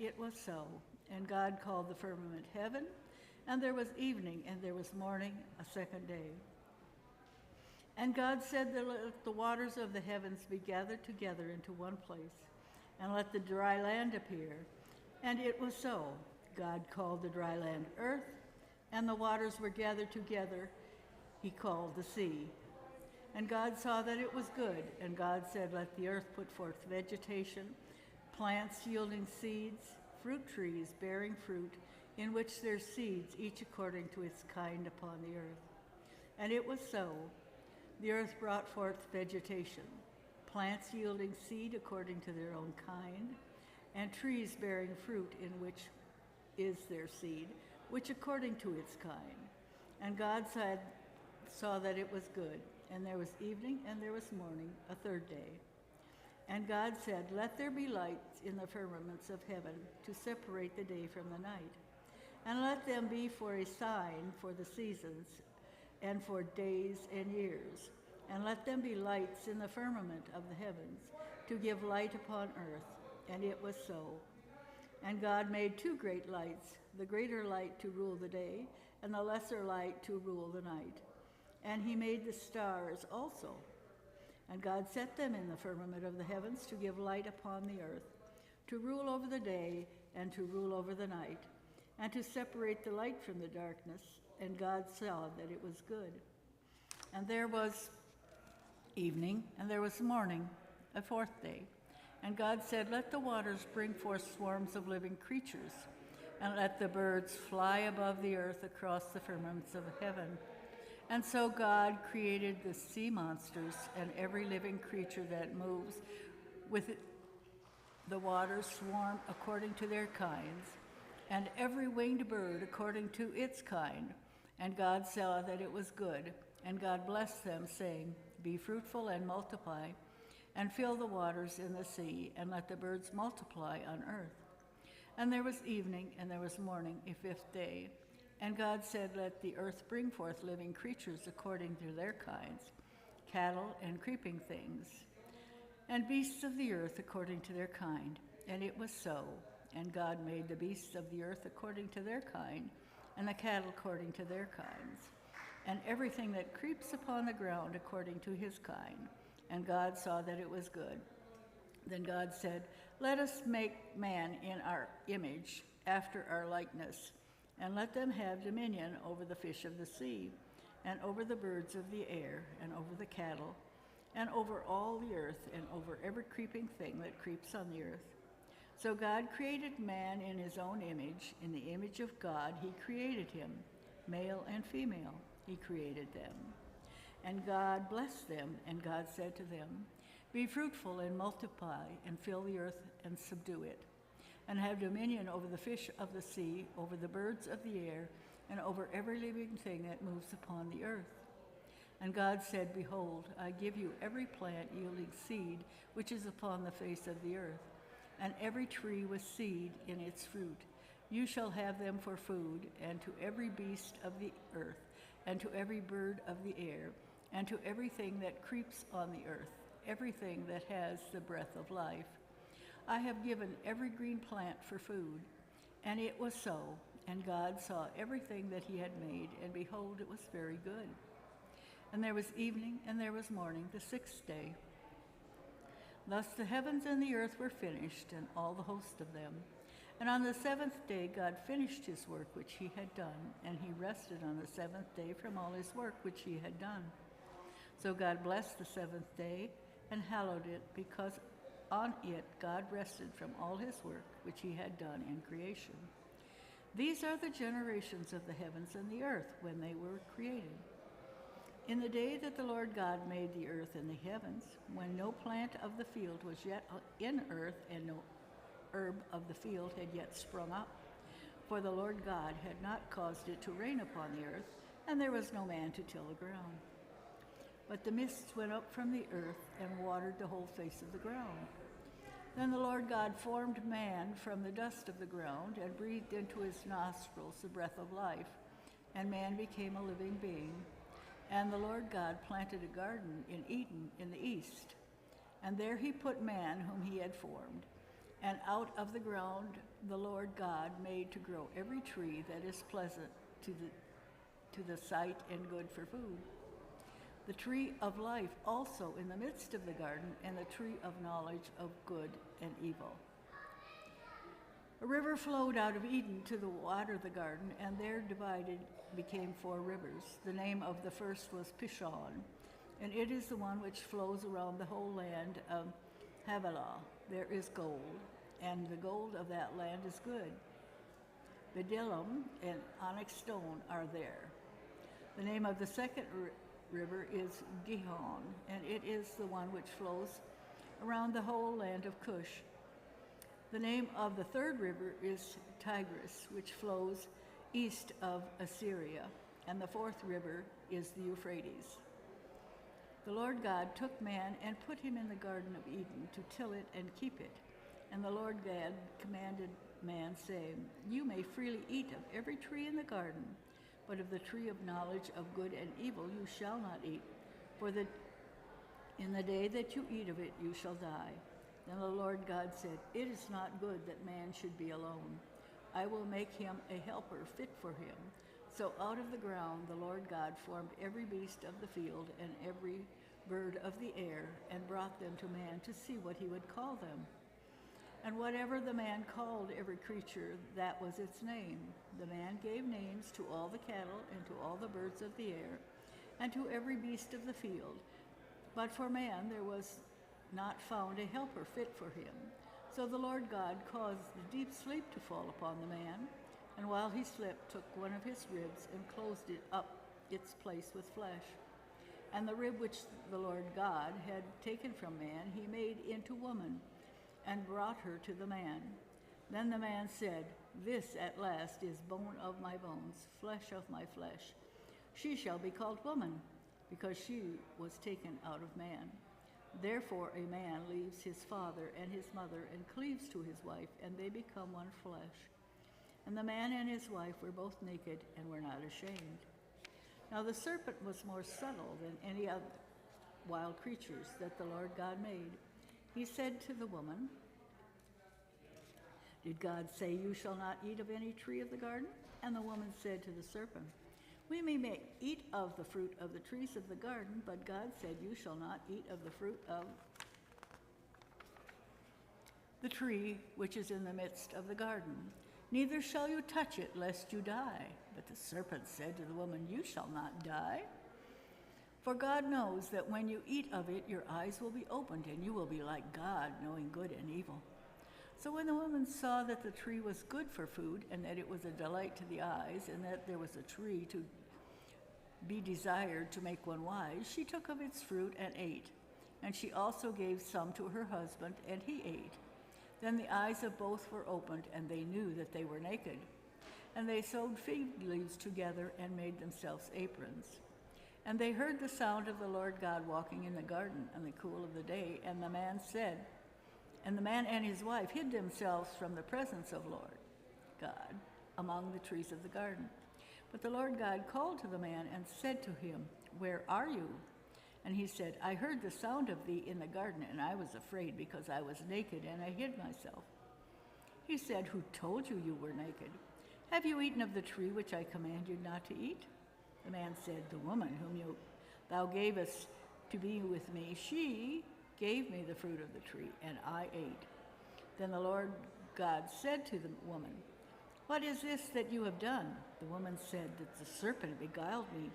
it was so. And God called the firmament heaven, and there was evening, and there was morning, a second day. And God said, let the waters of the heavens be gathered together into one place, and let the dry land appear. And it was so. God called the dry land earth, and the waters were gathered together, he called the sea. And God saw that it was good, and God said, let the earth put forth vegetation, plants yielding seeds, fruit trees bearing fruit, in which there's seeds, each according to its kind upon the earth. And it was so. The earth brought forth vegetation, plants yielding seed according to their own kind, and trees bearing fruit in which is their seed, which according to its kind. And God saw that it was good. And there was evening, and there was morning, a third day. And God said, let there be lights in the firmaments of heaven to separate the day from the night. And let them be for a sign for the seasons and for days and years. And let them be lights in the firmament of the heavens to give light upon earth. And it was so. And God made two great lights, the greater light to rule the day, and the lesser light to rule the night. And he made the stars also. And God set them in the firmament of the heavens to give light upon the earth, to rule over the day and to rule over the night, and to separate the light from the darkness. And God saw that it was good. And there was evening, and there was morning, a fourth day. And God said, let the waters bring forth swarms of living creatures, and let the birds fly above the earth across the firmaments of heaven. And so God created the sea monsters and every living creature that moves with it. The waters swarm according to their kinds, and every winged bird according to its kind. And God saw that it was good. And God blessed them, saying, be fruitful and multiply, and fill the waters in the sea, and let the birds multiply on earth. And there was evening, and there was morning, a fifth day. And God said, let the earth bring forth living creatures according to their kinds, cattle and creeping things, and beasts of the earth according to their kind. And it was so. And God made the beasts of the earth according to their kind, and the cattle according to their kinds, and everything that creeps upon the ground according to his kind. And God saw that it was good. Then God said, let us make man in our image, after our likeness, and let them have dominion over the fish of the sea, and over the birds of the air, and over the cattle, and over all the earth, and over every creeping thing that creeps on the earth. So God created man in his own image. In the image of God he created him. Male and female he created them. And God blessed them, and God said to them, be fruitful and multiply, and fill the earth and subdue it, and have dominion over the fish of the sea, over the birds of the air, and over every living thing that moves upon the earth. And God said, behold, I give you every plant yielding seed which is upon the face of the earth, and every tree with seed in its fruit. You shall have them for food, and to every beast of the earth, and to every bird of the air, and to everything that creeps on the earth, everything that has the breath of life. I have given every green plant for food. And it was so. And God saw everything that he had made, and behold, it was very good. And there was evening, and there was morning, the sixth day. Thus the heavens and the earth were finished, and all the host of them. And on the seventh day God finished his work which he had done, and he rested on the seventh day from all his work which he had done. So God blessed the seventh day and hallowed it, because on it God rested from all his work which he had done in creation. These are the generations of the heavens and the earth when they were created. In the day that the Lord God made the earth and the heavens, when no plant of the field was yet in earth, and no herb of the field had yet sprung up, for the Lord God had not caused it to rain upon the earth, and there was no man to till the ground. But the mists went up from the earth and watered the whole face of the ground. Then the Lord God formed man from the dust of the ground, and breathed into his nostrils the breath of life, and man became a living being. And the Lord God planted a garden in Eden in the east, and there he put man whom he had formed. And out of the ground the Lord God made to grow every tree that is pleasant to the sight and good for food. The tree of life also in the midst of the garden, and the tree of knowledge of good and evil. A river flowed out of Eden to the water the garden, and there divided became 4 rivers. The name of the first was Pishon, and it is the one which flows around the whole land of Havilah. There is gold, and the gold of that land is good. Bdellium and onyx stone are there. The name of the second river is Gihon, and it is the one which flows around the whole land of Cush. The name of the third river is Tigris, which flows east of Assyria, and the fourth river is the Euphrates. The Lord God took man and put him in the Garden of Eden to till it and keep it. And the Lord God commanded man, saying, "You may freely eat of every tree in the garden, but of the tree of knowledge of good and evil you shall not eat, for in the day that you eat of it you shall die." Then the Lord God said, "It is not good that man should be alone. I will make him a helper fit for him." So out of the ground the Lord God formed every beast of the field and every bird of the air, and brought them to man to see what he would call them. And whatever the man called every creature, that was its name. The man gave names to all the cattle and to all the birds of the air, and to every beast of the field. But for man there was not found a helper fit for him. So the Lord God caused a deep sleep to fall upon the man, and while he slept took one of his ribs and closed it up its place with flesh. And the rib which the Lord God had taken from man he made into woman, and brought her to the man. Then the man said, "This at last is bone of my bones, flesh of my flesh. She shall be called woman, because she was taken out of man. Therefore a man leaves his father and his mother and cleaves to his wife, and they become one flesh. And the man and his wife were both naked and were not ashamed. Now the serpent was more subtle than any other wild creatures that the Lord God made. He said to the woman, "Did God say you shall not eat of any tree of the garden?" And the woman said to the serpent, "We may eat of the fruit of the trees of the garden, but God said you shall not eat of the fruit of the tree which is in the midst of the garden. Neither shall you touch it, lest you die." But the serpent said to the woman, "You shall not die. For God knows that when you eat of it, your eyes will be opened, and you will be like God, knowing good and evil." So when the woman saw that the tree was good for food, and that it was a delight to the eyes, and that there was a tree to be desired to make one wise, she took of its fruit and ate. And she also gave some to her husband, and he ate. Then the eyes of both were opened, and they knew that they were naked. And they sewed fig leaves together and made themselves aprons. And they heard the sound of the Lord God walking in the garden in the cool of the day, and the man and his wife hid themselves from the presence of Lord God among the trees of the garden. But the Lord God called to the man and said to him, "Where are you?" And he said, "I heard the sound of thee in the garden, and I was afraid because I was naked, and I hid myself." He said, "Who told you you were naked? Have you eaten of the tree which I command you not to eat?" The man said, "The woman whom thou gavest to be with me, she gave me the fruit of the tree, and I ate." Then the Lord God said to the woman, "What is this that you have done?" The woman said, "That the serpent beguiled me,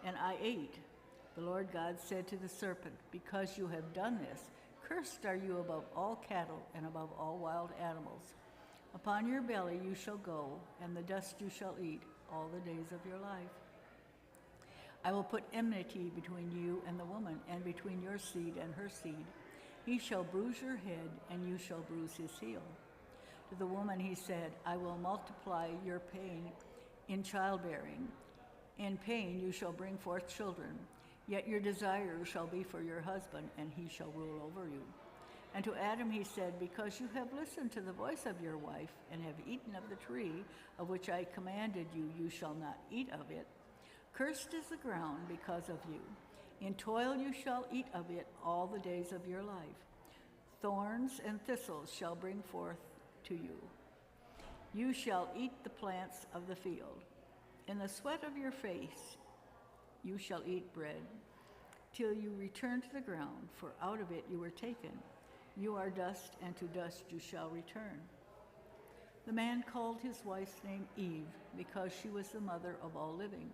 and I ate." The Lord God said to the serpent, "Because you have done this, cursed are you above all cattle and above all wild animals. Upon your belly you shall go, and the dust you shall eat all the days of your life. I will put enmity between you and the woman, and between your seed and her seed. He shall bruise your head, and you shall bruise his heel." To the woman he said, "I will multiply your pain in childbearing. In pain you shall bring forth children, yet your desire shall be for your husband, and he shall rule over you." And to Adam he said, "Because you have listened to the voice of your wife, and have eaten of the tree of which I commanded you, you shall not eat of it. Cursed is the ground because of you. In toil you shall eat of it all the days of your life. Thorns and thistles shall bring forth to you, You shall eat the plants of the field. In the sweat of your face you shall eat bread, till you return to the ground, for out of it you were taken. You are dust, and to dust you shall return. The man called his wife's name Eve, because she was the mother of all living.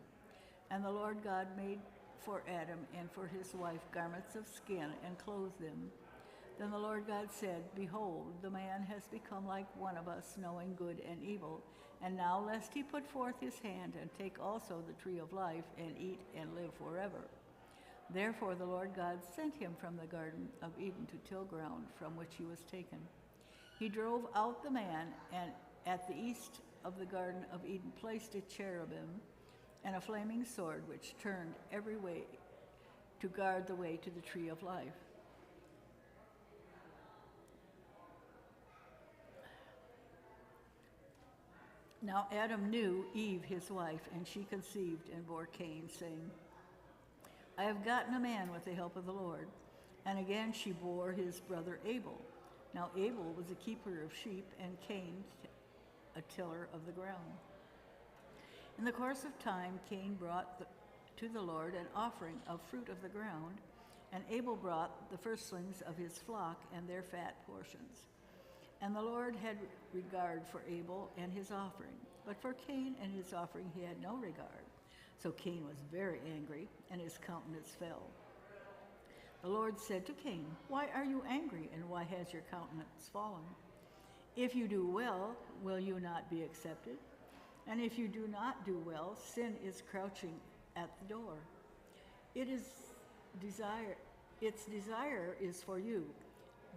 And the Lord God made for Adam and for his wife garments of skin and clothed them. Then the Lord God said, Behold, the man has become like one of us, knowing good and evil. And now lest he put forth his hand and take also the tree of life and eat and live forever. Therefore the Lord God sent him from the Garden of Eden to till ground from which he was taken. He drove out the man, and at the east of the Garden of Eden placed a cherubim and a flaming sword which turned every way to guard the way to the tree of life. Now Adam knew Eve his wife, and she conceived and bore Cain, saying, I have gotten a man with the help of the Lord. And again she bore his brother Abel. Now Abel was a keeper of sheep, and Cain a tiller of the ground. In the course of time, Cain brought to the Lord an offering of fruit of the ground, and Abel brought the firstlings of his flock and their fat portions. And the Lord had regard for Abel and his offering, but for Cain and his offering he had no regard. So Cain was very angry, and his countenance fell. The Lord said to Cain, Why are you angry, and why has your countenance fallen? If you do well, will you not be accepted? And if you do not do well, sin is crouching at the door. Its desire is for you,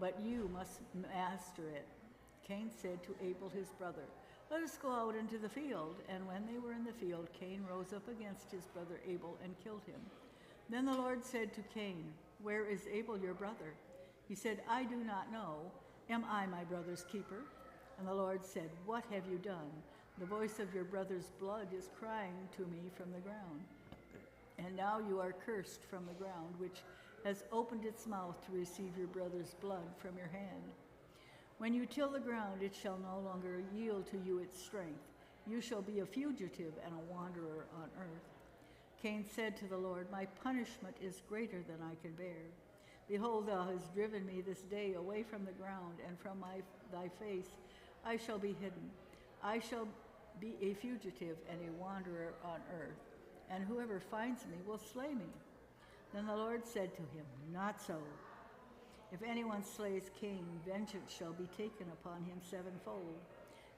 but you must master it. Cain said to Abel his brother, Let us go out into the field. And when they were in the field, Cain rose up against his brother Abel and killed him. Then the Lord said to Cain, Where is Abel your brother? He said, I do not know. Am I my brother's keeper? And the Lord said, What have you done? The voice of your brother's blood is crying to me from the ground. And now you are cursed from the ground, which has opened its mouth to receive your brother's blood from your hand. When you till the ground, it shall no longer yield to you its strength. You shall be a fugitive and a wanderer on earth. Cain said to the Lord, My punishment is greater than I can bear. Behold, thou hast driven me this day away from the ground, and from thy face I shall be hidden. I shall be a fugitive and a wanderer on earth, and whoever finds me will slay me. Then the Lord said to him, Not so. If anyone slays Cain, vengeance shall be taken upon him sevenfold.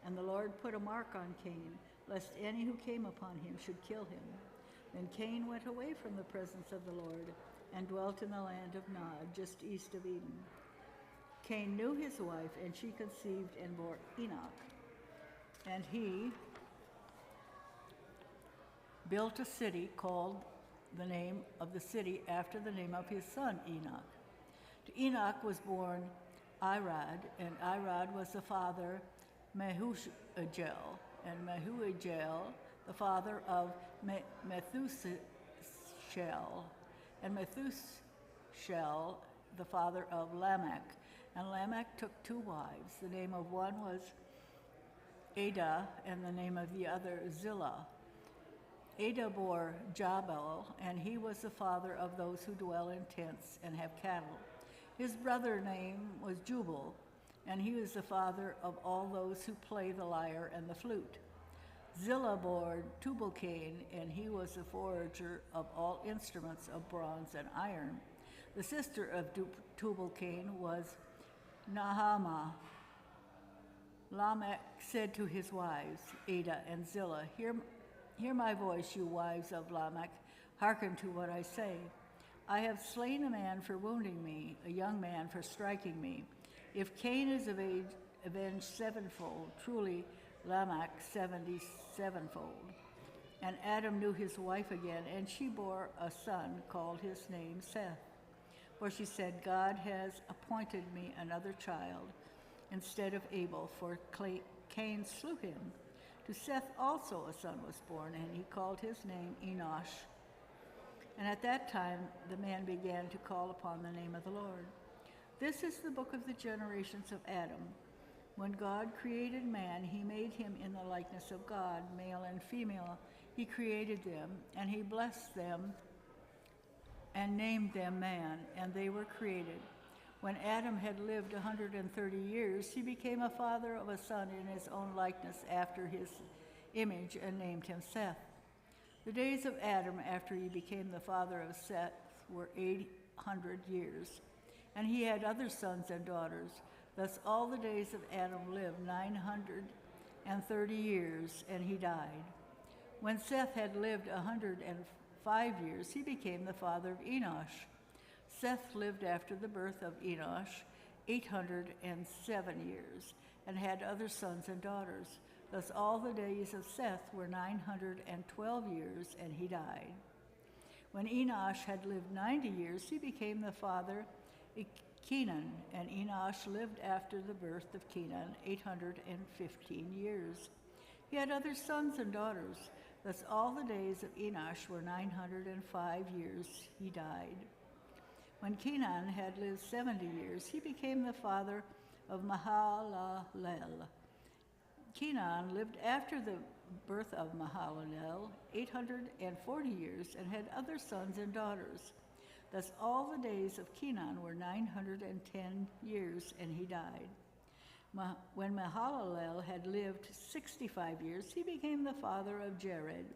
And the Lord put a mark on Cain, lest any who came upon him should kill him. Then Cain went away from the presence of the Lord and dwelt in the land of Nod, just east of Eden. Cain knew his wife, and she conceived and bore Enoch. And he built a city, called the name of the city after the name of his son Enoch. To Enoch was born Irad, and Irad was the father Mehujael, and Mehujael the father of Methushael, and Methushael the father of Lamech. And Lamech took two wives. The name of one was Adah, and the name of the other Zillah. Adah bore Jabal, and he was the father of those who dwell in tents and have cattle. His brother's name was Jubal, and he was the father of all those who play the lyre and the flute. Zillah bore Tubal-Cain, and he was the forager of all instruments of bronze and iron. The sister of Tubal-Cain was Naamah. Lamech said to his wives, Adah and Zillah, Hear my voice, you wives of Lamech. Hearken to what I say. I have slain a man for wounding me, a young man for striking me. If Cain is avenged sevenfold, truly Lamech 77-fold. And Adam knew his wife again, and she bore a son, called his name Seth. For she said, God has appointed me another child instead of Abel, for Cain slew him. To Seth also a son was born, and he called his name Enosh. And at that time the man began to call upon the name of the Lord. This is the book of the generations of Adam. When God created man, he made him in the likeness of God, male and female. He created them, and he blessed them and named them man, and they were created. When Adam had lived 130 years, he became a father of a son in his own likeness after his image and named him Seth. The days of Adam after he became the father of Seth were 800 years, and he had other sons and daughters. Thus all the days of Adam lived 930 years, and he died. When Seth had lived 105 years, he became the father of Enosh. Seth lived after the birth of Enosh 807 years, and had other sons and daughters. Thus all the days of Seth were 912 years, and he died. When Enosh had lived 90 years, he became the father of Kenan, and Enosh lived after the birth of Kenan 815 years. He had other sons and daughters. Thus all the days of Enosh were 905 years. He died. When Kenan had lived 70 years, he became the father of Mahalalel. Kenan lived after the birth of Mahalalel 840 years and had other sons and daughters. Thus all the days of Kenan were 910 years, and he died. When Mahalalel had lived 65 years, he became the father of Jared.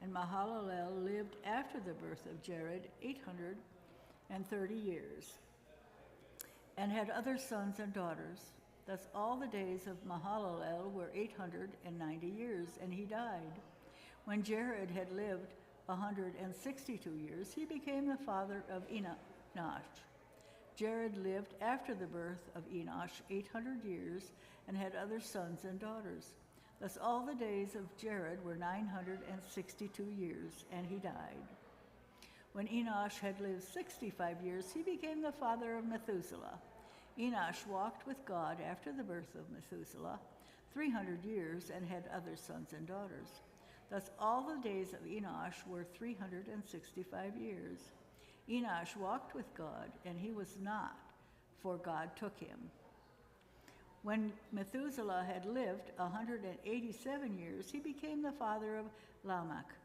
And Mahalalel lived after the birth of Jared 830 years, and had other sons and daughters. Thus all the days of Mahalalel were 890 years, and he died. When Jared had lived 162 years, he became the father of Enosh. Jared lived after the birth of Enosh 800 years, and had other sons and daughters. Thus all the days of Jared were 962 years, and he died. When Enosh had lived 65 years, he became the father of Methuselah. Enosh walked with God after the birth of Methuselah 300 years, and had other sons and daughters. Thus all the days of Enosh were 365 years. Enosh walked with God, and he was not, for God took him. When Methuselah had lived 187 years, he became the father of Lamech.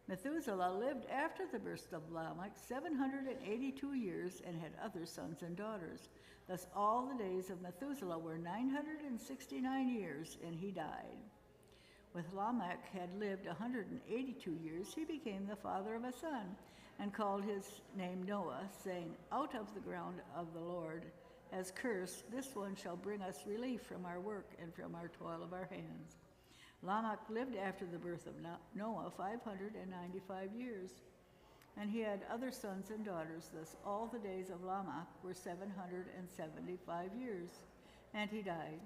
Methuselah lived after the birth of Lamech 782 years, and had other sons and daughters. Thus all the days of Methuselah were 969 years, and he died. When Lamech had lived 182 years, he became the father of a son, and called his name Noah, saying, "Out of the ground of the Lord has cursed, this one shall bring us relief from our work and from our toil of our hands." Lamech lived after the birth of Noah 595 years, and he had other sons and daughters. Thus all the days of Lamech were 775 years, and he died.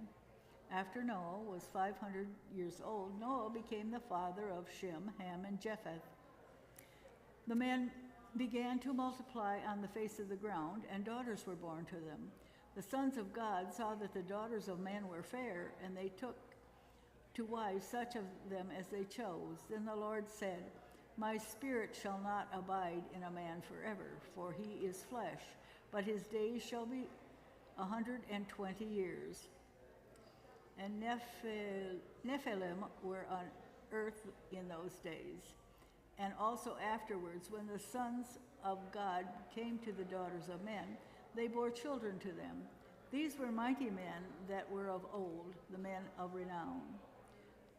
After Noah was 500 years old, Noah became the father of Shem, Ham, and Japheth. The men began to multiply on the face of the ground, and daughters were born to them. The sons of God saw that the daughters of men were fair, and they took to wives such of them as they chose. Then the Lord said, "My spirit shall not abide in a man forever, for he is flesh, but his days shall be 120 years. And Nephilim were on earth in those days. And also afterwards, when the sons of God came to the daughters of men, they bore children to them. These were mighty men that were of old, the men of renown.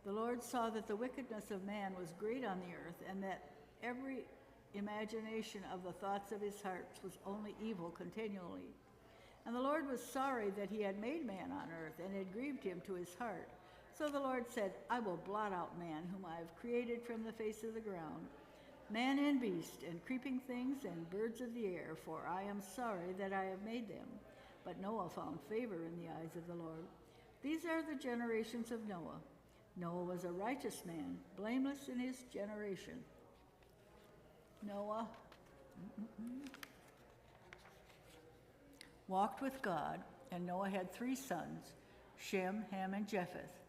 The Lord saw that the wickedness of man was great on the earth, and that every imagination of the thoughts of his heart was only evil continually. And the Lord was sorry that he had made man on earth, and had grieved him to his heart. So the Lord said, "I will blot out man, whom I have created from the face of the ground, man and beast, and creeping things, and birds of the air, for I am sorry that I have made them." But Noah found favor in the eyes of the Lord. These are the generations of Noah. Noah was a righteous man, blameless in his generation. Noah walked with God, and Noah had 3 sons, Shem, Ham, and Japheth.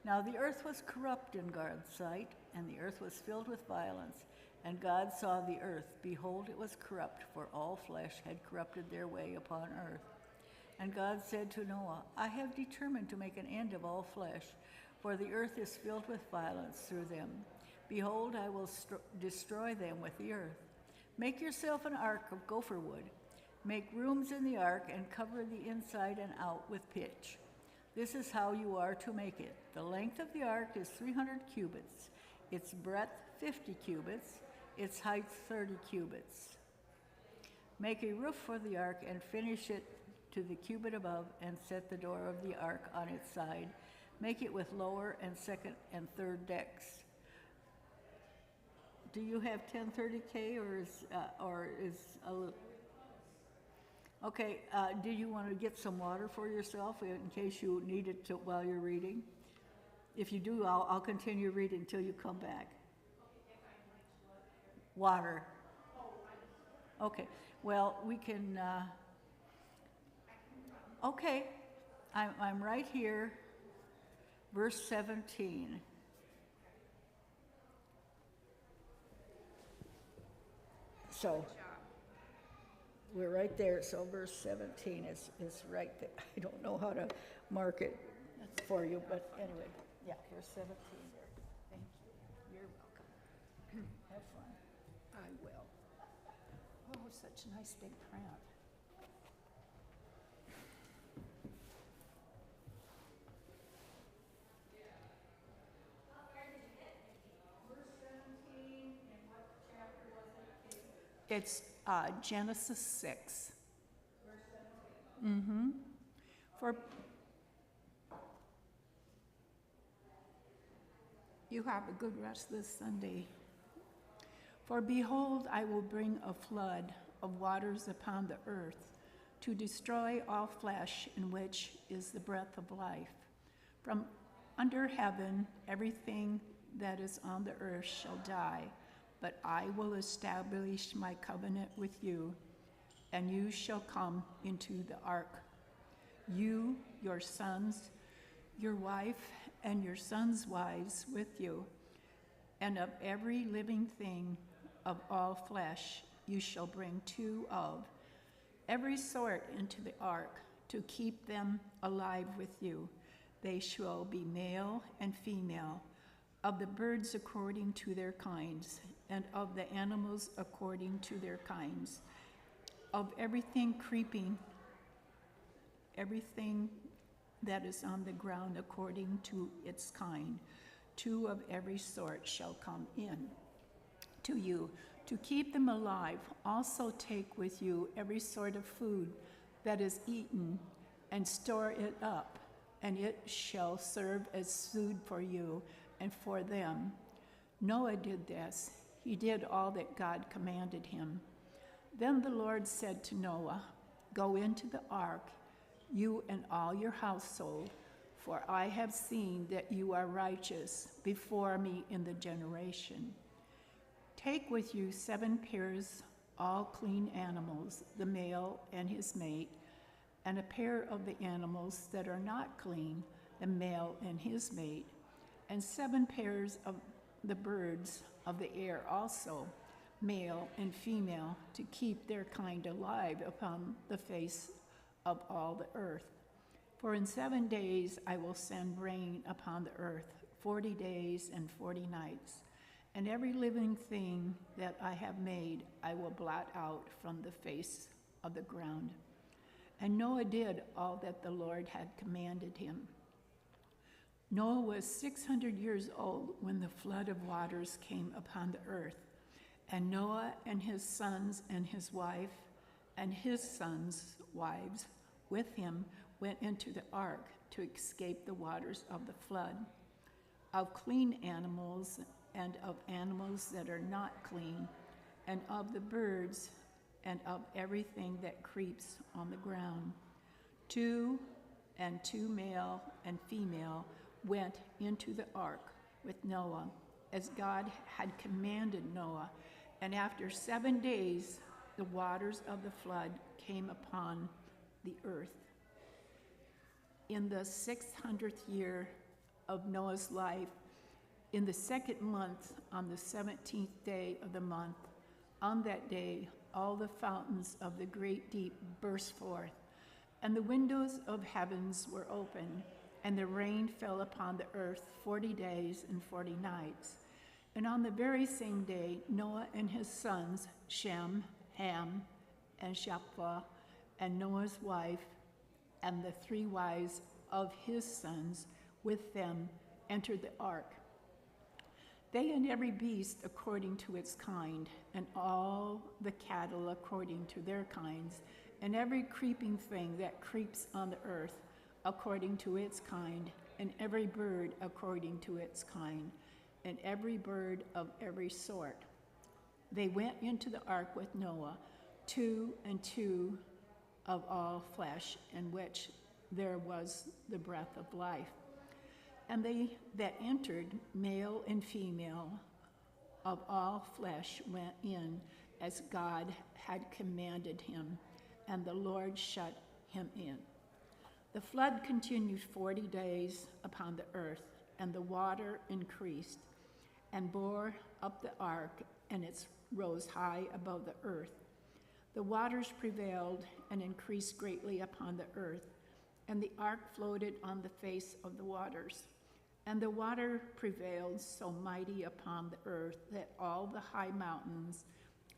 Now the earth was corrupt in God's sight, and the earth was filled with violence. And God saw the earth, behold, it was corrupt, for all flesh had corrupted their way upon earth. And God said to Noah, I have determined to make an end of all flesh, for the earth is filled with violence through them. Behold, I will destroy them with the earth. Make yourself an ark of gopher wood. Make rooms in the ark and cover the inside and out with pitch. This is how you are to make it. The length of the ark is 300 cubits, its breadth 50 cubits, its height 30 cubits. Make a roof for the ark and finish it to the cubit above, and set the door of the ark on its side. Make it with lower and second and third decks. Do you have 1030K or is a little? Okay, do you want to get some water for yourself in case you need it while you're reading? If you do, I'll continue reading until you come back. Water. Okay, well, we can, okay, I'm right here, verse 17. So, we're right there, so verse 17 is right there. I don't know how to mark it for you, but anyway, yeah, verse 17 there. Thank you. You're welcome. Have fun. I will. Oh, such a nice big print. It's Genesis 6. Mm-hmm. For you have a good rest this Sunday. For behold, I will bring a flood of waters upon the earth to destroy all flesh in which is the breath of life. From under heaven, everything that is on the earth shall die. But I will establish my covenant with you, and you shall come into the ark. You, your sons, your wife, and your sons' wives with you, and of every living thing of all flesh you shall bring 2 of every sort into the ark, to keep them alive with you. They shall be male and female, of the birds according to their kinds, and of the animals according to their kinds, of everything creeping, everything that is on the ground according to its kind. 2 of every sort shall come in to you. To keep them alive, also take with you every sort of food that is eaten, and store it up, and it shall serve as food for you and for them. Noah did this. He did all that God commanded him. Then the Lord said to Noah, go into the ark, you and all your household, for I have seen that you are righteous before me in the generation. Take with you 7 pairs, all clean animals, the male and his mate, and a pair of the animals that are not clean, the male and his mate, and 7 pairs of the birds of the air also, male and female, to keep their kind alive upon the face of all the earth. For in 7 days I will send rain upon the earth, 40 days and 40 nights, and every living thing that I have made I will blot out from the face of the ground. And Noah did all that the Lord had commanded him. Noah was 600 years old when the flood of waters came upon the earth, and Noah and his sons and his wife and his sons' wives with him went into the ark to escape the waters of the flood. Of clean animals and of animals that are not clean, and of the birds and of everything that creeps on the ground. 2 and 2 male and female went into the ark with Noah, as God had commanded Noah. And after 7 days, the waters of the flood came upon the earth. In the 600th year of Noah's life, in the 2nd month, on the 17th day of the month, on that day, all the fountains of the great deep burst forth, And the windows of heavens were open, and the rain fell upon the earth 40 days and 40 nights. And on the very same day, Noah and his sons, Shem, Ham, and Japheth, and Noah's wife, and the 3 wives of his sons with them entered the ark. They and every beast according to its kind, and all the cattle according to their kinds, and every creeping thing that creeps on the earth according to its kind, and every bird according to its kind, and every bird of every sort. They went into the ark with Noah, 2 and 2 of all flesh, in which there was the breath of life. And they that entered, male and female, of all flesh, went in as God had commanded him, and the Lord shut him in. The flood continued 40 days upon the earth, and the water increased, and bore up the ark, and it rose high above the earth. The waters prevailed and increased greatly upon the earth, and the ark floated on the face of the waters. And the water prevailed so mighty upon the earth that all the high mountains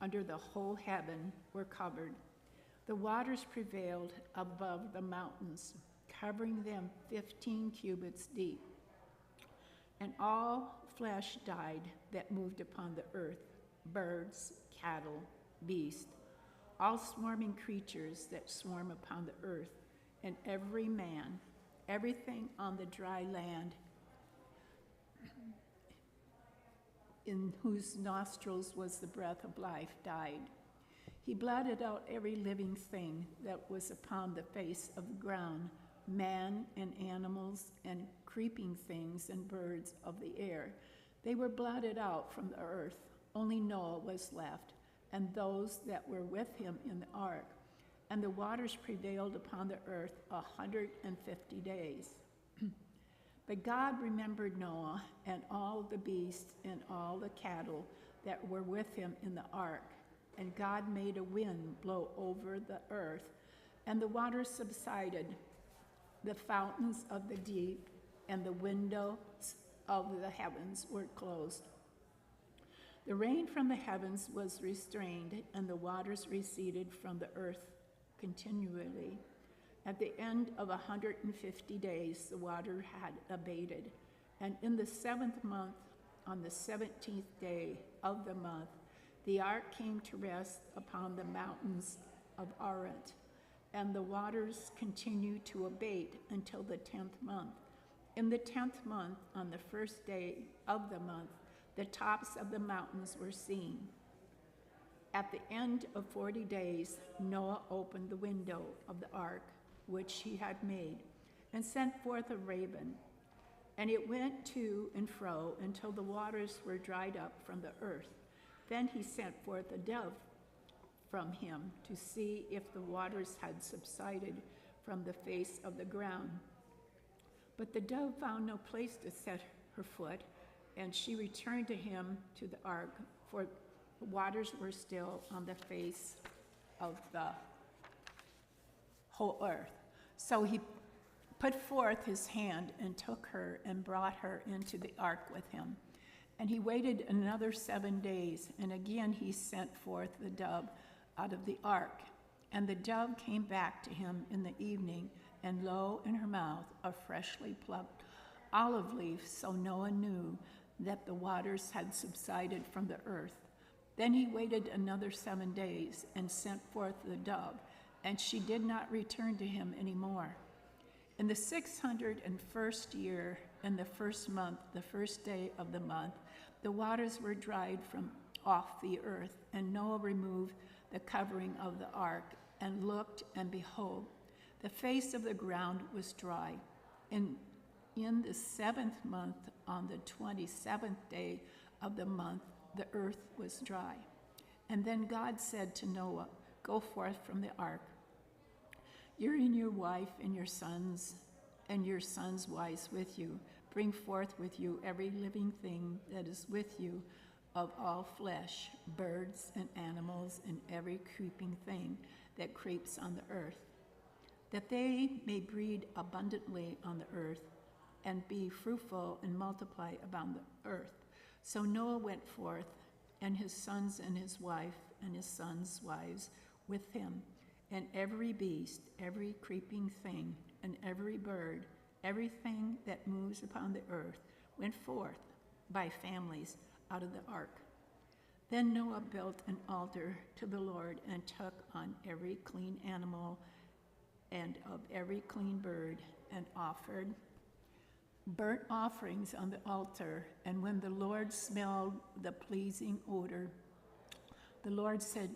under the whole heaven were covered. The waters prevailed above the mountains, covering them 15 cubits deep. And all flesh died that moved upon the earth, birds, cattle, beasts, all swarming creatures that swarm upon the earth, and every man, everything on the dry land, in whose nostrils was the breath of life, died. He blotted out every living thing that was upon the face of the ground, man and animals and creeping things and birds of the air. They were blotted out from the earth. Only Noah was left, and those that were with him in the ark. And the waters prevailed upon the earth 150 days. But God remembered Noah and all the beasts and all the cattle that were with him in the ark. And God made a wind blow over the earth, and the waters subsided. The fountains of the deep and the windows of the heavens were closed. The rain from the heavens was restrained, and the waters receded from the earth continually. At the end of 150 days, the water had abated. And in the 7th month, on the 17th day of the month, the ark came to rest upon the mountains of Ararat. And the waters continued to abate until the 10th month. In the 10th month, on the 1st day of the month, the tops of the mountains were seen. At the end of 40 days, Noah opened the window of the ark, which he had made, and sent forth a raven. And it went to and fro until the waters were dried up from the earth. Then he sent forth a dove from him to see if the waters had subsided from the face of the ground. But the dove found no place to set her foot, and she returned to him to the ark, for the waters were still on the face of the whole earth. So he put forth his hand and took her and brought her into the ark with him. And he waited another 7 days, and again he sent forth the dove out of the ark. And the dove came back to him in the evening, and lo, in her mouth a freshly plucked olive leaf. So Noah knew that the waters had subsided from the earth. Then he waited another 7 days and sent forth the dove, and she did not return to him any more. In the 601st year, in the 1st month, the 1st day of the month, the waters were dried from off the earth, and Noah removed the covering of the ark, and looked, and behold, the face of the ground was dry. And in the 7th month, on the 27th day of the month, the earth was dry. And then God said to Noah, "Go forth from the ark, you and your wife and your sons wives with you. Bring forth with you every living thing that is with you of all flesh, birds and animals, and every creeping thing that creeps on the earth." that they may breed abundantly on the earth and be fruitful and multiply upon the earth. So Noah went forth, and his sons and his wife and his sons' wives with him, and every beast, every creeping thing, and every bird, everything that moves upon the earth, went forth by families out of the ark. Then Noah built an altar to the Lord and took on every clean animal and of every clean bird and offered burnt offerings on the altar. And when the Lord smelled the pleasing odor, the Lord said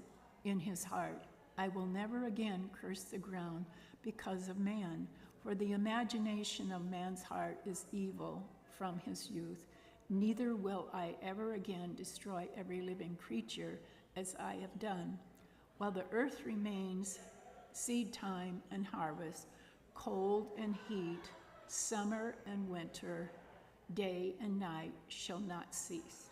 in his heart, I will never again curse the ground because of man, for the imagination of man's heart is evil from his youth. Neither will I ever again destroy every living creature as I have done. While the earth remains, seed time and harvest, cold and heat, summer and winter, day and night shall not cease.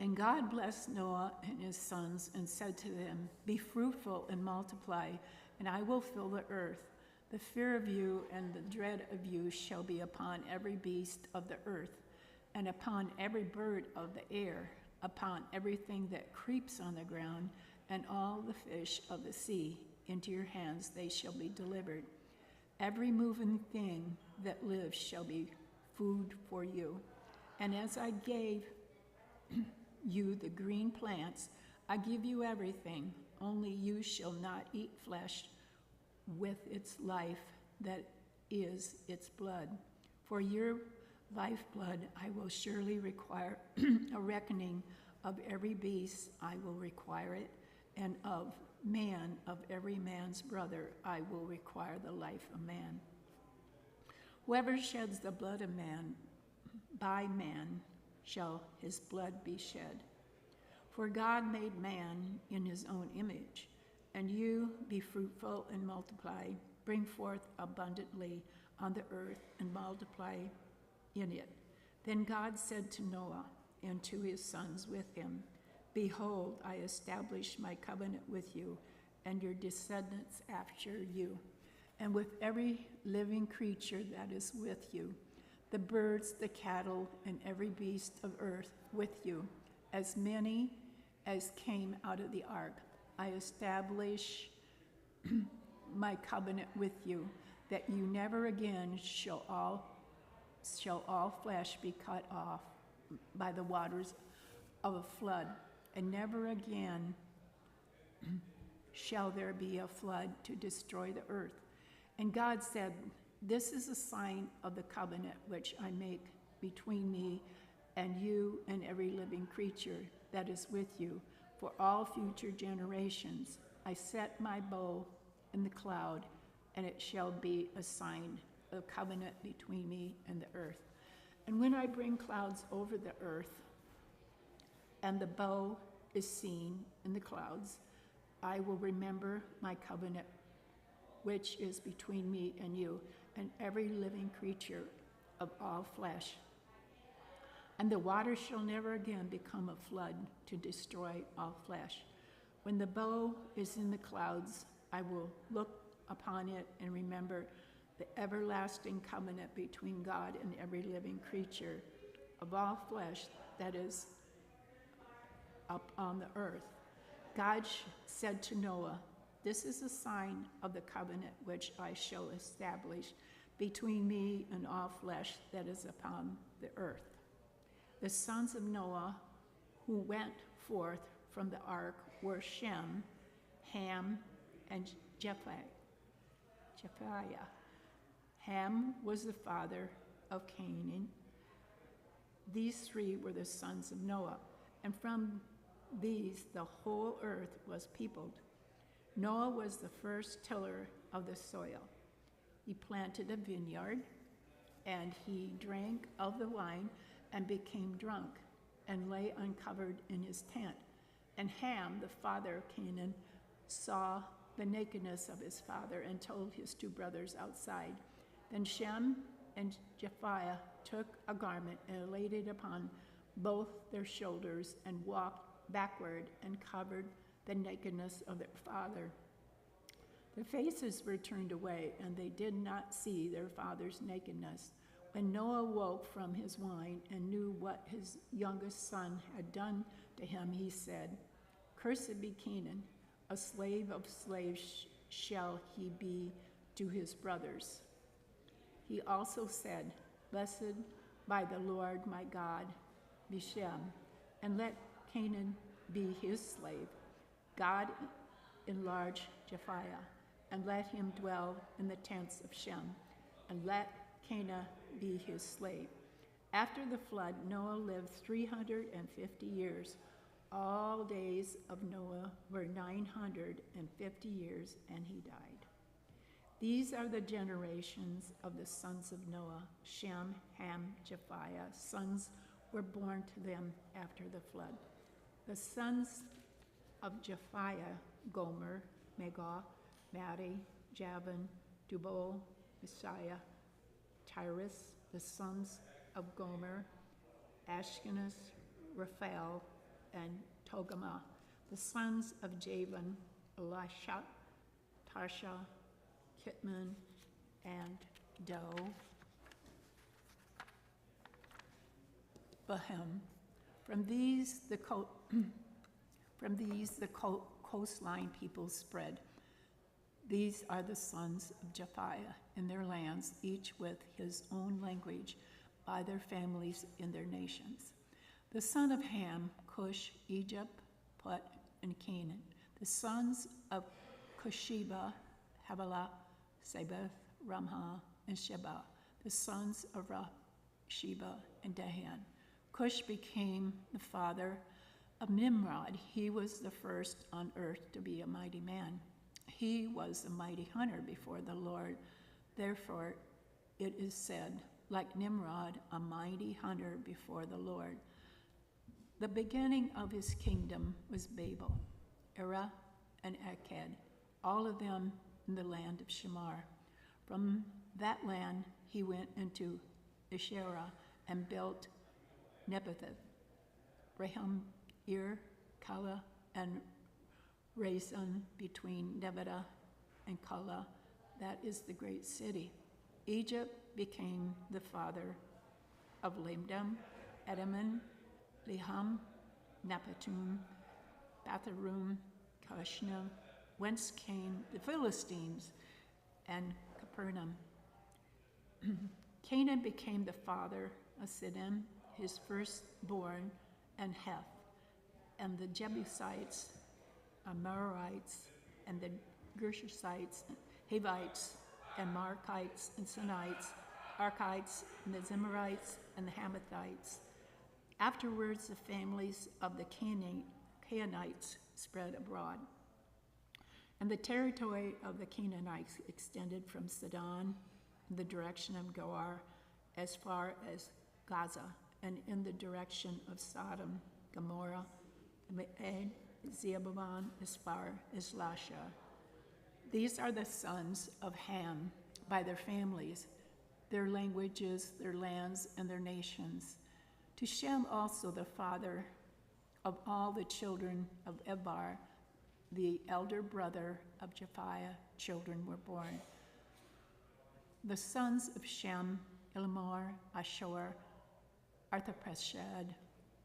And God blessed Noah and his sons and said to them, be fruitful and multiply, and I will fill the earth. The fear of you and the dread of you shall be upon every beast of the earth, and upon every bird of the air, upon everything that creeps on the ground, and all the fish of the sea. Into your hands they shall be delivered. Every moving thing that lives shall be food for you. And as I gave you the green plants, I give you everything, only you shall not eat flesh with its life, that is its blood. For your lifeblood I will surely require a reckoning of every beast, I will require it, and of man, of every man's brother, I will require the life of man. Whoever sheds the blood of man, by man shall his blood be shed. For God made man in his own image, and you be fruitful and multiply, bring forth abundantly on the earth and multiply in it. Then God said to Noah and to his sons with him, behold, I establish my covenant with you and your descendants after you, and with every living creature that is with you, the birds, the cattle, and every beast of earth with you, as many as came out of the ark. I establish my covenant with you, that you never again shall all flesh be cut off by the waters of a flood, and never again shall there be a flood to destroy the earth. And God said, this is a sign of the covenant which I make between me and you and every living creature that is with you for all future generations. I set my bow in the cloud, and it shall be a sign, a covenant between me and the earth. And when I bring clouds over the earth, and the bow is seen in the clouds, I will remember my covenant, which is between me and you and every living creature of all flesh. And the water shall never again become a flood to destroy all flesh. When the bow is in the clouds, I will look upon it and remember the everlasting covenant between God and every living creature of all flesh that is up on the earth. God said to Noah, this is a sign of the covenant which I shall establish between me and all flesh that is upon the earth. The sons of Noah who went forth from the ark were Shem, Ham, and Japheth. Ham was the father of Canaan. These three were the sons of Noah, and from these the whole earth was peopled. Noah was the first tiller of the soil. He planted a vineyard, and he drank of the wine and became drunk, and lay uncovered in his tent. And Ham, the father of Canaan, saw the nakedness of his father and told his two brothers outside. Then Shem and Japheth took a garment and laid it upon both their shoulders and walked backward and covered the nakedness of their father. Their faces were turned away, and they did not see their father's nakedness. When Noah woke from his wine and knew what his youngest son had done to him, he said, "Cursed be Canaan, a slave of slaves shall he be to his brothers." He also said, "Blessed by the Lord my God be Shem, and let Canaan be his slave. God enlarge Japheth, and let him dwell in the tents of Shem, and let Canaan be his slave." After the flood, Noah lived 350 years. All days of Noah were 950 years, and he died. These are the generations of the sons of Noah: Shem, Ham, Japheth. Sons were born to them after the flood. The sons of Japheth: Gomer, Magog, Madai, Javan, Tubal, Messiah, Tyrus. The sons of Gomer: Ashkenaz, Raphael, and Togarmah. The sons of Javan: Elisha, Tarsha, Kitman, and Do. Bahem. From these the coastline peoples spread. These are the sons of Japheth in their lands, each with his own language, by their families in their nations. The son of Ham: Cush, Egypt, Put, and Canaan. The sons of Cusheba: Havilah, Sabeth, Ramah, and Sheba. The sons of Sheba and Dahan. Cush became the father of Nimrod. He was the first on earth to be a mighty man. He was a mighty hunter before the Lord. Therefore, it is said, like Nimrod, a mighty hunter before the Lord. The beginning of his kingdom was Babel, Erah, and Akkad, all of them in the land of Shinar. From that land he went into Asherah and built Nebaioth, Raham, Kala, and Rezin between Nebaioth and Kala. That is the great city. Egypt became the father of Lamdam, Edaman, Leham, Naphtun, Batharum, Kashnah, whence came the Philistines, and Capernaum. Canaan became the father of Sidon, his firstborn, and Heth, and the Jebusites, Amorites, and the Gershites, Hivites, and Markites, and Sinites, Arkites, and the Zemarites, and the Hamathites. Afterwards, the families of the Canaanites spread abroad. And the territory of the Canaanites extended from Sidon in the direction of Goar as far as Gaza, and in the direction of Sodom, Gomorrah, and Zebulun as far as Lasha. These are the sons of Ham by their families, their languages, their lands, and their nations. To Shem also, the father of all the children of Eber, the elder brother of Japheth, children were born. The sons of Shem: Elamar, Ashur, Arphaxad,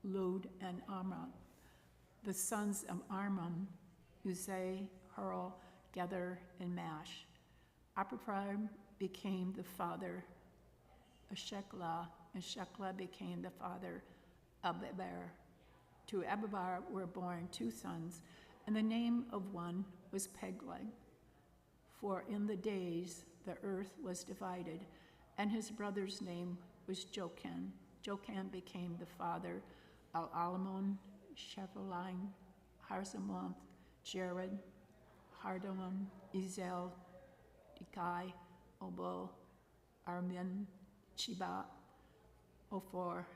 Lud, and Amram. The sons of Amram: Uzai, Hurl, Gether, and Mash. Arphaxad became the father of Sheklah, and Sheklah became the father of Eber. To Eber were born two sons, and the name of one was Peleg. For in the days the earth was divided, and his brother's name was Joktan. Joktan became the father of Alamon, Shephalim, Harzamoth, Jared, Hardam, Ezel, Ikai, Obal, Armin, Sheba, Ophir,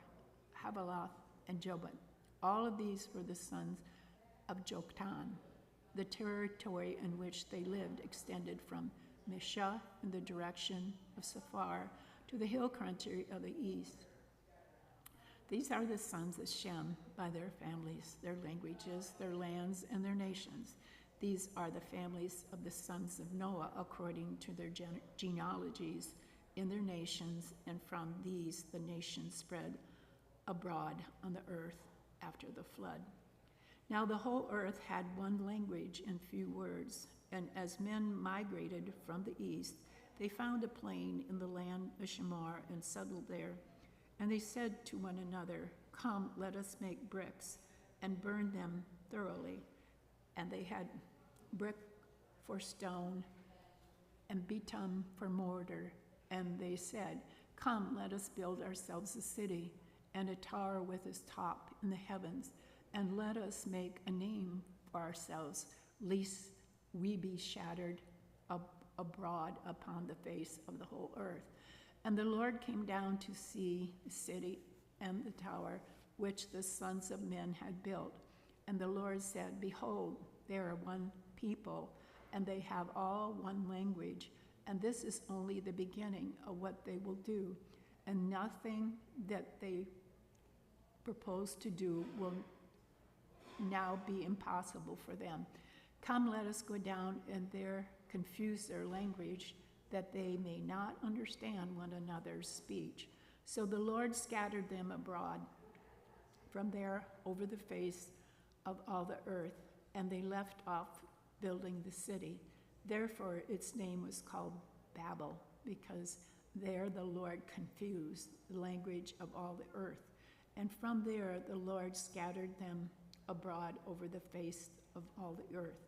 Havilah, and Jobab. All of these were the sons of Joktan. The territory in which they lived extended from Mishah in the direction of Sephar to the hill country of the east. These are the sons of Shem by their families, their languages, their lands, and their nations. These are the families of the sons of Noah according to their genealogies in their nations, and from these the nations spread abroad on the earth after the flood. Now the whole earth had one language and few words, and as men migrated from the east, they found a plain in the land of Shinar and settled there. And they said to one another, "Come, let us make bricks and burn them thoroughly." And they had brick for stone and bitumen for mortar. And they said, "Come, let us build ourselves a city and a tower with its top in the heavens, and let us make a name for ourselves, lest we be shattered abroad upon the face of the whole earth." And the Lord came down to see the city and the tower which the sons of men had built. And the Lord said, "Behold, they are one people, and they have all one language, and this is only the beginning of what they will do, and nothing that they propose to do will now be impossible for them. Come, let us go down and there confuse their language, that they may not understand one another's speech." So the Lord scattered them abroad from there over the face of all the earth, and they left off building the city. Therefore its name was called Babel, because there the Lord confused the language of all the earth. And from there the Lord scattered them abroad over the face of all the earth.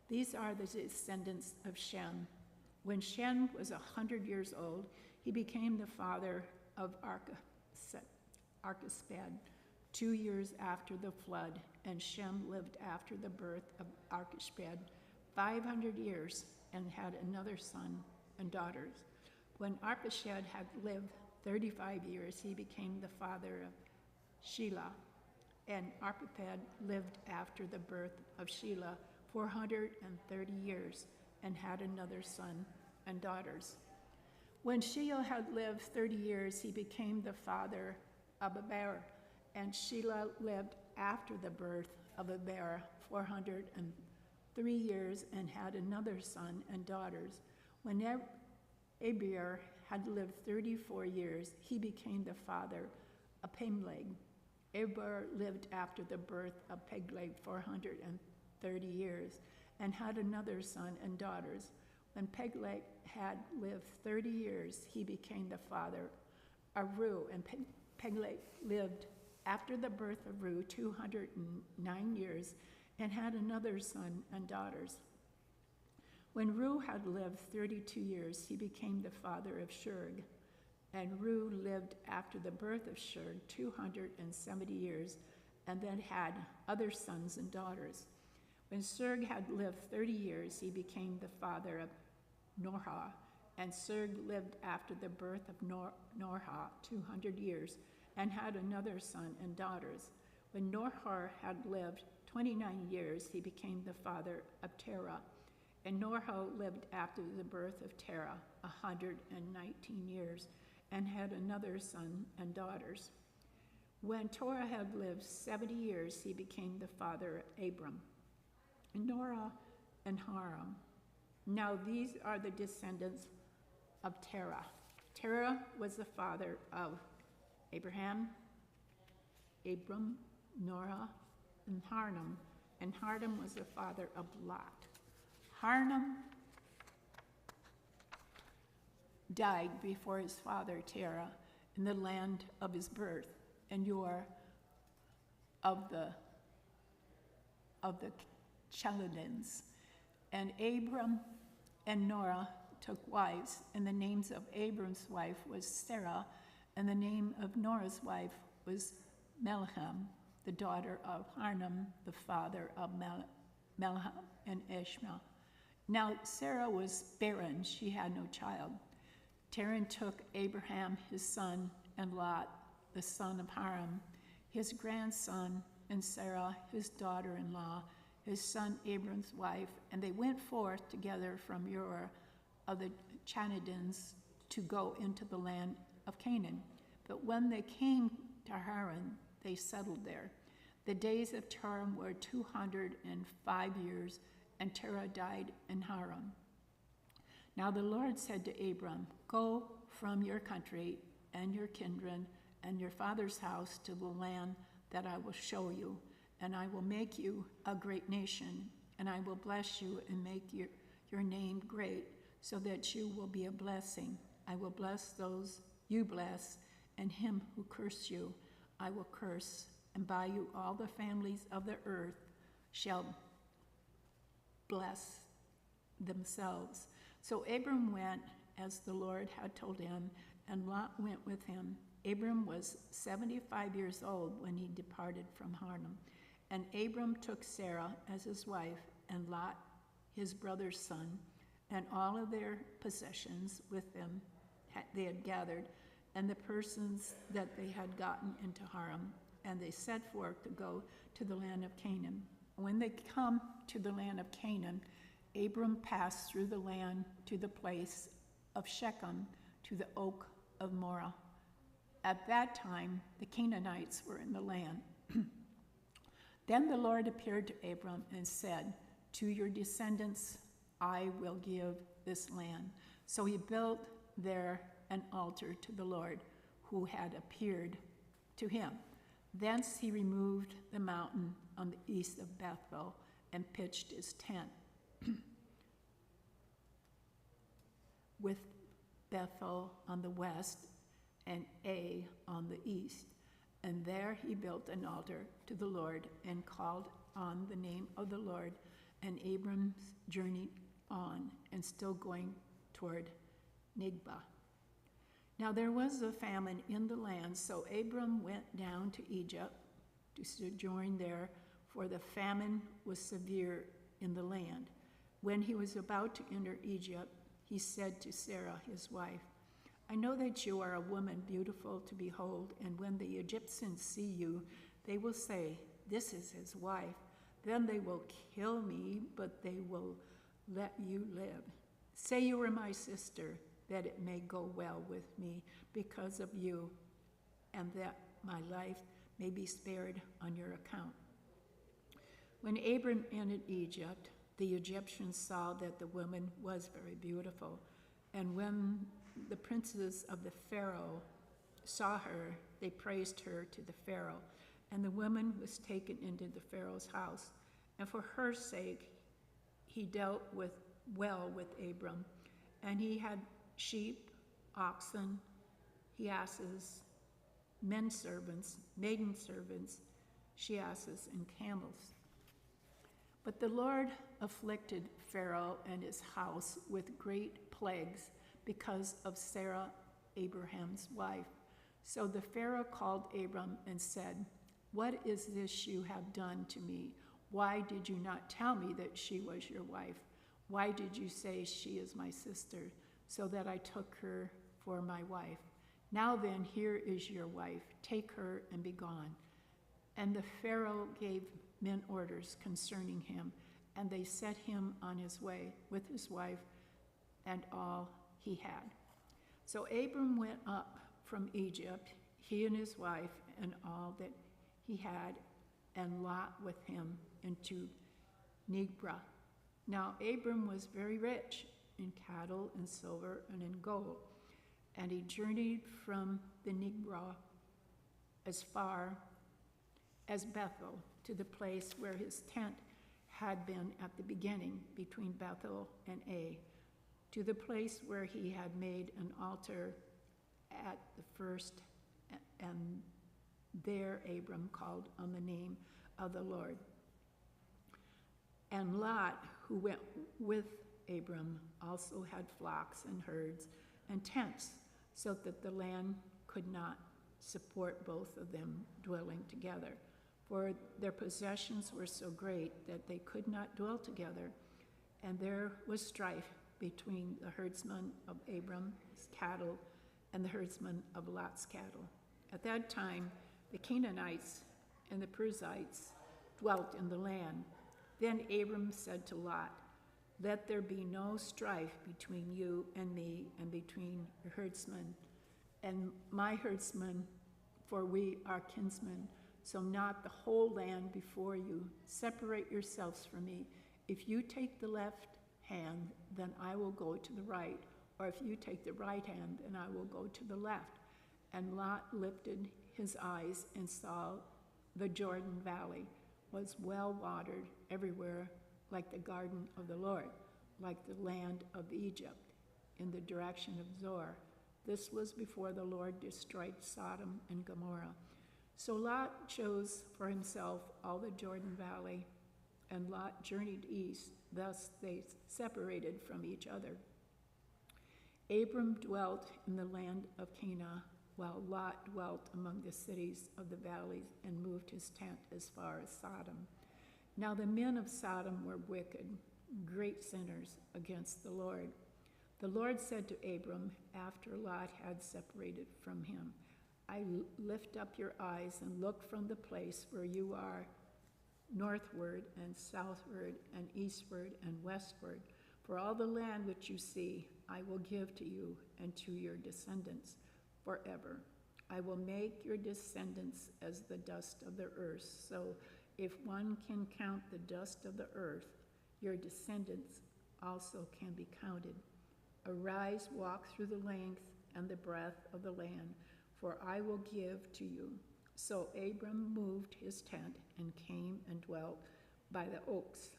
These are the descendants of Shem. When Shem was 100 years old, he became the father of Arphaxad 2 years after the flood, and Shem lived after the birth of Arphaxad 500 years and had another son and daughters. When Arphaxad had lived 35 years, he became the father of Shelah. And Arphaxad lived after the birth of Shelah 430 years and had another son and daughters. When Shelah had lived 30 years, he became the father of Eber, and Shelah lived after the birth of Eber 403 years and had another son and daughters. When Eber had lived 34 years, he became the father of Peleg. Eber lived after the birth of Peleg 430 years and had another son and daughters. When Peleg had lived 30 years, he became the father of Reu, and Peleg lived after the birth of Reu 209 years and had another son and daughters. When Reu had lived 32 years, he became the father of Shurg. And Reu lived after the birth of Shurg 270 years and then had other sons and daughters. When Shurg had lived 30 years, he became the father of Norah. And Shurg lived after the birth of Norah 200 years and had another son and daughters. When Norah had lived 29 years, he became the father of Terah. And Norah lived after the birth of Terah 119 years and had another son and daughters. When Terah had lived 70 years, he became the father of Abram, and Norah, and Haran. Now these are the descendants of Terah. Terah was the father of Abraham, Abram, Norah, and Haran, and Haran was the father of Lot. Haran died before his father Terah in the land of his birth, and Ur of the Chaldeans. And Abram and Norah took wives, and the names of Abram's wife was Sarah, and the name of Norah's wife was Melham, the daughter of Haran, the father of Melham and Ishmael. Now Sarah was barren, she had no child. Terah took Abraham his son, and Lot, the son of Haran, his grandson, and Sarah his daughter-in-law, his son Abram's wife, and they went forth together from Ur of the Chaldeans to go into the land of Canaan. But when they came to Haran, they settled there. The days of Terah were 205 years, and Terah died in Haran. Now the Lord said to Abram, "Go from your country and your kindred and your father's house to the land that I will show you, and I will make you a great nation, and I will bless you and make your name great, so that you will be a blessing. I will bless those you bless, and him who curse you I will curse, and by you all the families of the earth shall bless themselves." So Abram went as the Lord had told him, and Lot went with him. Abram was 75 years old when he departed from Haran. And Abram took Sarah as his wife, and Lot, his brother's son, and all of their possessions with them they had gathered, and the persons that they had gotten into Haran, and they set forth to go to the land of Canaan. When they come to the land of Canaan, Abram passed through the land to the place of Shechem, to the oak of Moreh. At that time, the Canaanites were in the land. Then the Lord appeared to Abram and said, "To your descendants I will give this land." So he built there an altar to the Lord who had appeared to him. Thence he removed the mountain on the east of Bethel and pitched his tent with Bethel on the west and Ai on the east. And there he built an altar to the Lord and called on the name of the Lord. And Abram journeyed on, and still going toward Nigba. Now there was a famine in the land, so Abram went down to Egypt to sojourn there, for the famine was severe in the land. When he was about to enter Egypt, he said to Sarah, his wife, "I know that you are a woman beautiful to behold, and when the Egyptians see you, they will say, 'This is his wife.' Then they will kill me, but they will let you live. Say you are my sister, that it may go well with me because of you, and that my life may be spared on your account." When Abram entered Egypt, the Egyptians saw that the woman was very beautiful, and when the princes of the Pharaoh saw her, they praised her to the Pharaoh, and the woman was taken into the Pharaoh's house, and for her sake he dealt well with Abram, and he had sheep, oxen, asses, men servants, maiden servants, she-asses, and camels. But the Lord afflicted Pharaoh and his house with great plagues because of Sarah, Abraham's wife. So the Pharaoh called Abram and said, "What is this you have done to me? Why did you not tell me that she was your wife? Why did you say she is my sister, so that I took her for my wife? Now then, here is your wife. Take her and be gone." And the Pharaoh gave men orders concerning him, and they set him on his way with his wife and all he had. So Abram went up from Egypt, he and his wife and all that he had, and Lot with him, into Nigba. Now Abram was very rich in cattle and silver and in gold, and he journeyed from the Nigba as far as Bethel, to the place where his tent had been at the beginning, between Bethel and Ai, to the place where he had made an altar at the first, and there Abram called on the name of the Lord. And Lot, who went with Abram, also had flocks and herds and tents, so that the land could not support both of them dwelling together. For their possessions were so great that they could not dwell together, and there was strife between the herdsmen of Abram's cattle and the herdsmen of Lot's cattle. At that time, the Canaanites and the Perizzites dwelt in the land. Then Abram said to Lot, "Let there be no strife between you and me, and between your herdsmen and my herdsmen, for we are kinsmen. So not the whole land before you. Separate yourselves from me, If you take the left hand, then I will go to the right, or if you take the right hand, then I will go to the left. And Lot lifted his eyes and saw the Jordan Valley was well watered everywhere, like the garden of the Lord, like the land of Egypt, in the direction of Zoar. This was before the Lord destroyed Sodom and Gomorrah. So Lot chose for himself all the Jordan Valley, and Lot journeyed east. Thus they separated from each other. Abram dwelt in the land of Canaan, while Lot dwelt among the cities of the valleys and moved his tent as far as Sodom. Now the men of Sodom were wicked, great sinners against the Lord. The Lord said to Abram, after Lot had separated from him, I lift up your eyes and look from the place where you are, northward and southward and eastward and westward. For all the land which you see, I will give to you and to your descendants forever. I will make your descendants as the dust of the earth. So if one can count the dust of the earth, your descendants also can be counted. Arise, walk through the length and the breadth of the land, for I will give to you. So Abram moved his tent and came and dwelt by the oaks,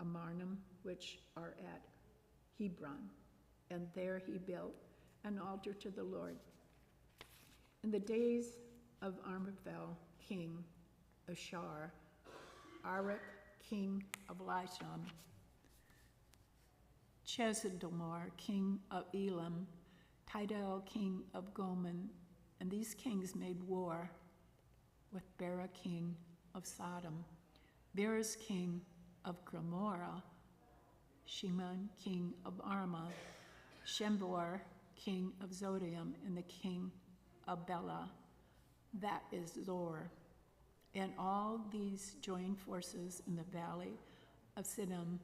Amarnim, which are at Hebron, and there he built an altar to the Lord. In the days of Amraphel, king of Ashur, Arak, king of Lishon, Chezidorlaomer, king of Elam, Tidal, king of Gomer, and these kings made war with Bera, king of Sodom, Bera's king of Gomorrah, Shimon, king of Arma, Shembor, king of Zodim, and the king of Bela, that is Zor. And all these joined forces in the valley of Siddim.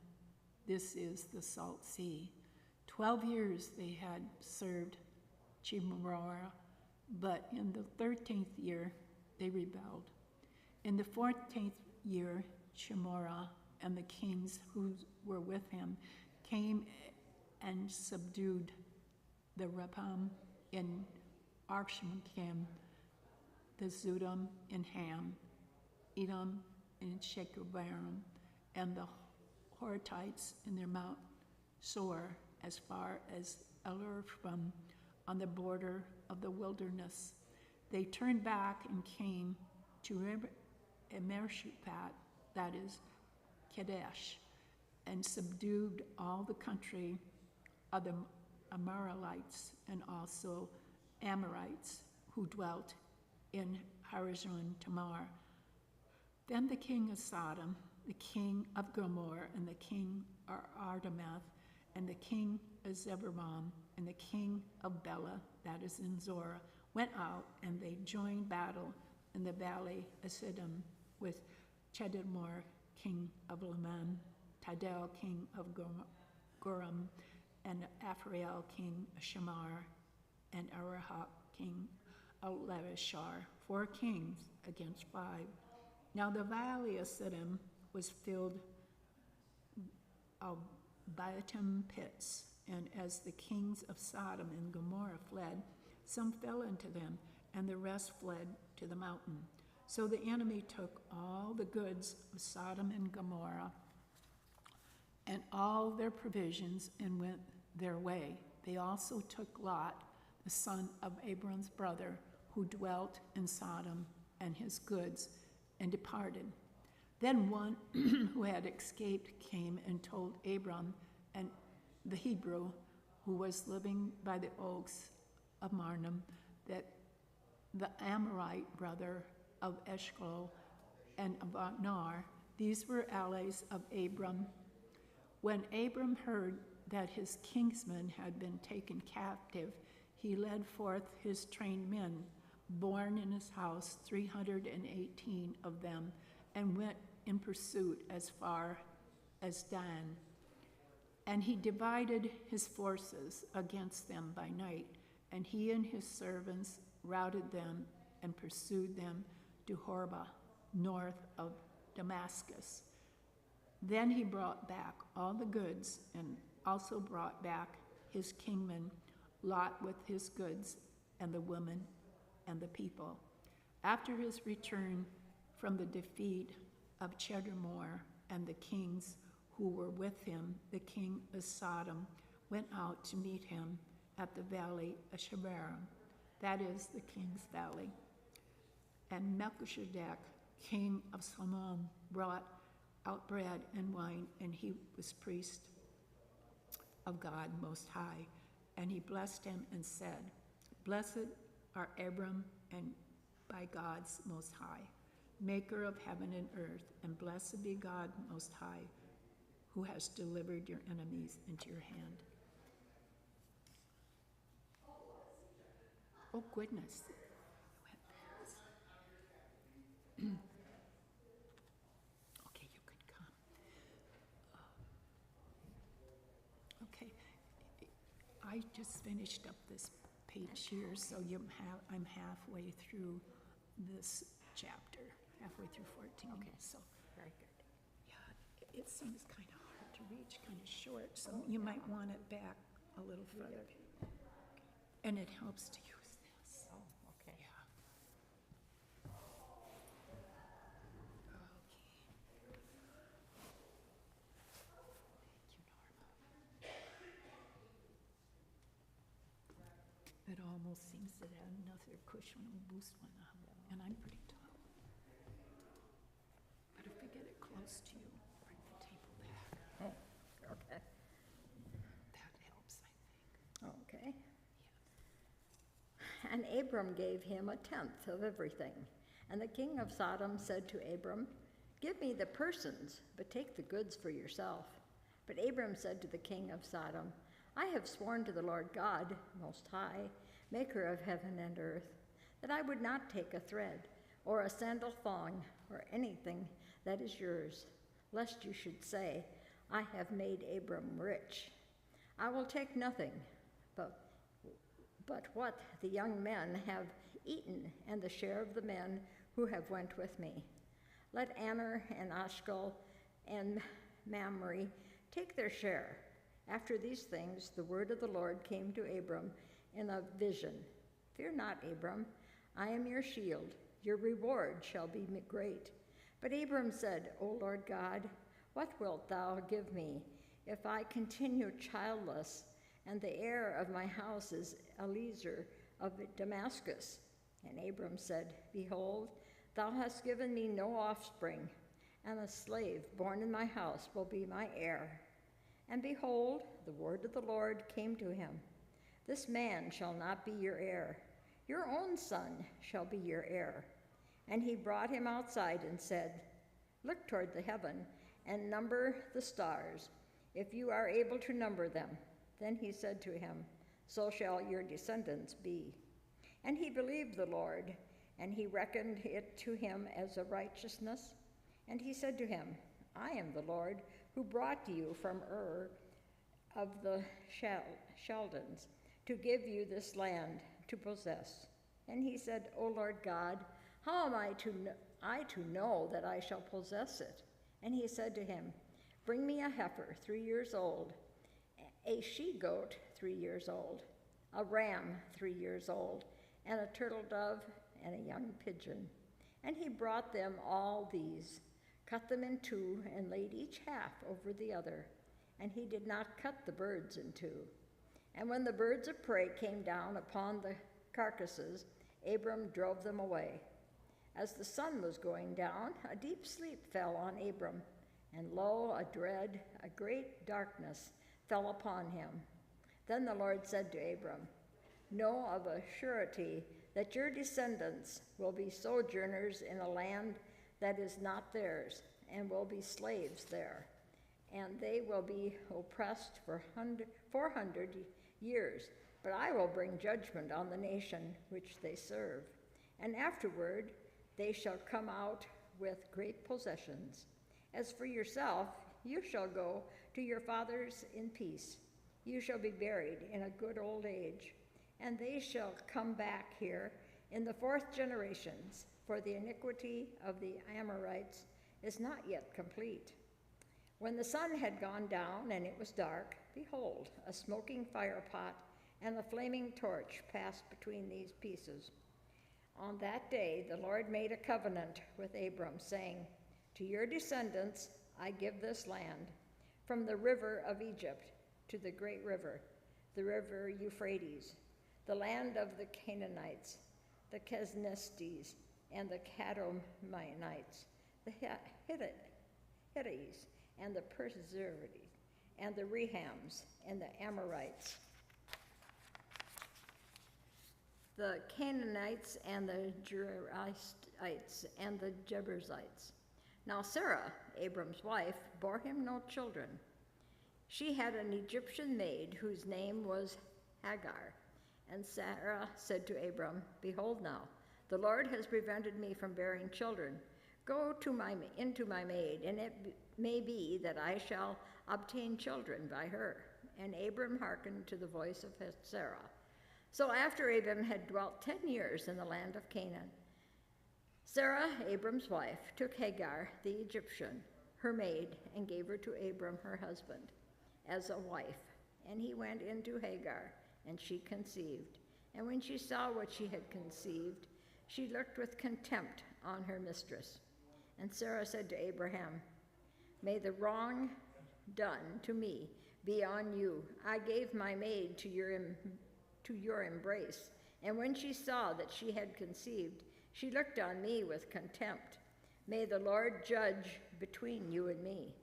This is the Salt Sea. 12 years they had served Chimorah, but in the 13th year they rebelled. In the 14th year, Chimorah and the kings who were with him came and subdued the Rephaim in Arshmakim, the Zudam in Ham, Edom in Shekobarim, and the Horatites in their Mount Seir, as far as Elurphim on the border of the wilderness. They turned back and came to Emershuphat, that is Kadesh, and subdued all the country of the Amalekites and also Amorites who dwelt in Harazon Tamar. Then the king of Sodom, the king of Gomorrah, and the king of Admah, and the king of Zeboiim, and the king of Bela, that is in Zorah, went out, and they joined battle in the valley of Siddim with Chedorlaomer, king of Laman, Tidal, king of Goram, and Aphrael, king of Shamar, and Arahak, king of Levashar, 4 kings against 5. Now the valley of Siddim was filled of Bitumen pits, and as the kings of Sodom and Gomorrah fled, some fell into them, and the rest fled to the mountain. So the enemy took all the goods of Sodom and Gomorrah and all their provisions and went their way. They also took Lot, the son of Abram's brother, who dwelt in Sodom, and his goods, and departed. Then one who had escaped came and told Abram and the Hebrew, who was living by the oaks of Marnim, that the Amorite brother of Eshcol and of Nar, these were allies of Abram. When Abram heard that his kinsmen had been taken captive, he led forth his trained men, born in his house 318 of them, and went in pursuit as far as Dan. And he divided his forces against them by night, and he and his servants routed them and pursued them to Horba, north of Damascus. Then he brought back all the goods and also brought back his kingman, Lot with his goods, and the woman and the people. After his return from the defeat of Chedorlaomer and the kings who were with him, the king of Sodom went out to meet him at the valley of Shebarim, that is the king's valley. And Melchizedek, king of Salmon, brought out bread and wine, and he was priest of God Most High. And he blessed him and said, Blessed are Abram and by God's Most High, maker of heaven and earth, and blessed be God Most High, who has delivered your enemies into your hand. Oh, goodness. Okay, you could come. Okay, I just finished up this page here, so I'm halfway through this chapter, halfway through 14. Okay. So, Very good. yeah, it seems kind of hard to reach, kind of short, so you might want it back a little further. And it helps to use this. Oh, okay. Yeah. It almost seems that another cushion will boost one up, and I'm pretty tall. But if we get it close to you, bring the table back. Oh, okay. That helps, I think. Okay. And Abram gave him a tenth of everything. And the king of Sodom said to Abram, Give me the persons, but take the goods for yourself. But Abram said to the king of Sodom, I have sworn to the Lord God, Most High, maker of heaven and earth, that I would not take a thread, or a sandal thong, or anything that is yours, lest you should say, I have made Abram rich. I will take nothing but what the young men have eaten, and the share of the men who have went with me. Let Aner and Eshcol and Mamre take their share. After these things, the word of the Lord came to Abram in a vision. Fear not, Abram, I am your shield. Your reward shall be great. But Abram said, O Lord God, what wilt thou give me if I continue childless, and the heir of my house is Eliezer of Damascus? And Abram said, Behold, thou hast given me no offspring, and a slave born in my house will be my heir. And behold, the word of the Lord came to him. This man shall not be your heir. Your own son shall be your heir. And he brought him outside and said, Look toward the heaven and number the stars, if you are able to number them. Then he said to him, So shall your descendants be. And he believed the Lord, and he reckoned it to him as a righteousness. And he said to him, I am the Lord who brought you from Ur of the Chaldeans to give you this land to possess. And he said, O Lord God, how am I to know that I shall possess it? And he said to him, Bring me a heifer 3 years old, a she-goat 3 years old, a ram 3 years old, and a turtle dove and a young pigeon. And he brought them all these, cut them in two, and laid each half over the other. And he did not cut the birds in two. And when the birds of prey came down upon the carcasses, Abram drove them away. As the sun was going down, a deep sleep fell on Abram, and lo, a great darkness fell upon him. Then the Lord said to Abram, Know of a surety that your descendants will be sojourners in a land that is not theirs, and will be slaves there. And they will be oppressed for 400 years. But I will bring judgment on the nation which they serve. And afterward they shall come out with great possessions. As for yourself, you shall go to your fathers in peace. You shall be buried in a good old age. And they shall come back here in the 4th generation, for the iniquity of the Amorites is not yet complete. When the sun had gone down and it was dark, behold, a smoking firepot and a flaming torch passed between these pieces. On that day the Lord made a covenant with Abram, saying, "To your descendants I give this land, from the river of Egypt to the great river, the river Euphrates, the land of the Canaanites, the Kenizzites, and the Kadmonites, the Hittites, and the Perizzites, and the Rehams, and the Amorites, the Canaanites, and the Gerites, and the Jebusites." Now Sarah, Abram's wife, bore him no children. She had an Egyptian maid whose name was Hagar. And Sarah said to Abram, "Behold now, the Lord has prevented me from bearing children. Go into my maid, and it may be that I shall obtain children by her." And Abram hearkened to the voice of Sarah. So after Abram had dwelt 10 years in the land of Canaan, Sarah, Abram's wife, took Hagar the Egyptian, her maid, and gave her to Abram her husband as a wife. And he went into Hagar, and she conceived. And when she saw what she had conceived, she looked with contempt on her mistress. And Sarah said to Abraham, "May the wrong done to me be on you. I gave my maid to your embrace. And when she saw that she had conceived, she looked on me with contempt. May the Lord judge between you and me."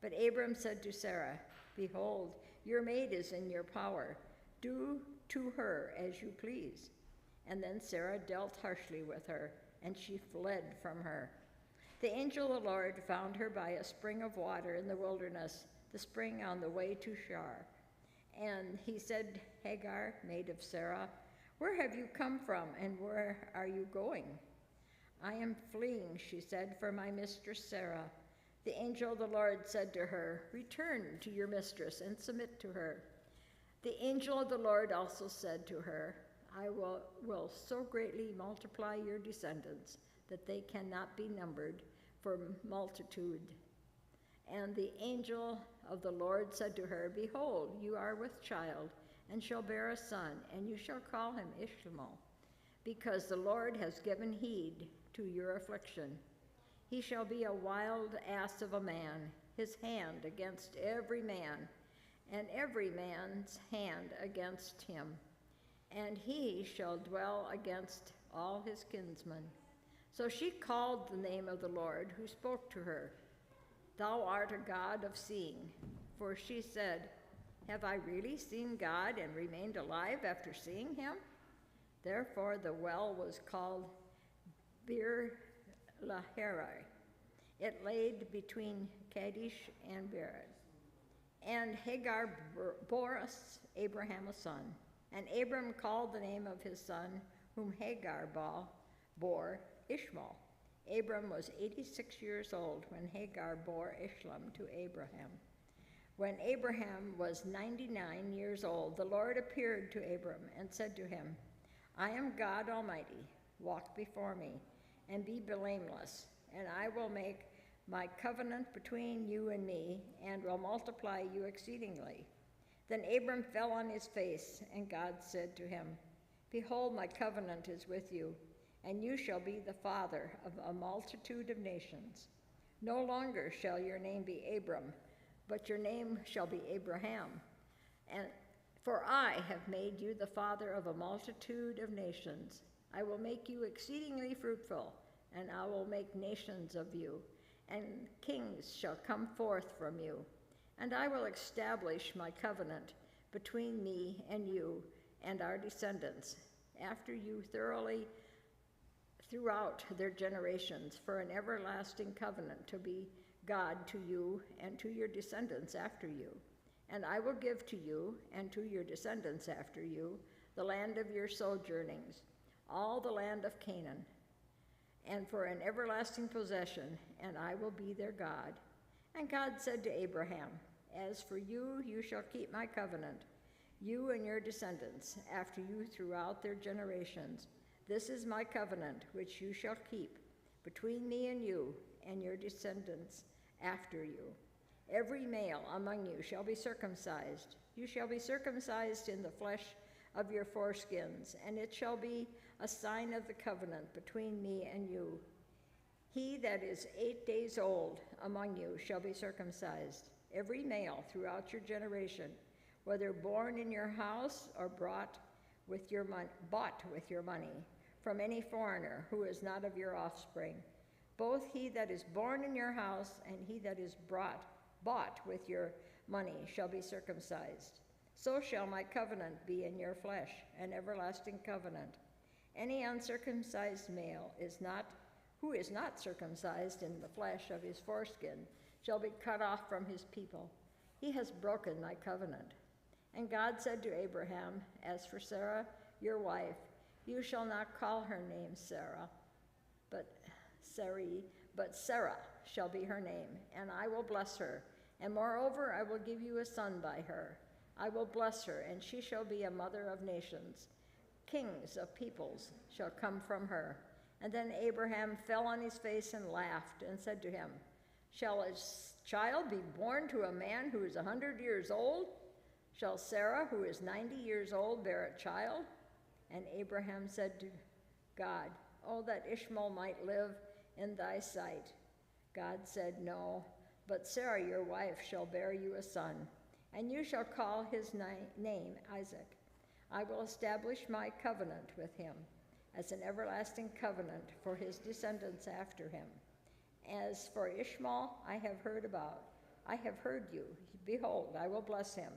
But Abram said to Sarah, "Behold, your maid is in your power. Do to her as you please." And then Sarah dealt harshly with her, and she fled from her. The angel of the Lord found her by a spring of water in the wilderness, the spring on the way to Shur. And he said, "Hagar, maid of Sarah, where have you come from, and where are you going?" "I am fleeing," she said, "for my mistress Sarah." The angel of the Lord said to her, "Return to your mistress and submit to her." The angel of the Lord also said to her, "I will so greatly multiply your descendants that they cannot be numbered for multitude." And the angel of the Lord said to her, "Behold, you are with child, and shall bear a son, and you shall call him Ishmael, because the Lord has given heed to your affliction. He shall be a wild ass of a man, his hand against every man, and every man's hand against him, and he shall dwell against all his kinsmen." So she called the name of the Lord who spoke to her, "Thou art a God of seeing." For she said, "Have I really seen God and remained alive after seeing him?" Therefore the well was called Bir Lahai. It laid between Kadesh and Bered. And Hagar bore Abraham a son, and Abram called the name of his son, whom Hagar bore, Ishmael. Abram was 86 years old when Hagar bore Ishmael to Abraham. When Abraham was 99 years old, the Lord appeared to Abram and said to him, "I am God Almighty. Walk before me and be blameless, and I will make my covenant between you and me, and will multiply you exceedingly." Then Abram fell on his face, and God said to him, "Behold, my covenant is with you, and you shall be the father of a multitude of nations. No longer shall your name be Abram, but your name shall be Abraham, for I have made you the father of a multitude of nations. I will make you exceedingly fruitful, and I will make nations of you, and kings shall come forth from you. And I will establish my covenant between me and you and our descendants after you throughout their generations, for an everlasting covenant to be God to you and to your descendants after you. And I will give to you and to your descendants after you the land of your sojournings, all the land of Canaan, and for an everlasting possession, and I will be their God." And God said to Abraham, "As for you, you shall keep my covenant, you and your descendants after you throughout their generations. This is my covenant which you shall keep between me and you and your descendants after you." every male among you shall be circumcised. You shall be circumcised in the flesh of your foreskins, and it shall be a sign of the covenant between me and you. He that is 8 days old among you shall be circumcised, every male throughout your generation, whether born in your house or bought with your money from any foreigner who is not of your offspring. Both he that is born in your house and he that is bought with your money shall be circumcised. So shall my covenant be in your flesh, an everlasting covenant. Any uncircumcised male who is not circumcised in the flesh of his foreskin shall be cut off from his people. He has broken my covenant. And God said to Abraham, as for Sarah, your wife, you shall not call her name Sarah, but Sarah shall be her name, and I will bless her. And moreover, I will give you a son by her. I will bless her, and she shall be a mother of nations. Kings of peoples shall come from her. And then Abraham fell on his face and laughed, and said to him, shall a child be born to a man who is 100 years old? Shall Sarah, who is 90 years old, bear a child? And Abraham said to God, oh, that Ishmael might live in thy sight. God said, no, but Sarah your wife shall bear you a son, and you shall call his name Isaac. I will establish my covenant with him as an everlasting covenant for his descendants after him. As for Ishmael, I have heard you. Behold, I will bless him,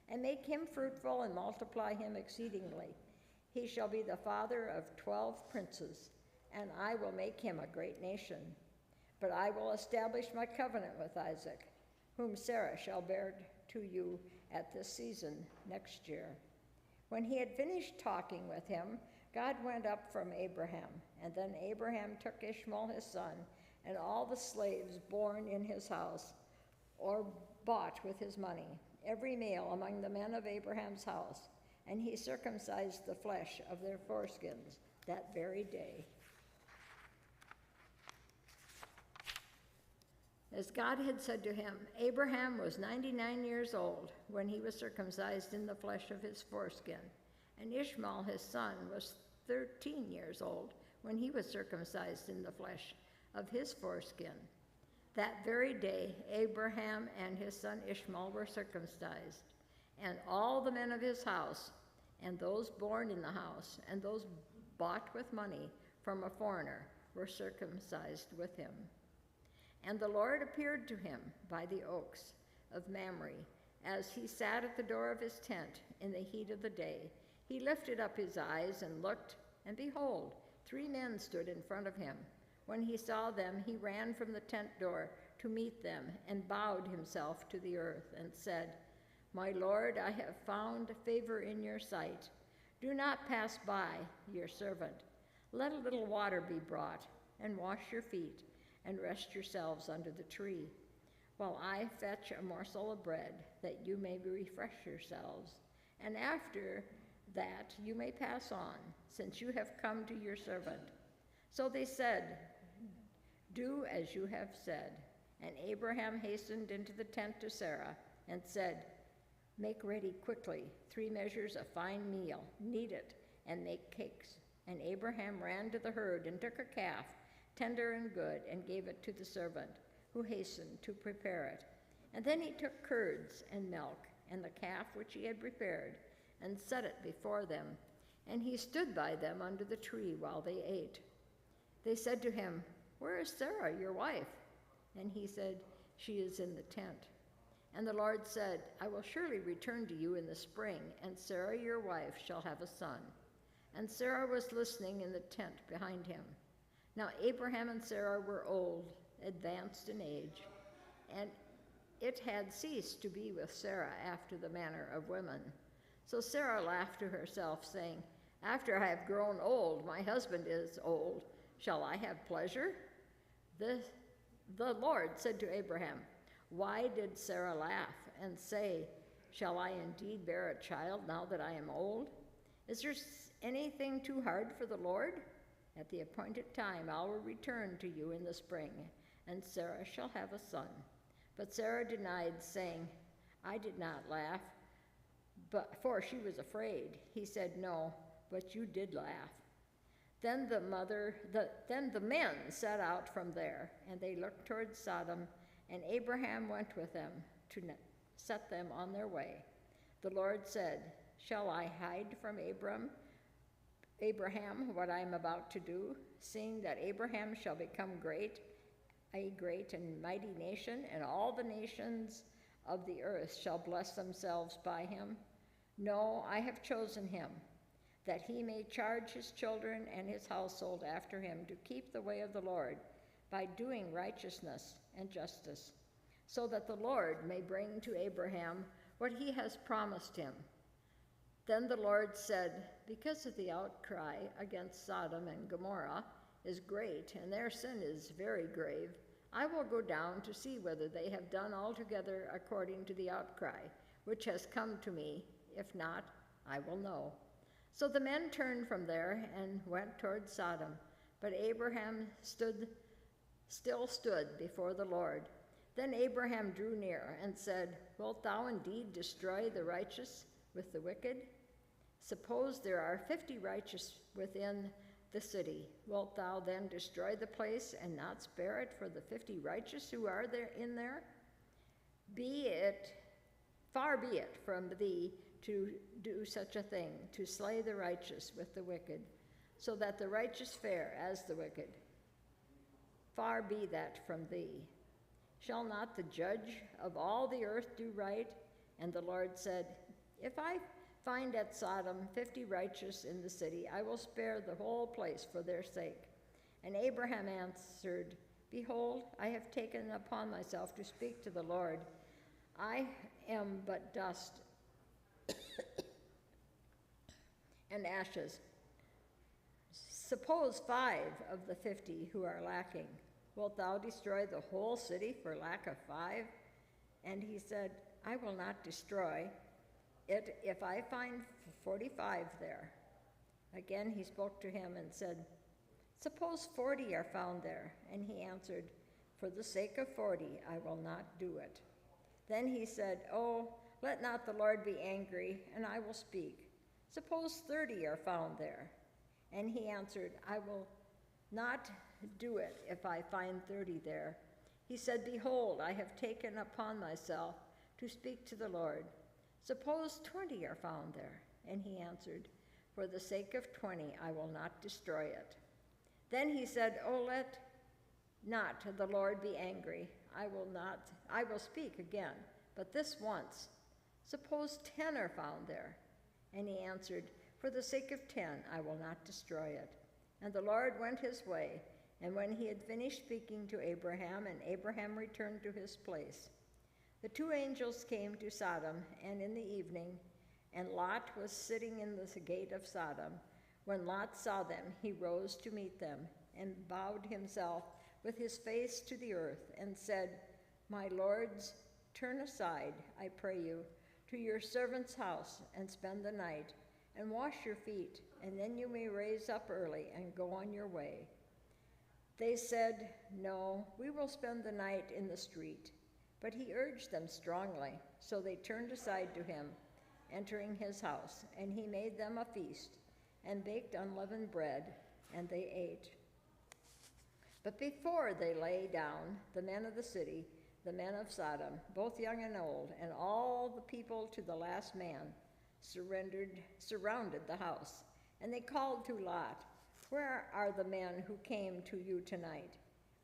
and make him fruitful and multiply him exceedingly. He shall be the father of 12 princes, and I will make him a great nation. But I will establish my covenant with Isaac, whom Sarah shall bear to you at this season next year. When he had finished talking with him, God went up from Abraham, and then Abraham took Ishmael his son, and all the slaves born in his house, or bought with his money, every male among the men of Abraham's house, and he circumcised the flesh of their foreskins that very day. As God had said to him, Abraham was 99 years old when he was circumcised in the flesh of his foreskin, and Ishmael his son was 13 years old when he was circumcised in the flesh of his foreskin. That very day, Abraham and his son Ishmael were circumcised, and all the men of his house, and those born in the house, and those bought with money from a foreigner, were circumcised with him. And the Lord appeared to him by the oaks of Mamre, as he sat at the door of his tent in the heat of the day. He lifted up his eyes and looked, and behold, 3 men stood in front of him. When he saw them, he ran from the tent door to meet them, and bowed himself to the earth, and said, my Lord, I have found favor in your sight. Do not pass by your servant. Let a little water be brought, and wash your feet, and rest yourselves under the tree, while I fetch a morsel of bread, that you may refresh yourselves. And after that you may pass on, since you have come to your servant. So they said, do as you have said. And Abraham hastened into the tent to Sarah, and said, make ready quickly 3 measures of fine meal, knead it, and make cakes. And Abraham ran to the herd and took a calf, tender and good, and gave it to the servant, who hastened to prepare it. And then he took curds and milk, and the calf which he had prepared, and set it before them. And he stood by them under the tree while they ate. They said to him, where is Sarah, your wife? And he said, she is in the tent. And the Lord said, I will surely return to you in the spring, and Sarah, your wife, shall have a son. And Sarah was listening in the tent behind him. Now Abraham and Sarah were old, advanced in age, and it had ceased to be with Sarah after the manner of women. So Sarah laughed to herself, saying, after I have grown old, my husband is old, shall I have pleasure? The Lord said to Abraham, why did Sarah laugh and say, shall I indeed bear a child now that I am old? Is there anything too hard for the Lord? At the appointed time I will return to you in the spring, and Sarah shall have a son. But Sarah denied, saying, I did not laugh, for she was afraid. He said, No, but you did laugh. Then the men set out from there, and they looked toward Sodom, and Abraham went with them to set them on their way. The Lord said, Shall I hide from Abraham what I am about to do, seeing that Abraham shall become a great and mighty nation, and all the nations of the earth shall bless themselves by him? No, I have chosen him, that he may charge his children and his household after him to keep the way of the Lord by doing righteousness and justice, so that the Lord may bring to Abraham what he has promised him. Then the Lord said, Because of the outcry against Sodom and Gomorrah is great, and their sin is very grave, I will go down to see whether they have done altogether according to the outcry which has come to me. If not, I will know. So the men turned from there and went toward Sodom, but Abraham still stood before the Lord. Then Abraham drew near and said, Wilt thou indeed destroy the righteous with the wicked? Suppose there are 50 righteous within the city. Wilt thou then destroy the place and not spare it for the 50 righteous who are in there? Far be it from thee to do such a thing, to slay the righteous with the wicked, so that the righteous fare as the wicked. Far be that from thee. Shall not the judge of all the earth do right? And the Lord said, If I find at Sodom 50 righteous in the city, I will spare the whole place for their sake. And Abraham answered, Behold, I have taken upon myself to speak to the Lord. I am but dust and ashes. Suppose 5 of the 50 who are lacking. Wilt thou destroy the whole city for lack of 5? And he said, I will not destroy it if I find 45 there. Again he spoke to him and said, Suppose 40 are found there. And he answered, For the sake of 40 I will not do it. Then he said, Oh, let not the Lord be angry, and I will speak. Suppose 30 are found there. And he answered, I will not do it if I find 30 there. He said, Behold, I have taken upon myself to speak to the Lord. Suppose 20 are found there. And he answered, For the sake of 20 I will not destroy it. Then he said, Oh, let not the Lord be angry. I will speak again, but this once. Suppose 10 are found there. And he answered, For the sake of 10 I will not destroy it. And the Lord went his way, and when he had finished speaking to Abraham, and Abraham returned to his place, the 2 angels came to Sodom, and in the evening, and Lot was sitting in the gate of Sodom. When Lot saw them, he rose to meet them, and bowed himself with his face to the earth, and said, My lords, turn aside, I pray you, to your servant's house, and spend the night, and wash your feet, and then you may raise up early and go on your way. They said, No, we will spend the night in the street. But he urged them strongly, so they turned aside to him, entering his house, and he made them a feast, and baked unleavened bread, and they ate. But before they lay down, the men of the city, the men of Sodom, both young and old, and all the people to the last man, surrounded the house. And they called to Lot, Where are the men who came to you tonight?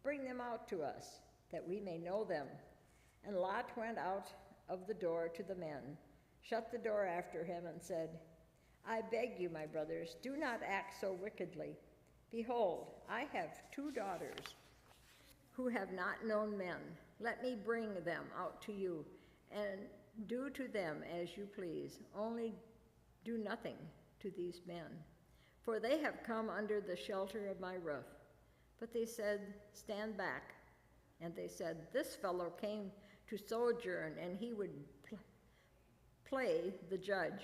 Bring them out to us, that we may know them. And Lot went out of the door to the men, shut the door after him, and said, I beg you, my brothers, do not act so wickedly. Behold, I have 2 daughters who have not known men. Let me bring them out to you, and do to them as you please. Only do nothing to these men, for they have come under the shelter of my roof. But they said, Stand back. And they said, This fellow came to sojourn, and he would play the judge.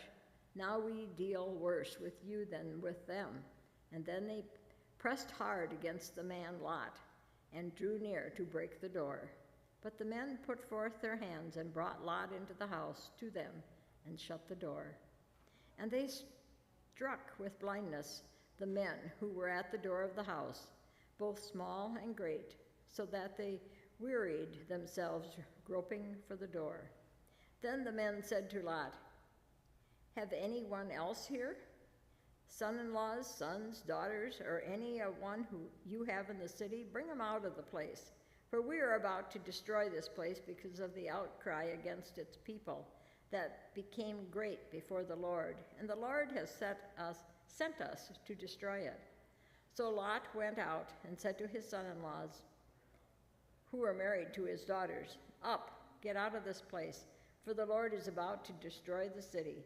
Now we deal worse with you than with them. And then they pressed hard against the man Lot, and drew near to break the door. But the men put forth their hands and brought Lot into the house to them and shut the door. And they struck with blindness the men who were at the door of the house, both small and great, so that they wearied themselves groping for the door. Then the men said to Lot, "Have anyone else here? Son-in-laws, sons, daughters, or any one who you have in the city? Bring them out of the place. For we are about to destroy this place because of the outcry against its people that became great before the Lord, and the Lord has sent us to destroy it." So Lot went out and said to his son-in-laws, who were married to his daughters, "Up, get out of this place, for the Lord is about to destroy the city."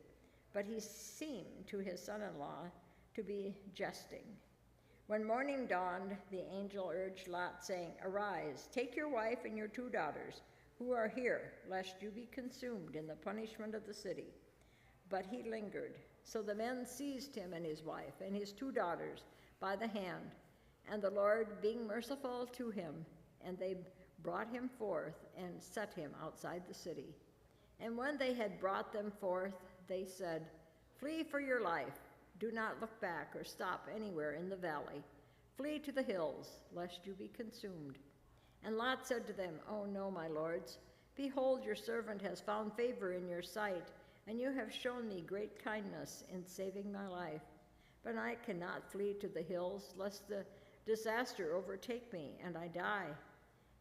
But he seemed to his son-in-law to be jesting. When morning dawned, the angel urged Lot, saying, "Arise, take your wife and your 2 daughters, who are here, lest you be consumed in the punishment of the city." But he lingered. So the men seized him and his wife and his 2 daughters by the hand, and the Lord being merciful to him, and they brought him forth and set him outside the city. And when they had brought them forth, they said, "Flee for your life. Do not look back or stop anywhere in the valley. Flee to the hills, lest you be consumed." And Lot said to them, "Oh no, my lords. Behold, your servant has found favor in your sight, and you have shown me great kindness in saving my life. But I cannot flee to the hills, lest the disaster overtake me and I die.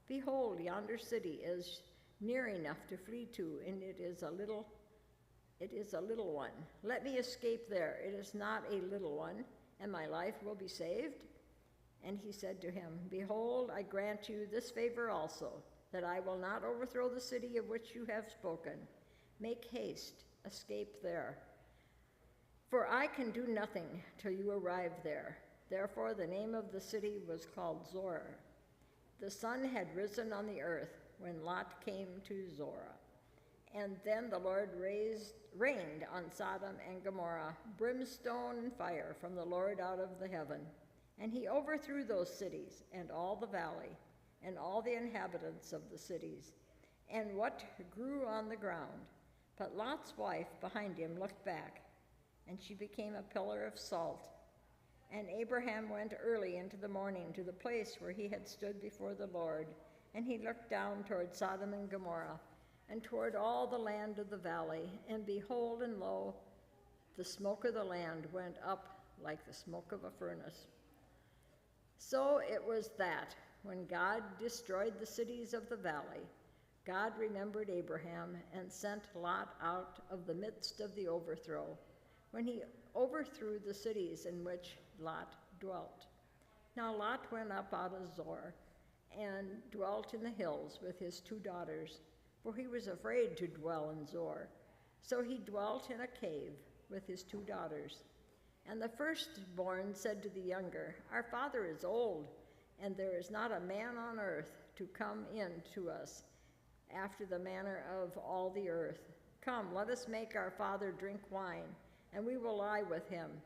Behold, yonder city is near enough to flee to, and it is a little one. Let me escape there. It is not a little one, and my life will be saved." And he said to him, "Behold, I grant you this favor also, that I will not overthrow the city of which you have spoken. Make haste, escape there. For I can do nothing till you arrive there." Therefore the name of the city was called Zoar. The sun had risen on the earth when Lot came to Zoar. And then the Lord rained on Sodom and Gomorrah brimstone and fire from the Lord out of the heaven. And he overthrew those cities and all the valley and all the inhabitants of the cities and what grew on the ground. But Lot's wife behind him looked back, and she became a pillar of salt. And Abraham went early into the morning to the place where he had stood before the Lord, and he looked down toward Sodom and Gomorrah, and toward all the land of the valley, and behold, and lo, the smoke of the land went up like the smoke of a furnace. So it was that, when God destroyed the cities of the valley, God remembered Abraham and sent Lot out of the midst of the overthrow, when he overthrew the cities in which Lot dwelt. Now Lot went up out of Zoar and dwelt in the hills with his 2 daughters, for he was afraid to dwell in Zoar. So he dwelt in a cave with his 2 daughters. And the firstborn said to the younger, "Our father is old, and there is not a man on earth to come in to us after the manner of all the earth. Come, let us make our father drink wine, and we will lie with him,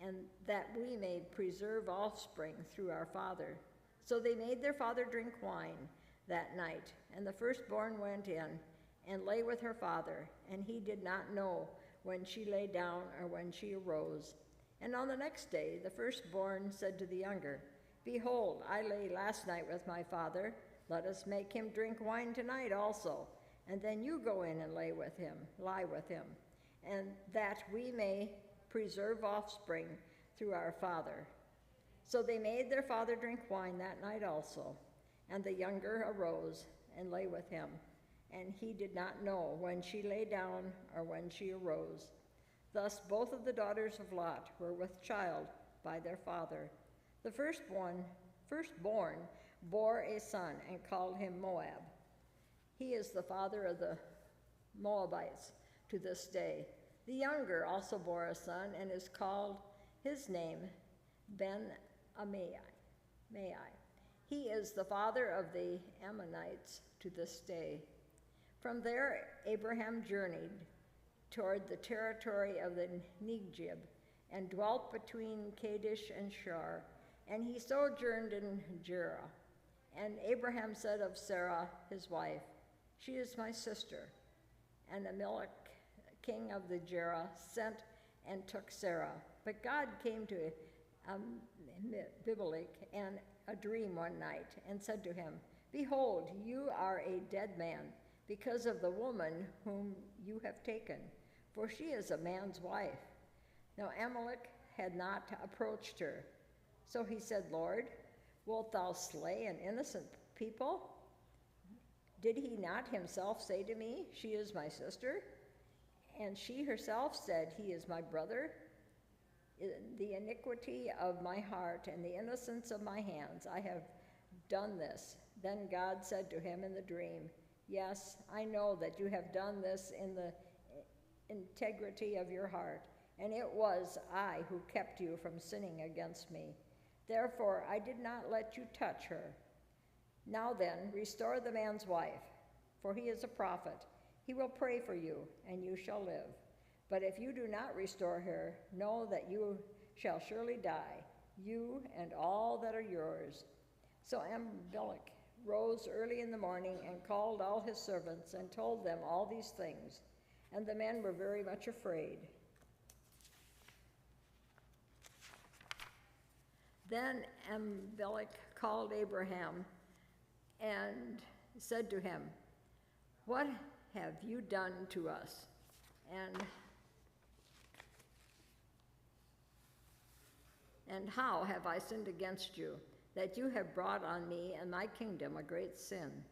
and that we may preserve offspring through our father." So they made their father drink wine that night, and the firstborn went in and lay with her father, and he did not know when she lay down or when she arose. And on the next day the firstborn said to the younger, "Behold, I lay last night with my father. Let us make him drink wine tonight also, and then you go in and lie with him, and that we may preserve offspring through our father." So they made their father drink wine that night also, and the younger arose and lay with him, and he did not know when she lay down or when she arose. Thus both of the daughters of Lot were with child by their father. The firstborn bore a son and called him Moab. He is the father of the Moabites to this day. The younger also bore a son and is called his name Ben-Ammi. He is the father of the Ammonites to this day. From there Abraham journeyed toward the territory of the Negev and dwelt between Kadesh and Shur, and he sojourned in Gerar. And Abraham said of Sarah, his wife, "She is my sister." And Abimelech, king of the Gerar, sent and took Sarah. But God came to Abimelech in a dream one night and said to him, "Behold, you are a dead man because of the woman whom you have taken, for she is a man's wife." Now Amalek had not approached her. So he said, "Lord, wilt thou slay an innocent people? Did he not himself say to me, 'She is my sister'? And she herself said, 'He is my brother'? In the iniquity of my heart and the innocence of my hands, I have done this." Then God said to him in the dream, "Yes, I know that you have done this in the integrity of your heart, and it was I who kept you from sinning against me. Therefore, I did not let you touch her. Now then, restore the man's wife, for he is a prophet. He will pray for you, and you shall live. But if you do not restore her, know that you shall surely die, you and all that are yours." So Abimelech rose early in the morning and called all his servants and told them all these things. And the men were very much afraid. Then Abimelech called Abraham and said to him, "What have you done to us? And how have I sinned against you, that you have brought on me and my kingdom a great sin?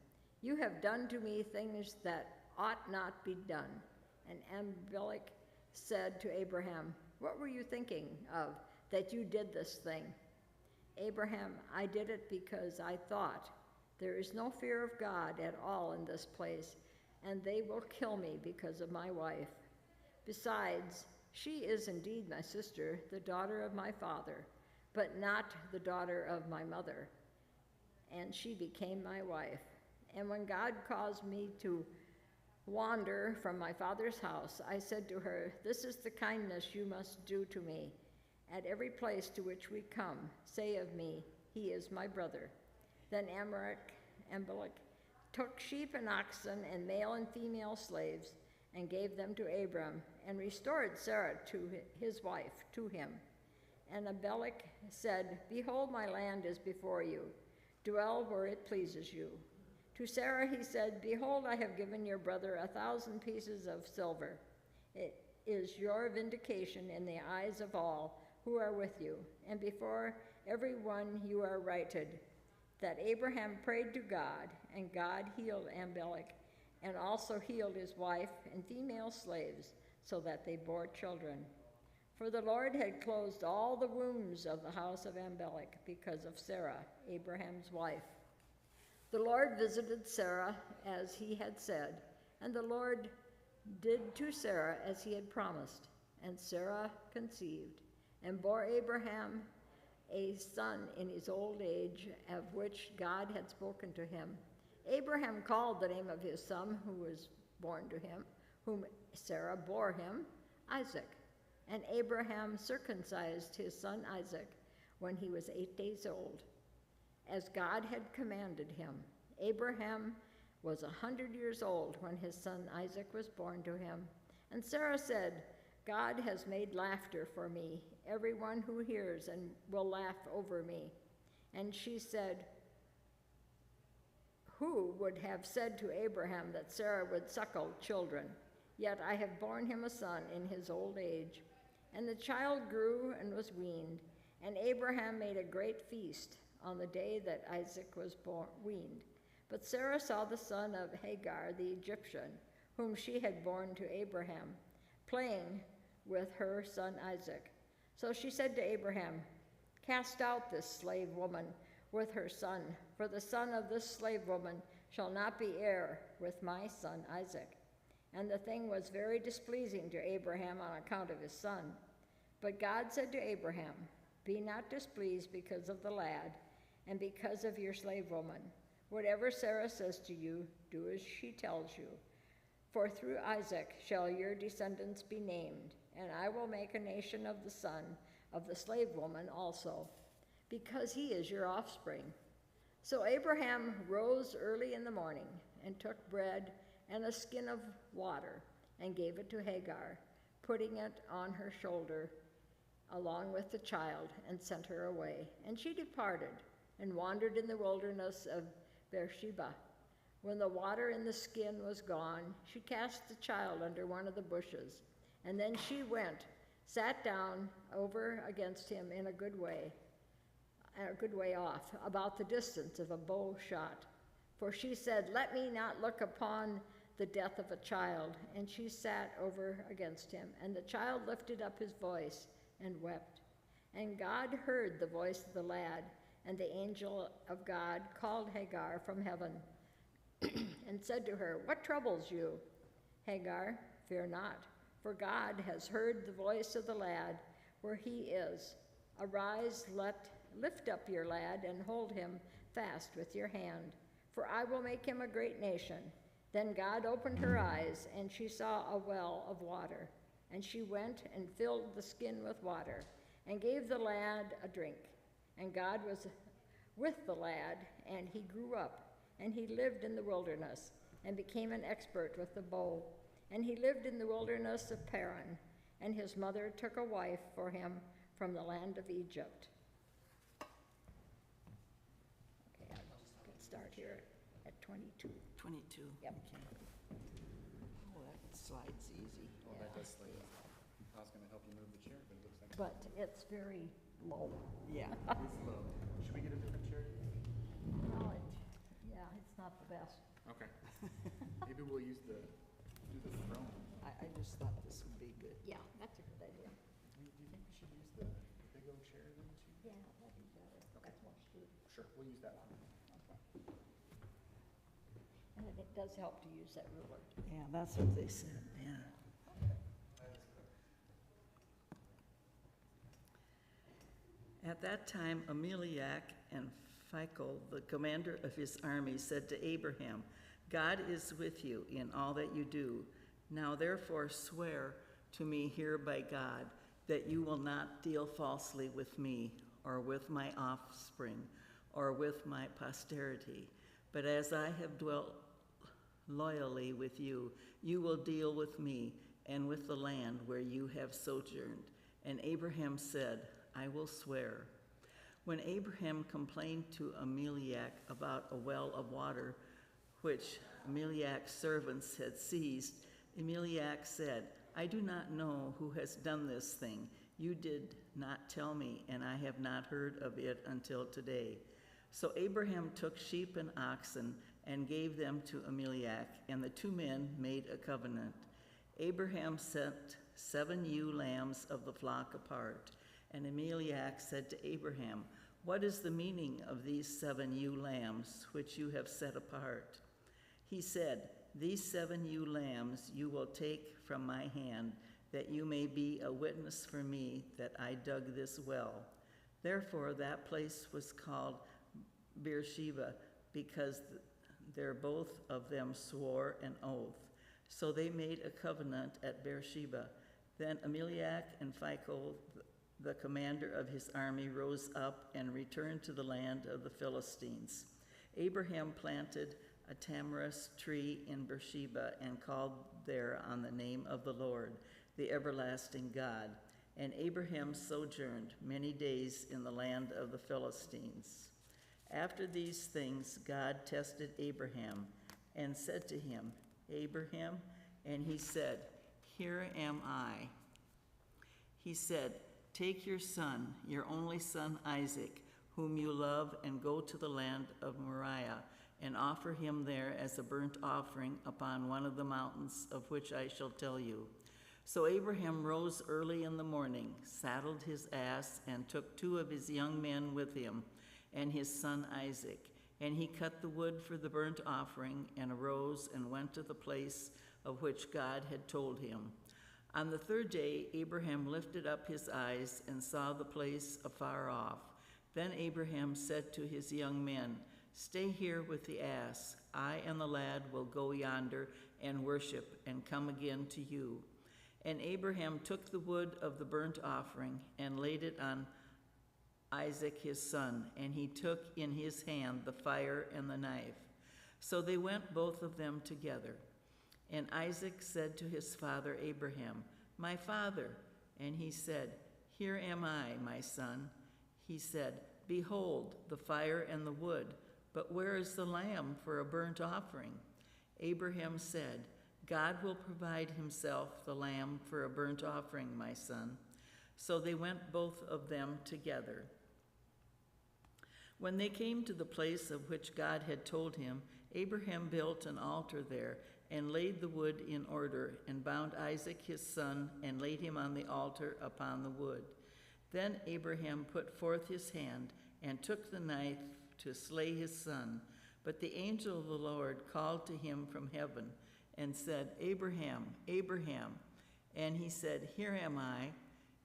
You have done to me things that ought not be done." And Abimelech said to Abraham, "What were you thinking of, that you did this thing?" "Abraham, I did it because I thought, there is no fear of God at all in this place, and they will kill me because of my wife. Besides, she is indeed my sister, the daughter of my father, but not the daughter of my mother. And she became my wife. And when God caused me to wander from my father's house, I said to her, 'This is the kindness you must do to me. At every place to which we come, say of me, he is my brother.' Then Abimelech took sheep and oxen and male and female slaves and gave them to Abram and restored Sarah to his wife to him. And Abimelech said, 'Behold, my land is before you. Dwell where it pleases you.' To Sarah he said, 'Behold, I have given your brother 1,000 pieces of silver. It is your vindication in the eyes of all who are with you, and before everyone you are righted.' That Abraham prayed to God, and God healed Abimelech, and also healed his wife and female slaves, so that they bore children. For the Lord had closed all the wombs of the house of Abimelech because of Sarah, Abraham's wife. The Lord visited Sarah as he had said, and the Lord did to Sarah as he had promised. And Sarah conceived and bore Abraham a son in his old age, of which God had spoken to him. Abraham called the name of his son who was born to him, whom Sarah bore him, Isaac. And Abraham circumcised his son Isaac when he was 8 days old, as God had commanded him. Abraham was 100 years old when his son Isaac was born to him. And Sarah said, "God has made laughter for me, everyone who hears and will laugh over me." And she said, "Who would have said to Abraham that Sarah would suckle children? Yet I have borne him a son in his old age." And the child grew and was weaned, and Abraham made a great feast on the day that Isaac was weaned. But Sarah saw the son of Hagar the Egyptian, whom she had borne to Abraham, playing with her son Isaac. So she said to Abraham, "Cast out this slave woman with her son, for the son of this slave woman shall not be heir with my son Isaac." And the thing was very displeasing to Abraham on account of his son. But God said to Abraham, "Be not displeased because of the lad and because of your slave woman. Whatever Sarah says to you, do as she tells you. For through Isaac shall your descendants be named, and I will make a nation of the son of the slave woman also, because he is your offspring." So Abraham rose early in the morning and took bread and a skin of water and gave it to Hagar, putting it on her shoulder along with the child, and sent her away. And she departed and wandered in the wilderness of Beersheba. When the water in the skin was gone, she cast the child under one of the bushes, and then she went, sat down over against him in a good way off, about the distance of a bow shot. For she said, "Let me not look upon the death of a child." And she sat over against him, and the child lifted up his voice and wept. And God heard the voice of the lad, and the angel of God called Hagar from heaven and said to her, "What troubles you, Hagar? Fear not, for God has heard the voice of the lad where he is. Arise, lift up your lad and hold him fast with your hand, for I will make him a great nation." Then God opened her eyes, and she saw a well of water. And she went and filled the skin with water and gave the lad a drink. And God was with the lad, and he grew up, and he lived in the wilderness and became an expert with the bow. And he lived in the wilderness of Paran, and his mother took a wife for him from the land of Egypt. Okay, I'll start here at 22. 22. Yep. Okay. Oh, that slide's easy. Oh, that does slide. I was gonna help you move the chair, but it looks like But it's very low. Yeah. it's low. Should we get a different chair? No, it's not the best. Okay. Maybe we'll do the throne. I just thought this would be good. Yeah, that's a good idea. Do you think we should use the big old chair then too? Yeah, that'd be better. That's more suited. Sure, we'll use that one. And it does help to use that ruler. Yeah, that's what they said, yeah. At that time, Ameliak and Phicol, the commander of his army, said to Abraham, "God is with you in all that you do. Now therefore swear to me here by God that you will not deal falsely with me or with my offspring or with my posterity. But as I have dwelt loyally with you, you will deal with me and with the land where you have sojourned." And Abraham said, "I will swear." When Abraham complained to Ameliak about a well of water which Ameliak's servants had seized, Ameliak said, "I do not know who has done this thing. You did not tell me, and I have not heard of it until today." So Abraham took sheep and oxen and gave them to Ameliak, and the two men made a covenant. Abraham set 7 ewe lambs of the flock apart, and Ameliak said to Abraham, "What is the meaning of these 7 ewe lambs which you have set apart?" He said, "These 7 ewe lambs you will take from my hand, that you may be a witness for me that I dug this well." Therefore that place was called Beersheba, because there both of them swore an oath. So they made a covenant at Beersheba. Then Ameliak and Phicol, the commander of his army, rose up and returned to the land of the Philistines. Abraham planted a tamarisk tree in Beersheba and called there on the name of the Lord, the everlasting God. And Abraham sojourned many days in the land of the Philistines. After these things, God tested Abraham and said to him, "Abraham," and he said, "Here am I." He said, "Take your son, your only son Isaac, whom you love, and go to the land of Moriah, and offer him there as a burnt offering upon one of the mountains of which I shall tell you." So Abraham rose early in the morning, saddled his ass, and took 2 of his young men with him, and his son Isaac. And he cut the wood for the burnt offering, and arose and went to the place of which God had told him. On the 3rd day, Abraham lifted up his eyes and saw the place afar off. Then Abraham said to his young men, "Stay here with the ass. I and the lad will go yonder and worship and come again to you." And Abraham took the wood of the burnt offering and laid it on Isaac his son, and he took in his hand the fire and the knife. So they went both of them together. And Isaac said to his father Abraham, "My father." And he said, "Here am I, my son." He said, "Behold, the fire and the wood, but where is the lamb for a burnt offering?" Abraham said, "God will provide himself the lamb for a burnt offering, my son." So they went both of them together. When they came to the place of which God had told him, Abraham built an altar there and laid the wood in order, and bound Isaac his son, and laid him on the altar upon the wood. Then Abraham put forth his hand and took the knife to slay his son. But the angel of the Lord called to him from heaven and said, "Abraham, Abraham." And he said, "Here am I."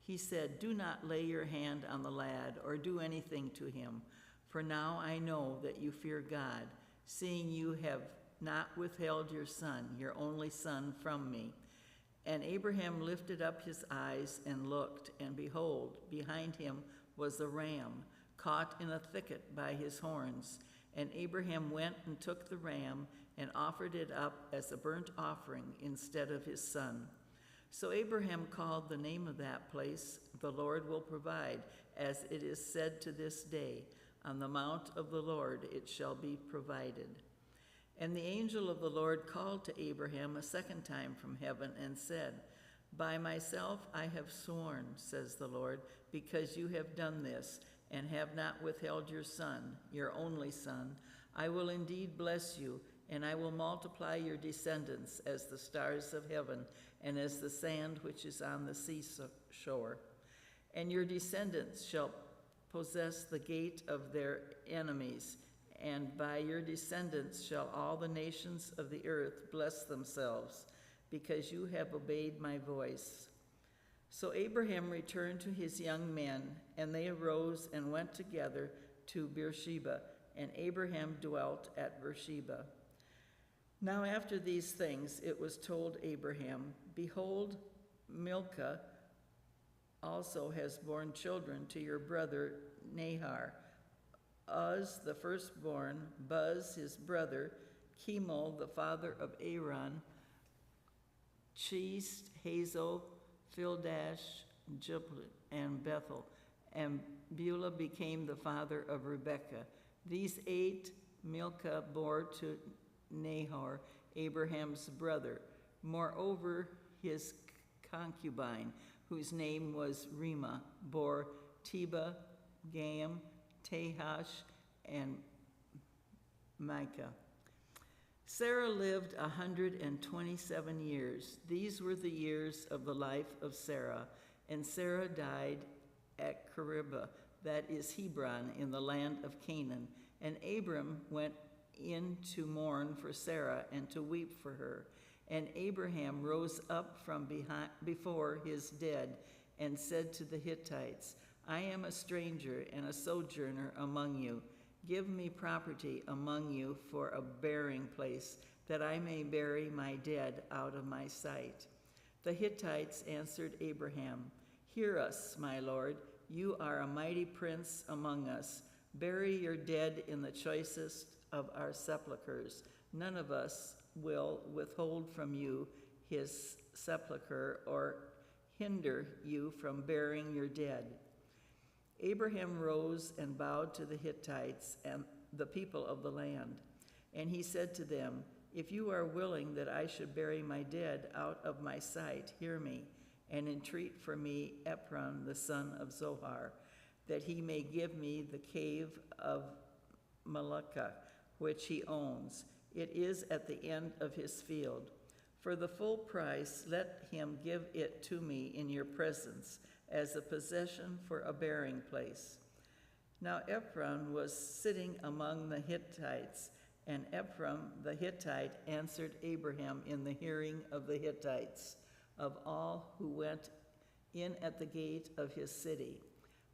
He said, "Do not lay your hand on the lad or do anything to him, for now I know that you fear God, seeing you have not withheld your son, your only son, from me." And Abraham lifted up his eyes and looked, and behold, behind him was a ram, caught in a thicket by his horns. And Abraham went and took the ram and offered it up as a burnt offering instead of his son. So Abraham called the name of that place, "The Lord will provide," as it is said to this day, "On the mount of the Lord it shall be provided." And the angel of the Lord called to Abraham a second time from heaven and said, "By myself I have sworn, says the Lord, because you have done this and have not withheld your son, your only son, I will indeed bless you, and I will multiply your descendants as the stars of heaven and as the sand which is on the seashore. And your descendants shall possess the gate of their enemies, and by your descendants shall all the nations of the earth bless themselves, because you have obeyed my voice." So Abraham returned to his young men, and they arose and went together to Beersheba, and Abraham dwelt at Beersheba. Now after these things it was told Abraham, "Behold, Milcah also has borne children to your brother Nahor, Uz the firstborn, Buz his brother, Chemol the father of Aaron, Chist, Hazel, Pildash, Jubal, and Bethel, and Beulah became the father of Rebekah. These 8 Milcah bore to Nahor, Abraham's brother. Moreover, his concubine, whose name was Reumah, bore Teba, Gam, Tahash, and Micah. Sarah lived 127 years. These were the years of the life of Sarah, and Sarah died at Cheribah, that is Hebron, in the land of Canaan. And Abram went in to mourn for Sarah and to weep for her. And Abraham rose up from before his dead and said to the Hittites, "I am a stranger and a sojourner among you. Give me property among you for a burying place, that I may bury my dead out of my sight." The Hittites answered Abraham, "Hear us, my lord. You are a mighty prince among us. Bury your dead in the choicest of our sepulchres. None of us will withhold from you his sepulchre or hinder you from burying your dead." Abraham rose and bowed to the Hittites and the people of the land. And he said to them, "If you are willing that I should bury my dead out of my sight, hear me, and entreat for me Ephron the son of Zohar, that he may give me the cave of Malachah, which he owns. It is at the end of his field. For the full price, let him give it to me in your presence, as a possession for a burying place." Now Ephron was sitting among the Hittites, and Ephron the Hittite answered Abraham in the hearing of the Hittites, of all who went in at the gate of his city,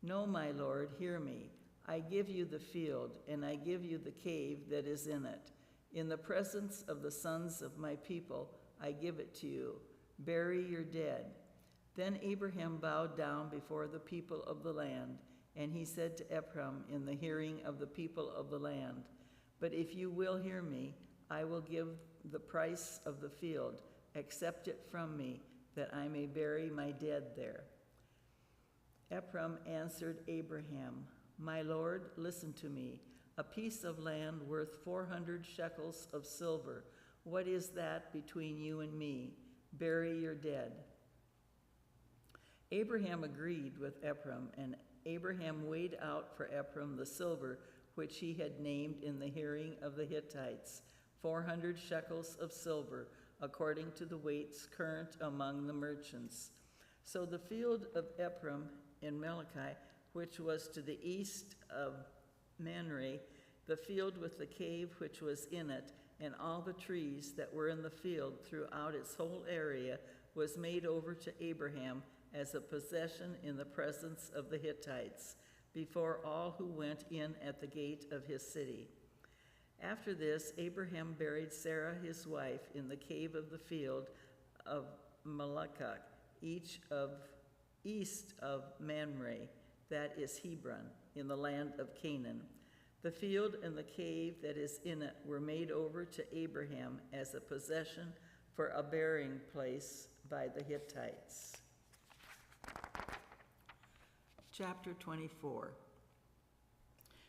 "No, my lord, hear me. I give you the field, and I give you the cave that is in it. In the presence of the sons of my people, I give it to you. Bury your dead." Then Abraham bowed down before the people of the land, And he said to Ephraim in the hearing of the people of the land, "But if you will hear me, I will give the price of the field. Accept it from me, that I may bury my dead there." Ephraim answered Abraham, "My lord, listen to me. A piece of land worth 400 shekels of silver. What is that between you and me? Bury your dead." Abraham agreed with Ephraim, and Abraham weighed out for Ephraim the silver which he had named in the hearing of the Hittites, 400 shekels of silver, according to the weights current among the merchants. So the field of Ephraim in Malachi, which was to the east of Manre, the field with the cave which was in it, and all the trees that were in the field throughout its whole area, was made over to Abraham as a possession in the presence of the Hittites, before all who went in at the gate of his city. After this, Abraham buried Sarah his wife in the cave of the field of Malachah, east of Mamre, that is Hebron, in the land of Canaan. The field and the cave that is in it were made over to Abraham as a possession for a burying place by the Hittites. Chapter 24.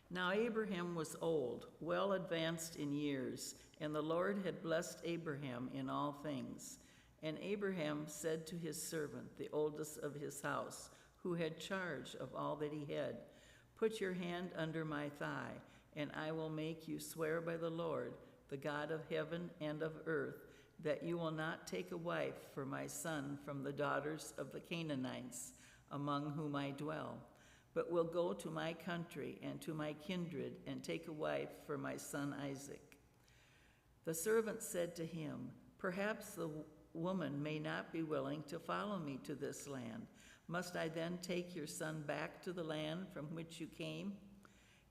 Now Abraham was old, well advanced in years, and the Lord had blessed Abraham in all things. And Abraham said to his servant, the oldest of his house, who had charge of all that he had, "Put your hand under my thigh, and I will make you swear by the Lord, the God of heaven and of earth, that you will not take a wife for my son from the daughters of the Canaanites, among whom I dwell, but will go to my country and to my kindred and take a wife for my son Isaac." The servant said to him, "Perhaps the woman may not be willing to follow me to this land. Must I then take your son back to the land from which you came?"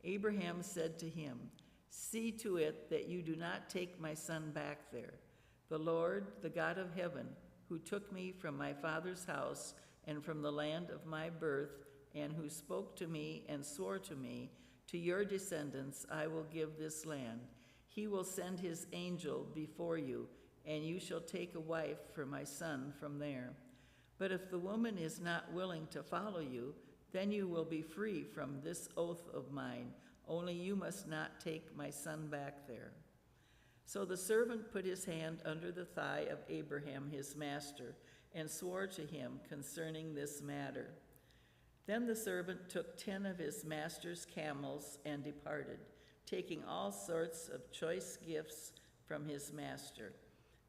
Abraham said to him, "See to it that you do not take my son back there. The Lord, the God of heaven, who took me from my father's house and from the land of my birth, and who spoke to me and swore to me, 'To your descendants I will give this land.' He will send his angel before you, and you shall take a wife for my son from there. But if the woman is not willing to follow you, then you will be free from this oath of mine, only you must not take my son back there." So the servant put his hand under the thigh of Abraham his master, and swore to him concerning this matter. Then the servant took 10 of his master's camels and departed, taking all sorts of choice gifts from his master.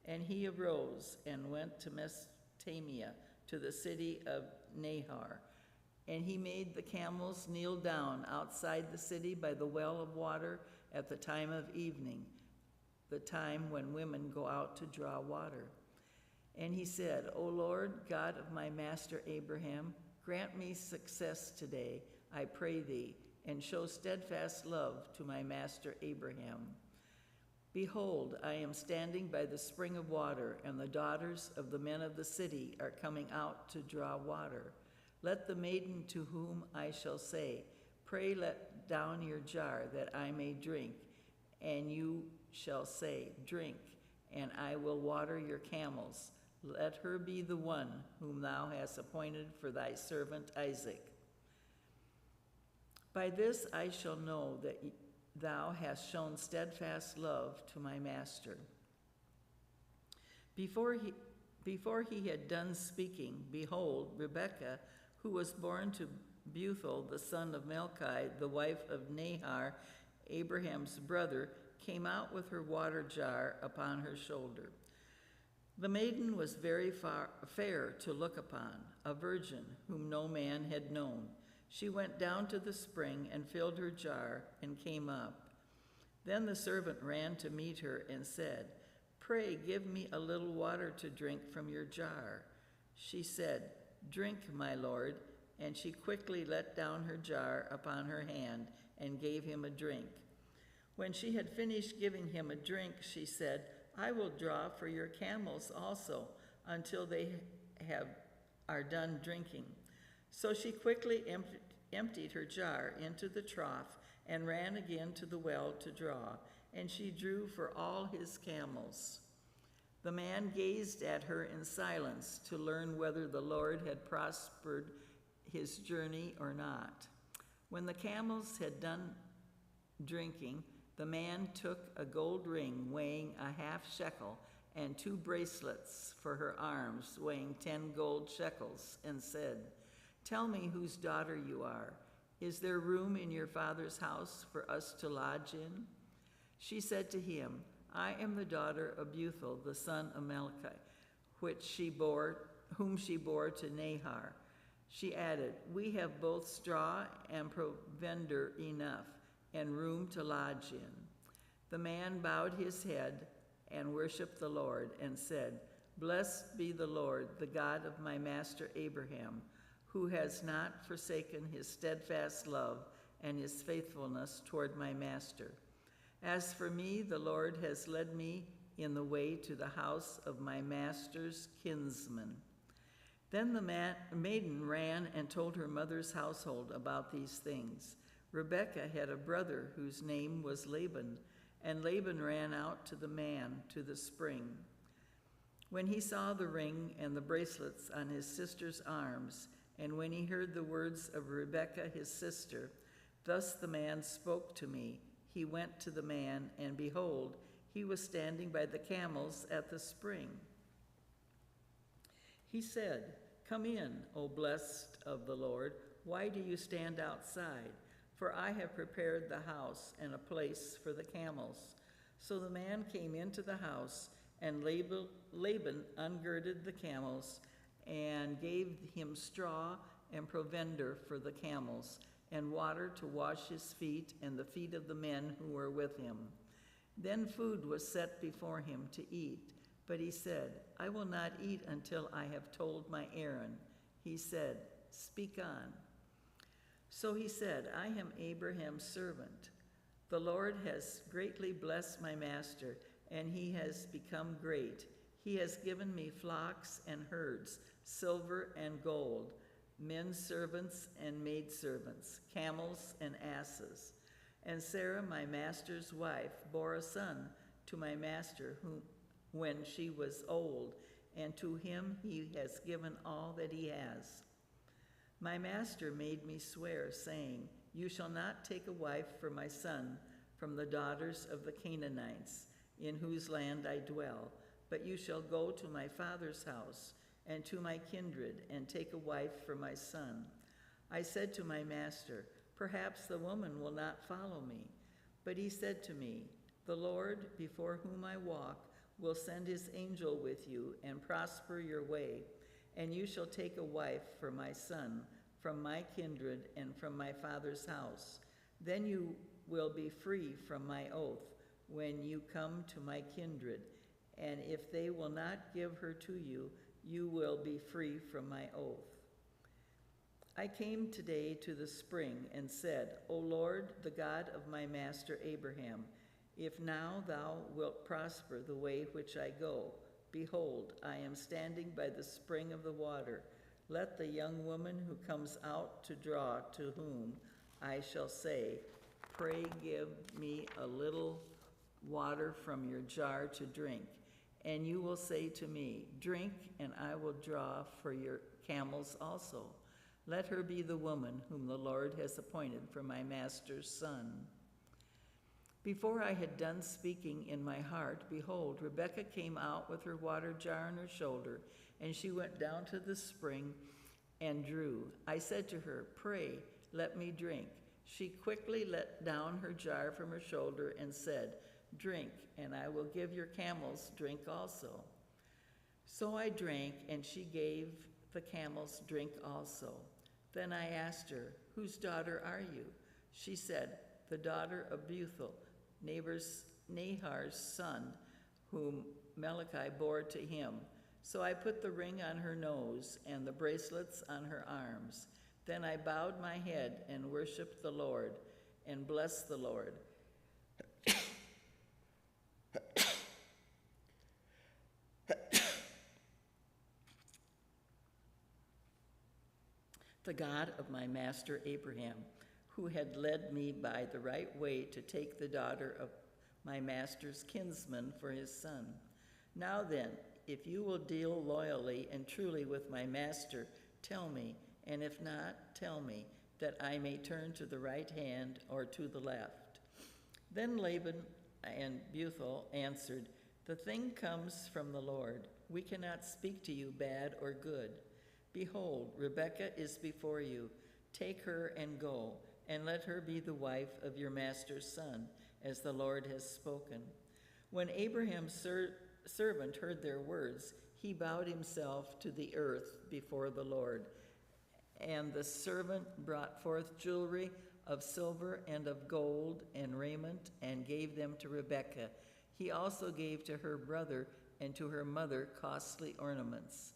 And he arose and went to Mesopotamia, to the city of Nahor. And he made the camels kneel down outside the city by the well of water at the time of evening, the time when women go out to draw water. And he said, "O Lord, God of my master Abraham, grant me success today, I pray thee, and show steadfast love to my master Abraham. Behold, I am standing by the spring of water, and the daughters of the men of the city are coming out to draw water. Let the maiden to whom I shall say, 'Pray let down your jar that I may drink,' and you shall say, 'Drink,' and I will water your camels. Let her be the one whom thou hast appointed for thy servant Isaac. By this I shall know that thou hast shown steadfast love to my master." Before he had done speaking, behold, Rebekah, who was born to Bethuel, the son of Milcah, the wife of Nahor, Abraham's brother, came out with her water jar upon her shoulder. The maiden was very fair to look upon, a virgin whom no man had known. She went down to the spring and filled her jar and came up. Then the servant ran to meet her and said, "Pray give me a little water to drink from your jar." She said, "Drink, my lord," and she quickly let down her jar upon her hand and gave him a drink. When she had finished giving him a drink, she said, "I will draw for your camels also, until they are done drinking." So she quickly emptied her jar into the trough and ran again to the well to draw, and she drew for all his camels. The man gazed at her in silence to learn whether the Lord had prospered his journey or not. When the camels had done drinking, the man took a gold ring weighing a half shekel and 2 bracelets for her arms weighing 10 gold shekels and said, "Tell me whose daughter you are. Is there room in your father's house for us to lodge in?" She said to him, "I am the daughter of Bethuel, the son of Malachi, whom she bore to Nahor." She added, "We have both straw and provender enough, and room to lodge in." The man bowed his head and worshiped the Lord and said, "Blessed be the Lord, the God of my master Abraham, who has not forsaken his steadfast love and his faithfulness toward my master. As for me, the Lord has led me in the way to the house of my master's kinsman." Then the maiden ran and told her mother's household about these things. Rebekah had a brother whose name was Laban, and Laban ran out to the man to the spring. When he saw the ring and the bracelets on his sister's arms, and when he heard the words of Rebekah his sister, "Thus the man spoke to me," he went to the man, and behold, he was standing by the camels at the spring. He said, "Come in, O blessed of the Lord. Why do you stand outside? For I have prepared the house and a place for the camels." So the man came into the house, and Laban ungirded the camels and gave him straw and provender for the camels, and water to wash his feet and the feet of the men who were with him. Then food was set before him to eat. But he said, "I will not eat until I have told my errand." He said, "Speak on." So he said, "I am Abraham's servant. The Lord has greatly blessed my master, and he has become great. He has given me flocks and herds, silver and gold, men servants and maidservants, camels and asses. And Sarah, my master's wife, bore a son to my master, when she was old, and to him he has given all that he has. My master made me swear, saying, 'You shall not take a wife for my son from the daughters of the Canaanites, in whose land I dwell, but you shall go to my father's house and to my kindred and take a wife for my son.' I said to my master, 'Perhaps the woman will not follow me.' But he said to me, 'The Lord, before whom I walk, will send his angel with you and prosper your way, and you shall take a wife for my son from my kindred and from my father's house. Then you will be free from my oath when you come to my kindred, and if they will not give her to you, you will be free from my oath.' I came today to the spring and said, 'O Lord, the God of my master Abraham, if now thou wilt prosper the way which I go, behold, I am standing by the spring of the water. Let the young woman who comes out to draw, to whom I shall say, Pray give me a little water from your jar to drink. And you will say to me, Drink, and I will draw for your camels also. Let her be the woman whom the Lord has appointed for my master's son.' Before I had done speaking in my heart, behold, Rebekah came out with her water jar on her shoulder, and she went down to the spring and drew. I said to her, 'Pray, let me drink.' She quickly let down her jar from her shoulder and said, 'Drink, and I will give your camels drink also.' So I drank, and she gave the camels drink also. Then I asked her, 'Whose daughter are you?' She said, 'The daughter of Bethuel, Nahor's son, whom Malachi bore to him.' So I put the ring on her nose and the bracelets on her arms. Then I bowed my head and worshiped the Lord and blessed the Lord. the God of my master Abraham, who had led me by the right way to take the daughter of my master's kinsman for his son. Now then, if you will deal loyally and truly with my master, tell me, and if not, tell me, that I may turn to the right hand or to the left." Then Laban and Bethuel answered, "The thing comes from the Lord. We cannot speak to you bad or good. Behold, Rebekah is before you. Take her and go, and let her be the wife of your master's son, as the Lord has spoken." When Abraham's servant heard their words, he bowed himself to the earth before the Lord. And the servant brought forth jewelry of silver and of gold and raiment, and gave them to Rebekah. He also gave to her brother and to her mother costly ornaments.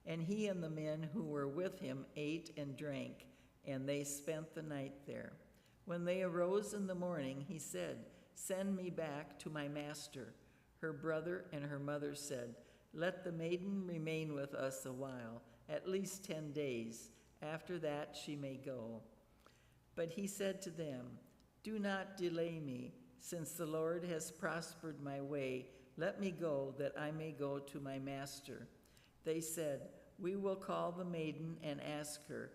And he and the men who were with him ate and drank, and they spent the night there. When they arose in the morning, he said, "Send me back to my master." Her brother and her mother said, "Let the maiden remain with us a while, at least 10 days. After that she may go." But he said to them, "Do not delay me, since the Lord has prospered my way. Let me go, that I may go to my master." They said, "We will call the maiden and ask her."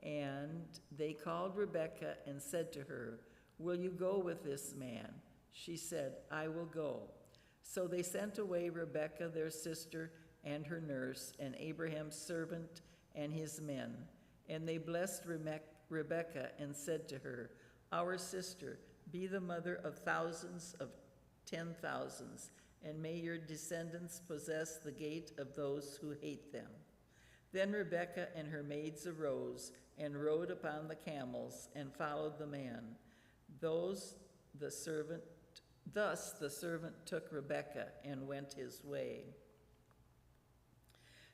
And they called Rebekah and said to her, "Will you go with this man?" She said, "I will go." So they sent away Rebekah their sister and her nurse, and Abraham's servant and his men. And they blessed Rebekah and said to her, "Our sister, be the mother of thousands of 10,000s, and may your descendants possess the gate of those who hate them." Then Rebekah and her maids arose and rode upon the camels and followed the man. Thus the servant took Rebekah and went his way.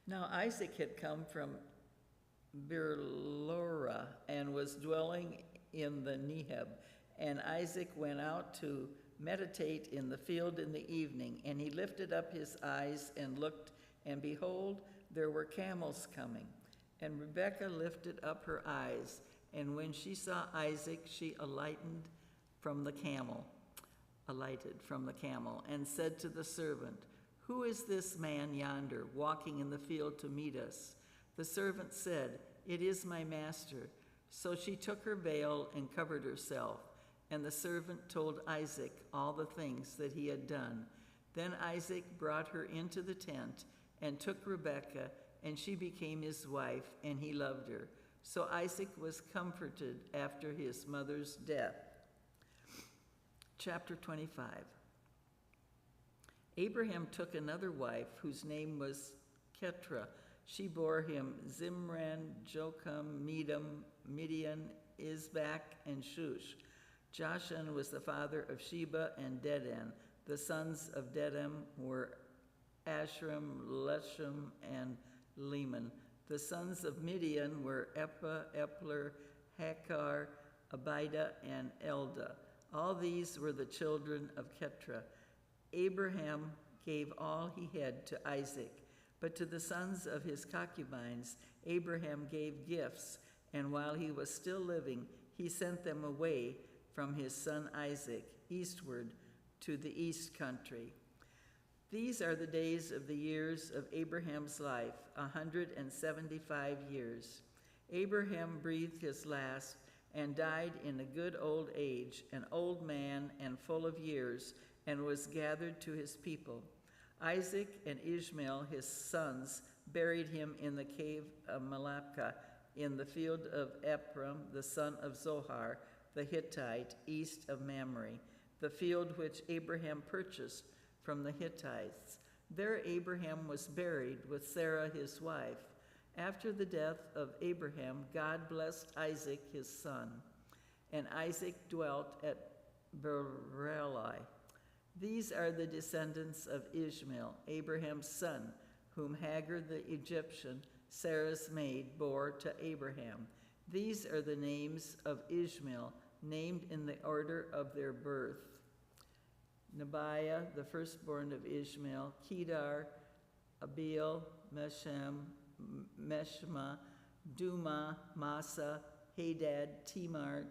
Now Isaac had come from Beerlorah and was dwelling in the Negev. And Isaac went out to meditate in the field in the evening, and he lifted up his eyes and looked, and behold, there were camels coming. And Rebekah lifted up her eyes, and when she saw Isaac, she alighted from the camel, and said to the servant, "Who is this man yonder, walking in the field to meet us?" The servant said, "It is my master." So she took her veil and covered herself, and the servant told Isaac all the things that he had done. Then Isaac brought her into the tent and took Rebekah, and she became his wife, and he loved her. So Isaac was comforted after his mother's death. Chapter 25. Abraham took another wife, whose name was Keturah. She bore him Zimran, Jocham, Midian, Isbak, and Shush. Joshan was the father of Sheba and Dedan. The sons of Dedan were Ashram, Leshem, and Leman. The sons of Midian were Ephah, Epler, Hekar, Abida, and Eldah. All these were the children of Keturah. Abraham gave all he had to Isaac, but to the sons of his concubines Abraham gave gifts, and while he was still living, he sent them away from his son Isaac eastward to the east country. These are the days of the years of Abraham's life, 175 years. Abraham breathed his last and died in a good old age, an old man and full of years, and was gathered to his people. Isaac and Ishmael, his sons, buried him in the cave of Malachah in the field of Ephron, the son of Zohar, the Hittite, east of Mamre, the field which Abraham purchased from the Hittites. There Abraham was buried with Sarah his wife. After the death of Abraham, God blessed Isaac his son, and Isaac dwelt at Beerlai. These are the descendants of Ishmael, Abraham's son, whom Hagar the Egyptian, Sarah's maid, bore to Abraham. These are the names of Ishmael, named in the order of their birth: Nebiah, the firstborn of Ishmael, Kedar, Abiel, Meshma, Duma, Massa, Hadad, Timar,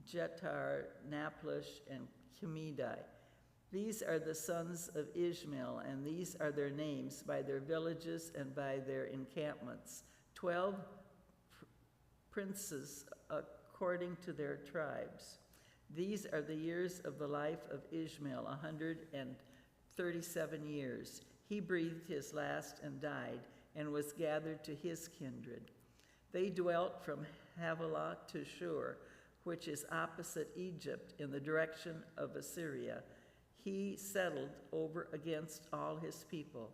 Jetar, Naplush, and Chemidai. These are the sons of Ishmael, and these are their names by their villages and by their encampments. 12 princes according to their tribes. These are the years of the life of Ishmael, 137 years. He breathed his last and died, and was gathered to his kindred. They dwelt from Havilah to Shur, which is opposite Egypt in the direction of Assyria. He settled over against all his people.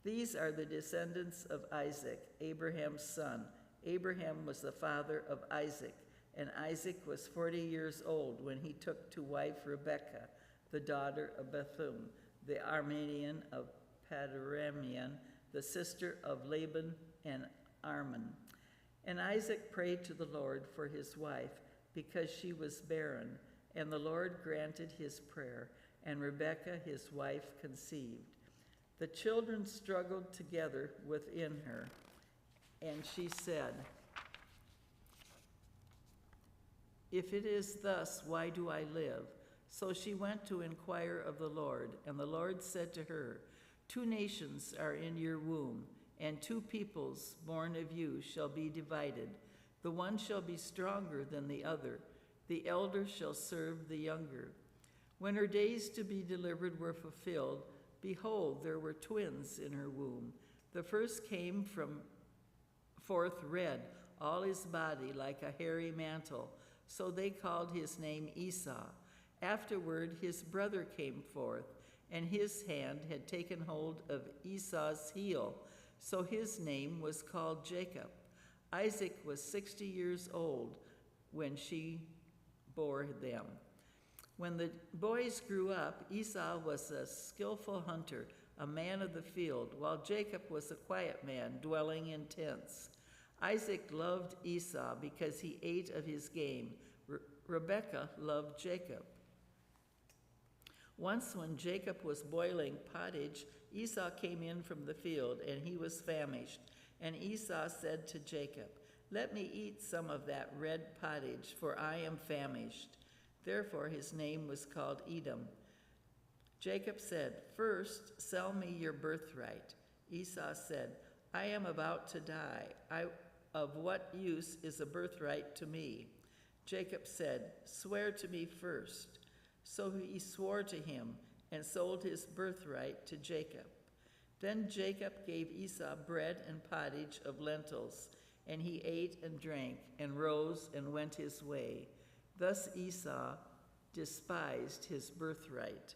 These are the descendants of Isaac, Abraham's son. Abraham was the father of Isaac, and Isaac was 40 years old when he took to wife Rebekah, the daughter of Bethuel, the Aramean of Padaramian, the sister of Laban and Arman. And Isaac prayed to the Lord for his wife, because she was barren, and the Lord granted his prayer, and Rebekah his wife conceived. The children struggled together within her, and she said, "If it is thus, why do I live?" So she went to inquire of the Lord, and the Lord said to her, 2 nations are in your womb, and 2 peoples born of you shall be divided. The one shall be stronger than the other. The elder shall serve the younger. When her days to be delivered were fulfilled, behold, there were twins in her womb. The first came forth red, all his body like a hairy mantle. So they called his name Esau. Afterward, his brother came forth, and his hand had taken hold of Esau's heel. So his name was called Jacob. Isaac was 60 years old when she bore them. When the boys grew up, Esau was a skillful hunter, a man of the field, while Jacob was a quiet man, dwelling in tents. Isaac loved Esau because he ate of his game. Rebekah loved Jacob. Once when Jacob was boiling pottage, Esau came in from the field, and he was famished. And Esau said to Jacob, "Let me eat some of that red pottage, for I am famished." Therefore his name was called Edom. Jacob said, "First, sell me your birthright." Esau said, "I am about to die. Of what use is a birthright to me?" Jacob said, "Swear to me first." So he swore to him and sold his birthright to Jacob. Then Jacob gave Esau bread and pottage of lentils, and he ate and drank and rose and went his way. Thus Esau despised his birthright.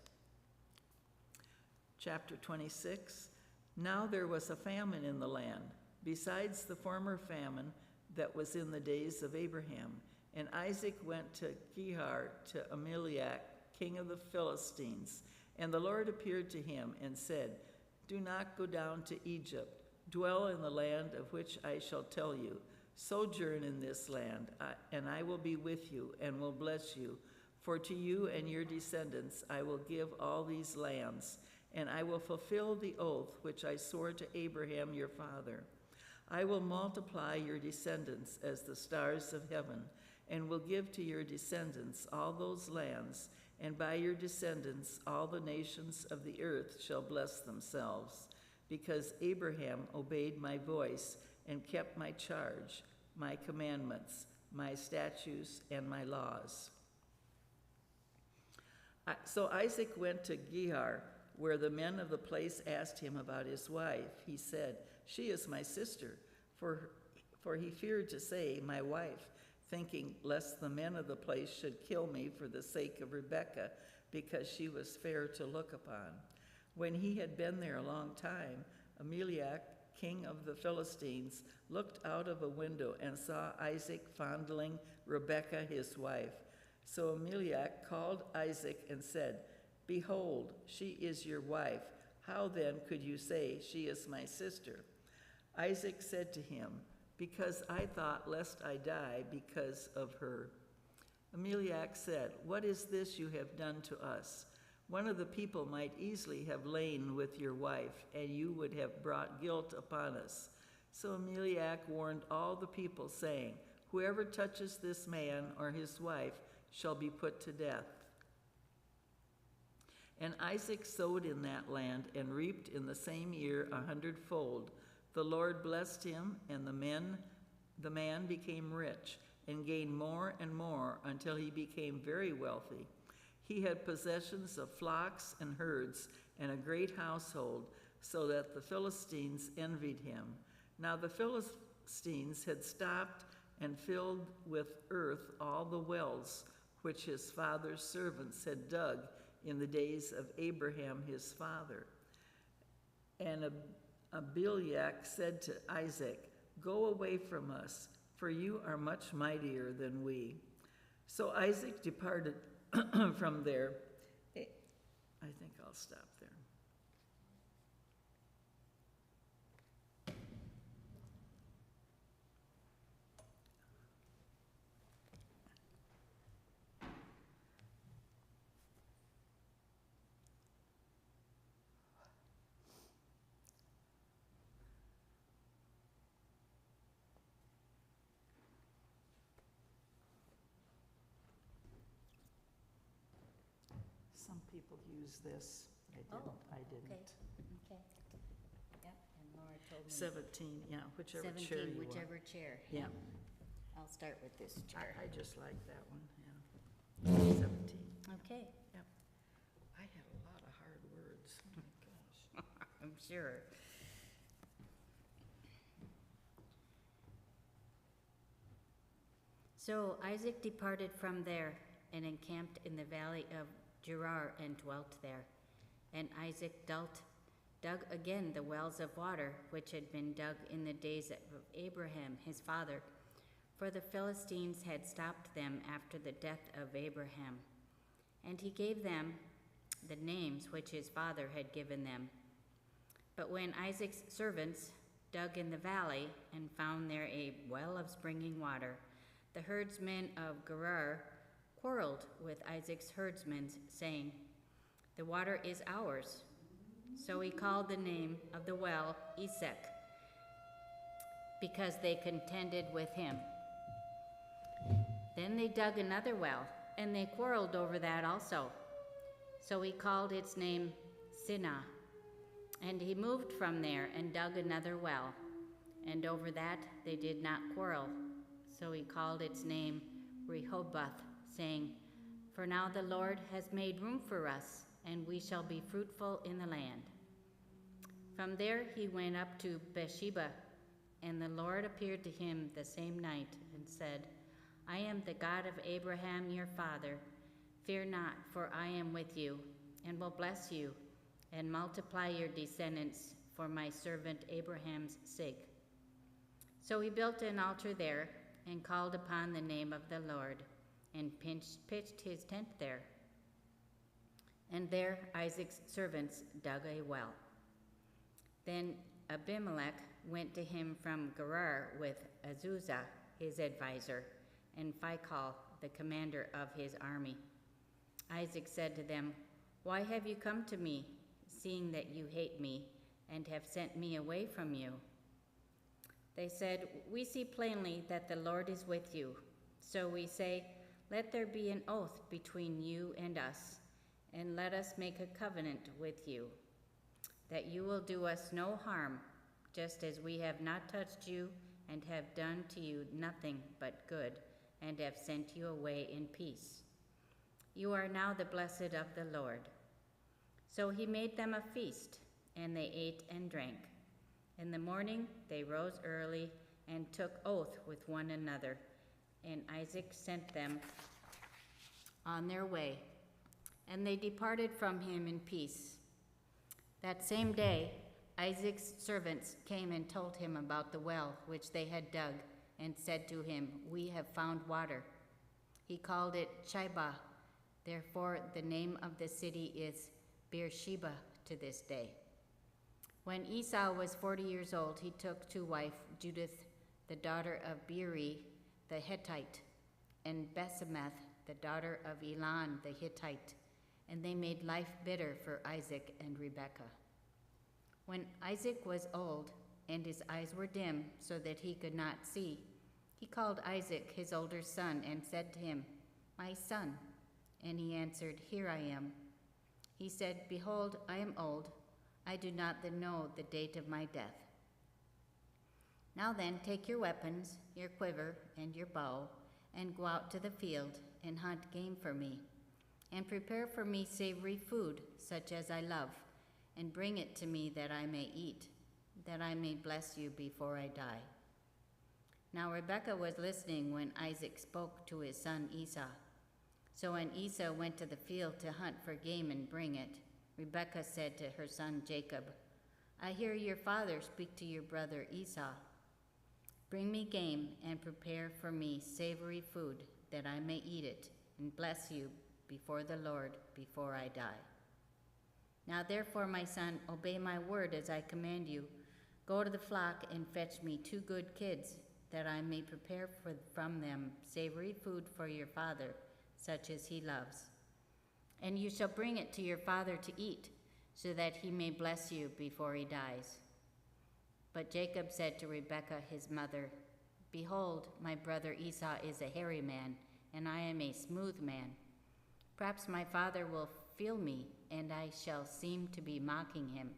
Chapter 26. Now there was a famine in the land, besides the former famine that was in the days of Abraham. And Isaac went to Gerar to Abimelech, king of the Philistines. And the Lord appeared to him and said, "Do not go down to Egypt. Dwell in the land of which I shall tell you. Sojourn in this land, and I will be with you and will bless you. For to you and your descendants I will give all these lands, and I will fulfill the oath which I swore to Abraham your father. I will multiply your descendants as the stars of heaven, and will give to your descendants all those lands, and by your descendants all the nations of the earth shall bless themselves, because Abraham obeyed my voice and kept my charge, my commandments, my statutes, and my laws." So Isaac went to Gerar, where the men of the place asked him about his wife. He said, "She is my sister," for he feared to say, "my wife," thinking lest the men of the place should kill me for the sake of Rebekah, because she was fair to look upon. When he had been there a long time, Abimelech, king of the Philistines, looked out of a window and saw Isaac fondling Rebekah his wife. So Abimelech called Isaac and said, "Behold, she is your wife. How then could you say, 'She is my sister'?" Isaac said to him, "Because I thought lest I die because of her." Abimelech said, "What is this you have done to us? One of the people might easily have lain with your wife, and you would have brought guilt upon us. So Amalek warned all the people, saying, "Whoever touches this man or his wife shall be put to death." And Isaac sowed in that land and reaped in the same year 100-fold. The Lord blessed him, and the man became rich and gained more and more until he became very wealthy. He had possessions of flocks and herds and a great household, so that the Philistines envied him. Now the Philistines had stopped and filled with earth all the wells which his father's servants had dug in the days of Abraham his father. And Abimelech said to Isaac, "Go away from us, for you are much mightier than we." So Isaac departed from there. I think I'll stop there. Some people use this. I didn't. Okay. Yep, and Laura told me. 17, yeah, whichever chair 17, you want. whichever chair. Yeah, I'll start with this chair. I just like that one, yeah. 17. Okay, I had a lot of hard words. Oh my gosh. I'm sure. So Isaac departed from there and encamped in the valley of Gerar and dwelt there. And Isaac dug again the wells of water which had been dug in the days of Abraham his father, for the Philistines had stopped them after the death of Abraham. And he gave them the names which his father had given them. But when Isaac's servants dug in the valley and found there a well of springing water, the herdsmen of Gerar quarreled with Isaac's herdsmen, saying, "The water is ours." So he called the name of the well Esek, because they contended with him. Then they dug another well, and they quarreled over that also. So he called its name Sinah. And he moved from there and dug another well, and over that they did not quarrel. So he called its name Rehoboth, saying, "For now the Lord has made room for us, and we shall be fruitful in the land." From there he went up to Beersheba, and the Lord appeared to him the same night and said, "I am the God of Abraham your father. Fear not, for I am with you, and will bless you, and multiply your descendants for my servant Abraham's sake." So he built an altar there, and called upon the name of the Lord, and pitched his tent there. And there Isaac's servants dug a well. Then Abimelech went to him from Gerar with Azuzah, his advisor, and Phicol, the commander of his army. Isaac said to them, "Why have you come to me, seeing that you hate me, and have sent me away from you?" They said, "We see plainly that the Lord is with you. So we say, let there be an oath between you and us, and let us make a covenant with you, that you will do us no harm, just as we have not touched you and have done to you nothing but good, and have sent you away in peace. You are now the blessed of the Lord." So he made them a feast, and they ate and drank. In the morning they rose early and took oath with one another, and Isaac sent them on their way, and they departed from him in peace. That same day Isaac's servants came and told him about the well which they had dug, and said to him, "We have found water." He called it Shibah. Therefore the name of the city is Beersheba to this day. When Esau was 40 years old, he took to wife Judith, the daughter of Beeri the Hittite, and Basemath, the daughter of Elon the Hittite, and they made life bitter for Isaac and Rebekah. When Isaac was old, and his eyes were dim, so that he could not see, he called Isaac, his older son, and said to him, "My son." And he answered, "Here I am." He said, "Behold, I am old. I do not then know the date of my death. Now then, take your weapons, your quiver, and your bow, and go out to the field and hunt game for me, and prepare for me savory food, such as I love, and bring it to me that I may eat, that I may bless you before I die." Now Rebekah was listening when Isaac spoke to his son Esau. So when Esau went to the field to hunt for game and bring it, Rebekah said to her son Jacob, "I hear your father speak to your brother Esau. Bring me game and prepare for me savory food, that I may eat it and bless you before the Lord before I die. Now therefore, my son, obey my word as I command you. Go to the flock and fetch me 2 good kids, that I may prepare from them savory food for your father, such as he loves. And you shall bring it to your father to eat, so that he may bless you before he dies." But Jacob said to Rebekah his mother, "Behold, my brother Esau is a hairy man, and I am a smooth man. Perhaps my father will feel me, and I shall seem to be mocking him,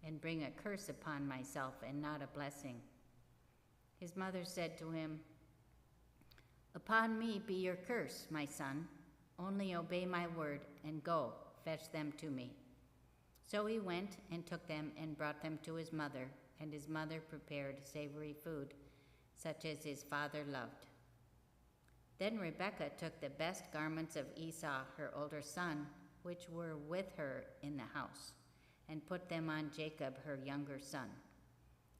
and bring a curse upon myself and not a blessing." His mother said to him, "Upon me be your curse, my son. Only obey my word, and go, fetch them to me." So he went and took them and brought them to his mother, and his mother prepared savory food, such as his father loved. Then Rebekah took the best garments of Esau, her older son, which were with her in the house, and put them on Jacob, her younger son.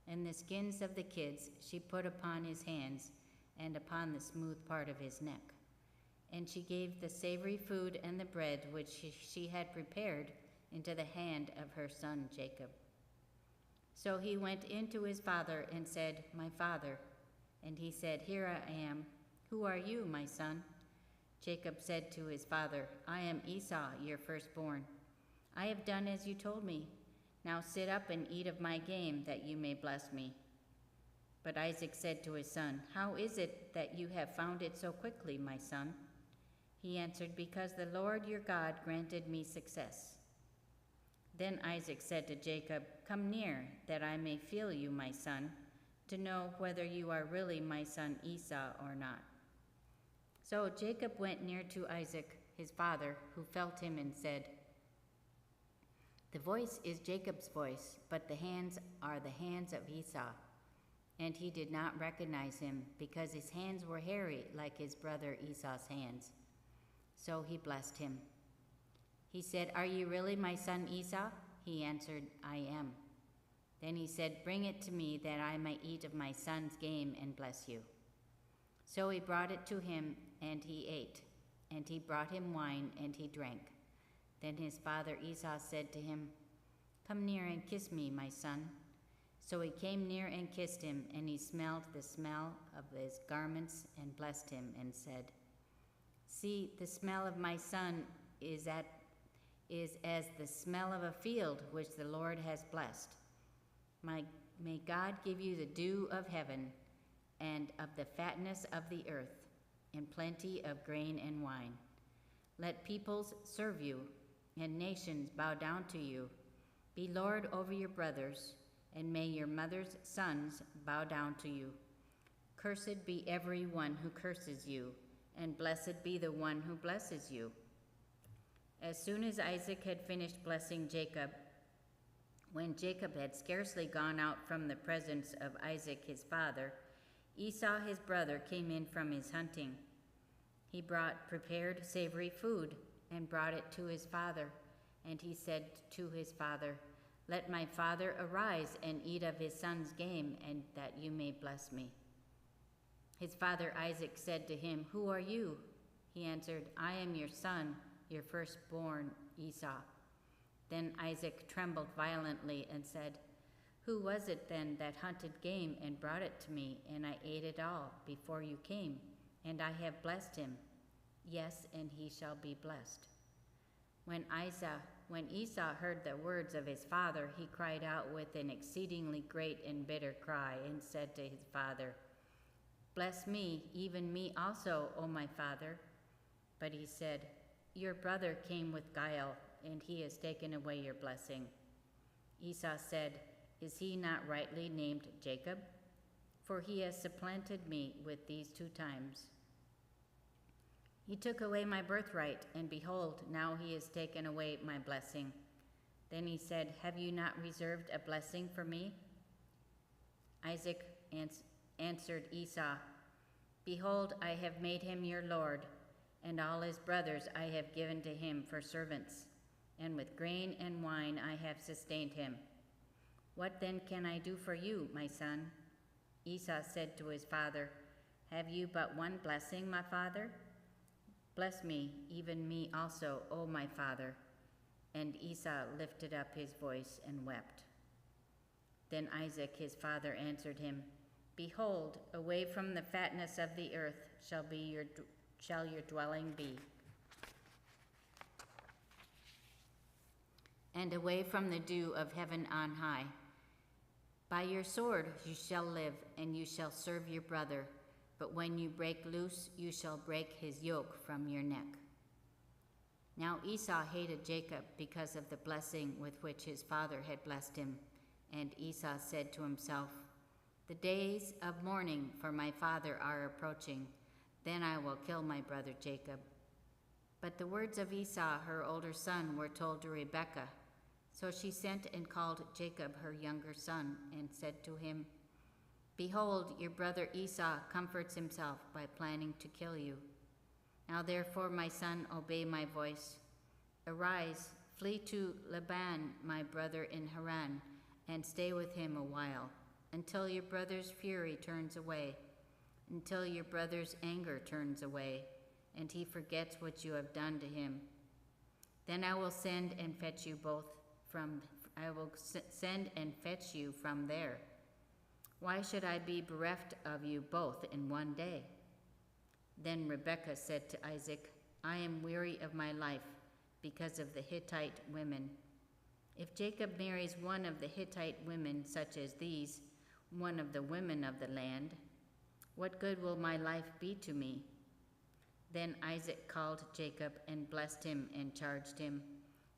And the skins of the kids she put upon his hands and upon the smooth part of his neck. And she gave the savory food and the bread which she had prepared into the hand of her son Jacob. So he went in to his father and said, "My father." And he said, "Here I am. Who are you, my son?" Jacob said to his father, "I am Esau, your firstborn. I have done as you told me. Now sit up and eat of my game, that you may bless me." But Isaac said to his son, "How is it that you have found it so quickly, my son?" He answered, "Because the Lord your God granted me success." Then Isaac said to Jacob, "Come near, that I may feel you, my son, to know whether you are really my son Esau or not." So Jacob went near to Isaac, his father, who felt him and said, "The voice is Jacob's voice, but the hands are the hands of Esau." And he did not recognize him, because his hands were hairy like his brother Esau's hands. So he blessed him. He said, "Are you really my son Esau?" He answered, "I am." Then he said, "Bring it to me, that I may eat of my son's game and bless you." So he brought it to him, and he ate. And he brought him wine, and he drank. Then his father Esau said to him, "Come near and kiss me, my son." So he came near and kissed him, and he smelled the smell of his garments and blessed him and said, "See, the smell of my son is as the smell of a field which the Lord has blessed. May God give you the dew of heaven and of the fatness of the earth, and plenty of grain and wine. Let peoples serve you, and nations bow down to you. Be Lord over your brothers, and may your mother's sons bow down to you. Cursed be every one who curses you, and blessed be the one who blesses you." As soon as Isaac had finished blessing Jacob, when Jacob had scarcely gone out from the presence of Isaac his father, Esau his brother came in from his hunting. He brought prepared savory food and brought it to his father, and he said to his father, "Let my father arise and eat of his son's game, and that you may bless me." His father Isaac said to him, "Who are you?" He answered, "I am your son, your firstborn Esau." Then Isaac trembled violently and said, "Who was it then that hunted game and brought it to me, and I ate it all before you came? And I have blessed him. Yes, and he shall be blessed." When when Esau heard the words of his father, he cried out with an exceedingly great and bitter cry, and said to his father, "Bless me, even me also, O my father." But he said, "Your brother came with guile, and he has taken away your blessing." Esau said, "Is he not rightly named Jacob? For he has supplanted me with these 2 times. He took away my birthright, and behold, now he has taken away my blessing." Then he said, "Have you not reserved a blessing for me?" Isaac answered Esau, "Behold, I have made him your lord, and all his brothers I have given to him for servants, and with grain and wine I have sustained him. What then can I do for you, my son?" Esau said to his father, "Have you but one blessing, my father? Bless me, even me also, O my father." And Esau lifted up his voice and wept. Then Isaac his father answered him, "Behold, away from the fatness of the earth shall your dwelling be, and away from the dew of heaven on high. By your sword you shall live, and you shall serve your brother. But when you break loose, you shall break his yoke from your neck." Now Esau hated Jacob because of the blessing with which his father had blessed him. And Esau said to himself, "The days of mourning for my father are approaching. Then I will kill my brother Jacob." But the words of Esau, her older son, were told to Rebekah. So she sent and called Jacob, her younger son, and said to him, "Behold, your brother Esau comforts himself by planning to kill you. Now therefore, my son, obey my voice. Arise, flee to Laban, my brother in Haran, and stay with him a while, until your brother's fury turns away, until your brother's anger turns away, and he forgets what you have done to him. Then I will send and fetch you from there. Why should I be bereft of you both in one day?" Then Rebekah said to Isaac, "I am weary of my life because of the Hittite women. If Jacob marries one of the Hittite women such as these, one of the women of the land, what good will my life be to me?" Then Isaac called Jacob and blessed him and charged him,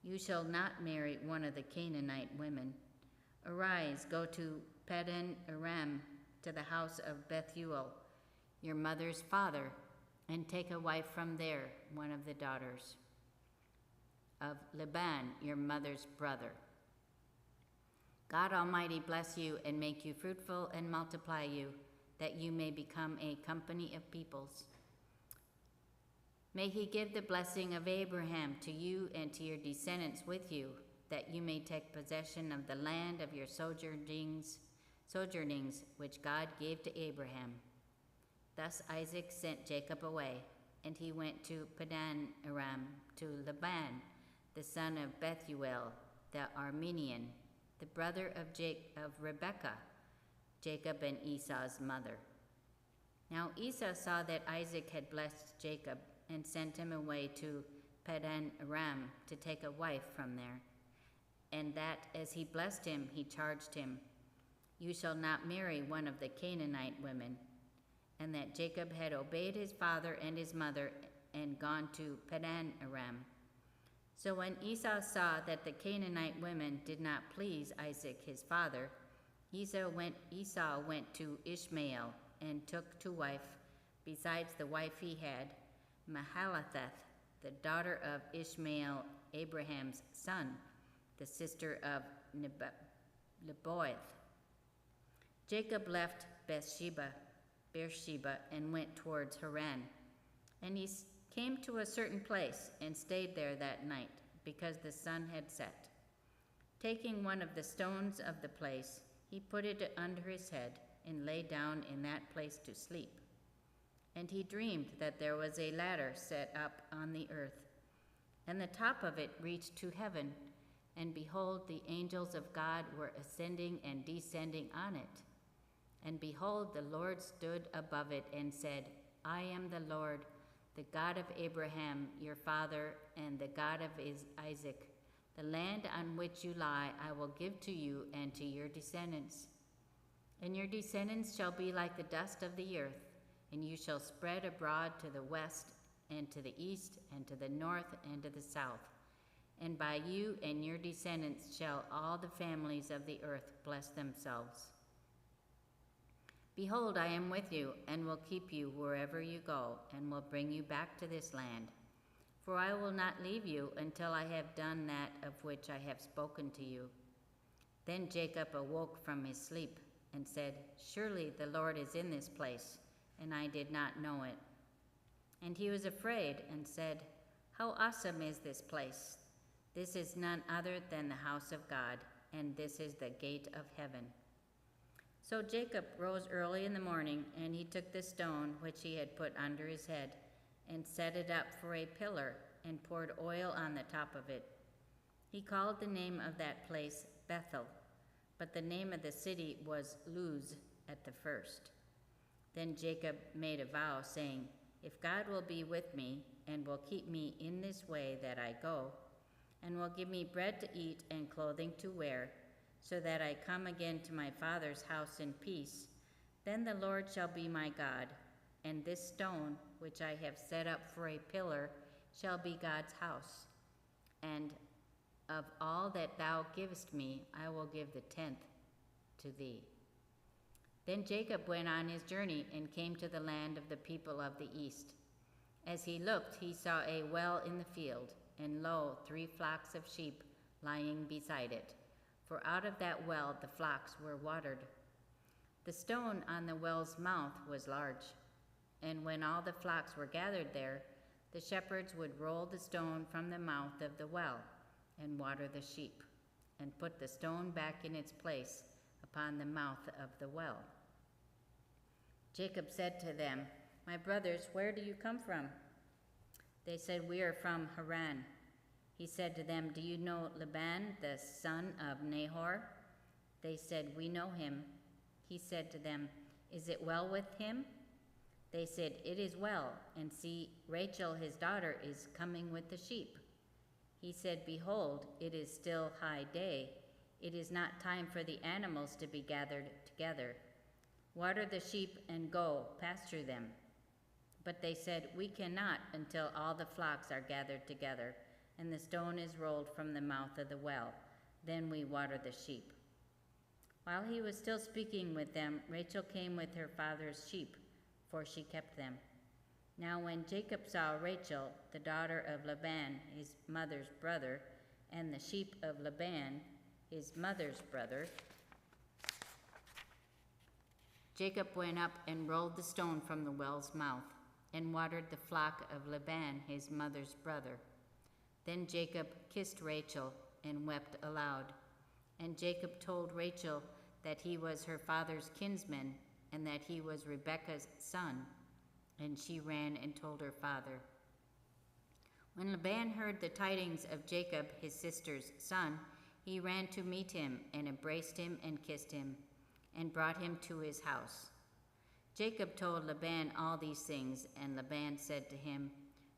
"You shall not marry one of the Canaanite women. Arise, go to Padan Aram, to the house of Bethuel, your mother's father, and take a wife from there, one of the daughters of Laban, your mother's brother. God Almighty bless you and make you fruitful and multiply you, that you may become a company of peoples. May he give the blessing of Abraham to you and to your descendants with you, that you may take possession of the land of your sojournings, which God gave to Abraham." Thus Isaac sent Jacob away, and he went to Padan Aram, to Laban, the son of Bethuel, the Aramean, the brother of Rebekah, Jacob and Esau's mother. Now Esau saw that Isaac had blessed Jacob, and sent him away to Padan Aram to take a wife from there, and that as he blessed him, he charged him, "You shall not marry one of the Canaanite women," and that Jacob had obeyed his father and his mother and gone to Padan Aram. So when Esau saw that the Canaanite women did not please Isaac his father, Esau went to Ishmael and took to wife, besides the wife he had, Mahalatheth, the daughter of Ishmael, Abraham's son, the sister of Nebaioth. Jacob left Beersheba, and went towards Haran. And he came to a certain place and stayed there that night, because the sun had set. Taking one of the stones of the place, he put it under his head and lay down in that place to sleep. And he dreamed that there was a ladder set up on the earth, and the top of it reached to heaven, and behold, the angels of God were ascending and descending on it. And behold, the Lord stood above it and said, "I am the Lord, the God of Abraham your father, and the God of Isaac. The land on which you lie I will give to you and to your descendants. And your descendants shall be like the dust of the earth, and you shall spread abroad to the west and to the east and to the north and to the south. And by you and your descendants shall all the families of the earth bless themselves. Behold, I am with you, and will keep you wherever you go, and will bring you back to this land. For I will not leave you until I have done that of which I have spoken to you. Then Jacob awoke from his sleep, and said, Surely the Lord is in this place, and I did not know it. And he was afraid, and said, How awesome is this place! This is none other than the house of God, and this is the gate of heaven. So Jacob rose early in the morning, and he took the stone which he had put under his head, and set it up for a pillar, and poured oil on the top of it. He called the name of that place Bethel, but the name of the city was Luz at the first. Then Jacob made a vow, saying, If God will be with me, and will keep me in this way that I go, and will give me bread to eat and clothing to wear, so that I come again to my father's house in peace, then the Lord shall be my God, and this stone which I have set up for a pillar shall be God's house. And of all that thou givest me, I will give the 10th to thee. Then Jacob went on his journey and came to the land of the people of the east. As he looked, he saw a well in the field, and lo, 3 flocks of sheep lying beside it. For out of that well the flocks were watered. The stone on the well's mouth was large, and when all the flocks were gathered there, the shepherds would roll the stone from the mouth of the well and water the sheep, and put the stone back in its place upon the mouth of the well. Jacob said to them, My brothers, where do you come from? They said, We are from Haran. He said to them, Do you know Laban, the son of Nahor? They said, We know him. He said to them, Is it well with him? They said, It is well, and see, Rachel his daughter is coming with the sheep. He said, Behold, it is still high day. It is not time for the animals to be gathered together. Water the sheep and go, pasture them. But they said, We cannot until all the flocks are gathered together, and the stone is rolled from the mouth of the well. Then we water the sheep. While he was still speaking with them, Rachel came with her father's sheep, for she kept them. Now when Jacob saw Rachel, the daughter of Laban, his mother's brother, and the sheep of Laban, his mother's brother, Jacob went up and rolled the stone from the well's mouth, and watered the flock of Laban, his mother's brother. Then Jacob kissed Rachel and wept aloud. And Jacob told Rachel that he was her father's kinsman, and that he was Rebekah's son. And she ran and told her father. When Laban heard the tidings of Jacob, his sister's son, he ran to meet him, and embraced him and kissed him, and brought him to his house. Jacob told Laban all these things, and Laban said to him,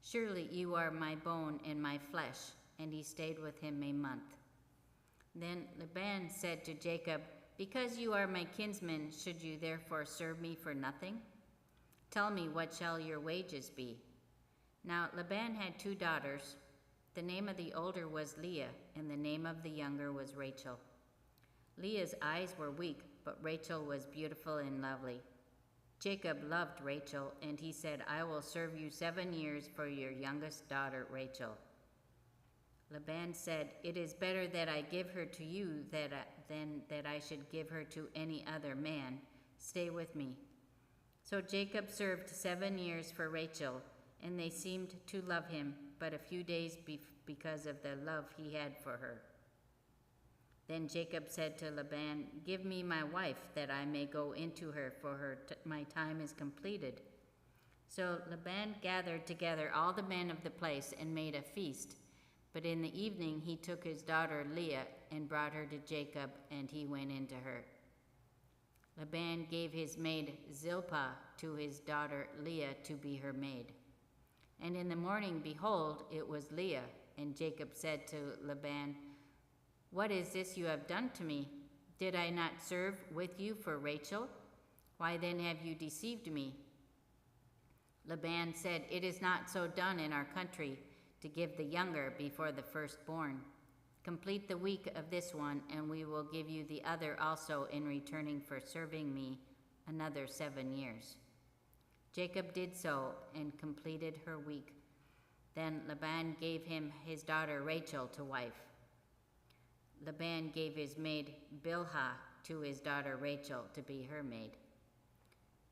Surely you are my bone and my flesh. And he stayed with him a month. Then Laban said to Jacob, Because you are my kinsman, should you therefore serve me for nothing? Tell me, what shall your wages be? Now Laban had 2 daughters. The name of the older was Leah, and the name of the younger was Rachel. Leah's eyes were weak, but Rachel was beautiful and lovely. Jacob loved Rachel, and he said, I will serve you 7 years for your youngest daughter, Rachel. Laban said, It is better that I give her to you than that I should give her to any other man. Stay with me. So Jacob served 7 years for Rachel, and they seemed to love him but a few days because of the love he had for her. Then Jacob said to Laban, Give me my wife, that I may go into her, for my time is completed. So Laban gathered together all the men of the place and made a feast. But in the evening he took his daughter Leah and brought her to Jacob, and he went into her. Laban gave his maid Zilpah to his daughter Leah to be her maid. And in the morning, behold, it was Leah. And Jacob said to Laban, What is this you have done to me? Did I not serve with you for Rachel? Why then have you deceived me?" Laban said, "It is not so done in our country to give the younger before the firstborn. Complete the week of this one, and we will give you the other also in returning for serving me another 7 years." Jacob did so and completed her week. Then Laban gave him his daughter Rachel to wife. Laban gave his maid Bilhah to his daughter Rachel to be her maid.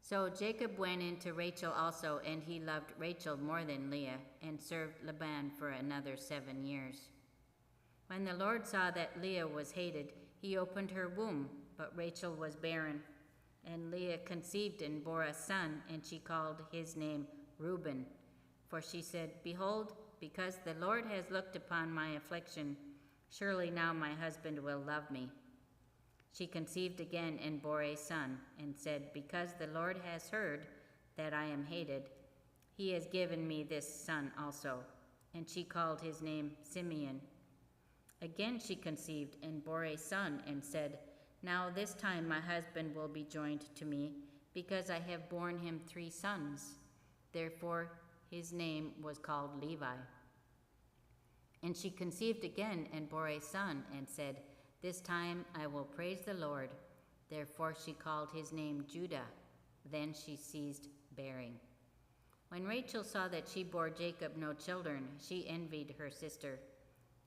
So Jacob went in to Rachel also, and he loved Rachel more than Leah, and served Laban for another 7 years. When the Lord saw that Leah was hated, he opened her womb, but Rachel was barren. And Leah conceived and bore a son, and she called his name Reuben. For she said, "Behold, because the Lord has looked upon my affliction, surely now my husband will love me." She conceived again and bore a son, and said, "Because the Lord has heard that I am hated, he has given me this son also." And she called his name Simeon. Again she conceived and bore a son, and said, "Now this time my husband will be joined to me, because I have borne him 3 sons." Therefore his name was called Levi. And she conceived again and bore a son, and said, "This time I will praise the Lord." Therefore she called his name Judah. Then she ceased bearing. When Rachel saw that she bore Jacob no children, she envied her sister.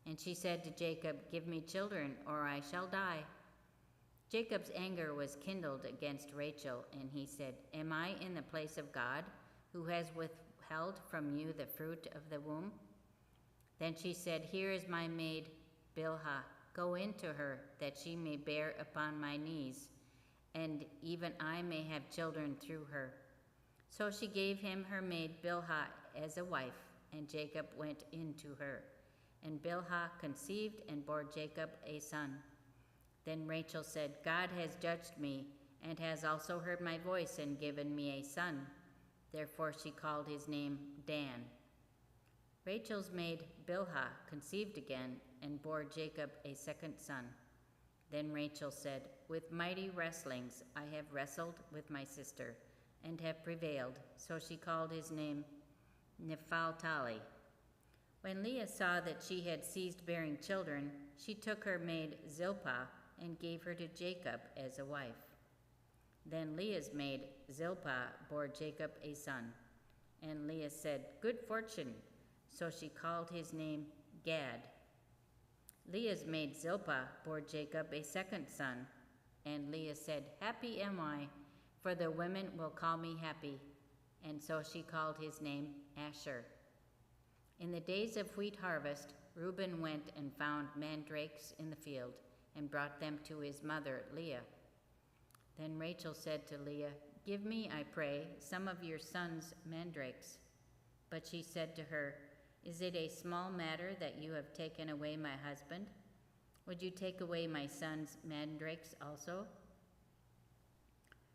And she said to Jacob, "Give me children, or I shall die." Jacob's anger was kindled against Rachel, and he said, "Am I in the place of God, who has withheld from you the fruit of the womb?" Then she said, "Here is my maid Bilhah. Go in to her, that she may bear upon my knees, and even I may have children through her." So she gave him her maid Bilhah as a wife, and Jacob went in to her. And Bilhah conceived and bore Jacob a son. Then Rachel said, "God has judged me, and has also heard my voice, and given me a son." Therefore she called his name Dan. Rachel's maid Bilhah conceived again, and bore Jacob a second son. Then Rachel said, "With mighty wrestlings I have wrestled with my sister, and have prevailed." So she called his name Nephtali. When Leah saw that she had ceased bearing children, she took her maid Zilpah and gave her to Jacob as a wife. Then Leah's maid Zilpah bore Jacob a son. And Leah said, "Good fortune." So she called his name Gad. Leah's maid Zilpah bore Jacob a second son. And Leah said, "Happy am I, for the women will call me happy." And so she called his name Asher. In the days of wheat harvest, Reuben went and found mandrakes in the field, and brought them to his mother Leah. Then Rachel said to Leah, "Give me, I pray, some of your son's mandrakes." But she said to her, "Is it a small matter that you have taken away my husband? Would you take away my son's mandrakes also?"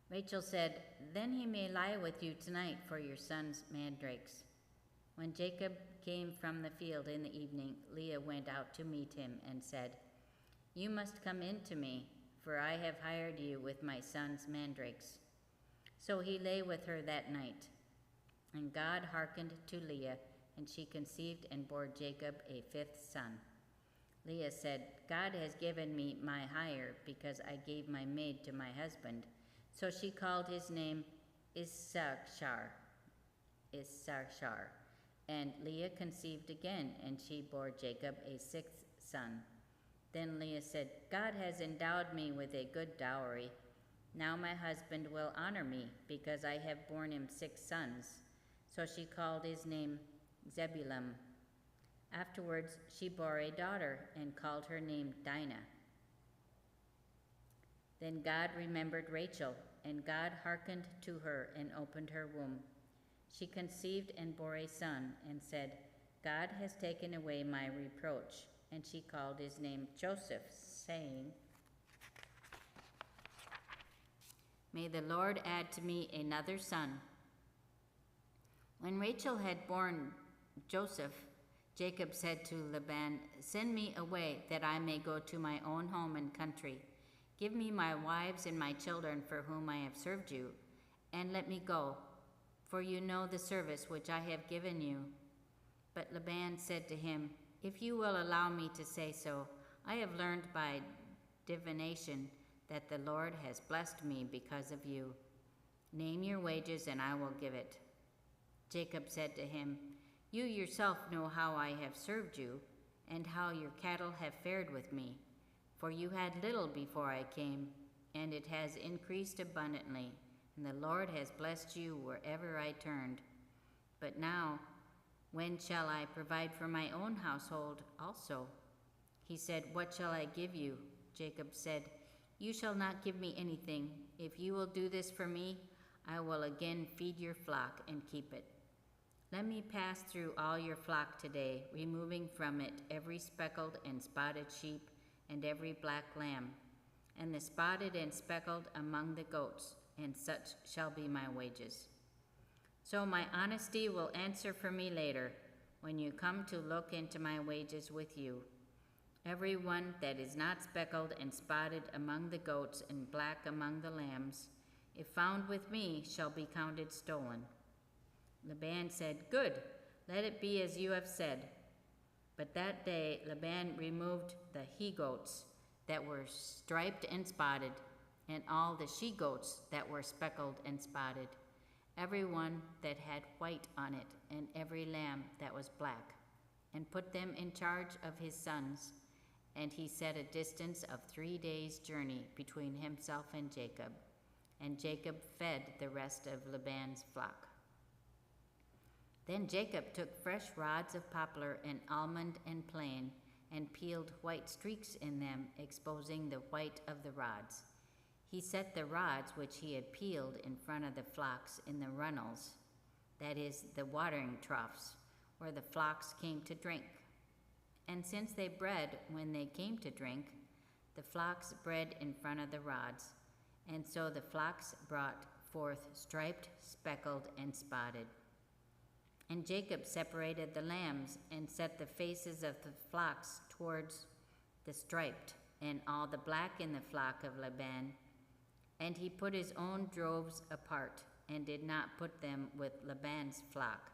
Rachel said, "Then he may lie with you tonight for your son's mandrakes." When Jacob came from the field in the evening, Leah went out to meet him and said, "You must come in to me, for I have hired you with my son's mandrakes." So he lay with her that night. And God hearkened to Leah, and she conceived and bore Jacob a 5th son. Leah said, "God has given me my hire, because I gave my maid to my husband." So she called his name Issachar. And Leah conceived again, and she bore Jacob a 6th son. Then Leah said, "God has endowed me with a good dowry. Now my husband will honor me, because I have borne him 6 sons." So she called his name Zebulun. Afterwards she bore a daughter, and called her name Dinah. Then God remembered Rachel, and God hearkened to her and opened her womb. She conceived and bore a son, and said, "God has taken away my reproach." And she called his name Joseph, saying, "May the Lord add to me another son." When Rachel had borne Joseph, Jacob said to Laban, "Send me away, that I may go to my own home and country. Give me my wives and my children for whom I have served you, and let me go, for you know the service which I have given you." But Laban said to him, "If you will allow me to say so, I have learned by divination that the Lord has blessed me because of you. Name your wages, and I will give it." Jacob said to him, "You yourself know how I have served you, and how your cattle have fared with me. For you had little before I came, and it has increased abundantly, and the Lord has blessed you wherever I turned. But now, when shall I provide for my own household also?" He said, "What shall I give you?" Jacob said, "You shall not give me anything. If you will do this for me, I will again feed your flock and keep it. Let me pass through all your flock today, removing from it every speckled and spotted sheep and every black lamb, and the spotted and speckled among the goats, and such shall be my wages. So my honesty will answer for me later, when you come to look into my wages with you. Every one that is not speckled and spotted among the goats and black among the lambs, if found with me, shall be counted stolen." Laban said, "Good, let it be as you have said." But that day Laban removed the he-goats that were striped and spotted, and all the she-goats that were speckled and spotted, every one that had white on it, and every lamb that was black, and put them in charge of his sons. And he set a distance of 3 days' journey between himself and Jacob. And Jacob fed the rest of Laban's flock. Then Jacob took fresh rods of poplar and almond and plane, and peeled white streaks in them, exposing the white of the rods. He set the rods which he had peeled in front of the flocks in the runnels, that is, the watering troughs, where the flocks came to drink. And since they bred when they came to drink, the flocks bred in front of the rods, and so the flocks brought forth striped, speckled, and spotted. And Jacob separated the lambs, and set the faces of the flocks towards the striped, and all the black in the flock of Laban. And he put his own droves apart, and did not put them with Laban's flock.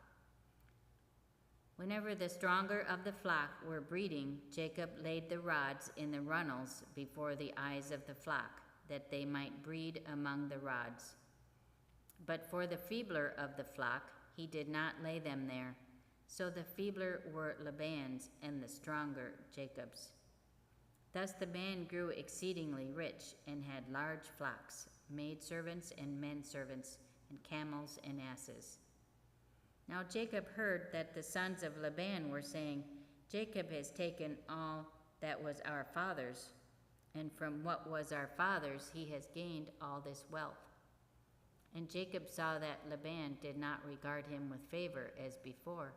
Whenever the stronger of the flock were breeding, Jacob laid the rods in the runnels before the eyes of the flock, that they might breed among the rods. But for the feebler of the flock, he did not lay them there. So the feebler were Laban's, and the stronger Jacob's. Thus the man grew exceedingly rich, and had large flocks, maidservants and menservants, and camels and asses. Now Jacob heard that the sons of Laban were saying, "Jacob has taken all that was our father's, and from what was our father's he has gained all this wealth." And Jacob saw that Laban did not regard him with favor as before.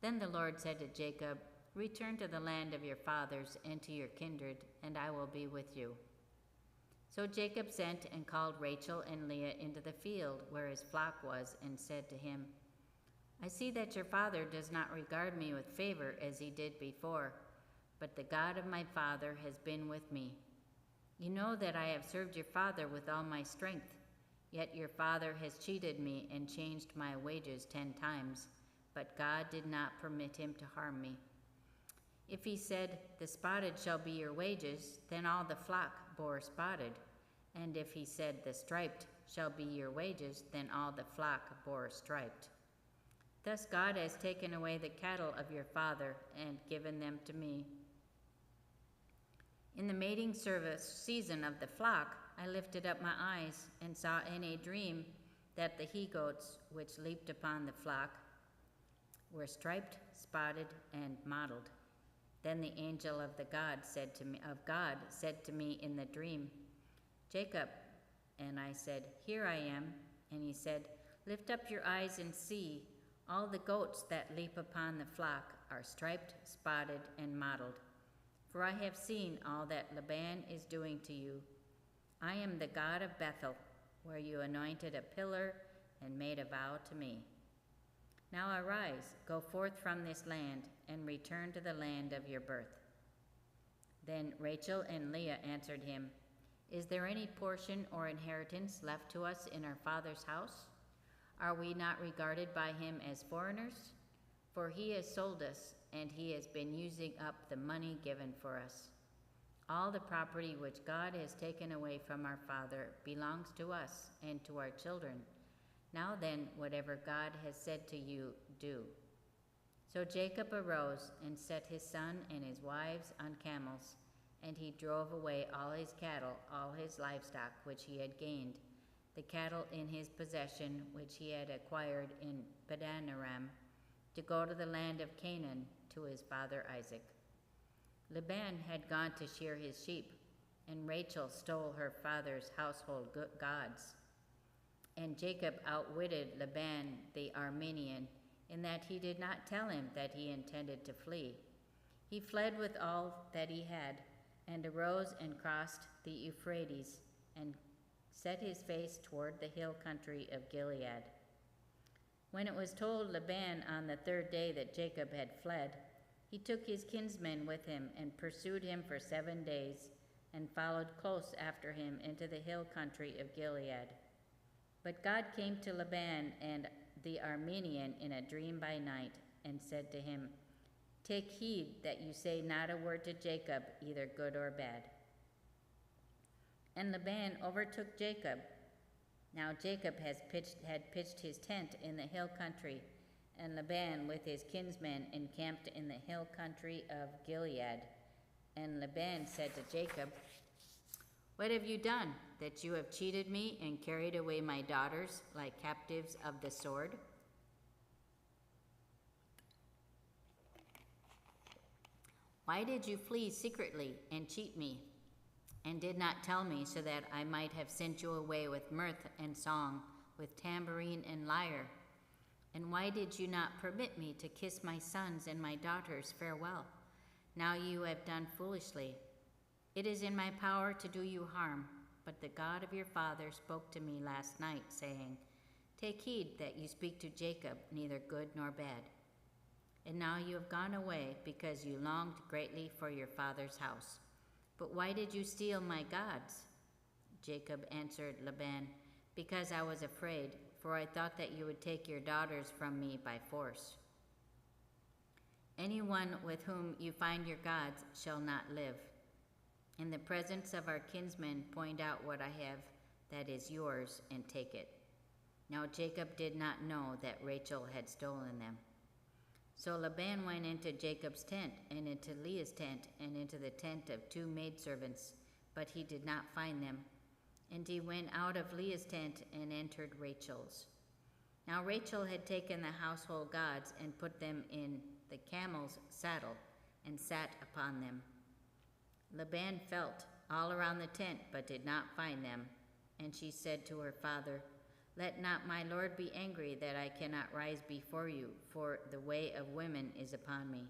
Then the Lord said to Jacob, "Return to the land of your fathers and to your kindred, and I will be with you." So Jacob sent and called Rachel and Leah into the field where his flock was, and said to him, "I see that your father does not regard me with favor as he did before, but the God of my father has been with me. You know that I have served your father with all my strength, yet your father has cheated me and changed my wages 10 times, but God did not permit him to harm me. If he said, 'The spotted shall be your wages,' then all the flock bore spotted, and if he said, 'The striped shall be your wages,' then all the flock bore striped. Thus God has taken away the cattle of your father and given them to me." In the mating service season of the flock, I lifted up my eyes and saw in a dream that the he-goats which leaped upon the flock were striped, spotted, and mottled. Then the angel of God said to me in the dream, "Jacob." And I said, "Here I am." And he said, "Lift up your eyes and see. All the goats that leap upon the flock are striped, spotted, and mottled. For I have seen all that Laban is doing to you. I am the God of Bethel, where you anointed a pillar and made a vow to me." Now arise, go forth from this land, and return to the land of your birth." Then Rachel and Leah answered him, "Is there any portion or inheritance left to us in our father's house? Are we not regarded by him as foreigners? For he has sold us, and he has been using up the money given for us. All the property which God has taken away from our father belongs to us and to our children. Now then, whatever God has said to you, do." So Jacob arose and set his son and his wives on camels, and he drove away all his cattle, all his livestock which he had gained, the cattle in his possession which he had acquired in Padanaram, to go to the land of Canaan to his father Isaac. Laban had gone to shear his sheep, and Rachel stole her father's household gods. And Jacob outwitted Laban the Aramean, in that he did not tell him that he intended to flee. He fled with all that he had, and arose and crossed the Euphrates, and set his face toward the hill country of Gilead. When it was told Laban on the third day that Jacob had fled, he took his kinsmen with him and pursued him for 7 days, and followed close after him into the hill country of Gilead. But God came to Laban and the Aramean in a dream by night, and said to him, "Take heed that you say not a word to Jacob, either good or bad." And Laban overtook Jacob. Now Jacob had pitched his tent in the hill country, and Laban with his kinsmen encamped in the hill country of Gilead. And Laban said to Jacob, "What have you done, that you have cheated me and carried away my daughters like captives of the sword?" "Why did you flee secretly and cheat me, and did not tell me, so that I might have sent you away with mirth and song, with tambourine and lyre? And why did you not permit me to kiss my sons and my daughters farewell? Now you have done foolishly. It is in my power to do you harm, but the God of your father spoke to me last night, saying, 'Take heed that you speak to Jacob neither good nor bad.' And now you have gone away because you longed greatly for your father's house. But why did you steal my gods?" Jacob answered Laban, "Because I was afraid, for I thought that you would take your daughters from me by force. Anyone with whom you find your gods shall not live. In the presence of our kinsmen, point out what I have that is yours and take it." Now Jacob did not know that Rachel had stolen them. So Laban went into Jacob's tent, and into Leah's tent, and into the tent of 2 maidservants, but he did not find them. And he went out of Leah's tent and entered Rachel's. Now Rachel had taken the household gods and put them in the camel's saddle, and sat upon them. Laban felt all around the tent, but did not find them. And she said to her father, "Let not my lord be angry that I cannot rise before you, for the way of women is upon me."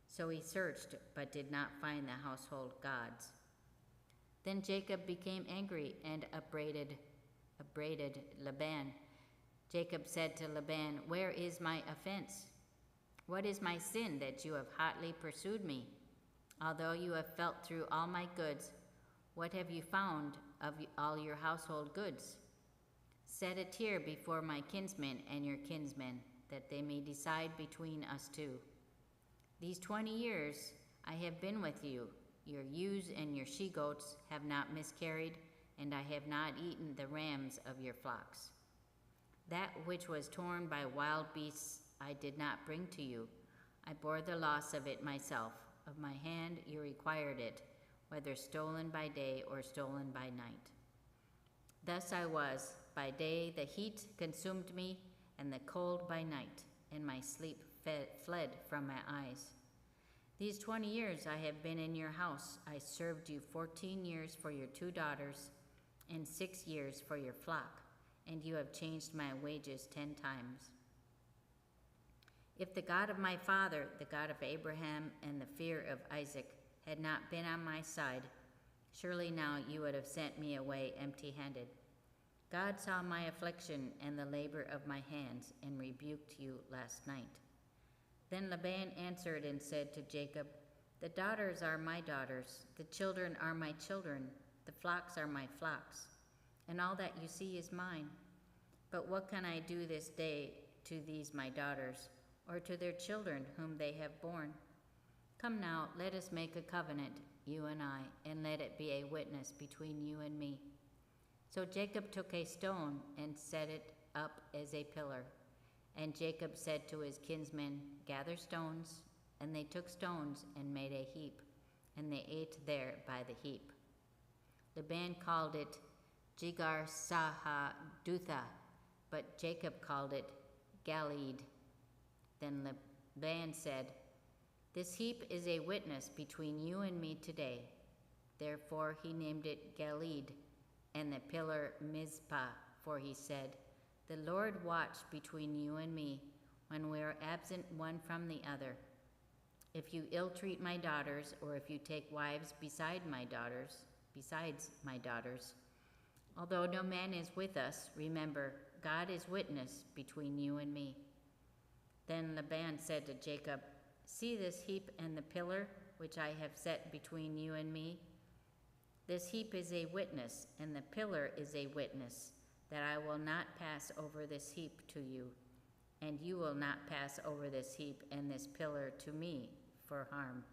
So he searched, but did not find the household gods. Then Jacob became angry and upbraided Laban. Jacob said to Laban, "Where is my offense? What is my sin that you have hotly pursued me? Although you have felt through all my goods, what have you found of all your household goods? Set a tier before my kinsmen and your kinsmen, that they may decide between us two. These 20 years I have been with you. Your ewes and your she-goats have not miscarried, and I have not eaten the rams of your flocks. That which was torn by wild beasts I did not bring to you. I bore the loss of it myself. Of my hand you required it, whether stolen by day or stolen by night. Thus I was. By day the heat consumed me, and the cold by night, and my sleep fled from my eyes. These 20 years I have been in your house. I served you 14 years for your 2 daughters, and 6 years for your flock, and you have changed my wages 10 times. If the God of my father, the God of Abraham, and the fear of Isaac had not been on my side, surely now you would have sent me away empty-handed. God saw my affliction and the labor of my hands, and rebuked you last night. Then Laban answered and said to Jacob, The daughters are my daughters, the children are my children, the flocks are my flocks, and all that you see is mine. But what can I do this day to these my daughters, or to their children whom they have borne? Come now, let us make a covenant, you and I, and let it be a witness between you and me. So Jacob took a stone and set it up as a pillar. And Jacob said to his kinsmen, Gather stones. And they took stones and made a heap, and they ate there by the heap. Laban called it Jegar-sahadutha, but Jacob called it Galeed. Then Laban said, This heap is a witness between you and me today. Therefore he named it Galeed, and the pillar Mizpah, for he said, The Lord watch between you and me when we are absent one from the other. If you ill-treat my daughters, or if you take wives besides my daughters, although no man is with us, remember, God is witness between you and me. Then Laban said to Jacob, See this heap and the pillar which I have set between you and me? This heap is a witness, and the pillar is a witness, that I will not pass over this heap to you, and you will not pass over this heap and this pillar to me for harm.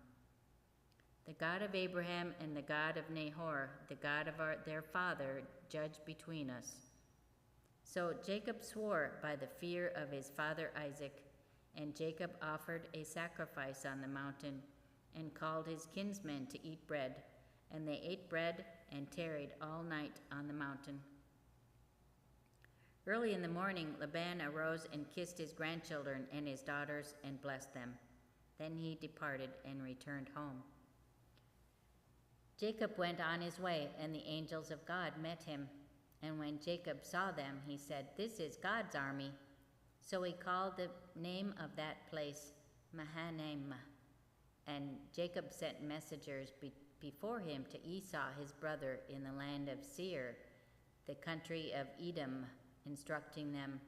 The God of Abraham and the God of Nahor, the God of their father, judge between us. So Jacob swore by the fear of his father Isaac, and Jacob offered a sacrifice on the mountain, and called his kinsmen to eat bread. And they ate bread and tarried all night on the mountain. Early in the morning, Laban arose and kissed his grandchildren and his daughters and blessed them. Then he departed and returned home. Jacob went on his way, and the angels of God met him. And when Jacob saw them, he said, This is God's army. So he called the name of that place Mahanaim. And Jacob sent messengers before him to Esau his brother in the land of Seir, the country of Edom, instructing them,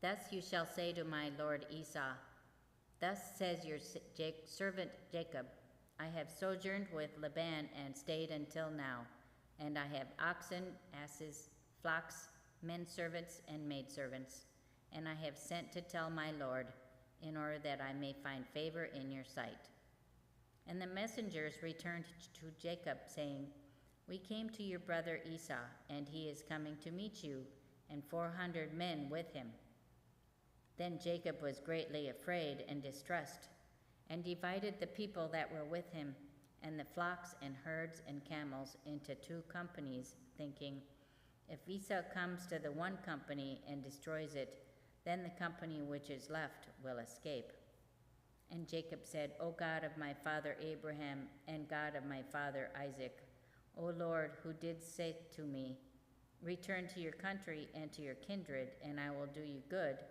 Thus you shall say to my lord Esau, Thus says your servant Jacob, I have sojourned with Laban and stayed until now, and I have oxen, asses, flocks, men servants, and maidservants, and I have sent to tell my lord, in order that I may find favor in your sight. And the messengers returned to Jacob, saying, We came to your brother Esau, and he is coming to meet you, and 400 men with him. Then Jacob was greatly afraid and distressed, and divided the people that were with him, and the flocks and herds and camels into 2 companies, thinking, If Esau comes to the one company and destroys it, then the company which is left will escape. And Jacob said, O God of my father Abraham, and God of my father Isaac, O Lord, who did say to me, Return to your country and to your kindred, and I will do you good.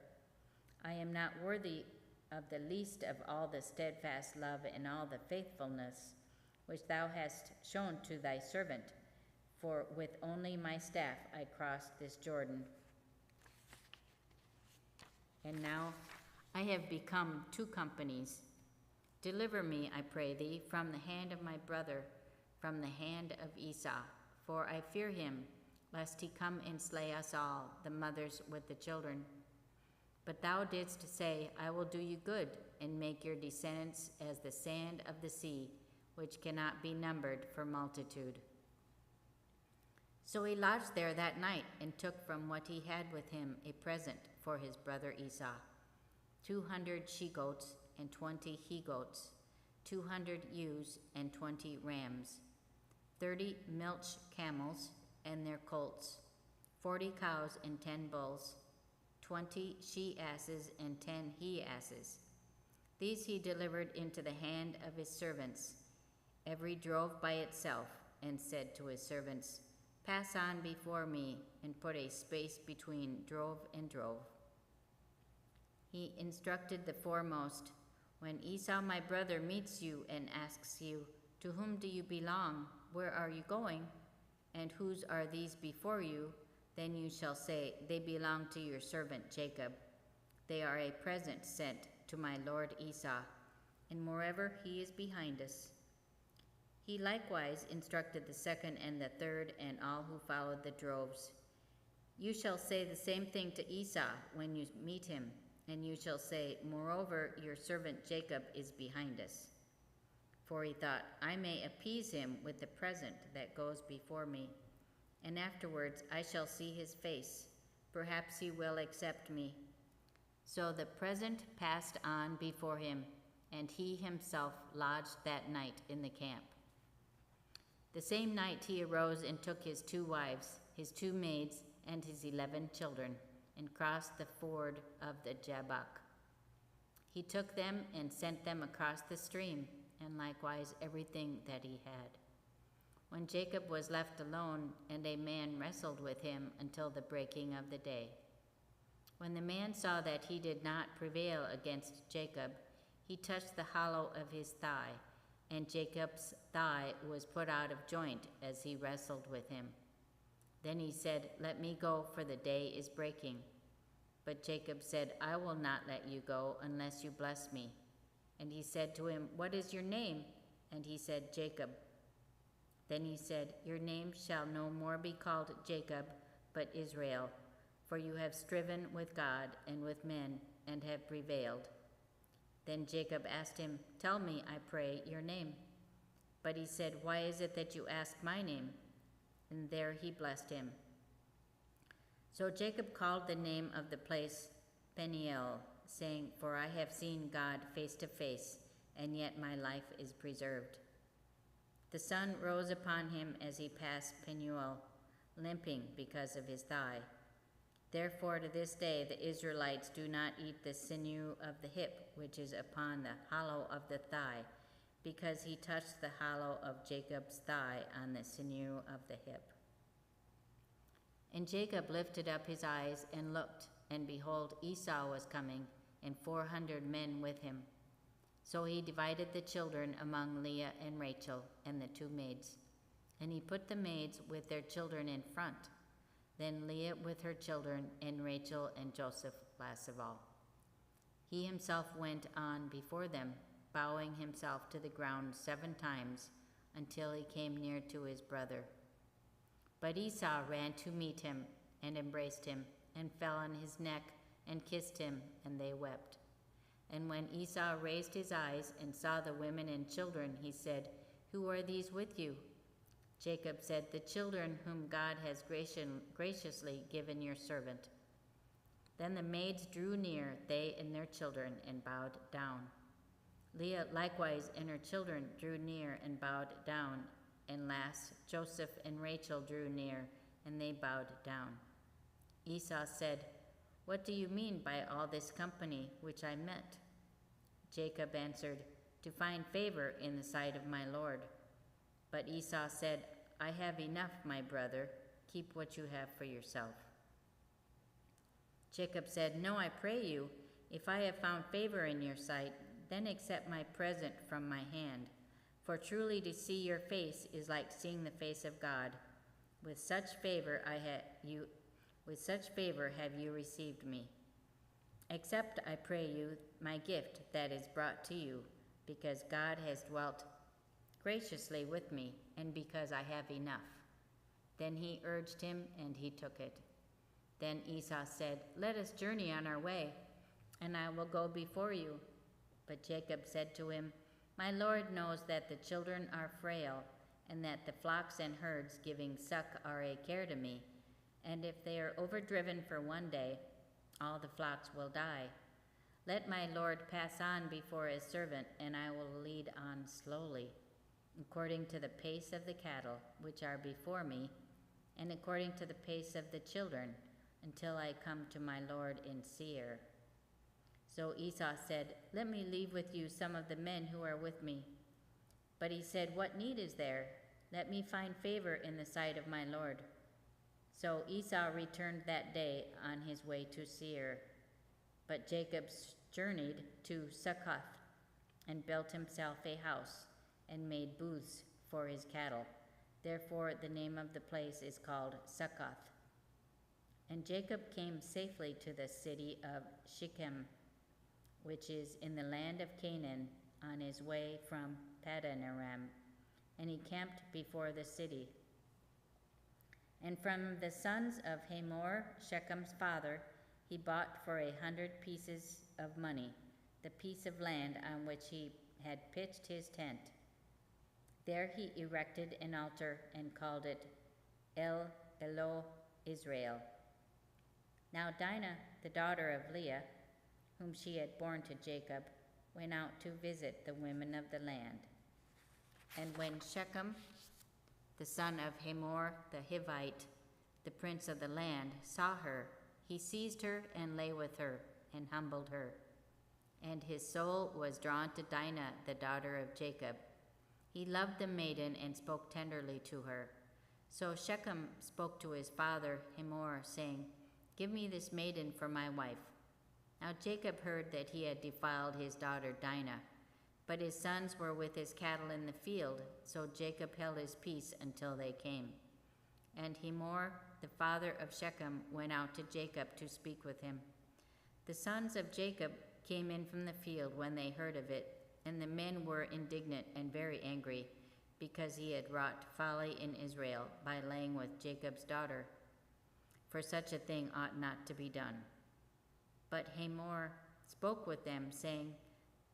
I am not worthy of the least of all the steadfast love and all the faithfulness which thou hast shown to thy servant, for with only my staff I crossed this Jordan. And now I have become 2 companies. Deliver me, I pray thee, from the hand of my brother, from the hand of Esau, for I fear him, lest he come and slay us all, the mothers with the children. But thou didst say, I will do you good, and make your descendants as the sand of the sea, which cannot be numbered for multitude. So he lodged there that night, and took from what he had with him a present for his brother Esau, 200 she-goats and 20 he-goats, 200 ewes and 20 rams, 30 milch camels and their colts, 40 cows and 10 bulls, 20 she-asses and 10 he-asses. These he delivered into the hand of his servants, every drove by itself, and said to his servants, Pass on before me, and put a space between drove and drove. He instructed the foremost, When Esau my brother meets you and asks you, To whom do you belong? Where are you going? And whose are these before you? Then you shall say, They belong to your servant Jacob. They are a present sent to my lord Esau, and moreover he is behind us. He likewise instructed the second and the third and all who followed the droves. You shall say the same thing to Esau when you meet him, and you shall say, Moreover, your servant Jacob is behind us. For he thought, I may appease him with the present that goes before me, and afterwards I shall see his face. Perhaps he will accept me. So the present passed on before him, and he himself lodged that night in the camp. The same night he arose and took his 2 wives, his 2 maids, and his 11 children, and crossed the ford of the Jabbok. He took them and sent them across the stream, and likewise everything that he had. When Jacob was left alone, and a man wrestled with him until the breaking of the day. When the man saw that he did not prevail against Jacob, he touched the hollow of his thigh, and Jacob's thigh was put out of joint as he wrestled with him. Then he said, Let me go, for the day is breaking. But Jacob said, I will not let you go unless you bless me. And he said to him, What is your name? And he said, Jacob. Then he said, Your name shall no more be called Jacob, but Israel, for you have striven with God and with men, and have prevailed. Then Jacob asked him, Tell me, I pray, your name. But he said, Why is it that you ask my name? And there he blessed him. So Jacob called the name of the place Peniel, saying, For I have seen God face to face, and yet my life is preserved. The sun rose upon him as he passed Peniel, limping because of his thigh. Therefore to this day the Israelites do not eat the sinew of the hip, which is upon the hollow of the thigh, because he touched the hollow of Jacob's thigh on the sinew of the hip. And Jacob lifted up his eyes and looked, and behold, Esau was coming, and 400 men with him. So he divided the children among Leah and Rachel and the 2 maids. And he put the maids with their children in front, then Leah with her children, and Rachel and Joseph last of all. He himself went on before them, bowing himself to the ground 7 times, until he came near to his brother. But Esau ran to meet him, and embraced him, and fell on his neck, and kissed him, and they wept. And when Esau raised his eyes and saw the women and children, he said, Who are these with you? Jacob said, The children whom God has graciously given your servant. Then the maids drew near, they and their children, and bowed down. Leah likewise and her children drew near and bowed down, and last Joseph and Rachel drew near, and they bowed down. Esau said, What do you mean by all this company which I met? Jacob answered, To find favor in the sight of my Lord. But Esau said, I have enough, my brother. Keep what you have for yourself. Jacob said, No, I pray you, if I have found favor in your sight, then accept my present from my hand. For truly to see your face is like seeing the face of God. With such favor have you received me. Accept, I pray you, my gift that is brought to you, because God has dwelt graciously with me, and because I have enough. Then he urged him, and he took it. Then Esau said, Let us journey on our way, and I will go before you. But Jacob said to him, My Lord knows that the children are frail, and that the flocks and herds giving suck are a care to me. And if they are overdriven for one day, all the flocks will die. Let my Lord pass on before his servant, and I will lead on slowly, according to the pace of the cattle which are before me, and according to the pace of the children, until I come to my Lord in Seir. So Esau said, Let me leave with you some of the men who are with me. But he said, What need is there? Let me find favor in the sight of my Lord. So Esau returned that day on his way to Seir. But Jacob journeyed to Succoth, and built himself a house, and made booths for his cattle. Therefore the name of the place is called Succoth. And Jacob came safely to the city of Shechem, which is in the land of Canaan, on his way from Paddan Aram, and he camped before the city. And from the sons of Hamor, Shechem's father, he bought for 100 pieces of money the piece of land on which he had pitched his tent. There he erected an altar and called it El Elo Israel. Now Dinah, the daughter of Leah, whom she had borne to Jacob, went out to visit the women of the land. And when Shechem, the son of Hamor the Hivite, the prince of the land, saw her, he seized her and lay with her and humbled her. And his soul was drawn to Dinah, the daughter of Jacob. He loved the maiden and spoke tenderly to her. So Shechem spoke to his father Hamor, saying, "Give me this maiden for my wife." Now Jacob heard that he had defiled his daughter Dinah, but his sons were with his cattle in the field, so Jacob held his peace until they came. And Hamor, the father of Shechem, went out to Jacob to speak with him. The sons of Jacob came in from the field when they heard of it, and the men were indignant and very angry, because he had wrought folly in Israel by laying with Jacob's daughter. For such a thing ought not to be done. But Hamor spoke with them, saying,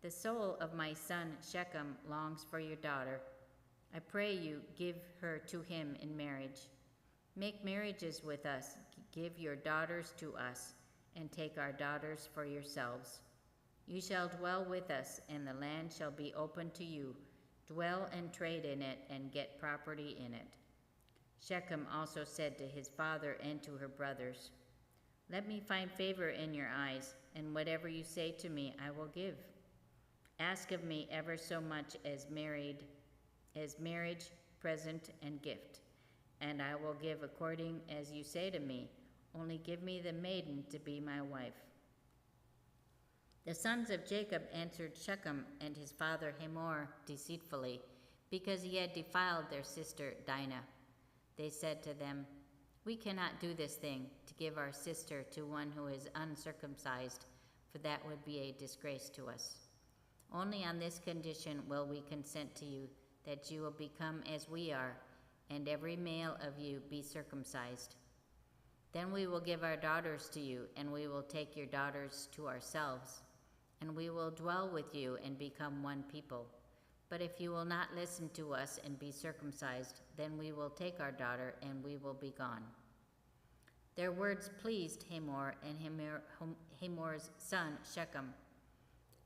"The soul of my son Shechem longs for your daughter. I pray you, give her to him in marriage. Make marriages with us, give your daughters to us, and take our daughters for yourselves. You shall dwell with us, and the land shall be open to you. Dwell and trade in it, and get property in it." Shechem also said to his father and to her brothers, "Let me find favor in your eyes, and whatever you say to me I will give. Ask of me ever so much as marriage, present, and gift, and I will give according as you say to me. Only give me the maiden to be my wife." The sons of Jacob answered Shechem and his father Hamor deceitfully, because he had defiled their sister Dinah. They said to them, "We cannot do this thing, to give our sister to one who is uncircumcised, for that would be a disgrace to us. Only on this condition will we consent to you, that you will become as we are, and every male of you be circumcised. Then we will give our daughters to you, and we will take your daughters to ourselves, and we will dwell with you and become one people. But if you will not listen to us and be circumcised, then we will take our daughter and we will be gone." Their words pleased Hamor and Hamor's son Shechem,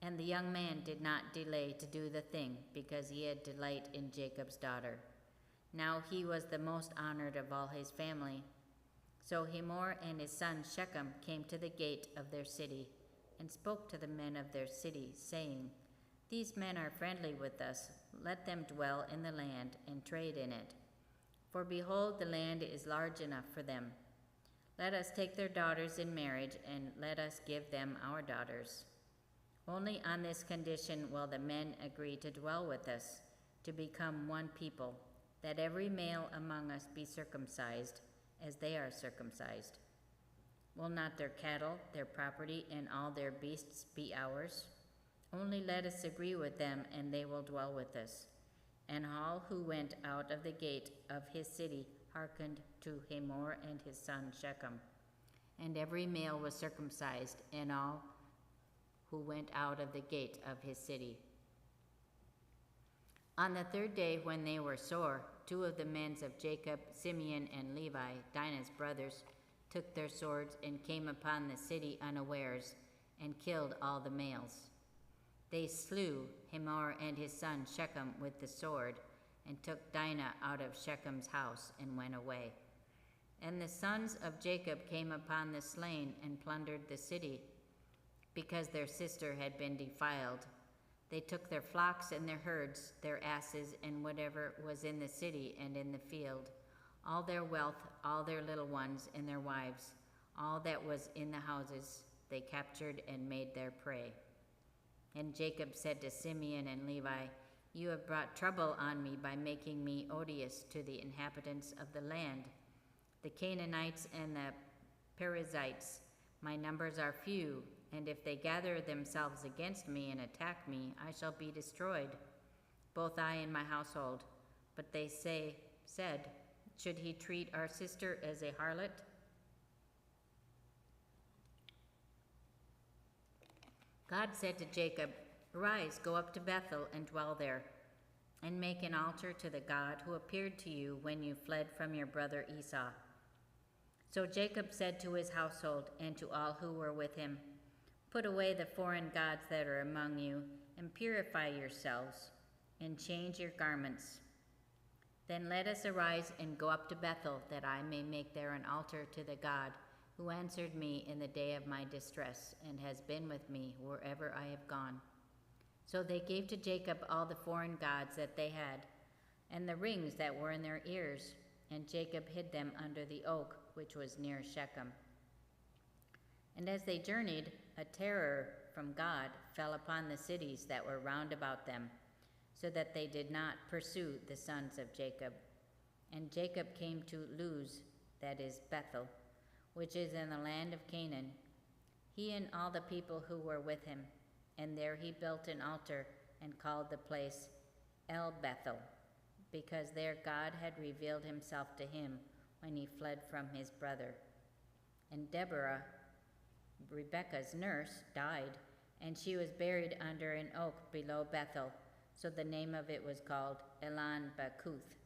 and the young man did not delay to do the thing, because he had delight in Jacob's daughter. Now he was the most honored of all his family. So Hamor and his son Shechem came to the gate of their city and spoke to the men of their city, saying, "These men are friendly with us. Let them dwell in the land and trade in it. For behold, the land is large enough for them. Let us take their daughters in marriage, and let us give them our daughters. Only on this condition will the men agree to dwell with us, to become one people, that every male among us be circumcised, as they are circumcised. Will not their cattle, their property, and all their beasts be ours? Only let us agree with them, and they will dwell with us." And all who went out of the gate of his city hearkened to Hamor and his son Shechem. And every male was circumcised, and all who went out of the gate of his city. On the third day, when they were sore, two of the men of Jacob, Simeon and Levi, Dinah's brothers, took their swords and came upon the city unawares, and killed all the males. They slew Hamor and his son Shechem with the sword, and took Dinah out of Shechem's house and went away. And the sons of Jacob came upon the slain and plundered the city, because their sister had been defiled. They took their flocks and their herds, their asses, and whatever was in the city and in the field, all their wealth, all their little ones and their wives, all that was in the houses, they captured and made their prey. And Jacob said to Simeon and Levi, "You have brought trouble on me by making me odious to the inhabitants of the land. The Canaanites and the Perizzites. My numbers are few, and if they gather themselves against me and attack me, I shall be destroyed, both I and my household. But they said, should he treat our sister as a harlot? God said to Jacob, Arise, go up to Bethel and dwell there, and make an altar to the God who appeared to you when you fled from your brother Esau. So Jacob said to his household and to all who were with him, Put away the foreign gods that are among you, and purify yourselves, and change your garments. Then let us arise and go up to Bethel, that I may make there an altar to the God who answered me in the day of my distress, and has been with me wherever I have gone. So they gave to Jacob all the foreign gods that they had, and the rings that were in their ears, and Jacob hid them under the oak which was near Shechem. And as they journeyed, a terror from God fell upon the cities that were round about them, so that they did not pursue the sons of Jacob. And Jacob came to Luz, that is Bethel, which is in the land of Canaan, he and all the people who were with him. And there he built an altar and called the place El Bethel, because there God had revealed himself to him when he fled from his brother. And Deborah, Rebekah's nurse, died, and she was buried under an oak below Bethel, so the name of it was called Elon Bakuth.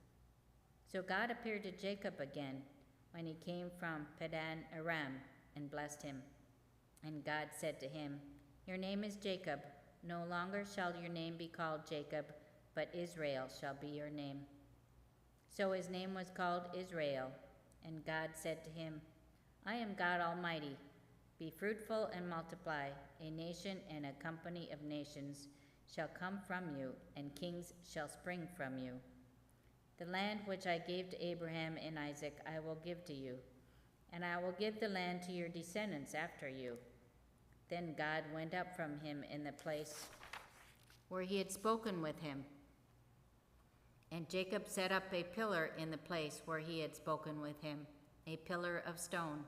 So God appeared to Jacob again when he came from Padan Aram and blessed him. And God said to him, Your name is Jacob. No longer shall your name be called Jacob, but Israel shall be your name. So his name was called Israel. And God said to him, I am God Almighty. Be fruitful and multiply. A nation and a company of nations shall come from you, and kings shall spring from you. The land which I gave to Abraham and Isaac I will give to you, and I will give the land to your descendants after you. Then God went up from him in the place where he had spoken with him. And Jacob set up a pillar in the place where he had spoken with him, a pillar of stone,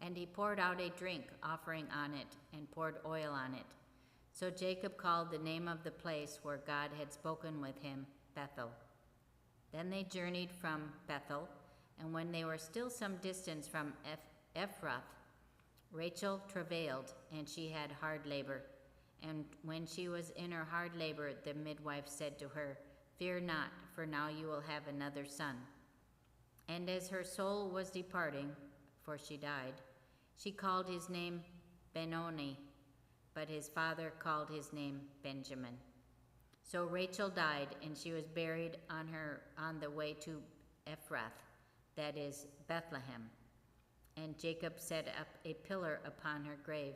and he poured out a drink offering on it and poured oil on it. So Jacob called the name of the place where God had spoken with him Bethel. Then they journeyed from Bethel, and when they were still some distance from Ephrath, Rachel travailed, and she had hard labor. And when she was in her hard labor, the midwife said to her, Fear not, for now you will have another son. And as her soul was departing, for she died, she called his name Benoni, but his father called his name Benjamin. So Rachel died, and she was buried on the way to Ephrath, that is Bethlehem. And Jacob set up a pillar upon her grave.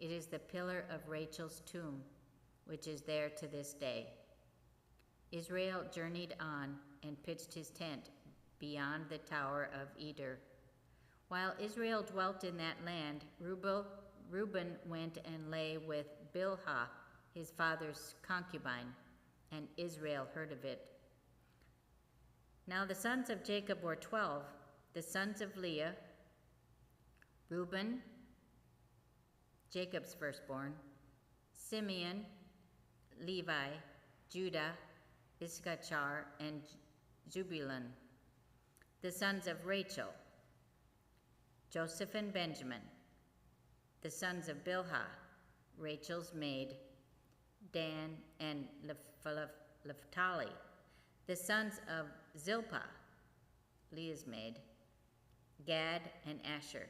It is the pillar of Rachel's tomb, which is there to this day. Israel journeyed on and pitched his tent beyond the tower of Eder. While Israel dwelt in that land, Reuben went and lay with Bilhah, his father's concubine, and Israel heard of it. Now the sons of Jacob were 12, the sons of Leah, Reuben, Jacob's firstborn, Simeon, Levi, Judah, Issachar, and Zebulun. The sons of Rachel, Joseph and Benjamin. The sons of Bilhah, Rachel's maid, Dan and Naphtali. The sons of Zilpah, Leah's maid, Gad and Asher.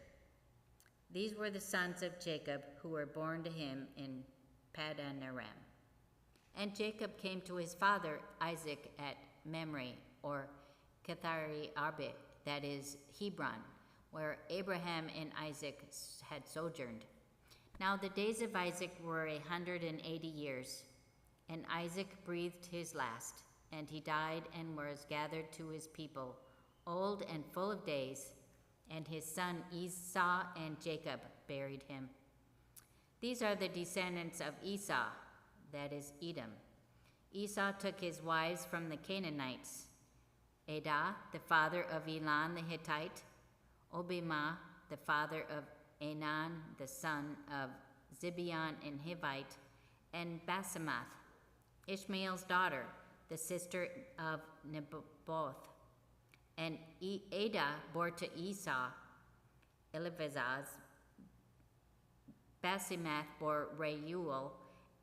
These were the sons of Jacob who were born to him in Padan Aram. And Jacob came to his father Isaac at Mamre, or Kethari Arbe, that is Hebron, where Abraham and Isaac had sojourned. Now the days of Isaac were 180 years, and Isaac breathed his last, and he died and was gathered to his people, old and full of days, and his son Esau and Jacob buried him. These are the descendants of Esau, that is Edom. Esau took his wives from the Canaanites, Adah, the father of Elon the Hittite, Obimah, the father of Anan, the son of Zibeon and Hivite, and Basemath, Ishmael's daughter, the sister of Nebaioth. And Adah bore to Esau Eliphaz. Basemath bore Reuel,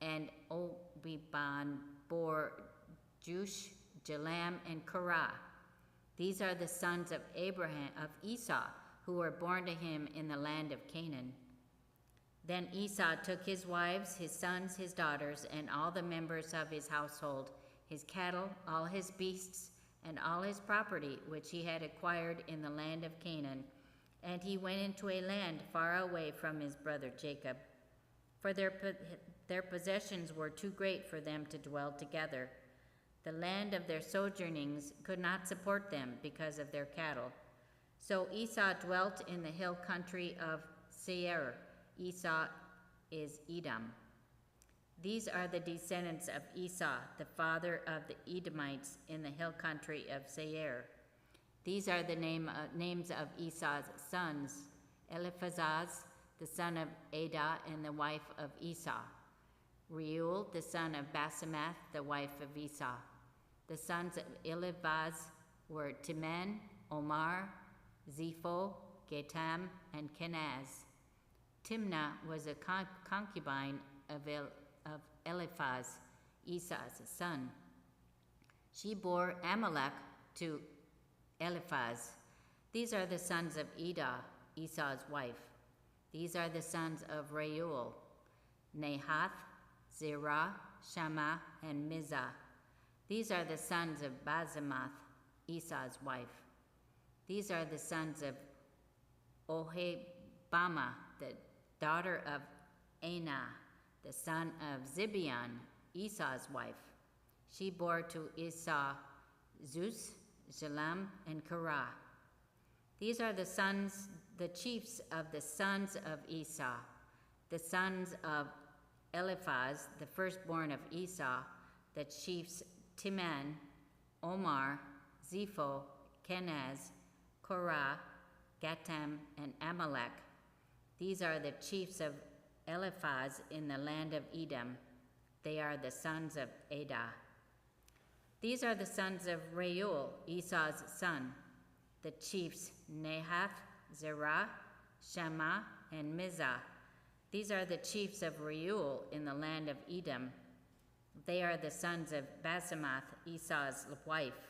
and Obiban bore Jush, Jalam, and Korah. These are the sons of Esau, who were born to him in the land of Canaan. Then Esau took his wives, his sons, his daughters, and all the members of his household, his cattle, all his beasts, and all his property, which he had acquired in the land of Canaan, and he went into a land far away from his brother Jacob. For their possessions were too great for them to dwell together. The land of their sojournings could not support them because of their cattle. So Esau dwelt in the hill country of Seir. Esau is Edom. These are the descendants of Esau, the father of the Edomites in the hill country of Seir. These are the names of Esau's sons: Eliphaz, the son of Adah and the wife of Esau; Reuel, the son of Basemath, the wife of Esau. The sons of Eliphaz were Timan, Omar, Zepho, Gatam, and Kenaz. Timnah was a concubine of Eliphaz, Esau's son. She bore Amalek to Eliphaz. These are the sons of Adah, Esau's wife. These are the sons of Reuel: Nahath, Zerah, Shammah, and Mizah. These are the sons of Basemath, Esau's wife. These are the sons of Oholibamah, the daughter of Anah, the son of Zibeon, Esau's wife. She bore to Esau Zeus, Jalam, and Korah. These are the chiefs of the sons of Esau, the sons of Eliphaz, the firstborn of Esau, the chiefs Timan, Omar, Zepho, Kenaz, Korah, Gatam, and Amalek. These are the chiefs of Eliphaz in the land of Edom. They are the sons of Adah. These are the sons of Reuel, Esau's son, the chiefs Nahath, Zerah, Shammah, and Mizah. These are the chiefs of Reuel in the land of Edom. They are the sons of Basemath, Esau's wife.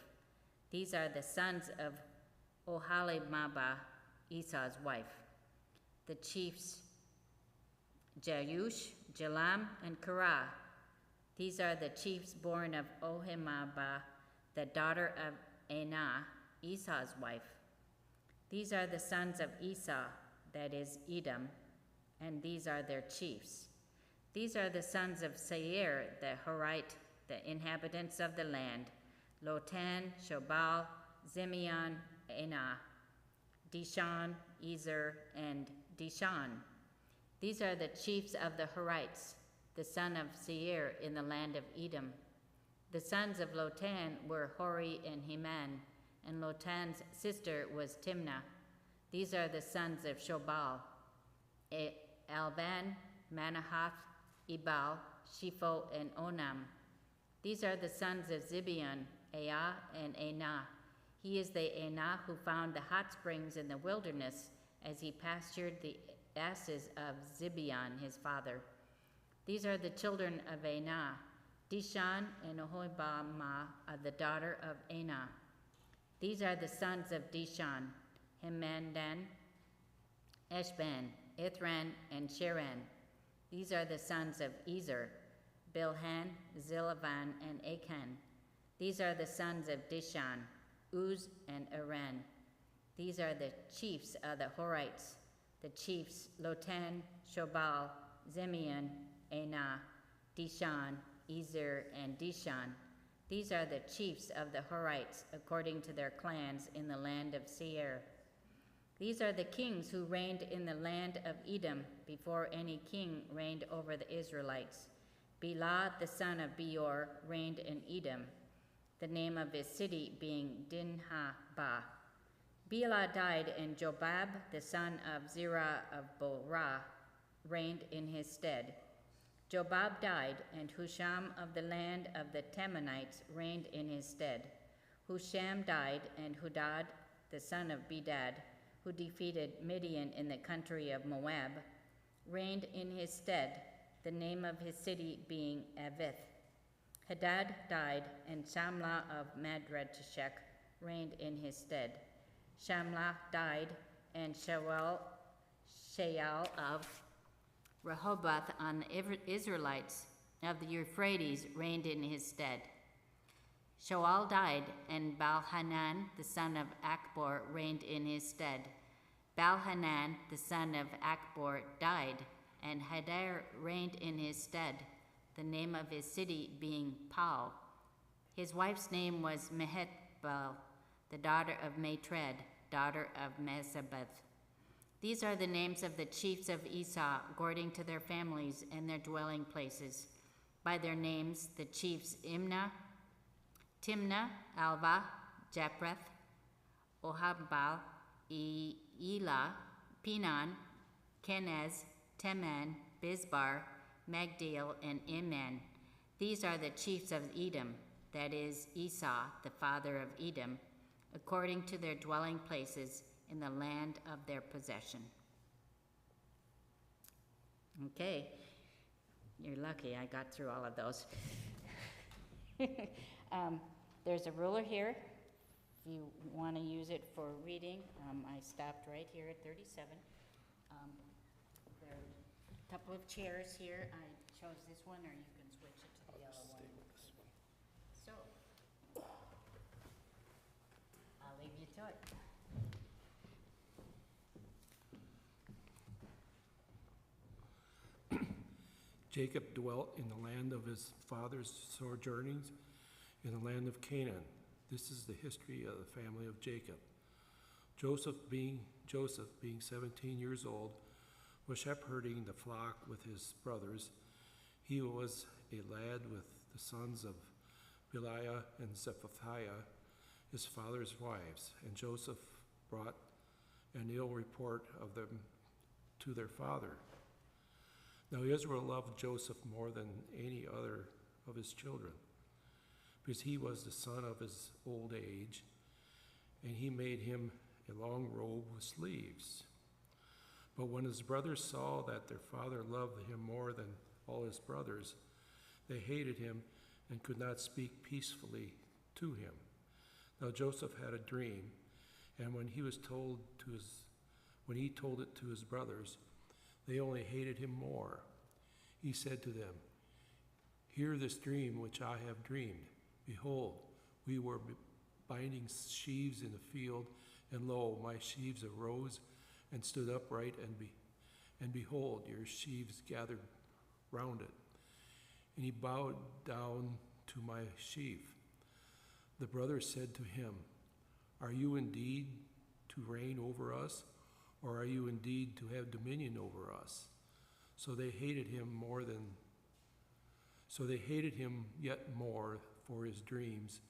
These are the sons of Oholibamah, Esau's wife. The chiefs Jeush, Jalam, and Korah. These are the chiefs born of Oholibamah, the daughter of Anah, Esau's wife. These are the sons of Esau, that is Edom, and these are their chiefs. These are the sons of Seir, the Horite, the inhabitants of the land: Lotan, Shobal, Zimeon, Anah, Dishan, Ezer, and Dishan. These are the chiefs of the Horites, the son of Seir in the land of Edom. The sons of Lotan were Hori and Heman, and Lotan's sister was Timnah. These are the sons of Shobal: Alban, Manahath, Ebal, Shepho, and Onam. These are the sons of Zibeon, Aa, and Anah. He is the Anah who found the hot springs in the wilderness as he pastured the asses of Zibeon, his father. These are the children of Anah: Dishan and Oholibamah, the daughter of Anah. These are the sons of Dishan: Hemandan, Eshban, Ithran, and Cheran. These are the sons of Ezer: Bilhan, Zilvan, and Achan. These are the sons of Dishan: Uz and Aran. These are the chiefs of the Horites, the chiefs Lotan, Shobal, Zimeon, Anah, Dishan, Ezer, and Dishan. These are the chiefs of the Horites according to their clans in the land of Seir. These are the kings who reigned in the land of Edom before any king reigned over the Israelites. Bela, the son of Beor, reigned in Edom, the name of his city being Dinhabah. Bela died, and Jobab, the son of Zerah of Borah, reigned in his stead. Jobab died, and Husham of the land of the Temanites reigned in his stead. Husham died, and Hudad, the son of Bedad, who defeated Midian in the country of Moab, reigned in his stead, the name of his city being Avith. Hadad died, and Shamlah of Madreshech reigned in his stead. Shamlah died, and Shaul of Rehoboth on the Israelites of the Euphrates reigned in his stead. Shaul died, and Baal-Hanan, the son of Akbor, reigned in his stead. Baal-Hanan, the son of Akbor, died, and Hadar reigned in his stead, the name of his city being Pau. His wife's name was Mehetabel, the daughter of Matred, daughter of Mezabeth. These are the names of the chiefs of Esau, according to their families and their dwelling places. By their names, the chiefs Timnah, Alva, Japheth, Ohabal, Elah, Pinon, Kenez, Teman, Bizbar, Magdiel, and Iman. These are the chiefs of Edom, that is, Esau, the father of Edom, according to their dwelling places in the land of their possession. Okay, you're lucky I got through all of those. There's a ruler here. If you want to use it for reading, I stopped right here at 37. There are a couple of chairs here. I chose this one, or you can switch it to the yellow one. So, I'll leave you to it. Jacob dwelt in the land of his father's sojournings, in the land of Canaan. This is the history of the family of Jacob. Joseph, being 17 years old, was shepherding the flock with his brothers. He was a lad with the sons of Biliah and Zephaniah, his father's wives, and Joseph brought an ill report of them to their father. Now Israel loved Joseph more than any other of his children, because he was the son of his old age, and he made him a long robe with sleeves. But when his brothers saw that their father loved him more than all his brothers, they hated him and could not speak peacefully to him. Now Joseph had a dream, and when he told it to his brothers, they only hated him more. He said to them, "Hear this dream which I have dreamed. Behold, we were binding sheaves in the field, and lo, my sheaves arose and stood upright, and behold, your sheaves gathered round it." And he bowed down to my sheaf. The brothers said to him, "Are you indeed to reign over us, or are you indeed to have dominion over us?" So they hated him yet more for his dreams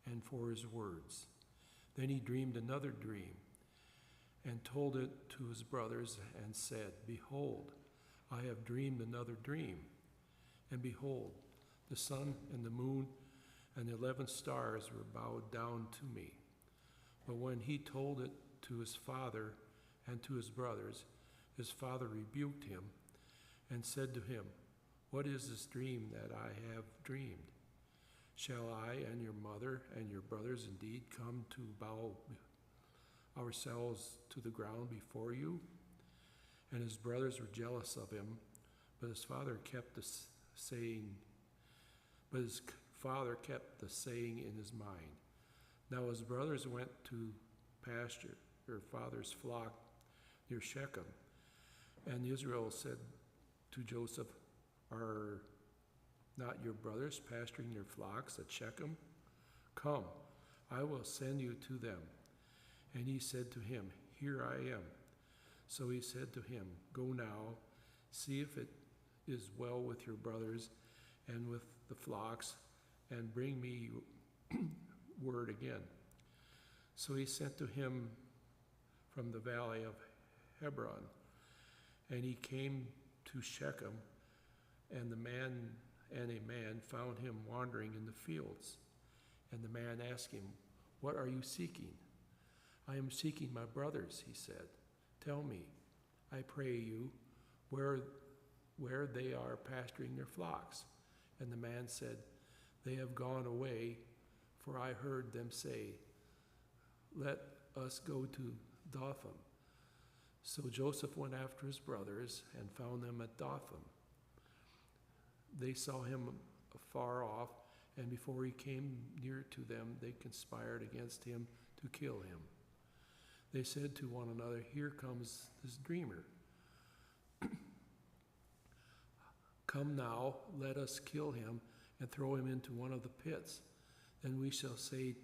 and for his words. Then he dreamed another dream and told it to his brothers and said, "Behold, I have dreamed another dream. And behold, the sun and the moon and the 11 stars were bowed down to me." But when he told it to his father and to his brothers, his father rebuked him and said to him, "What is this dream that I have dreamed? Shall I and your mother and your brothers indeed come to bow ourselves to the ground before you?" And his brothers were jealous of him, but his father kept the saying in his mind. Now his brothers went to pasture their father's flock near Shechem, and Israel said to Joseph, "Are not your brothers pasturing their flocks at Shechem? Come, I will send you to them." And he said to him, "Here I am." So he said to him, "Go now, see if it is well with your brothers and with the flocks, and bring me word again." So he sent to him from the valley of Hebron. And he came to Shechem, and a man found him wandering in the fields. And the man asked him, "What are you seeking?" "I am seeking my brothers," he said. "Tell me, I pray you, where they are pasturing their flocks." And the man said, "They have gone away, for I heard them say, 'Let us go to Dothan.'" So Joseph went after his brothers and found them at Dothan. They saw him afar off, and before he came near to them, they conspired against him to kill him. They said to one another, "Here comes this dreamer. Come now, let us kill him and throw him into one of the pits. Then we shall say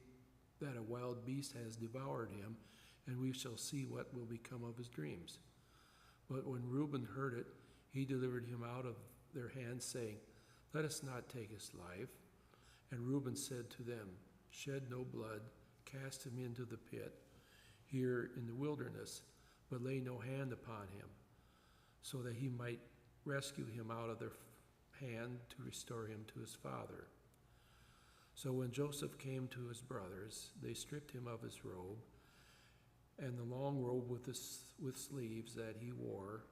that a wild beast has devoured him, and we shall see what will become of his dreams." But when Reuben heard it, he delivered him out of their hands, saying, "Let us not take his life." And Reuben said to them, "Shed no blood, cast him into the pit here in the wilderness, but lay no hand upon him, so that he might rescue him out of their hand to restore him to his father." So when Joseph came to his brothers, they stripped him of his robe, and the long robe with sleeves that he wore,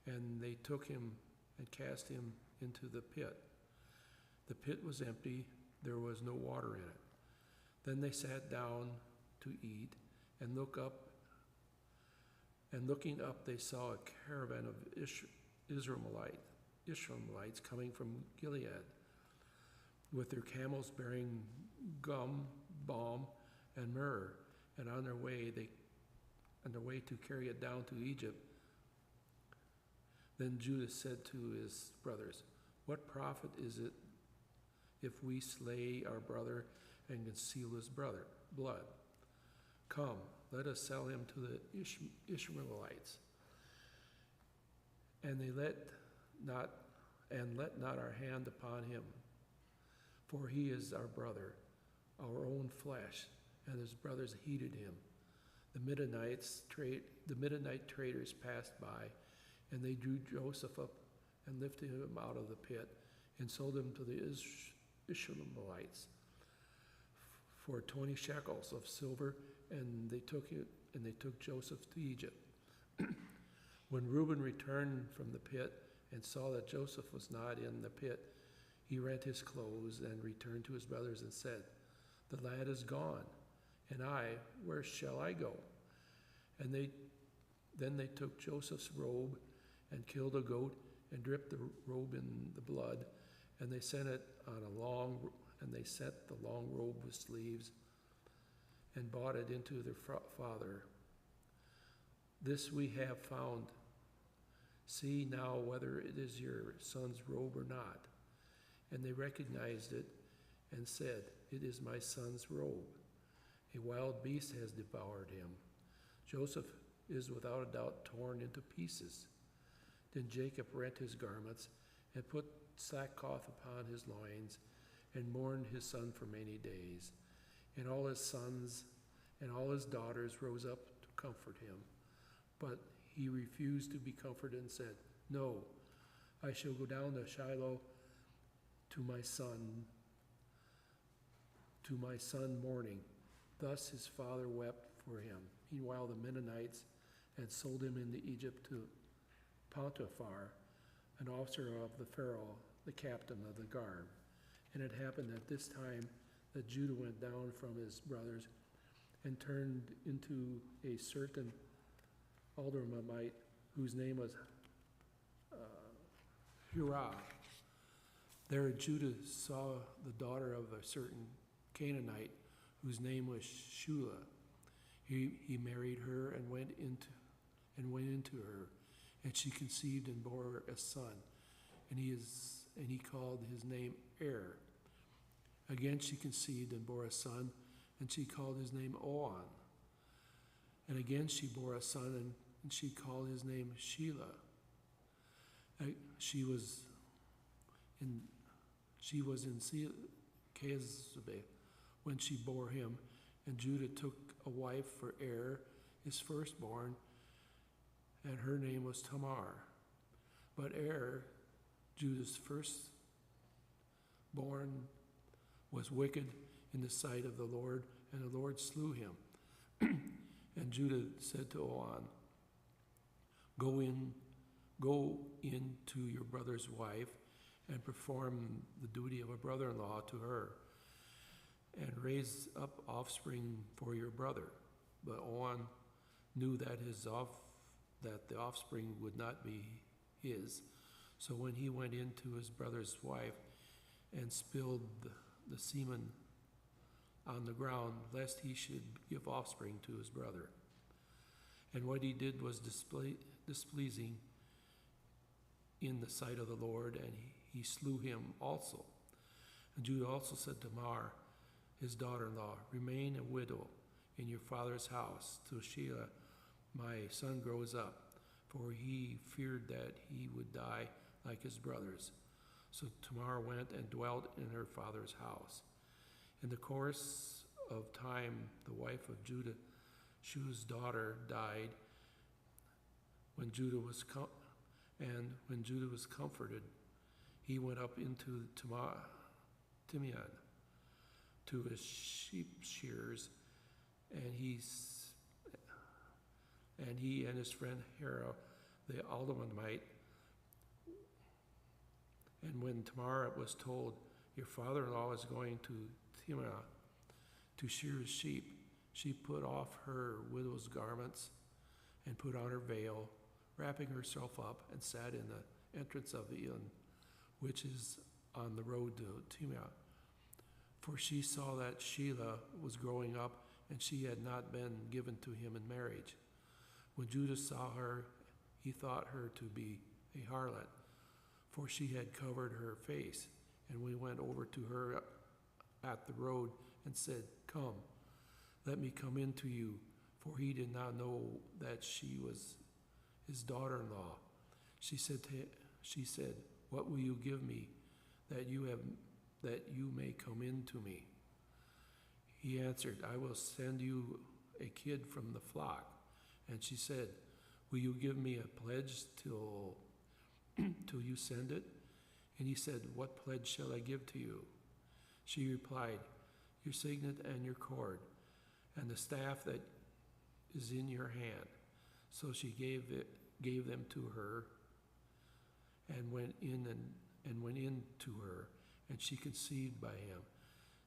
and they took him and cast him into the pit. The pit was empty, there was no water in it. Then they sat down to eat, and looking up they saw a caravan of Ishmaelites coming from Gilead, with their camels bearing gum, balm, and myrrh, and on their way to carry it down to Egypt. Then Judah said to his brothers, "What profit is it if we slay our brother and conceal his blood? Come, let us sell him to the Ishmaelites, and let not our hand upon him, for he is our brother, our own flesh." And his brothers heeded him. The Midianite traders passed by, and they drew Joseph up and lifted him out of the pit and sold him to the Ishmaelites for 20 shekels of silver, and they took Joseph to Egypt. When Reuben returned from the pit and saw that Joseph was not in the pit, he rent his clothes and returned to his brothers and said, "The lad is gone, and where shall I go?" And then they took Joseph's robe and killed a goat and dipped the robe in the blood, and they set the long robe with sleeves and brought it into their father. "This we have found. See now whether it is your son's robe or not." And they recognized it and said, "It is my son's robe. A wild beast has devoured him. Joseph is without a doubt torn into pieces." Then Jacob rent his garments and put sackcloth upon his loins and mourned his son for many days. And all his sons and all his daughters rose up to comfort him. But he refused to be comforted and said, "No, I shall go down to Shiloh to my son mourning." Thus his father wept for him. Meanwhile the Midianites had sold him into Egypt to Potiphar, an officer of the Pharaoh, the captain of the guard. And it happened at this time that Judah went down from his brothers and turned into a certain Aldermanite whose name was Hurah. There Judah saw the daughter of a certain Canaanite whose name was Shula. He married her and went into her, and she conceived and bore a son, and he called his name Er. Again she conceived and bore a son, and she called his name On. And again she bore a son, and she called his name Shelah. She was in Kezebah when she bore him, and Judah took a wife for Er, his firstborn, and her name was Tamar. But Judah's firstborn, was wicked in the sight of the Lord, and the Lord slew him. And Judah said to On, Go in to your brother's wife, and perform the duty of a brother-in-law to her, and raise up offspring for your brother. But On knew that the offspring would not be his. So when he went in to his brother's wife and spilled the semen on the ground, lest he should give offspring to his brother. And what he did was displeasing in the sight of the Lord, and he slew him also. And Judah also said to Tamar, his daughter-in-law, Remain a widow in your father's house till Shelah, my son, grows up, for he feared that he would die like his brothers. So Tamar went and dwelt in her father's house. In the course of time, the wife of Judah, Shu's daughter, died. When Judah was comforted, he went up into Timian to his sheep shears, and he and his friend Hera, the Aldermanite. And when Tamar was told, Your father-in-law is going to Timnah to shear his sheep, she put off her widow's garments and put on her veil, wrapping herself up, and sat in the entrance of the inn, which is on the road to Timnah. For she saw that Shelah was growing up, and she had not been given to him in marriage. When Judah saw her, he thought her to be a harlot, for she had covered her face. And we went over to her at the road and said, Come, let me come in to you, for he did not know that she was his daughter-in-law. She said, What will you give me that you may come in to me? He answered, I will send you a kid from the flock. And she said, Will you give me a pledge till you send it? And he said, What pledge shall I give to you? She replied, Your signet and your cord, and the staff that is in your hand. So she gave them to her, and went in to her, and she conceived by him.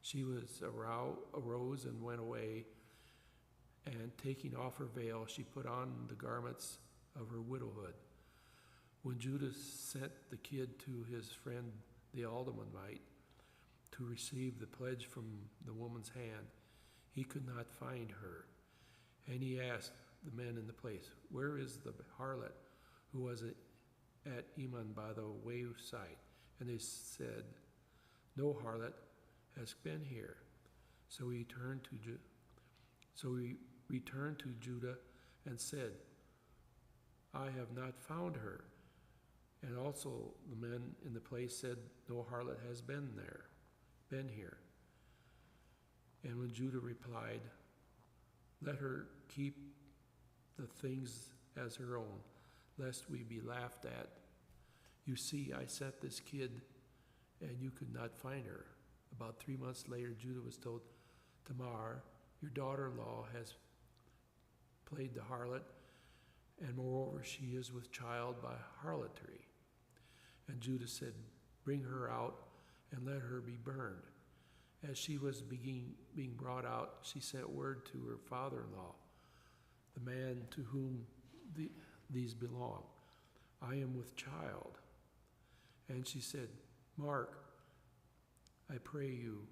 She arose and went away, and taking off her veil, she put on the garments of her widowhood. When Judah sent the kid to his friend the Aldermanite to receive the pledge from the woman's hand, he could not find her. And he asked the men in the place, Where is the harlot who was at Iman by the wayside? And they said, No harlot has been here. So he returned to Judah and said, I have not found her. And also the men in the place said, No harlot has been here. And when Judah replied, Let her keep the things as her own, lest we be laughed at. You see, I sent this kid, and you could not find her. About 3 months later, Judah was told, Tamar, your daughter-in-law has played the harlot, and moreover, she is with child by harlotry. And Judah said, Bring her out and let her be burned. As she was being brought out, she sent word to her father-in-law, the man to whom these belong, I am with child. And she said, Mark, I pray you,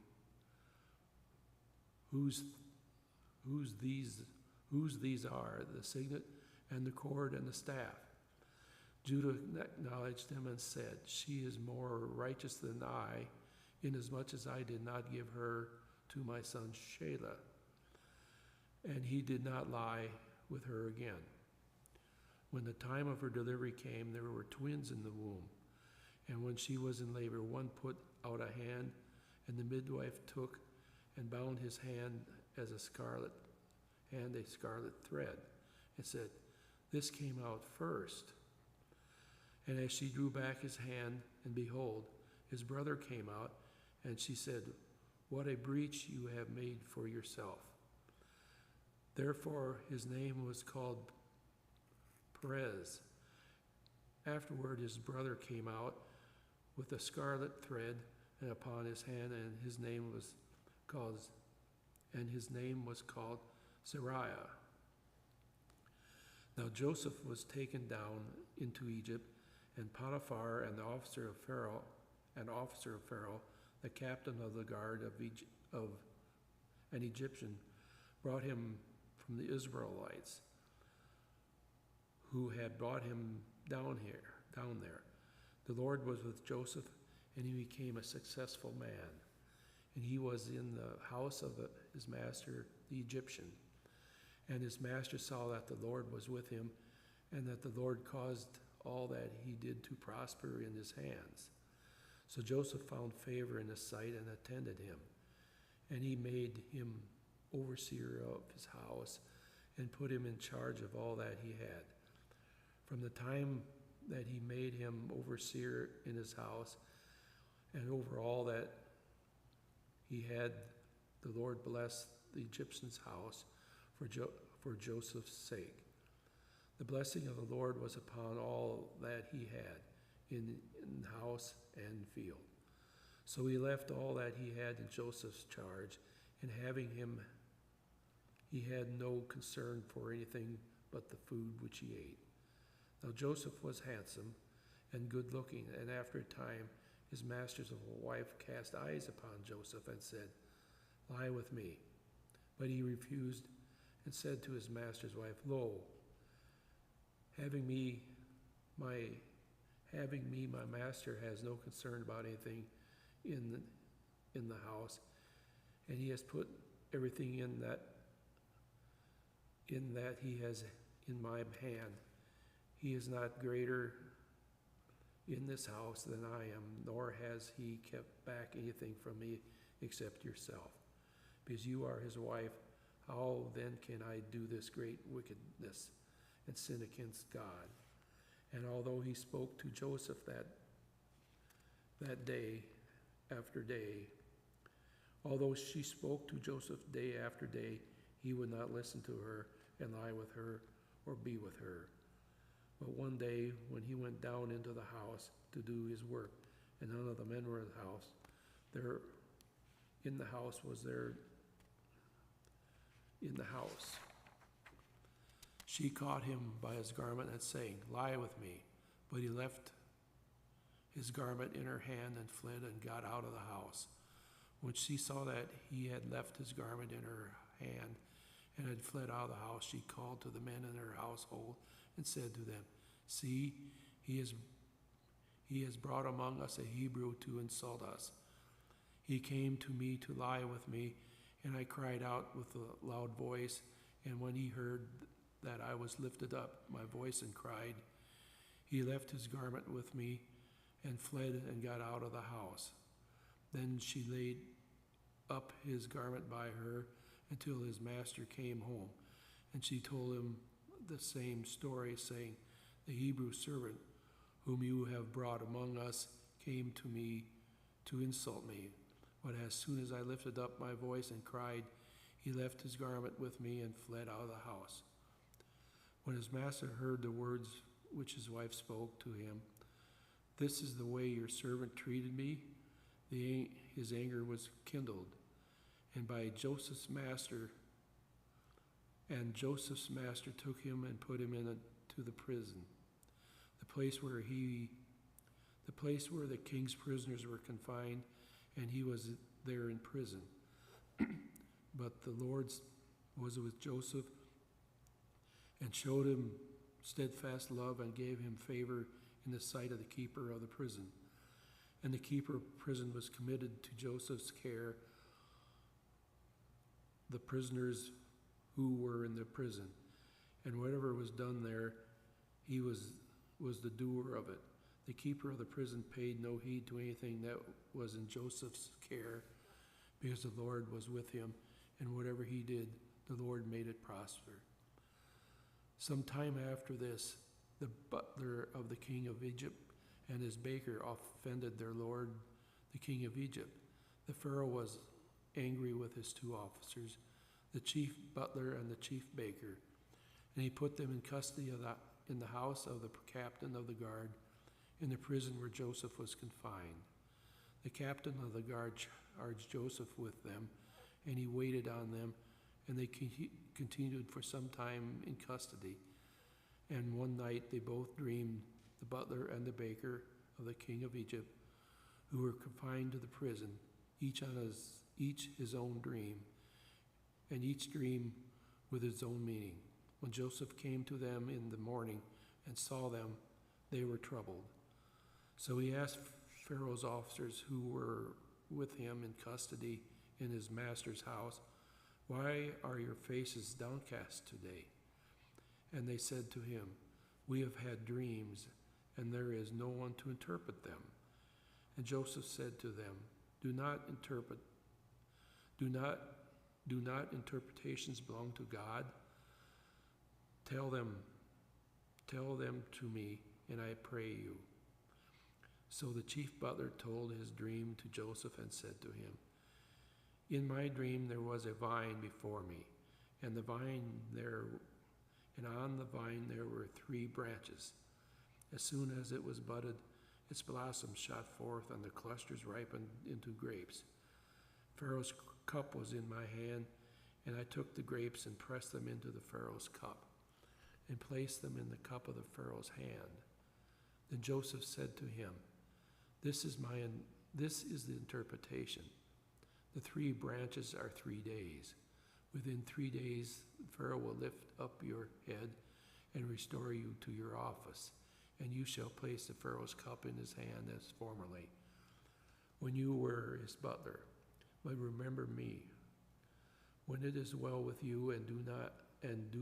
whose these are, the signet and the cord and the staff? Judah acknowledged him and said, She is more righteous than I, inasmuch as I did not give her to my son Shelah. And he did not lie with her again. When the time of her delivery came, there were twins in the womb. And when she was in labor, one put out a hand, and the midwife took and bound his hand as a scarlet thread. and said, "This came out first." And as she drew back his hand, and behold, his brother came out, and she said, "What a breach you have made for yourself." Therefore his name was called Perez. Afterward his brother came out with a scarlet thread and upon his hand, and his name was called Sariah. Now Joseph was taken down into Egypt, and Potiphar, an officer of Pharaoh, the captain of the guard of an Egyptian, brought him from the Israelites, who had brought him down there. The Lord was with Joseph, and he became a successful man. And he was in the house of his master, the Egyptian. And his master saw that the Lord was with him, and that the Lord caused all that he did to prosper in his hands. So Joseph found favor in his sight and attended him. And he made him overseer of his house and put him in charge of all that he had. From the time that he made him overseer in his house and over all that he had, the Lord blessed the Egyptian's house for Joseph's sake. The blessing of the Lord was upon all that he had in house and field. So he left all that he had in Joseph's charge, and having him, he had no concern for anything but the food which he ate. Now Joseph was handsome and good-looking, and after a time his master's wife cast eyes upon Joseph and said, "Lie with me." But he refused and said to his master's wife, "Lo, having me, my master has no concern about anything in the house, and he has put everything in that he has in my hand. He is not greater in this house than I am, nor has he kept back anything from me except yourself. Because you are his wife, how then can I do this great wickedness and sin against God?" And although he spoke to Joseph that day after day, although she spoke to Joseph day after day, he would not listen to her and lie with her or be with her. But one day when he went down into the house to do his work, and none of the men were in the house, she caught him by his garment and saying, "Lie with me." But he left his garment in her hand and fled and got out of the house. When she saw that he had left his garment in her hand and had fled out of the house, she called to the men in her household and said to them, "See, he has brought among us a Hebrew to insult us. He came to me to lie with me, and I cried out with a loud voice, and when he heard that I was lifted up my voice and cried, he left his garment with me and fled and got out of the house." Then she laid up his garment by her until his master came home, and she told him the same story, saying, "The Hebrew servant whom you have brought among us came to me to insult me. But as soon as I lifted up my voice and cried, he left his garment with me and fled out of the house." When his master heard the words which his wife spoke to him, "This is the way your servant treated me," his anger was kindled, and Joseph's master took him and put him into the prison, the place where the king's prisoners were confined, and he was there in prison. But the Lord was with Joseph and showed him steadfast love and gave him favor in the sight of the keeper of the prison. And the keeper of prison was committed to Joseph's care, the prisoners who were in the prison. And whatever was done there, he was the doer of it. The keeper of the prison paid no heed to anything that was in Joseph's care, because the Lord was with him, and whatever he did, the Lord made it prosper. Some time after this, the butler of the king of Egypt and his baker offended their lord, the king of Egypt. The Pharaoh was angry with his two officers, the chief butler and the chief baker, and he put them in custody in the house of the captain of the guard, in the prison where Joseph was confined. The captain of the guard charged Joseph with them, and he waited on them, and they continued for some time in custody. And one night they both dreamed, the butler and the baker of the king of Egypt, who were confined to the prison, each his own dream, and each dream with its own meaning. When Joseph came to them in the morning and saw them, they were troubled. So he asked Pharaoh's officers who were with him in custody in his master's house, "Why are your faces downcast today?" And they said to him, "We have had dreams, and there is no one to interpret them." And Joseph said to them, Do not interpretations belong to God? Tell them to me, and I pray you. So the chief butler told his dream to Joseph and said to him, "In my dream there was a vine before me, and on the vine there were 3 branches. As soon as it was budded, its blossoms shot forth, and the clusters ripened into grapes. Pharaoh's cup was in my hand, and I took the grapes and pressed them into the Pharaoh's cup, and placed them in the cup of the Pharaoh's hand." Then Joseph said to him, This is the interpretation. The 3 branches are 3 days. Within 3 days, Pharaoh will lift up your head and restore you to your office, and you shall place the Pharaoh's cup in his hand as formerly, when you were his butler. But remember me, when it is well with you, and do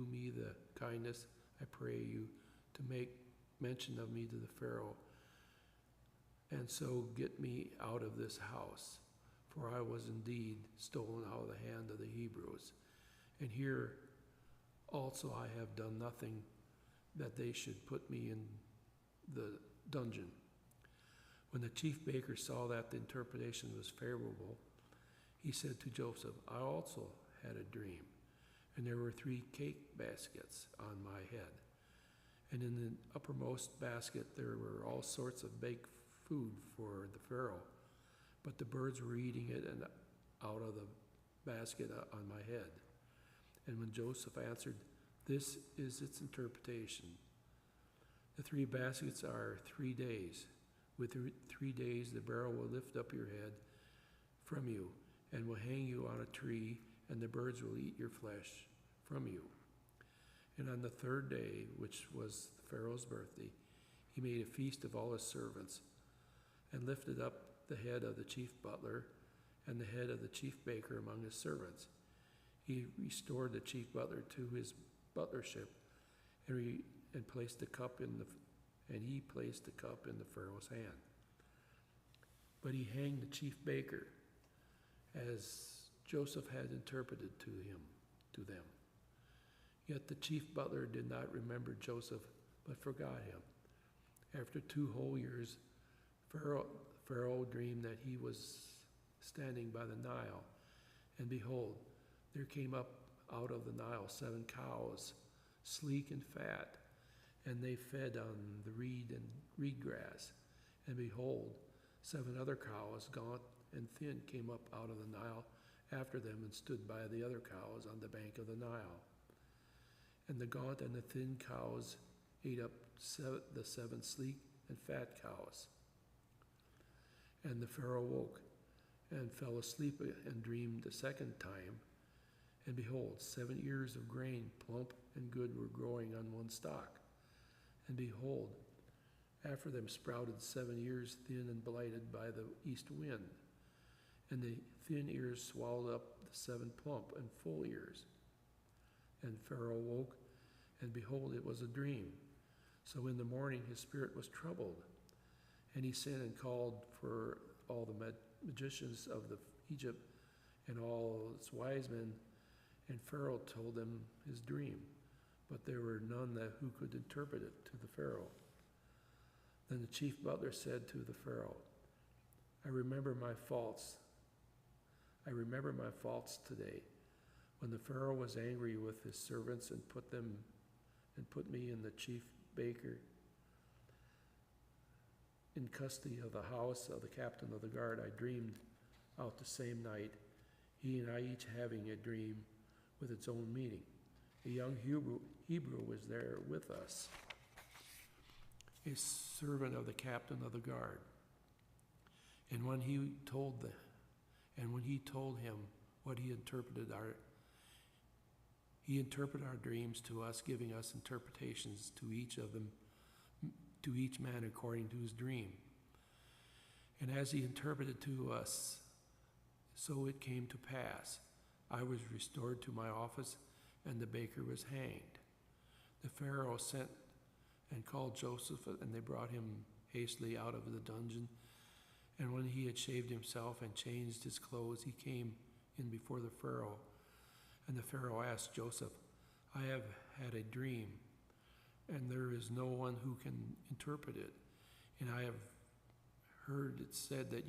me the kindness, I pray you, to make mention of me to the Pharaoh, and so get me out of this house, for I was indeed stolen out of the hand of the Hebrews. And here also I have done nothing that they should put me in the dungeon. When the chief baker saw that the interpretation was favorable, he said to Joseph, I also had a dream, and there were 3 cake baskets on my head. And in the uppermost basket there were all sorts of baked food for the Pharaoh, but the birds were eating it and out of the basket on my head. And when Joseph answered, This is its interpretation. The 3 baskets are 3 days. With 3 days the bearer will lift up your head from you, and will hang you on a tree, and the birds will eat your flesh from you. And on the 3rd day, which was Pharaoh's birthday, he made a feast of all his servants, and lifted up the head of the chief butler and the head of the chief baker among his servants. He restored the chief butler to his butlership, and placed the cup in the Pharaoh's hand. But he hanged the chief baker, as Joseph had interpreted to them. Yet the chief butler did not remember Joseph, but forgot him. After 2 whole years, Pharaoh dreamed that he was standing by the Nile, and behold, there came up out of the Nile 7 cows, sleek and fat, and they fed on the reed grass. And behold, 7 other cows, gaunt and thin, came up out of the Nile after them, and stood by the other cows on the bank of the Nile. And the gaunt and the thin cows ate up the 7 sleek and fat cows. And the Pharaoh woke and fell asleep and dreamed a second time. And behold, 7 ears of grain, plump and good, were growing on one stalk. And behold, after them sprouted 7 ears, thin and blighted by the east wind. And the thin ears swallowed up the 7 plump and full ears. And Pharaoh woke, and behold, it was a dream. So in the morning his spirit was troubled, and he sent and called for all the magicians of Egypt and all its wise men, and Pharaoh told them his dream. but there were none who could interpret it to the Pharaoh. Then the chief butler said to the Pharaoh, I remember my faults today, when the Pharaoh was angry with his servants and put me and the chief baker in custody of the house of the captain of the guard. I dreamed out the same night, he and I each having a dream with its own meaning. A young Hebrew was there with us, a servant of the captain of the guard. And when he told him what he interpreted our dreams to us, giving us interpretations to each man according to his dream. And as he interpreted to us, so it came to pass. I was restored to my office, and the baker was hanged. The Pharaoh sent and called Joseph, and they brought him hastily out of the dungeon. And when he had shaved himself and changed his clothes, he came in before the Pharaoh. And the Pharaoh asked Joseph, I have had a dream, and there is no one who can interpret it. And I have heard it said that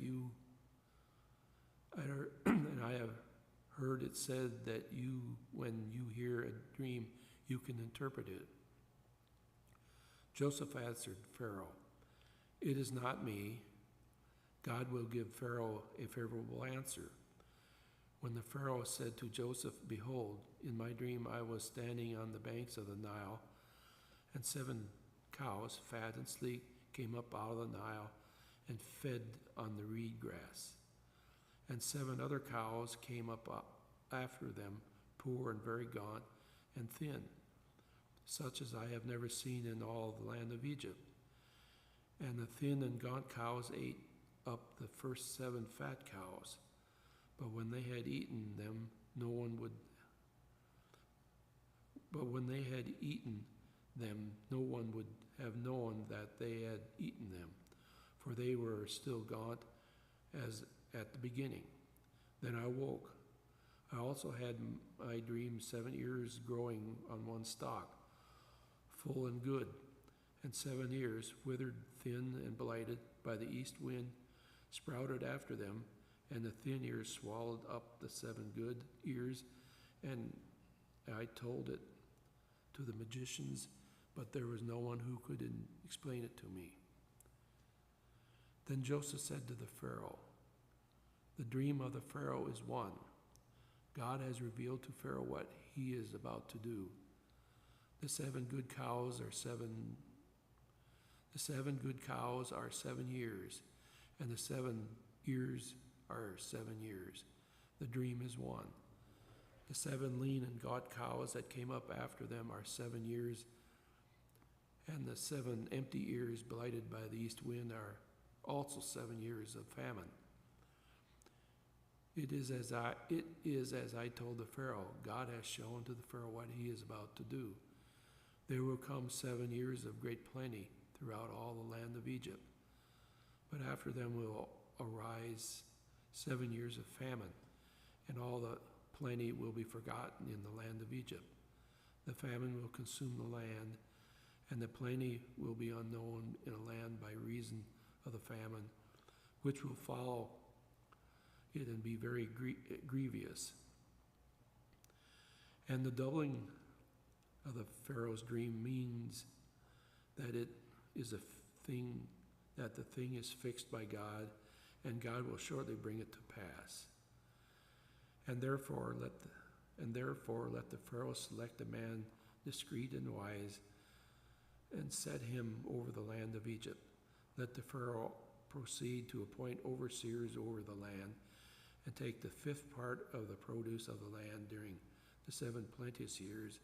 when you hear a dream, you can interpret it. Joseph answered Pharaoh, it is not me. God will give Pharaoh a favorable answer. When the Pharaoh said to Joseph, behold, in my dream I was standing on the banks of the Nile, and 7 cows, fat and sleek, came up out of the Nile and fed on the reed grass. And 7 other cows came up after them, poor and very gaunt and thin, such as I have never seen in all the land of Egypt. And the thin and gaunt cows ate up the first 7 fat cows. But when they had eaten them, no one would have known that they had eaten them, for they were still gaunt as at the beginning. Then I woke. I also had my dream 7 ears growing on one stalk, full and good, and 7 ears, withered, thin, and blighted by the east wind, sprouted after them, and the thin ears swallowed up the 7 good ears. And I told it to the magicians, but there was no one who could explain it to me. Then Joseph said to the Pharaoh, the dream of the Pharaoh is one. God has revealed to Pharaoh what he is about to do. The 7 good cows are 7 years, and the 7 ears are 7 years. The dream is one. The 7 lean and gaunt cows that came up after them are 7 years, and the 7 empty ears blighted by the east wind are also 7 years of famine. It is as I told the Pharaoh. God has shown to the Pharaoh what he is about to do. There will come 7 years of great plenty throughout all the land of Egypt. But after them will arise 7 years of famine, and all the plenty will be forgotten in the land of Egypt. The famine will consume the land, and the plenty will be unknown in a land by reason of the famine, which will follow it and be very grievous. And the doubling of the Pharaoh's dream means that it is that the thing is fixed by God, and God will shortly bring it to pass. And therefore let the Pharaoh select a man discreet and wise, and set him over the land of Egypt. Let the Pharaoh proceed to appoint overseers over the land, and take the 5th part of the produce of the land during the 7 plenteous years,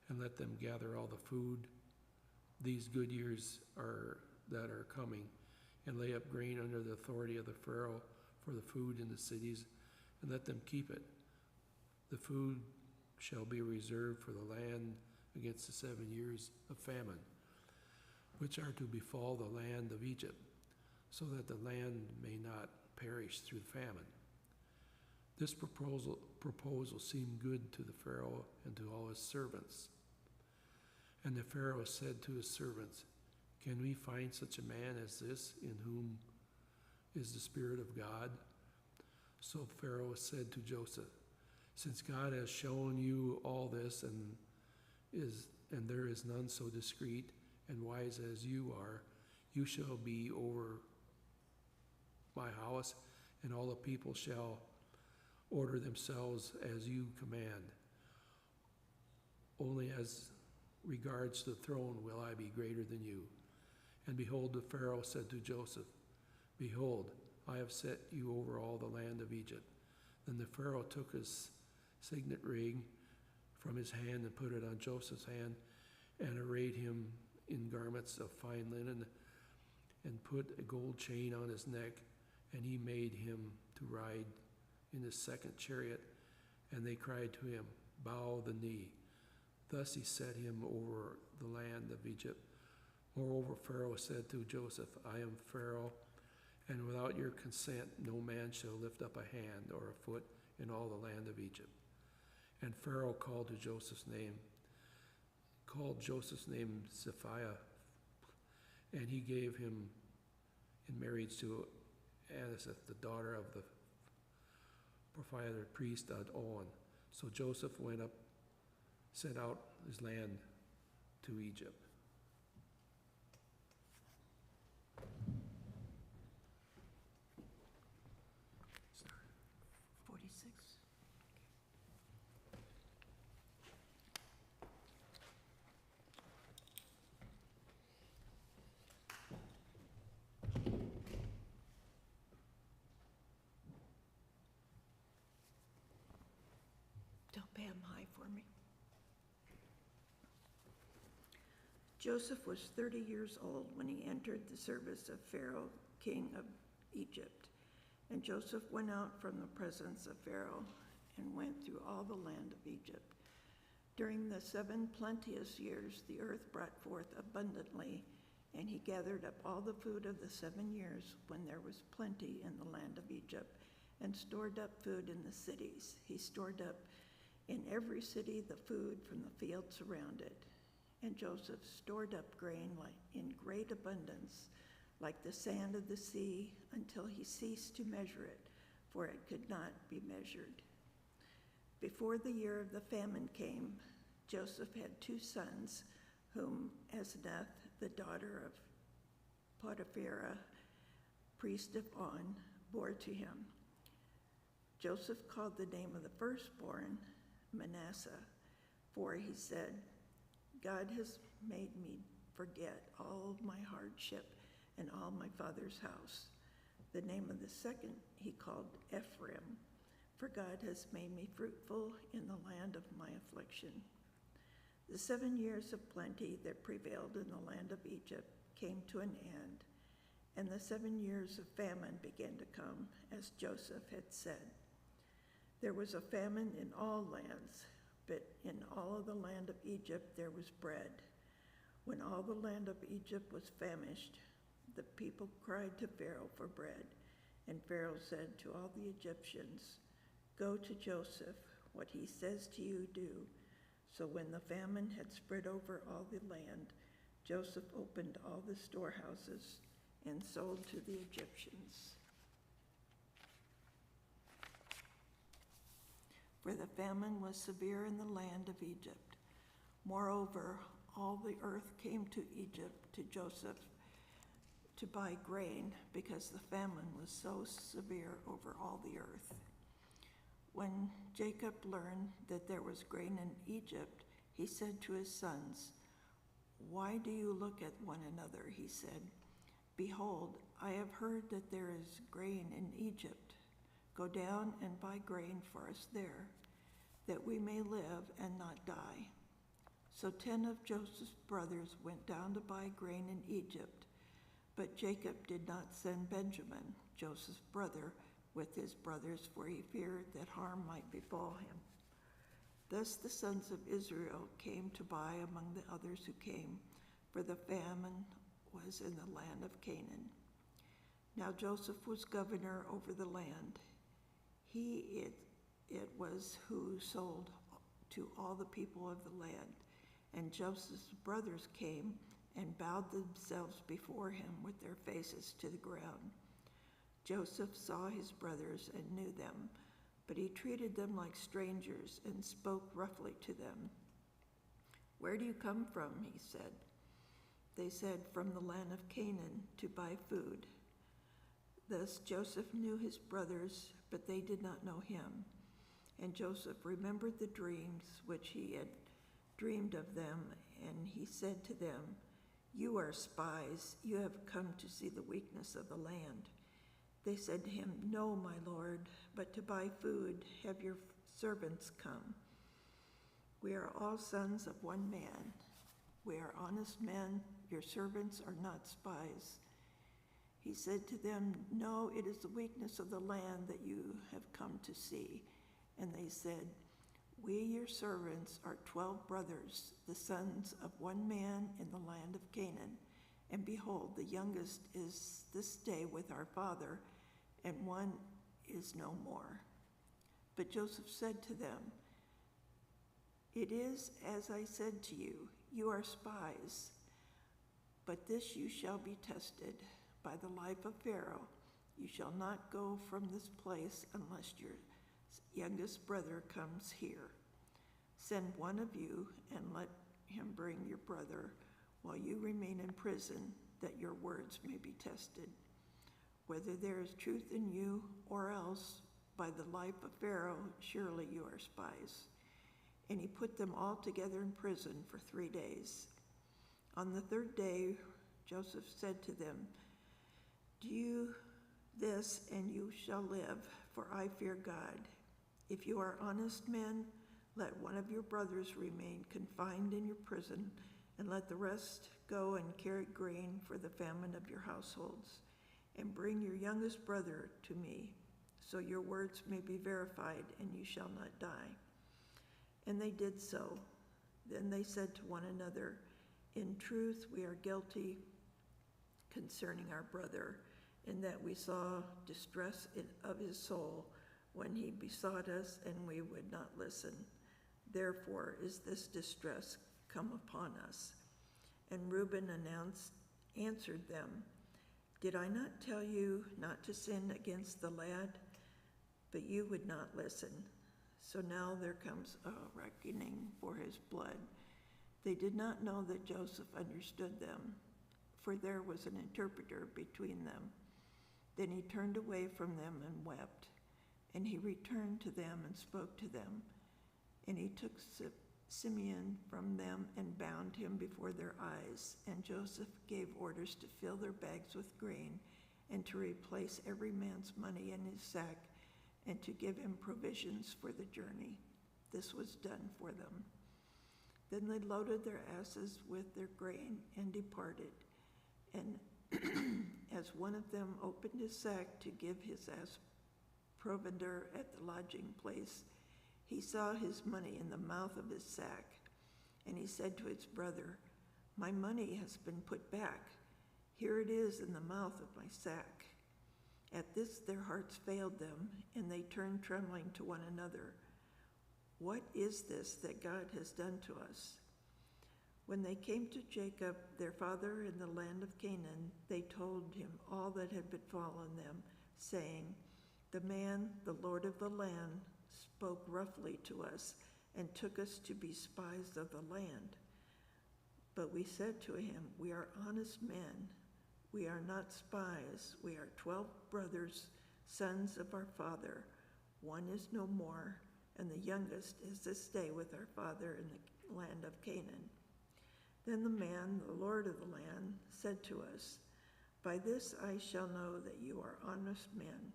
and let them gather all the food these good years that are coming, and lay up grain under the authority of the Pharaoh for the food in the cities, and let them keep it. The food shall be reserved for the land against the 7 years of famine, which are to befall the land of Egypt, so that the land may not perish through famine. This proposal seemed good to the Pharaoh and to all his servants. And the Pharaoh said to his servants, "Can we find such a man as this, in whom is the Spirit of God?" So Pharaoh said to Joseph, "Since God has shown you all this, and there is none so discreet and wise as you are, you shall be over my house, and all the people shall order themselves as you command. Only as regards the throne will I be greater than you." And behold, the Pharaoh said to Joseph, "Behold, I have set you over all the land of Egypt." Then the Pharaoh took his signet ring from his hand and put it on Joseph's hand, and arrayed him in garments of fine linen, and put a gold chain on his neck, and he made him to ride in his second chariot, and they cried to him, "Bow the knee." Thus he set him over the land of Egypt. Moreover, Pharaoh said to Joseph, "I am Pharaoh, and without your consent no man shall lift up a hand or a foot in all the land of Egypt." And Pharaoh called Joseph's name Zephiah, and he gave him in marriage to Aniseth, the daughter of the proprietor priest at On. So Joseph sent out his land to Egypt. Sorry. 46. Don't pay him high for me. Joseph was 30 years old when he entered the service of Pharaoh, king of Egypt. And Joseph went out from the presence of Pharaoh and went through all the land of Egypt. During the 7 plenteous years, the earth brought forth abundantly, and he gathered up all the food of the 7 years when there was plenty in the land of Egypt, and stored up food in the cities. He stored up in every city the food from the fields around it. And Joseph stored up grain in great abundance, like the sand of the sea, until he ceased to measure it, for it could not be measured. Before the year of the famine came, Joseph had 2 sons, whom Asenath, the daughter of Potiphera, priest of On, bore to him. Joseph called the name of the firstborn Manasseh, for he said, "God has made me forget all my hardship and all my father's house." The name of the second he called Ephraim, for God has made me fruitful in the land of my affliction. The 7 years of plenty that prevailed in the land of Egypt came to an end, and the 7 years of famine began to come, as Joseph had said. There was a famine in all lands, but in all of the land of Egypt there was bread. When all the land of Egypt was famished, the people cried to Pharaoh for bread, and Pharaoh said to all the Egyptians, "Go to Joseph, what he says to you do." So when the famine had spread over all the land, Joseph opened all the storehouses and sold to the Egyptians. For the famine was severe in the land of Egypt. Moreover, all the earth came to Egypt to Joseph to buy grain, because the famine was so severe over all the earth. When Jacob learned that there was grain in Egypt, he said to his sons, "Why do you look at one another?" he said. "Behold, I have heard that there is grain in Egypt. Go down and buy grain for us there, that we may live and not die." So 10 of Joseph's brothers went down to buy grain in Egypt, but Jacob did not send Benjamin, Joseph's brother, with his brothers, for he feared that harm might befall him. Thus the sons of Israel came to buy among the others who came, for the famine was in the land of Canaan. Now Joseph was governor over the land. It was who sold to all the people of the land, And Joseph's brothers came and bowed themselves before him with their faces to the ground. Joseph saw his brothers and knew them, but he treated them like strangers and spoke roughly to them. "Where do you come from?" he said. They said, "From the land of Canaan to buy food." Thus Joseph knew his brothers, but they did not know him. And Joseph remembered the dreams which he had dreamed of them, and he said to them, "You are spies. You have come to see the weakness of the land." They said to him, "No, my lord, but to buy food. Have your servants come. We are all sons of one man. We are honest men. Your servants are not spies." He said to them, "No, it is the weakness of the land that you have come to see." And they said, "We, your servants, are 12 brothers, the sons of one man in the land of Canaan. And behold, the youngest is this day with our father, and one is no more." But Joseph said to them, "It is as I said to you, you are spies. But this you shall be tested. By the life of Pharaoh, you shall not go from this place unless your youngest brother comes here. Send one of you and let him bring your brother while you remain in prison, that your words may be tested, whether there is truth in you, or else, by the life of Pharaoh, surely you are spies." And he put them all together in prison for 3 days. On the 3rd day, Joseph said to them, "Do this, and you shall live, for I fear God. If you are honest men, let one of your brothers remain confined in your prison, and let the rest go and carry grain for the famine of your households. And bring your youngest brother to me, so your words may be verified, and you shall not die." And they did so. Then they said to one another, "In truth, we are guilty concerning our brother, in that we saw distress of his soul when he besought us, and we would not listen. Therefore is this distress come upon us." And Reuben answered them, "Did I not tell you not to sin against the lad? But you would not listen. So now there comes a reckoning for his blood." They did not know that Joseph understood them, for there was an interpreter between them. Then he turned away from them and wept. And he returned to them and spoke to them. And he took Simeon from them and bound him before their eyes. And Joseph gave orders to fill their bags with grain, and to replace every man's money in his sack, and to give him provisions for the journey. This was done for them. Then they loaded their asses with their grain and departed. And as one of them opened his sack to give his ass provender at the lodging place, he saw his money in the mouth of his sack. And he said to his brother, "My money has been put back. Here it is in the mouth of my sack." At this their hearts failed them, and they turned trembling to one another. "What is this that God has done to us?" When they came to Jacob, their father in the land of Canaan, they told him all that had befallen them, saying, "The man, the Lord of the land, spoke roughly to us and took us to be spies of the land." But we said to him, "We are honest men. We are not spies. We are 12 brothers, sons of our father. One is no more, and the youngest is this day with our father in the land of Canaan." Then the man, the Lord of the land, said to us, "By this I shall know that you are honest men.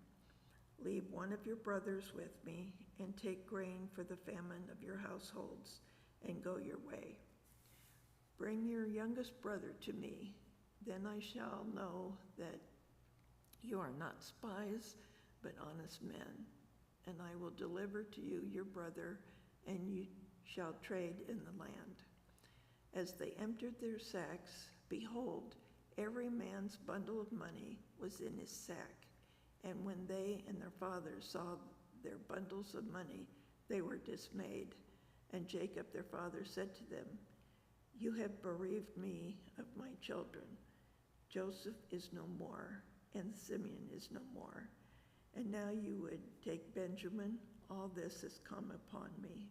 Leave one of your brothers with me, and take grain for the famine of your households, and go your way. Bring your youngest brother to me, then I shall know that you are not spies, but honest men. And I will deliver to you your brother, and you shall trade in the land." As they emptied their sacks, behold, every man's bundle of money was in his sack. And when they and their father saw their bundles of money, they were dismayed. And Jacob their father said to them, You have bereaved me of my children. Joseph is no more, and Simeon is no more. And now you would take Benjamin. All this has come upon me."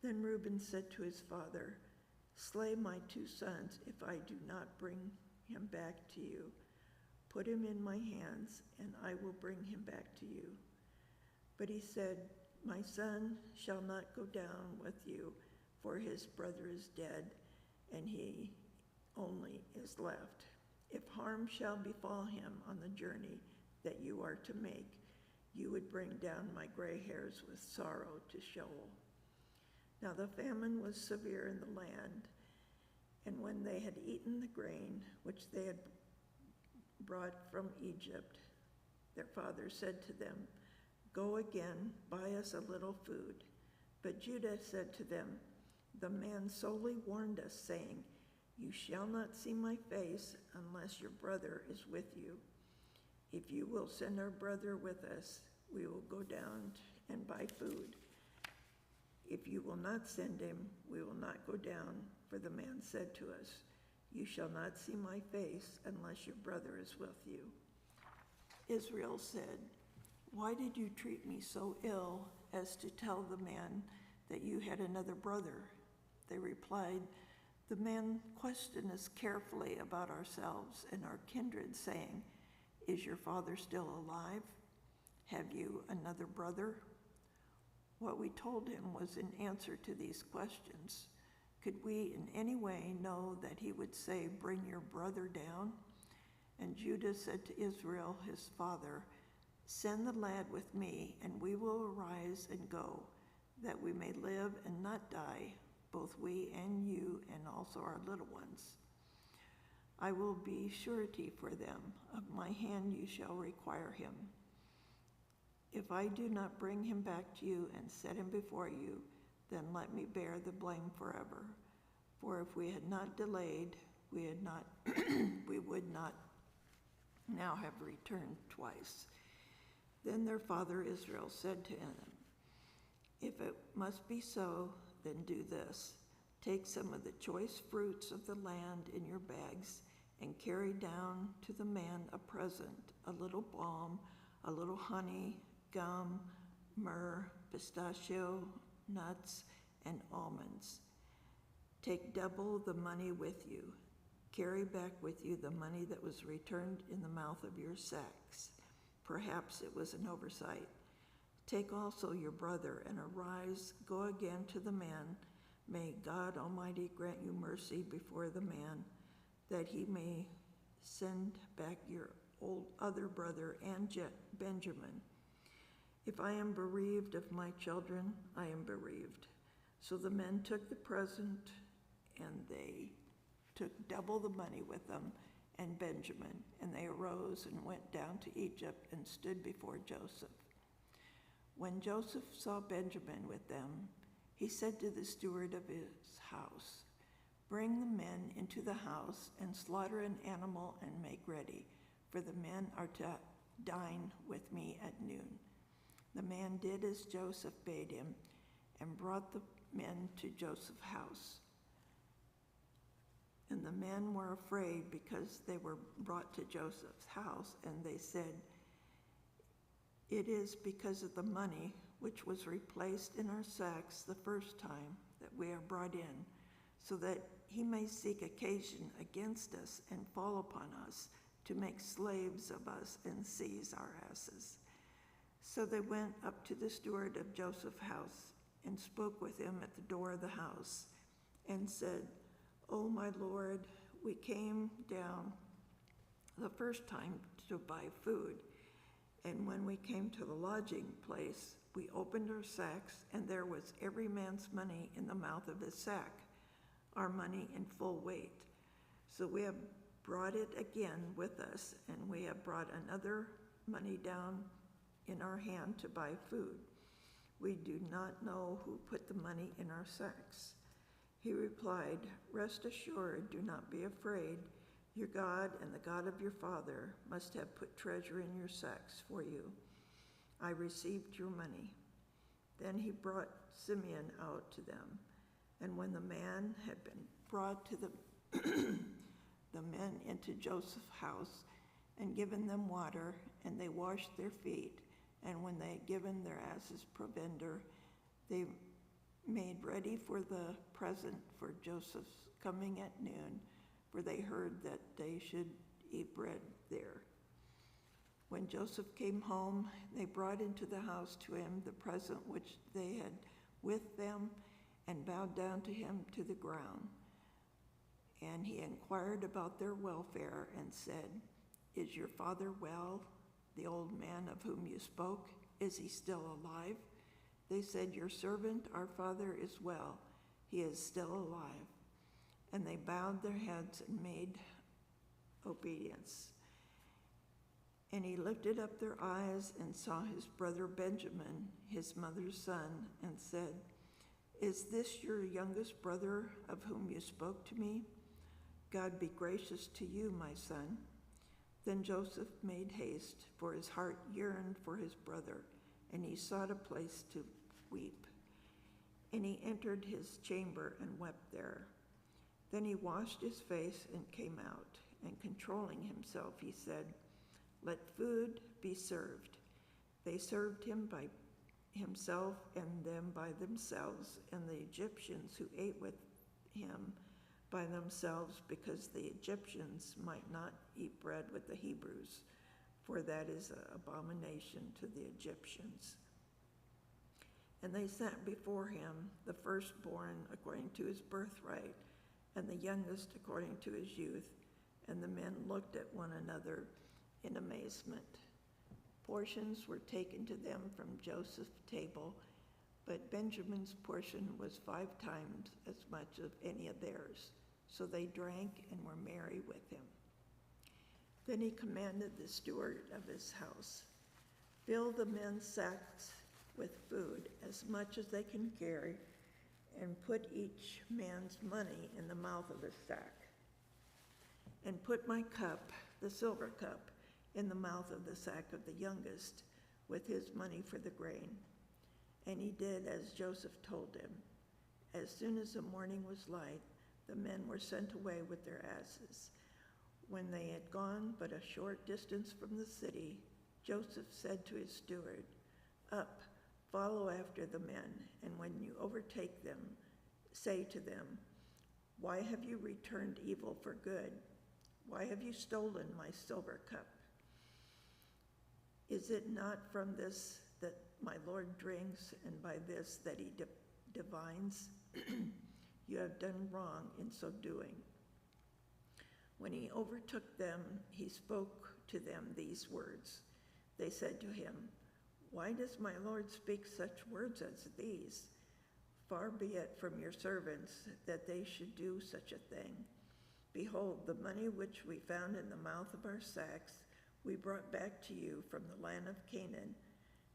Then Reuben said to his father, "Slay my 2 sons if I do not bring him back to you. Put him in my hands, and I will bring him back to you." But he said, "My son shall not go down with you, for his brother is dead, and he only is left. If harm shall befall him on the journey that you are to make, you would bring down my gray hairs with sorrow to Sheol." Now the famine was severe in the land, and when they had eaten the grain which they had brought from Egypt, their father said to them, "Go again, buy us a little food." But Judah said to them, "The man solely warned us, saying, 'You shall not see my face unless your brother is with you.' If you will send our brother with us, we will go down and buy food. If you will not send him, we will not go down, for the man said to us, 'You shall not see my face unless your brother is with you.'" Israel said, "Why did you treat me so ill as to tell the man that you had another brother?" They replied, "The man questioned us carefully about ourselves and our kindred, saying, 'Is your father still alive? Have you another brother?' What we told him was in answer to these questions. Could we in any way know that he would say, 'Bring your brother down'?" And Judah said to Israel his father, "Send the lad with me, and we will arise and go, that we may live and not die, both we and you, and also our little ones. I will be surety for them. Of my hand you shall require him. If I do not bring him back to you and set him before you, then let me bear the blame forever. For if we had not delayed, we would not now have returned twice." Then their father Israel said to him, "If it must be so, then do this. Take some of the choice fruits of the land in your bags and carry down to the man a present, a little balm, a little honey, gum, myrrh, pistachio, nuts, and almonds. Take double the money with you. Carry back with you the money that was returned in the mouth of your sacks. Perhaps it was an oversight. Take also your brother and arise, go again to the man. May God Almighty grant you mercy before the man, that he may send back your other brother and Benjamin. If I am bereaved of my children, I am bereaved." So the men took the present, and they took double the money with them and Benjamin, and they arose and went down to Egypt and stood before Joseph. When Joseph saw Benjamin with them, he said to the steward of his house, "Bring the men into the house and slaughter an animal and make ready, for the men are to dine with me at noon." The man did as Joseph bade him and brought the men to Joseph's house. And the men were afraid because they were brought to Joseph's house, and they said, "It is because of the money which was replaced in our sacks the first time that we are brought in, so that he may seek occasion against us and fall upon us to make slaves of us and seize our asses." So they went up to the steward of Joseph's house and spoke with him at the door of the house and said, "O my lord, we came down the first time to buy food, and when we came to the lodging place, we opened our sacks, and there was every man's money in the mouth of his sack, our money in full weight. So we have brought it again with us, and we have brought another money down in our hand to buy food. We do not know who put the money in our sacks." He replied, "Rest assured, do not be afraid. Your God and the God of your father must have put treasure in your sacks for you. I received your money." Then he brought Simeon out to them, and when the man had been brought to the men into Joseph's house and given them water, and they washed their feet. And when they had given their asses provender, they made ready for the present for Joseph's coming at noon, for they heard that they should eat bread there. When Joseph came home, they brought into the house to him the present which they had with them, and bowed down to him to the ground. And he inquired about their welfare and said, "Is your father well, the old man of whom you spoke? Is he still alive?" They said, "Your servant, our father, is well. He is still alive." And they bowed their heads and made obedience. And he lifted up their eyes and saw his brother Benjamin, his mother's son, and said, "Is this your youngest brother of whom you spoke to me? God be gracious to you, my son." Then Joseph made haste, for his heart yearned for his brother, and he sought a place to weep. And he entered his chamber and wept there. Then he washed his face and came out, and controlling himself, he said, "Let food be served." They served him by himself and them by themselves, and the Egyptians who ate with him by themselves, because the Egyptians might not eat bread with the Hebrews, for that is an abomination to the Egyptians. And they sat before him, the firstborn according to his birthright, and the youngest according to his youth. And the men looked at one another in amazement. Portions were taken to them from Joseph's table, but Benjamin's portion was 5 times as much of any of theirs. So they drank and were merry with him. Then he commanded the steward of his house, "Fill the men's sacks with food, as much as they can carry, and put each man's money in the mouth of the sack. And put my cup, the silver cup, in the mouth of the sack of the youngest, with his money for the grain." And he did as Joseph told him. As soon as the morning was light, the men were sent away with their asses. When they had gone but a short distance from the city, Joseph said to his steward, "Up, follow after the men, and when you overtake them, say to them, 'Why have you returned evil for good? Why have you stolen my silver cup? Is it not from this that my Lord drinks, and by this that he divines? You have done wrong in so doing.' When he overtook them, he spoke to them these words. They said to him, 'Why does my Lord speak such words as these? Far be it from your servants that they should do such a thing. Behold, the money which we found in the mouth of our sacks we brought back to you from the land of Canaan.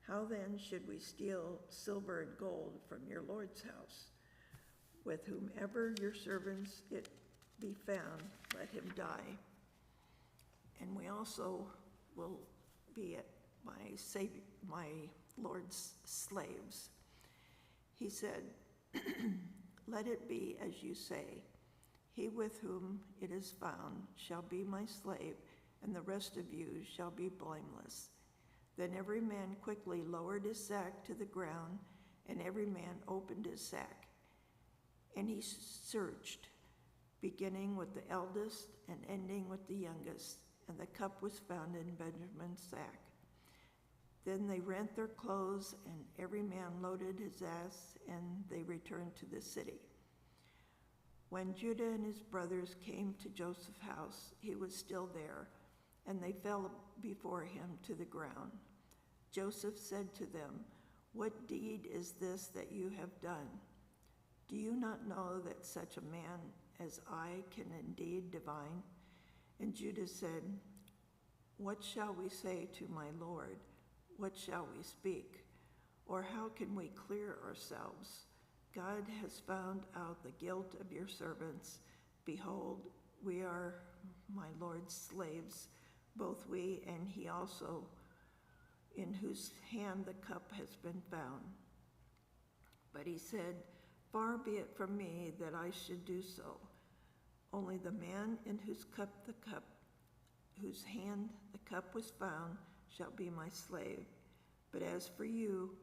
How then should we steal silver and gold from your Lord's house? With whomever your servants it be found, let him die. And we also will be at my Lord's slaves.' He said, 'Let it be as you say. He with whom it is found shall be my slave, and the rest of you shall be blameless.' Then every man quickly lowered his sack to the ground, and every man opened his sack. And he searched, beginning with the eldest and ending with the youngest, and the cup was found in Benjamin's sack. Then they rent their clothes, and every man loaded his ass, and they returned to the city. When Judah and his brothers came to Joseph's house, he was still there, and they fell before him to the ground. Joseph said to them, 'What deed is this that you have done? Do you not know that such a man as I can indeed divine?' And Judah said, 'What shall we say to my Lord? What shall we speak? Or how can we clear ourselves? God has found out the guilt of your servants. Behold, we are my Lord's slaves, both we and he also, in whose hand the cup has been found.' But he said, 'Far be it from me that I should do so. Only the man in whose hand the cup was found shall be my slave. But as for you,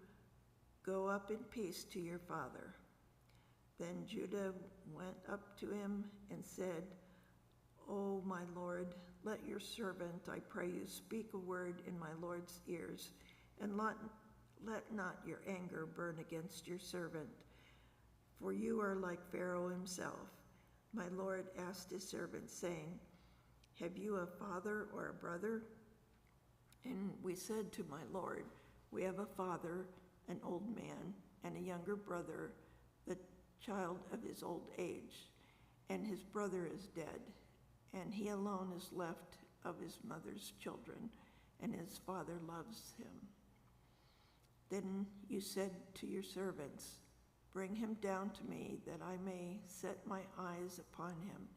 go up in peace to your father." Then Judah went up to him and said, "O my lord, let your servant, I pray you, speak a word in my lord's ears, and let not your anger burn against your servant, for you are like Pharaoh himself." My lord asked his servant, saying, "Have you a father or a brother?" And we said to my lord, "We have a father, an old man, and a younger brother, the child of his old age, and his brother is dead, and he alone is left of his mother's children, and his father loves him." Then you said to your servants, "Bring him down to me, that I may set my eyes upon him."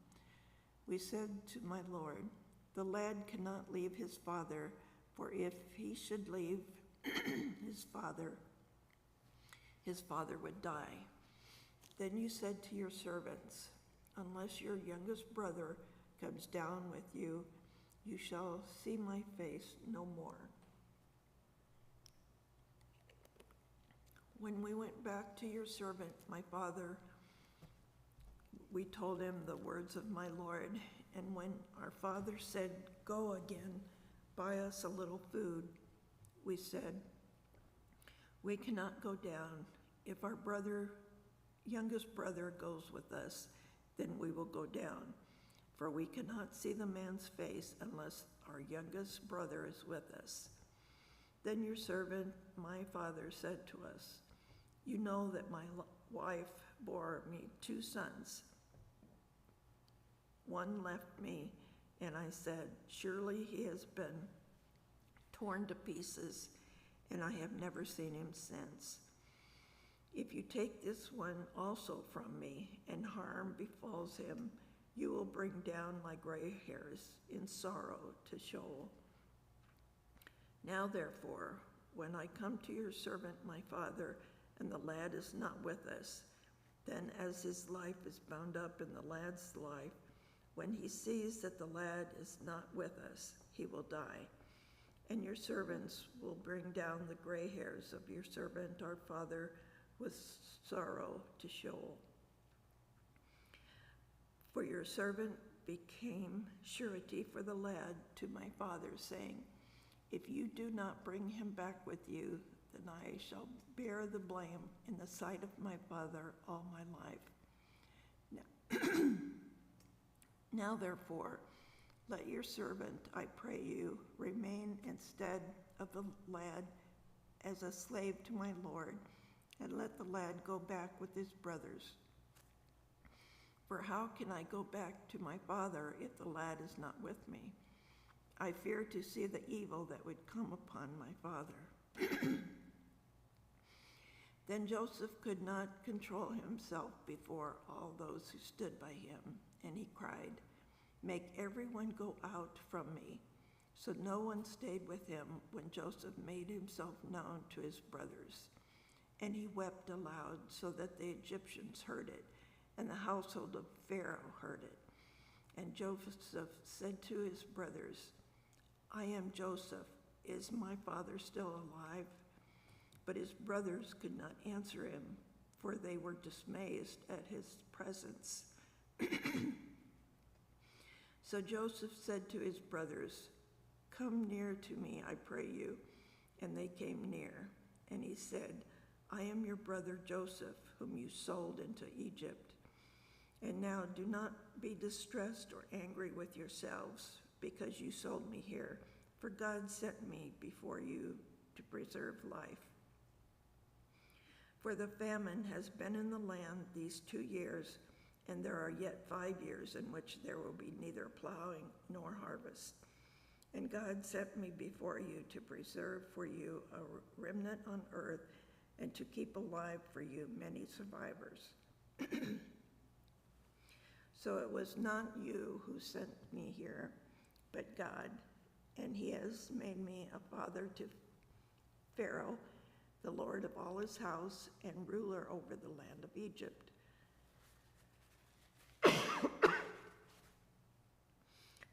We said to my lord, "The lad cannot leave his father, for if he should leave his father would die." Then you said to your servants, "Unless your youngest brother comes down with you, you shall see my face no more." When we went back to your servant, my father, we told him the words of my lord. And when our father said, "Go again, buy us a little food," we said, "We cannot go down. If our youngest brother goes with us, then we will go down, for we cannot see the man's face unless our youngest brother is with us." Then your servant, my father, said to us, "You know that my wife bore me 2 sons. One left me, and I said, 'Surely he has been torn to pieces, and I have never seen him since.' If you take this one also from me, and harm befalls him, you will bring down my gray hairs in sorrow to Sheol. Now therefore, when I come to your servant my father, and the lad is not with us, then as his life is bound up in the lad's life, when he sees that the lad is not with us, he will die. And your servants will bring down the gray hairs of your servant our father with sorrow to Sheol." For your servant became surety for the lad to my father, saying, "If you do not bring him back with you, then I shall bear the blame in the sight of my father all my life. Now therefore, let your servant, I pray you, remain instead of the lad as a slave to my lord, and let the lad go back with his brothers. For how can I go back to my father if the lad is not with me? I fear to see the evil that would come upon my father." Then Joseph could not control himself before all those who stood by him, and he cried, "Make everyone go out from me." So no one stayed with him when Joseph made himself known to his brothers. And he wept aloud so that the Egyptians heard it, and the household of Pharaoh heard it. And Joseph said to his brothers, "I am Joseph. Is my father still alive?" But his brothers could not answer him, for they were dismayed at his presence. So Joseph said to his brothers, "Come near to me, I pray you." And they came near. And he said, "I am your brother Joseph, whom you sold into Egypt. And now do not be distressed or angry with yourselves because you sold me here, for God sent me before you to preserve life. For the famine has been in the land these 2 years, and there are yet 5 years in which there will be neither plowing nor harvest. And God sent me before you to preserve for you a remnant on earth and to keep alive for you many survivors. So it was not you who sent me here, but God, and he has made me a father to Pharaoh, the lord of all his house, and ruler over the land of Egypt.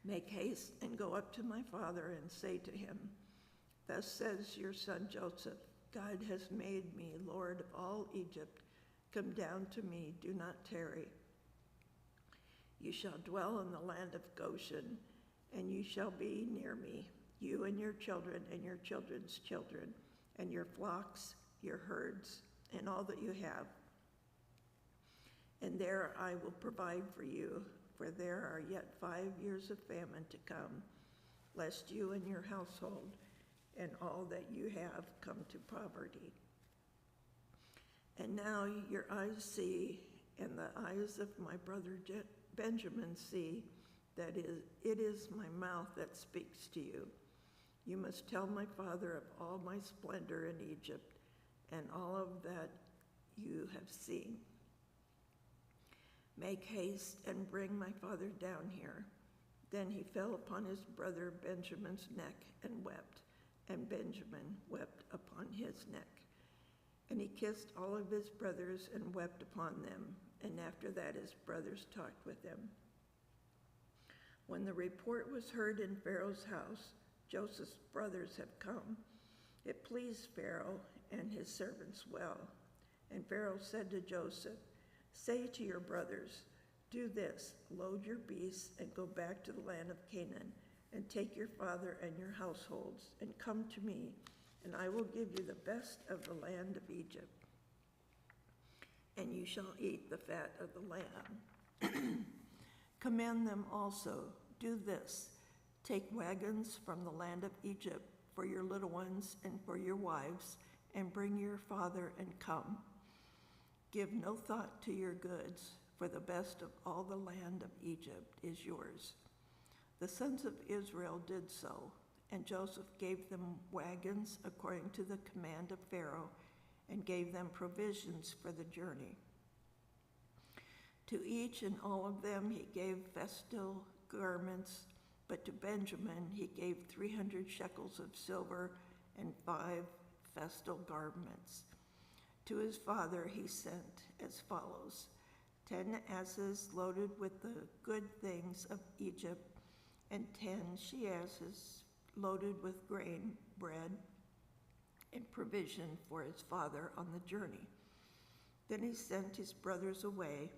Make haste and go up to my father and say to him, Thus says your son Joseph, God has made me Lord of all Egypt. Come down to me, do not tarry. You shall dwell in the land of Goshen, and you shall be near me, you and your children and your children's children, and your flocks, your herds, and all that you have. And there I will provide for you, for there are yet 5 years of famine to come, lest you and your household and all that you have come to poverty. And now your eyes see, and the eyes of my brother Benjamin see, that it is my mouth that speaks to you. You must tell my father of all my splendor in Egypt, and all of that you have seen. Make haste and bring my father down here. Then he fell upon his brother Benjamin's neck and wept, and Benjamin wept upon his neck. And he kissed all of his brothers and wept upon them, and after that his brothers talked with him. When the report was heard in Pharaoh's house, Joseph's brothers have come, it pleased Pharaoh and his servants well. And Pharaoh said to Joseph, Say to your brothers, do this, load your beasts and go back to the land of Canaan, and take your father and your households, and come to me, and I will give you the best of the land of Egypt, and you shall eat the fat of the land. Command them also, do this, take wagons from the land of Egypt for your little ones and for your wives, and bring your father and come. Give no thought to your goods, for the best of all the land of Egypt is yours. The sons of Israel did so, and Joseph gave them wagons according to the command of Pharaoh, and gave them provisions for the journey. To each and all of them he gave festal garments, but to Benjamin he gave 300 shekels of silver and 5 festal garments. To his father he sent as follows: 10 asses loaded with the good things of Egypt, and 10 she-asses loaded with grain, bread, and provision for his father on the journey. Then he sent his brothers away,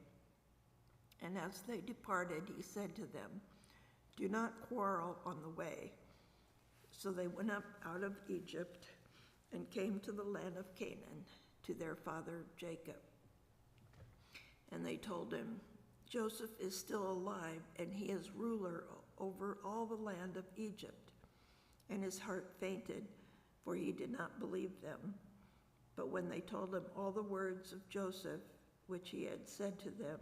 and as they departed, he said to them, Do not quarrel on the way. So they went up out of Egypt and came to the land of Canaan, to their father Jacob. And they told him, Joseph is still alive, and he is ruler over all the land of Egypt. And his heart fainted, for he did not believe them. But when they told him all the words of Joseph, which he had said to them,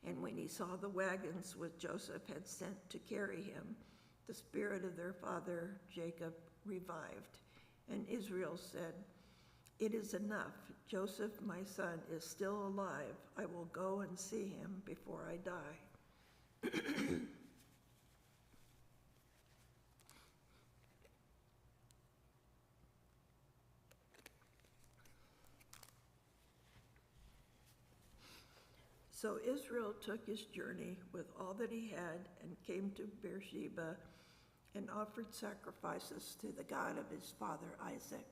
and when he saw the wagons which Joseph had sent to carry him, the spirit of their father Jacob revived. And Israel said, It is enough. Joseph, my son, is still alive. I will go and see him before I die. So Israel took his journey with all that he had and came to Beersheba and offered sacrifices to the God of his father Isaac.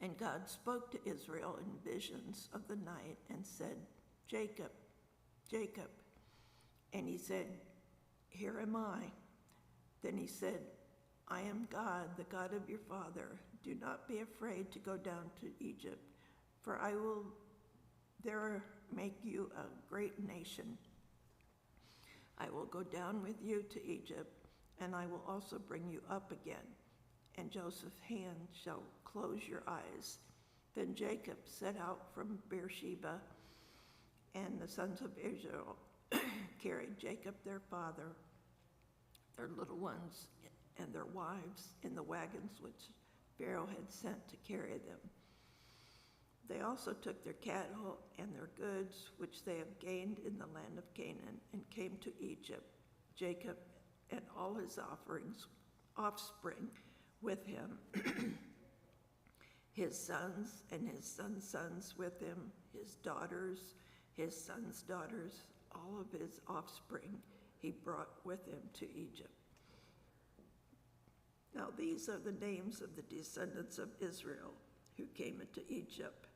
And God spoke to Israel in visions of the night and said, Jacob, Jacob. And he said, Here am I. Then he said, I am God, the God of your father. Do not be afraid to go down to Egypt, for I will there make you a great nation. I will go down with you to Egypt, and I will also bring you up again, and Joseph's hand shall close your eyes. Then Jacob set out from Beersheba, and the sons of Israel carried Jacob their father, their little ones, and their wives in the wagons which Pharaoh had sent to carry them. They also took their cattle and their goods, which they have gained in the land of Canaan, and came to Egypt, Jacob and all his offspring with him, his sons and his sons' sons with him, his daughters, his sons' daughters, all of his offspring he brought with him to Egypt. Now these are the names of the descendants of Israel who came into Egypt: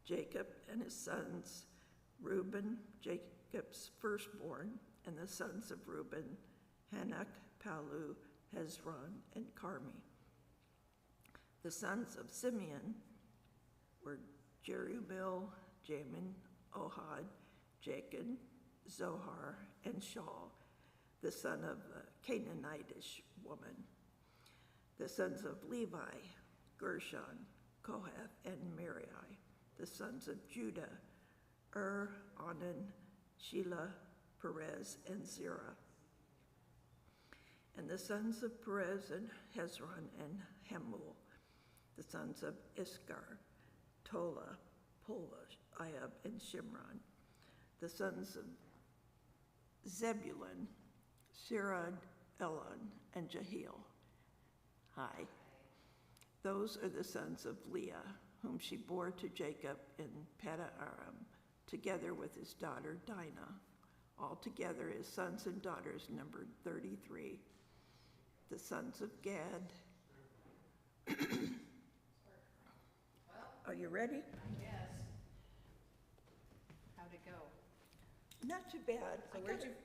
Jacob and his sons, Reuben, Jacob's firstborn, and the sons of Reuben, Hanok, Palu, Hezron, and Carmi. The sons of Simeon were Jerubbaal, Jamin, Ohad, Jachin, Zohar, and Shaul, the son of a Canaanitish woman. The sons of Levi, Gershon, Kohath, and Merari. The sons of Judah, Onan, Shelah, Perez, and Zerah. And the sons of Perez and Hezron and Hamul. The sons of Iskar, Tola, Pula, Iab, and Shimron. The sons of Zebulun, Sirad, Elon, and Jehiel. Hi. Those are the sons of Leah, whom she bore to Jacob in Paddan-aram, together with his daughter Dinah. Altogether, his sons and daughters numbered 33. The sons of Gad. Are you ready? Yes. How'd it go? Not too bad. So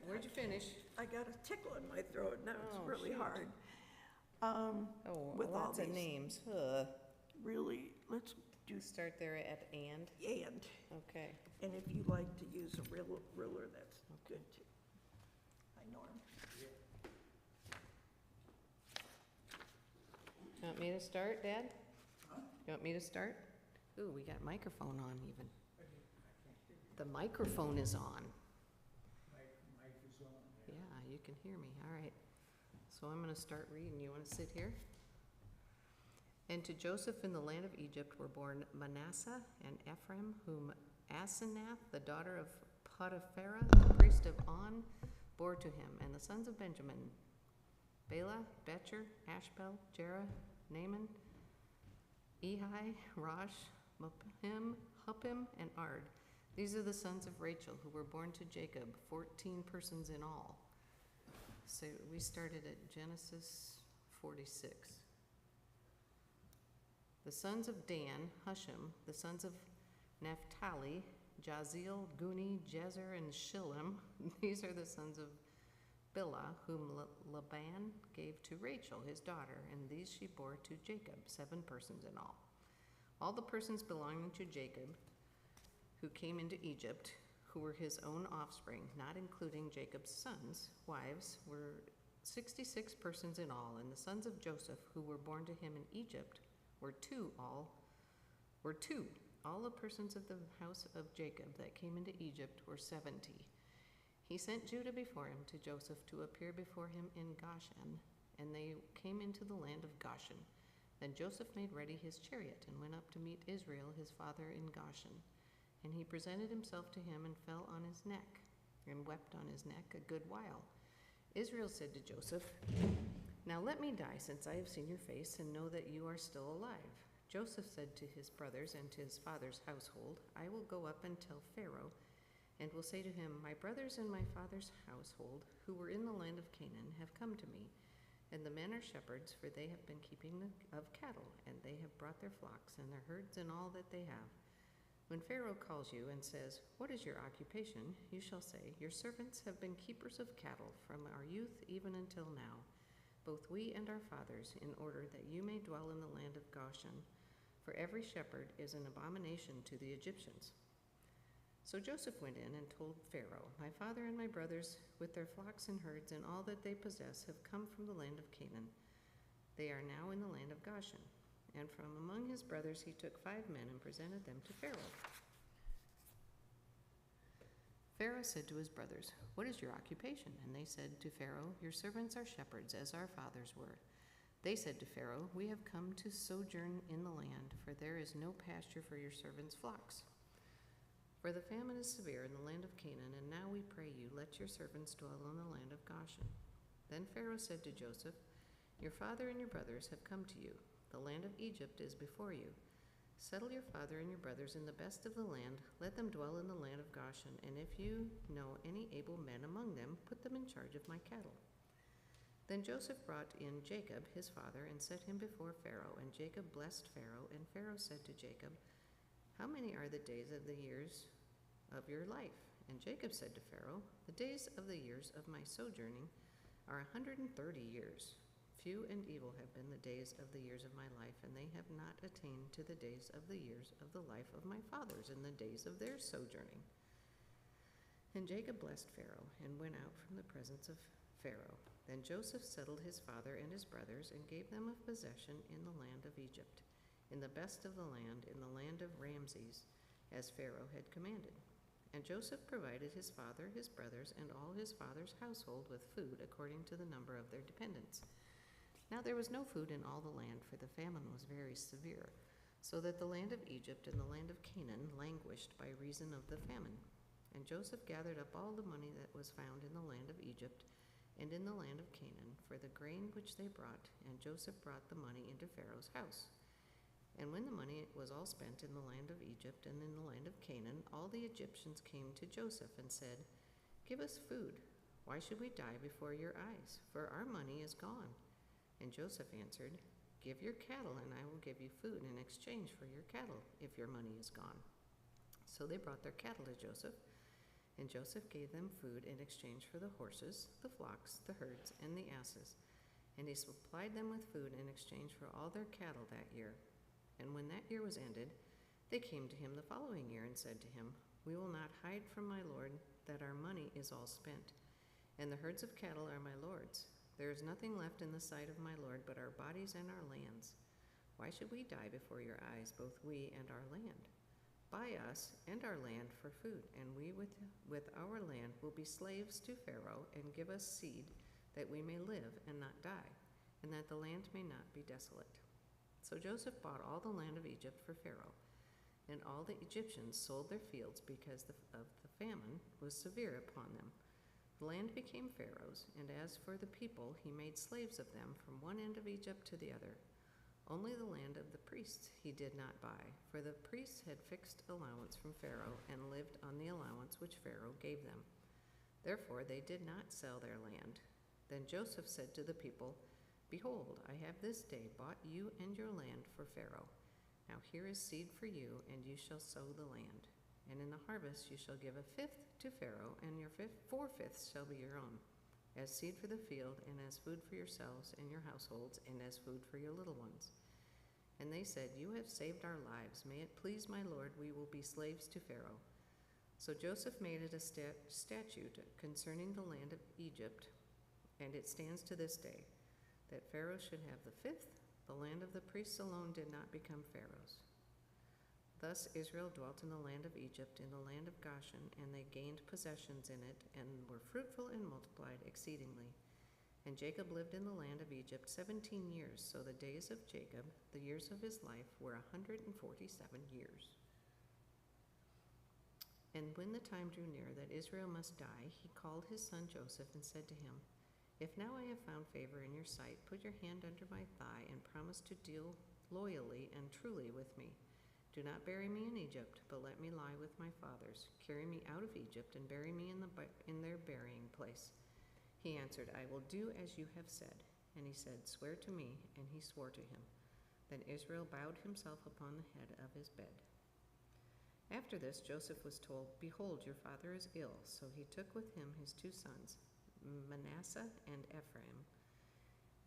where'd you finish? I got a tickle in my throat. Now it's Oh, really shoot. hard. Oh, With all lots of these. names. Really, let's do You start there at and. and. Okay. And if you like to use a ruler, that's good too. Hi, Norm. You want me to start, Dad? You want me to start? Ooh, we got microphone on even. The microphone is on. Yeah, you can hear me. All right. So I'm going to start reading. You want to sit here? And to Joseph in the land of Egypt were born Manasseh and Ephraim, whom Asenath, the daughter of Potiphera, the priest of On, bore to him. And the sons of Benjamin, Bela, Becher, Ashbel, Jerah, Naaman, Ehi, Rosh, Huppim, and Ard. These are the sons of Rachel, who were born to Jacob, 14 persons in all. So we started at Genesis 46. The sons of Dan, Hushim. The sons of Naphtali, Jazeel, Guni, Jezer, and Shillem. These are the sons of Bilhah, whom Laban gave to Rachel, his daughter, and these she bore to Jacob, 7 persons in all. All the persons belonging to Jacob who came into Egypt, who were his own offspring, not including Jacob's sons, wives, were 66 persons in all, and the sons of Joseph, who were born to him in Egypt, were two. All the persons of the house of Jacob that came into Egypt were 70. He sent Judah before him to Joseph to appear before him in Goshen, and they came into the land of Goshen. Then Joseph made ready his chariot and went up to meet Israel his father in Goshen. And he presented himself to him and fell on his neck, and wept on his neck a good while. Israel said to Joseph, "Now let me die, since I have seen your face, and know that you are still alive." Joseph said to his brothers and to his father's household, "I will go up and tell Pharaoh, and will say to him, My brothers and my father's household, who were in the land of Canaan, have come to me. And the men are shepherds, for they have been keeping of cattle, and they have brought their flocks and their herds and all that they have. When Pharaoh calls you and says, What is your occupation? You shall say, Your servants have been keepers of cattle from our youth even until now, both we and our fathers, in order that you may dwell in the land of Goshen. For every shepherd is an abomination to the Egyptians." So Joseph went in and told Pharaoh, "My father and my brothers, with their flocks and herds and all that they possess, have come from the land of Canaan. They are now in the land of Goshen." And from among his brothers he took 5 men and presented them to Pharaoh. Pharaoh said to his brothers, "What is your occupation?" And they said to Pharaoh, "Your servants are shepherds, as our fathers were." They said to Pharaoh, "We have come to sojourn in the land, for there is no pasture for your servants' flocks. For the famine is severe in the land of Canaan, and now we pray you, let your servants dwell in the land of Goshen." Then Pharaoh said to Joseph, "Your father and your brothers have come to you. The land of Egypt is before you. Settle your father and your brothers in the best of the land. Let them dwell in the land of Goshen, and if you know any able men among them, put them in charge of my cattle. Then Joseph brought in Jacob, his father, and set him before Pharaoh. And Jacob blessed Pharaoh, and Pharaoh said to Jacob, "How many are the days of the years of your life?" And Jacob said to Pharaoh, "The days of the years of my sojourning are 130 years. Few and evil have been the days of the years of my life, and they have not attained to the days of the years of the life of my fathers in the days of their sojourning." And Jacob blessed Pharaoh and went out from the presence of Pharaoh. Then Joseph settled his father and his brothers and gave them a possession in the land of Egypt, in the best of the land, in the land of Ramses, as Pharaoh had commanded. And Joseph provided his father, his brothers, and all his father's household with food according to the number of their dependents. Now there was no food in all the land, for the famine was very severe, so that the land of Egypt and the land of Canaan languished by reason of the famine. And Joseph gathered up all the money that was found in the land of Egypt and in the land of Canaan for the grain which they brought, and Joseph brought the money into Pharaoh's house. And when the money was all spent in the land of Egypt and in the land of Canaan, all the Egyptians came to Joseph and said, "Give us food. Why should we die before your eyes? For our money is gone." And Joseph answered, "Give your cattle, and I will give you food in exchange for your cattle, if your money is gone." So they brought their cattle to Joseph, and Joseph gave them food in exchange for the horses, the flocks, the herds, and the asses. And he supplied them with food in exchange for all their cattle that year. And when that year was ended, they came to him the following year and said to him, "We will not hide from my lord that our money is all spent, and the herds of cattle are my lord's. There is nothing left in the sight of my lord but our bodies and our lands. Why should we die before your eyes, both we and our land? Buy us and our land for food, and we with our land will be slaves to Pharaoh, and give us seed that we may live and not die, and that the land may not be desolate." So Joseph bought all the land of Egypt for Pharaoh, and all the Egyptians sold their fields because of the famine was severe upon them. The land became Pharaoh's, and as for the people, he made slaves of them from one end of Egypt to the other. Only the land of the priests he did not buy, for the priests had fixed allowance from Pharaoh and lived on the allowance which Pharaoh gave them. Therefore they did not sell their land. Then Joseph said to the people, "Behold, I have this day bought you and your land for Pharaoh. Now here is seed for you, and you shall sow the land. And in the harvest you shall give a fifth to Pharaoh, and your 4/5 shall be your own, as seed for the field, and as food for yourselves and your households, and as food for your little ones." And they said, "You have saved our lives. May it please my lord, we will be slaves to Pharaoh." So Joseph made it a statute concerning the land of Egypt, and it stands to this day, that Pharaoh should have the fifth. The land of the priests alone did not become Pharaoh's. Thus Israel dwelt in the land of Egypt, in the land of Goshen, and they gained possessions in it, and were fruitful and multiplied exceedingly. And Jacob lived in the land of Egypt 17 years, so the days of Jacob, the years of his life, were 147 years. And when the time drew near that Israel must die, he called his son Joseph and said to him, "If now I have found favor in your sight, put your hand under my thigh and promise to deal loyally and truly with me. Do not bury me in Egypt, but let me lie with my fathers. Carry me out of Egypt and bury me in their burying place." He answered, "I will do as you have said." And he said, "Swear to me." And he swore to him. Then Israel bowed himself upon the head of his bed. After this, Joseph was told, "Behold, your father is ill." So he took with him his 2 sons, Manasseh and Ephraim.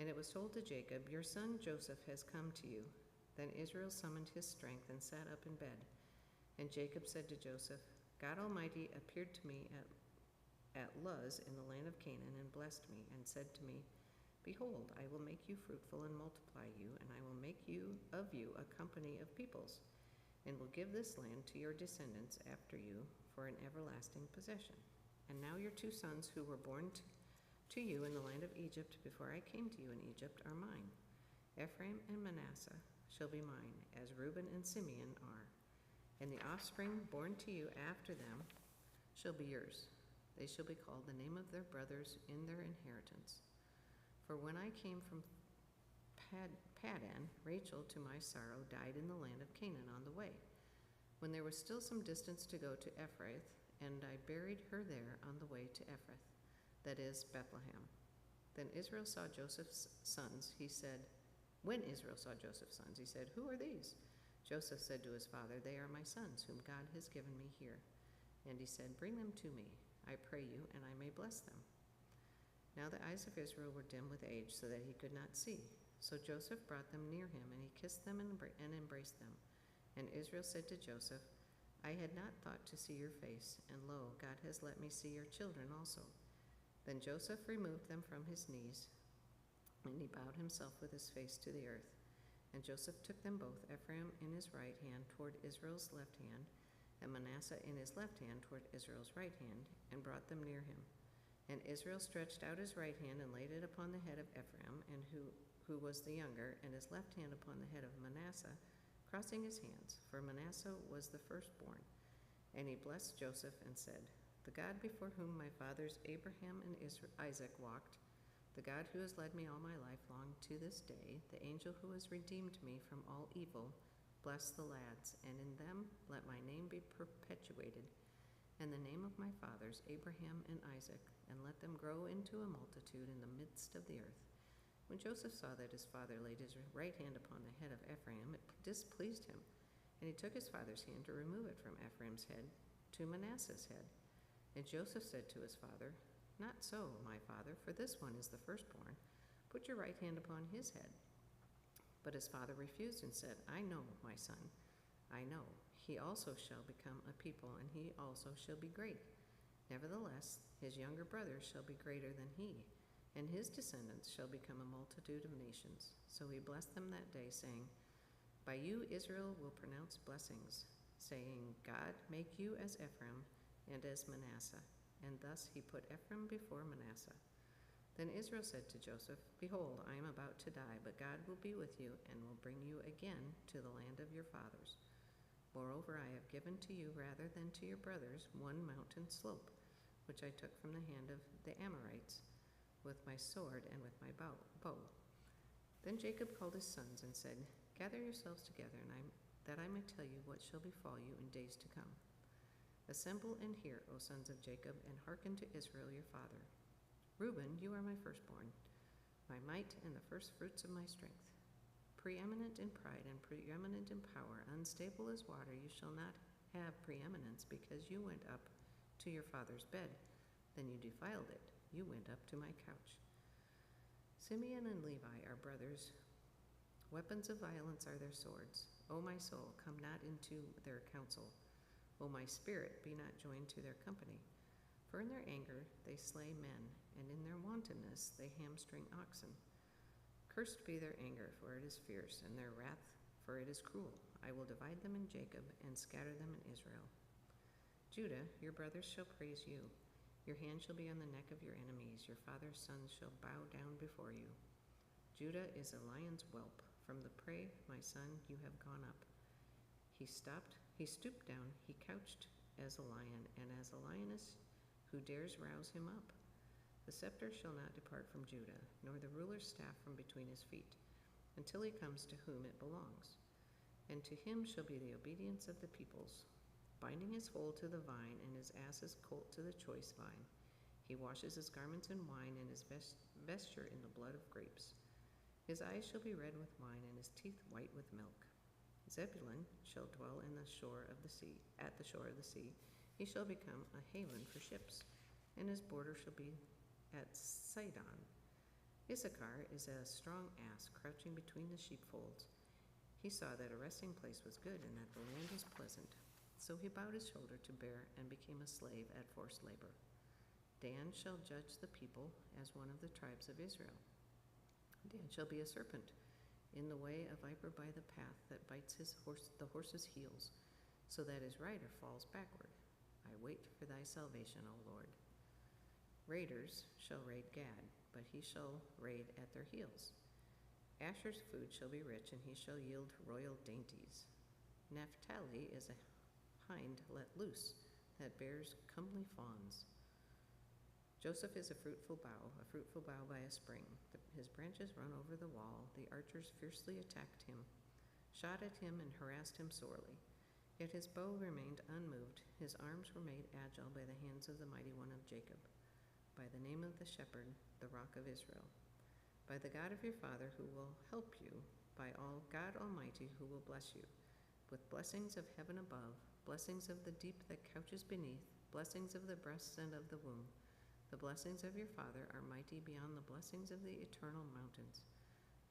And it was told to Jacob, "Your son Joseph has come to you." Then Israel summoned his strength and sat up in bed. And Jacob said to Joseph, "God Almighty appeared to me at Luz in the land of Canaan and blessed me and said to me, 'Behold, I will make you fruitful and multiply you, and I will make of you a company of peoples, and will give this land to your descendants after you for an everlasting possession.' And now your 2 sons who were born to you in the land of Egypt before I came to you in Egypt are mine. Ephraim and Manasseh shall be mine, as Reuben and Simeon are. And the offspring born to you after them shall be yours. They shall be called the name of their brothers in their inheritance. For when I came from Paddan, Rachel, to my sorrow, died in the land of Canaan on the way, when there was still some distance to go to Ephrath, and I buried her there on the way to Ephrath, that is, Bethlehem. Then Israel saw Joseph's sons. When Israel saw Joseph's sons, he said, "Who are these?" Joseph said to his father, "They are my sons, whom God has given me here." And he said, "Bring them to me, I pray you, and I may bless them." Now the eyes of Israel were dim with age, so that he could not see. So Joseph brought them near him, and he kissed them and embraced them. And Israel said to Joseph, "I had not thought to see your face, and lo, God has let me see your children also." Then Joseph removed them from his knees, and he bowed himself with his face to the earth. And Joseph took them both, Ephraim in his right hand toward Israel's left hand, and Manasseh in his left hand toward Israel's right hand, and brought them near him. And Israel stretched out his right hand and laid it upon the head of Ephraim, and who was the younger, and his left hand upon the head of Manasseh, crossing his hands, for Manasseh was the firstborn. And he blessed Joseph and said, "The God before whom my fathers Abraham and Isaac walked, the God who has led me all my life long to this day, the angel who has redeemed me from all evil, bless the lads, and in them let my name be perpetuated, and the name of my fathers Abraham and Isaac, and let them grow into a multitude in the midst of the earth." When Joseph saw that his father laid his right hand upon the head of Ephraim, it displeased him, and he took his father's hand to remove it from Ephraim's head to Manasseh's head. And Joseph said to his father, "Not so, my father, for this one is the firstborn. Put your right hand upon his head." But his father refused and said, "I know, my son, I know. He also shall become a people, and he also shall be great. Nevertheless, his younger brother shall be greater than he, and his descendants shall become a multitude of nations." So he blessed them that day, saying, "By you Israel will pronounce blessings, saying, God make you as Ephraim and as Manasseh." And thus he put Ephraim before Manasseh. Then Israel said to Joseph, "Behold, I am about to die, but God will be with you and will bring you again to the land of your fathers. Moreover, I have given to you rather than to your brothers one mountain slope, which I took from the hand of the Amorites, with my sword and with my bow." Then Jacob called his sons and said, "Gather yourselves together, that I may tell you what shall befall you in days to come. Assemble and hear, O sons of Jacob, and hearken to Israel your father. Reuben, you are my firstborn, my might and the first fruits of my strength. Preeminent in pride and preeminent in power, unstable as water, you shall not have preeminence, because you went up to your father's bed. Then you defiled it. You went up to my couch. Simeon and Levi are brothers. Weapons of violence are their swords. O my soul, come not into their counsel. O my spirit, be not joined to their company. For in their anger they slay men, and in their wantonness they hamstring oxen. Cursed be their anger, for it is fierce, and their wrath, for it is cruel. I will divide them in Jacob and scatter them in Israel. Judah, your brothers shall praise you. Your hand shall be on the neck of your enemies. Your father's sons shall bow down before you. Judah is a lion's whelp. From the prey, my son, you have gone up. He stooped down, he couched as a lion, and as a lioness, who dares rouse him up? The scepter shall not depart from Judah, nor the ruler's staff from between his feet, until he comes to whom it belongs. And to him shall be the obedience of the peoples, binding his foal to the vine, and his ass's colt to the choice vine. He washes his garments in wine, and his vesture in the blood of grapes. His eyes shall be red with wine, and his teeth white with milk. Zebulun shall dwell in the shore of the sea, at the shore of the sea. He shall become a haven for ships, and his border shall be at Sidon. Issachar is a strong ass crouching between the sheepfolds. He saw that a resting place was good, and that the land was pleasant. So he bowed his shoulder to bear, and became a slave at forced labor. Dan shall judge the people as one of the tribes of Israel. Dan shall be a serpent, in the way a viper by the path that bites the horse's heels, so that his rider falls backward. I wait for thy salvation, O Lord. Raiders shall raid Gad, but he shall raid at their heels. Asher's food shall be rich, and he shall yield royal dainties. Naphtali is a hind let loose, that bears comely fawns. Joseph is a fruitful bough by a spring. His branches run over the wall. The archers fiercely attacked him, shot at him, and harassed him sorely. Yet his bow remained unmoved. His arms were made agile by the hands of the mighty one of Jacob, by the name of the shepherd, the rock of Israel, by the God of your father who will help you, by God Almighty who will bless you, with blessings of heaven above, blessings of the deep that couches beneath, blessings of the breasts and of the womb. The blessings of your father are mighty beyond the blessings of the eternal mountains,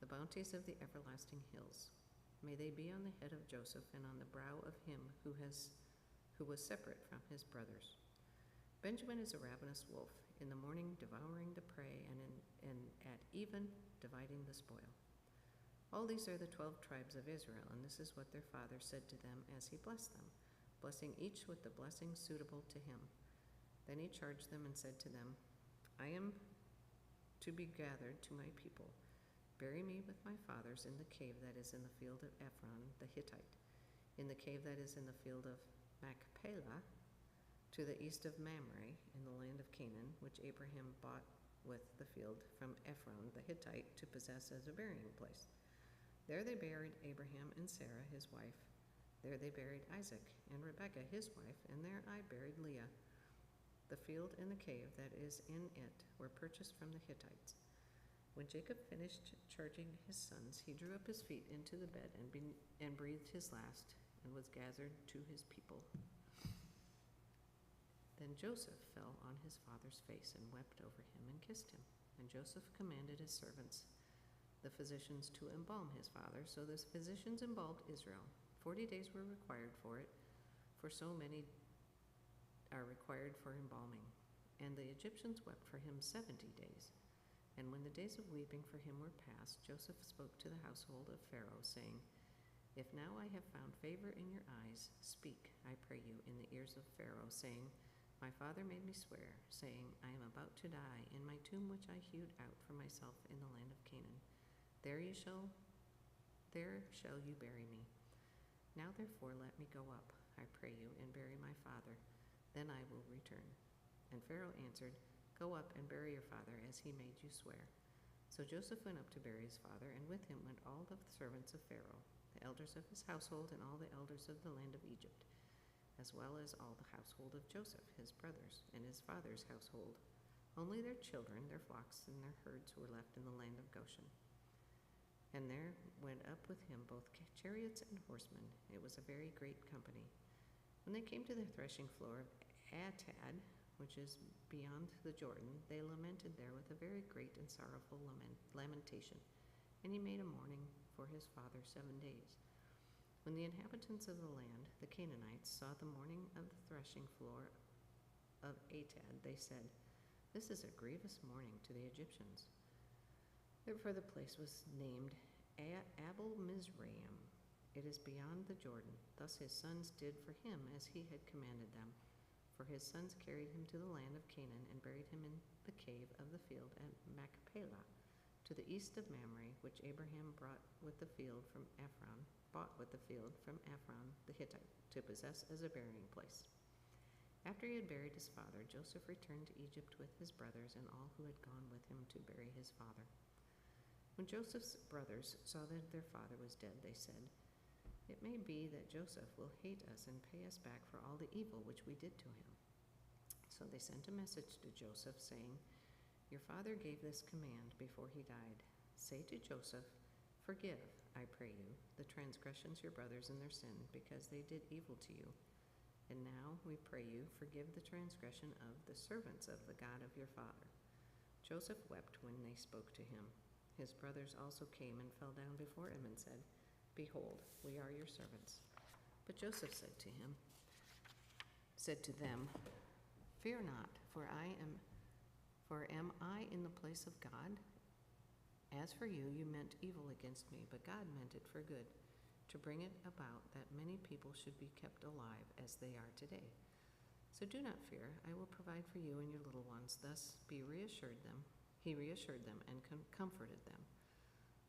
the bounties of the everlasting hills. May they be on the head of Joseph and on the brow of him who was separate from his brothers. Benjamin is a ravenous wolf, in the morning devouring the prey, and at even dividing the spoil. All these are the 12 tribes of Israel, and this is what their father said to them as he blessed them, blessing each with the blessing suitable to him. Then he charged them and said to them, I am to be gathered to my people. Bury me with my fathers in the cave that is in the field of Ephron the Hittite, in the cave that is in the field of Machpelah, to the east of Mamre, in the land of Canaan, which Abraham bought with the field from Ephron the Hittite to possess as a burying place. There they buried Abraham and Sarah, his wife. There they buried Isaac and Rebekah, his wife, and there I buried Leah. The field and the cave that is in it were purchased from the Hittites. When Jacob finished charging his sons, he drew up his feet into the bed and breathed his last, and was gathered to his people. Then Joseph fell on his father's face and wept over him and kissed him. And Joseph commanded his servants, the physicians, to embalm his father. So the physicians embalmed Israel. 40 days were required for it, for so many are required for embalming. And the Egyptians wept for him 70 days. And when the days of weeping for him were past, Joseph spoke to the household of Pharaoh, saying, If now I have found favor in your eyes, speak, I pray you, in the ears of Pharaoh, saying, My father made me swear, saying, I am about to die in my tomb which I hewed out for myself in the land of Canaan. There shall you bury me. Now therefore let me go up, I pray you, and bury my father. Then I will return. And Pharaoh answered, Go up and bury your father, as he made you swear. So Joseph went up to bury his father, and with him went all the servants of Pharaoh, the elders of his household, and all the elders of the land of Egypt, as well as all the household of Joseph, his brothers, and his father's household. Only their children, their flocks, and their herds were left in the land of Goshen. And there went up with him both chariots and horsemen. It was a very great company. When they came to the threshing floor of Atad, which is beyond the Jordan, they lamented there with a very great and sorrowful lamentation. And he made a mourning for his father 7 days. When the inhabitants of the land, the Canaanites, saw the mourning of the threshing floor of Atad, they said, This is a grievous mourning to the Egyptians. Therefore the place was named Abel Mizraim. It is beyond the Jordan. Thus his sons did for him as he had commanded them. For his sons carried him to the land of Canaan and buried him in the cave of the field at Machpelah, to the east of Mamre, which Abraham bought with the field from Ephron the Hittite, to possess as a burying place. After he had buried his father, Joseph returned to Egypt with his brothers and all who had gone with him to bury his father. When Joseph's brothers saw that their father was dead, they said, It may be that Joseph will hate us and pay us back for all the evil which we did to him. So they sent a message to Joseph, saying, Your father gave this command before he died. Say to Joseph, Forgive, I pray you, the transgressions your brothers in their sin, because they did evil to you. And now, we pray you, forgive the transgression of the servants of the God of your father. Joseph wept when they spoke to him. His brothers also came and fell down before him and said, Behold, we are your servants. But Joseph said to them, Fear not, for am I in the place of God? As for you, you meant evil against me, but God meant it for good, to bring it about that many people should be kept alive as they are today. So do not fear, I will provide for you and your little ones. Thus he reassured them and comforted them.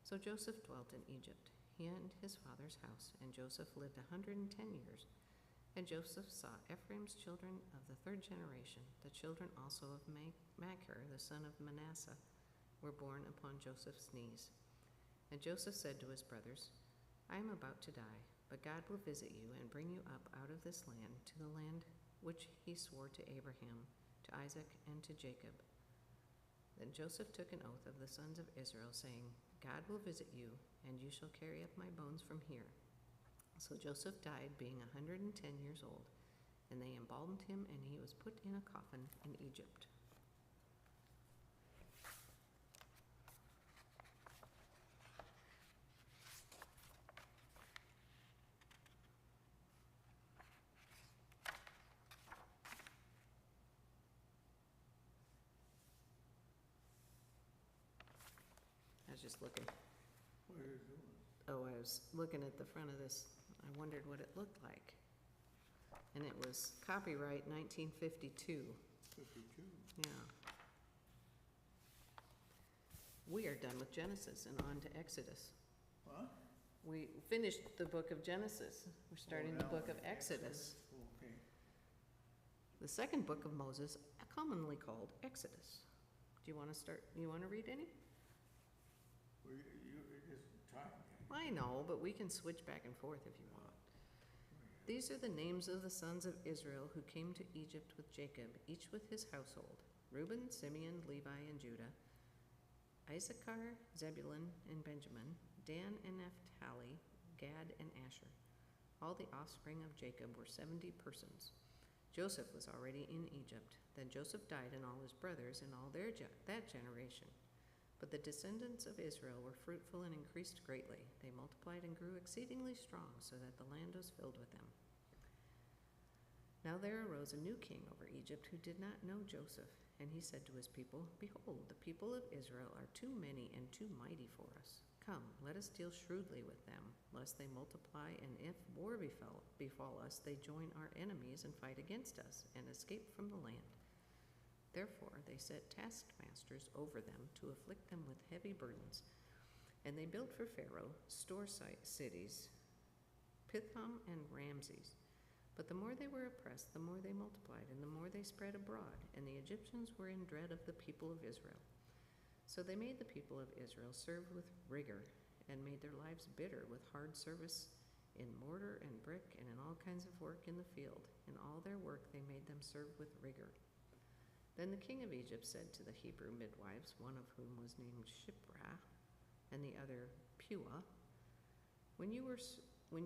So Joseph dwelt in Egypt, he and his father's house, and Joseph lived 110 years. And Joseph saw Ephraim's children of the third generation. The children also of Machir, the son of Manasseh, were born upon Joseph's knees. And Joseph said to his brothers, I am about to die, but God will visit you and bring you up out of this land to the land which he swore to Abraham, to Isaac, and to Jacob. Then Joseph took an oath of the sons of Israel, saying, God will visit you, and you shall carry up my bones from here. So Joseph died, being 110 years old, and they embalmed him, and he was put in a coffin in Egypt. I was just looking. What are you doing? Oh, I was looking at the front of this. I wondered what it looked like. And it was copyright 1952. 52. Yeah. We are done with Genesis and on to Exodus. What? We finished the book of Genesis. We're starting the now book of we're in Exodus. Okay. The second book of Moses, commonly called Exodus. Do you want to start? You want to read any? Well, it's time. I know, but we can switch back and forth if you want. These are the names of the sons of Israel who came to Egypt with Jacob, each with his household: Reuben, Simeon, Levi, and Judah, Issachar, Zebulun, and Benjamin, Dan and Naphtali, Gad and Asher. All the offspring of Jacob were 70 persons. Joseph was already in Egypt. Then Joseph died, and all his brothers, and all that generation. But the descendants of Israel were fruitful and increased greatly. They multiplied and grew exceedingly strong, so that the land was filled with them. Now there arose a new king over Egypt who did not know Joseph. And he said to his people, Behold, the people of Israel are too many and too mighty for us. Come, let us deal shrewdly with them, lest they multiply, and if war befall us, they join our enemies and fight against us, and escape from the land. Therefore they set taskmasters over them to afflict them with heavy burdens. And they built for Pharaoh store cities, Pithom and Ramses. But the more they were oppressed, the more they multiplied, and the more they spread abroad, and the Egyptians were in dread of the people of Israel. So they made the people of Israel serve with rigor, and made their lives bitter with hard service in mortar and brick, and in all kinds of work in the field. In all their work they made them serve with rigor. Then the king of Egypt said to the Hebrew midwives, one of whom was named Shiphrah, and the other Puah, When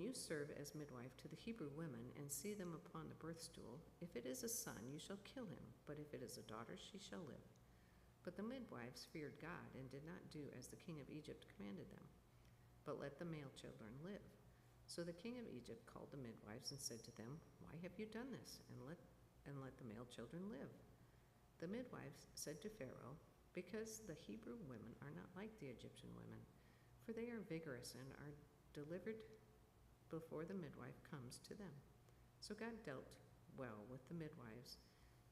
you serve as midwife to the Hebrew women and see them upon the birth stool, if it is a son, you shall kill him, but if it is a daughter, she shall live. But the midwives feared God and did not do as the king of Egypt commanded them, but let the male children live. So the king of Egypt called the midwives and said to them, Why have you done this, and let the male children live? The midwives said to Pharaoh, Because the Hebrew women are not like the Egyptian women, for they are vigorous and are delivered before the midwife comes to them. So God dealt well with the midwives,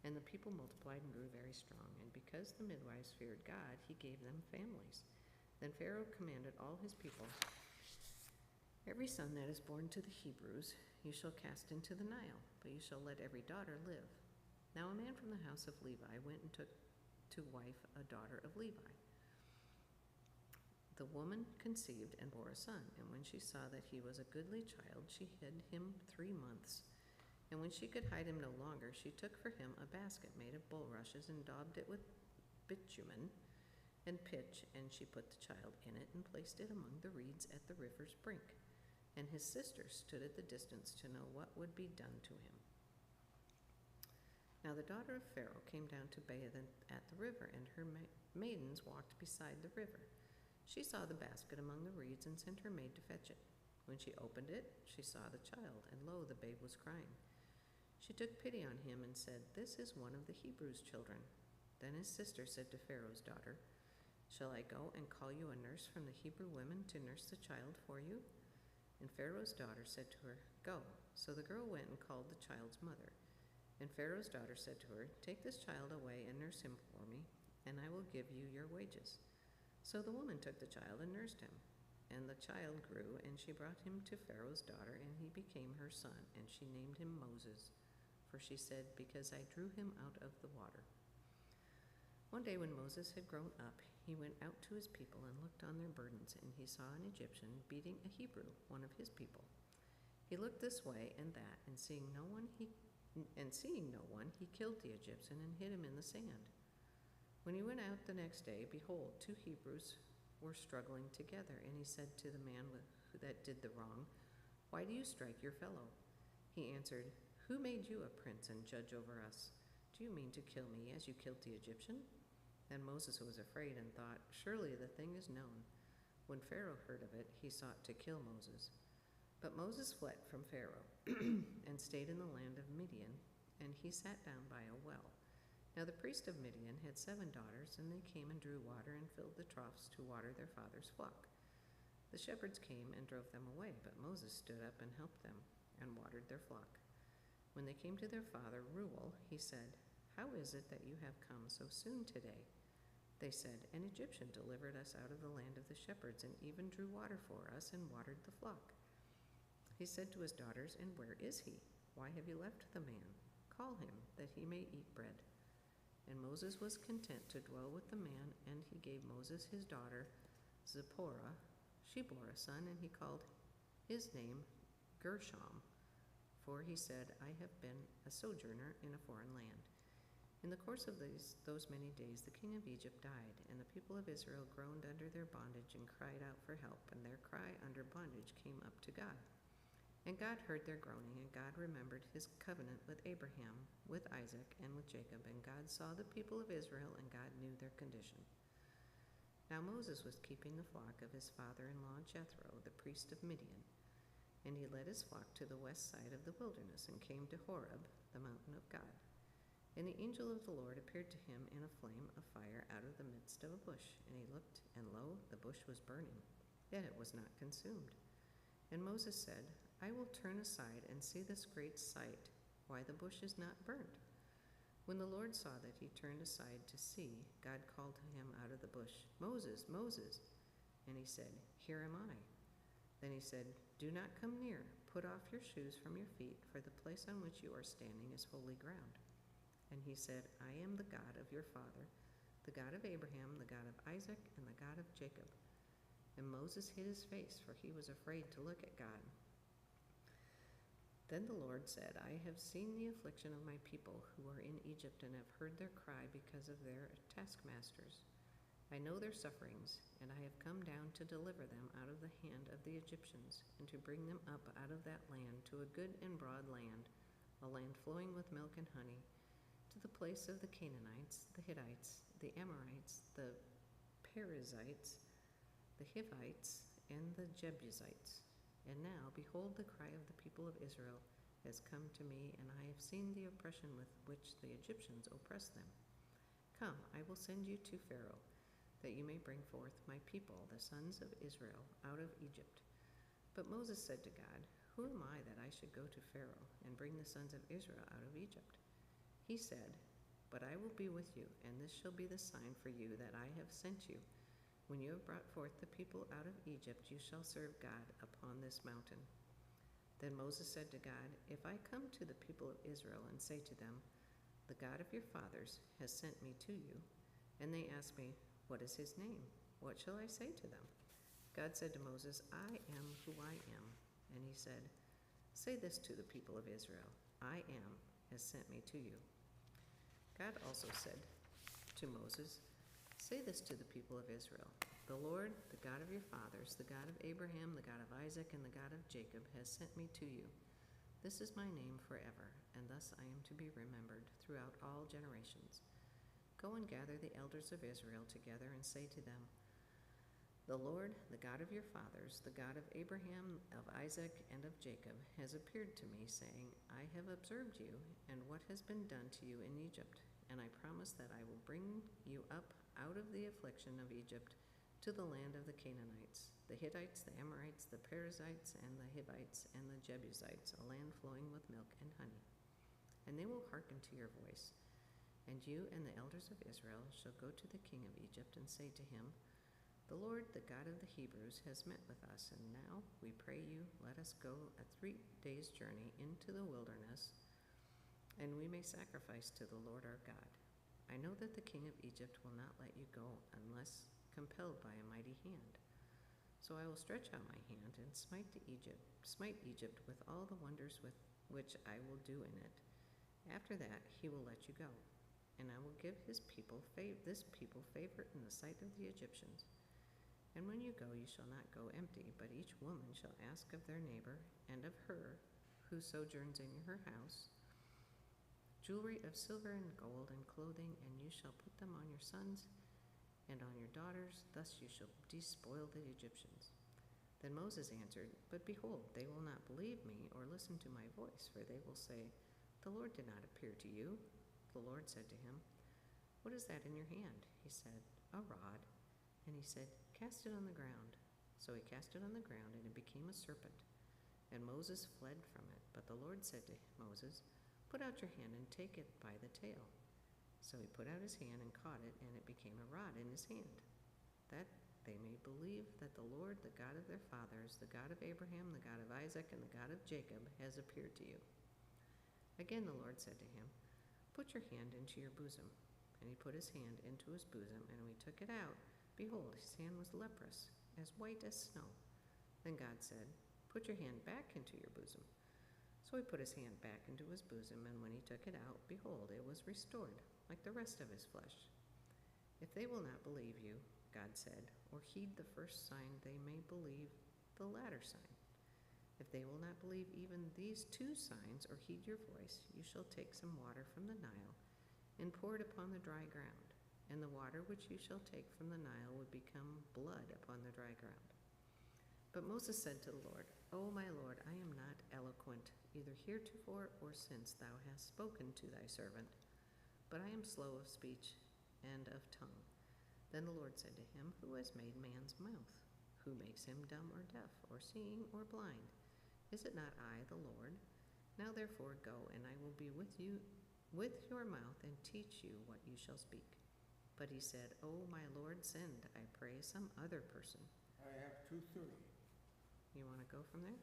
and the people multiplied and grew very strong. And because the midwives feared God, he gave them families. Then Pharaoh commanded all his people, Every son that is born to the Hebrews you shall cast into the Nile, but you shall let every daughter live. Now a man from the house of Levi went and took to wife a daughter of Levi. The woman conceived and bore a son, and when she saw that he was a goodly child, she hid him 3 months. And when she could hide him no longer, she took for him a basket made of bulrushes and daubed it with bitumen and pitch, and she put the child in it and placed it among the reeds at the river's brink. And his sister stood at the distance to know what would be done to him. Now the daughter of Pharaoh came down to bathe at the river, and her maidens walked beside the river. She saw the basket among the reeds and sent her maid to fetch it. When she opened it, she saw the child, and lo, the babe was crying. She took pity on him and said, This is one of the Hebrews' children. Then his sister said to Pharaoh's daughter, Shall I go and call you a nurse from the Hebrew women to nurse the child for you? And Pharaoh's daughter said to her, Go. So the girl went and called the child's mother. And Pharaoh's daughter said to her, Take this child away and nurse him for me, and I will give you your wages. So the woman took the child and nursed him. And the child grew, and she brought him to Pharaoh's daughter, and he became her son, and she named him Moses, for she said, "Because I drew him out of the water." One day when Moses had grown up, he went out to his people and looked on their burdens, and he saw an Egyptian beating a Hebrew, one of his people. He looked this way and that, and seeing no one, he killed the Egyptian and hid him in the sand. When he went out the next day, behold, 2 Hebrews were struggling together, and he said to the man that did the wrong, "Why do you strike your fellow?" He answered, "Who made you a prince and judge over us? Do you mean to kill me as you killed the Egyptian?" Then Moses was afraid and thought, "Surely the thing is known." When Pharaoh heard of it, he sought to kill Moses. But Moses fled from Pharaoh and stayed in the land of Midian, and he sat down by a well. Now the priest of Midian had 7 daughters, and they came and drew water and filled the troughs to water their father's flock. The shepherds came and drove them away, but Moses stood up and helped them and watered their flock. When they came to their father Reuel, he said, "How is it that you have come so soon today?" They said, "An Egyptian delivered us out of the land of the shepherds and even drew water for us and watered the flock." He said to his daughters, "And where is he? Why have you left the man? Call him, that he may eat bread." And Moses was content to dwell with the man, and he gave Moses his daughter Zipporah. She bore a son, and he called his name Gershom, for he said, "I have been a sojourner in a foreign land." In the course of those many days, the king of Egypt died, and the people of Israel groaned under their bondage and cried out for help, and their cry under bondage came up to God. And God heard their groaning, and God remembered his covenant with Abraham, with Isaac, and with Jacob. And God saw the people of Israel, and God knew their condition. Now Moses was keeping the flock of his father-in-law Jethro, the priest of Midian. And he led his flock to the west side of the wilderness, and came to Horeb, the mountain of God. And the angel of the Lord appeared to him in a flame of fire out of the midst of a bush. And he looked, and lo, the bush was burning, yet it was not consumed. And Moses said, "I will turn aside and see this great sight, why the bush is not burnt." When the Lord saw that he turned aside to see, God called to him out of the bush, "Moses, Moses." And he said, "Here am I." Then he said, "Do not come near. Put off your shoes from your feet, for the place on which you are standing is holy ground." And he said, "I am the God of your father, the God of Abraham, the God of Isaac, and the God of Jacob." And Moses hid his face, for he was afraid to look at God. Then the Lord said, "I have seen the affliction of my people who are in Egypt, and have heard their cry because of their taskmasters. I know their sufferings, and I have come down to deliver them out of the hand of the Egyptians, and to bring them up out of that land to a good and broad land, a land flowing with milk and honey, to the place of the Canaanites, the Hittites, the Amorites, the Perizzites, the Hivites, and the Jebusites. And now, behold, the cry of the people of Israel has come to me, and I have seen the oppression with which the Egyptians oppress them. Come, I will send you to Pharaoh, that you may bring forth my people, the sons of Israel, out of Egypt." But Moses said to God, "Who am I that I should go to Pharaoh and bring the sons of Israel out of Egypt?" He said, "But I will be with you, and this shall be the sign for you that I have sent you. When you have brought forth the people out of Egypt, you shall serve God upon this mountain." Then Moses said to God, "If I come to the people of Israel and say to them, 'The God of your fathers has sent me to you,' and they ask me, 'What is his name?' what shall I say to them?" God said to Moses, "I am who I am." And he said, "Say this to the people of Israel, 'I am has sent me to you.'" God also said to Moses, "Say this to the people of Israel, 'The Lord, the God of your fathers, the God of Abraham, the God of Isaac, and the God of Jacob has sent me to you. This is my name forever, and thus I am to be remembered throughout all generations. Go and gather the elders of Israel together and say to them, "The Lord, the God of your fathers, the God of Abraham, of Isaac, and of Jacob, has appeared to me, saying, I have observed you and what has been done to you in Egypt, and I promise that I will bring you up out of the affliction of Egypt to the land of the Canaanites, the Hittites, the Amorites, the Perizzites, and the Hivites, and the Jebusites, a land flowing with milk and honey. And they will hearken to your voice. And you and the elders of Israel shall go to the king of Egypt and say to him, The Lord, the God of the Hebrews, has met with us, and now, we pray you, let us go a 3 days' journey into the wilderness, and we may sacrifice to the Lord our God. I know that the king of Egypt will not let you go unless compelled by a mighty hand. So I will stretch out my hand and smite Egypt with all the wonders with which I will do in it. After that he will let you go, and I will give this people favor in the sight of the Egyptians. And when you go, you shall not go empty, but each woman shall ask of their neighbor and of her who sojourns in her house jewelry of silver and gold and clothing, and you shall put them on your sons and on your daughters. Thus you shall despoil the Egyptians. Then Moses answered, But behold, they will not believe me or listen to my voice, for they will say, The Lord did not appear to you. The Lord said to him, What is that in your hand? He said, A rod. And he said, Cast it on the ground. So he cast it on the ground, and it became a serpent. And Moses fled from it. But the Lord said to Moses, Put out your hand and take it by the tail. So he put out his hand and caught it, and it became a rod in his hand, that they may believe that the Lord, the God of their fathers, the God of Abraham, the God of Isaac, and the God of Jacob, has appeared to you. Again the Lord said to him, Put your hand into your bosom. And he put his hand into his bosom, and when he took it out, behold, his hand was leprous, as white as snow. Then God said, Put your hand back into your bosom. So he put his hand back into his bosom, and when he took it out, behold, it was restored, like the rest of his flesh. If they will not believe you, God said, or heed the first sign, they may believe the latter sign. If they will not believe even these 2 signs or heed your voice, you shall take some water from the Nile and pour it upon the dry ground, and the water which you shall take from the Nile would become blood upon the dry ground. But Moses said to the Lord, O my Lord, I am not eloquent, either heretofore or since thou hast spoken to thy servant, but I am slow of speech and of tongue. Then the Lord said to him, Who has made man's mouth? Who makes him dumb or deaf, or seeing or blind? Is it not I, the Lord? Now therefore go, and I will be with you with your mouth, and teach you what you shall speak. But he said, O my Lord, send, I pray, some other person. I have 2:30. You want to go from there?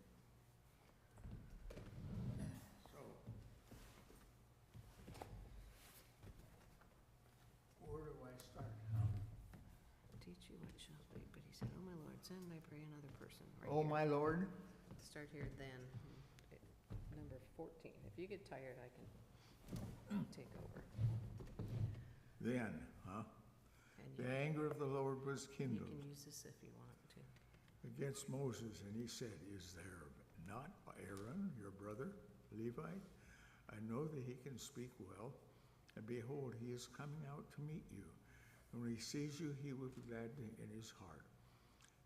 So, where do I start? Teach you what you shall speak. But he said, O my Lord, send, I pray, another person. Right Oh, here. my Lord. Start here then. Number 14. If you get tired, I can take over. Then, And the anger of the Lord was you kindled can use this if you want to. against Moses, and he said, Is there not Aaron, your brother, Levite? I know that he can speak well, and behold, he is coming out to meet you. And when he sees you, he will be glad in his heart.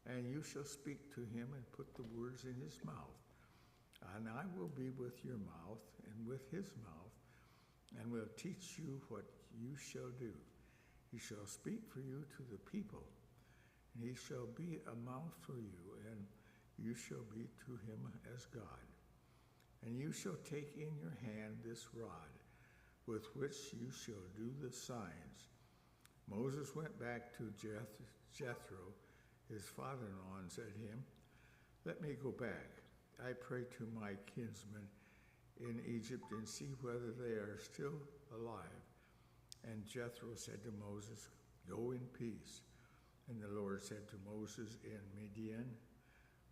And you shall speak to him and put the words in his mouth. And I will be with your mouth and with his mouth, and will teach you what you shall do. He shall speak for you to the people, and he shall be a mouth for you, and you shall be to him as God. And you shall take in your hand this rod, with which you shall do the signs. Moses went back to Jethro, his father-in-law, and said to him, Let me go back, I pray, to my kinsmen in Egypt, and see whether they are still alive. And Jethro said to Moses, Go in peace. And the Lord said to Moses in Midian,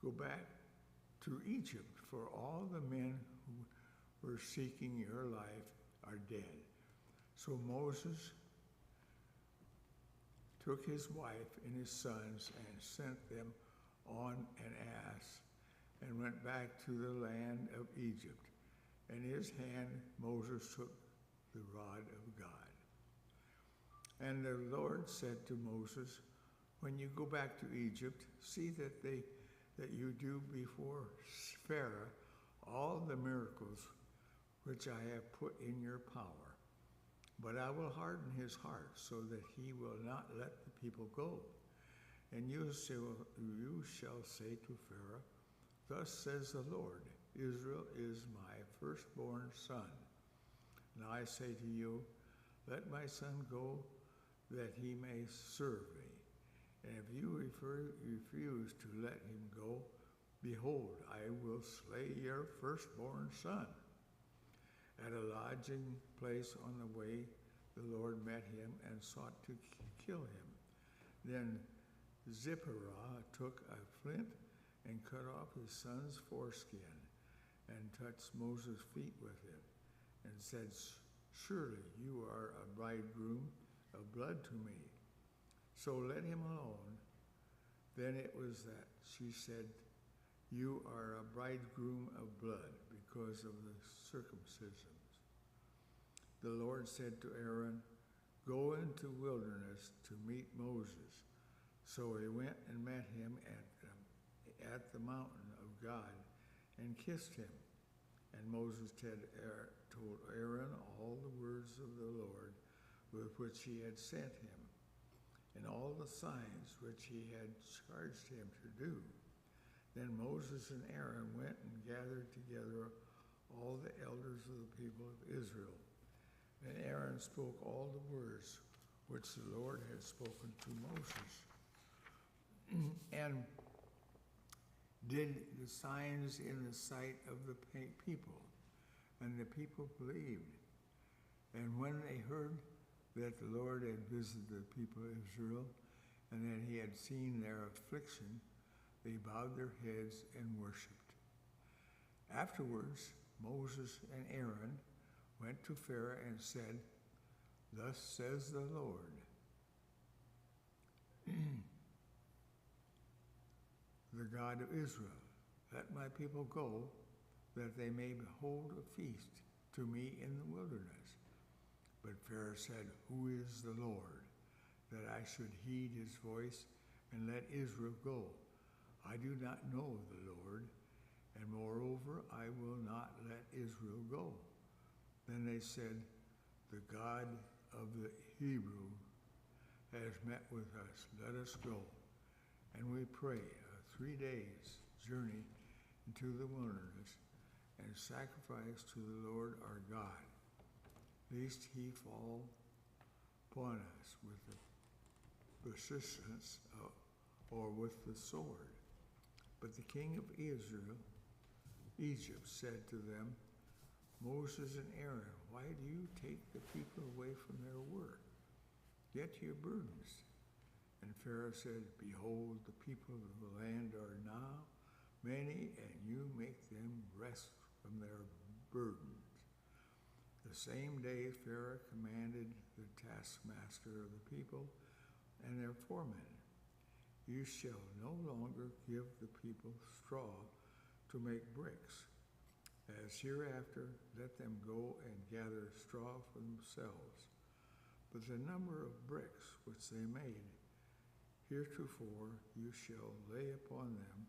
Go back to Egypt, for all the men who were seeking your life are dead. So Moses took his wife and his sons and sent them on an ass, and went back to the land of Egypt. In his hand Moses took the rod of God. And the Lord said to Moses, When you go back to Egypt, see that you do before Pharaoh all the miracles which I have put in your power. But I will harden his heart, so that he will not let the people go. And you shall say to Pharaoh, Thus says the Lord, Israel is my firstborn son. And I say to you, Let my son go, that he may serve me. And if you refuse to let him go, behold, I will slay your firstborn son. At a lodging place on the way, the Lord met him and sought to kill him. Then Zipporah took a flint and cut off his son's foreskin and touched Moses' feet with it and said, surely you are a bridegroom of blood to me, so let him alone. Then it was that she said, you are a bridegroom of blood because of the circumcision. The Lord said to Aaron, go into the wilderness to meet Moses. So he went and met him at the mountain of God and kissed him. And Moses told Aaron all the words of the Lord with which he had sent him, and all the signs which he had charged him to do. Then Moses and Aaron went and gathered together all the elders of the people of Israel. And Aaron spoke all the words which the Lord had spoken to Moses, and did the signs in the sight of the people, and the people believed. And when they heard that the Lord had visited the people of Israel, and that he had seen their affliction, they bowed their heads and worshipped. Afterwards, Moses and Aaron went to Pharaoh and said, thus says the Lord, the God of Israel, let my people go, that they may hold a feast to me in the wilderness. But Pharaoh said, who is the Lord, that I should heed his voice and let Israel go? I do not know the Lord, and moreover, I will not let Israel go. Then they said, the God of the Hebrew has met with us. Let us go. And we pray 3 days' journey into the wilderness and sacrifice to the Lord our God, lest he fall upon us with the persistence or with the sword. But the king of Egypt said to them, Moses and Aaron, why do you take the people away from their work? Get to your burdens. And Pharaoh said, behold, the people of the land are now many, and you make them rest from their burdens. The same day Pharaoh commanded the taskmaster of the people and their foremen, you shall no longer give the people straw to make bricks. As hereafter, let them go and gather straw for themselves. But the number of bricks which they made, heretofore you shall lay upon them,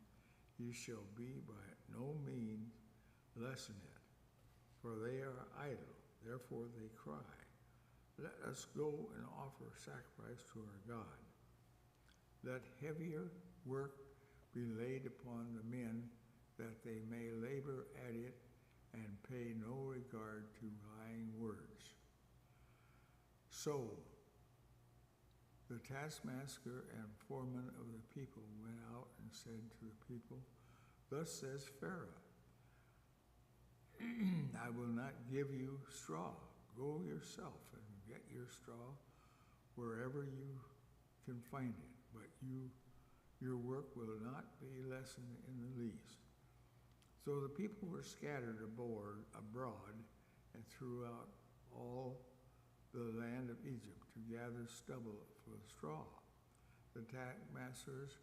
you shall be by no means lessen it. For they are idle, therefore they cry, let us go and offer sacrifice to our God. Let heavier work be laid upon the men, that they may labor at it and pay no regard to lying words. So the taskmaster and foreman of the people went out and said to the people, thus says Pharaoh, I will not give you straw. Go yourself and get your straw wherever you can find it, but your work will not be lessened in the least. So the people were scattered abroad and throughout all the land of Egypt to gather stubble for straw. The taskmasters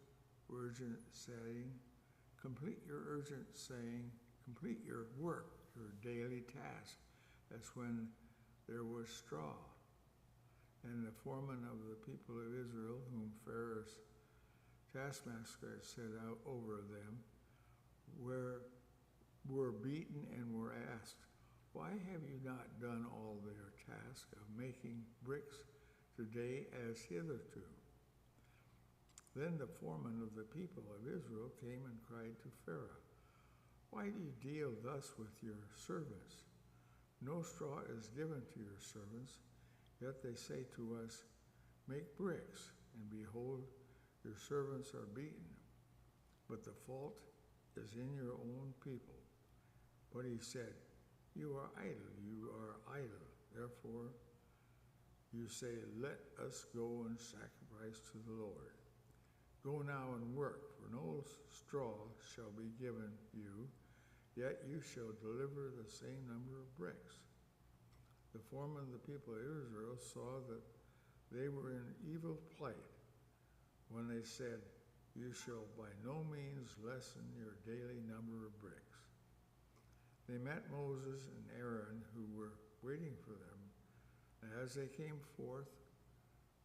were urgent, saying, complete your work, your daily task. That's when there was straw. And the foreman of the people of Israel, whom Pharaoh's taskmaster had set out over them, were beaten and were asked, why have you not done all their task of making bricks today as hitherto? Then the foreman of the people of Israel came and cried to Pharaoh, why do you deal thus with your servants? No straw is given to your servants, yet they say to us, make bricks, and behold, Your servants are beaten, but the fault is in your own people. But he said, you are idle. Therefore, you say, let us go and sacrifice to the Lord. Go now and work, for no straw shall be given you, yet you shall deliver the same number of bricks. The foreman of the people of Israel saw that they were in evil plight when they said, you shall by no means lessen your daily number of bricks. They met Moses and Aaron, who were waiting for them, and as they came forth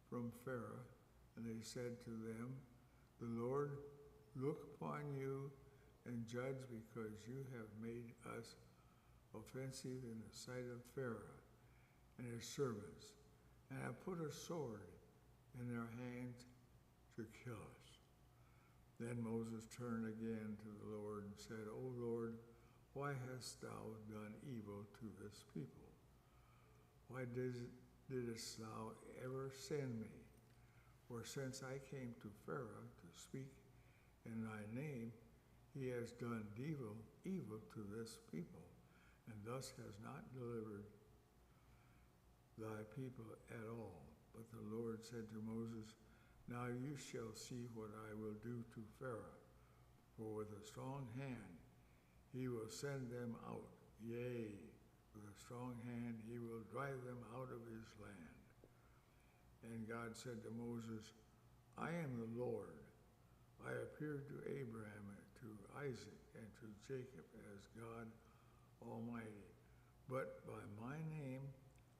from Pharaoh, and they said to them, the Lord look upon you and judge, because you have made us offensive in the sight of Pharaoh and his servants, and have put a sword in their hand to kill us. Then Moses turned again to the Lord and said, O Lord, why hast thou done evil to this people? Why didst thou ever send me? For since I came to Pharaoh to speak in thy name, he has done evil to this people, and thus has not delivered thy people at all. But the Lord said to Moses, now you shall see what I will do to Pharaoh, for with a strong hand he will send them out. Yea, with a strong hand he will drive them out of his land. And God said to Moses, I am the Lord. I appeared to Abraham, and to Isaac, and to Jacob as God Almighty. But by my name,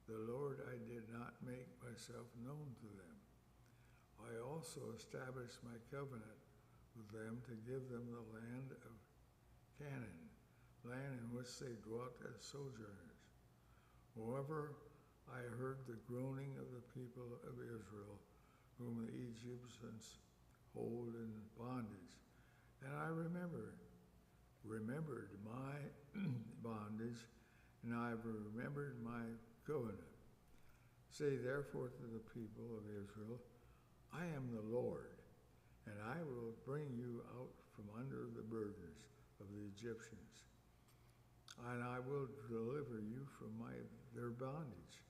the Lord, I did not make myself known to them. I also established my covenant with them to give them the land of Canaan, land in which they dwelt as sojourners. Moreover, I heard the groaning of the people of Israel, whom the Egyptians hold in bondage, and I remembered my bondage, and I have remembered my covenant. Say therefore to the people of Israel, I am the Lord, and I will bring you out from under the burdens of the Egyptians, and I will deliver you from their bondage,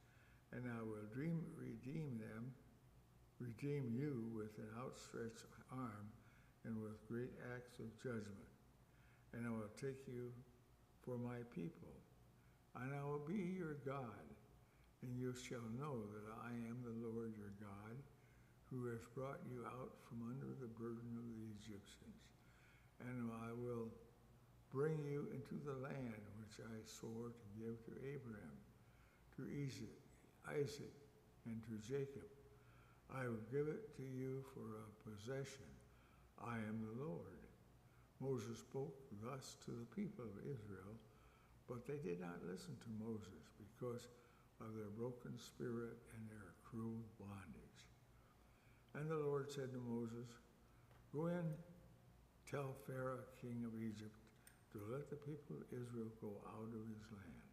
and I will redeem you with an outstretched arm and with great acts of judgment. And I will take you for my people, and I will be your God, and you shall know that I am the Lord your God, who has brought you out from under the burden of the Egyptians. And I will bring you into the land which I swore to give to Abraham, to Isaac, and to Jacob. I will give it to you for a possession. I am the Lord. Moses spoke thus to the people of Israel, but they did not listen to Moses because of their broken spirit and their cruel bondage. And the Lord said to Moses, go in, tell Pharaoh, king of Egypt, to let the people of Israel go out of his land.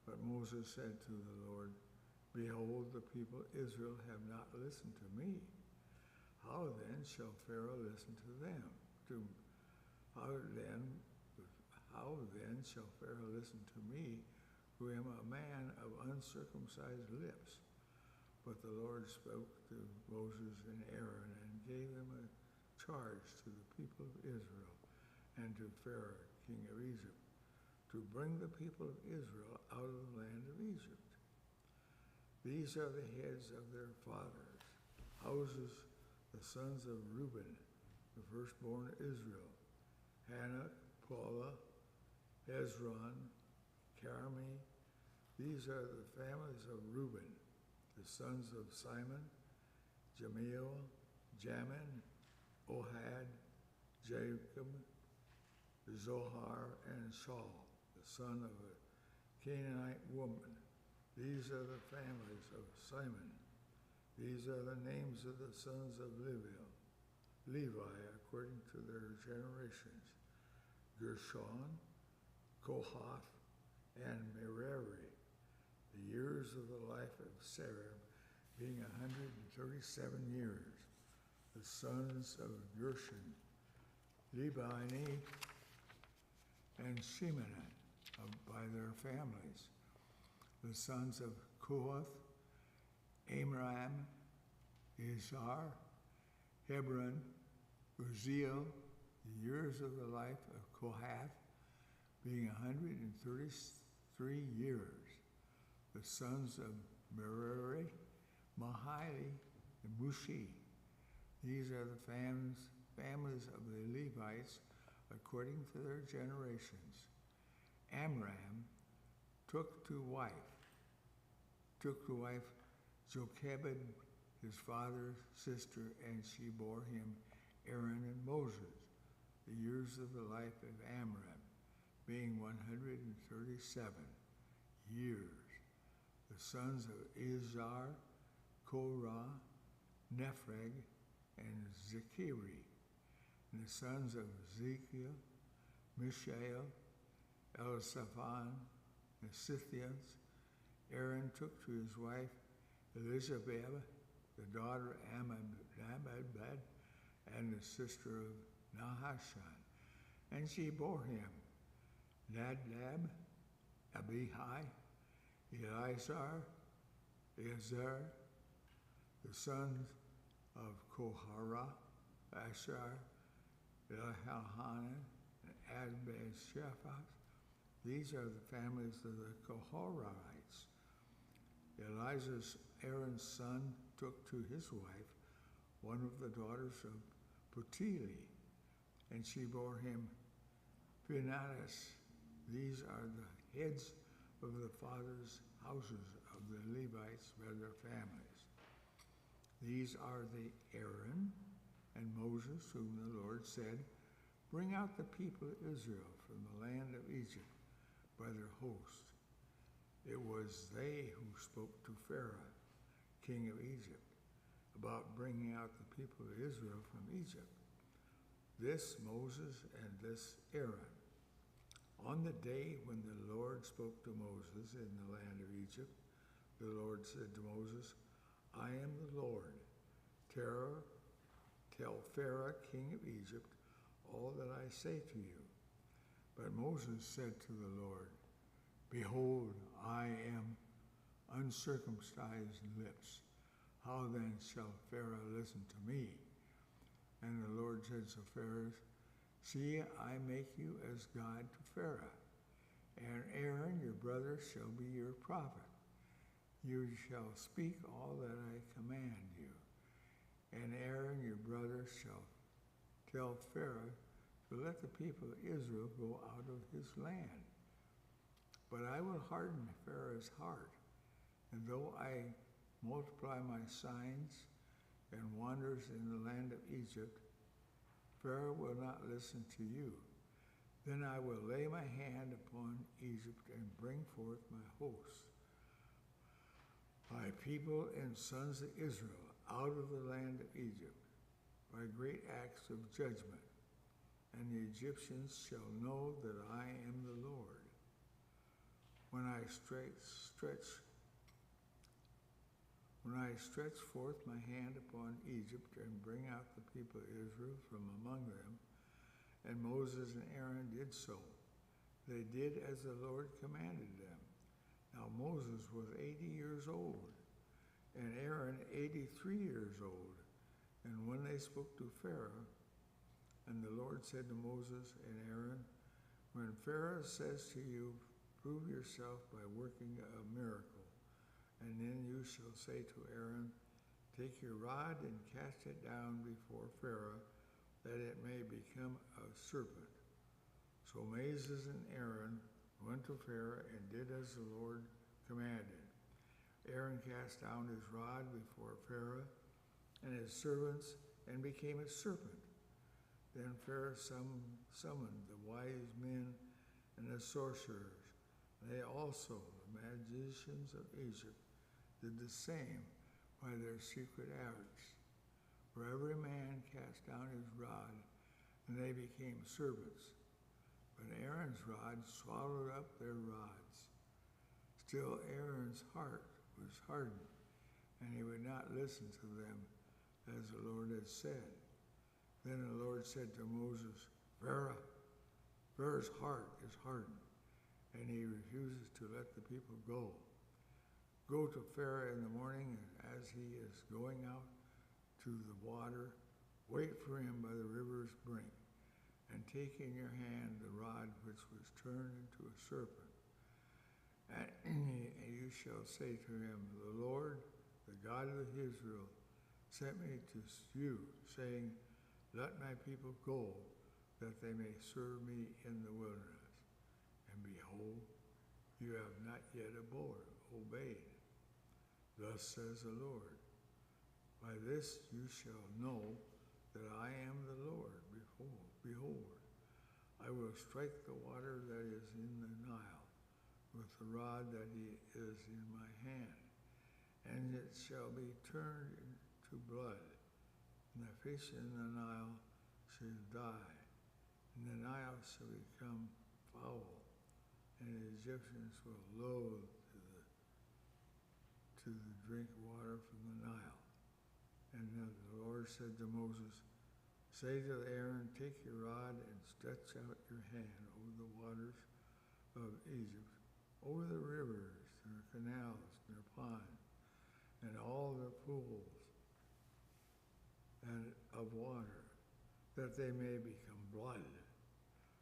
But Moses said to the Lord, behold, the people of Israel have not listened to me. How then shall Pharaoh listen to them? How then shall Pharaoh listen to me, who am a man of uncircumcised lips? But the Lord spoke to Moses and Aaron and gave them a charge to the people of Israel and to Pharaoh, king of Egypt, to bring the people of Israel out of the land of Egypt. These are the heads of their fathers' houses, the sons of Reuben, the firstborn of Israel, Hanok, Paula, Hezron, Carmi. These are the families of Reuben, the sons of Simon, Jamiel, Jamin, Ohad, Jacob, Zohar, and Shaul, the son of a Canaanite woman. These are the families of Simon. These are the names of the sons of Levi, according to their generations: Gershon, Kohath, and Merari. The years of the life of Sarah being 137 years. the sons of Gershon, Libani, and Shimei, by their families. The sons of Kohath, Amram, Izhar, Hebron, Uzziel, the years of the life of Kohath being 133 years. The sons of Merari, Mahali, and Mushi. These are the families of the Levites according to their generations. Amram took to wife Jochebed, his father's sister, and she bore him Aaron and Moses, the years of the life of Amram, being 137 years. The sons of Izhar, Korah, Nephreg, and Zechari. And the sons of Ezekiel, Mishael, Elisaphan, and Scythians. Aaron took to his wife Elizabeth, the daughter of Amminadab, and the sister of Nahashon. And she bore him Nadab, Abihi, Eleazar, the sons of Koharah, Asher, Elhanan, and Adbeshaphat. These are the families of the Koharites. Aaron's son, took to his wife one of the daughters of Putili, and she bore him Phinehas. These are the heads of the fathers' houses of the Levites by their families. These are the Aaron and Moses, whom the Lord said, "Bring out the people of Israel from the land of Egypt by their host." It was they who spoke to Pharaoh, king of Egypt, about bringing out the people of Israel from Egypt. This Moses and this Aaron. On the day when the Lord spoke to Moses in the land of Egypt, the Lord said to Moses, "I am the Lord. Tell Pharaoh, king of Egypt, all that I say to you." But Moses said to the Lord, "Behold, I am uncircumcised lips. How then shall Pharaoh listen to me?" And the Lord said to Pharaoh, "See, I make you as God to Pharaoh, and Aaron your brother shall be your prophet. You shall speak all that I command you, and Aaron your brother shall tell Pharaoh to let the people of Israel go out of his land. But I will harden Pharaoh's heart, and though I multiply my signs and wonders in the land of Egypt, Pharaoh will not listen to you. Then I will lay my hand upon Egypt and bring forth my hosts, my people and sons of Israel, out of the land of Egypt by great acts of judgment, and the Egyptians shall know that I am the Lord. When I stretch forth my hand upon Egypt and bring out the people of Israel from among them," and Moses and Aaron did so. They did as the Lord commanded them. Now Moses was 80 years old, and Aaron 83 years old. And when they spoke to Pharaoh, and the Lord said to Moses and Aaron, "When Pharaoh says to you, 'Prove yourself by working a miracle,' and then you shall say to Aaron, 'Take your rod and cast it down before Pharaoh, that it may become a serpent.'" So Moses and Aaron went to Pharaoh and did as the Lord commanded. Aaron cast down his rod before Pharaoh and his servants and became a serpent. Then Pharaoh summoned the wise men and the sorcerers. They also, the magicians of Egypt, did the same by their secret arts. For every man cast down his rod, and they became serpents. But Aaron's rod swallowed up their rods. Still Aaron's heart was hardened, and he would not listen to them, as the Lord had said. Then the Lord said to Moses, Pharaoh's heart is hardened, and he refuses to let the people go. Go to Pharaoh in the morning, and as he is going out to the water, wait for him by the river's brink, and take in your hand the rod which was turned into a serpent. And you shall say to him, the Lord, the God of Israel, sent me to you, saying, let my people go, that they may serve me in the wilderness. And behold, you have not yet obeyed. Thus says the Lord, by this you shall know that I am the Lord. Behold, I will strike the water that is in the Nile with the rod that is in my hand, and it shall be turned into blood, and the fish in the Nile shall die, and the Nile shall become foul, and the Egyptians will loathe to drink water from the Nile. And the Lord said to Moses, say to Aaron, take your rod and stretch out your hand over the waters of Egypt, over the rivers, their canals, their ponds, and all their pools and of water, that they may become blood.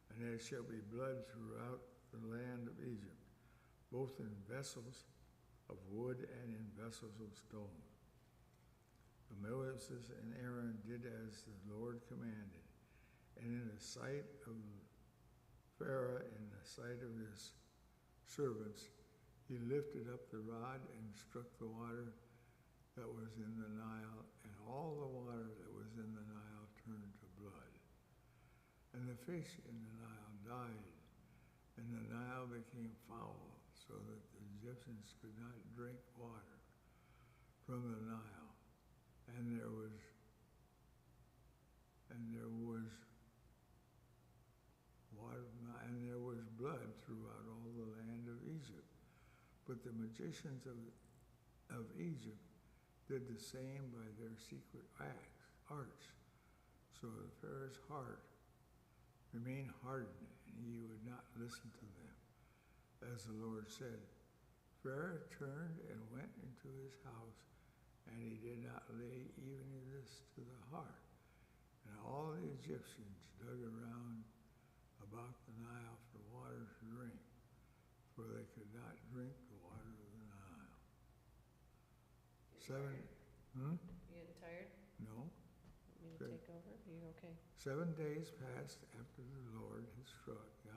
And there shall be blood throughout the land of Egypt, both in vessels of wood and in vessels of stone. And Moses and Aaron did as the Lord commanded, and in the sight of Pharaoh and in the sight of his servants, he lifted up the rod and struck the water that was in the Nile, and all the water that was in the Nile turned to blood. And the fish in the Nile died, and the Nile became foul, so that the Egyptians could not drink water from the Nile. And there was water, and there was blood throughout all the land of Egypt. But the magicians of Egypt did the same by their secret arts. So the Pharaoh's heart remained hardened, and he would not listen to them. As the Lord said, Pharaoh turned and went into his house, and he did not lay even this to the heart. And all the Egyptians dug around about the Nile for water to drink, for they could not drink the water of the Nile. You getting tired? No. Want me to Good. take over? Are you okay? 7 days passed after the Lord had struck the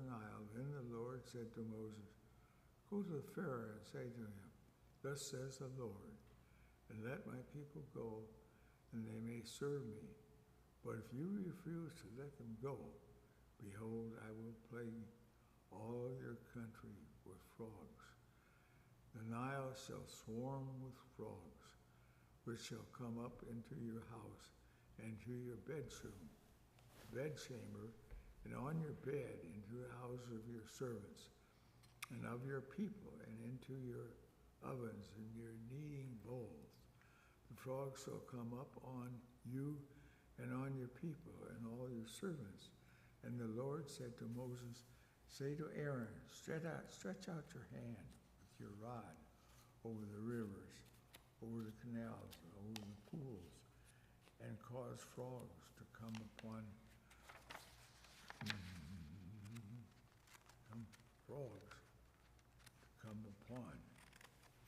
Nile. Then the Lord said to Moses, go to Pharaoh and say to him, thus says the Lord, and let my people go, and they may serve me. But if you refuse to let them go, behold, I will plague all your country with frogs. The Nile shall swarm with frogs, which shall come up into your house and to your bedchamber, and on your bed, into the houses of your servants and of your people, and into your ovens and your kneading bowls. The frogs shall come up on you and on your people and all your servants. And the Lord said to Moses, say to Aaron, stretch out your hand with your rod over the rivers, over the canals, and over the pools, and cause frogs to come upon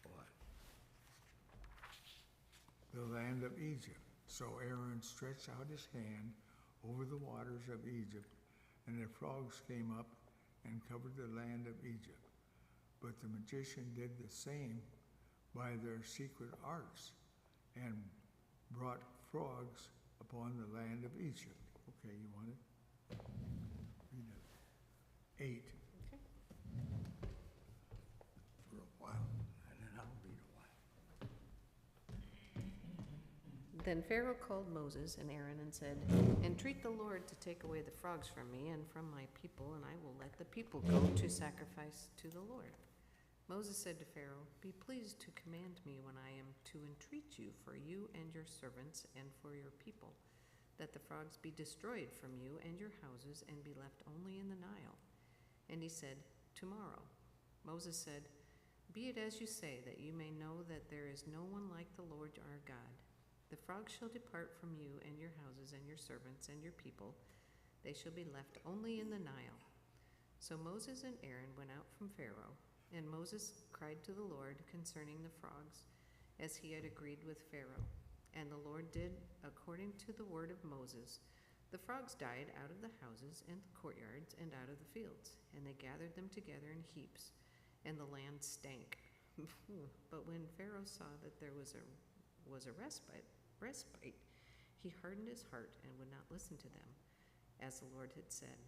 what? The land of Egypt. So Aaron stretched out his hand over the waters of Egypt, and the frogs came up and covered the land of Egypt. But the magician did the same by their secret arts, and brought frogs upon the land of Egypt. Okay, you want it? Read it. 8. Okay. For a while, and then I'll read a while. Then Pharaoh called Moses and Aaron and said, entreat the Lord to take away the frogs from me and from my people, and I will let the people go to sacrifice to the Lord. Moses said to Pharaoh, "Be pleased to command me when I am to entreat you for you and your servants and for your people, that the frogs be destroyed from you and your houses and be left only in the Nile." And he said, "Tomorrow." Moses said, "Be it as you say, that you may know that there is no one like the Lord our God. The frogs shall depart from you and your houses and your servants and your people. They shall be left only in the Nile." So Moses and Aaron went out from Pharaoh, and Moses cried to the Lord concerning the frogs, as he had agreed with Pharaoh. And the Lord did according to the word of Moses. The frogs died out of the houses and the courtyards and out of the fields, and they gathered them together in heaps, and the land stank. But when Pharaoh saw that there was a respite, he hardened his heart and would not listen to them, as the Lord had said.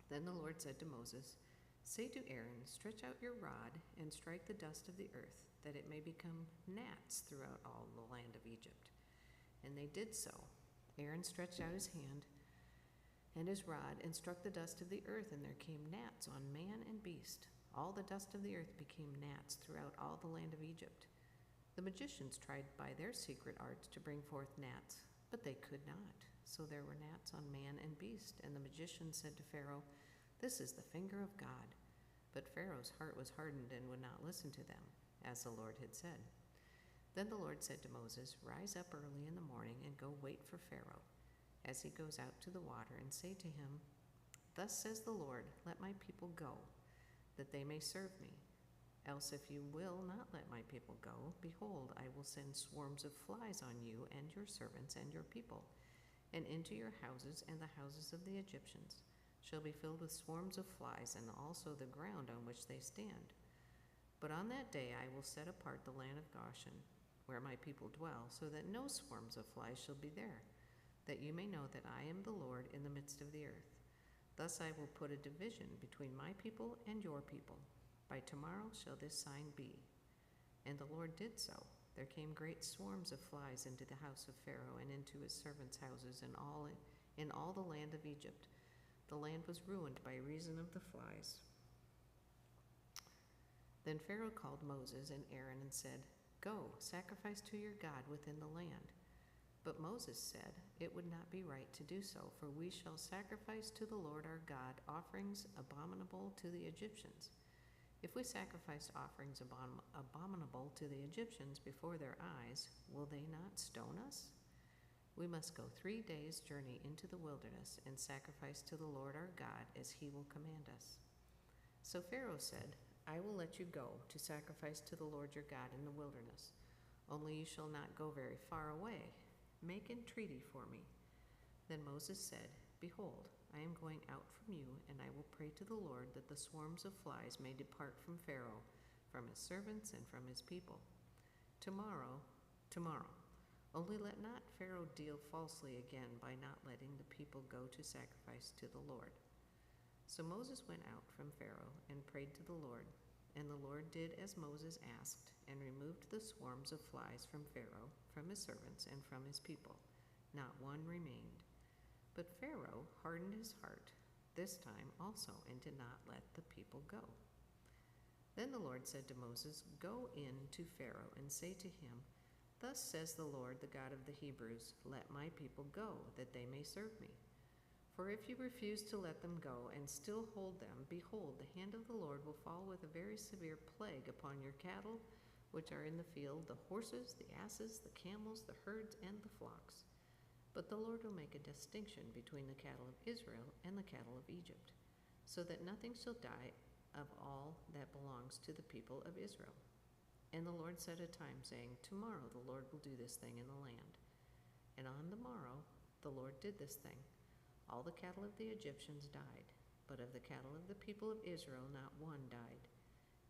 Then the Lord said to Moses, "Say to Aaron, stretch out your rod and strike the dust of the earth, that it may become gnats throughout all the land of Egypt." And they did so. Aaron stretched out his hand and his rod and struck the dust of the earth, and there came gnats on man and beast. All the dust of the earth became gnats throughout all the land of Egypt. The magicians tried by their secret arts to bring forth gnats, but they could not. So there were gnats on man and beast, and the magicians said to Pharaoh, "This is the finger of God." But Pharaoh's heart was hardened and would not listen to them, as the Lord had said. Then the Lord said to Moses, "Rise up early in the morning and go wait for Pharaoh, as he goes out to the water, and say to him, 'Thus says the Lord, let my people go, that they may serve me. Else if you will not let my people go, behold, I will send swarms of flies on you and your servants and your people, and into your houses and the houses of the Egyptians shall be filled with swarms of flies, and also the ground on which they stand. But on that day I will set apart the land of Goshen, where my people dwell, so that no swarms of flies shall be there, that you may know that I am the Lord in the midst of the earth. Thus I will put a division between my people and your people. By tomorrow shall this sign be." And the Lord did so. There came great swarms of flies into the house of Pharaoh and into his servants' houses and in all the land of Egypt. The land was ruined by reason of the flies. Then Pharaoh called Moses and Aaron and said, "Go, sacrifice to your God within the land." But Moses said, "It would not be right to do so, for we shall sacrifice to the Lord our God offerings abominable to the Egyptians. If we sacrifice offerings abominable to the Egyptians before their eyes, will they not stone us? We must go 3 days' journey into the wilderness and sacrifice to the Lord our God as he will command us." So Pharaoh said, "I will let you go to sacrifice to the Lord your God in the wilderness. Only you shall not go very far away. Make entreaty for me." Then Moses said, "Behold, I am going out from you, and I will pray to the Lord that the swarms of flies may depart from Pharaoh, from his servants, and from his people. Tomorrow, only let not Pharaoh deal falsely again by not letting the people go to sacrifice to the Lord." So Moses went out from Pharaoh and prayed to the Lord, and the Lord did as Moses asked, and removed the swarms of flies from Pharaoh, from his servants, and from his people. Not one remained. But Pharaoh hardened his heart this time also, and did not let the people go. Then the Lord said to Moses, "Go in to Pharaoh and say to him, 'Thus says the Lord, the God of the Hebrews, let my people go, that they may serve me. For if you refuse to let them go and still hold them, behold, the hand of the Lord will fall with a very severe plague upon your cattle, which are in the field, the horses, the asses, the camels, the herds, and the flocks. But the Lord will make a distinction between the cattle of Israel and the cattle of Egypt, so that nothing shall die of all that belongs to the people of Israel.' And the Lord set a time, saying, 'Tomorrow the Lord will do this thing in the land.' And on the morrow the Lord did this thing. All the cattle of the Egyptians died, but of the cattle of the people of Israel not one died.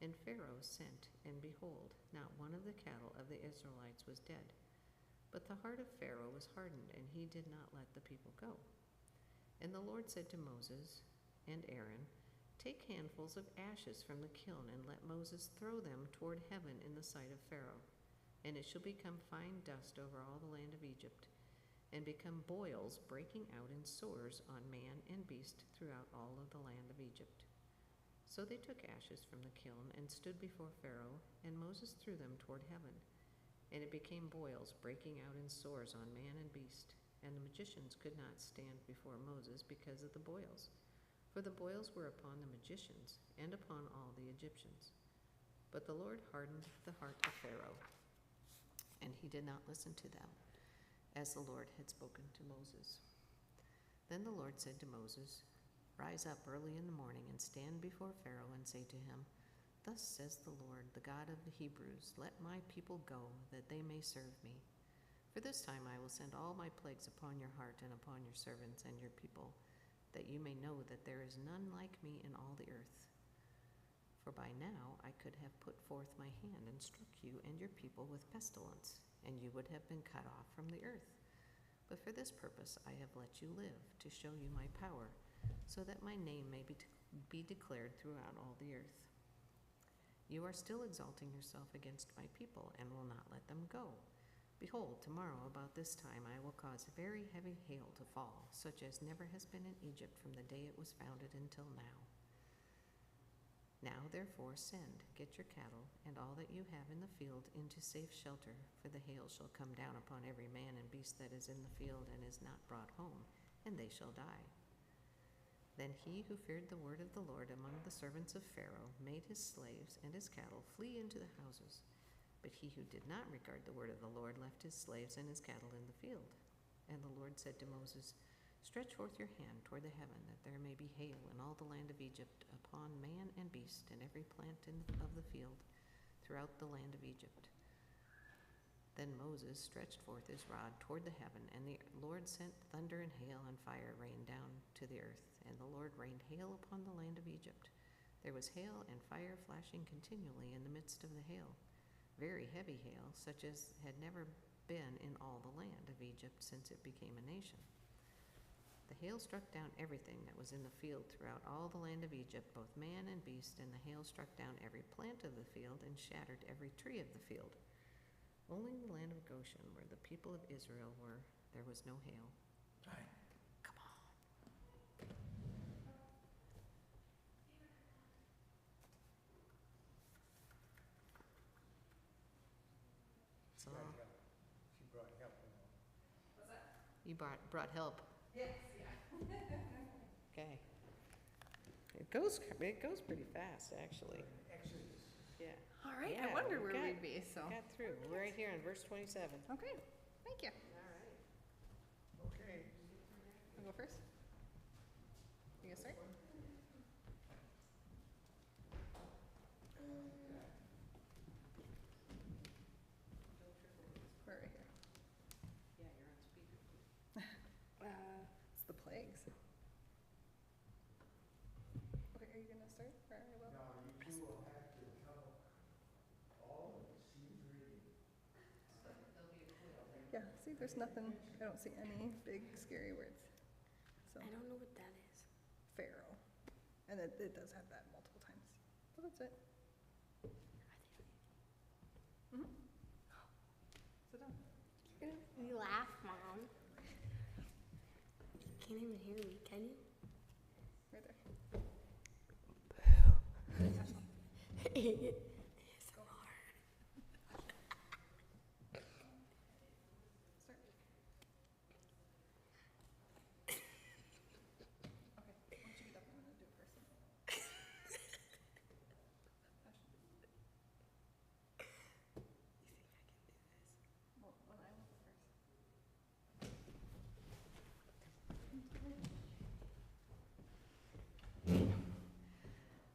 And Pharaoh sent, and behold, not one of the cattle of the Israelites was dead. But the heart of Pharaoh was hardened, and he did not let the people go. And the Lord said to Moses and Aaron, 'Take handfuls of ashes from the kiln, and let Moses throw them toward heaven in the sight of Pharaoh. And it shall become fine dust over all the land of Egypt, and become boils breaking out in sores on man and beast throughout all of the land of Egypt.' So they took ashes from the kiln and stood before Pharaoh, and Moses threw them toward heaven. And it became boils breaking out in sores on man and beast. And the magicians could not stand before Moses because of the boils. For the boils were upon the magicians and upon all the Egyptians. But the Lord hardened the heart of Pharaoh, and he did not listen to them, as the Lord had spoken to Moses. Then the Lord said to Moses, "Rise up early in the morning and stand before Pharaoh and say to him, 'Thus says the Lord, the God of the Hebrews, let my people go, that they may serve me. For this time I will send all my plagues upon your heart and upon your servants and your people, that you may know that there is none like me in all the earth. For by now I could have put forth my hand and struck you and your people with pestilence, and you would have been cut off from the earth. But for this purpose I have let you live, to show you my power, so that my name may be declared throughout all the earth. You are still exalting yourself against my people, and will not let them go. Behold, tomorrow about this time I will cause very heavy hail to fall, such as never has been in Egypt from the day it was founded until now. Now therefore send, get your cattle, and all that you have in the field into safe shelter, for the hail shall come down upon every man and beast that is in the field and is not brought home, and they shall die." Then he who feared the word of the Lord among the servants of Pharaoh made his slaves and his cattle flee into the houses. But he who did not regard the word of the Lord left his slaves and his cattle in the field. And the Lord said to Moses, "Stretch forth your hand toward the heaven, that there may be hail in all the land of Egypt upon man and beast and every plant of the field throughout the land of Egypt." Then Moses stretched forth his rod toward the heaven, and the Lord sent thunder and hail and fire rained down to the earth. And the Lord rained hail upon the land of Egypt. There was hail and fire flashing continually in the midst of the hail, very heavy hail, such as had never been in all the land of Egypt since it became a nation. The hail struck down everything that was in the field throughout all the land of Egypt, both man and beast, and the hail struck down every plant of the field and shattered every tree of the field. Only in the land of Goshen, where the people of Israel were, there was no hail. Come on. So, She brought help along. you brought help. Yes, yeah. Okay. It goes pretty fast, actually. Exodus. Yeah. All right, Yeah, I wonder we where got- we'd be, so. Got through. We're right here in verse 27. Okay, thank you. All right. Okay. I'll go first. You guys start? We're right here. Yeah, you're on speaker. It's the plagues. Okay, are you gonna start? Or I will? Now, you will have to tell all that she's reading. Yeah, see, there's nothing, I don't see any big scary words. So, I don't know what that is. Pharaoh. And it does have that multiple times. But that's it. Mhm. Sit down. You laugh, Mom. You can't even hear me, can you? Right there. It's so hard. Start. Okay, once you get up, I'm gonna do it first. Well, I will first.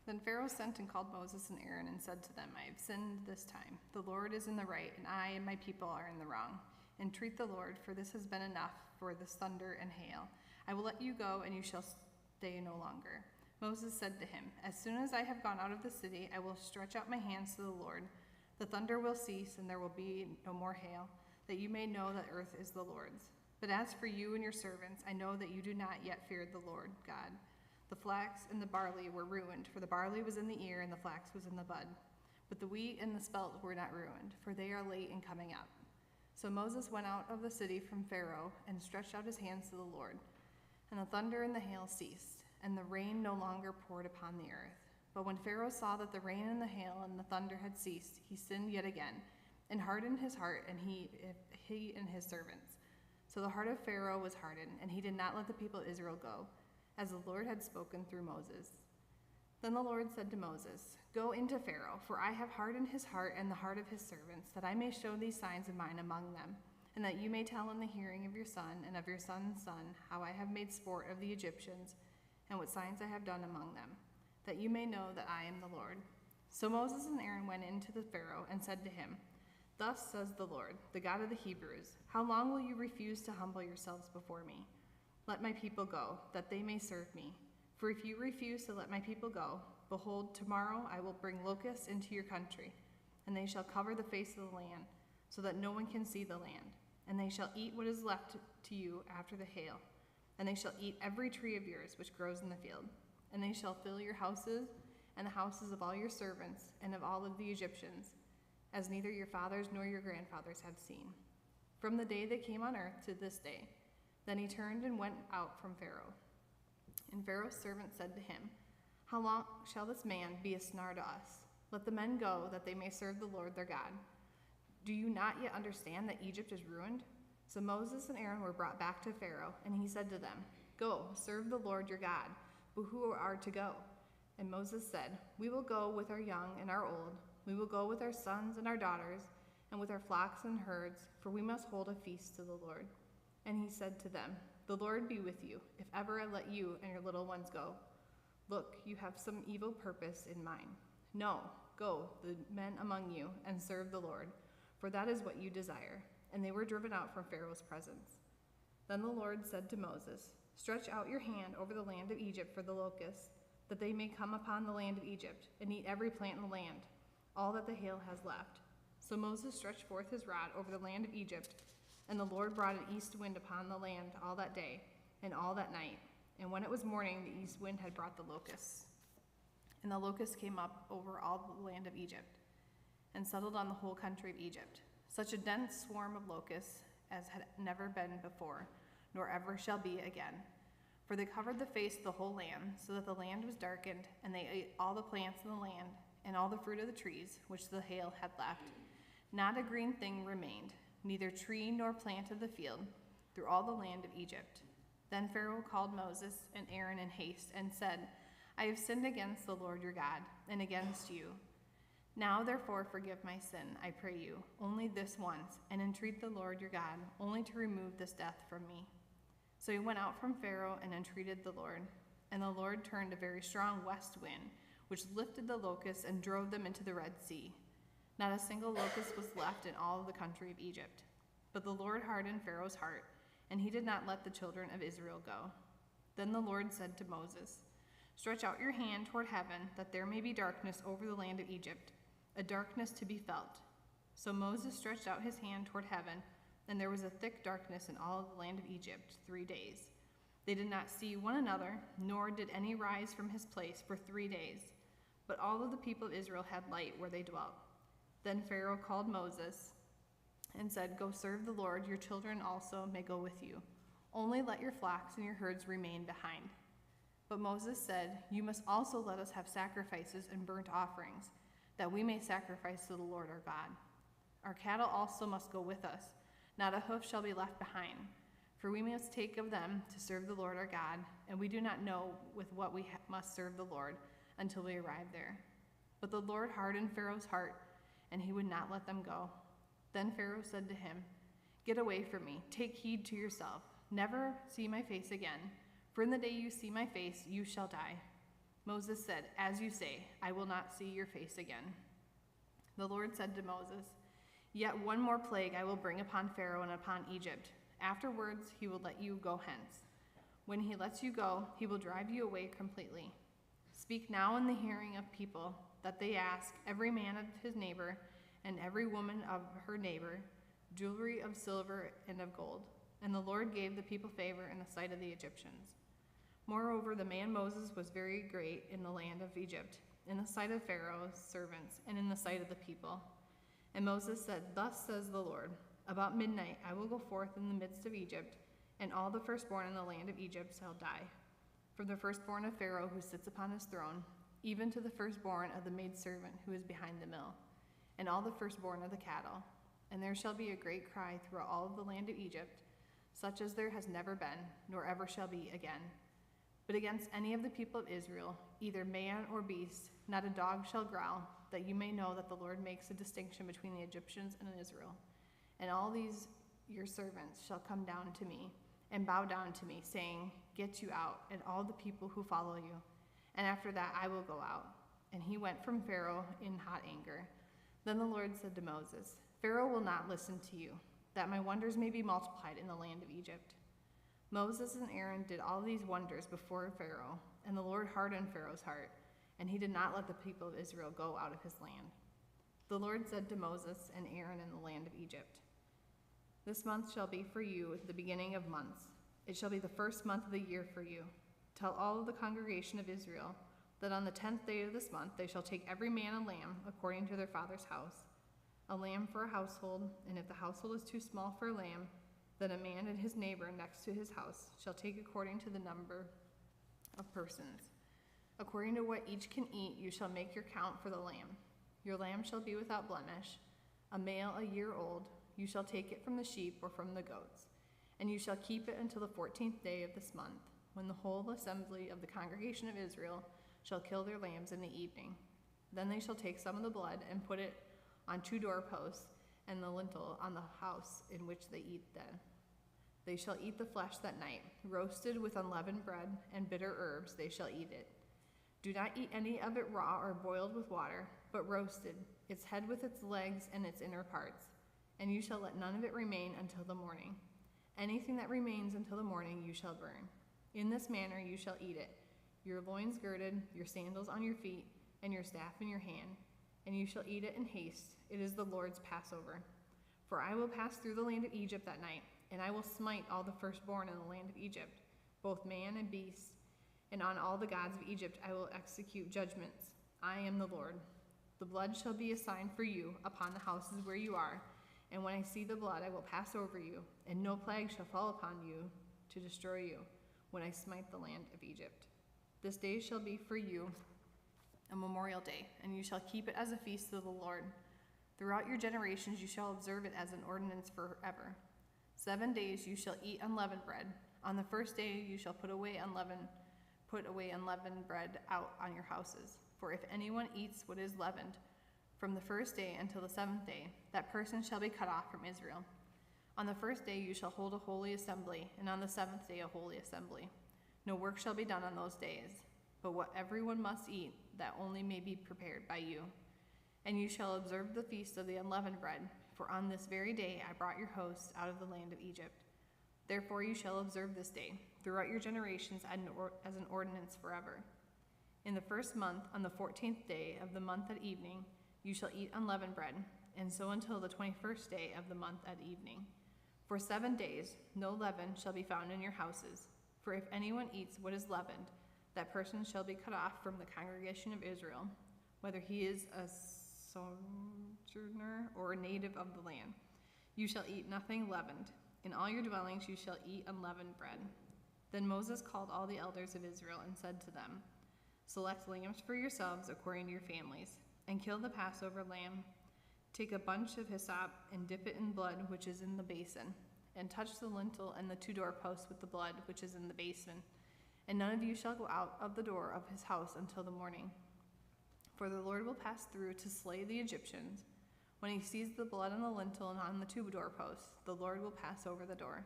Then Pharaoh sent and called Moses and Aaron and said to them, I have sinned this time. The Lord is in the right, and I and my people are in the wrong. Entreat the Lord, for this has been enough for this thunder and hail. I will let you go, and you shall stay no longer. Moses said to him, As soon as I have gone out of the city, I will stretch out my hands to the Lord. The thunder will cease, and there will be no more hail, that you may know that earth is the Lord's. But as for you and your servants, I know that you do not yet fear the Lord God. The flax and the barley were ruined, for the barley was in the ear and the flax was in the bud. But the wheat and the spelt were not ruined, for they are late in coming up. So Moses went out of the city from Pharaoh and stretched out his hands to the Lord. And the thunder and the hail ceased, and the rain no longer poured upon the earth. But when Pharaoh saw that the rain and the hail and the thunder had ceased, he sinned yet again, and hardened his heart, and he and his servants. So the heart of Pharaoh was hardened, and he did not let the people of Israel go, as the Lord had spoken through Moses. Then the Lord said to Moses, "Go into Pharaoh, for I have hardened his heart and the heart of his servants, that I may show these signs of mine among them, and that you may tell in the hearing of your son and of your son's son how I have made sport of the Egyptians, and what signs I have done among them, that you may know that I am the Lord." So Moses and Aaron went in to the Pharaoh and said to him, "Thus says the Lord, the God of the Hebrews, how long will you refuse to humble yourselves before me? Let my people go, that they may serve me. For if you refuse to let my people go, behold, tomorrow I will bring locusts into your country, and they shall cover the face of the land, so that no one can see the land. And they shall eat what is left to you after the hail, and they shall eat every tree of yours which grows in the field. And they shall fill your houses and the houses of all your servants and of all of the Egyptians, as neither your fathers nor your grandfathers have seen, from the day they came on earth to this day." Then he turned and went out from Pharaoh. And Pharaoh's servant said to him, "How long shall this man be a snare to us? Let the men go, that they may serve the Lord their God. Do you not yet understand that Egypt is ruined?" So Moses and Aaron were brought back to Pharaoh, and he said to them, "Go, serve the Lord your God, but who are to go?" And Moses said, "We will go with our young and our old. We will go with our sons and our daughters, and with our flocks and herds, for we must hold a feast to the Lord." And he said to them, "The Lord be with you, if ever I let you and your little ones go. Look, you have some evil purpose in mind. No, go, the men among you, and serve the Lord, for that is what you desire." And they were driven out from Pharaoh's presence. Then the Lord said to Moses, "Stretch out your hand over the land of Egypt for the locusts, that they may come upon the land of Egypt, and eat every plant in the land, all that the hail has left." So Moses stretched forth his rod over the land of Egypt, and the Lord brought an east wind upon the land all that day and all that night. And when it was morning, the east wind had brought the locusts. And the locusts came up over all the land of Egypt, and settled on the whole country of Egypt, such a dense swarm of locusts as had never been before, nor ever shall be again. For they covered the face of the whole land, so that the land was darkened, and they ate all the plants in the land, and all the fruit of the trees, which the hail had left. Not a green thing remained, neither tree nor plant of the field, through all the land of Egypt. Then Pharaoh called Moses and Aaron in haste, and said, "I have sinned against the Lord your God, and against you. Now therefore forgive my sin, I pray you, only this once, and entreat the Lord your God only to remove this death from me." So he went out from Pharaoh and entreated the Lord. And the Lord turned a very strong west wind, which lifted the locusts and drove them into the Red Sea. Not a single locust was left in all of the country of Egypt. But the Lord hardened Pharaoh's heart, and he did not let the children of Israel go. Then the Lord said to Moses, "Stretch out your hand toward heaven, that there may be darkness over the land of Egypt, a darkness to be felt." So Moses stretched out his hand toward heaven, and there was a thick darkness in all of the land of Egypt 3 days. They did not see one another, nor did any rise from his place for 3 days. But all of the people of Israel had light where they dwelt. Then Pharaoh called Moses and said, "Go serve the Lord, your children also may go with you. Only let your flocks and your herds remain behind." But Moses said, "You must also let us have sacrifices and burnt offerings, that we may sacrifice to the Lord our God. Our cattle also must go with us. Not a hoof shall be left behind, for we must take of them to serve the Lord our God, and we do not know with what we must serve the Lord until we arrive there." But the Lord hardened Pharaoh's heart, and he would not let them go. Then Pharaoh said to him, "Get away from me, take heed to yourself, never see my face again, for in the day you see my face, you shall die." Moses said, "As you say, I will not see your face again." The Lord said to Moses, "Yet one more plague I will bring upon Pharaoh and upon Egypt. Afterwards he will let you go hence. When he lets you go, he will drive you away completely. Speak now in the hearing of people, that they ask every man of his neighbor and every woman of her neighbor jewelry of silver and of gold." And the Lord gave the people favor in the sight of the Egyptians. Moreover, the man Moses was very great in the land of Egypt, in the sight of Pharaoh's servants, and in the sight of the people. And Moses said, "Thus says the Lord, about midnight I will go forth in the midst of Egypt, and all the firstborn in the land of Egypt shall die. From the firstborn of Pharaoh who sits upon his throne, even to the firstborn of the maidservant who is behind the mill, and all the firstborn of the cattle. And there shall be a great cry throughout all of the land of Egypt, such as there has never been, nor ever shall be again. But against any of the people of Israel, either man or beast, not a dog shall growl, that you may know that the Lord makes a distinction between the Egyptians and Israel. And all these your servants shall come down to me, and bow down to me, saying, Get you out, and all the people who follow you. And after that I will go out. And he went from Pharaoh in hot anger. Then the Lord said to Moses, Pharaoh will not listen to you, that my wonders may be multiplied in the land of Egypt. Moses and Aaron did all these wonders before Pharaoh, and the Lord hardened Pharaoh's heart, and he did not let the people of Israel go out of his land. The Lord said to Moses and Aaron in the land of Egypt, This month shall be for you the beginning of months. It shall be the first month of the year for you. Tell all of the congregation of Israel that on the 10th day of this month they shall take every man a lamb according to their father's house, a lamb for a household, and if the household is too small for a lamb, then a man and his neighbor next to his house shall take according to the number of persons. According to what each can eat, you shall make your count for the lamb. Your lamb shall be without blemish, a male a year old. You shall take it from the sheep or from the goats, and you shall keep it until the 14th day of this month, when the whole assembly of the congregation of Israel shall kill their lambs in the evening. Then they shall take some of the blood and put it on 2 doorposts and the lintel on the house in which they eat then. They shall eat the flesh that night, roasted with unleavened bread and bitter herbs they shall eat it. Do not eat any of it raw or boiled with water, but roasted, its head with its legs and its inner parts. And you shall let none of it remain until the morning. Anything that remains until the morning you shall burn. In this manner you shall eat it, your loins girded, your sandals on your feet, and your staff in your hand. And you shall eat it in haste. It is the Lord's Passover. For I will pass through the land of Egypt that night, and I will smite all the firstborn in the land of Egypt, both man and beast. And on all the gods of Egypt I will execute judgments. I am the Lord. The blood shall be a sign for you upon the houses where you are, and when I see the blood I will pass over you, and no plague shall fall upon you to destroy you, when I smite the land of Egypt. This day shall be for you a memorial day, and you shall keep it as a feast to the Lord. Throughout your generations you shall observe it as an ordinance forever. 7 days you shall eat unleavened bread. On the first day you shall put away unleavened bread out on your houses. For if anyone eats what is leavened from the first day until the 7th day, that person shall be cut off from Israel. On the first day you shall hold a holy assembly, and on the 7th day a holy assembly. No work shall be done on those days, but what everyone must eat, that only may be prepared by you. And you shall observe the feast of the unleavened bread, for on this very day I brought your hosts out of the land of Egypt. Therefore you shall observe this day throughout your generations as an ordinance forever. In the first month, on the 14th day of the month at evening, you shall eat unleavened bread, and so until the 21st day of the month at evening. For 7 days no leaven shall be found in your houses, for if anyone eats what is leavened, that person shall be cut off from the congregation of Israel, whether he is a sojourner or a native of the land. You shall eat nothing leavened. In all your dwellings you shall eat unleavened bread. Then Moses called all the elders of Israel and said to them, Select lambs for yourselves according to your families, and kill the Passover lamb. Take a bunch of hyssop and dip it in blood which is in the basin, and touch the lintel and the 2 doorposts with the blood which is in the basin. And none of you shall go out of the door of his house until the morning. For the Lord will pass through to slay the Egyptians. When he sees the blood on the lintel and on the 2 doorposts, the Lord will pass over the door,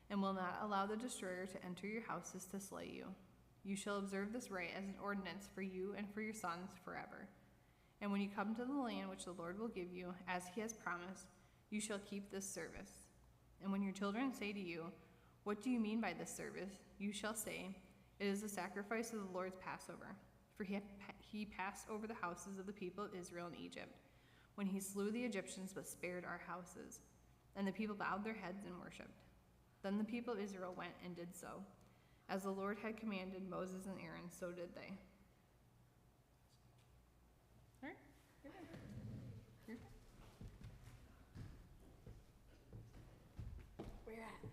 and will not allow the destroyer to enter your houses to slay you. You shall observe this rite as an ordinance for you and for your sons forever. And when you come to the land which the Lord will give you, as he has promised, you shall keep this service. And when your children say to you, What do you mean by this service? You shall say, It is the sacrifice of the Lord's Passover. For he passed over the houses of the people of Israel in Egypt, when he slew the Egyptians but spared our houses. And the people bowed their heads and worshipped. Then the people of Israel went and did so. As the Lord had commanded Moses and Aaron, so did they. All right, you're good. You're good. Where at?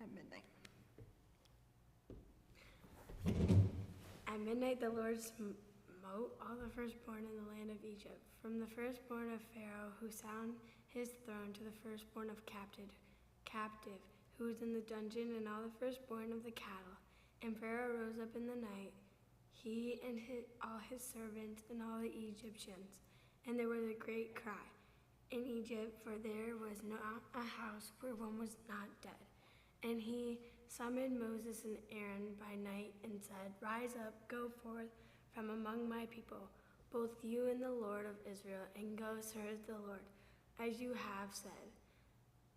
At midnight. midnight the Lord smote all the firstborn in the land of Egypt, from the firstborn of Pharaoh who sat on his throne to the firstborn of captive who was in the dungeon, and all the firstborn of the cattle. And Pharaoh rose up in the night, he and all his servants and all the Egyptians. And there was a great cry in Egypt, for there was not a house where one was not dead. And he summoned Moses and Aaron by night and said, Rise up, go forth from among my people, both you and the Lord of Israel, and go serve the Lord, as you have said.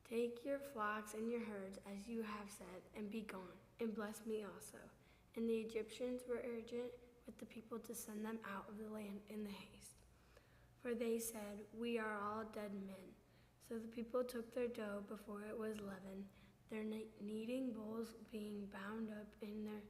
Take your flocks and your herds, as you have said, and be gone, and bless me also. And the Egyptians were urgent with the people to send them out of the land in the haste. For they said, We are all dead men. So the people took their dough before it was leavened, their kneading bowls being bound up in their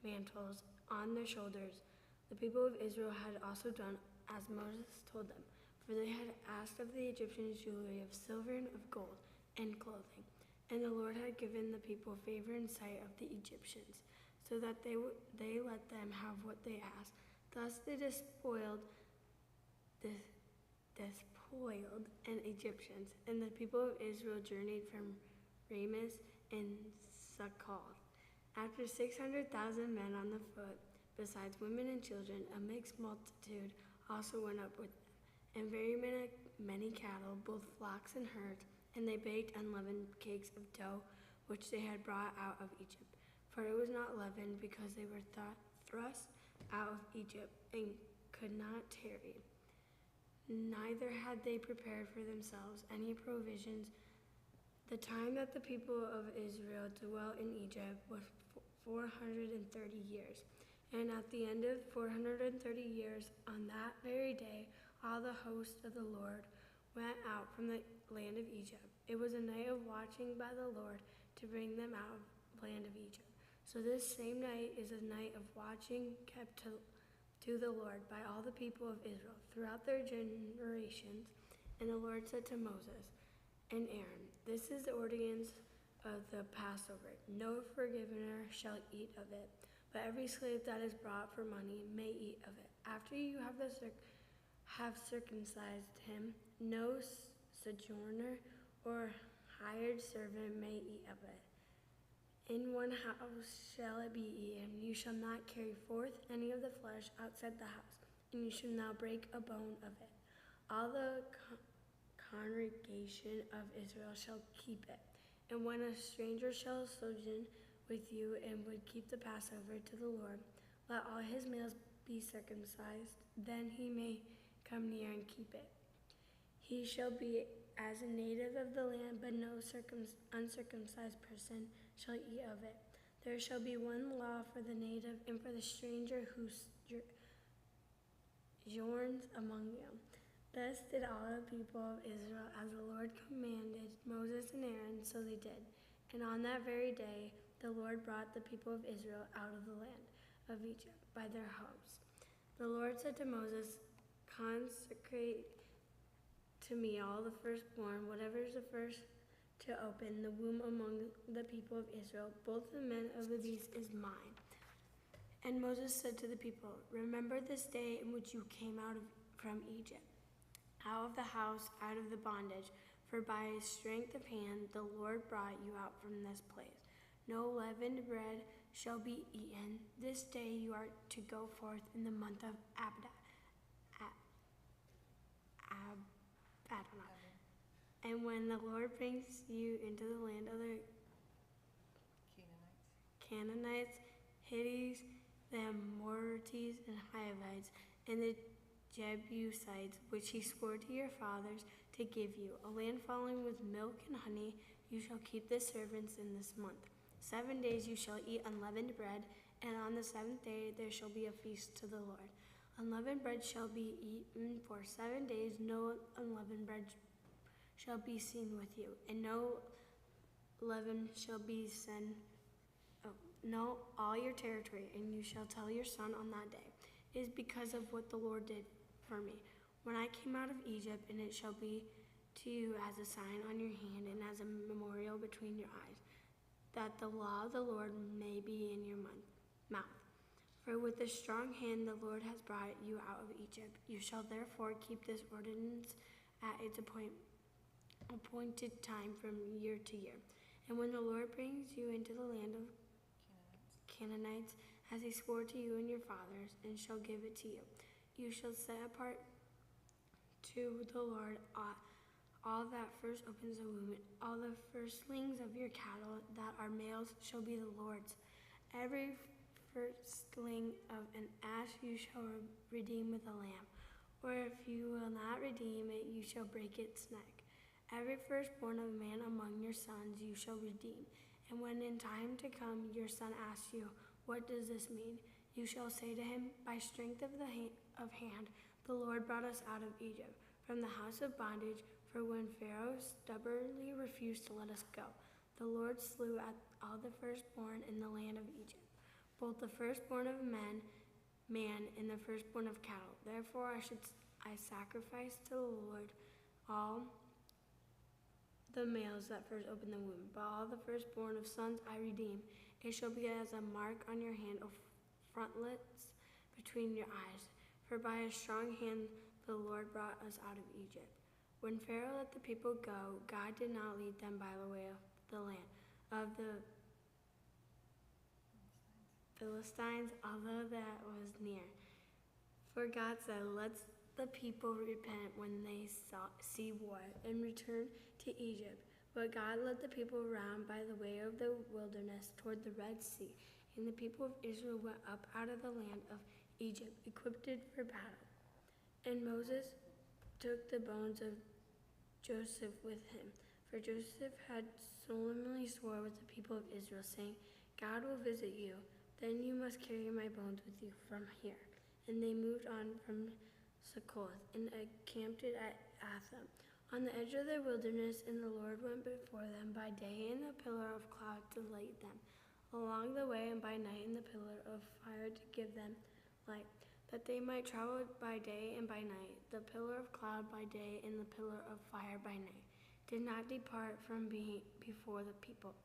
mantles on their shoulders. The people of Israel had also done as Moses told them, for they had asked of the Egyptians jewelry of silver and of gold and clothing. And the Lord had given the people favor in sight of the Egyptians, so that they let them have what they asked. Thus they despoiled and Egyptians, and the people of Israel journeyed from Rameses and Succoth. After 600,000 men on the foot, besides women and children, a mixed multitude also went up with them, and very many cattle, both flocks and herds, and they baked unleavened cakes of dough, which they had brought out of Egypt. For it was not leavened, because they were thrust out of Egypt, and could not tarry. Neither had they prepared for themselves any provisions. The time that the people of Israel dwelt in Egypt was 430 years. And at the end of 430 years, on that very day, all the hosts of the Lord went out from the land of Egypt. It was a night of watching by the Lord to bring them out of the land of Egypt. So this same night is a night of watching kept to the Lord by all the people of Israel throughout their generations. And the Lord said to Moses and Aaron, This is the ordinance of the Passover. No forgivener shall eat of it, but every slave that is brought for money may eat of it. After you have circumcised him, no sojourner or hired servant may eat of it. In one house shall it be eaten. You shall not carry forth any of the flesh outside the house, and you shall not break a bone of it. All the congregation of Israel shall keep it. And when a stranger shall sojourn with you and would keep the Passover to the Lord, let all his males be circumcised, then he may come near and keep it. He shall be as a native of the land, but no uncircumcised person shall eat of it. There shall be one law for the native and for the stranger who sojourns among you. Thus did all the people of Israel as the Lord commanded Moses and Aaron, so they did. And on that very day the Lord brought the people of Israel out of the land of Egypt by their hosts. The Lord said to Moses, Consecrate to me all the firstborn, whatever is the first to open the womb among the people of Israel, both the men of the beast is mine. And Moses said to the people, Remember this day in which you came out from Egypt, out of the house, out of the bondage, for by strength of hand the Lord brought you out from this place. No leavened bread shall be eaten. This day you are to go forth in the month of Abda. And when the Lord brings you into the land of the Canaanites, Hittites, the Amorites, and Hivites, and the Jebusites, which he swore to your fathers to give you, a land flowing with milk and honey, you shall keep the servants in this month. 7 days you shall eat unleavened bread, and on the seventh day there shall be a feast to the Lord. Unleavened bread shall be eaten for 7 days, no unleavened bread shall be seen with you, and no leaven shall be know all your territory, and you shall tell your son on that day. It is because of what the Lord did for me when I came out of Egypt, and it shall be to you as a sign on your hand and as a memorial between your eyes, that the law of the Lord may be in your mouth. For with a strong hand the Lord has brought you out of Egypt. You shall therefore keep this ordinance at its appointed time from year to year. And when the Lord brings you into the land of Canaanites, as he swore to you and your fathers, and shall give it to you, you shall set apart to the Lord all that first opens a womb. All the firstlings of your cattle that are males shall be the Lord's. Every firstling of an ass you shall redeem with a lamb, or if you will not redeem it, you shall break its neck. Every firstborn of man among your sons you shall redeem. And when in time to come your son asks you, what does this mean? You shall say to him, by strength of hand, the Lord brought us out of Egypt, from the house of bondage. For when Pharaoh stubbornly refused to let us go, the Lord slew all the firstborn in the land of Egypt, both the firstborn of man and the firstborn of cattle. Therefore I sacrifice to the Lord all the males that first open the womb, but all the firstborn of sons I redeem. It shall be as a mark on your hand of frontlets between your eyes. For by a strong hand the Lord brought us out of Egypt. When Pharaoh let the people go, God did not lead them by the way of the land of the Philistines, although that was near. For God said, let the people repent when they see war and return to Egypt. But God led the people round by the way of the wilderness toward the Red Sea, and the people of Israel went up out of the land of Egypt, equipped for battle. And Moses took the bones of Joseph with him, for Joseph had solemnly sworn with the people of Israel, saying, God will visit you, then you must carry my bones with you from here. And they moved on from Succoth and encamped at Atham, on the edge of the wilderness, and the Lord went before them by day in a pillar of cloud to light them along the way, and by night in the pillar of fire to give them light, that they might travel by day and by night. The pillar of cloud by day and the pillar of fire by night did not depart from being before the people.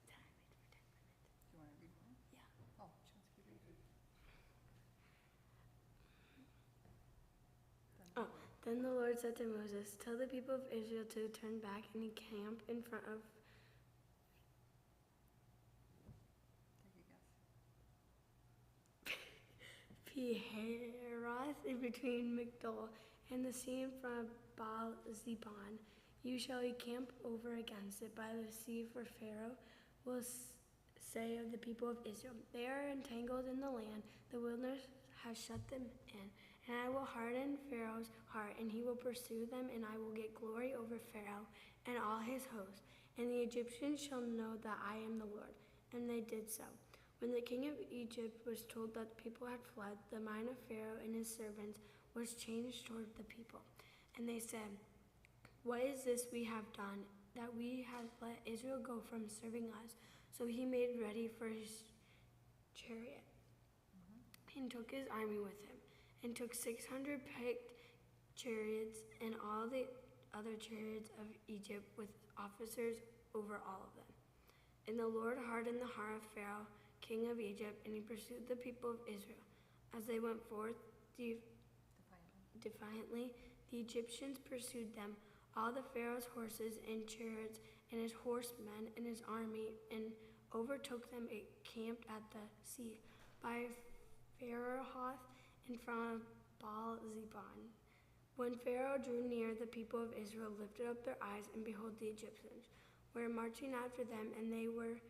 Do you want to read one? Yeah. Oh, Chelsea, read. Then the Lord said to Moses, tell the people of Israel to turn back and encamp in front of Pihahiroth, in between Migdol and the sea in front of Baal-Zebon. You shall encamp over against it by the sea, for Pharaoh will say of the people of Israel, they are entangled in the land, the wilderness has shut them in. And I will harden Pharaoh's heart, and he will pursue them, and I will get glory over Pharaoh and all his hosts. And the Egyptians shall know that I am the Lord. And they did so. When the king of Egypt was told that the people had fled, the mind of Pharaoh and his servants was changed toward the people. And they said, what is this we have done, that we have let Israel go from serving us? So he made ready for his chariot, and took his army with him, and took 600 picked chariots and all the other chariots of Egypt with officers over all of them. And the Lord hardened the heart of Pharaoh, king of Egypt, and he pursued the people of Israel. As they went forth defiantly, the Egyptians pursued them, all the Pharaoh's horses and chariots, and his horsemen and his army, and overtook them, camped at the sea by Pharaoh in front of Baal-Zebon. When Pharaoh drew near, the people of Israel lifted up their eyes, and behold, the Egyptians were marching after them, and they were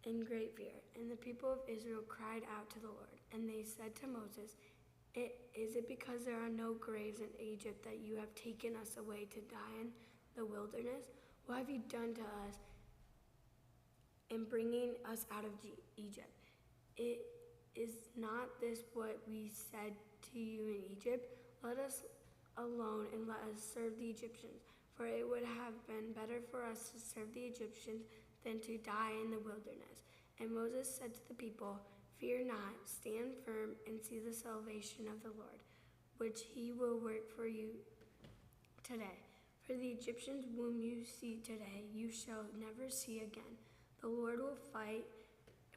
in great fear. And the people of Israel cried out to the Lord, and they said to Moses, is it because there are no graves in Egypt that you have taken us away to die in the wilderness? What have you done to us in bringing us out of Egypt? Is not this what we said to you in Egypt? Let us alone and let us serve the Egyptians, for it would have been better for us to serve the Egyptians than to die in the wilderness. And Moses said to the people, fear not, stand firm and see the salvation of the Lord, which he will work for you today. For the Egyptians whom you see today, you shall never see again. The Lord will fight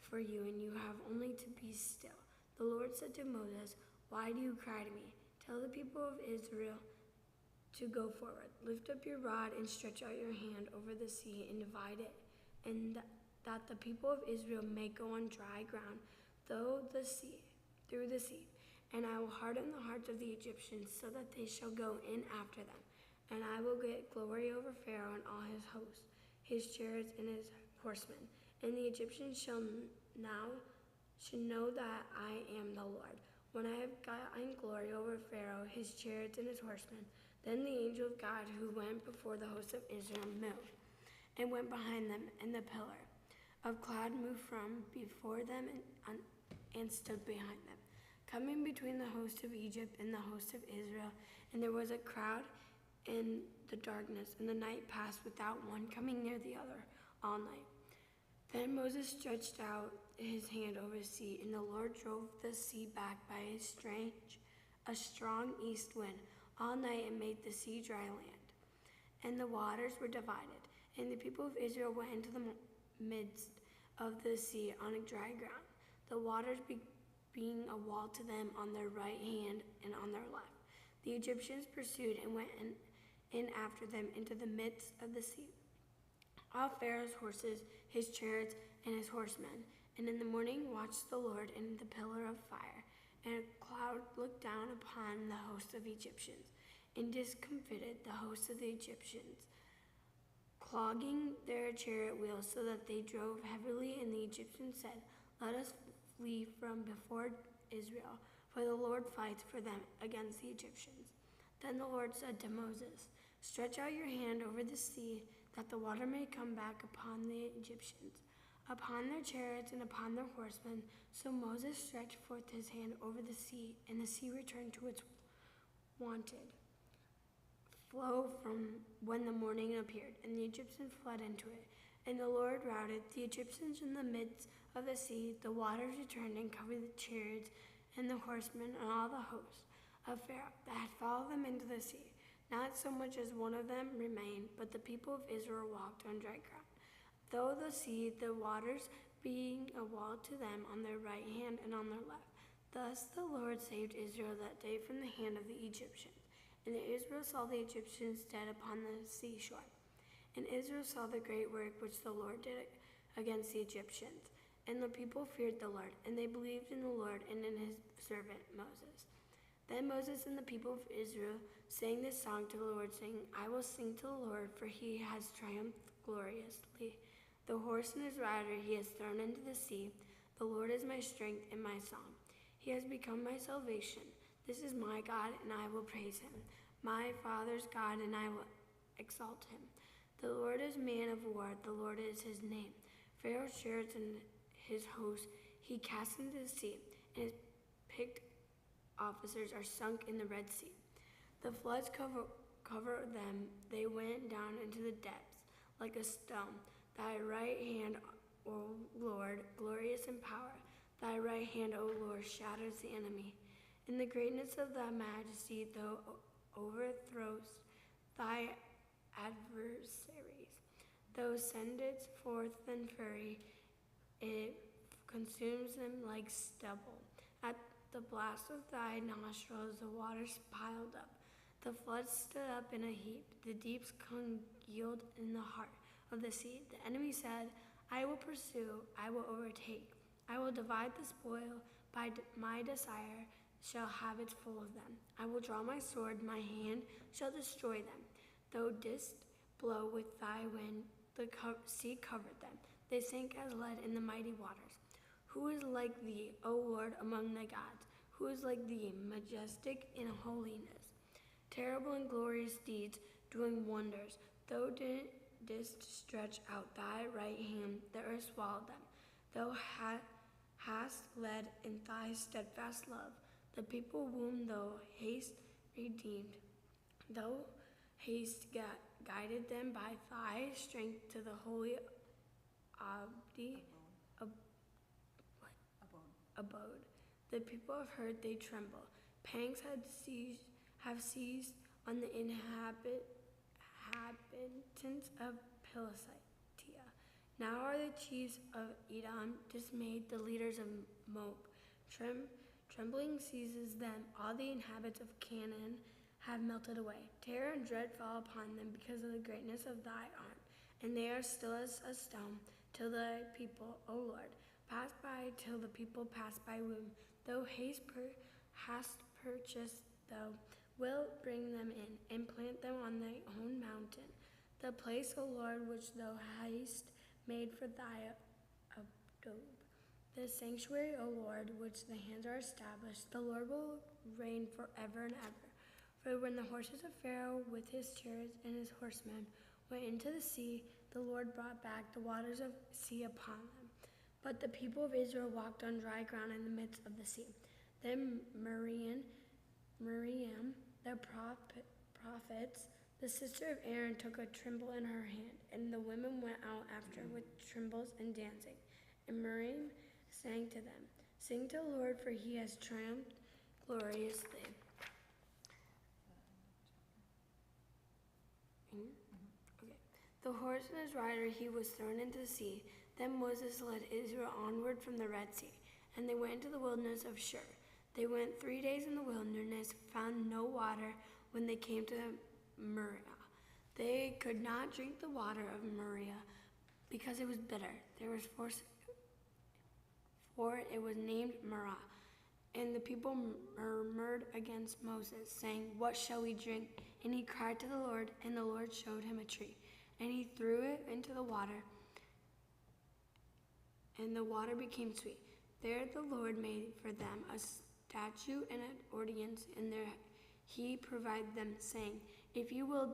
for you, and you have only to be still. The Lord said to Moses, Why do you cry to me? Tell the people of Israel to go forward. Lift up your rod and stretch out your hand over the sea and divide it, and that the people of Israel may go on dry ground through the sea. And I will harden the hearts of the Egyptians so that they shall go in after them. And I will get glory over Pharaoh and all his hosts, his chariots and his horsemen. And the Egyptians shall know that I am the Lord. When I have gotten glory over Pharaoh, his chariots and his horsemen, then the angel of God who went before the host of Israel moved, and went behind them, and the pillar of cloud moved from before them and stood behind them, coming between the host of Egypt and the host of Israel. And there was a crowd in the darkness, and the night passed without one coming near the other all night. Then Moses stretched out his hand over the sea, and the Lord drove the sea back by a strong east wind all night, and made the sea dry land. And the waters were divided, and the people of Israel went into the midst of the sea on a dry ground, the waters being a wall to them on their right hand and on their left. The Egyptians pursued and went in after them into the midst of the sea, all Pharaoh's horses, his chariots, and his horsemen. And in the morning watched the Lord in the pillar of fire, and a cloud looked down upon the host of Egyptians, and discomfited the host of the Egyptians, clogging their chariot wheels so that they drove heavily. And the Egyptians said, Let us flee from before Israel, for the Lord fights for them against the Egyptians. Then the Lord said to Moses, Stretch out your hand over the sea, that the water may come back upon the Egyptians, upon their chariots and upon their horsemen. So Moses stretched forth his hand over the sea, and the sea returned to its wonted flow from when the morning appeared, and the Egyptians fled into it. And the Lord routed the Egyptians in the midst of the sea. The waters returned and covered the chariots and the horsemen and all the hosts of Pharaoh that had followed them into the sea. Not so much as one of them remained, but the people of Israel walked on dry ground. Though the sea, the waters being a wall to them on their right hand and on their left. Thus the Lord saved Israel that day from the hand of the Egyptians. And Israel saw the Egyptians dead upon the seashore. And Israel saw the great work which the Lord did against the Egyptians. And the people feared the Lord, and they believed in the Lord and in his servant Moses. Then Moses and the people of Israel sang this song to the Lord, saying, I will sing to the Lord, for he has triumphed gloriously. The horse and his rider he has thrown into the sea. The Lord is my strength and my song. He has become my salvation. This is my God, and I will praise him. My father's God, and I will exalt him. The Lord is man of war. The Lord is his name. Pharaoh's chariots and his host he cast into the sea, and his picked officers are sunk in the Red Sea. The floods cover them. They went down into the depths like a stone. Thy right hand, O Lord, glorious in power. Thy right hand, O Lord, shatters the enemy. In the greatness of thy majesty, thou overthrowest thy adversaries. Thou sendest forth in fury, it consumes them like stubble. At the blast of thy nostrils, the waters piled up. The floods stood up in a heap. The deeps congealed in the heart of the sea. The enemy said, I will pursue, I will overtake. I will divide the spoil by my desire shall have its full of them. I will draw my sword, my hand shall destroy them. Thou didst blow with thy wind, the sea covered them. They sank as lead in the mighty waters. Who is like thee, O Lord, among the gods? Who is like thee, majestic in holiness, terrible in glorious deeds, doing wonders? Thou didst stretch out thy right hand, the earth swallowed them. Thou hast led in thy steadfast love the people whom thou hast redeemed. Thou hast guided them by thy strength to the holy abode. The people have heard, they tremble. Pangs have seized on the inhabitants of Philistia. Now are the chiefs of Edom dismayed, the leaders of Moab. Trembling seizes them, all the inhabitants of Canaan have melted away. Terror and dread fall upon them because of the greatness of thy arm, and they are still as a stone till the people, O Lord, pass by, till the people pass by whom thou hast purchased, thou wilt bring them in, and plant them on thy own mountain, the place, O Lord, which thou hast made for thy abode. The sanctuary, O Lord, which the hands are established, the Lord will reign forever and ever. For when the horses of Pharaoh with his chariots and his horsemen went into the sea, the Lord brought back the waters of sea upon them. But the people of Israel walked on dry ground in the midst of the sea. Then Miriam, the prophets, the sister of Aaron, took a timbrel in her hand, and the women went out after with timbrels and dancing. And Miriam sang to them, "Sing to the Lord, for he has triumphed gloriously." Okay. The horse and his rider he was thrown into the sea. Then Moses led Israel onward from the Red Sea, and they went into the wilderness of Shur. They went 3 days in the wilderness, found no water. When they came to Moriah, they could not drink the water of Moriah because it was bitter. For it was named Marah. And the people murmured against Moses, saying, "What shall we drink?" And he cried to the Lord, and the Lord showed him a tree. And he threw it into the water, and the water became sweet. There the Lord made for them a statute and an ordinance, and there he provided them, saying, "If you will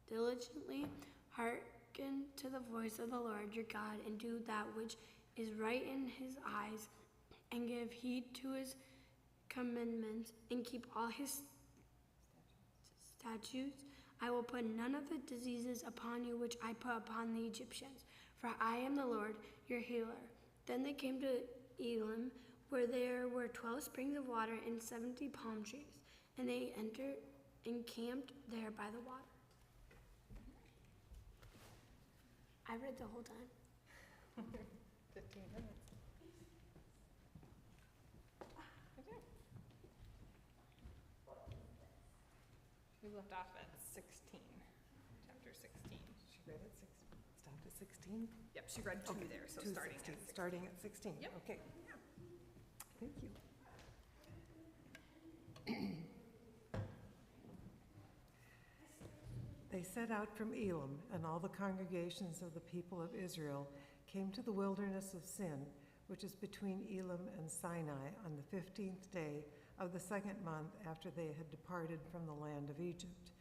diligently hearken to the voice of the Lord your God, and do that which is right in his eyes, and give heed to his commandments, and keep all his statutes, I will put none of the diseases upon you which I put upon the Egyptians, for I am the Lord your healer." Then they came to Elim, where there were 12 springs of water and 70 palm trees, and they encamped there by the water. I read the whole time. 15 minutes. We left off at 16, chapter 16. She read at 6, stopped at 16? Yep, she read 2 there, so starting at 16. Starting at 16, Yep. okay. Thank you. They set out from Elim, and all the congregations of the people of Israel came to the wilderness of Sin, which is between Elim and Sinai, on the 15th day of the 2nd month after they had departed from the land of Egypt.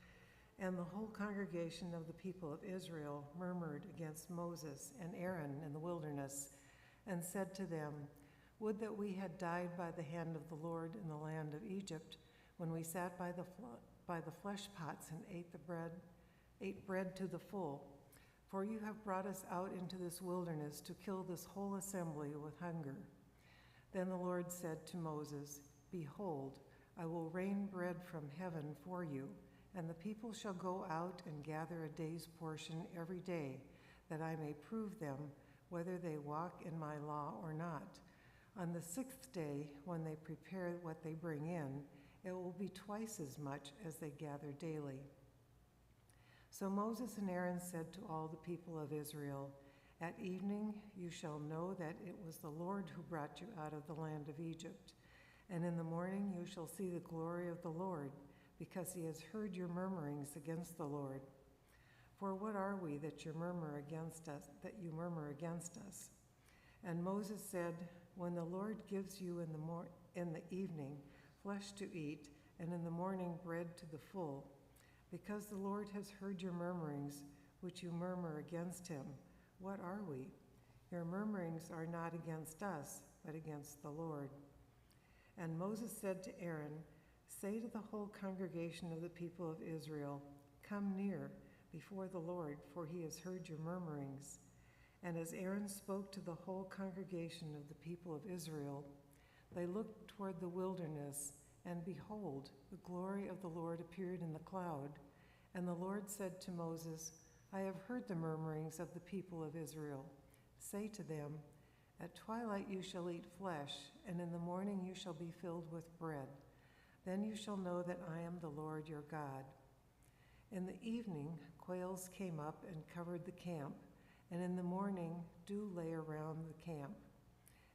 And the whole congregation of the people of Israel murmured against Moses and Aaron in the wilderness, and said to them, "Would that we had died by the hand of the Lord in the land of Egypt, when we sat by the flesh pots and ate bread to the full. For you have brought us out into this wilderness to kill this whole assembly with hunger." Then the Lord said to Moses, "Behold, I will rain bread from heaven for you, and the people shall go out and gather a day's portion every day, that I may prove them whether they walk in my law or not. On the 6th day, when they prepare what they bring in, it will be twice as much as they gather daily." So Moses and Aaron said to all the people of Israel, "At evening you shall know that it was the Lord who brought you out of the land of Egypt. And in the morning you shall see the glory of the Lord, because he has heard your murmurings against the Lord. For what are we that you murmur against us? And Moses said, "When the Lord gives you in the evening flesh to eat, and in the morning bread to the full, because the Lord has heard your murmurings, which you murmur against him, what are we? Your murmurings are not against us, but against the Lord." And Moses said to Aaron, "Say to the whole congregation of the people of Israel, 'Come near before the Lord, for he has heard your murmurings.'" And as Aaron spoke to the whole congregation of the people of Israel, they looked toward the wilderness, and behold, the glory of the Lord appeared in the cloud. And the Lord said to Moses, I have heard the murmurings of the people of Israel. Say to them, at twilight you shall eat flesh, and in the morning you shall be filled with bread. Then you shall know that I am the Lord your God. In the evening, quails came up and covered the camp, and in the morning dew lay around the camp.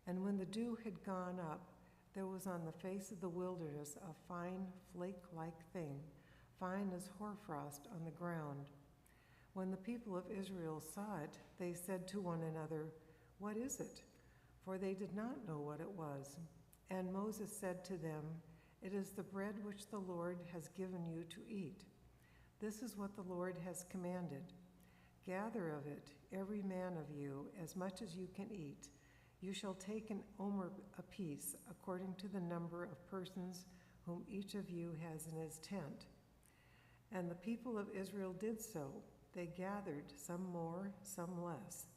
And when the dew had gone up, there was on the face of the wilderness a fine flake-like thing, fine as hoarfrost on the ground. When the people of Israel saw it, they said to one another, "What is it?" For they did not know what it was. And Moses said to them, "It is the bread which the Lord has given you to eat. This is what the Lord has commanded. Gather of it, every man of you, as much as you can eat. You shall take an omer apiece, according to the number of persons whom each of you has in his tent." And the people of Israel did so. They gathered, some more, some less.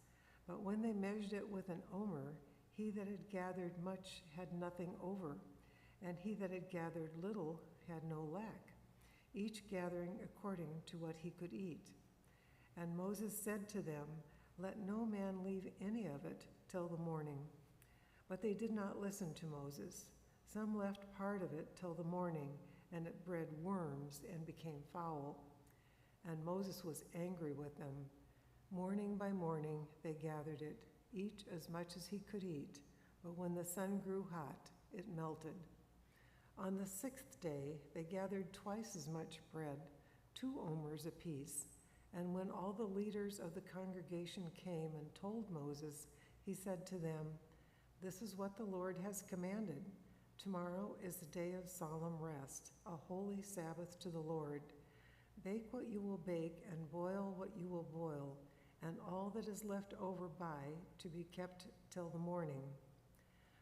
But when they measured it with an omer, he that had gathered much had nothing over, and he that had gathered little had no lack, each gathering according to what he could eat. And Moses said to them, "Let no man leave any of it till the morning." But they did not listen to Moses. Some left part of it till the morning, and it bred worms and became foul. And Moses was angry with them. Morning by morning they gathered it, each as much as he could eat. But when the sun grew hot, it melted. On the 6th day they gathered twice as much bread, 2 omers apiece. And when all the leaders of the congregation came and told Moses, he said to them, "This is what the Lord has commanded. Tomorrow is the day of solemn rest, a holy Sabbath to the Lord. Bake what you will bake and boil what you will boil, and all that is left over by to be kept till the morning."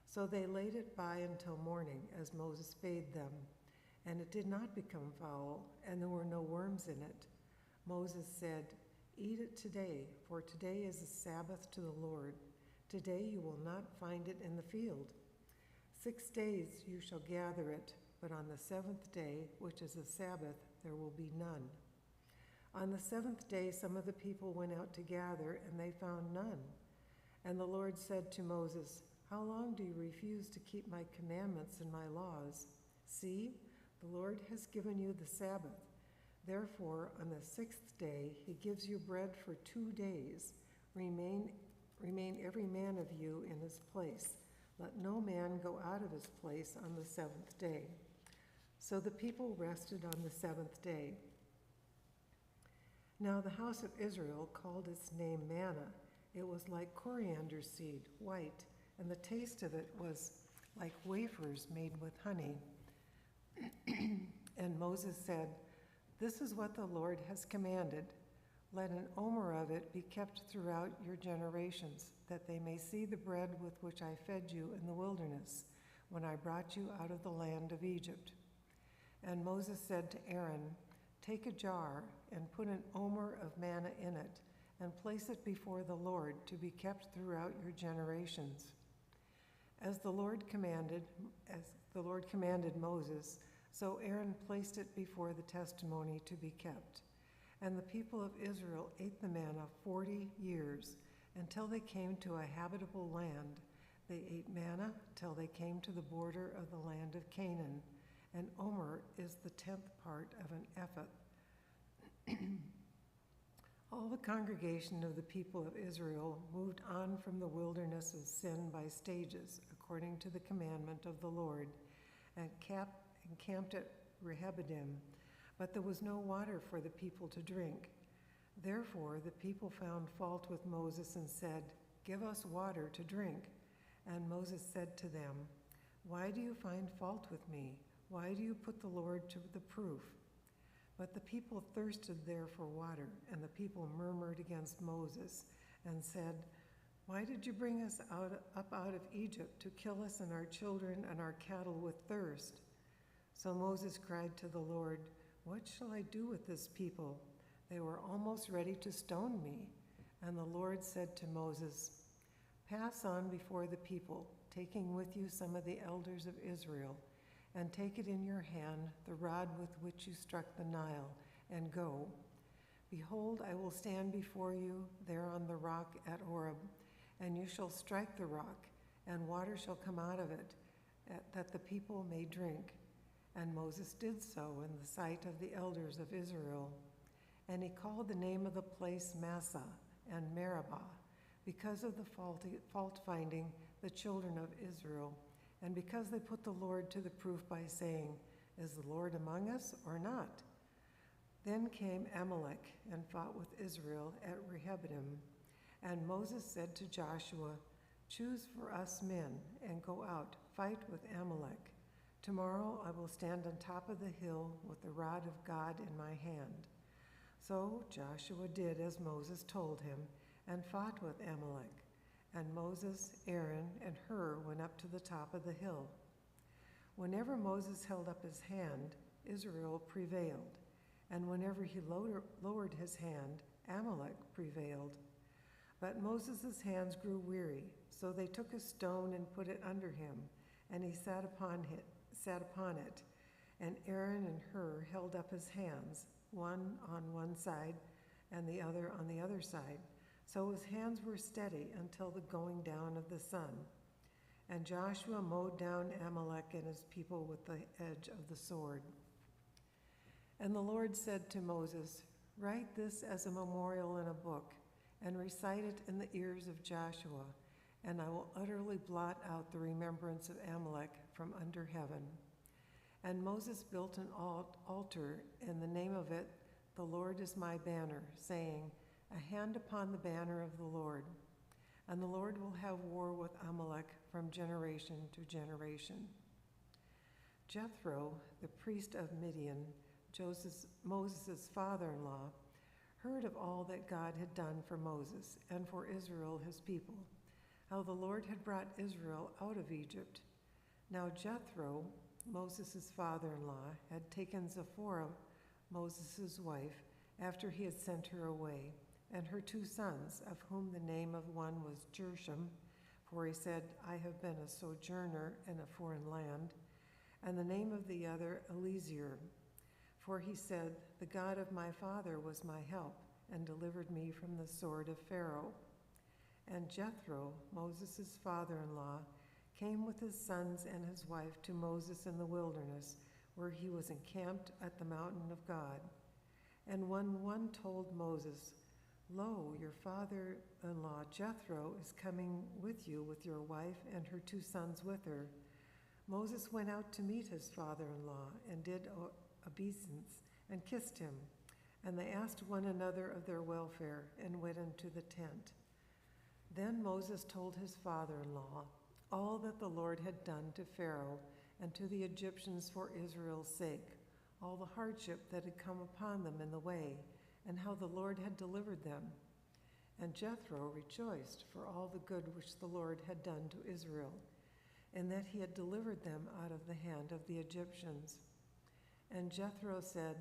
So they laid it by until morning, as Moses bade them, and it did not become foul, and there were no worms in it. Moses said, "Eat it today, for today is a Sabbath to the Lord. Today you will not find it in the field. 6 days you shall gather it, but on the 7th day, which is a Sabbath, there will be none." On the 7th day some of the people went out to gather, and they found none. And the Lord said to Moses, "How long do you refuse to keep my commandments and my laws? See, the Lord has given you the Sabbath. Therefore, on the 6th day he gives you bread for 2 days. Remain every man of you in his place. Let no man go out of his place on the 7th day." So the people rested on the 7th day. Now the house of Israel called its name manna. It was like coriander seed, white, and the taste of it was like wafers made with honey. And Moses said, "This is what the Lord has commanded. Let an omer of it be kept throughout your generations, that they may see the bread with which I fed you in the wilderness, when I brought you out of the land of Egypt." And Moses said to Aaron, "Take a jar and put an omer of manna in it, and place it before the Lord to be kept throughout your generations." As the Lord commanded Moses, so Aaron placed it before the testimony to be kept. And the people of Israel ate the manna 40 years, until they came to a habitable land. They ate manna till they came to the border of the land of Canaan. An omer is the 10th part of an ephah. All the congregation of the people of Israel moved on from the wilderness of Sin by stages, according to the commandment of the Lord, and camped at Rehoboam, but there was no water for the people to drink. Therefore the people found fault with Moses and said, "Give us water to drink." And Moses said to them, "Why do you find fault with me? Why do you put the Lord to the proof?" But the people thirsted there for water, and the people murmured against Moses and said, "Why did you bring us up out of Egypt to kill us and our children and our cattle with thirst?" So Moses cried to the Lord, "What shall I do with this people? They were almost ready to stone me." And the Lord said to Moses, "Pass on before the people, taking with you some of the elders of Israel, and take it in your hand the rod with which you struck the Nile, and go. Behold, I will stand before you there on the rock at Horeb, and you shall strike the rock, and water shall come out of it, that the people may drink. And Moses did so in the sight of the elders of Israel. And he called the name of the place Massah and Meribah, because of the fault-finding the children of Israel, and because they put the Lord to the proof by saying, Is the Lord among us or not? Then came Amalek and fought with Israel at Rehoboam. And Moses said to Joshua, Choose for us men, and go out, fight with Amalek. Tomorrow I will stand on top of the hill with the rod of God in my hand. So Joshua did as Moses told him, and fought with Amalek. And Moses, Aaron, and Hur went up to the top of the hill. Whenever Moses held up his hand, Israel prevailed, and whenever he lowered his hand, Amalek prevailed. But Moses' hands grew weary, so they took a stone and put it under him, and he sat upon it. And Aaron and Hur held up his hands, one on one side and the other on the other side, so his hands were steady until the going down of the sun. And Joshua mowed down Amalek and his people with the edge of the sword. And the Lord said to Moses, Write this as a memorial in a book, and recite it in the ears of Joshua, and I will utterly blot out the remembrance of Amalek from under heaven. And Moses built an altar, in the name of it, The Lord is my banner, saying, A hand upon the banner of the Lord. And the Lord will have war with Amalek from generation to generation. Jethro, the priest of Midian, Moses' father-in-law, heard of all that God had done for Moses and for Israel his people, how the Lord had brought Israel out of Egypt. Now Jethro, Moses' father-in-law, had taken Zipporah, Moses' wife, after he had sent her away, and her 2 sons, of whom the name of one was Gershom, for he said, I have been a sojourner in a foreign land, and the name of the other Eliezer, for he said, The God of my father was my help, and delivered me from the sword of Pharaoh. And Jethro, Moses' father-in-law, came with his sons and his wife to Moses in the wilderness, where he was encamped at the mountain of God. And when one told Moses, Lo, your father-in-law Jethro is coming with you with your wife and her 2 sons with her, Moses went out to meet his father-in-law and did obeisance and kissed him. And they asked one another of their welfare and went into the tent. Then Moses told his father-in-law all that the Lord had done to Pharaoh and to the Egyptians for Israel's sake, all the hardship that had come upon them in the way, and how the Lord had delivered them. And Jethro rejoiced for all the good which the Lord had done to Israel, and that he had delivered them out of the hand of the Egyptians. And Jethro said,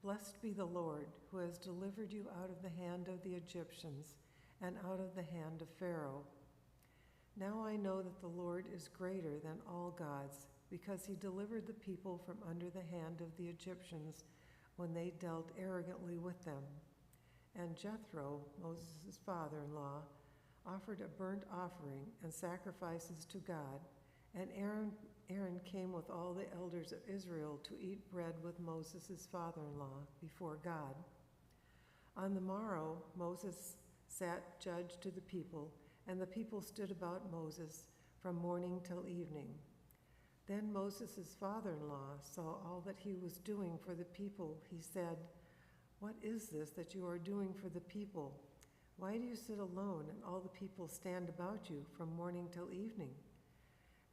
Blessed be the Lord, who has delivered you out of the hand of the Egyptians and out of the hand of Pharaoh. Now I know that the Lord is greater than all gods, because he delivered the people from under the hand of the Egyptians when they dealt arrogantly with them. And Jethro, Moses' father-in-law, offered a burnt offering and sacrifices to God, and Aaron came with all the elders of Israel to eat bread with Moses' father-in-law before God. On the morrow, Moses sat judge to the people, and the people stood about Moses from morning till evening. Then Moses' father-in-law saw all that he was doing for the people. He said, What is this that you are doing for the people? Why do you sit alone and all the people stand about you from morning till evening?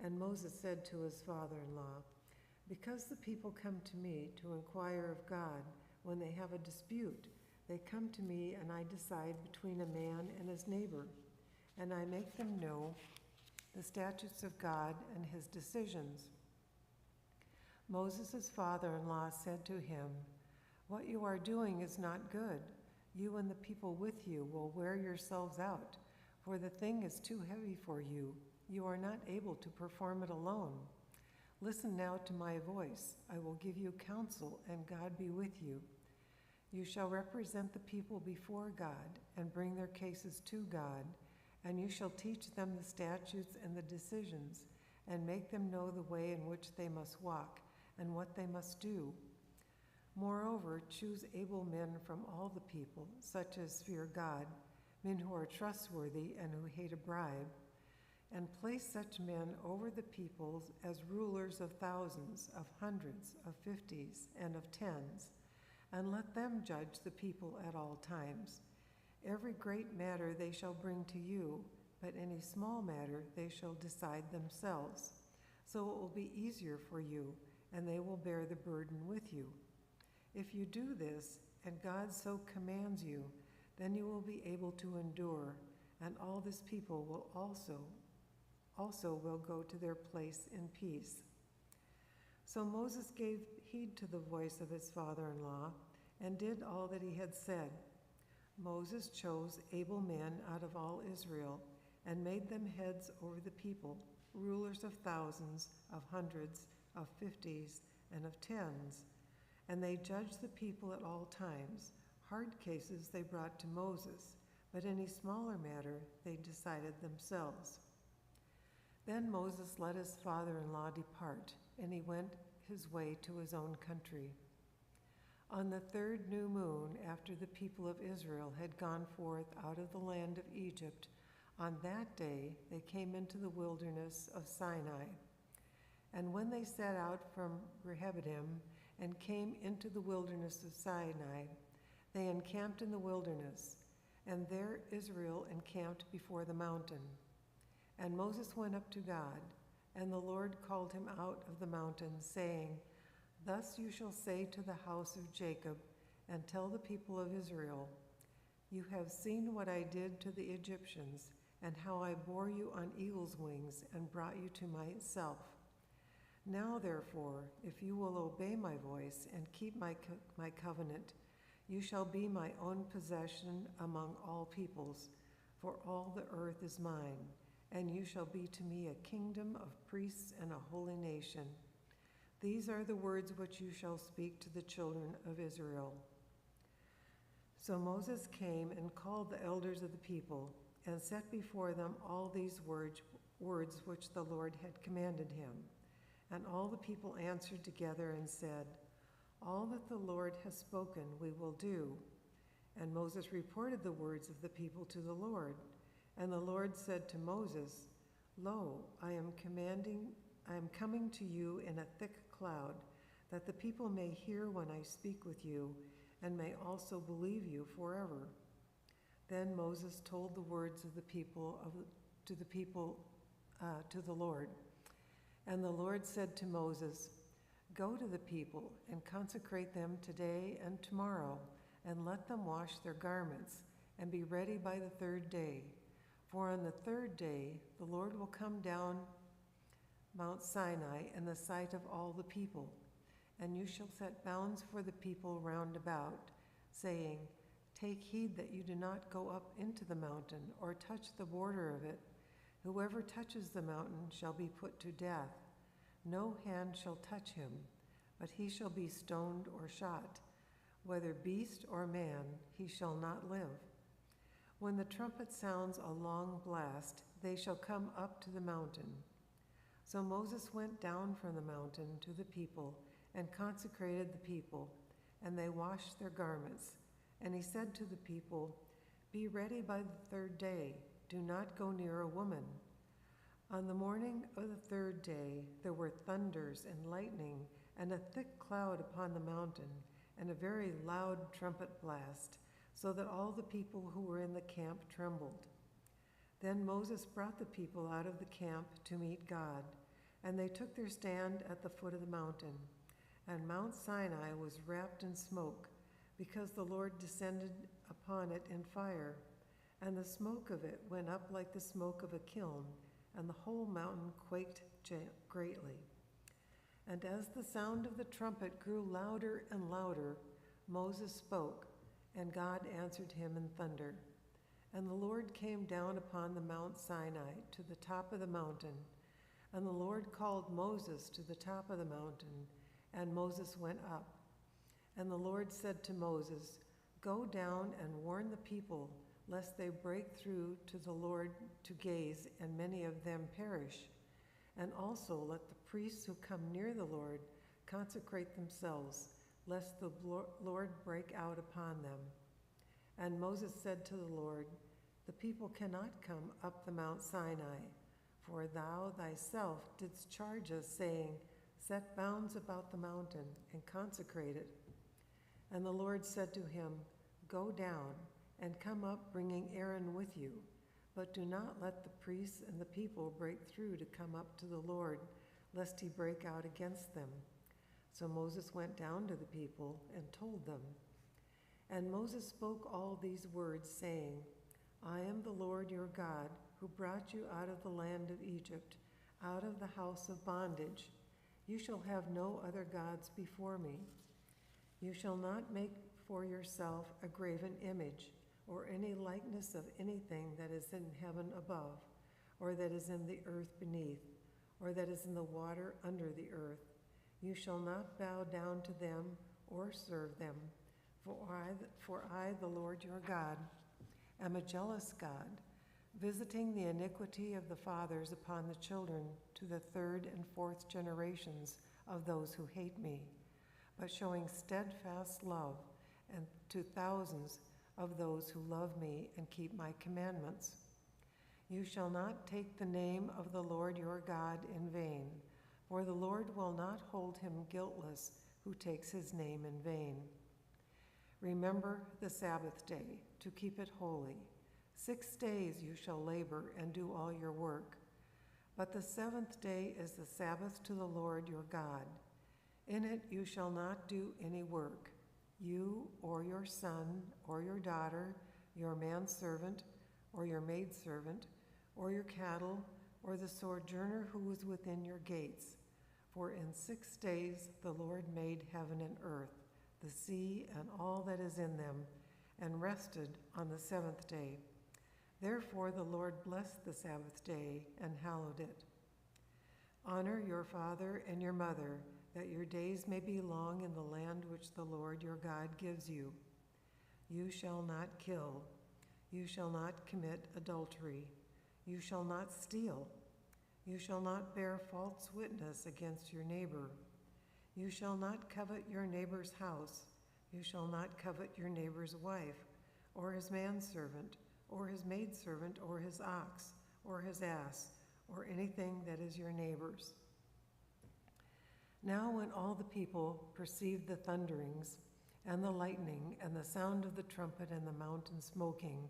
And Moses said to his father-in-law, Because the people come to me to inquire of God when they have a dispute, they come to me and I decide between a man and his neighbor, and I make them know the statutes of God and his decisions. Moses' father-in-law said to him, What you are doing is not good. You and the people with you will wear yourselves out, for the thing is too heavy for you. You are not able to perform it alone. Listen now to my voice. I will give you counsel, and God be with you. You shall represent the people before God and bring their cases to God, and you shall teach them the statutes and the decisions, and make them know the way in which they must walk and what they must do. Moreover, choose able men from all the people, such as fear God, men who are trustworthy and who hate a bribe, and place such men over the peoples as rulers of thousands, of hundreds, of fifties, and of tens, and let them judge the people at all times. Every great matter they shall bring to you, but any small matter they shall decide themselves. So it will be easier for you, and they will bear the burden with you. If you do this, and God so commands you, then you will be able to endure, and all this people will also will go to their place in peace. So Moses gave heed to the voice of his father-in-law and did all that he had said. Moses chose able men out of all Israel and made them heads over the people, rulers of thousands, of hundreds, of fifties, and of tens. And they judged the people at all times. Hard cases they brought to Moses, but any smaller matter they decided themselves. Then Moses let his father-in-law depart, and he went his way to his own country. On the third new moon, after the people of Israel had gone forth out of the land of Egypt, on that day they came into the wilderness of Sinai. And when they set out from Rehoboam and came into the wilderness of Sinai, they encamped in the wilderness, and there Israel encamped before the mountain. And Moses went up to God, and the Lord called him out of the mountain, saying, Thus you shall say to the house of Jacob, and tell the people of Israel, You have seen what I did to the Egyptians, and how I bore you on eagle's wings and brought you to myself. Now therefore, if you will obey my voice and keep my covenant, you shall be my own possession among all peoples, for all the earth is mine, and you shall be to me a kingdom of priests and a holy nation. These are the words which you shall speak to the children of Israel. So Moses came and called the elders of the people, and set before them all these words which the Lord had commanded him. And all the people answered together and said, All that the Lord has spoken we will do. And Moses reported the words of the people to the Lord. And the Lord said to Moses, Lo, I am coming to you in a thick cloud, that the people may hear when I speak with you, and may also believe you forever. Then Moses told the words of the people to the Lord. And the Lord said to Moses, Go to the people and consecrate them today and tomorrow, and let them wash their garments, and be ready by the third day. For on the third day the Lord will come down Mount Sinai in the sight of all the people, and you shall set bounds for the people round about, saying, Take heed that you do not go up into the mountain or touch the border of it. Whoever touches the mountain shall be put to death. No hand shall touch him, but he shall be stoned or shot. Whether beast or man, he shall not live. When the trumpet sounds a long blast, they shall come up to the mountain. So Moses went down from the mountain to the people and consecrated the people, and they washed their garments. And he said to the people, Be ready by the third day. Do not go near a woman. On the morning of the third day there were thunders and lightning, and a thick cloud upon the mountain, and a very loud trumpet blast, so that all the people who were in the camp trembled. Then Moses brought the people out of the camp to meet God, and they took their stand at the foot of the mountain. And Mount Sinai was wrapped in smoke, because the Lord descended upon it in fire, and the smoke of it went up like the smoke of a kiln, and the whole mountain quaked greatly. And as the sound of the trumpet grew louder and louder, Moses spoke, and God answered him in thunder. And the Lord came down upon the Mount Sinai to the top of the mountain, and the Lord called Moses to the top of the mountain, and Moses went up. And the Lord said to Moses, "Go down and warn the people, lest they break through to the Lord to gaze, and many of them perish. And also let the priests who come near the Lord consecrate themselves, lest the Lord break out upon them." And Moses said to the Lord, "The people cannot come up the Mount Sinai, for thou thyself didst charge us, saying, 'Set bounds about the mountain and consecrate it.' And the Lord said to him, 'Go down and come up, bringing Aaron with you, but do not let the priests and the people break through to come up to the Lord, lest he break out against them.' So Moses went down to the people and told them. And Moses spoke all these words, saying, 'I am the Lord your God, who brought you out of the land of Egypt, out of the house of bondage. You shall have no other gods before me. You shall not make for yourself a graven image, or any likeness of anything that is in heaven above, or that is in the earth beneath, or that is in the water under the earth. You shall not bow down to them or serve them, for I, the Lord your God, am a jealous God, visiting the iniquity of the fathers upon the children to the third and fourth generations of those who hate me, but showing steadfast love and to thousands of those who love me and keep my commandments. You shall not take the name of the Lord your God in vain, for the Lord will not hold him guiltless who takes his name in vain. Remember the Sabbath day to keep it holy. 6 days you shall labor and do all your work, but the seventh day is the Sabbath to the Lord your God. In it you shall not do any work, you or your son or your daughter, your manservant or your maidservant, or your cattle, or the sojourner who is within your gates. For in 6 days the Lord made heaven and earth, the sea and all that is in them, and rested on the seventh day. Therefore the Lord blessed the Sabbath day and hallowed it. Honor your father and your mother, that your days may be long in the land which the Lord your God gives you. You shall not kill. You shall not commit adultery. You shall not steal. You shall not bear false witness against your neighbor. You shall not covet your neighbor's house. You shall not covet your neighbor's wife, or his manservant, or his maidservant, or his ox, or his ass, or anything that is your neighbor's. Now when all the people perceived the thunderings, and the lightning, and the sound of the trumpet, and the mountain smoking,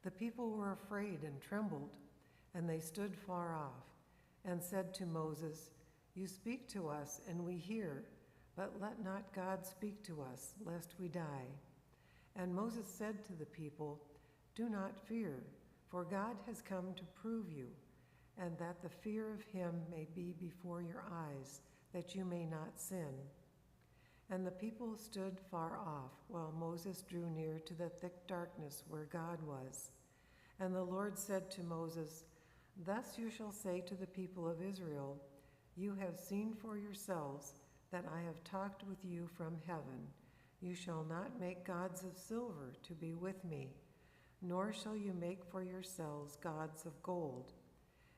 the people were afraid and trembled, and they stood far off, and said to Moses, "You speak to us, and we hear, but let not God speak to us, lest we die." And Moses said to the people, "Do not fear, for God has come to prove you, and that the fear of him may be before your eyes, that you may not sin." And the people stood far off, while Moses drew near to the thick darkness where God was. And the Lord said to Moses, "Thus you shall say to the people of Israel, you have seen for yourselves that I have talked with you from heaven. You shall not make gods of silver to be with me, nor shall you make for yourselves gods of gold.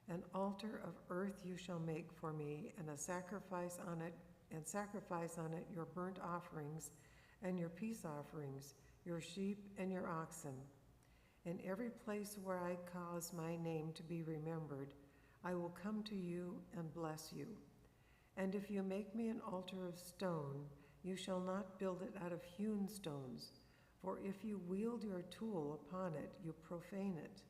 An altar of earth you shall make for me, and sacrifice on it your burnt offerings and your peace offerings, your sheep and your oxen. In every place where I cause my name to be remembered, I will come to you and bless you. And if you make me an altar of stone, you shall not build it out of hewn stones, for if you wield your tool upon it, you profane it.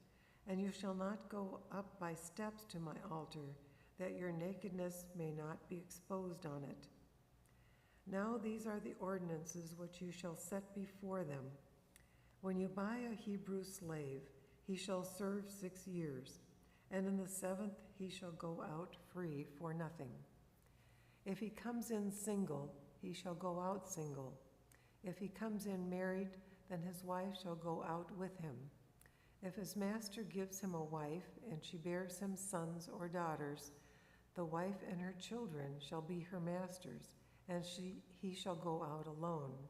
And you shall not go up by steps to my altar, that your nakedness may not be exposed on it. Now these are the ordinances which you shall set before them. When you buy a Hebrew slave, he shall serve 6 years, and in the 7th he shall go out free for nothing. If he comes in single, he shall go out single. If he comes in married, then his wife shall go out with him. If his master gives him a wife, and she bears him sons or daughters, the wife and her children shall be her master's, and he shall go out alone.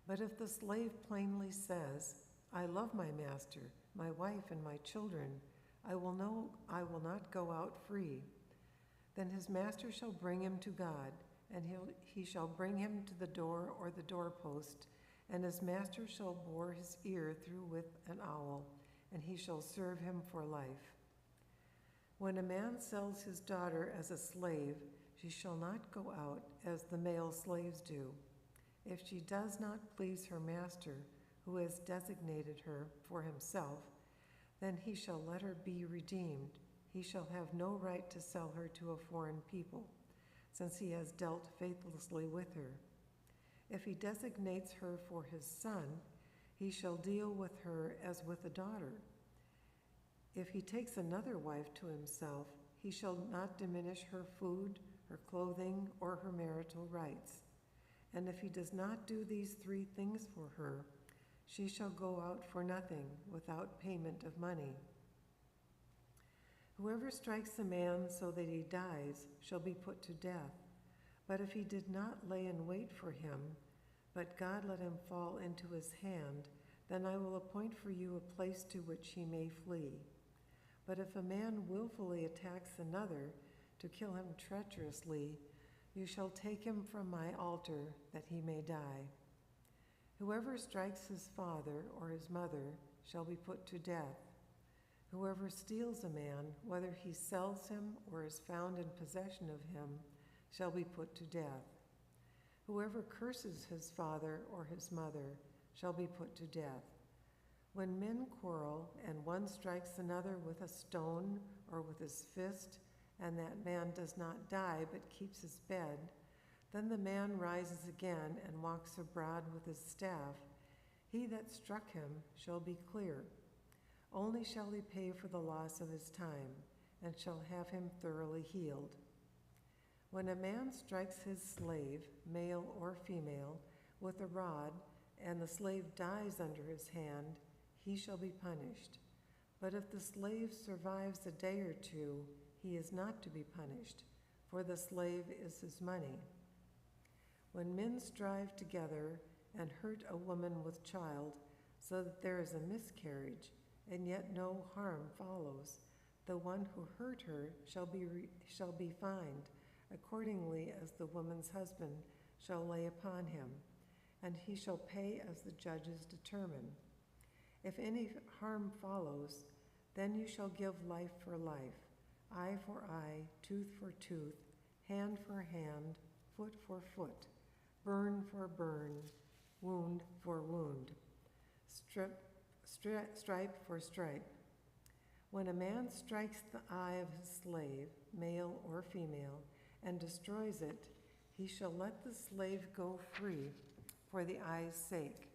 But if the slave plainly says, I love my master, my wife, and my children, I will not go out free, then his master shall bring him to God, and he shall bring him to the door or the doorpost, and his master shall bore his ear through with an awl, and he shall serve him for life. When a man sells his daughter as a slave, she shall not go out as the male slaves do. If she does not please her master, who has designated her for himself, then he shall let her be redeemed. He shall have no right to sell her to a foreign people, since he has dealt faithlessly with her. If he designates her for his son, he shall deal with her as with a daughter. If he takes another wife to himself, he shall not diminish her food, her clothing, or her marital rights. And if he does not do these 3 things for her, she shall go out for nothing without payment of money. Whoever strikes a man so that he dies shall be put to death. But if he did not lay in wait for him, but God let him fall into his hand, then I will appoint for you a place to which he may flee. But if a man willfully attacks another to kill him treacherously, you shall take him from my altar that he may die. Whoever strikes his father or his mother shall be put to death. Whoever steals a man, whether he sells him or is found in possession of him, shall be put to death. Whoever curses his father or his mother shall be put to death. When men quarrel and one strikes another with a stone or with his fist, and that man does not die but keeps his bed, then the man rises again and walks abroad with his staff. He that struck him shall be clear. Only shall he pay for the loss of his time, and shall have him thoroughly healed. When a man strikes his slave, male or female, with a rod, and the slave dies under his hand, he shall be punished. But if the slave survives a day or 2, he is not to be punished, for the slave is his money. When men strive together and hurt a woman with child, so that there is a miscarriage, and yet no harm follows, the one who hurt her shall be fined, accordingly as the woman's husband shall lay upon him, and he shall pay as the judges determine. If any harm follows, then you shall give life for life, eye for eye, tooth for tooth, hand for hand, foot for foot, burn for burn, wound for wound, stripe for stripe. When a man strikes the eye of his slave, male or female, and destroys it, he shall let the slave go free for the eye's sake.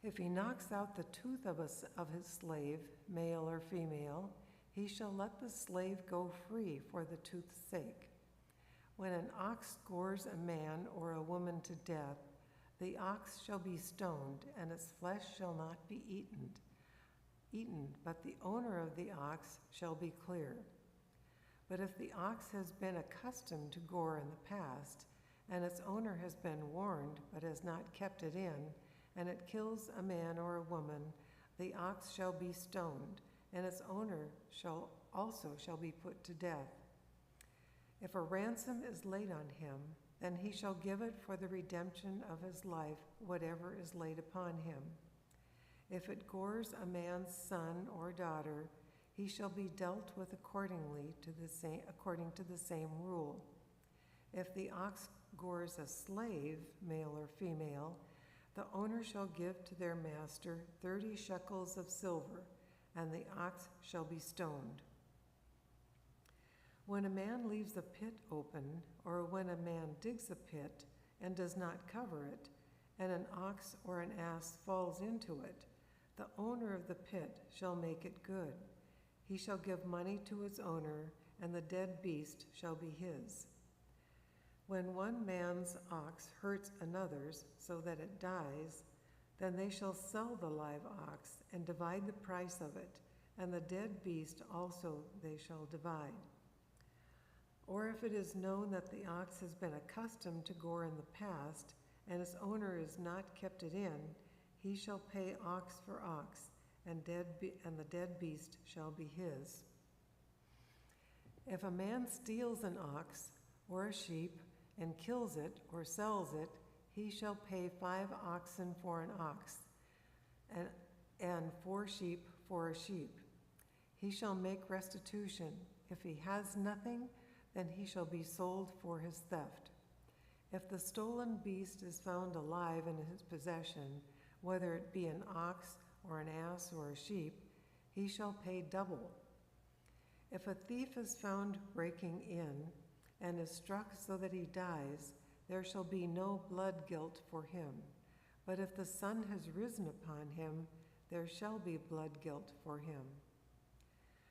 If he knocks out the tooth of his slave, male or female, he shall let the slave go free for the tooth's sake. When an ox gores a man or a woman to death, the ox shall be stoned, and its flesh shall not be eaten, but the owner of the ox shall be clear. But if the ox has been accustomed to gore in the past, and its owner has been warned but has not kept it in, and it kills a man or a woman, the ox shall be stoned, and its owner shall be put to death. If a ransom is laid on him, then he shall give it for the redemption of his life, whatever is laid upon him. If it gores a man's son or daughter, he shall be dealt with according to the same rule. If the ox gores a slave, male or female, the owner shall give to their master 30 shekels of silver, and the ox shall be stoned. When a man leaves a pit open, or when a man digs a pit and does not cover it, and an ox or an ass falls into it, the owner of the pit shall make it good. He shall give money to its owner, and the dead beast shall be his. When one man's ox hurts another's so that it dies, then they shall sell the live ox and divide the price of it, and the dead beast also they shall divide. Or if it is known that the ox has been accustomed to gore in the past, and its owner is not kept it in, he shall pay ox for ox, and the dead beast shall be his. If a man steals an ox or a sheep and kills it or sells it, he shall pay 5 oxen for an ox, and 4 sheep for a sheep. He shall make restitution. If he has nothing, then he shall be sold for his theft. If the stolen beast is found alive in his possession, whether it be an ox or an ass or a sheep, he shall pay double. If a thief is found breaking in and is struck so that he dies, there shall be no blood guilt for him. But if the sun has risen upon him, there shall be blood guilt for him.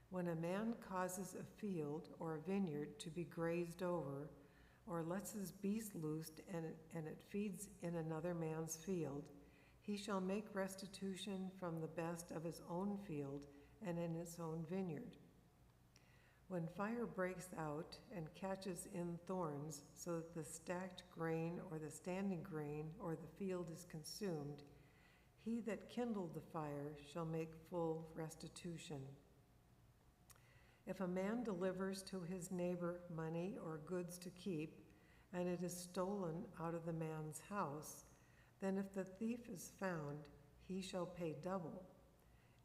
When a man causes a field or a vineyard to be grazed over, or lets his beast loose and it feeds in another man's field, he shall make restitution from the best of his own field and in his own vineyard. When fire breaks out and catches in thorns so that the stacked grain or the standing grain or the field is consumed, he that kindled the fire shall make full restitution. If a man delivers to his neighbor money or goods to keep, and it is stolen out of the man's house, then if the thief is found, he shall pay double.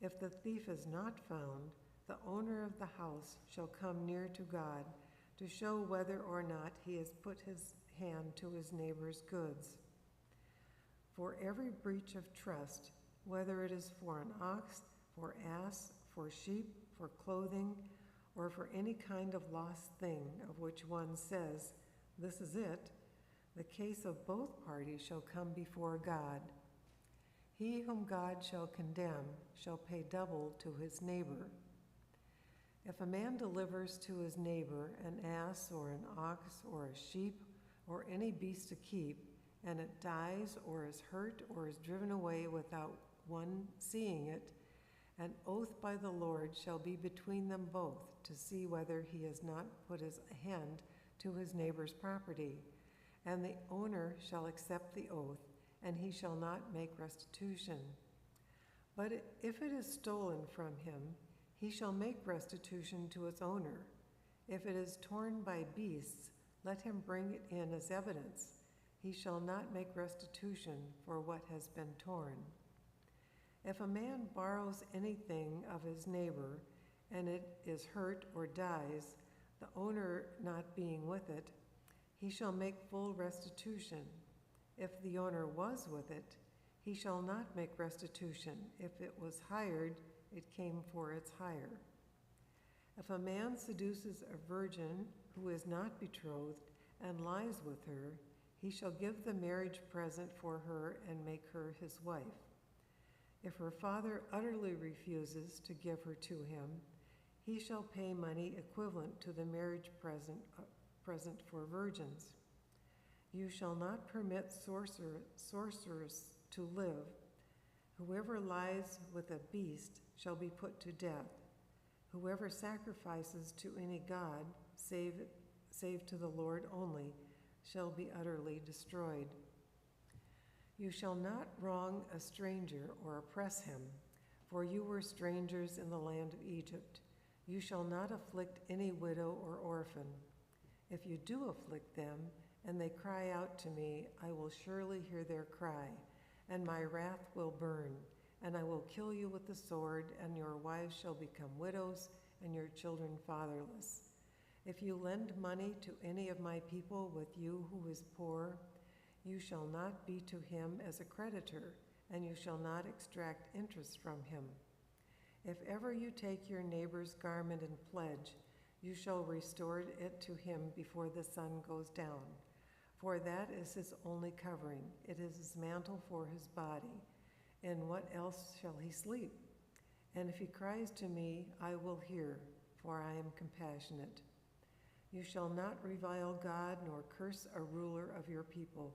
If the thief is not found, the owner of the house shall come near to God to show whether or not he has put his hand to his neighbor's goods. For every breach of trust, whether it is for an ox, for ass, for sheep, for clothing, or for any kind of lost thing of which one says, "This is it," the case of both parties shall come before God. He whom God shall condemn shall pay double to his neighbor. If a man delivers to his neighbor an ass or an ox or a sheep or any beast to keep, and it dies or is hurt or is driven away without one seeing it, an oath by the Lord shall be between them both to see whether he has not put his hand to his neighbor's property, and the owner shall accept the oath, and he shall not make restitution. But if it is stolen from him, he shall make restitution to its owner. If it is torn by beasts, let him bring it in as evidence. He shall not make restitution for what has been torn. If a man borrows anything of his neighbor, and it is hurt or dies, the owner not being with it, he shall make full restitution. If the owner was with it, he shall not make restitution. If it was hired, it came for its hire. If a man seduces a virgin who is not betrothed and lies with her, he shall give the marriage present for her and make her his wife. If her father utterly refuses to give her to him, he shall pay money equivalent to the marriage present for virgins. You shall not permit sorcerers to live. Whoever lies with a beast shall be put to death. Whoever sacrifices to any god, save to the Lord only, shall be utterly destroyed. You shall not wrong a stranger or oppress him, for you were strangers in the land of Egypt. You shall not afflict any widow or orphan. If you do afflict them, and they cry out to me, I will surely hear their cry, and my wrath will burn, and I will kill you with the sword, and your wives shall become widows, and your children fatherless. If you lend money to any of my people with you who is poor, you shall not be to him as a creditor, and you shall not extract interest from him. If ever you take your neighbor's garment in pledge, you shall restore it to him before the sun goes down. For that is his only covering, it is his mantle for his body. In what else shall he sleep? And if he cries to me, I will hear, for I am compassionate. You shall not revile God nor curse a ruler of your people.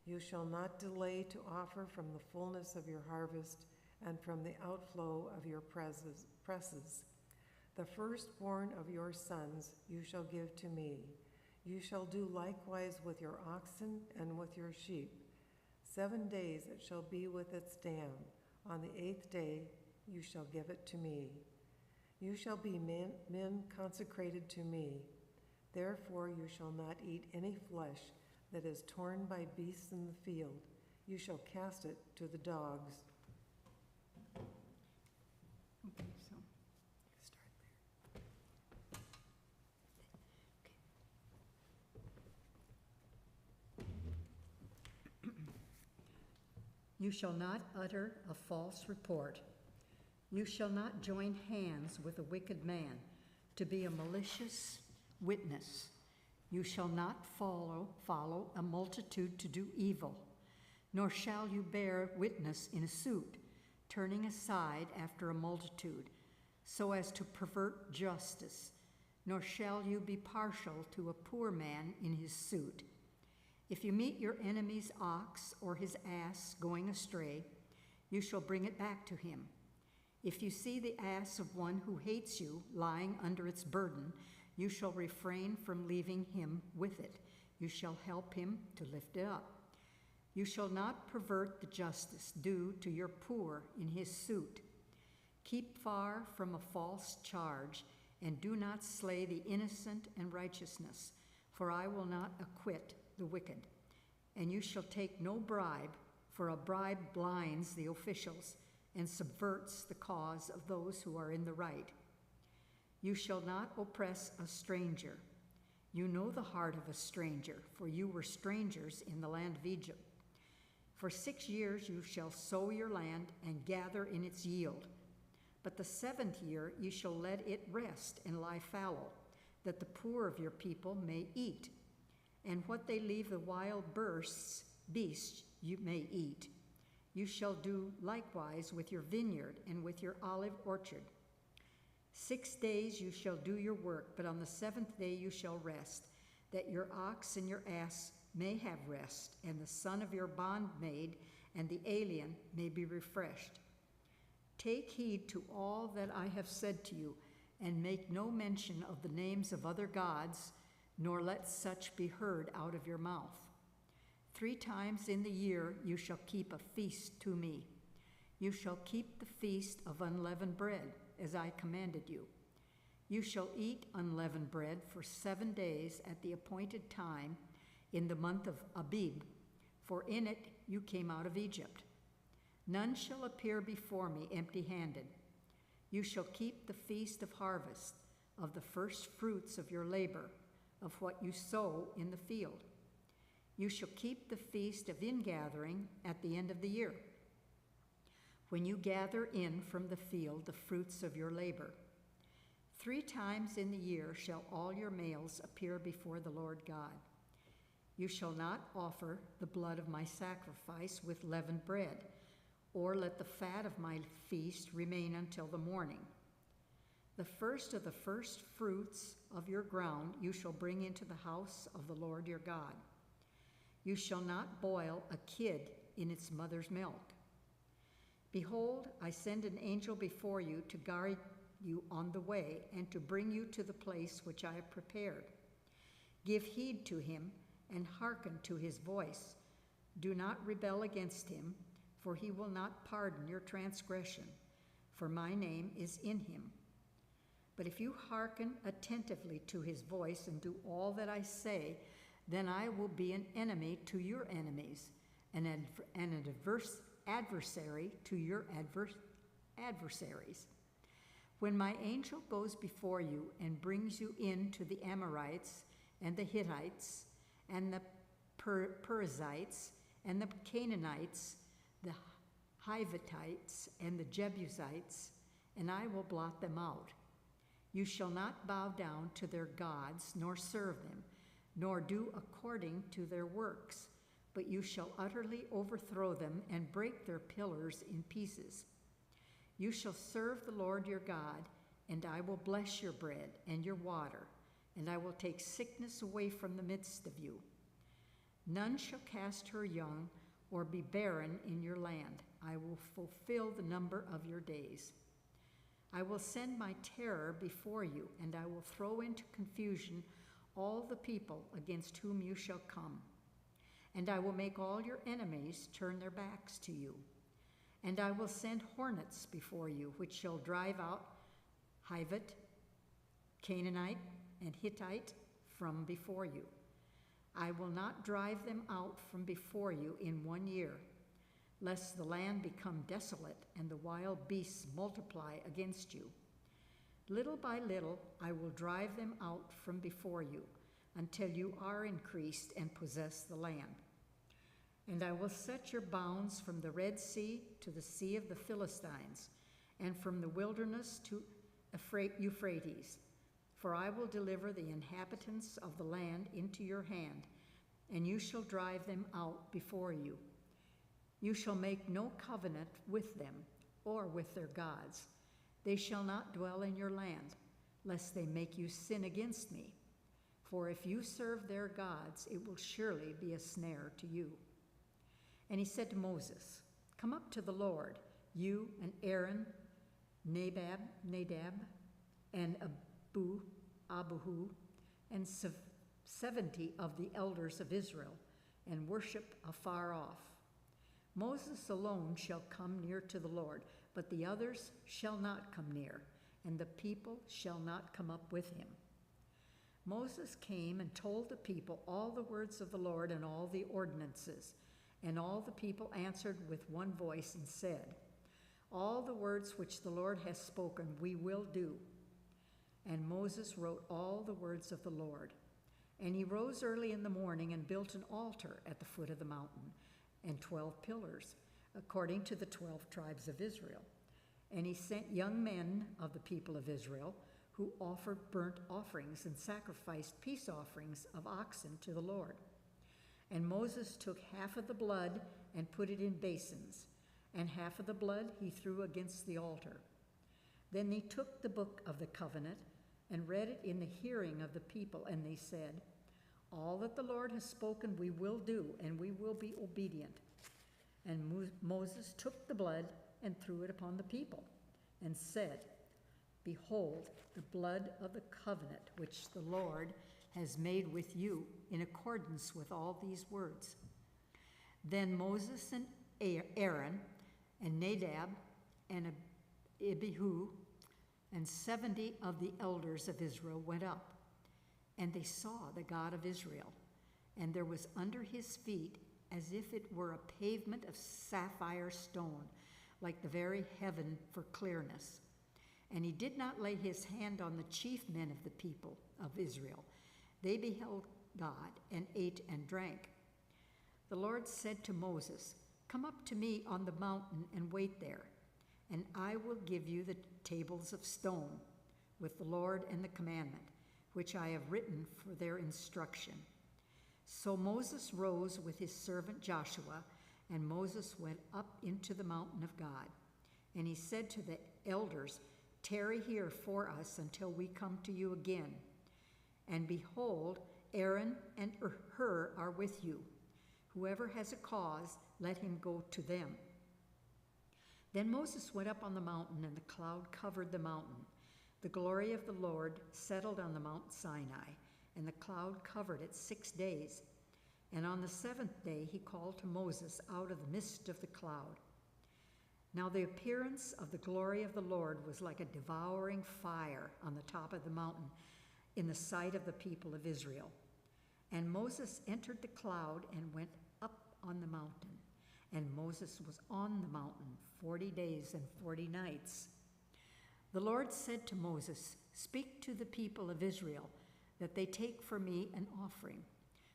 You shall not delay to offer from the fullness of your harvest and from the outflow of your presses. The firstborn of your sons you shall give to me. You shall do likewise with your oxen and with your sheep, 7 days it shall be with its dam. On the 8th day you shall give it to me. You shall be men consecrated to me. Therefore you shall not eat any flesh that is torn by beasts in the field. You shall cast it to the dogs. Okay, so Start there. You shall not utter a false report. You shall not join hands with a wicked man to be a malicious witness. You shall not follow a multitude to do evil, nor shall you bear witness in a suit, turning aside after a multitude, so as to pervert justice, nor shall you be partial to a poor man in his suit. If you meet your enemy's ox or his ass going astray, you shall bring it back to him. If you see the ass of one who hates you lying under its burden, you shall refrain from leaving him with it. You shall help him to lift it up. You shall not pervert the justice due to your poor in his suit. Keep far from a false charge, and do not slay the innocent and righteousness, for I will not acquit the wicked. And you shall take no bribe, for a bribe blinds the officials and subverts the cause of those who are in the right. You shall not oppress a stranger. You know the heart of a stranger, for you were strangers in the land of Egypt. For 6 years you shall sow your land and gather in its yield. But the 7th year you shall let it rest and lie fallow, that the poor of your people may eat. And what they leave the wild beasts you may eat. You shall do likewise with your vineyard and with your olive orchard. 6 days you shall do your work, but on the 7th day you shall rest, that your ox and your ass may have rest, and the son of your bondmaid and the alien may be refreshed. Take heed to all that I have said to you, and make no mention of the names of other gods, nor let such be heard out of your mouth. 3 times in the year you shall keep a feast to me. You shall keep the feast of unleavened bread, as I commanded you. You shall eat unleavened bread for 7 days at the appointed time in the month of Abib, for in it you came out of Egypt. None shall appear before me empty-handed. You shall keep the feast of harvest, of the first fruits of your labor, of what you sow in the field. You shall keep the feast of ingathering at the end of the year, when you gather in from the field the fruits of your labor. 3 times in the year shall all your males appear before the Lord God. You shall not offer the blood of my sacrifice with leavened bread, or let the fat of my feast remain until the morning. The first of the first fruits of your ground you shall bring into the house of the Lord your God. You shall not boil a kid in its mother's milk. Behold, I send an angel before you to guard you on the way and to bring you to the place which I have prepared. Give heed to him and hearken to his voice. Do not rebel against him, for he will not pardon your transgression, for my name is in him. But if you hearken attentively to his voice and do all that I say, then I will be an enemy to your enemies, and an adversary to your adversaries. When my angel goes before you and brings you in to the Amorites and the Hittites and the Perizzites and the Canaanites, the Hivitites and the Jebusites, and I will blot them out. You shall not bow down to their gods, nor serve them, nor do according to their works, but you shall utterly overthrow them and break their pillars in pieces. You shall serve the Lord your God, and I will bless your bread and your water, and I will take sickness away from the midst of you. None shall cast her young or be barren in your land. I will fulfill the number of your days. I will send my terror before you, and I will throw into confusion all the people against whom you shall come. and I will make all your enemies turn their backs to you. And I will send hornets before you, which shall drive out Hivite, Canaanite, and Hittite from before you. I will not drive them out from before you in 1 year, lest the land become desolate and the wild beasts multiply against you. Little by little I will drive them out from before you, until you are increased and possess the land. And I will set your bounds from the Red Sea to the Sea of the Philistines, and from the wilderness to Euphrates. For I will deliver the inhabitants of the land into your hand, and you shall drive them out before you. You shall make no covenant with them or with their gods. They shall not dwell in your land, lest they make you sin against me. For if you serve their gods, it will surely be a snare to you. And he said to Moses, come up to the Lord, you and Aaron, Nadab, and Abihu, and 70 of the elders of Israel, and worship afar off. Moses alone shall come near to the Lord, but the others shall not come near, and the people shall not come up with him. Moses came and told the people all the words of the Lord and all the ordinances, and all the people answered with one voice and said, all the words which the Lord has spoken we will do. And Moses wrote all the words of the Lord. And he rose early in the morning and built an altar at the foot of the mountain, and 12 pillars, according to the 12 tribes of Israel. And he sent young men of the people of Israel, who offered burnt offerings and sacrificed peace offerings of oxen to the Lord. And Moses took half of the blood and put it in basins, and half of the blood he threw against the altar. Then they took the book of the covenant and read it in the hearing of the people, and they said, all that the Lord has spoken we will do, and we will be obedient. And Moses took the blood and threw it upon the people, and said, behold, the blood of the covenant which the Lord has made with you in accordance with all these words. Then Moses and Aaron and Nadab and Abihu and 70 of the elders of Israel went up, and they saw the God of Israel, and there was under his feet as if it were a pavement of sapphire stone, like the very heaven for clearness. And he did not lay his hand on the chief men of the people of Israel. They beheld God and ate and drank. The Lord said to Moses, come up to me on the mountain and wait there, and I will give you the tables of stone with the Lord and the commandment, which I have written for their instruction. So Moses rose with his servant Joshua, and Moses went up into the mountain of God. And he said to the elders, tarry here for us until we come to you again. And behold, Aaron and Hur are with you. Whoever has a cause, let him go to them. Then Moses went up on the mountain, and the cloud covered the mountain. The glory of the Lord settled on the Mount Sinai, and the cloud covered it 6 days. And on the 7th day he called to Moses out of the midst of the cloud. Now the appearance of the glory of the Lord was like a devouring fire on the top of the mountain in the sight of the people of Israel. And Moses entered the cloud and went up on the mountain. And Moses was on the mountain 40 days and 40 nights. The Lord said to Moses, speak to the people of Israel, that they take for me an offering.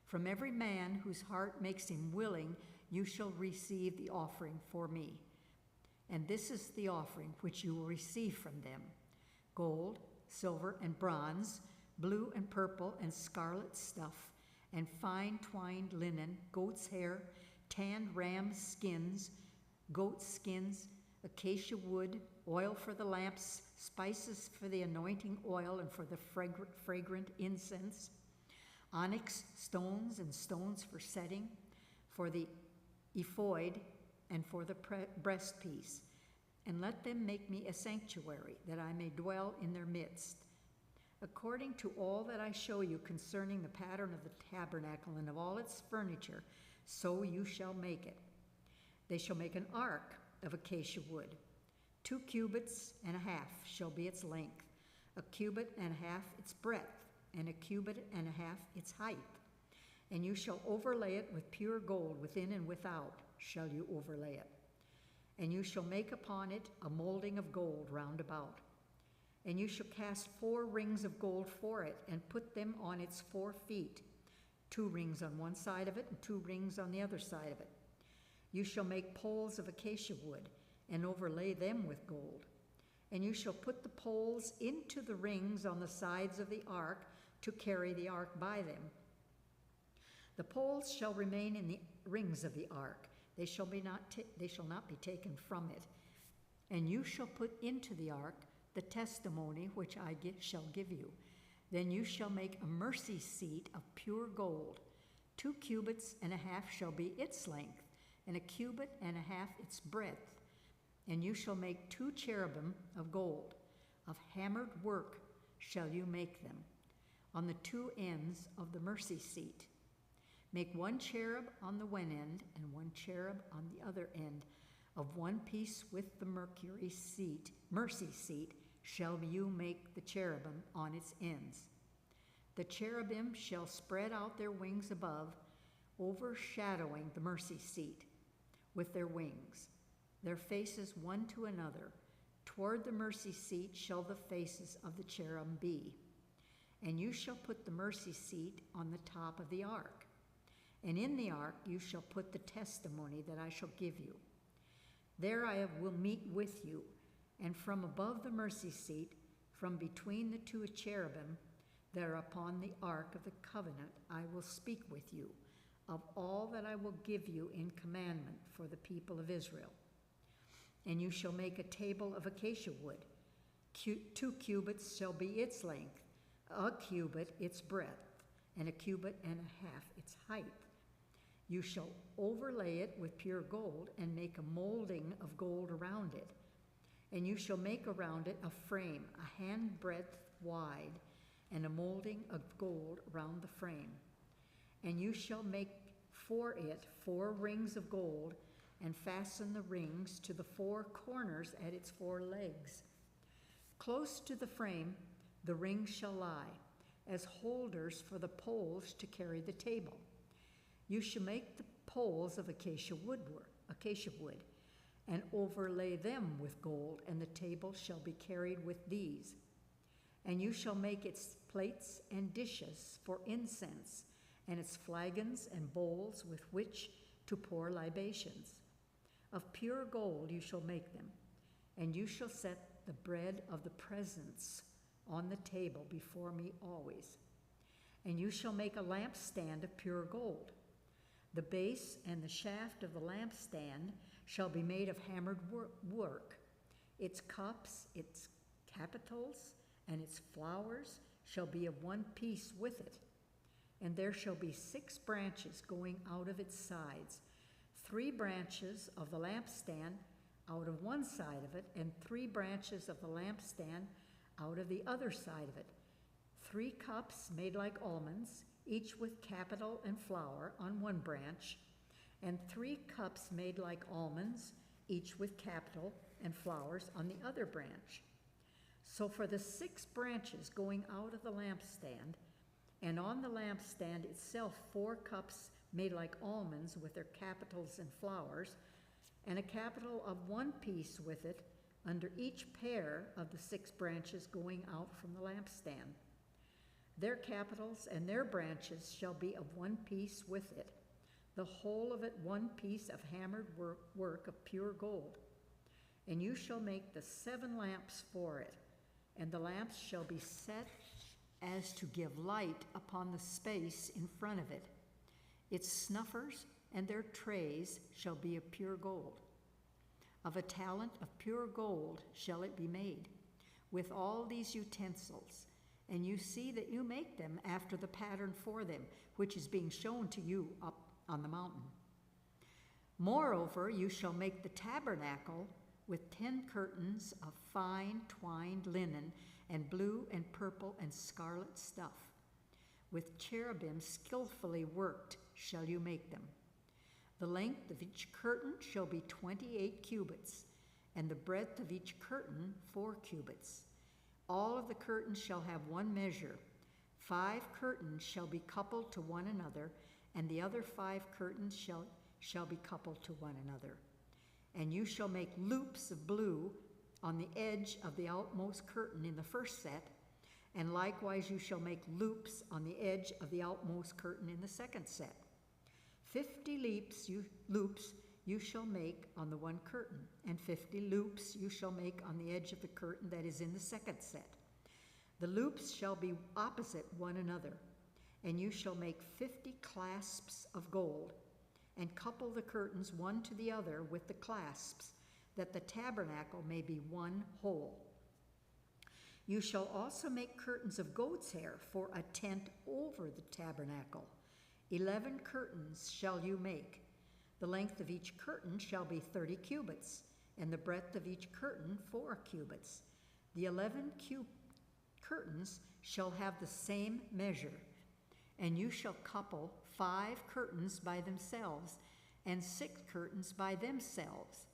From every man whose heart makes him willing, you shall receive the offering for me. And this is the offering which you will receive from them: gold, silver, and bronze, blue and purple and scarlet stuff, and fine twined linen, goat's hair, tanned ram skins, goat skins, acacia wood, oil for the lamps, spices for the anointing oil and for the fragrant incense, onyx stones and stones for setting, for the ephod and for the breastpiece. And let them make me a sanctuary, that I may dwell in their midst. According to all that I show you concerning the pattern of the tabernacle and of all its furniture, so you shall make it. They shall make an ark of acacia wood. 2 cubits and a half shall be its length, a cubit and a half its breadth, and a cubit and a half its height. And you shall overlay it with pure gold, within and without shall you overlay it. And you shall make upon it a molding of gold round about. And you shall cast 4 rings of gold for it, and put them on its 4 feet, 2 rings on one side of it, and 2 rings on the other side of it. You shall make poles of acacia wood, and overlay them with gold. And you shall put the poles into the rings on the sides of the ark, to carry the ark by them. The poles shall remain in the rings of the ark. They shall not be taken from it. And you shall put into the ark the testimony which I shall give you. Then you shall make a mercy seat of pure gold. 2 cubits and a half shall be its length, and a cubit and a half its breadth. And you shall make 2 cherubim of gold. Of hammered work shall you make them, on the 2 ends of the mercy seat. Make 1 cherub on the one end, and 1 cherub on the other end. Of one piece with the mercy seat shall you make the cherubim on its ends. The cherubim shall spread out their wings above, overshadowing the mercy seat with their wings, their faces one to another. Toward the mercy seat shall the faces of the cherubim be. And you shall put the mercy seat on the top of the ark. And in the ark you shall put the testimony that I shall give you. There I will meet with you, and from above the mercy seat, from between the 2 cherubim, there upon the ark of the covenant, I will speak with you of all that I will give you in commandment for the people of Israel. And you shall make a table of acacia wood. 2 cubits shall be its length, a cubit its breadth, and a cubit and a half its height. You shall overlay it with pure gold, and make a molding of gold around it. And you shall make around it a frame, a handbreadth wide, and a molding of gold around the frame. And you shall make for it 4 rings of gold, and fasten the rings to the 4 corners at its 4 legs. Close to the frame the rings shall lie, as holders for the poles to carry the table. You shall make the poles of acacia wood, and overlay them with gold, and the table shall be carried with these. And you shall make its plates and dishes for incense, and its flagons and bowls with which to pour libations. Of pure gold you shall make them, and you shall set the bread of the presence on the table before me always. And you shall make a lampstand of pure gold. The base and the shaft of the lampstand shall be made of hammered work. Its cups, its capitals, and its flowers shall be of one piece with it. And there shall be 6 branches going out of its sides, 3 branches of the lampstand out of one side of it, and 3 branches of the lampstand out of the other side of it. 3 cups made like almonds, each with capital and flower on one branch, and 3 cups made like almonds, each with capital and flowers on the other branch. So for the 6 branches going out of the lampstand, and on the lampstand itself 4 cups made like almonds with their capitals and flowers, and a capital of one piece with it under each pair of the 6 branches going out from the lampstand. Their capitals and their branches shall be of one piece with it, the whole of it one piece of hammered work of pure gold. And you shall make the 7 lamps for it, and the lamps shall be set as to give light upon the space in front of it. Its snuffers and their trays shall be of pure gold. Of a talent of pure gold shall it be made, with all these utensils. And you see that you make them after the pattern for them, which is being shown to you up on the mountain. Moreover, you shall make the tabernacle with 10 curtains of fine twined linen, and blue and purple and scarlet stuff. With cherubim skillfully worked shall you make them. The length of each curtain shall be 28 cubits, and the breadth of each curtain 4 cubits. All of the curtains shall have one measure. 5 curtains shall be coupled to one another, and the other 5 curtains shall be coupled to one another. And you shall make loops of blue on the edge of the outmost curtain in the first set, and likewise you shall make loops on the edge of the outmost curtain in the second set. 50 loops you shall make on the one curtain, and 50 loops you shall make on the edge of the curtain that is in the second set. The loops shall be opposite one another, and you shall make 50 clasps of gold, and couple the curtains one to the other with the clasps, that the tabernacle may be one whole. You shall also make curtains of goat's hair for a tent over the tabernacle. 11 curtains shall you make. The length of each curtain shall be 30 cubits, and the breadth of each curtain 4 cubits. The 11 curtains shall have the same measure, and you shall couple 5 curtains by themselves, and 6 curtains by themselves.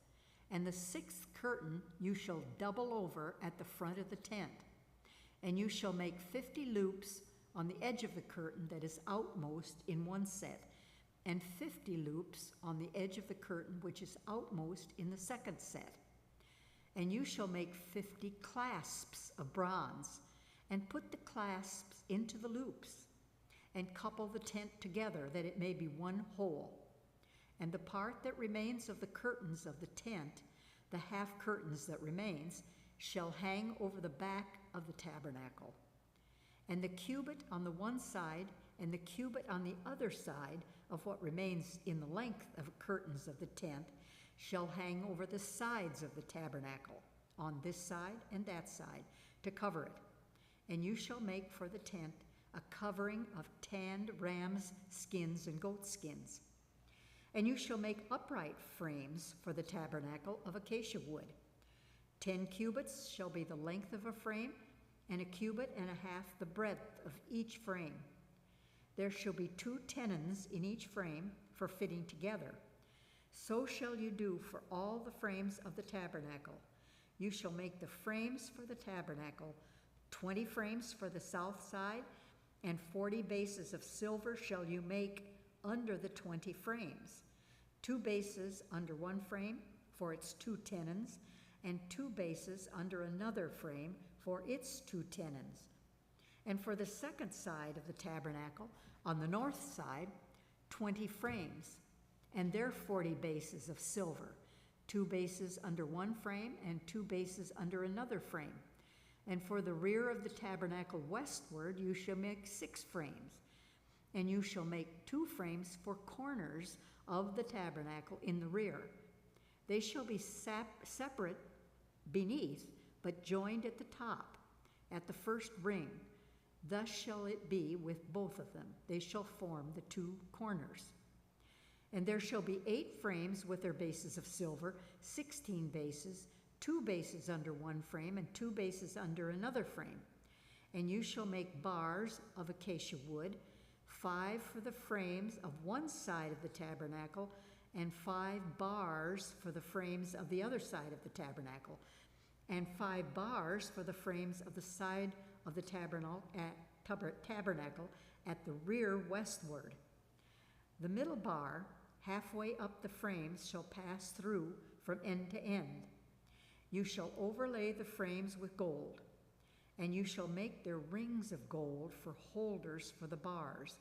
And the 6th curtain you shall double over at the front of the tent. And you shall make 50 loops on the edge of the curtain that is outmost in one set, and 50 loops on the edge of the curtain which is outmost in the second set. And you shall make 50 clasps of bronze, and put the clasps into the loops, and couple the tent together, that it may be one whole. And the part that remains of the curtains of the tent, the half curtains that remains, shall hang over the back of the tabernacle. And the cubit on the one side and the cubit on the other side of what remains in the length of curtains of the tent shall hang over the sides of the tabernacle, on this side and that side, to cover it. And you shall make for the tent a covering of tanned rams' skins and goat skins. And you shall make upright frames for the tabernacle of acacia wood. 10 cubits shall be the length of a frame, and 1.5 cubits the breadth of each frame. There shall be 2 tenons in each frame for fitting together. So shall you do for all the frames of the tabernacle. You shall make the frames for the tabernacle, 20 frames for the south side, and 40 bases of silver shall you make under the 20 frames. 2 bases under one frame for its 2 tenons, and 2 bases under another frame for its 2 tenons. And for the second side of the tabernacle, on the north side, 20 frames, and their 40 bases of silver, 2 bases under one frame and 2 bases under another frame. And for the rear of the tabernacle westward, you shall make 6 frames. And you shall make 2 frames for corners of the tabernacle in the rear. They shall be separate beneath, but joined at the top, at the first ring. Thus shall it be with both of them. They shall form the 2 corners. And there shall be 8 frames with their bases of silver, 16 bases, 2 bases under one frame, and 2 bases under another frame. And you shall make bars of acacia wood, 5 for the frames of one side of the tabernacle, and 5 bars for the frames of the other side of the tabernacle, and 5 bars for the frames of the side of the tabernacle at the rear westward. The middle bar, halfway up the frames, shall pass through from end to end. You shall overlay the frames with gold, and you shall make their rings of gold for holders for the bars,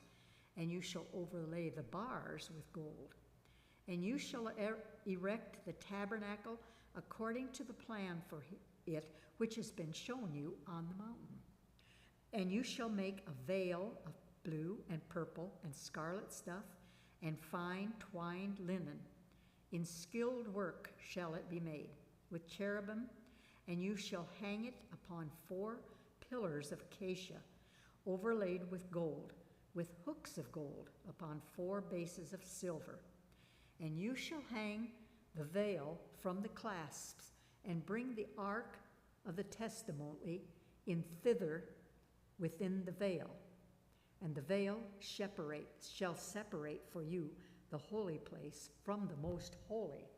and you shall overlay the bars with gold. And you shall erect the tabernacle according to the plan for it which has been shown you on the mountain. And you shall make a veil of blue and purple and scarlet stuff and fine twined linen. In skilled work shall it be made, with cherubim, and you shall hang it upon 4 pillars of acacia, overlaid with gold, with hooks of gold upon 4 bases of silver. And you shall hang the veil from the clasps, and bring the ark of the testimony in thither within the veil. And the veil shall separate for you the holy place from the most holy.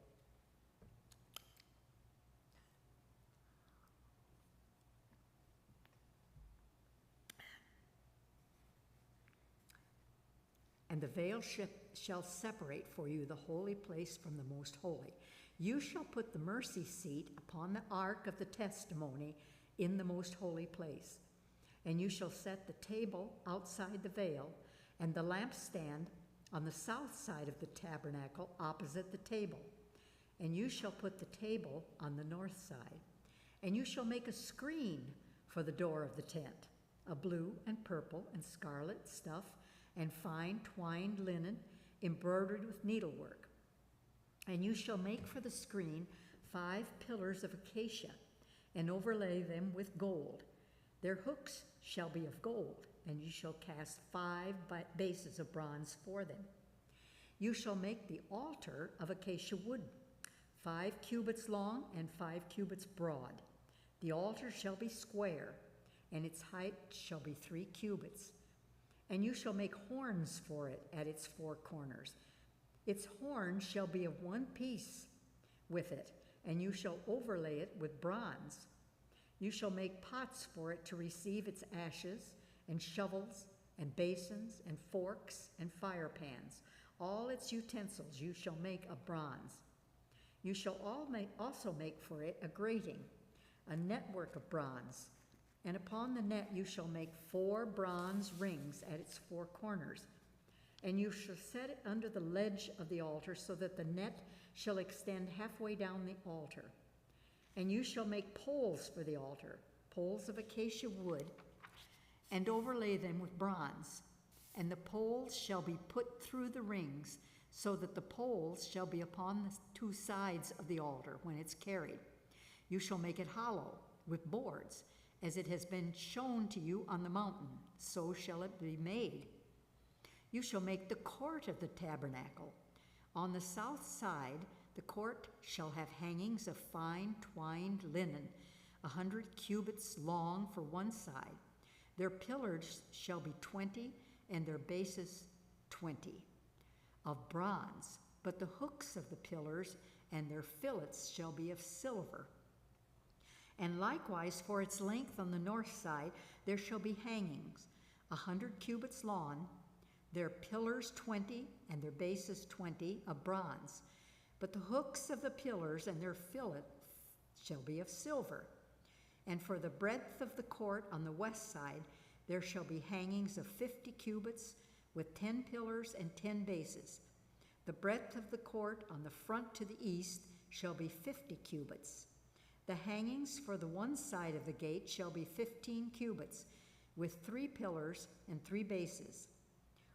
And the veil shall separate for you the holy place from the most holy. You shall put the mercy seat upon the ark of the testimony in the most holy place. And you shall set the table outside the veil, and the lampstand on the south side of the tabernacle opposite the table. And you shall put the table on the north side. And you shall make a screen for the door of the tent, of blue and purple and scarlet stuff, and fine twined linen embroidered with needlework. And you shall make for the screen 5 pillars of acacia, and overlay them with gold. Their hooks shall be of gold, and you shall cast 5 bases of bronze for them. You shall make the altar of acacia wood, 5 cubits long and 5 cubits broad. The altar shall be square, and its height shall be 3 cubits. And you shall make horns for it at its 4 corners. Its horns shall be of one piece with it, and you shall overlay it with bronze. You shall make pots for it to receive its ashes, and shovels, and basins, and forks, and fire pans. All its utensils you shall make of bronze. You shall also make for it a grating, a network of bronze. And upon the net you shall make 4 bronze rings at its 4 corners. And you shall set it under the ledge of the altar, so that the net shall extend halfway down the altar. And you shall make poles for the altar, poles of acacia wood, and overlay them with bronze. And the poles shall be put through the rings, so that the poles shall be upon the 2 sides of the altar when it's carried. You shall make it hollow with boards, as it has been shown to you on the mountain, so shall it be made. You shall make the court of the tabernacle. On the south side, the court shall have hangings of fine twined linen, 100 cubits long for one side. Their pillars shall be 20, and their bases 20, of bronze. But the hooks of the pillars and their fillets shall be of silver. And likewise for its length on the north side there shall be hangings, 100 cubits long, their pillars 20, and their bases 20, of bronze. But the hooks of the pillars and their fillet shall be of silver. And for the breadth of the court on the west side there shall be hangings of 50 cubits, with 10 pillars and 10 bases. The breadth of the court on the front to the east shall be 50 cubits. The hangings for the one side of the gate shall be 15 cubits, with 3 pillars and 3 bases.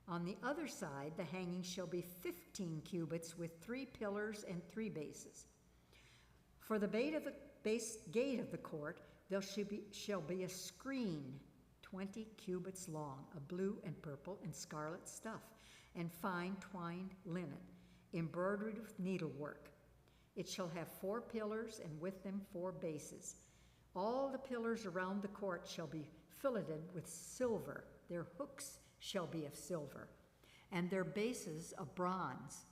On the other side, the hangings shall be 15 cubits, with 3 pillars and 3 bases. For the gate of the court, there shall be a screen 20 cubits long, of blue and purple and scarlet stuff, and fine twined linen, embroidered with needlework. It shall have 4 pillars, and with them 4 bases. All the pillars around the court shall be filleted with silver. Their hooks shall be of silver, and their bases of bronze.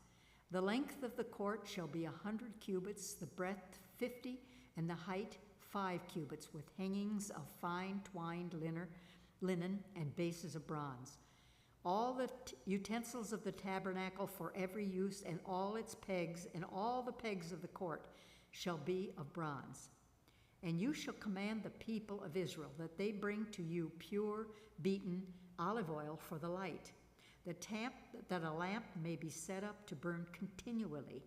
The length of the court shall be 100 cubits, the breadth 50, and the height 5 cubits, with hangings of fine twined linen and bases of bronze. All the utensils of the tabernacle for every use, and all its pegs, and all the pegs of the court shall be of bronze. And you shall command the people of Israel that they bring to you pure beaten olive oil for the light, that a lamp may be set up to burn continually.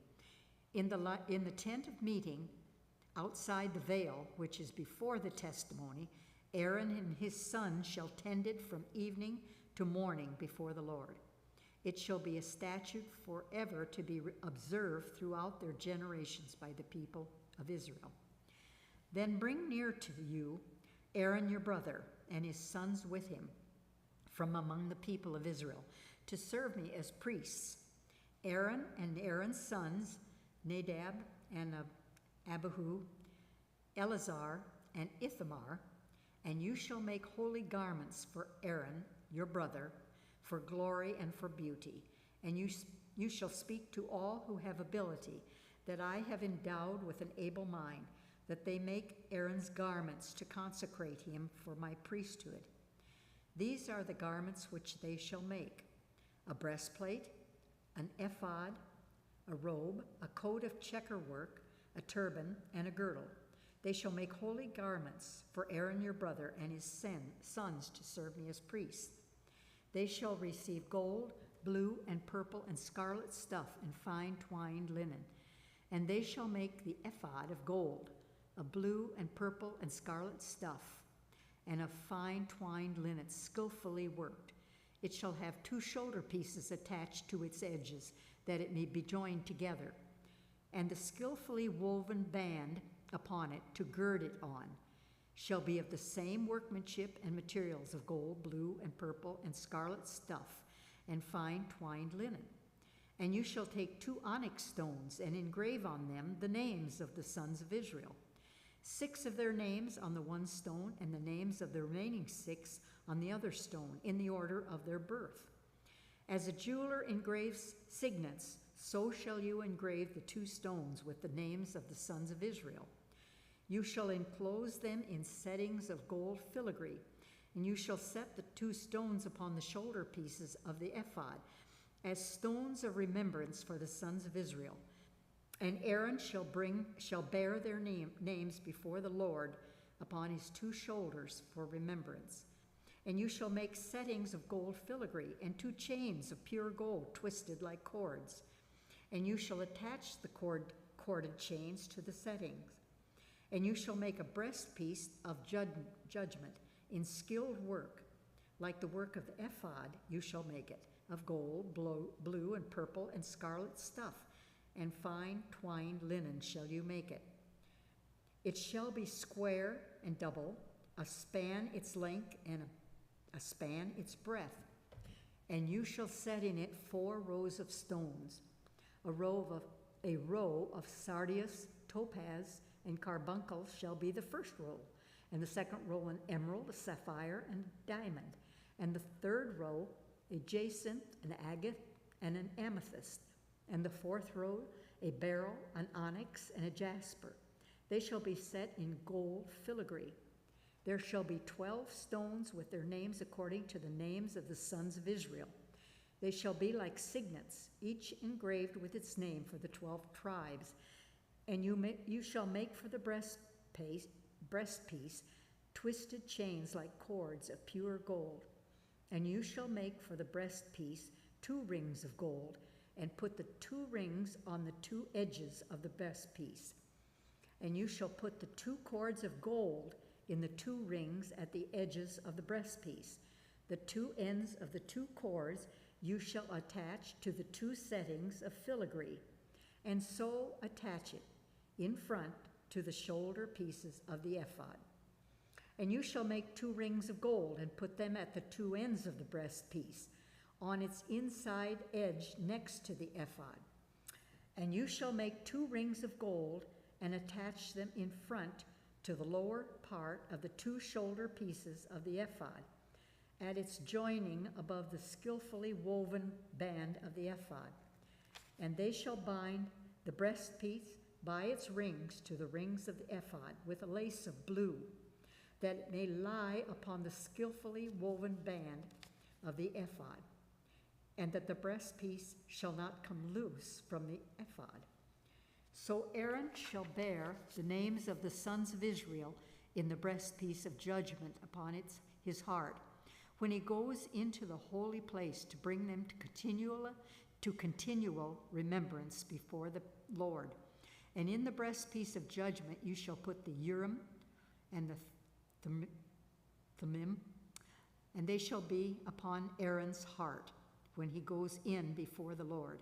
In the tent of meeting, outside the veil, which is before the testimony, Aaron and his sons shall tend it from evening to morning before the Lord. It shall be a statute forever to be observed throughout their generations by the people of Israel. Then bring near to you Aaron your brother and his sons with him from among the people of Israel to serve me as priests. Aaron and Aaron's sons, Nadab and Abihu, Eleazar and Ithamar, and you shall make holy garments for Aaron your brother, for glory and for beauty. And you you shall speak to all who have ability, that I have endowed with an able mind, that they make Aaron's garments to consecrate him for my priesthood. These are the garments which they shall make: a breastplate, an ephod, a robe, a coat of checker work, a turban, and a girdle. They shall make holy garments for Aaron your brother and his sons to serve me as priests. They shall receive gold, blue, and purple, and scarlet stuff, and fine twined linen. And they shall make the ephod of gold, of blue and purple and scarlet stuff, and of fine twined linen, skillfully worked. It shall have 2 shoulder pieces attached to its edges, that it may be joined together, and the skillfully woven band upon it to gird it on shall be of the same workmanship and materials of gold, blue, and purple, and scarlet stuff, and fine twined linen. And you shall take 2 onyx stones and engrave on them the names of the sons of Israel, 6 of their names on the one stone, and the names of the remaining 6 on the other stone, in the order of their birth. As a jeweler engraves signets, so shall you engrave the 2 stones with the names of the sons of Israel. You shall enclose them in settings of gold filigree, and you shall set the 2 stones upon the shoulder pieces of the ephod as stones of remembrance for the sons of Israel. And Aaron shall bear their names before the Lord upon his 2 shoulders for remembrance. And you shall make settings of gold filigree, and 2 chains of pure gold twisted like cords. And you shall attach the corded chains to the settings. And you shall make a breastpiece of judgment in skilled work, like the work of the ephod you shall make it, of gold, blue, and purple, and scarlet stuff, and fine twined linen shall you make it. It shall be square and double, a span its length, and a span its breadth. And you shall set in it 4 rows of stones, a row of sardius, topaz, and carbuncle shall be the first row, and the second row an emerald, a sapphire, and a diamond, and the third row a jacinth, an agate, and an amethyst, and the 4th row a beryl, an onyx, and a jasper. They shall be set in gold filigree. There shall be 12 stones with their names according to the names of the sons of Israel. They shall be like signets, each engraved with its name for the 12 tribes. And you shall make for the breastpiece twisted chains like cords of pure gold. And you shall make for the breastpiece 2 rings of gold, and put the 2 rings on the 2 edges of the breastpiece. And you shall put the 2 cords of gold in the 2 rings at the edges of the breastpiece. The 2 ends of the 2 cords you shall attach to the 2 settings of filigree, and so attach it in front to the shoulder pieces of the ephod. And you shall make 2 rings of gold, and put them at the 2 ends of the breastpiece, on its inside edge next to the ephod. And you shall make 2 rings of gold, and attach them in front to the lower part of the 2 shoulder pieces of the ephod, at its joining above the skillfully woven band of the ephod. And they shall bind the breastpiece by its rings to the rings of the ephod with a lace of blue, that it may lie upon the skillfully woven band of the ephod, and that the breastpiece shall not come loose from the ephod. So Aaron shall bear the names of the sons of Israel in the breastpiece of judgment upon his heart, when he goes into the holy place to bring them to continual remembrance before the Lord. And in the breastpiece of judgment you shall put the Urim and the Thummim, and they shall be upon Aaron's heart when he goes in before the Lord.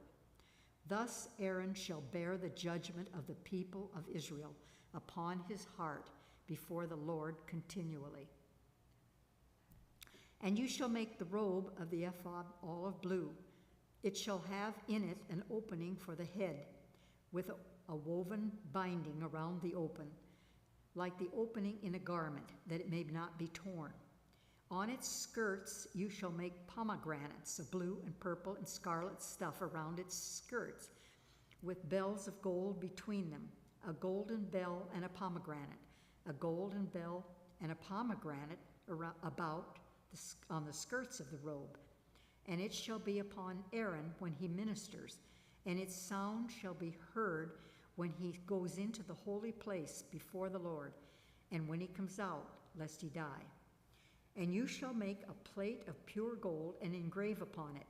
Thus Aaron shall bear the judgment of the people of Israel upon his heart before the Lord continually. And you shall make the robe of the ephod olive blue. It shall have in it an opening for the head, with a woven binding around the open, like the opening in a garment, that it may not be torn. On its skirts you shall make pomegranates of blue and purple and scarlet stuff around its skirts, with bells of gold between them, a golden bell and a pomegranate, a golden bell and a pomegranate on the skirts of the robe. And it shall be upon Aaron when he ministers, and its sound shall be heard when he goes into the holy place before the Lord, and when he comes out, lest he die. And you shall make a plate of pure gold and engrave upon it,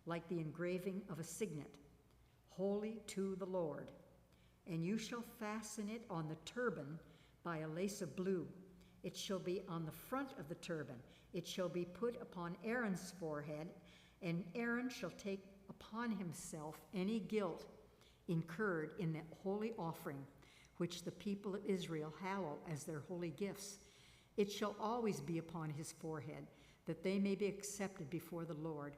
like the engraving of a signet, holy to the Lord. And you shall fasten it on the turban by a lace of blue. It shall be on the front of the turban. It shall be put upon Aaron's forehead, and Aaron shall take upon himself any guilt incurred in the holy offering, which the people of Israel hallow as their holy gifts. It shall always be upon his forehead, that they may be accepted before the Lord.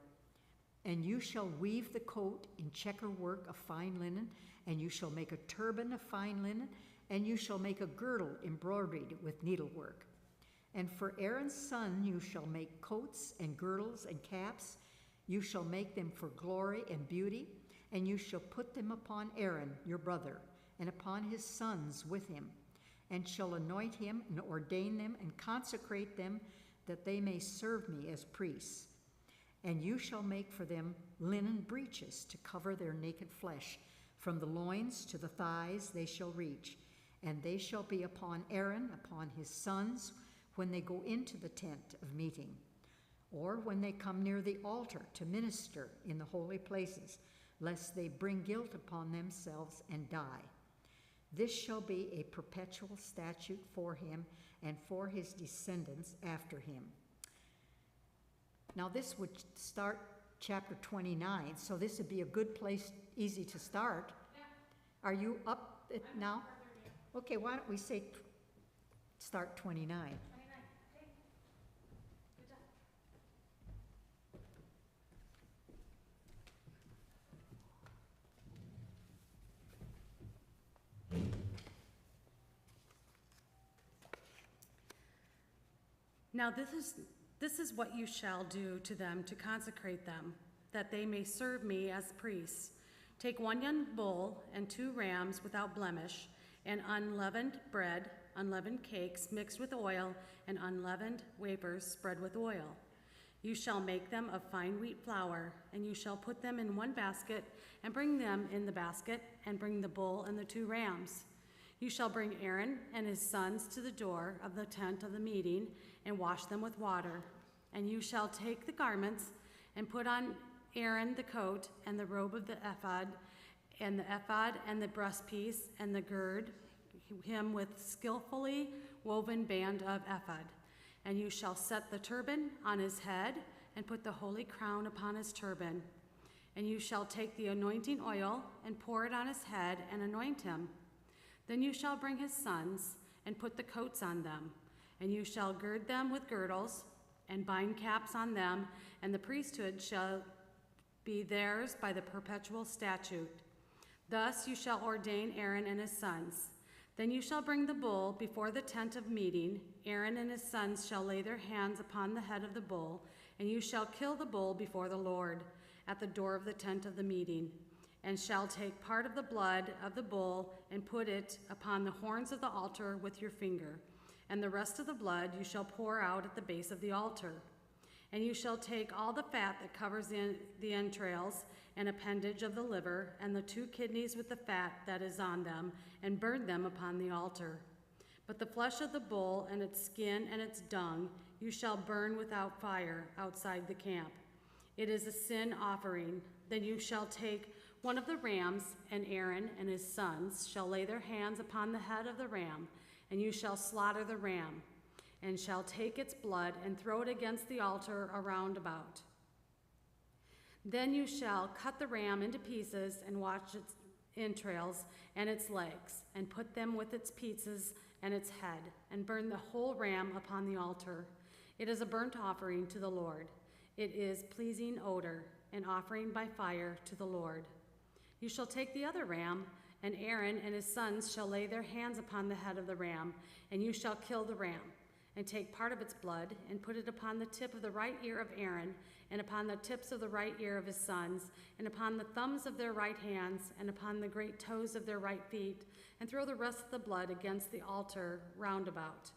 And you shall weave the coat in checker work of fine linen, and you shall make a turban of fine linen, and you shall make a girdle embroidered with needlework. And for Aaron's son you shall make coats and girdles and caps. You shall make them for glory and beauty, and you shall put them upon Aaron your brother, and upon his sons with him, and shall anoint him and ordain them and consecrate them, that they may serve me as priests. And you shall make for them linen breeches to cover their naked flesh. From the loins to the thighs they shall reach, and they shall be upon Aaron, upon his sons, when they go into the tent of meeting, or when they come near the altar to minister in the holy places, lest they bring guilt upon themselves and die. This shall be a perpetual statute for him and for his descendants after him. Now this would start chapter 29, so this would be a good place, easy to start. Are you up now? Okay, why don't we say start 29? Now this is what you shall do to them to consecrate them, that they may serve me as priests. Take 1 young bull and 2 rams without blemish, and unleavened bread, unleavened cakes mixed with oil, and unleavened wafers spread with oil. You shall make them of fine wheat flour, and you shall put them in 1 basket, and bring them in the basket, and bring the bull and the 2 rams. You shall bring Aaron and his sons to the door of the tent of the meeting, and wash them with water. And you shall take the garments, and put on Aaron the coat, and the robe of the ephod, and the breastpiece, and the gird him with skillfully woven band of ephod. And you shall set the turban on his head, and put the holy crown upon his turban. And you shall take the anointing oil, and pour it on his head, and anoint him. Then you shall bring his sons, and put the coats on them. And you shall gird them with girdles, and bind caps on them, and the priesthood shall be theirs by the perpetual statute. Thus you shall ordain Aaron and his sons. Then you shall bring the bull before the tent of meeting. Aaron and his sons shall lay their hands upon the head of the bull, and you shall kill the bull before the Lord at the door of the tent of the meeting, and shall take part of the blood of the bull and put it upon the horns of the altar with your finger. And the rest of the blood you shall pour out at the base of the altar. And you shall take all the fat that covers the entrails, and appendage of the liver, and the 2 kidneys with the fat that is on them, and burn them upon the altar. But the flesh of the bull, and its skin, and its dung, you shall burn without fire outside the camp. It is a sin offering. Then you shall take 1 of the rams, and Aaron and his sons shall lay their hands upon the head of the ram, and you shall slaughter the ram, and shall take its blood and throw it against the altar around about. Then you shall cut the ram into pieces, and wash its entrails and its legs, and put them with its pieces and its head, and burn the whole ram upon the altar. It is a burnt offering to the Lord. It is pleasing odor, an offering by fire to the Lord. You shall take the other ram, and Aaron and his sons shall lay their hands upon the head of the ram, and you shall kill the ram. and take part of its blood, and put it upon the tip of the right ear of Aaron, and upon the tips of the right ear of his sons, and upon the thumbs of their right hands, and upon the great toes of their right feet, and throw the rest of the blood against the altar round about.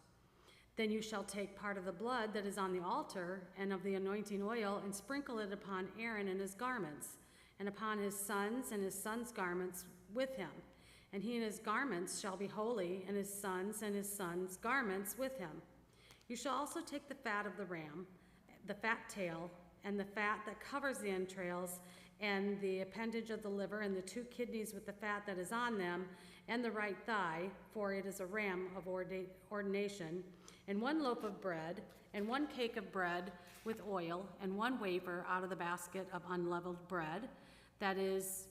Then you shall take part of the blood that is on the altar, and of the anointing oil, and sprinkle it upon Aaron and his garments, and upon his sons and his sons' garments with him. And he and his garments shall be holy, and his sons' garments with him. You shall also take the fat of the ram, the fat tail, and the fat that covers the entrails, and the appendage of the liver, and the 2 kidneys with the fat that is on them, and the right thigh, for it is a ram of ordination, and 1 loaf of bread, and 1 cake of bread with oil, and 1 wafer out of the basket of unleavened bread, that is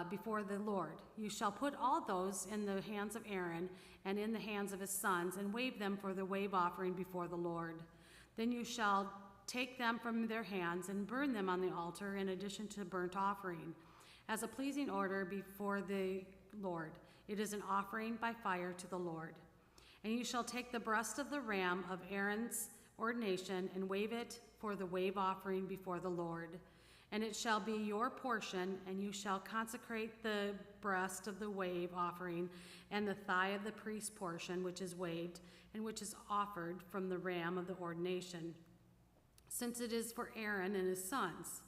before the Lord. You shall put all those in the hands of Aaron and in the hands of his sons, and wave them for the wave offering before the Lord. Then you shall take them from their hands and burn them on the altar in addition to burnt offering, as a pleasing odor before the Lord. It is an offering by fire to the Lord. And you shall take the breast of the ram of Aaron's ordination and wave it for the wave offering before the Lord. And it shall be your portion, and you shall consecrate the breast of the wave offering and the thigh of the priest's portion, which is waved and which is offered from the ram of the ordination, since it is for Aaron and his sons.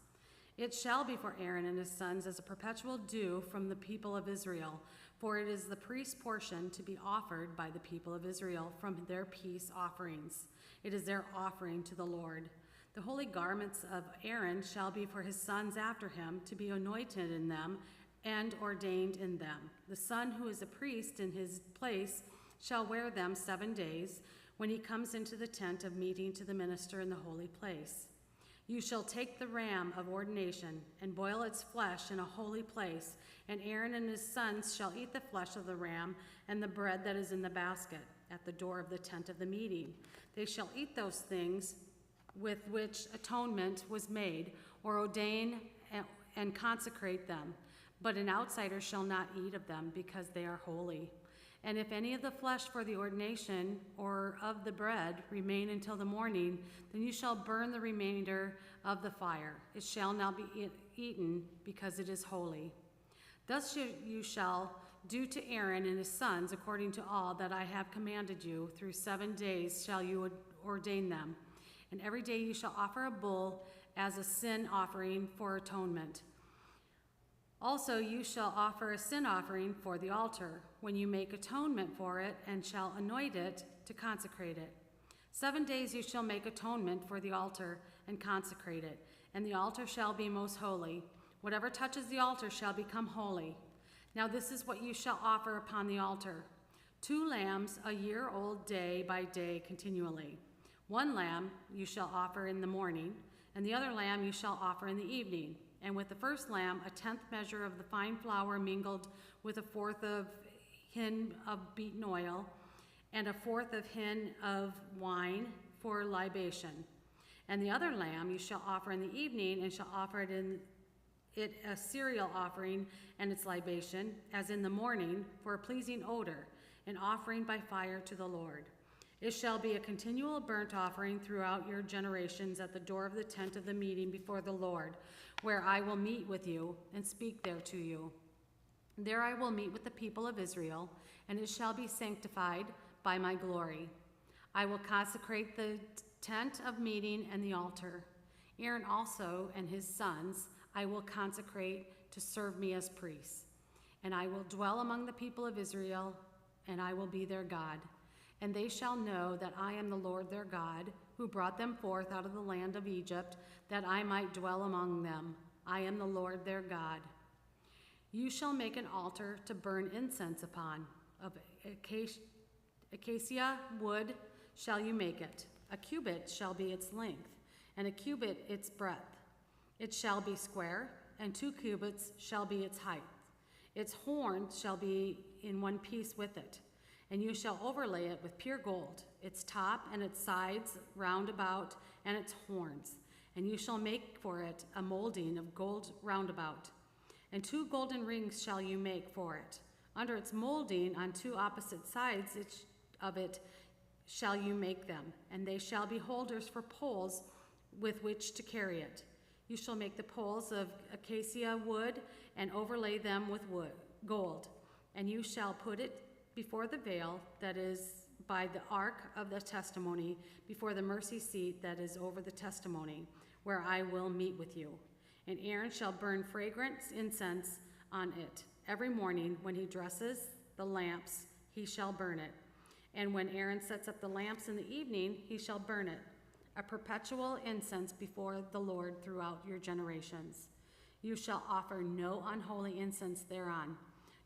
It shall be for Aaron and his sons as a perpetual due from the people of Israel, for it is the priest's portion to be offered by the people of Israel from their peace offerings. It is their offering to the Lord. The holy garments of Aaron shall be for his sons after him, to be anointed in them and ordained in them. The son who is a priest in his place shall wear them 7 days, when he comes into the tent of meeting to the minister in the holy place. You shall take the ram of ordination and boil its flesh in a holy place, and Aaron and his sons shall eat the flesh of the ram and the bread that is in the basket at the door of the tent of the meeting. They shall eat those things with which atonement was made, or ordain and consecrate them. But an outsider shall not eat of them, because they are holy. And if any of the flesh for the ordination or of the bread remain until the morning, then you shall burn the remainder of the fire. It shall not be eaten, because it is holy. Thus you shall do to Aaron and his sons according to all that I have commanded you. Through 7 days shall you ordain them. And every day you shall offer a bull as a sin offering for atonement. Also you shall offer a sin offering for the altar, when you make atonement for it, and shall anoint it to consecrate it. 7 days you shall make atonement for the altar and consecrate it, and the altar shall be most holy. Whatever touches the altar shall become holy. Now this is what you shall offer upon the altar: 2 lambs a year old, day by day continually. 1 lamb you shall offer in the morning, and the other lamb you shall offer in the evening. And with the first lamb, a 10th measure of the fine flour mingled with a 1/4 of hin of beaten oil, and a 1/4 of hin of wine for libation. And the other lamb you shall offer in the evening, and shall offer it a cereal offering and its libation, as in the morning, for a pleasing odor, an offering by fire to the Lord. It shall be a continual burnt offering throughout your generations at the door of the tent of the meeting before the Lord, where I will meet with you and speak there to you. There I will meet with the people of Israel, and it shall be sanctified by my glory. I will consecrate the tent of meeting and the altar. Aaron also and his sons I will consecrate to serve me as priests. And I will dwell among the people of Israel, and I will be their God. And they shall know that I am the Lord their God, who brought them forth out of the land of Egypt, that I might dwell among them. I am the Lord their God. You shall make an altar to burn incense upon. Of acacia wood shall you make it. A cubit shall be its length, and a cubit its breadth. It shall be square, and 2 cubits shall be its height. Its horns shall be in one piece with it. And you shall overlay it with pure gold, its top and its sides round about, and its horns. And you shall make for it a molding of gold round about. And 2 golden rings shall you make for it. Under its molding, on 2 opposite sides of it shall you make them, and they shall be holders for poles with which to carry it. You shall make the poles of acacia wood and overlay them with gold. And you shall put it before the veil that is by the ark of the testimony, before the mercy seat that is over the testimony, where I will meet with you. And Aaron shall burn fragrant incense on it. Every morning when he dresses the lamps, he shall burn it. And when Aaron sets up the lamps in the evening, he shall burn it, a perpetual incense before the Lord throughout your generations. You shall offer no unholy incense thereon,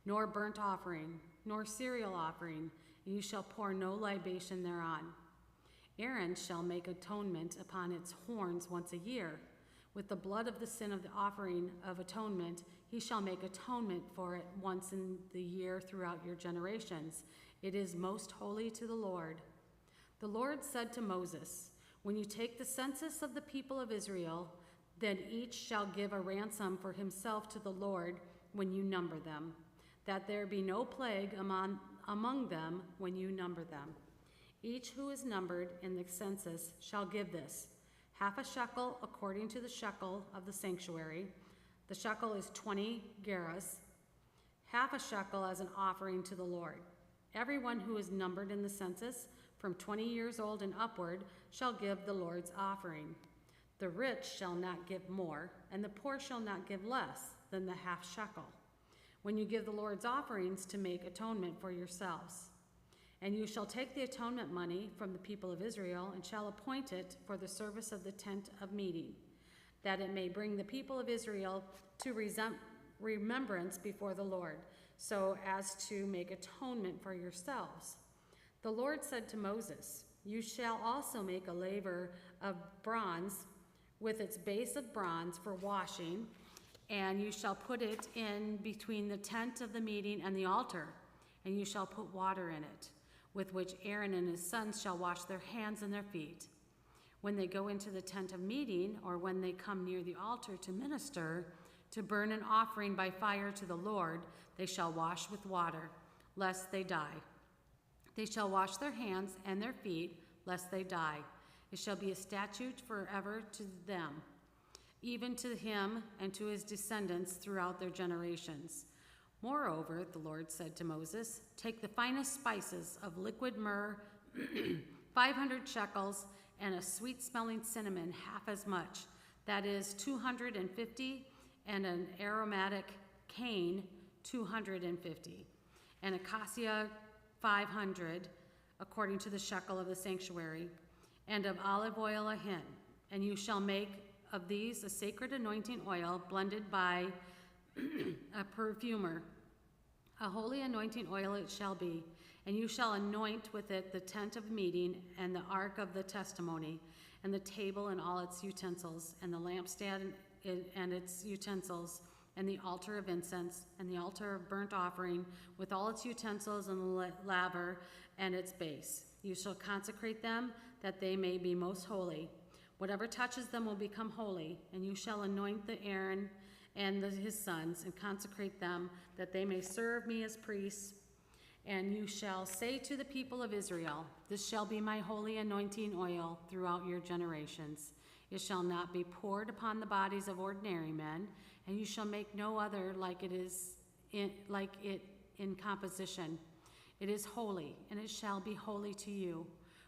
nor burnt offering, nor cereal offering, and you shall pour no libation thereon. Aaron shall make atonement upon its horns once a year. With the blood of the sin of the offering of atonement, he shall make atonement for it once in the year throughout your generations. It is most holy to the Lord. The Lord said to Moses, when you take the census of the people of Israel, then each shall give a ransom for himself to the Lord when you number them, that there be no plague among them when you number them. Each who is numbered in the census shall give this, half a shekel according to the shekel of the sanctuary. The shekel is 20 gerahs, half a shekel as an offering to the Lord. Everyone who is numbered in the census from 20 years old and upward shall give the Lord's offering. The rich shall not give more, and the poor shall not give less than the half shekel, when you give the Lord's offerings to make atonement for yourselves. And you shall take the atonement money from the people of Israel and shall appoint it for the service of the tent of meeting, that it may bring the people of Israel to remembrance before the Lord, so as to make atonement for yourselves. The Lord said to Moses, you shall also make a laver of bronze with its base of bronze for washing, and you shall put it in between the tent of the meeting and the altar, and you shall put water in it, with which Aaron and his sons shall wash their hands and their feet. When they go into the tent of meeting, or when they come near the altar to minister, to burn an offering by fire to the Lord, they shall wash with water, lest they die. They shall wash their hands and their feet, lest they die. It shall be a statute forever to them, even to him and to his descendants throughout their generations. Moreover, the Lord said to Moses, take the finest spices of liquid myrrh, 500 shekels, and a sweet-smelling cinnamon half as much, that is 250, and an aromatic cane 250, and acacia 500, according to the shekel of the sanctuary, and of olive oil a hin. And you shall make of these a sacred anointing oil blended by a perfumer. A holy anointing oil it shall be, and you shall anoint with it the tent of meeting and the ark of the testimony, and the table and all its utensils, and the lampstand and its utensils, and the altar of incense, and the altar of burnt offering, with all its utensils, and the laver and its base. You shall consecrate them, that they may be most holy. Whatever touches them will become holy, and you shall anoint the Aaron and his sons, and consecrate them, that they may serve me as priests. And you shall say to the people of Israel, this shall be my holy anointing oil throughout your generations. It shall not be poured upon the bodies of ordinary men, and you shall make no other like it in composition. It is holy, and it shall be holy to you.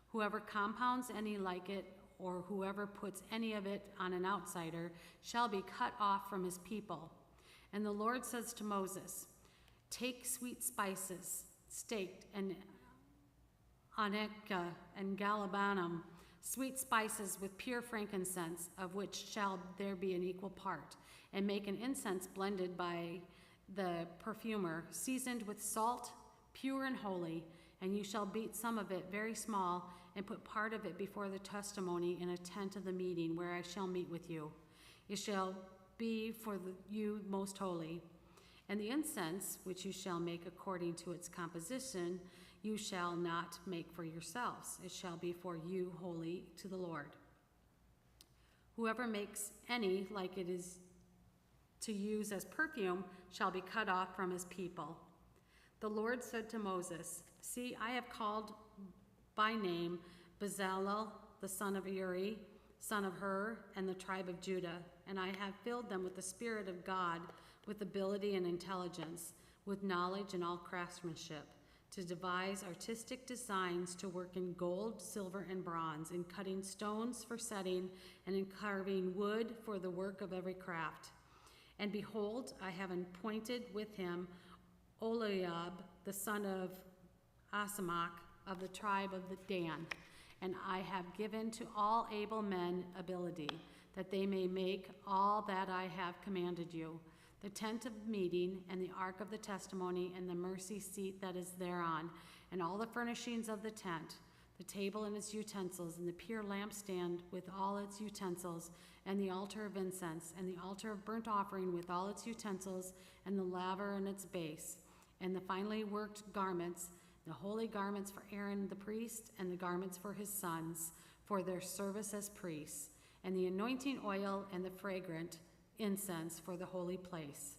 Whoever compounds any like it, or whoever puts any of it on an outsider, shall be cut off from his people. And the Lord says to Moses, take sweet spices, staked, and onycha and galbanum, sweet spices with pure frankincense, of which shall there be an equal part, and make an incense blended by the perfumer, seasoned with salt, pure and holy. And you shall beat some of it very small, and put part of it before the testimony in a tent of the meeting, where I shall meet with you. It shall be for you most holy. And the incense, which you shall make according to its composition, you shall not make for yourselves. It shall be for you holy to the Lord. Whoever makes any like it is to use as perfume shall be cut off from his people. The Lord said to Moses, see, I have called by name Bezalel, the son of Uri, son of Hur, and the tribe of Judah. And I have filled them with the Spirit of God, with ability and intelligence, with knowledge and all craftsmanship, to devise artistic designs, to work in gold, silver, and bronze, in cutting stones for setting, and in carving wood for the work of every craft. And behold, I have appointed with him Oliab, the son of Asamach, of the tribe of the Dan. And I have given to all able men ability, that they may make all that I have commanded you, the tent of meeting, and the ark of the testimony, and the mercy seat that is thereon, and all the furnishings of the tent, the table and its utensils, and the pure lampstand with all its utensils, and the altar of incense, and the altar of burnt offering with all its utensils, and the laver and its base, and the finely worked garments, the holy garments for Aaron the priest, and the garments for his sons, for their service as priests, and the anointing oil and the fragrant incense for the holy place.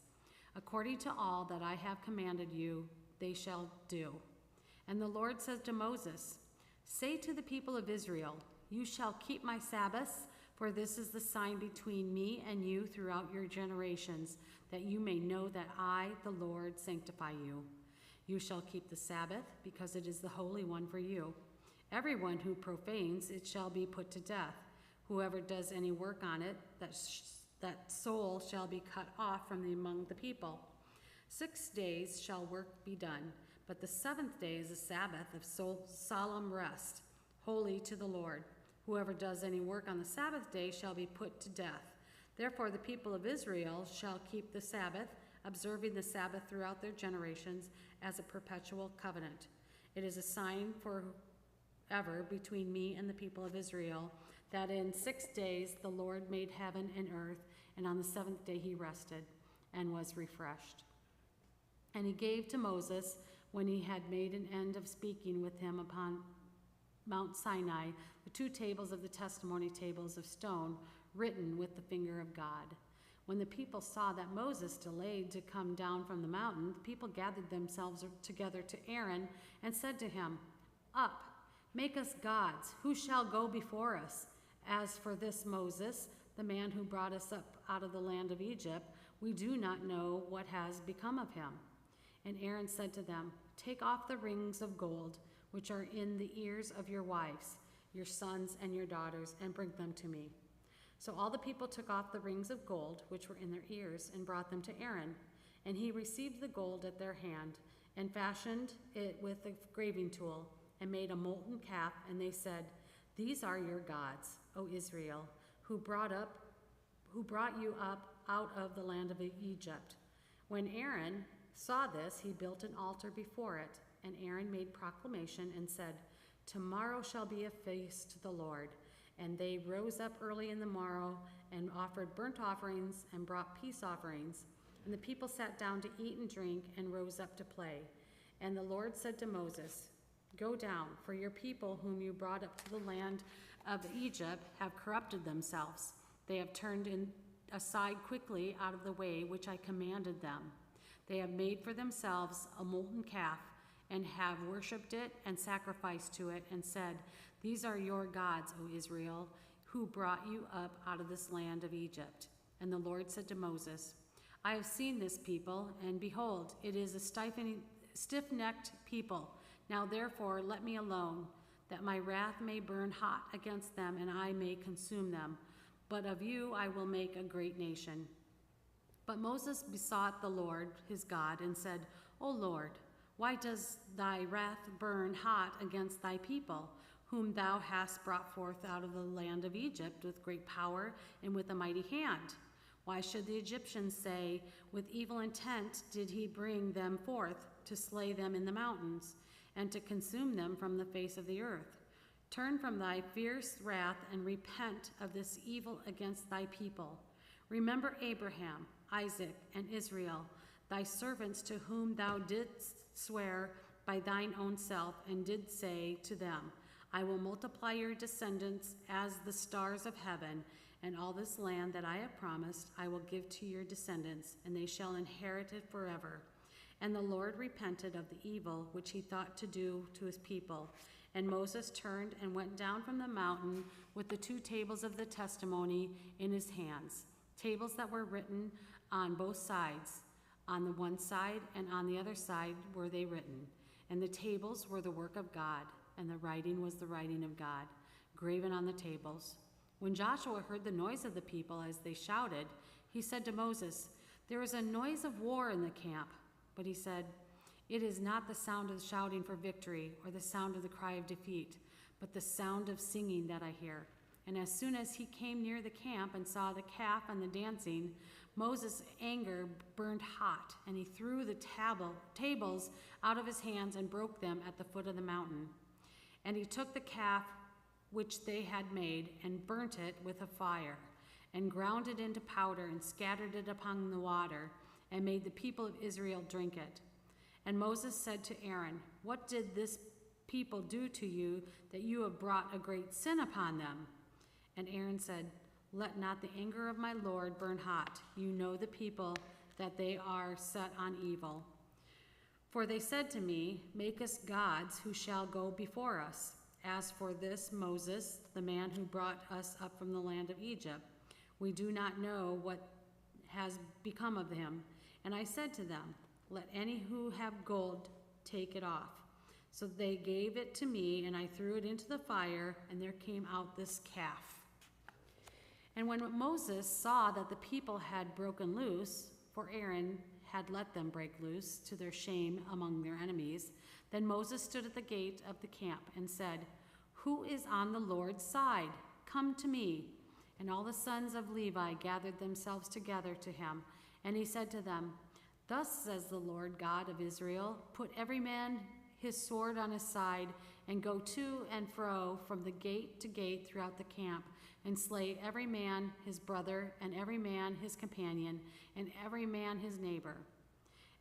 According to all that I have commanded you, they shall do. And the Lord said to Moses, say to the people of Israel, you shall keep my Sabbaths, for this is the sign between me and you throughout your generations, that you may know that I, the Lord, sanctify you. You shall keep the Sabbath, because it is the holy one for you. Everyone who profanes it shall be put to death. Whoever does any work on it, that soul shall be cut off from among the people. 6 days shall work be done, but the seventh day is a Sabbath of solemn rest, holy to the Lord. Whoever does any work on the Sabbath day shall be put to death. Therefore the people of Israel shall keep the Sabbath, observing the Sabbath throughout their generations as a perpetual covenant. It is a sign forever between me and the people of Israel, that in 6 days the Lord made heaven and earth, and on the seventh day he rested and was refreshed. And he gave to Moses, when he had made an end of speaking with him upon Mount Sinai, the 2 tables of the testimony, tables of stone, written with the finger of God. When the people saw that Moses delayed to come down from the mountain, the people gathered themselves together to Aaron and said to him, up, make us gods, who shall go before us? As for this Moses, the man who brought us up out of the land of Egypt, we do not know what has become of him. And Aaron said to them, take off the rings of gold, which are in the ears of your wives, your sons and your daughters, and bring them to me. So all the people took off the rings of gold, which were in their ears, and brought them to Aaron. And he received the gold at their hand, and fashioned it with a graving tool, and made a molten calf, and they said, these are your gods, O Israel, who brought you up out of the land of Egypt. When Aaron saw this, he built an altar before it, and Aaron made proclamation and said, tomorrow shall be a feast to the Lord. And they rose up early in the morrow and offered burnt offerings and brought peace offerings. And the people sat down to eat and drink and rose up to play. And the Lord said to Moses, go down, for your people whom you brought up to the land of Egypt have corrupted themselves. They have turned aside quickly out of the way which I commanded them. They have made for themselves a molten calf, and have worshipped it and sacrificed to it, and said, these are your gods, O Israel, who brought you up out of this land of Egypt. And the Lord said to Moses, I have seen this people, and behold, it is a stiff-necked people. Now therefore let me alone, that my wrath may burn hot against them, and I may consume them. But of you I will make a great nation. But Moses besought the Lord his God, and said, O Lord, why does thy wrath burn hot against thy people, whom thou hast brought forth out of the land of Egypt with great power and with a mighty hand? Why should the Egyptians say, with evil intent did he bring them forth, to slay them in the mountains, and to consume them from the face of the earth? Turn from thy fierce wrath and repent of this evil against thy people. Remember Abraham, Isaac, and Israel, thy servants, to whom thou didst swear by thine own self, and did say to them, I will multiply your descendants as the stars of heaven, and all this land that I have promised I will give to your descendants, and they shall inherit it forever. And the Lord repented of the evil which he thought to do to his people, And Moses turned and went down from the mountain with the 2 tables of the testimony in his hands, tables that were written on both sides. On the one side and on the other side were they written. And the tables were the work of God, and the writing was the writing of God, graven on the tables. When Joshua heard the noise of the people as they shouted, he said to Moses, "There is a noise of war in the camp." But he said, "It is not the sound of shouting for victory or the sound of the cry of defeat, but the sound of singing that I hear." And as soon as he came near the camp and saw the calf and the dancing, Moses' anger burned hot, and he threw the tables out of his hands and broke them at the foot of the mountain. And he took the calf which they had made and burnt it with a fire, and ground it into powder and scattered it upon the water, and made the people of Israel drink it. And Moses said to Aaron, "What did this people do to you that you have brought a great sin upon them?" And Aaron said, "Let not the anger of my Lord burn hot. You know the people, that they are set on evil. For they said to me, 'Make us gods who shall go before us.' As for this Moses, the man who brought us up from the land of Egypt, we do not know what has become of him. And I said to them, 'Let any who have gold take it off.' So they gave it to me, and I threw it into the fire, and there came out this calf." And when Moses saw that the people had broken loose, for Aaron had let them break loose to their shame among their enemies, then Moses stood at the gate of the camp and said, "Who is on the Lord's side? Come to me." And all the sons of Levi gathered themselves together to him, and he said to them, "Thus says the Lord God of Israel, put every man his sword on his side, and go to and fro from the gate to gate throughout the camp, and slay every man his brother, and every man his companion, and every man his neighbor."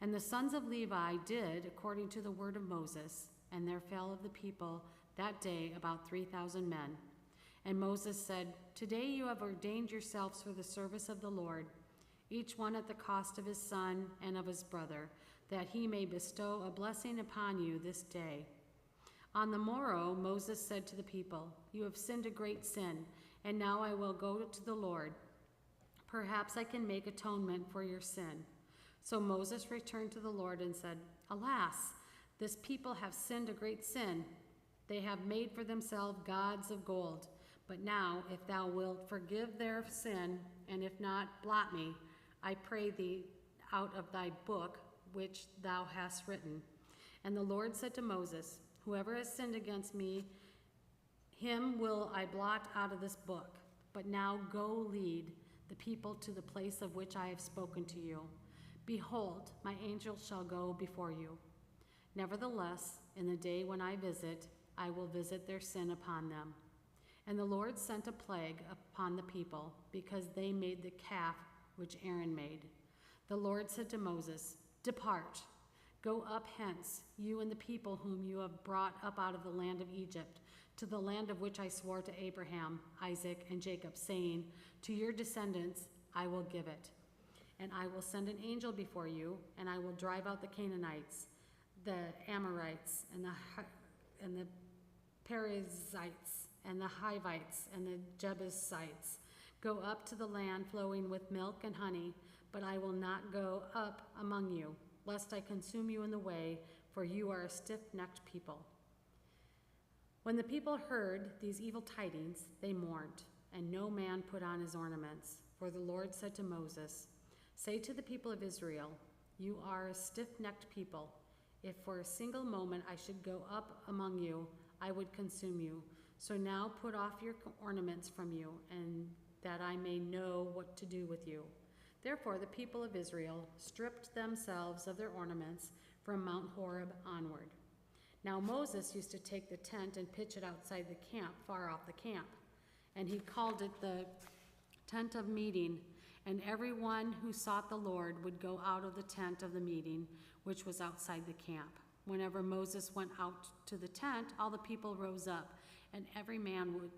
And the sons of Levi did according to the word of Moses, and there fell of the people that day about 3,000 men. And Moses said, "Today you have ordained yourselves for the service of the Lord, each one at the cost of his son and of his brother, that he may bestow a blessing upon you this day." On the morrow Moses said to the people, "You have sinned a great sin, and now I will go to the Lord. Perhaps I can make atonement for your sin." So Moses returned to the Lord and said, "Alas, this people have sinned a great sin. They have made for themselves gods of gold. But now, if thou wilt forgive their sin, and if not, blot me, I pray thee, out of thy book which thou hast written." And the Lord said to Moses, "Whoever has sinned against me, him will I blot out of this book. But now go lead the people to the place of which I have spoken to you. Behold, my angel shall go before you. Nevertheless, in the day when I visit, I will visit their sin upon them." And the Lord sent a plague upon the people, because they made the calf which Aaron made. The Lord said to Moses, "Depart, go up hence, you and the people whom you have brought up out of the land of Egypt, to the land of which I swore to Abraham, Isaac, and Jacob, saying, 'To your descendants I will give it.' And I will send an angel before you, and I will drive out the Canaanites, the Amorites, and the Perizzites, and the Hivites, and the Jebusites. Go up to the land flowing with milk and honey, but I will not go up among you, lest I consume you in the way, for you are a stiff-necked people." When the people heard these evil tidings, they mourned, and no man put on his ornaments. For the Lord said to Moses, "Say to the people of Israel, you are a stiff-necked people. If for a single moment I should go up among you, I would consume you. So now put off your ornaments from you, and that I may know what to do with you." Therefore the people of Israel stripped themselves of their ornaments from Mount Horeb onward. Now Moses used to take the tent and pitch it outside the camp, far off the camp. And he called it the tent of meeting. And everyone who sought the Lord would go out of the tent of the meeting, which was outside the camp. Whenever Moses went out to the tent, all the people rose up, and every man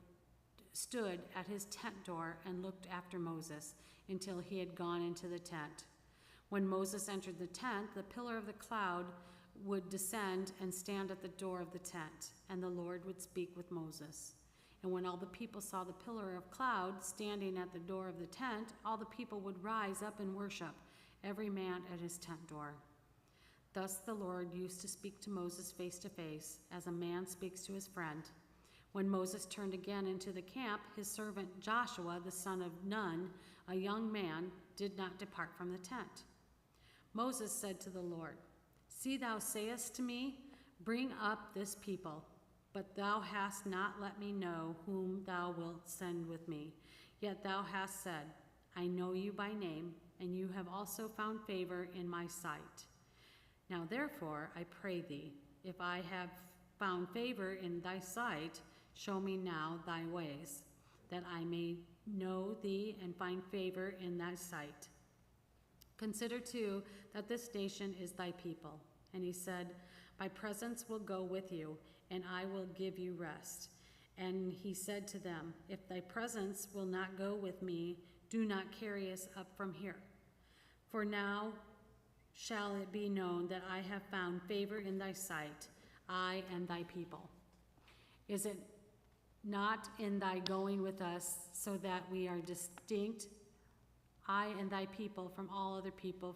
stood at his tent door and looked after Moses until he had gone into the tent. When Moses entered the tent, the pillar of the cloud would descend and stand at the door of the tent, and the Lord would speak with Moses. And when all the people saw the pillar of cloud standing at the door of the tent, all the people would rise up and worship, every man at his tent door. Thus the Lord used to speak to Moses face to face, as a man speaks to his friend. When Moses turned again into the camp, his servant Joshua, the son of Nun, a young man, did not depart from the tent. Moses said to the Lord, "See, thou sayest to me, bring up this people, but thou hast not let me know whom thou wilt send with me. Yet thou hast said, I know you by name, and you have also found favor in my sight. Now therefore, I pray thee, if I have found favor in thy sight, show me now thy ways, that I may know thee and find favor in thy sight. Consider too that this nation is thy people." And he said, "My presence will go with you, and I will give you rest." And he said to them, "If thy presence will not go with me, do not carry us up from here. For now shall it be known that I have found favor in thy sight, I and thy people. Is it not in thy going with us, so that we are distinct, I and thy people, from all other people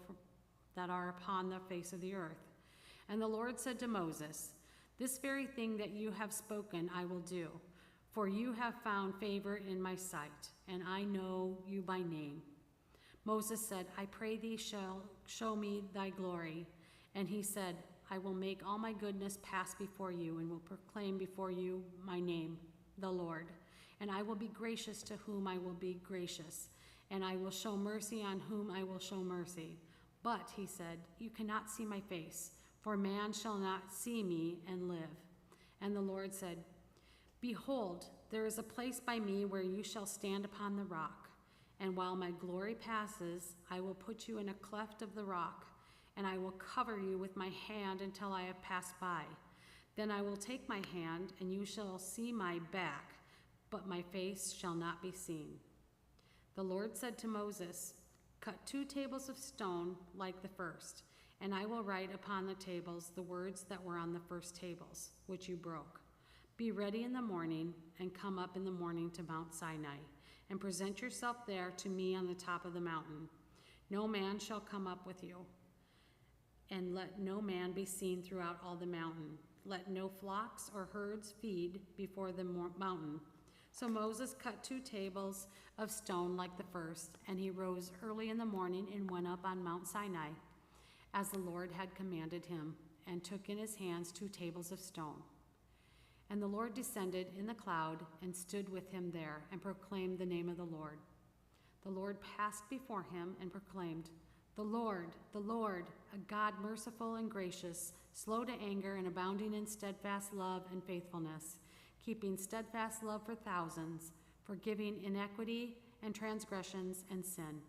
that are upon the face of the earth?" And the Lord said to Moses, "This very thing that you have spoken I will do, for you have found favor in my sight, and I know you by name." Moses said, "I pray thee, show me thy glory." And he said, "I will make all my goodness pass before you, and will proclaim before you my name, the Lord. And I will be gracious to whom I will be gracious, and I will show mercy on whom I will show mercy. But," he said, "you cannot see my face, for man shall not see me and live." And the Lord said, "Behold, there is a place by me where you shall stand upon the rock. And while my glory passes, I will put you in a cleft of the rock, and I will cover you with my hand until I have passed by. Then I will take my hand, and you shall see my back, but my face shall not be seen." The Lord said to Moses, "Cut 2 tables of stone like the first, and I will write upon the tables the words that were on the first tables, which you broke. Be ready in the morning, and come up in the morning to Mount Sinai, and present yourself there to me on the top of the mountain. No man shall come up with you, and let no man be seen throughout all the mountain. Let no flocks or herds feed before the mountain." So Moses cut 2 tables of stone like the first, and he rose early in the morning and went up on Mount Sinai, as the Lord had commanded him, and took in his hands 2 tables of stone. And the Lord descended in the cloud and stood with him there, and proclaimed the name of the Lord. The Lord passed before him and proclaimed, the Lord, a God merciful and gracious, slow to anger and abounding in steadfast love and faithfulness, keeping steadfast love for thousands, forgiving iniquity and transgressions and sin,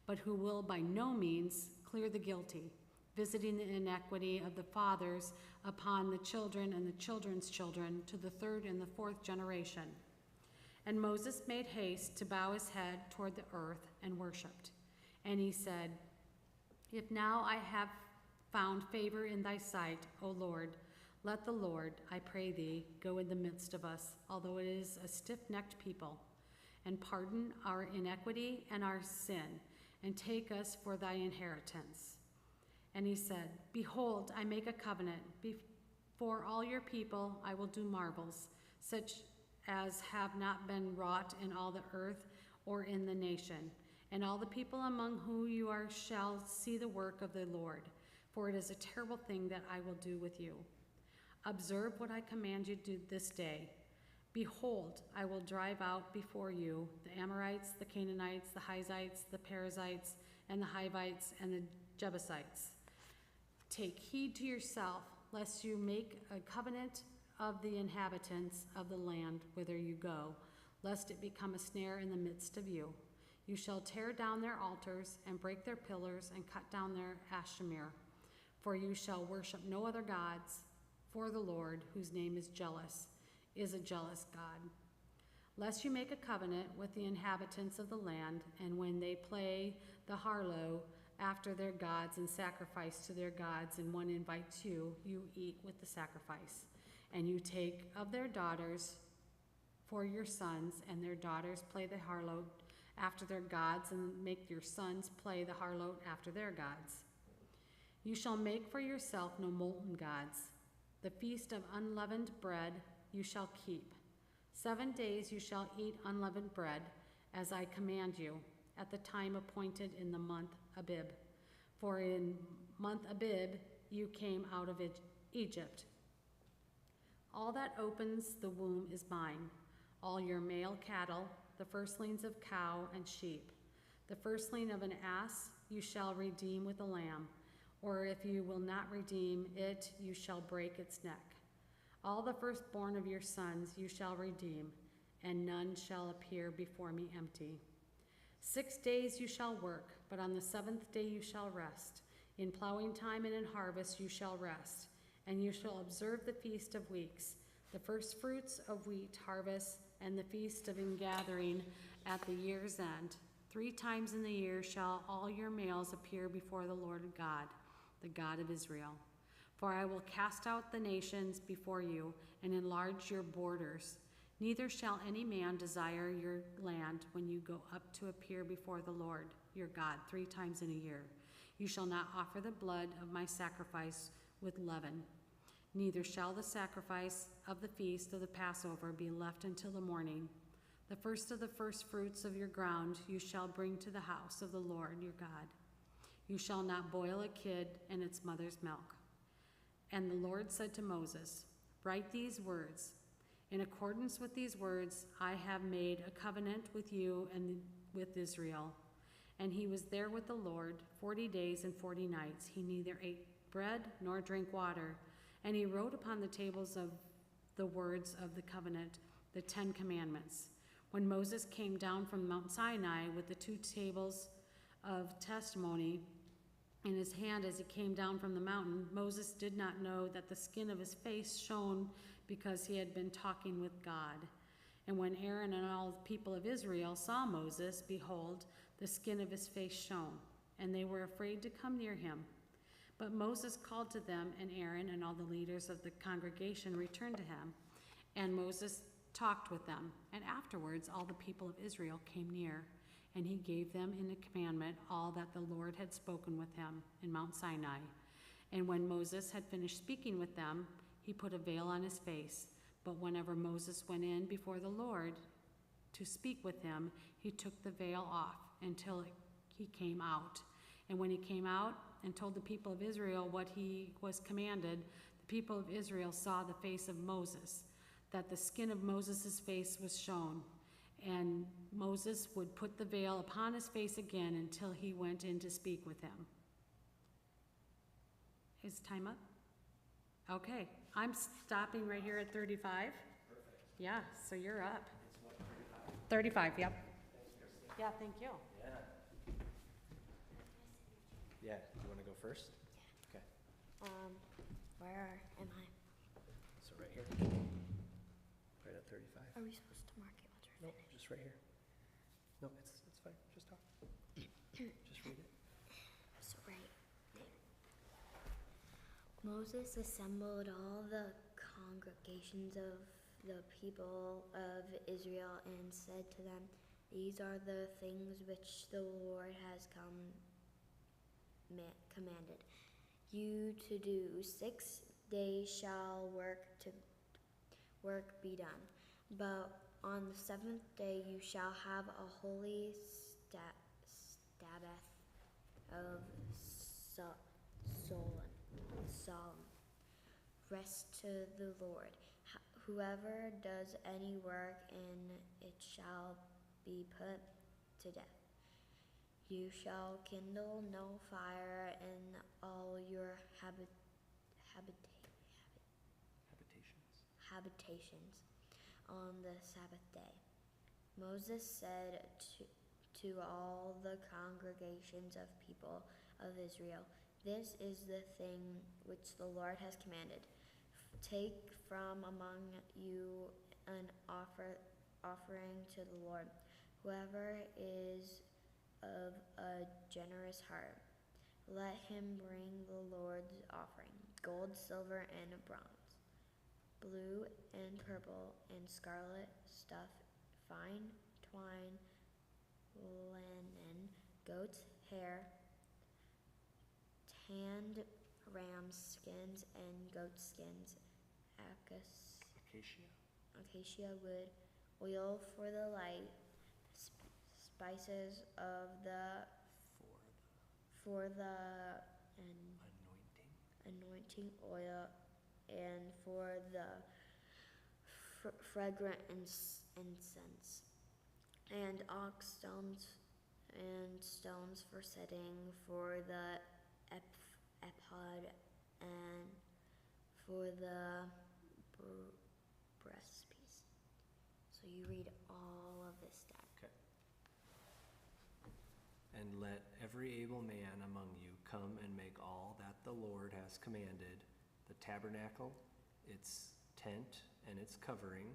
but who will by no means clear the guilty, visiting the iniquity of the fathers upon the children and the children's children to the 3rd and the 4th generation. And Moses made haste to bow his head toward the earth and worshipped. And he said, "If now I have found favor in thy sight, O Lord, let the Lord, I pray thee, go in the midst of us, although it is a stiff-necked people, and pardon our iniquity and our sin, and take us for thy inheritance." And he said, "Behold, I make a covenant. Before all your people I will do marvels, such as have not been wrought in all the earth or in the nation. And all the people among whom you are shall see the work of the Lord, for it is a terrible thing that I will do with you. Observe what I command you to do this day. Behold, I will drive out before you the Amorites, the Canaanites, the Hittites, the Perizzites, and the Hivites, and the Jebusites. Take heed to yourself, lest you make a covenant of the inhabitants of the land whither you go, lest it become a snare in the midst of you. You shall tear down their altars and break their pillars and cut down their Asherim, for you shall worship no other gods, for the Lord, whose name is jealous, is a jealous God. Lest you make a covenant with the inhabitants of the land, and when they play the harlot, after their gods and sacrifice to their gods, and one invites you, you eat with the sacrifice. And you take of their daughters for your sons, and their daughters play the harlot after their gods, and make your sons play the harlot after their gods. You shall make for yourself no molten gods. The feast of unleavened bread you shall keep. 7 days you shall eat unleavened bread, as I command you, at the time appointed in the month Abib. For in month Abib you came out of Egypt. All that opens the womb is mine, all your male cattle, the firstlings of cow and sheep. The firstling of an ass you shall redeem with a lamb, or if you will not redeem it, you shall break its neck. All the firstborn of your sons you shall redeem, and none shall appear before me empty. 6 days you shall work, but on the 7th day you shall rest. In plowing time and in harvest you shall rest, and you shall observe the feast of weeks, the first fruits of wheat harvest, and the feast of ingathering at the year's end. 3 times in the year shall all your males appear before the Lord God, the God of Israel. For I will cast out the nations before you, and enlarge your borders. Neither shall any man desire your land when you go up to appear before the Lord your God 3 times in a year. You shall not offer the blood of my sacrifice with leaven. Neither shall the sacrifice of the feast of the Passover be left until the morning. The first of the first fruits of your ground you shall bring to the house of the Lord your God. You shall not boil a kid in its mother's milk. And the Lord said to Moses, write these words. In accordance with these words, I have made a covenant with you and with Israel. And he was there with the Lord 40 days and 40 nights. He neither ate bread nor drank water. And he wrote upon the tables of the words of the covenant, the 10 commandments. When Moses came down from Mount Sinai with the 2 tables of testimony in his hand as he came down from the mountain, Moses did not know that the skin of his face shone because he had been talking with God. And when Aaron and all the people of Israel saw Moses, behold, the skin of his face shone, and they were afraid to come near him. But Moses called to them, and Aaron and all the leaders of the congregation returned to him, and Moses talked with them. And afterwards all the people of Israel came near, and he gave them in a commandment all that the Lord had spoken with him in Mount Sinai. And when Moses had finished speaking with them, he put a veil on his face. But whenever Moses went in before the Lord to speak with him, he took the veil off until he came out. And when he came out and told the people of Israel what he was commanded, the people of Israel saw the face of Moses, that the skin of Moses' face was shown. And Moses would put the veil upon his face again until he went in to speak with him. Is time up? Okay, I'm stopping right here at 35. Perfect. Yeah, so you're up. It's what, 35? 35, yep. Thanks, Yeah, thank you. Yeah. Yeah, do you want to go first? Okay, Where am I? so right here. Right at 35. Are we supposed to mark it once we're Nope, just right here. No, it's fine, just talk. Just read it. So right there. Moses assembled all the congregations of the people of Israel and said to them, these are the things which the Lord has commanded you to do. 6 days shall work be done, but on the 7th day you shall have a holy Sabbath of solemn rest to the Lord. Whoever does any work in it shall be put to death. You shall kindle no fire in all your habitations on the Sabbath day. Moses said to all the congregations of people of Israel, this is the thing which the Lord has commanded. Take from among you an offering to the Lord. Whoever is of a generous heart, Let him bring the Lord's offering, gold, silver, and bronze, blue and purple and scarlet stuff, fine twine, linen, goat's hair, tanned ram's skins and goat skins, acacia wood, oil for the light, spices of for the anointing oil, and for the fragrant incense, and ox stones and stones for setting, for the ephod, and for the breastpiece. So you read all of this down. Okay. And let every able man among you come and make all that the Lord has commanded, the tabernacle, its tent and its covering,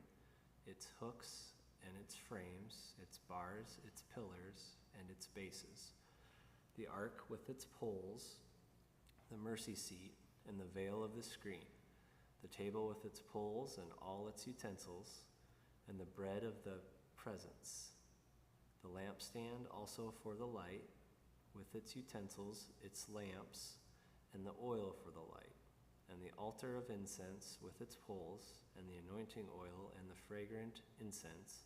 its hooks and its frames, its bars, its pillars, and its bases, the ark with its poles, the mercy seat, and the veil of the screen, the table with its poles and all its utensils, and the bread of the presence, the lampstand also for the light, with its utensils, its lamps, and the oil for the light, and the altar of incense with its poles, and the anointing oil and the fragrant incense,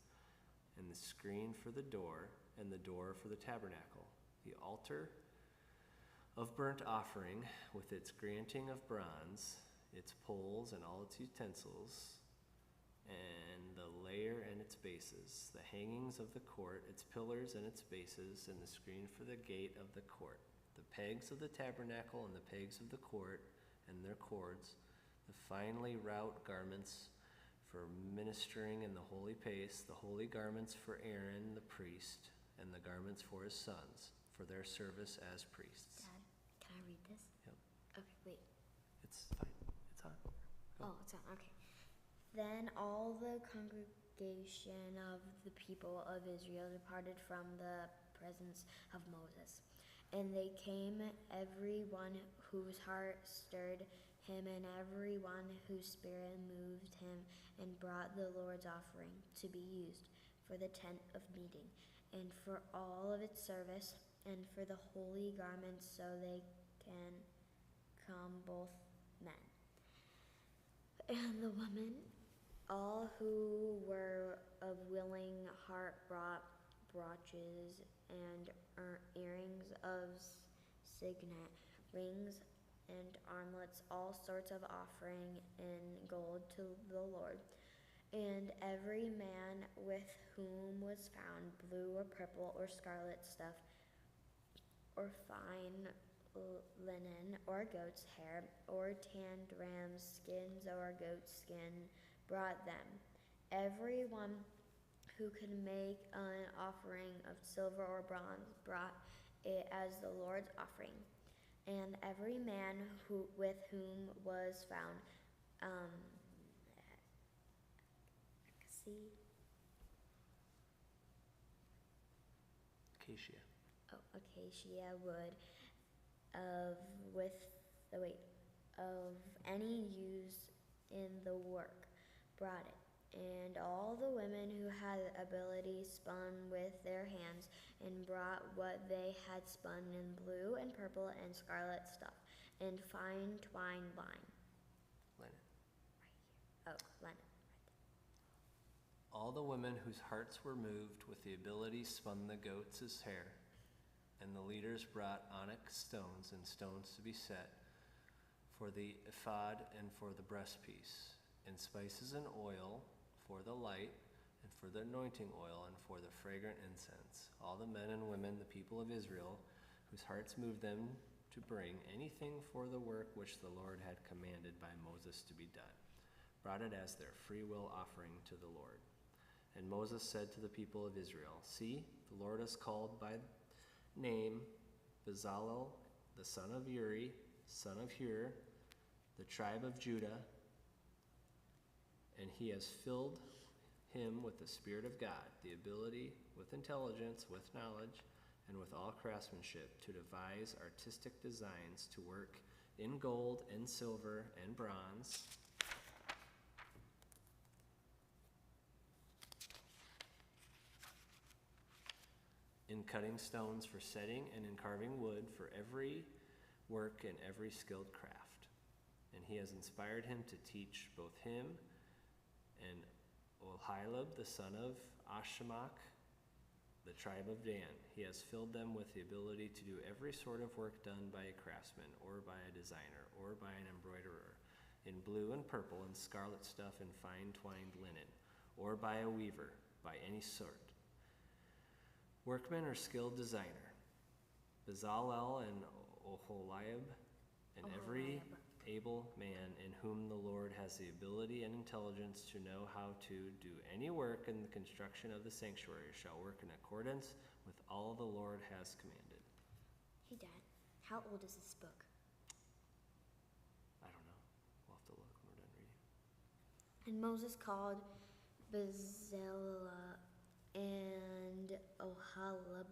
and the screen for the door, and the door for the tabernacle, the altar of burnt offering with its granting of bronze, its poles and all its utensils, and the layer and its bases, the hangings of the court, its pillars and its bases, and the screen for the gate of the court, the pegs of the tabernacle and the pegs of the court and their cords, the finely wrought garments for ministering in the holy place, the holy garments for Aaron the priest, and the garments for his sons, for their service as priests. Dad, can I read this? Yep. Okay, wait. It's fine. It's on. Go. Oh, it's on, okay. Then all the congregation of the people of Israel departed from the presence of Moses. And they came, every one whose heart stirred him, and every one whose spirit moved him, and brought the Lord's offering to be used for the tent of meeting, and for all of its service, and for the holy garments, so they can come both men and the women. All who were of willing heart brought brooches and earrings of signet, rings and armlets, all sorts of offering in gold to the Lord. And every man with whom was found blue or purple or scarlet stuff, or fine linen, or goat's hair, or tanned ram's skins, or goat's skin, brought them. Everyone who could make an offering of silver or bronze brought it as the Lord's offering. And every man with whom was found acacia wood of any use in the work brought it. And all the women who had ability spun with their hands, and brought what they had spun in blue and purple and scarlet stuff, and fine twine line. Linen. Right here. Oh, linen. All the women whose hearts were moved with the ability spun the goats' hair, and the leaders brought onyx stones and stones to be set for the ephod and for the breastpiece, and spices and oil for the light, and for the anointing oil, and for the fragrant incense. All the men and women, the people of Israel, whose hearts moved them to bring anything for the work which the Lord had commanded by Moses to be done, brought it as their free will offering to the Lord. And Moses said to the people of Israel, See, the Lord has called by name Bezalel, the son of Uri, son of Hur, the tribe of Judah, and he has filled him with the Spirit of God, the ability, with intelligence, with knowledge, and with all craftsmanship to devise artistic designs to work in gold and silver and bronze, in cutting stones for setting and in carving wood for every work and every skilled craft. And he has inspired him to teach both him and Oholiab, the son of Ahisamach, the tribe of Dan. He has filled them with the ability to do every sort of work done by a craftsman, or by a designer, or by an embroiderer, in blue and purple and scarlet stuff and fine twined linen, or by a weaver, by any sort. Workman or skilled designer, Bezalel and Oholiab, and every able man in whom the Lord has the ability and intelligence to know how to do any work in the construction of the sanctuary shall work in accordance with all the Lord has commanded. Hey, Dad, how old is this book? I don't know. We'll have to look when we're done reading. And Moses called Bezalel and Oholiab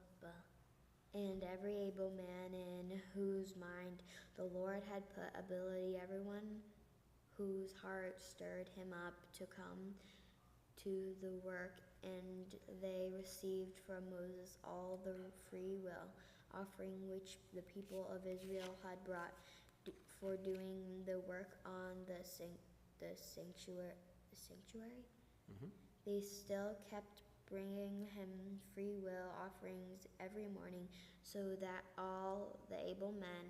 and every able man in whose mind the Lord had put ability, everyone whose heart stirred him up to come to the work, and they received from Moses all the free will offering which the people of Israel had brought for doing the work on the sanctuary. Mm-hmm. They still kept bringing him free will offerings every morning, so that all the able men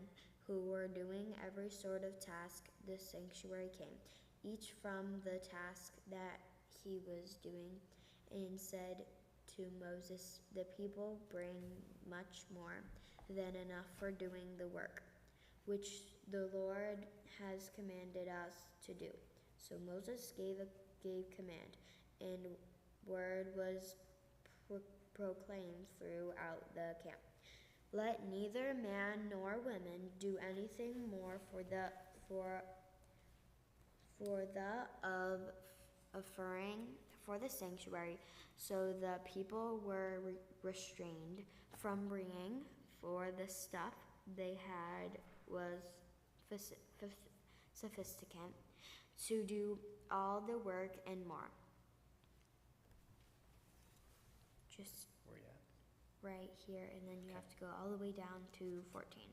who were doing every sort of task the sanctuary came, each from the task that he was doing, and said to Moses, the people bring much more than enough for doing the work which the Lord has commanded us to do. So Moses gave command, and word was proclaimed throughout the camp. Let neither man nor woman do anything more for the offering for the sanctuary. So the people were restrained from bringing, for the stuff they had was sufficient to do all the work and more. Just Where you at? right here, and then you have to go all the way down to 14.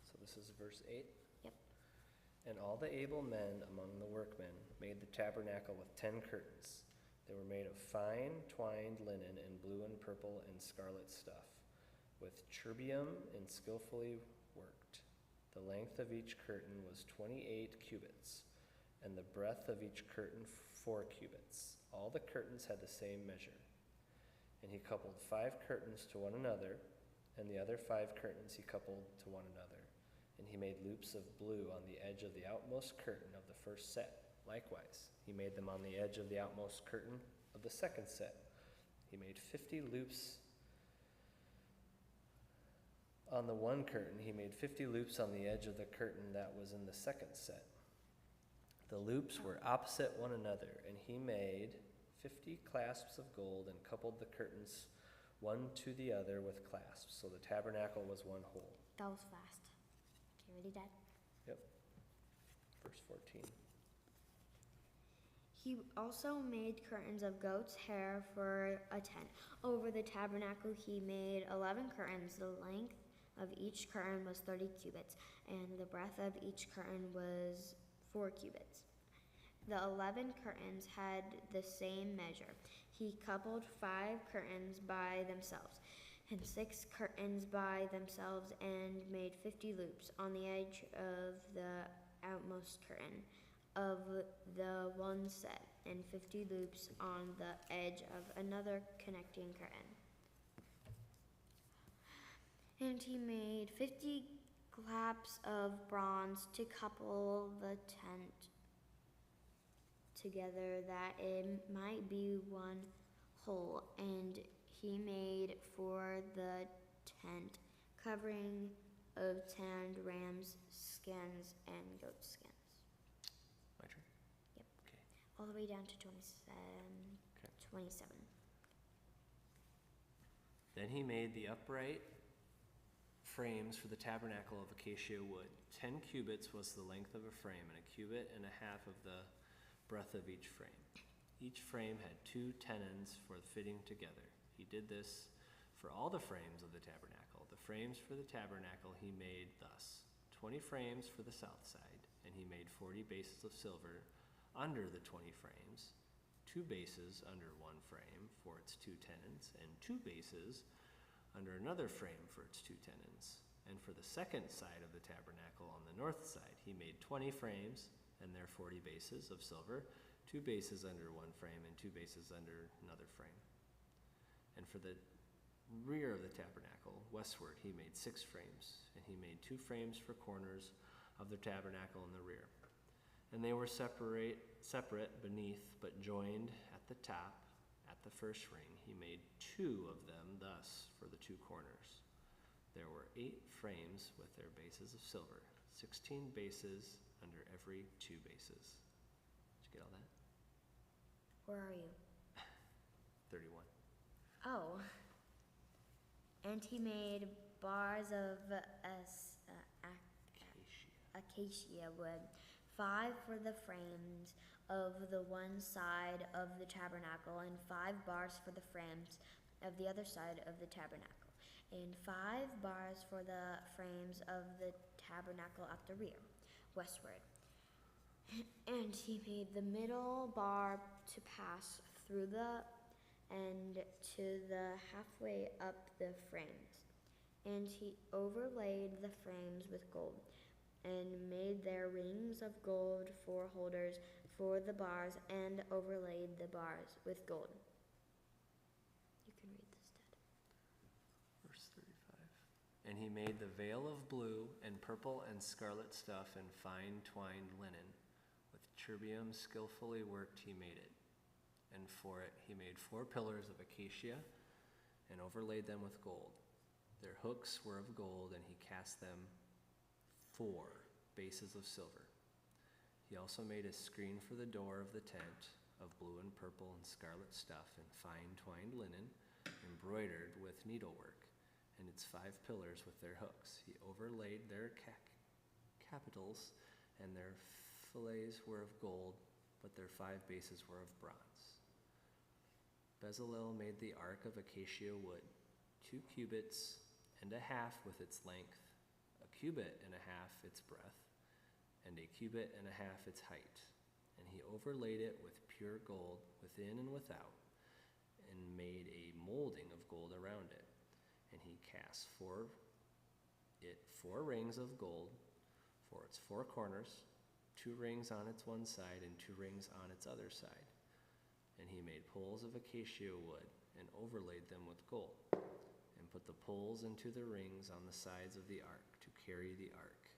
So this is verse 8? Yep. And all the able men among the workmen made the tabernacle with 10 curtains. They were made of fine twined linen and blue and purple and scarlet stuff, with cherubim and skillfully worked. The length of each curtain was 28 cubits, and the breadth of each curtain 4 cubits. All the curtains had the same measure. And he coupled 5 curtains to one another, and the other 5 curtains he coupled to one another. And he made loops of blue on the edge of the outmost curtain of the first set. Likewise, he made them on the edge of the outmost curtain of the second set. He made 50 loops on the one curtain. He made 50 loops on the edge of the curtain that was in the second set. The loops were opposite one another, and he made 50 clasps of gold and coupled the curtains one to the other with clasps. So the tabernacle was one whole. That was fast. Okay, ready, Dad? Yep. Verse 14. He also made curtains of goat's hair for a tent. Over the tabernacle he made 11 curtains. The length of each curtain was 30 cubits, and the breadth of each curtain was 4 cubits. The 11 curtains had the same measure. He coupled 5 curtains by themselves, and 6 curtains by themselves, and made 50 loops on the edge of the outmost curtain of the one set, and 50 loops on the edge of another connecting curtain. And he made 50 claps of bronze to couple the tent together, that it might be one whole. And he made for the tent covering of tanned ram's skins and goat skins. My turn? Yep. Okay. All the way down to 27. Okay. 27. Then he made the upright frames for the tabernacle of acacia wood. 10 cubits was the length of a frame, and a cubit and a half of the breadth of each frame. Each frame had 2 tenons for the fitting together. He did this for all the frames of the tabernacle. The frames for the tabernacle he made thus: 20 frames for the south side, and he made 40 bases of silver under the 20 frames, 2 bases under one frame for its 2 tenons, and 2 bases under another frame for its 2 tenons. And for the second side of the tabernacle on the north side, he made 20 frames and their 40 bases of silver, 2 bases under one frame and 2 bases under another frame. And for the rear of the tabernacle, westward, he made 6 frames, and he made 2 frames for corners of the tabernacle in the rear. And they were separate beneath, but joined at the top, at the first ring. He made 2 of them thus for the 2 corners. There were 8 frames with their bases of silver, 16 bases under every 2 bases. Did you get all that? Where are you? 31. Oh. And he made bars of acacia wood, 5 for the frames of the one side of the tabernacle, and 5 bars for the frames of the other side of the tabernacle, and 5 bars for the frames of the tabernacle at the rear, westward. And he made the middle bar to pass through the end to the halfway up the frames. And he overlaid the frames with gold, and made their rings of gold for holders for the bars, and overlaid the bars with gold. You can read this, Dad. Verse 35. And he made the veil of blue and purple and scarlet stuff and fine twined linen. With cherubim skillfully worked he made it. And for it he made 4 pillars of acacia and overlaid them with gold. Their hooks were of gold, and he cast them 4 bases of silver. He also made a screen for the door of the tent of blue and purple and scarlet stuff and fine twined linen, embroidered with needlework, and its 5 pillars with their hooks. He overlaid their capitals, and their fillets were of gold, but their 5 bases were of bronze. Bezalel made the ark of acacia wood, 2 cubits and a half with its length, a cubit and a half its breadth, and a cubit and a half its height. And he overlaid it with pure gold within and without, and made a molding of gold around it. And he cast 4 rings of gold for its 4 corners, 2 rings on its one side and 2 rings on its other side. And he made poles of acacia wood and overlaid them with gold, and put the poles into the rings on the sides of the ark to carry the ark.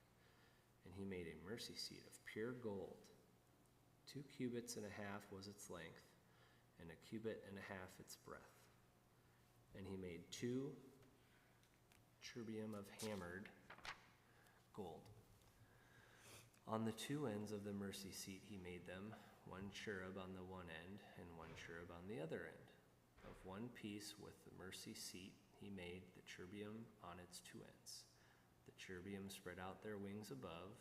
And he made a mercy seat of pure gold. 2 cubits and a half was its length, and a cubit and a half its breadth. And he made 2 cherubim of hammered gold. On the 2 ends of the mercy seat he made them, 1 cherub on the one end and 1 cherub on the other end. Of one piece with the mercy seat he made the cherubim on its 2 ends. The cherubim spread out their wings above,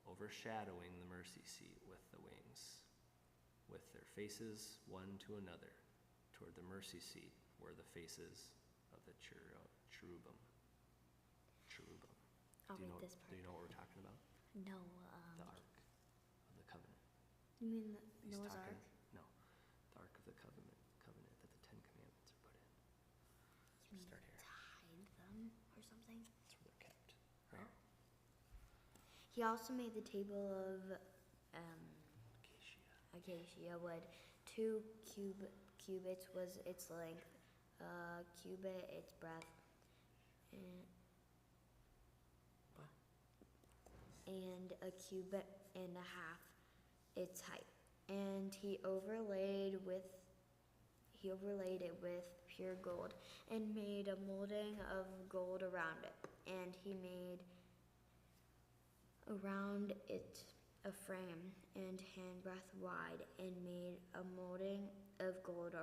overshadowing the mercy seat with the wings, with their faces one to another. Toward the mercy seat were the faces of the cherubim. I'll read this part. Do you know what we're talking about? No, The Ark of the Covenant. You mean He's Noah's talking- Ark? No, the Ark of the Covenant that the 10 Commandments are put in. You mean Start here. to hide them or something? That's where they're kept. Right? He also made the table of Acacia. acacia wood. 2 cubits was its length, a cubit its breadth, and a cubit and a half its height. And he overlaid it with pure gold, and made a molding of gold around it. And he made around it a frame and handbreadth wide, and made a molding of gold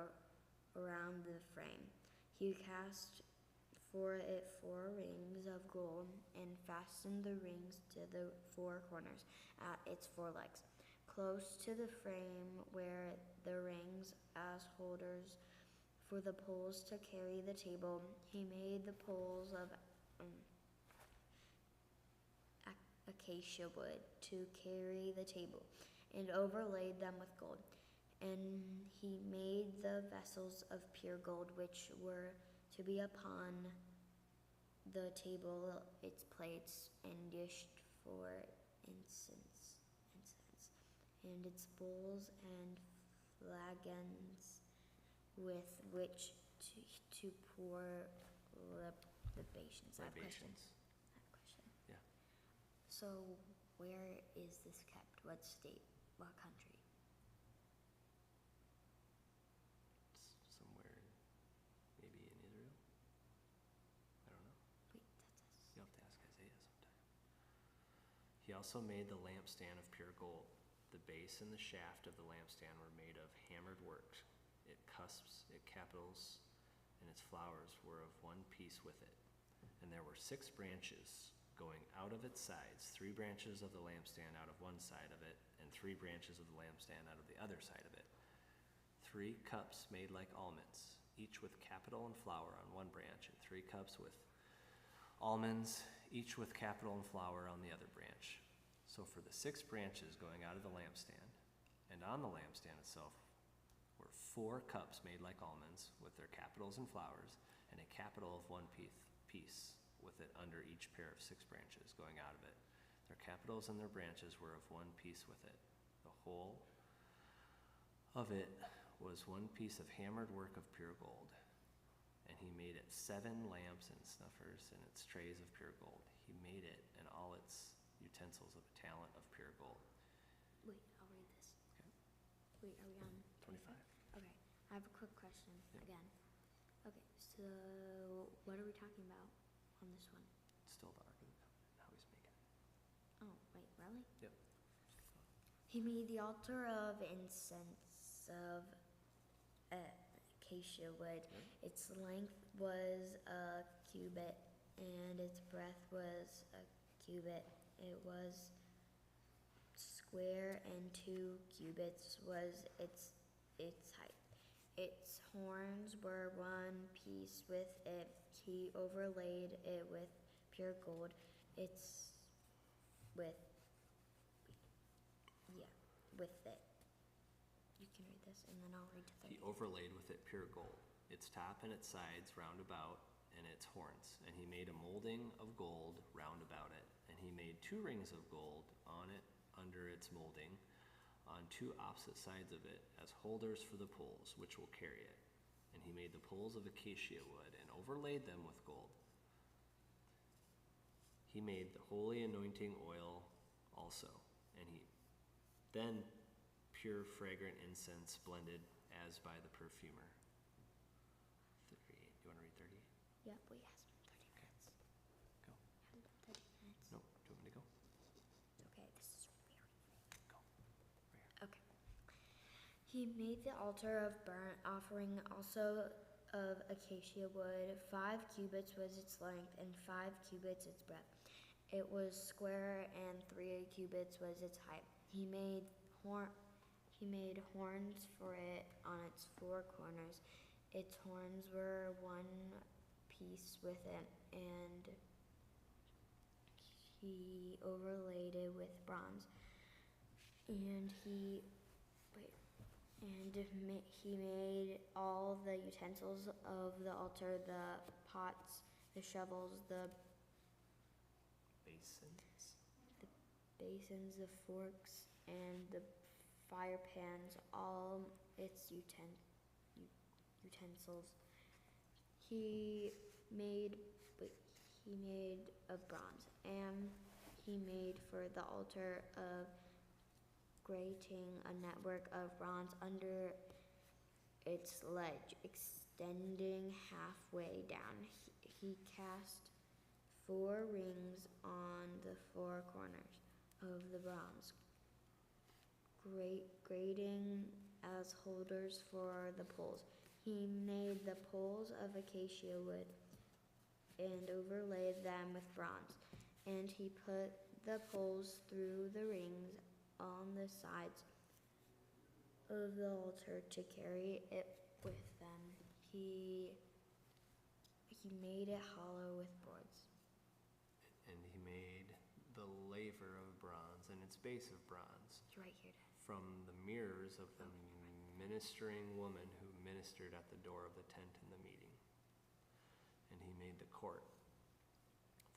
around the frame. He cast for it 4 rings of gold and fastened the rings to the 4 corners at its 4 legs. Close to the frame were the rings as holders for the poles to carry the table. He made the poles of acacia wood to carry the table and overlaid them with gold. And he made the vessels of pure gold, which were to be upon the table, its plates, and dished for incense, and its bowls and flagons with which to pour libations. I have a question. Yeah. So, where is this kept? What state? What country? It's somewhere, maybe in Israel? I don't know. Wait, that's us. You'll have to ask Isaiah sometime. He also made the lampstand of pure gold. The base and the shaft of the lampstand were made of hammered work. Its cusps, its capitals, and its flowers were of one piece with it. And there were 6 branches going out of its sides, 3 branches of the lampstand out of one side of it, and 3 branches of the lampstand out of the other side of it. 3 cups made like almonds, each with capital and flower on one branch, and 3 cups with almonds, each with capital and flower on the other branch. So for the 6 branches going out of the lampstand, and on the lampstand itself, were 4 cups made like almonds, with their capitals and flowers, and a capital of one piece with it under each pair of 6 branches going out of it. Their capitals and their branches were of one piece with it. The whole of it was one piece of hammered work of pure gold. And he made it 7 lamps and snuffers and its trays of pure gold. He made it and all its utensils of a talent of pure gold. Wait, I'll read this. Okay. Wait, are we on 25. Okay, I have a quick question Yeah. again. Okay, so what are we talking about on this one? It's still the Ark of the Covenant, how he's making it. Oh, wait, really? Yep. He made the altar of incense of acacia wood. Its length was a cubit, and its breadth was a cubit. It was square, and 2 cubits was its height. Its horns were one piece with it. He overlaid it with pure gold. With it. You can read this, and then I'll read to 30. He overlaid with it pure gold, its top and its sides round about, and its horns. And he made a molding of gold round about it. And he made 2 rings of gold on it under its molding, on 2 opposite sides of it, as holders for the poles, which will carry it. And he made the poles of acacia wood, and overlaid them with gold. He made the holy anointing oil also, and then pure fragrant incense blended as by the perfumer. 38. You want to read 30? Yeah, we has been 30 minutes. Go. Has it been 30 minutes? Nope. Do you want me to go? Okay, this is very. Go. Right here. Okay. He made the altar of burnt offering also of acacia wood. 5 cubits was its length, and 5 cubits its breadth. It was square, and 3 cubits was its height. He made horns for it on its 4 corners. Its horns were one piece with it, and he overlaid it with bronze. And he made all the utensils of the altar, the pots, the shovels, the basins, the forks, and the fire pans, all its utensils. He made of bronze, and he made for the altar of grating a network of bronze under its ledge, extending halfway down. He cast 4 rings on the 4 corners of the bronze, grating as holders for the poles. He made the poles of acacia wood and overlaid them with bronze. And he put the poles through the rings on the sides of the altar to carry it with them. He made it hollow with boards. And he made the laver of bronze and its base of bronze. It's right here, Dad. From the mirrors of the ministering woman who ministered at the door of the tent in the meeting. And he made the court.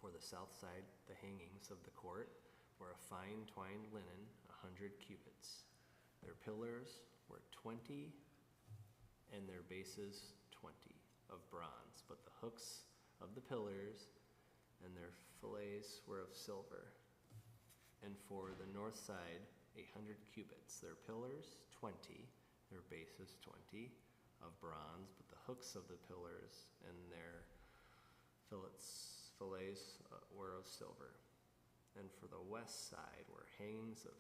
For the south side, the hangings of the court were of fine twined linen, 100 cubits. Their pillars were 20, and their bases 20 of bronze. But the hooks of the pillars and their fillets were of silver. And for the north side, 100 cubits. Their pillars 20, their bases 20 of bronze. But the hooks of the pillars and their fillets were of silver. And for the west side were hangings of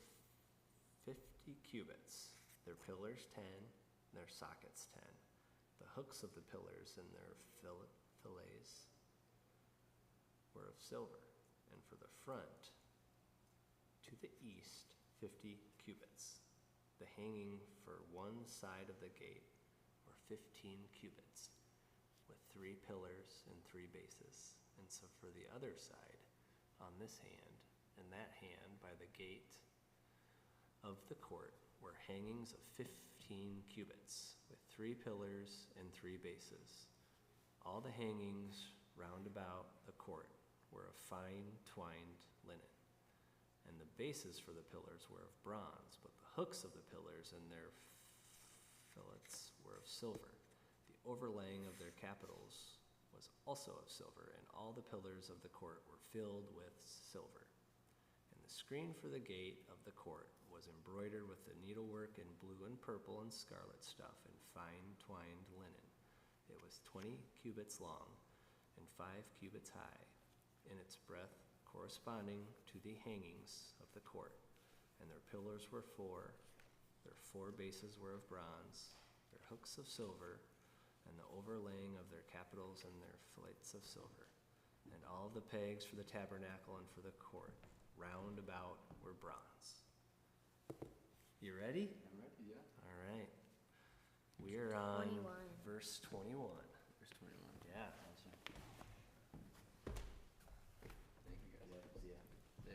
50 cubits, their pillars 10, their sockets 10. The hooks of the pillars and their fillets were of silver. And for the front, to the east, 50 cubits. The hanging for one side of the gate were 15 cubits, with 3 pillars and 3 bases. And so for the other side, on this hand and that hand by the gate of the court were hangings of 15 cubits, with 3 pillars and 3 bases. All the hangings round about the court were of fine twined linen. And the bases for the pillars were of bronze, but the hooks of the pillars and their fillets were of silver. The overlaying of their capitals was also of silver, and all the pillars of the court were filled with silver. And the screen for the gate of the court was embroidered with the needlework in blue and purple and scarlet stuff and fine twined linen. It was 20 cubits long and 5 cubits high, in its breadth corresponding to the hangings of the court. And their pillars were 4, their 4 bases were of bronze, their hooks of silver, and the overlaying of their capitals and their fillets of silver. And all the pegs for the tabernacle and for the court round about were bronze. You ready? I'm ready, yeah. All right. We are on 21. verse 21. Verse 21. Yeah. Awesome. Thank you guys. Yeah.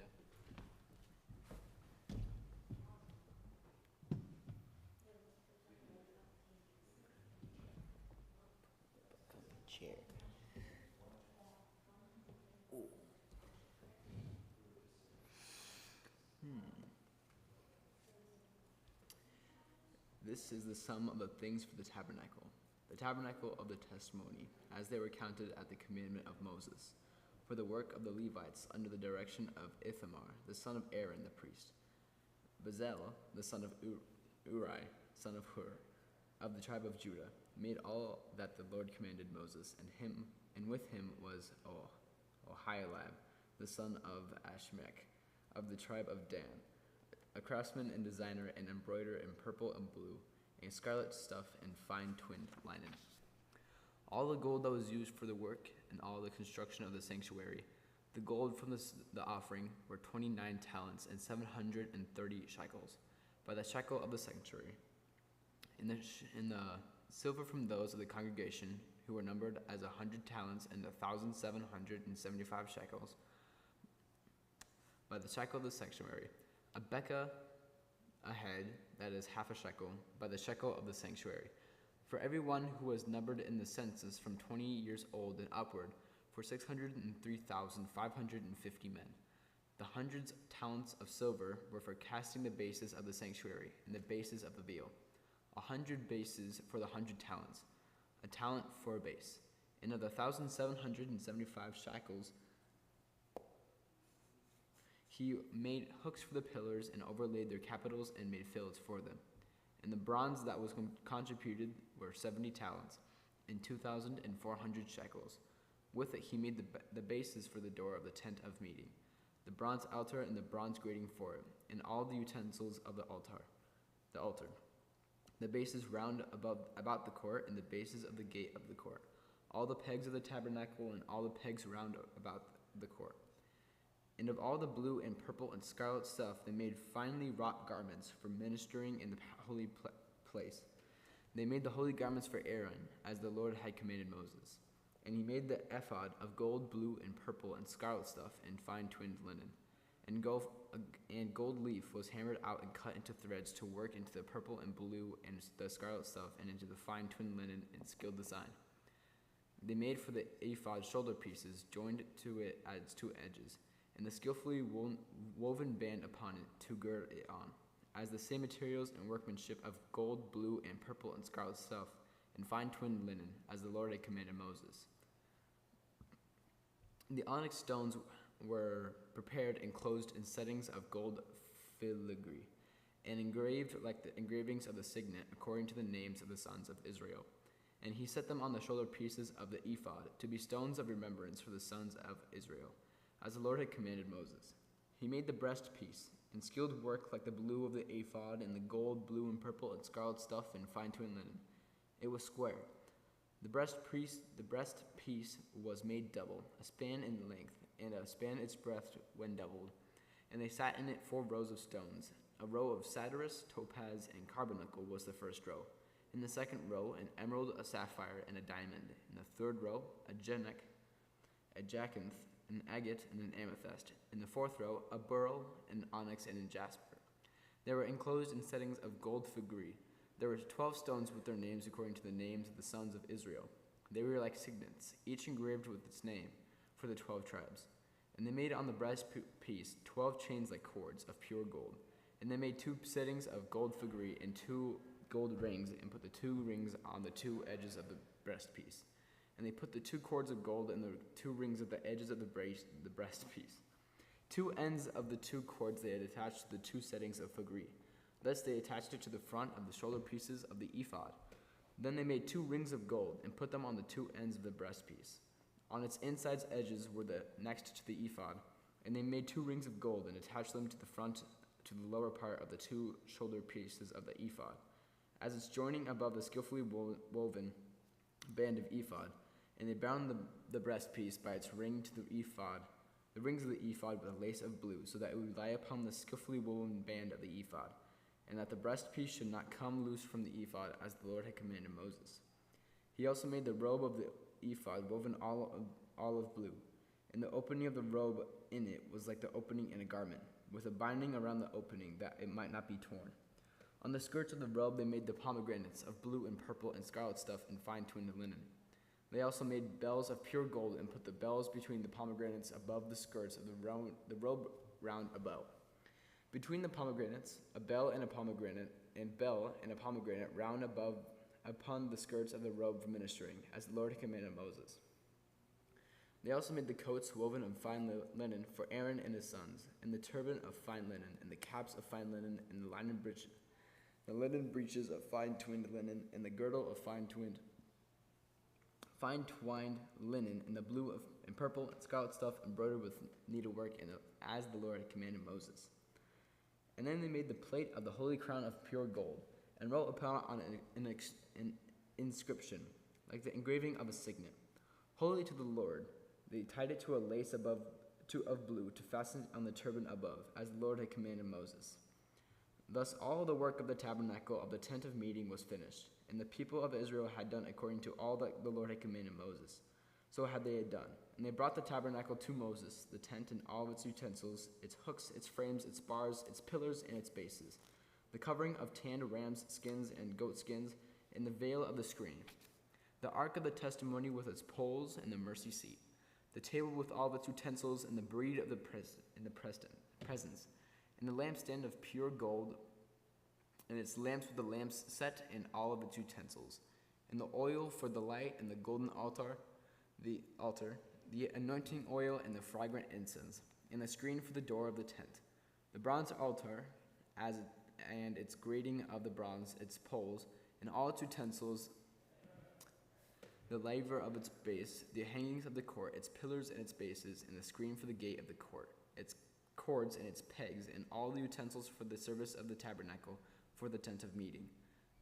Chair. This is the sum of the things for the tabernacle of the testimony, as they were counted at the commandment of Moses, for the work of the Levites under the direction of Ithamar, the son of Aaron the priest, Bezalel, the son of Uri, son of Hur, of the tribe of Judah, made all that the Lord commanded Moses, and with him was Oholiab, the son of Ashmech, of the tribe of Dan, a craftsman and designer and embroiderer in purple and blue, and scarlet stuff and fine twinned linen. All the gold that was used for the work and all the construction of the sanctuary, the gold from the offering were 29 talents and 730 shekels, by the shekel of the sanctuary. In the silver from those of the congregation, who were numbered as 100 talents and 1,775 shekels, by the shekel of the sanctuary. A bekah a head, that is half a shekel, by the shekel of the sanctuary. For everyone who was numbered in the census from 20 years old and upward, for 603,550 men. The hundreds talents of silver were for casting the bases of the sanctuary and the bases of the veil. 100 bases for the 100 talents, a talent for a base. And of the 1,775 shekels, he made hooks for the pillars and overlaid their capitals and made fillets for them. And the bronze that was contributed were 70 talents and 2,400 shekels. With it he made the bases for the door of the tent of meeting, the bronze altar and the bronze grating for it, and all the utensils of the altar. the bases round about the court, and the bases of the gate of the court, all the pegs of the tabernacle, and all the pegs round about the court. And of all the blue and purple and scarlet stuff, they made finely wrought garments for ministering in the holy place. They made the holy garments for Aaron, as the Lord had commanded Moses. And he made the ephod of gold, blue, and purple, and scarlet stuff, and fine twinned linen. And gold leaf was hammered out and cut into threads to work into the purple and blue and the scarlet stuff, and into the fine twinned linen in skilled design. They made for the ephod shoulder pieces, joined to it at its two edges, and the skillfully woven band upon it to gird it on, as the same materials and workmanship of gold, blue, and purple and scarlet stuff, and fine twinned linen, as the Lord had commanded Moses. The onyx stones were prepared and closed in settings of gold filigree, and engraved like the engravings of the signet, according to the names of the sons of Israel. And he set them on the shoulder pieces of the ephod, to be stones of remembrance for the sons of Israel, as the Lord had commanded Moses. He made the breastpiece, in skilled work like the blue of the ephod, and the gold, blue, and purple, and scarlet stuff, and fine twined linen. It was square. The breastpiece was made double, a span in length, and a span its breadth when doubled. And they sat in it 4 rows of stones. A row of sardius, topaz, and carbuncle was the first row. In the second row, an emerald, a sapphire, and a diamond. In the third row, a jacinth, an agate, and an amethyst. In the fourth row, a beryl, an onyx, and a jasper. They were enclosed in settings of gold filigree. There were 12 stones with their names according to the names of the sons of Israel. They were like signets, each engraved with its name, for the 12 tribes. And they made on the breastpiece 12 chains like cords of pure gold. And they made 2 settings of gold filigree and 2 gold rings, and put the 2 rings on the 2 edges of the breastpiece. And they put the 2 cords of gold and the 2 rings at the edges of the breastpiece. 2 ends of the 2 cords they had attached to the 2 settings of filigree. Thus they attached it to the front of the shoulder pieces of the ephod. Then they made 2 rings of gold and put them on the 2 ends of the breastpiece. On its inside edges were the next to the ephod, and they made 2 rings of gold and attached them to the front, to the lower part of the 2 shoulder pieces of the ephod, as its joining above the skillfully woven band of ephod. And they bound the breastpiece by its ring to the ephod, the rings of the ephod with a lace of blue, so that it would lie upon the skillfully woven band of the ephod, and that the breastpiece should not come loose from the ephod, as the Lord had commanded Moses. He also made the robe of the ephod woven olive blue, and the opening of the robe in it was like the opening in a garment, with a binding around the opening, that it might not be torn. On the skirts of the robe they made the pomegranates of blue and purple and scarlet stuff in fine twinned linen. They also made bells of pure gold, and put the bells between the pomegranates above the skirts of the robe round about. Between the pomegranates, a bell and a pomegranate round above upon the skirts of the robe for ministering, as the Lord had commanded Moses. They also made the coats woven of fine linen for Aaron and his sons, and the turban of fine linen, and the caps of fine linen, and the linen breeches of fine twined linen, and the girdle of fine twined linen, and the blue and purple and scarlet stuff embroidered with needlework, and as the Lord had commanded Moses. And then they made the plate of the holy crown of pure gold, and wrote upon it an inscription, like the engraving of a signet. Holy to the Lord. They tied it to a lace of blue to fasten it on the turban above, as the Lord had commanded Moses. Thus all the work of the tabernacle of the tent of meeting was finished, and the people of Israel had done according to all that the Lord had commanded Moses. So had they done. And they brought the tabernacle to Moses, the tent and all of its utensils, its hooks, its frames, its bars, its pillars, and its bases, the covering of tanned rams' skins and goat skins, and the veil of the screen, the ark of the testimony with its poles and the mercy seat, the table with all of its utensils, and the breed of the presence, and the lampstand of pure gold, and its lamps with the lamps set in all of its utensils, and the oil for the light, and the golden altar, the anointing oil, and the fragrant incense, and the screen for the door of the tent, the bronze altar, and its grating of the bronze, its poles, and all its utensils, the laver of its base, the hangings of the court, its pillars and its bases, and the screen for the gate of the court, its cords and its pegs, and all the utensils for the service of the tabernacle, for the tent of meeting,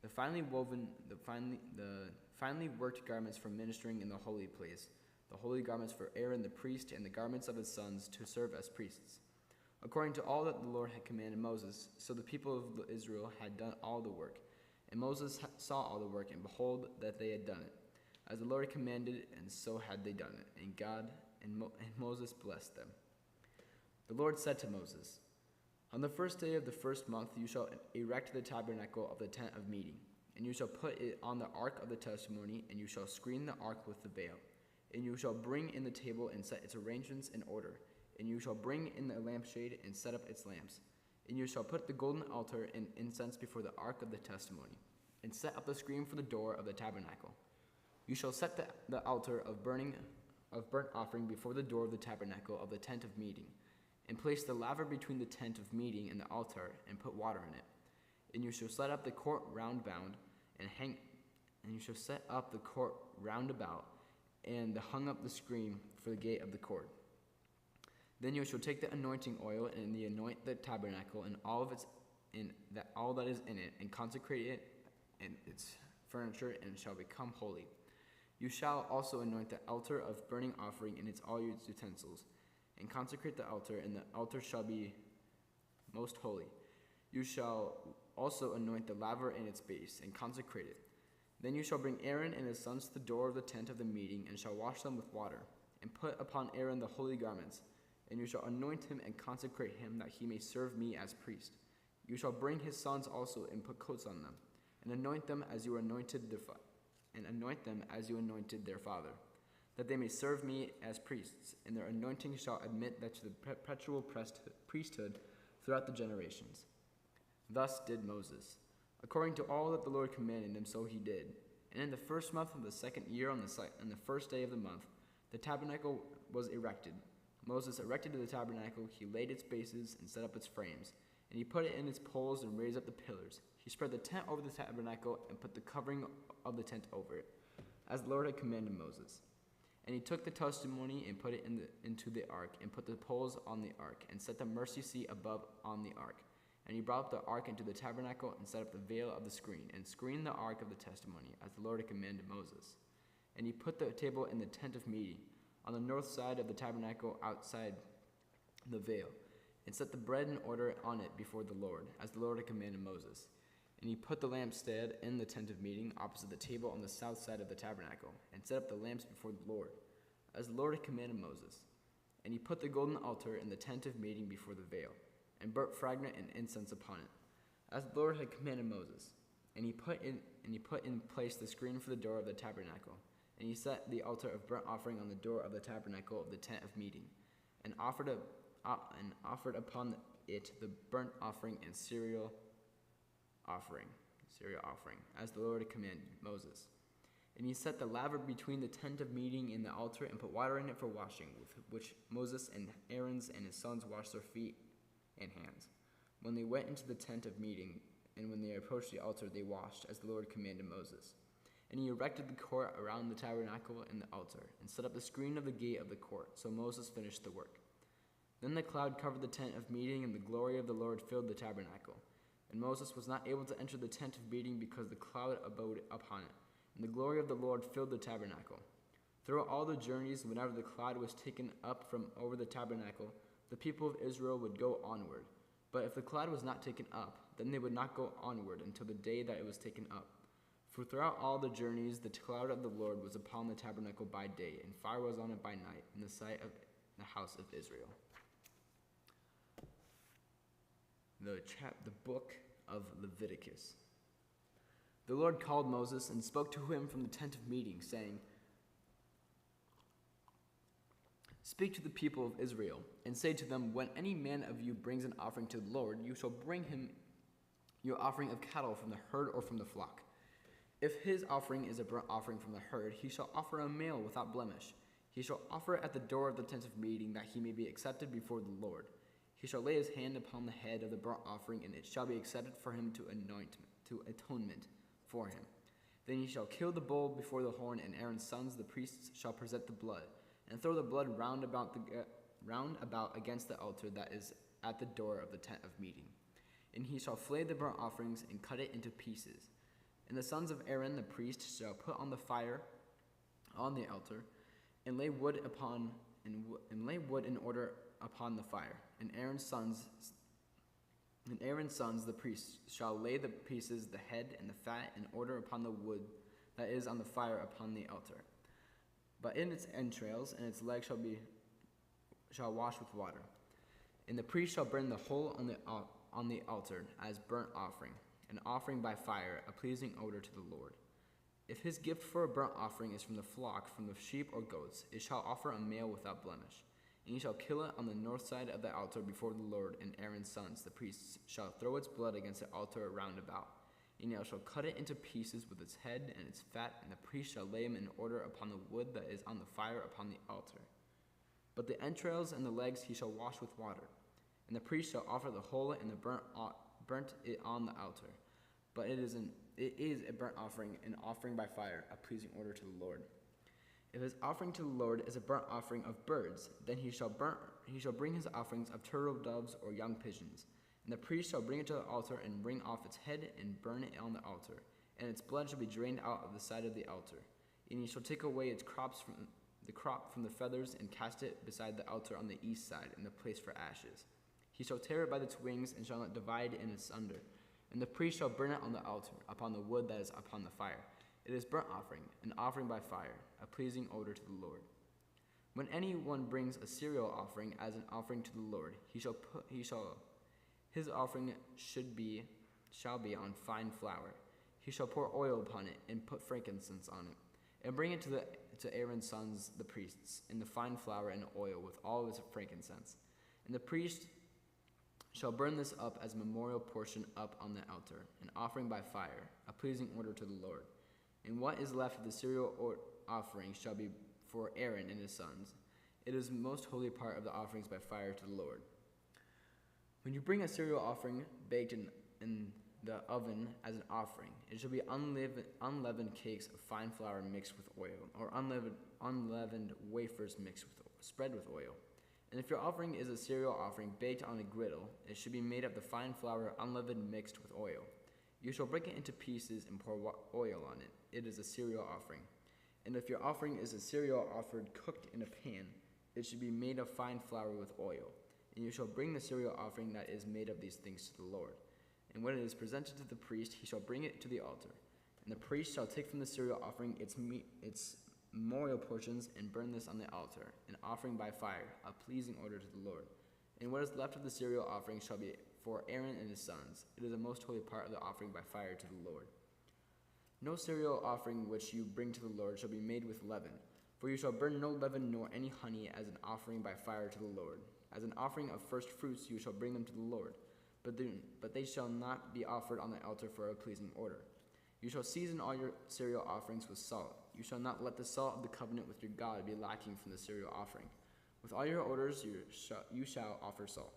the finely worked garments for ministering in the holy place, the holy garments for Aaron the priest, and the garments of his sons to serve as priests. According to all that the Lord had commanded Moses, so the people of Israel had done all the work. And Moses saw all the work, and behold, that they had done it, as the Lord commanded, and so had they done it. And God and Moses blessed them. The Lord said to Moses, On the first day of the first month you shall erect the tabernacle of the tent of meeting, and you shall put it on the ark of the testimony, and you shall screen the ark with the veil. And you shall bring in the table and set its arrangements in order. And you shall bring in the lampshade and set up its lamps. And you shall put the golden altar and incense before the ark of the testimony, and set up the screen for the door of the tabernacle. You shall set the altar of burnt offering before the door of the tabernacle of the tent of meeting, and place the laver between the tent of meeting and the altar, and put water in it. And you shall set up the court round about, and you shall set up the court round about, and hung up the screen for the gate of the court. Then you shall take the anointing oil and anoint the tabernacle and all that is in it, and consecrate it and its furniture, and it shall become holy. You shall also anoint the altar of burning offering and all its utensils, and consecrate the altar, and the altar shall be most holy. You shall also anoint the laver and its base, and consecrate it. Then you shall bring Aaron and his sons to the door of the tent of the meeting, and shall wash them with water, and put upon Aaron the holy garments. And you shall anoint him and consecrate him, that he may serve me as priest. You shall bring his sons also, and put coats on them, and anoint them as you anointed their father, that they may serve me as priests. And their anointing shall admit that to the perpetual priesthood throughout the generations. Thus did Moses. According to all that the Lord commanded him, so he did. And in the first month of the second year, on the first day of the month, the tabernacle was erected. Moses erected the tabernacle, he laid its bases and set up its frames, and he put it in its poles and raised up the pillars. He spread the tent over the tabernacle and put the covering of the tent over it, as the Lord had commanded Moses. And he took the testimony and put it into the ark, and put the poles on the ark, and set the mercy seat above on the ark. And he brought up the ark into the tabernacle, and set up the veil of the screen, and screened the ark of the testimony, as the Lord had commanded Moses. And he put the table in the tent of meeting, on the north side of the tabernacle outside the veil, and set the bread in order on it before the Lord, as the Lord had commanded Moses. And he put the lampstand in the tent of meeting, opposite the table on the south side of the tabernacle, and set up the lamps before the Lord, as the Lord had commanded Moses. And he put the golden altar in the tent of meeting before the veil, and burnt fragrant and incense upon it, as the Lord had commanded Moses. And he put in place the screen for the door of the tabernacle. And he set the altar of burnt offering on the door of the tabernacle of the tent of meeting, and offered upon it the burnt offering and cereal offering, as the Lord had commanded Moses. And he set the laver between the tent of meeting and the altar, and put water in it for washing, with which Moses and Aaron's and his sons washed their feet and hands. When they went into the tent of meeting, and when they approached the altar, they washed, as the Lord commanded Moses. And he erected the court around the tabernacle and the altar, and set up the screen of the gate of the court. So Moses finished the work. Then the cloud covered the tent of meeting, and the glory of the Lord filled the tabernacle. And Moses was not able to enter the tent of meeting, because the cloud abode upon it, and the glory of the Lord filled the tabernacle. Throughout all the journeys, whenever the cloud was taken up from over the tabernacle, the people of Israel would go onward. But if the cloud was not taken up, then they would not go onward until the day that it was taken up. For throughout all the journeys, the cloud of the Lord was upon the tabernacle by day, and fire was on it by night, in the sight of the house of Israel. The book of Leviticus. The Lord called Moses and spoke to him from the tent of meeting, saying, Speak to the people of Israel, and say to them, When any man of you brings an offering to the Lord, you shall bring him your offering of cattle from the herd or from the flock. If his offering is a burnt offering from the herd, he shall offer a male without blemish. He shall offer it at the door of the tent of meeting, that he may be accepted before the Lord. He shall lay his hand upon the head of the burnt offering, and it shall be accepted for him to atonement for him. Then he shall kill the bull before the horn, and Aaron's sons, the priests, shall present the blood, and throw the blood round about against the altar that is at the door of the tent of meeting. And he shall flay the burnt offerings and cut it into pieces. And the sons of Aaron the priest shall put on the fire on the altar, and lay wood in order upon the fire. And Aaron's sons the priests shall lay the pieces, the head and the fat, in order upon the wood that is on the fire upon the altar. But in its entrails and its legs shall wash with water. And the priest shall burn the whole on the altar as burnt offering, an offering by fire, a pleasing odor to the Lord. If his gift for a burnt offering is from the flock, from the sheep or goats, it shall offer a male without blemish. And he shall kill it on the north side of the altar before the Lord, and Aaron's sons, the priests, shall throw its blood against the altar round about. And he shall cut it into pieces with its head and its fat, and the priest shall lay them in order upon the wood that is on the fire upon the altar. But the entrails and the legs he shall wash with water. And the priest shall offer the whole and the burnt it on the altar. But it is a burnt offering, an offering by fire, a pleasing odor to the Lord. If his offering to the Lord is a burnt offering of birds, then he shall bring his offerings of turtle doves or young pigeons. And the priest shall bring it to the altar and wring off its head and burn it on the altar. And its blood shall be drained out of the side of the altar. And he shall take away its crop from the feathers and cast it beside the altar on the east side in the place for ashes. He shall tear it by its wings and shall not divide it in asunder. And the priest shall burn it on the altar upon the wood that is upon the fire. It is burnt offering, an offering by fire, a pleasing odor to the Lord. When anyone brings a cereal offering as an offering to the Lord, his offering shall be on fine flour. He shall pour oil upon it and put frankincense on it, and bring it to Aaron's sons the priests in the fine flour and oil with all its frankincense. And the priest shall burn this up as a memorial portion up on the altar, an offering by fire, a pleasing odor to the Lord. And what is left of the cereal offering shall be for Aaron and his sons. It is the most holy part of the offerings by fire to the Lord. When you bring a cereal offering baked in the oven as an offering, it shall be unleavened cakes of fine flour mixed with oil, or unleavened wafers spread with oil. And if your offering is a cereal offering baked on a griddle, it should be made of the fine flour unleavened mixed with oil. You shall break it into pieces and pour oil on it. It is a cereal offering. And if your offering is a cereal offered cooked in a pan, it should be made of fine flour with oil. And you shall bring the cereal offering that is made of these things to the Lord. And when it is presented to the priest, he shall bring it to the altar. And the priest shall take from the cereal offering its memorial portions and burn this on the altar, an offering by fire, a pleasing odor to the Lord. And what is left of the cereal offering shall be for Aaron and his sons. It is a most holy part of the offering by fire to the Lord. No cereal offering which you bring to the Lord shall be made with leaven, for you shall burn no leaven nor any honey as an offering by fire to the Lord. As an offering of first fruits you shall bring them to the Lord, but they shall not be offered on the altar for a pleasing odor. You shall season all your cereal offerings with salt. You shall not let the salt of the covenant with your God be lacking from the cereal offering. With all your odors you shall offer salt.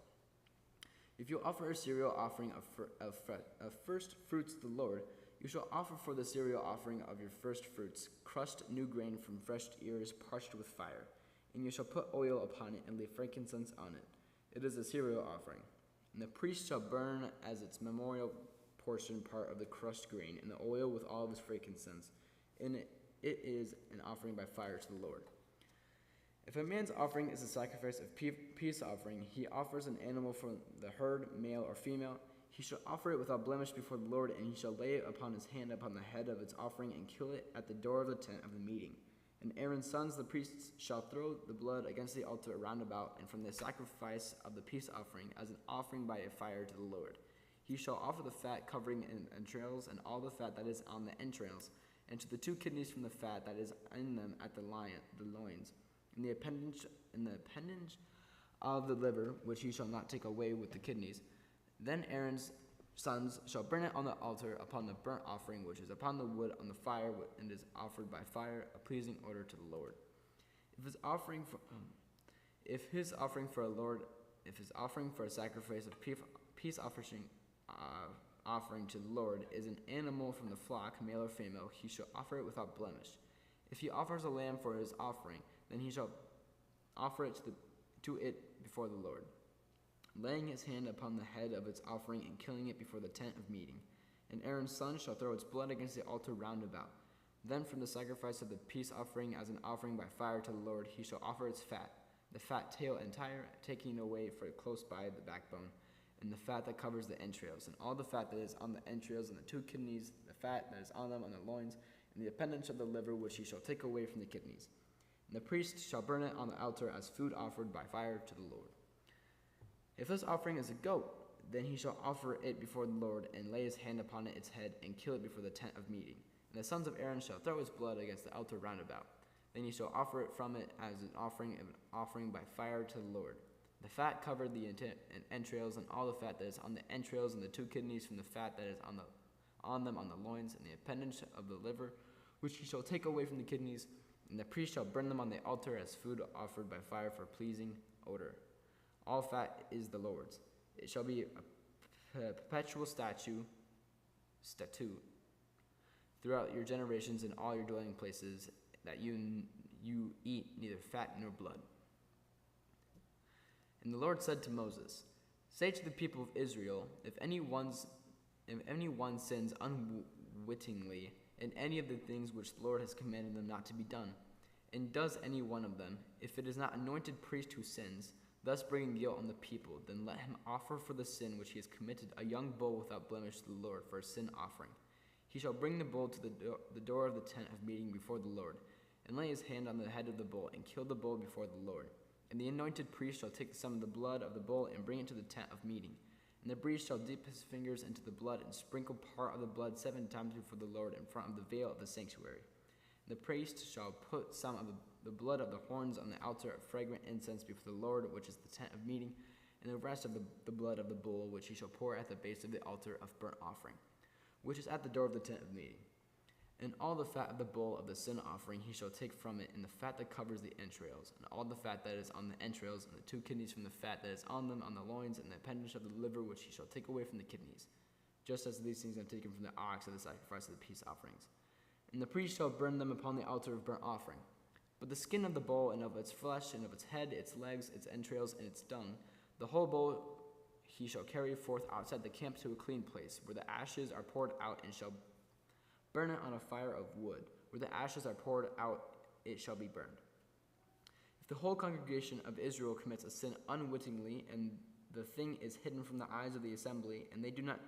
If you offer a cereal offering of first fruits to the Lord, you shall offer for the cereal offering of your first fruits crushed new grain from fresh ears parched with fire. And you shall put oil upon it and lay frankincense on it. It is a cereal offering. And the priest shall burn as its memorial portion part of the crushed grain and the oil with all of his frankincense. And it is an offering by fire to the Lord. If a man's offering is a sacrifice of peace offering, he offers an animal from the herd, male or female. He shall offer it without blemish before the Lord, and he shall lay it upon his hand upon the head of its offering and kill it at the door of the tent of the meeting. And Aaron's sons, the priests, shall throw the blood against the altar round about, and from the sacrifice of the peace offering as an offering by a fire to the Lord. He shall offer the fat covering and entrails, and all the fat that is on the entrails, and to the 2 kidneys from the fat that is in them at the loins, and the appendage of the liver, which he shall not take away with the kidneys. Then Aaron's sons shall burn it on the altar upon the burnt offering, which is upon the wood on the fire, and is offered by fire, a pleasing odor to the Lord. If his offering for a sacrifice of peace offering to the Lord is an animal from the flock, male or female, he shall offer it without blemish. If he offers a lamb for his offering, then he shall offer it to it before the Lord, laying his hand upon the head of its offering and killing it before the tent of meeting. And Aaron's son shall throw its blood against the altar round about. Then from the sacrifice of the peace offering as an offering by fire to the Lord, he shall offer its fat, the fat tail entire, taking away for close by the backbone, and the fat that covers the entrails, and all the fat that is on the entrails and the 2 kidneys, the fat that is on them on the loins, and the appendage of the liver which he shall take away from the kidneys. And the priest shall burn it on the altar as food offered by fire to the Lord. If this offering is a goat, then he shall offer it before the Lord, and lay his hand upon its head, and kill it before the tent of meeting. And the sons of Aaron shall throw its blood against the altar round about. Then he shall offer it from it as an offering by fire to the Lord. The fat covered the entrails, and all the fat that is on the entrails, and the 2 kidneys from the fat that is on them on the loins, and the appendage of the liver, which he shall take away from the kidneys. And the priest shall burn them on the altar as food offered by fire for pleasing odor. All fat is the Lord's. It shall be a perpetual statute throughout your generations in all your dwelling places, that you eat neither fat nor blood. And the Lord said to Moses, say to the people of Israel, if anyone sins unwittingly in any of the things which the Lord has commanded them not to be done, and does any one of them, if it is not anointed priest who sins, thus bringing guilt on the people, then let him offer for the sin which he has committed a young bull without blemish to the Lord for a sin offering. He shall bring the bull to the door of the tent of meeting before the Lord, and lay his hand on the head of the bull, and kill the bull before the Lord. And the anointed priest shall take some of the blood of the bull, and bring it to the tent of meeting. And the priest shall dip his fingers into the blood, and sprinkle part of the blood 7 times before the Lord in front of the veil of the sanctuary. And the priest shall put some of the blood of the horns on the altar of fragrant incense before the Lord, which is the tent of meeting, and the rest of the blood of the bull, which he shall pour at the base of the altar of burnt offering, which is at the door of the tent of meeting. And all the fat of the bull of the sin offering he shall take from it, and the fat that covers the entrails, and all the fat that is on the entrails, and the 2 kidneys from the fat that is on them on the loins, and the appendage of the liver which he shall take away from the kidneys, just as these things are taken from the ox of the sacrifice of the peace offerings. And the priest shall burn them upon the altar of burnt offering. But the skin of the bull, and of its flesh, and of its head, its legs, its entrails, and its dung, the whole bull he shall carry forth outside the camp to a clean place, where the ashes are poured out, and shall burn it on a fire of wood. Where the ashes are poured out, it shall be burned. If the whole congregation of Israel commits a sin unwittingly, and the thing is hidden from the eyes of the assembly, and they do not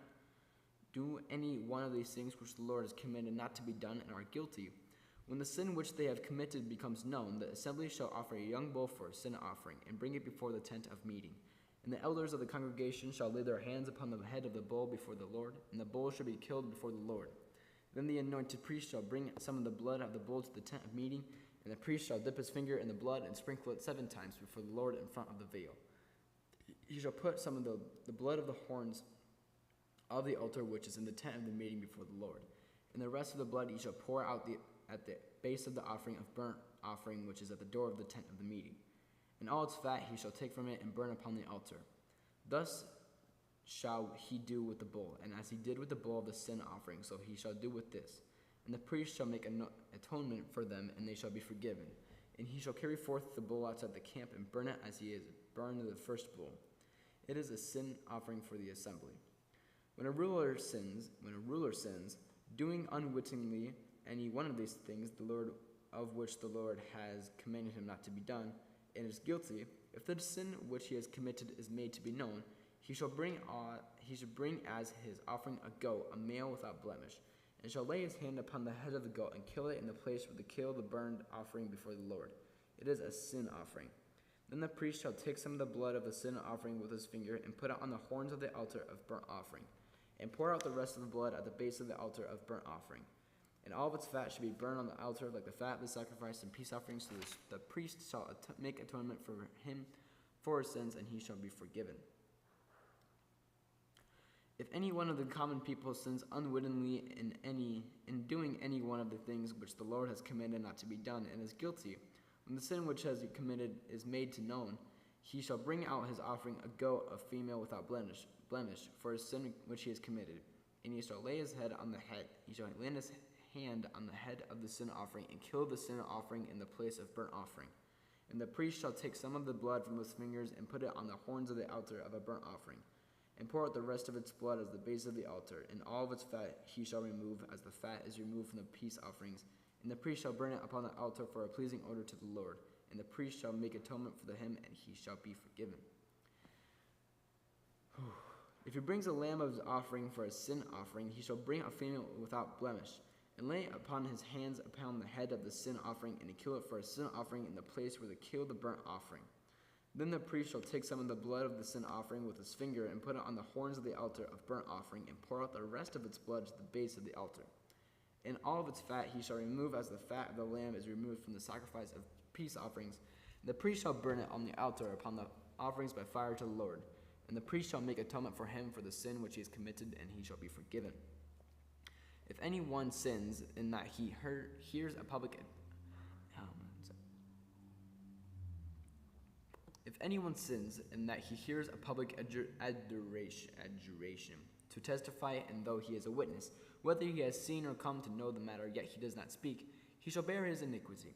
do any one of these things which the Lord has commanded not to be done, and are guilty, when the sin which they have committed becomes known, the assembly shall offer a young bull for a sin offering, and bring it before the tent of meeting. And the elders of the congregation shall lay their hands upon the head of the bull before the Lord, and the bull shall be killed before the Lord. Then the anointed priest shall bring some of the blood of the bull to the tent of meeting, and the priest shall dip his finger in the blood and sprinkle it 7 times before the Lord in front of the veil. He shall put some of the blood of the horns of the altar which is in the tent of the meeting before the Lord. And the rest of the blood he shall pour out at the base of the offering of burnt offering which is at the door of the tent of the meeting. And all its fat he shall take from it and burn upon the altar. Thus shall he do with the bull, and as he did with the bull of the sin offering, so he shall do with this. And the priest shall make atonement for them, and they shall be forgiven. And he shall carry forth the bull outside the camp and burn it as he has burned the first bull. It is a sin offering for the assembly. When a ruler sins, doing unwittingly any one of these things, the Lord of which the Lord has commanded him not to be done, and is guilty, if the sin which he has committed is made to be known, he shall bring as his offering a goat, a male without blemish, and shall lay his hand upon the head of the goat and kill it in the place where they kill the burned offering before the Lord. It is a sin offering. Then the priest shall take some of the blood of the sin offering with his finger and put it on the horns of the altar of burnt offering, and pour out the rest of the blood at the base of the altar of burnt offering. And all of its fat shall be burned on the altar like the fat of the sacrifice and peace offerings, so the priest shall make atonement for him for his sins, and he shall be forgiven. If any one of the common people sins unwittingly in doing any one of the things which the Lord has commanded not to be done, and is guilty, when the sin which has committed is made to known, he shall bring out his offering a goat, a female without blemish, for his sin which he has committed, and he shall lay his head on the head. He shall lay his hand on the head of the sin offering, and kill the sin offering in the place of burnt offering. And the priest shall take some of the blood from his fingers and put it on the horns of the altar of a burnt offering, and pour out the rest of its blood as the base of the altar, and all of its fat he shall remove, as the fat is removed from the peace offerings. And the priest shall burn it upon the altar for a pleasing odor to the Lord. And the priest shall make atonement for him, and he shall be forgiven. If he brings a lamb of his offering for a sin offering, he shall bring a female without blemish, and lay it upon his hands upon the head of the sin offering, and kill it for a sin offering in the place where they kill the burnt offering. Then the priest shall take some of the blood of the sin offering with his finger, and put it on the horns of the altar of burnt offering, and pour out the rest of its blood to the base of the altar. And all of its fat he shall remove, as the fat of the lamb is removed from the sacrifice of peace offerings. The priest shall burn it on the altar upon the offerings by fire to the Lord. And the priest shall make atonement for him for the sin which he has committed, and he shall be forgiven. If anyone sins in that he hears a public adjuration to testify, and though he is a witness, whether he has seen or come to know the matter, yet he does not speak, he shall bear his iniquity.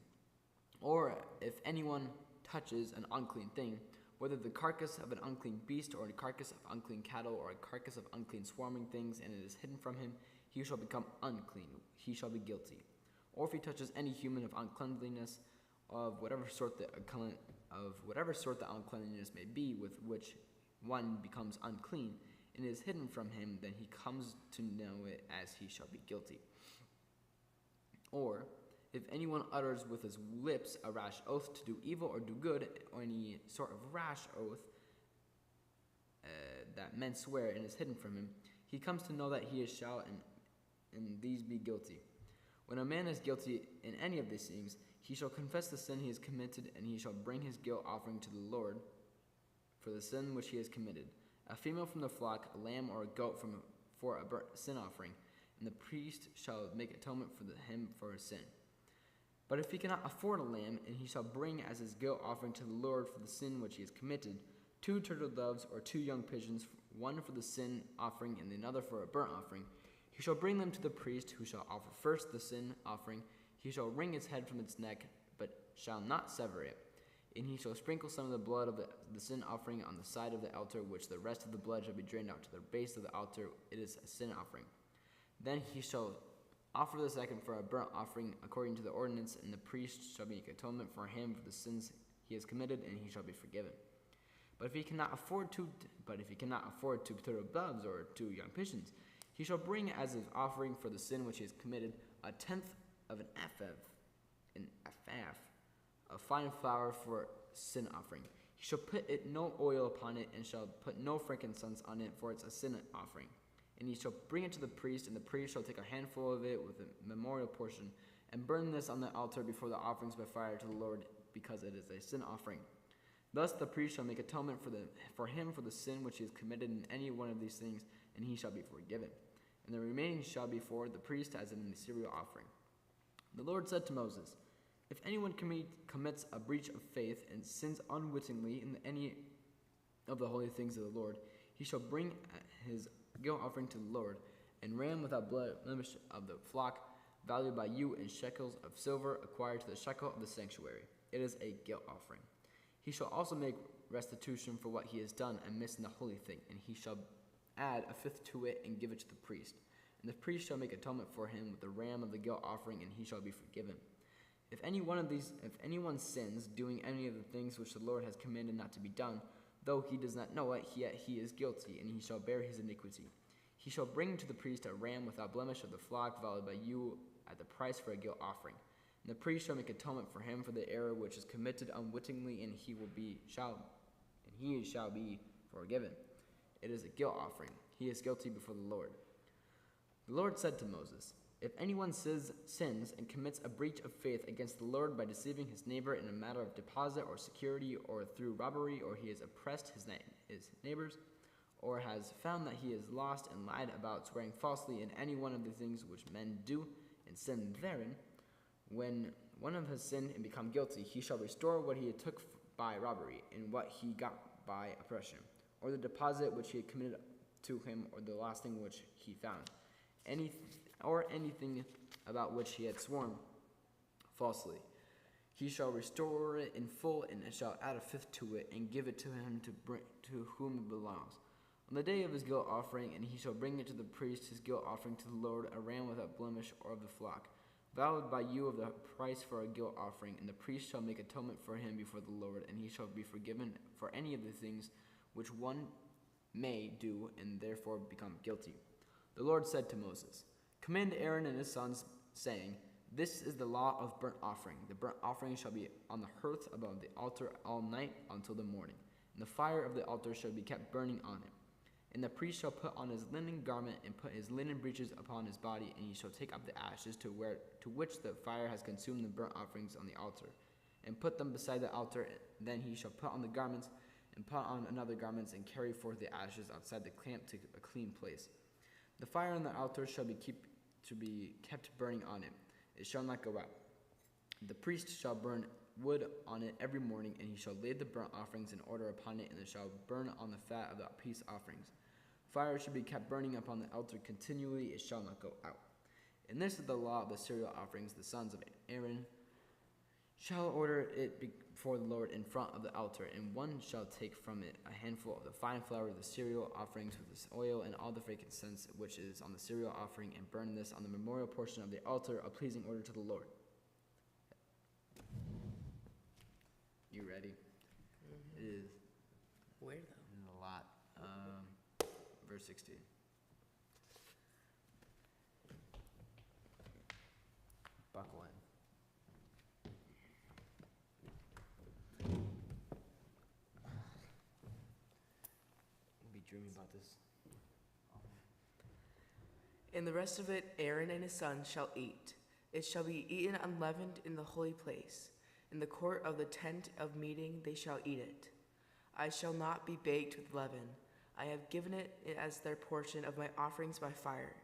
Or if anyone touches an unclean thing, whether the carcass of an unclean beast, or a carcass of unclean cattle, or a carcass of unclean swarming things, and it is hidden from him, he shall become unclean, he shall be guilty. Or if he touches any human of uncleanliness, of whatever sort the uncleanliness may be, with which one becomes unclean, and it is hidden from him, then he comes to know it, as he shall be guilty. Or if anyone utters with his lips a rash oath to do evil or do good, or any sort of rash oath that men swear and is hidden from him, he comes to know that he shall and these be guilty. When a man is guilty in any of these things, he shall confess the sin he has committed, and he shall bring his guilt offering to the Lord for the sin which he has committed, a female from the flock, a lamb or a goat for a sin offering, and the priest shall make atonement for him for his sin. But if he cannot afford a lamb, and he shall bring as his guilt offering to the Lord for the sin which he has committed 2 turtle doves or 2 young pigeons, one for the sin offering and another for a burnt offering, he shall bring them to the priest, who shall offer first the sin offering. He shall wring its head from its neck, but shall not sever it. And he shall sprinkle some of the blood of the sin offering on the side of the altar, which the rest of the blood shall be drained out to the base of the altar. It is a sin offering. Then he shall offer the second for a burnt offering according to the ordinance, and the priest shall make atonement for him for the sins he has committed, and he shall be forgiven. But if he cannot afford 2 turtle doves or 2 young pigeons, he shall bring as his offering for the sin which he has committed 1/10 of an ephah of fine flour for sin offering. He shall put no oil upon it, and shall put no frankincense on it, for it's a sin offering. And he shall bring it to the priest, and the priest shall take a handful of it with a memorial portion, and burn this on the altar before the offerings by fire to the Lord, because it is a sin offering. Thus the priest shall make atonement for him for the sin which he has committed in any one of these things, and he shall be forgiven. And the remaining shall be for the priest as in the cereal offering. The Lord said to Moses, if anyone commits a breach of faith and sins unwittingly in any of the holy things of the Lord, he shall bring his guilt offering to the Lord, and ram without blemish of the flock, valued by you in shekels of silver, acquired to the shekel of the sanctuary. It is a guilt offering. He shall also make restitution for what he has done and missed in the holy thing, and he shall add 1/5 to it and give it to the priest. And the priest shall make atonement for him with the ram of the guilt offering, and he shall be forgiven. If anyone sins, doing any of the things which the Lord has commanded not to be done, though he does not know it, yet he is guilty, and he shall bear his iniquity. He shall bring to the priest a ram without blemish of the flock, valued by you at the price for a guilt offering. And the priest shall make atonement for him for the error which is committed unwittingly, and he shall be forgiven. It is a guilt offering. He is guilty before the Lord. The Lord said to Moses, if anyone sins and commits a breach of faith against the Lord by deceiving his neighbor in a matter of deposit or security, or through robbery, or he has oppressed his neighbors, or has found that he is lost and lied about, swearing falsely in any one of the things which men do, and sin therein, when one of has sinned and become guilty, he shall restore what he took by robbery, and what he got by oppression, or the deposit which he had committed to him, or the last thing which he found, anything about which he had sworn falsely. He shall restore it in full, and shall add 1/5 to it, and give it to him to whom it belongs. On the day of his guilt offering, and he shall bring it to the priest, his guilt offering to the Lord, a ram without blemish or of the flock, valued by you of the price for a guilt offering, and the priest shall make atonement for him before the Lord, and he shall be forgiven for any of the things which one may do and therefore become guilty. The Lord said to Moses, Command Aaron and his sons, saying, This is the law of burnt offering. The burnt offering shall be on the hearth above the altar all night until the morning, and the fire of the altar shall be kept burning on it. And the priest shall put on his linen garment and put his linen breeches upon his body, and he shall take up the ashes to which the fire has consumed the burnt offerings on the altar, and put them beside the altar. Then he shall put on the garments, and put on another garments, and carry forth the ashes outside the camp to a clean place. The fire on the altar shall be kept burning on it. It shall not go out. The priest shall burn wood on it every morning, and he shall lay the burnt offerings in order upon it, and it shall burn on the fat of the peace offerings. Fire shall be kept burning upon the altar continually, it shall not go out. And this is the law of the cereal offerings. The sons of Aaron shall order it before the Lord in front of the altar, and one shall take from it a handful of the fine flour of the cereal offerings with this oil and all the frankincense which is on the cereal offering, and burn this on the memorial portion of the altar, a pleasing order to the Lord. You ready? It is. Where though? It is a lot. Verse 16. Buckle in. I'll be dreaming about this. And the rest of it Aaron and his sons shall eat. It shall be eaten unleavened in the holy place. In the court of the tent of meeting they shall eat it. I shall not be baked with leaven. I have given it as their portion of my offerings by fire,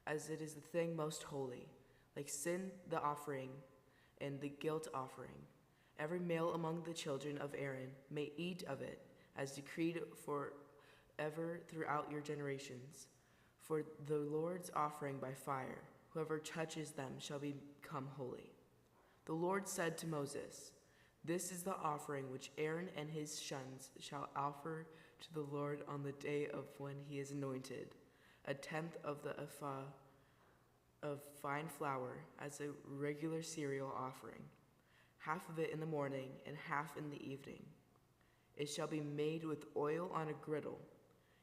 as it is the thing most holy, like sin the offering and the guilt offering. Every male among the children of Aaron may eat of it, as decreed forever throughout your generations. For the Lord's offering by fire, whoever touches them shall become holy. The Lord said to Moses, This is the offering which Aaron and his sons shall offer to the Lord on the day of when he is anointed, 1/10 of the ephah of fine flour as a regular cereal offering, half of it in the morning and half in the evening. It shall be made with oil on a griddle.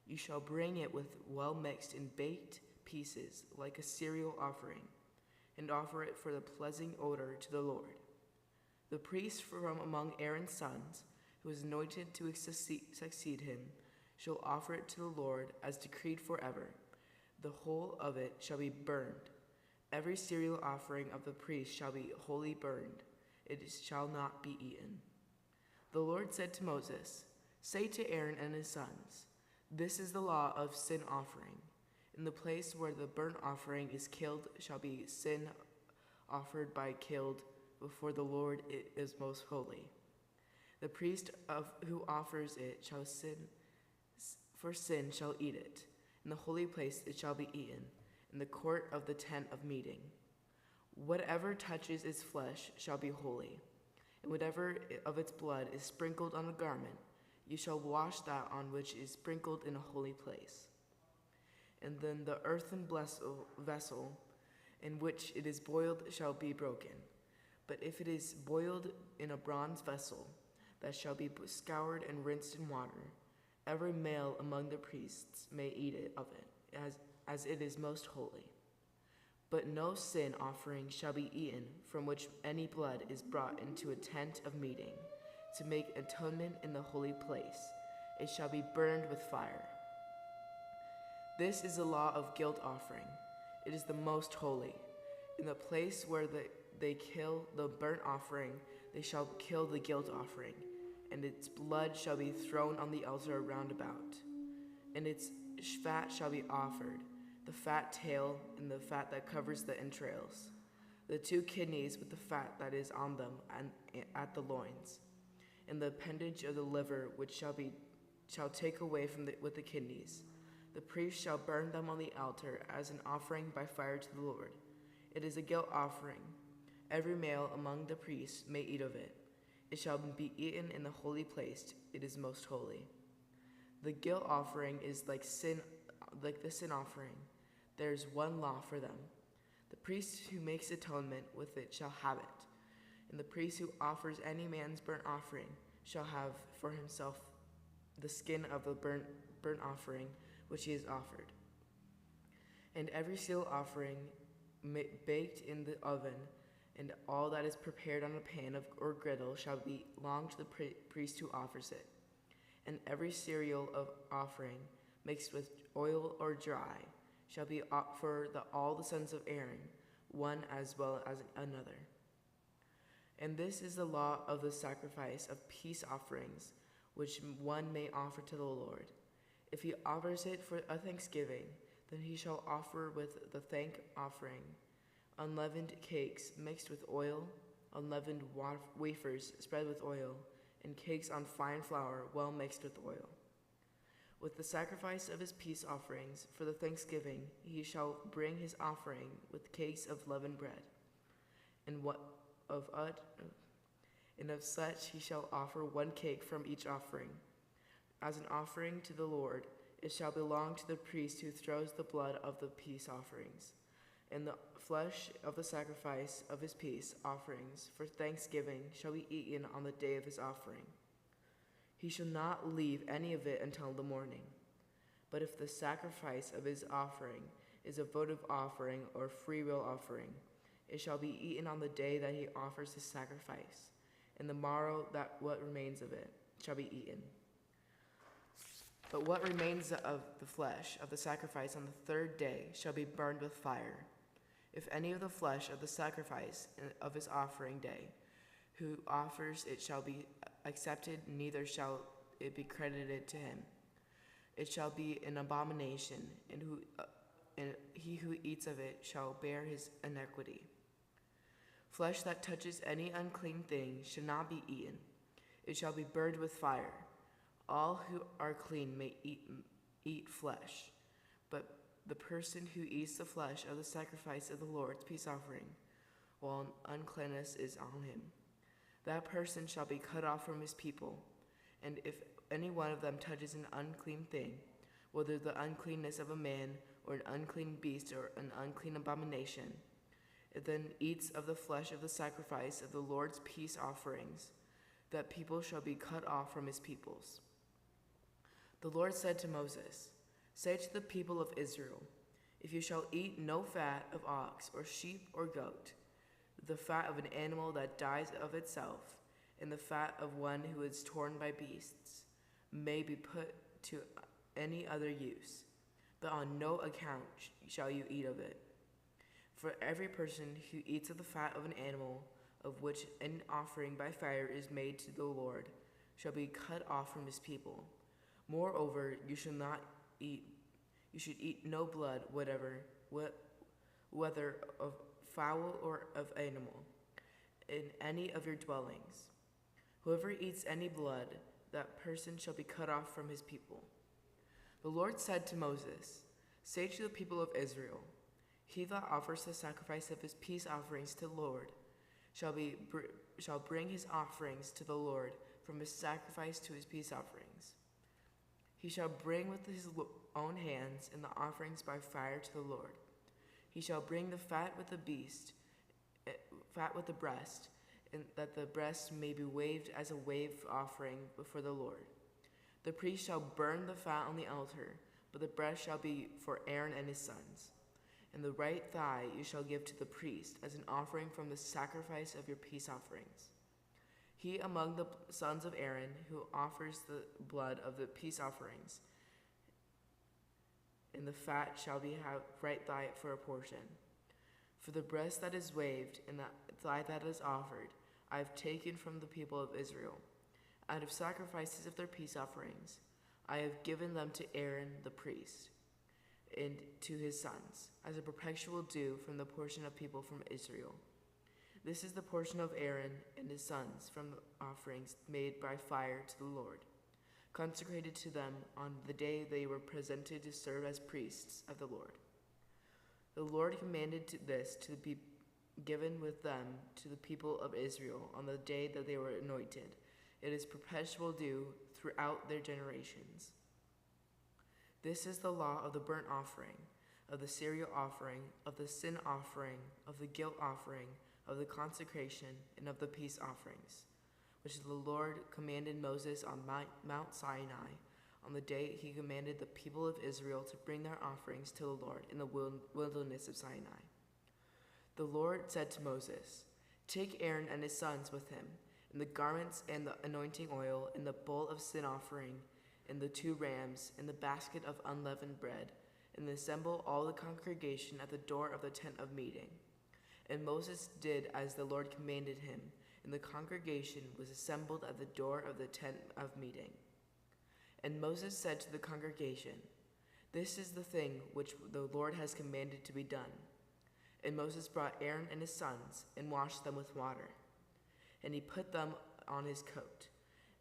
You shall bring it with well mixed and baked pieces like a cereal offering, and offer it for the pleasing odor to the Lord. The priest from among Aaron's sons, who is anointed to succeed him, shall offer it to the Lord as decreed forever. The whole of it shall be burned. Every cereal offering of the priest shall be wholly burned. It shall not be eaten. The Lord said to Moses, Say to Aaron and his sons, This is the law of sin offering. In the place where the burnt offering is killed shall be sin offered by killed before the Lord. It is most holy. The priest who offers it shall shall eat it. In the holy place it shall be eaten, in the court of the tent of meeting. Whatever touches its flesh shall be holy, and whatever of its blood is sprinkled on a garment, you shall wash that on which is sprinkled in a holy place. And then the earthen vessel in which it is boiled shall be broken. But if it is boiled in a bronze vessel, that shall be scoured and rinsed in water, every male among the priests may eat of it, as it is most holy. But no sin offering shall be eaten from which any blood is brought into a tent of meeting, to make atonement in the holy place. It shall be burned with fire. This is the law of guilt offering. It is the most holy. In the place where they kill the burnt offering, they shall kill the guilt offering, and its blood shall be thrown on the altar round about. And its fat shall be offered, the fat tail and the fat that covers the entrails, the 2 kidneys with the fat that is on them and at the loins, and the appendage of the liver which shall take away with the kidneys. The priest shall burn them on the altar as an offering by fire to the Lord. It is a guilt offering. Every male among the priests may eat of it. It shall be eaten in the holy place. It is most holy. The guilt offering is like the sin offering. There is one law for them. The priest who makes atonement with it shall have it, and the priest who offers any man's burnt offering shall have for himself the skin of the burnt offering which he has offered. And every seal offering baked in the oven, and all that is prepared on a pan or griddle shall belong to the priest who offers it. And every cereal of offering mixed with oil or dry shall be for all the sons of Aaron, one as well as another. And this is the law of the sacrifice of peace offerings, which one may offer to the Lord. If he offers it for a thanksgiving, then he shall offer with the thank offering unleavened cakes mixed with oil, unleavened wafers spread with oil, and cakes on fine flour well mixed with oil. With the sacrifice of his peace offerings for the thanksgiving, he shall bring his offering with cakes of leavened bread, and of such he shall offer one cake from each offering. As an offering to the Lord, it shall belong to the priest who throws the blood of the peace offerings, and the flesh of the sacrifice of his peace offerings for thanksgiving shall be eaten on the day of his offering. He shall not leave any of it until the morning. But if the sacrifice of his offering is a votive offering or freewill offering, it shall be eaten on the day that he offers his sacrifice, and the morrow that what remains of it shall be eaten. But what remains of the flesh of the sacrifice on the third day shall be burned with fire. If any of the flesh of the sacrifice of his offering day, who offers it shall be accepted, neither shall it be credited to him. It shall be an abomination, and he who eats of it shall bear his iniquity. Flesh that touches any unclean thing shall not be eaten. It shall be burned with fire. All who are clean may eat flesh, but the person who eats the flesh of the sacrifice of the Lord's peace offering, while uncleanness is on him, that person shall be cut off from his people. And if any one of them touches an unclean thing, whether the uncleanness of a man or an unclean beast or an unclean abomination, it then eats of the flesh of the sacrifice of the Lord's peace offerings, that people shall be cut off from his peoples. The Lord said to Moses, "Say to the people of Israel, if you shall eat no fat of ox or sheep or goat, the fat of an animal that dies of itself, and the fat of one who is torn by beasts, may be put to any other use, but on no account shall you eat of it. For every person who eats of the fat of an animal, of which an offering by fire is made to the Lord, shall be cut off from his people. Moreover, you should eat no blood, whether of fowl or of animal, in any of your dwellings. Whoever eats any blood, that person shall be cut off from his people." The Lord said to Moses, "Say to the people of Israel, he that offers the sacrifice of his peace offerings to the Lord shall bring his offerings to the Lord from his sacrifice to his peace offerings. He shall bring with his own hands in the offerings by fire to the Lord. He shall bring the fat with the breast, and that the breast may be waved as a wave offering before the Lord. The priest shall burn the fat on the altar, but the breast shall be for Aaron and his sons. And the right thigh you shall give to the priest as an offering from the sacrifice of your peace offerings. He among the sons of Aaron who offers the blood of the peace offerings, and the fat shall be have right thigh for a portion. For the breast that is waved and the thigh that is offered, I have taken from the people of Israel. Out of sacrifices of their peace offerings, I have given them to Aaron the priest, and to his sons, as a perpetual due from the portion of people from Israel. This is the portion of Aaron and his sons from the offerings made by fire to the Lord, consecrated to them on the day they were presented to serve as priests of the Lord. The Lord commanded this to be given with them to the people of Israel on the day that they were anointed. It is perpetual due throughout their generations. This is the law of the burnt offering, of the cereal offering, of the sin offering, of the guilt offering, of the consecration, and of the peace offerings, which the Lord commanded Moses on Mount Sinai on the day he commanded the people of Israel to bring their offerings to the Lord in the wilderness of Sinai. The Lord said to Moses, "Take Aaron and his sons with him, and the garments and the anointing oil, and the bowl of sin offering, and the 2 rams, and the basket of unleavened bread, and assemble all the congregation at the door of the tent of meeting." And Moses did as the Lord commanded him, and the congregation was assembled at the door of the tent of meeting. And Moses said to the congregation, "This is the thing which the Lord has commanded to be done." And Moses brought Aaron and his sons, and washed them with water. And he put them on his coat,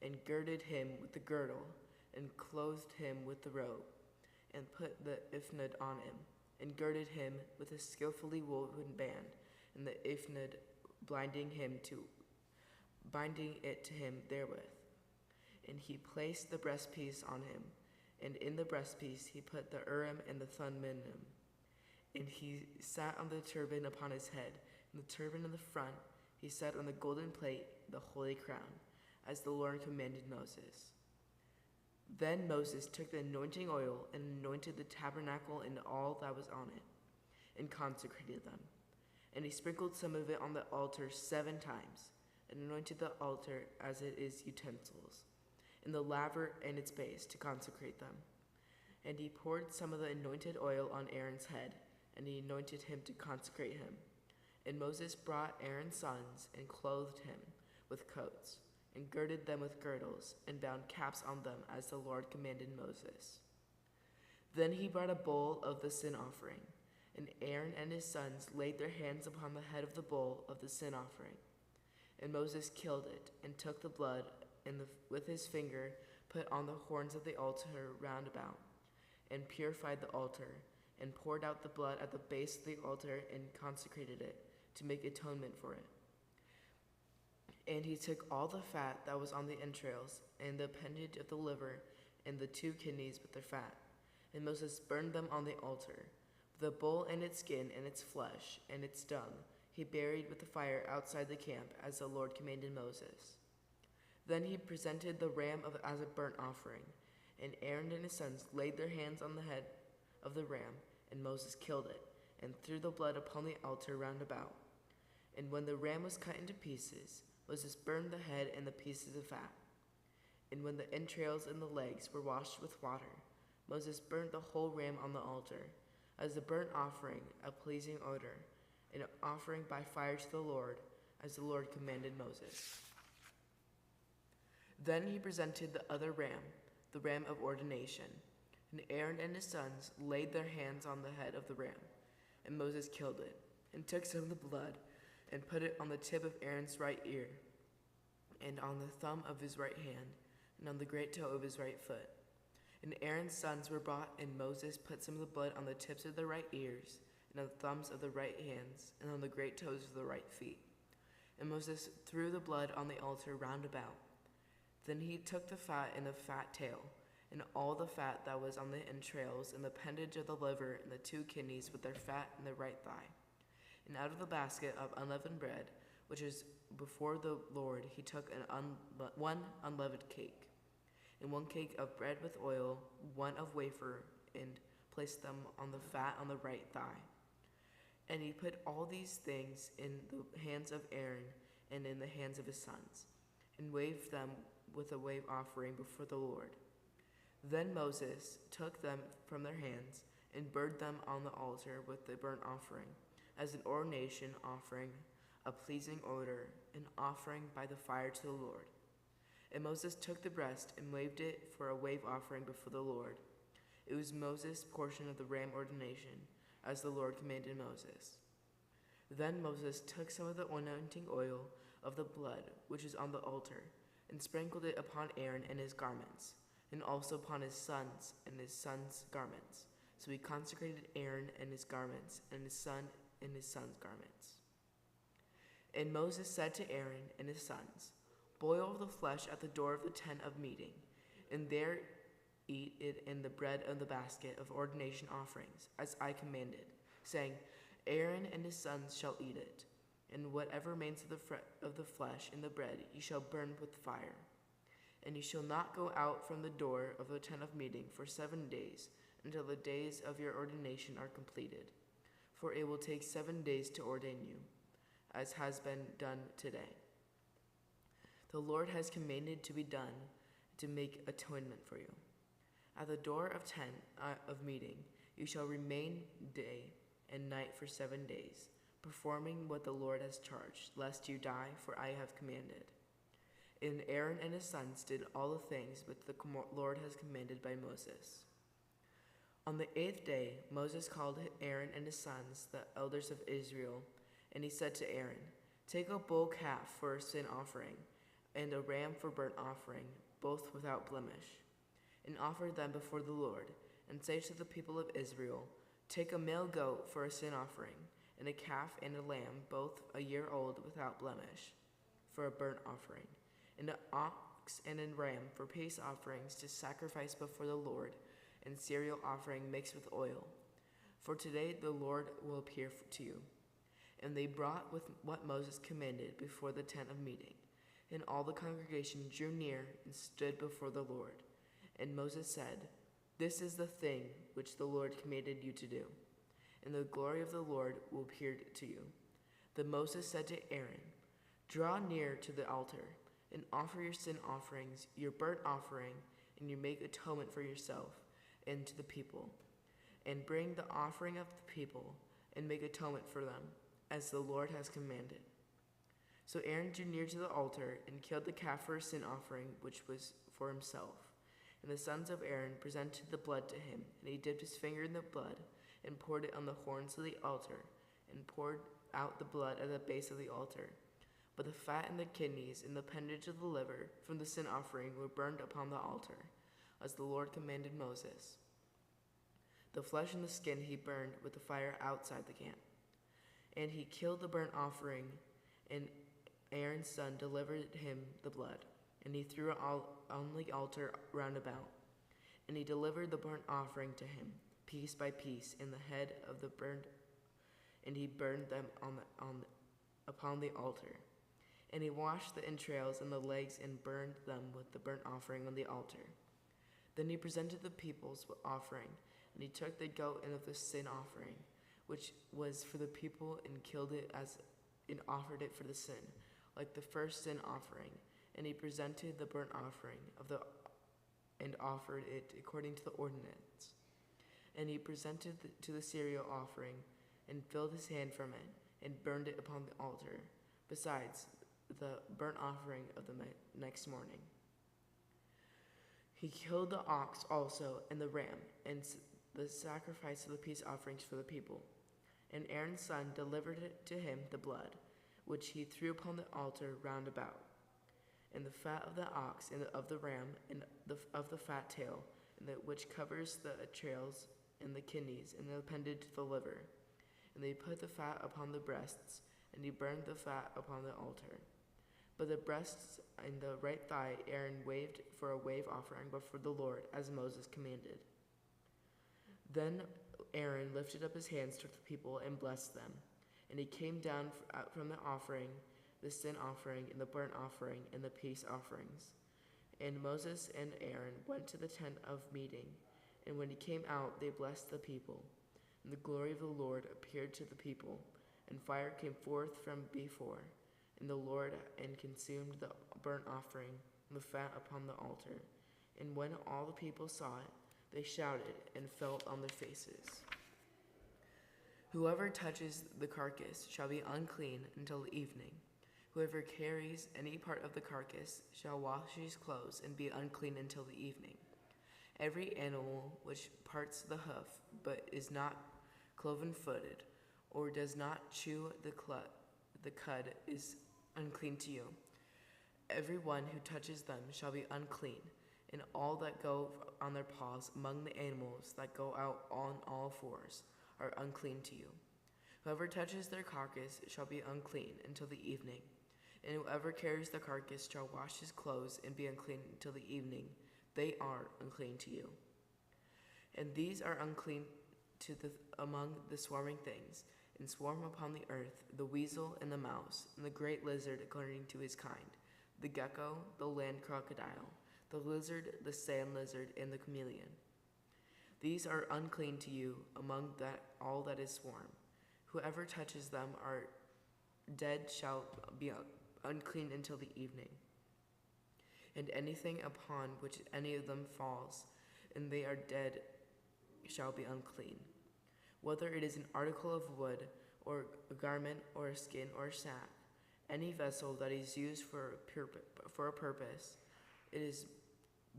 and girded him with the girdle, and clothed him with the robe, and put the ephod on him, and girded him with a skillfully woven band, and the ephod binding it to him therewith. And he placed the breastpiece on him, and in the breastpiece he put the Urim and the Thummim. And he sat on the turban upon his head, and the turban in the front he set on the golden plate, the holy crown, as the Lord commanded Moses. Then Moses took the anointing oil and anointed the tabernacle and all that was on it, and consecrated them. And he sprinkled some of it on the altar 7 times, and anointed the altar as it is utensils, and the laver and its base to consecrate them. And he poured some of the anointed oil on Aaron's head, and he anointed him to consecrate him. And Moses brought Aaron's sons, and clothed him with coats, and girded them with girdles, and bound caps on them as the Lord commanded Moses. Then he brought a bowl of the sin offering, and Aaron and his sons laid their hands upon the head of the bowl of the sin offering. And Moses killed it, and took the blood, and with his finger put on the horns of the altar round about, and purified the altar, and poured out the blood at the base of the altar, and consecrated it, to make atonement for it. And he took all the fat that was on the entrails, and the appendage of the liver, and the 2 kidneys with their fat. And Moses burned them on the altar. The bull and its skin, and its flesh, and its dung, he buried with the fire outside the camp, as the Lord commanded Moses. Then he presented the ram as a burnt offering, and Aaron and his sons laid their hands on the head of the ram, and Moses killed it, and threw the blood upon the altar round about. And when the ram was cut into pieces, Moses burned the head and the pieces of fat. And when the entrails and the legs were washed with water, Moses burned the whole ram on the altar, as a burnt offering, a pleasing odor, an offering by fire to the Lord, as the Lord commanded Moses. Then he presented the other ram, the ram of ordination. And Aaron and his sons laid their hands on the head of the ram, and Moses killed it, and took some of the blood, and put it on the tip of Aaron's right ear, and on the thumb of his right hand, and on the great toe of his right foot. And Aaron's sons were brought, and Moses put some of the blood on the tips of the right ears, and on the thumbs of the right hands, and on the great toes of the right feet. And Moses threw the blood on the altar round about. Then he took the fat and the fat tail, and all the fat that was on the entrails, and the appendage of the liver, and the 2 kidneys with their fat in the right thigh. And out of the basket of unleavened bread, which is before the Lord, he took one unleavened cake, and 1 cake of bread with oil, 1 of wafer, and placed them on the fat on the right thigh. And he put all these things in the hands of Aaron and in the hands of his sons, and waved them with a wave offering before the Lord. Then Moses took them from their hands, and burned them on the altar with the burnt offering, as an ordination offering, a pleasing odor, an offering by the fire to the Lord. And Moses took the breast, and waved it for a wave offering before the Lord. It was Moses' portion of the ram ordination, as the Lord commanded Moses. Then Moses took some of the anointing oil of the blood which is on the altar, and sprinkled it upon Aaron and his garments, and also upon his sons and his sons' garments. So he consecrated Aaron and his garments, and his son and his sons' garments. And Moses said to Aaron and his sons, "Boil the flesh at the door of the tent of meeting, and there eat it in the bread of the basket of ordination offerings, as I commanded, saying, Aaron and his sons shall eat it, and whatever remains of the flesh in the bread you shall burn with fire. And you shall not go out from the door of the tent of meeting for 7 days, until the days of your ordination are completed. For it will take 7 days to ordain you, as has been done today. The Lord has commanded to be done to make atonement for you. At the door of tent of meeting you shall remain day and night for 7 days, performing what the Lord has charged, lest you die, for I have commanded. And Aaron and his sons did all the things which the Lord has commanded by Moses. On the 8th day Moses called Aaron and his sons, the elders of Israel, and he said to Aaron, Take a bull calf for a sin offering, and a ram for burnt offering, both without blemish, and offer them before the Lord, and say to the people of Israel, Take a male goat for a sin offering, and a calf and a lamb, both a year old without blemish, for a burnt offering, and an ox and a ram for peace offerings to sacrifice before the Lord, and cereal offering mixed with oil. For today the Lord will appear to you. And they brought with what Moses commanded before the tent of meeting. And all the congregation drew near and stood before the Lord. And Moses said, This is the thing which the Lord commanded you to do, and the glory of the Lord will appear to you. Then Moses said to Aaron, Draw near to the altar, and offer your sin offerings, your burnt offering, and you make atonement for yourself and to the people. And bring the offering of the people, and make atonement for them, as the Lord has commanded. So Aaron drew near to the altar, and killed the calf for a sin offering, which was for himself. And the sons of Aaron presented the blood to him, and he dipped his finger in the blood, and poured it on the horns of the altar, and poured out the blood at the base of the altar. But the fat and the kidneys and the appendage of the liver from the sin offering were burned upon the altar, as the Lord commanded Moses. The flesh and the skin he burned with the fire outside the camp. And he killed the burnt offering, and Aaron's son delivered him the blood, and he threw it on the altar round about. And he delivered the burnt offering to him, piece by piece, in the head of the burned, and he burned them upon the altar. And he washed the entrails and the legs and burned them with the burnt offering on the altar. Then he presented the people's offering, and he took the goat and of the sin offering, which was for the people, and killed it and offered it for the sin, like the first sin offering. And he presented the burnt offering and offered it according to the ordinance. And he presented to the cereal offering, and filled his hand from it, and burned it upon the altar, besides the burnt offering of the next morning. He killed the ox also, and the ram, and the sacrifice of the peace offerings for the people. And Aaron's son delivered it to him the blood, which he threw upon the altar round about, and the fat of the ox and of the ram, and of the fat tail, and which covers the entrails and the kidneys, and the appendage to the liver. And they put the fat upon the breasts, and he burned the fat upon the altar. But the breasts and the right thigh Aaron waved for a wave offering before the Lord, as Moses commanded. Then Aaron lifted up his hands toward the people and blessed them. And he came down from the offering, the sin offering, and the burnt offering, and the peace offerings. And Moses and Aaron went to the tent of meeting, and when he came out, they blessed the people. And the glory of the Lord appeared to the people, and fire came forth from before, and the Lord and consumed the burnt offering and the fat upon the altar. And when all the people saw it, they shouted and fell on their faces. Whoever touches the carcass shall be unclean until the evening. Whoever carries any part of the carcass shall wash his clothes and be unclean until the evening. Every animal which parts the hoof, but is not cloven-footed, or does not chew the cud, is unclean to you. Every one who touches them shall be unclean, and all that go on their paws among the animals that go out on all fours are unclean to you. Whoever touches their carcass shall be unclean until the evening, and whoever carries the carcass shall wash his clothes and be unclean until the evening. they are unclean to you. And these are unclean among the swarming things, and swarm upon the earth, the weasel and the mouse, and the great lizard according to his kind, the gecko, the land crocodile, the lizard, the sand lizard, and the chameleon. These are unclean to you among all that is swarm. Whoever touches them are dead shall be unclean until the evening. And anything upon which any of them falls, and they are dead, shall be unclean. Whether it is an article of wood, or a garment, or a skin, or a sack, any vessel that is used for a purpose, it is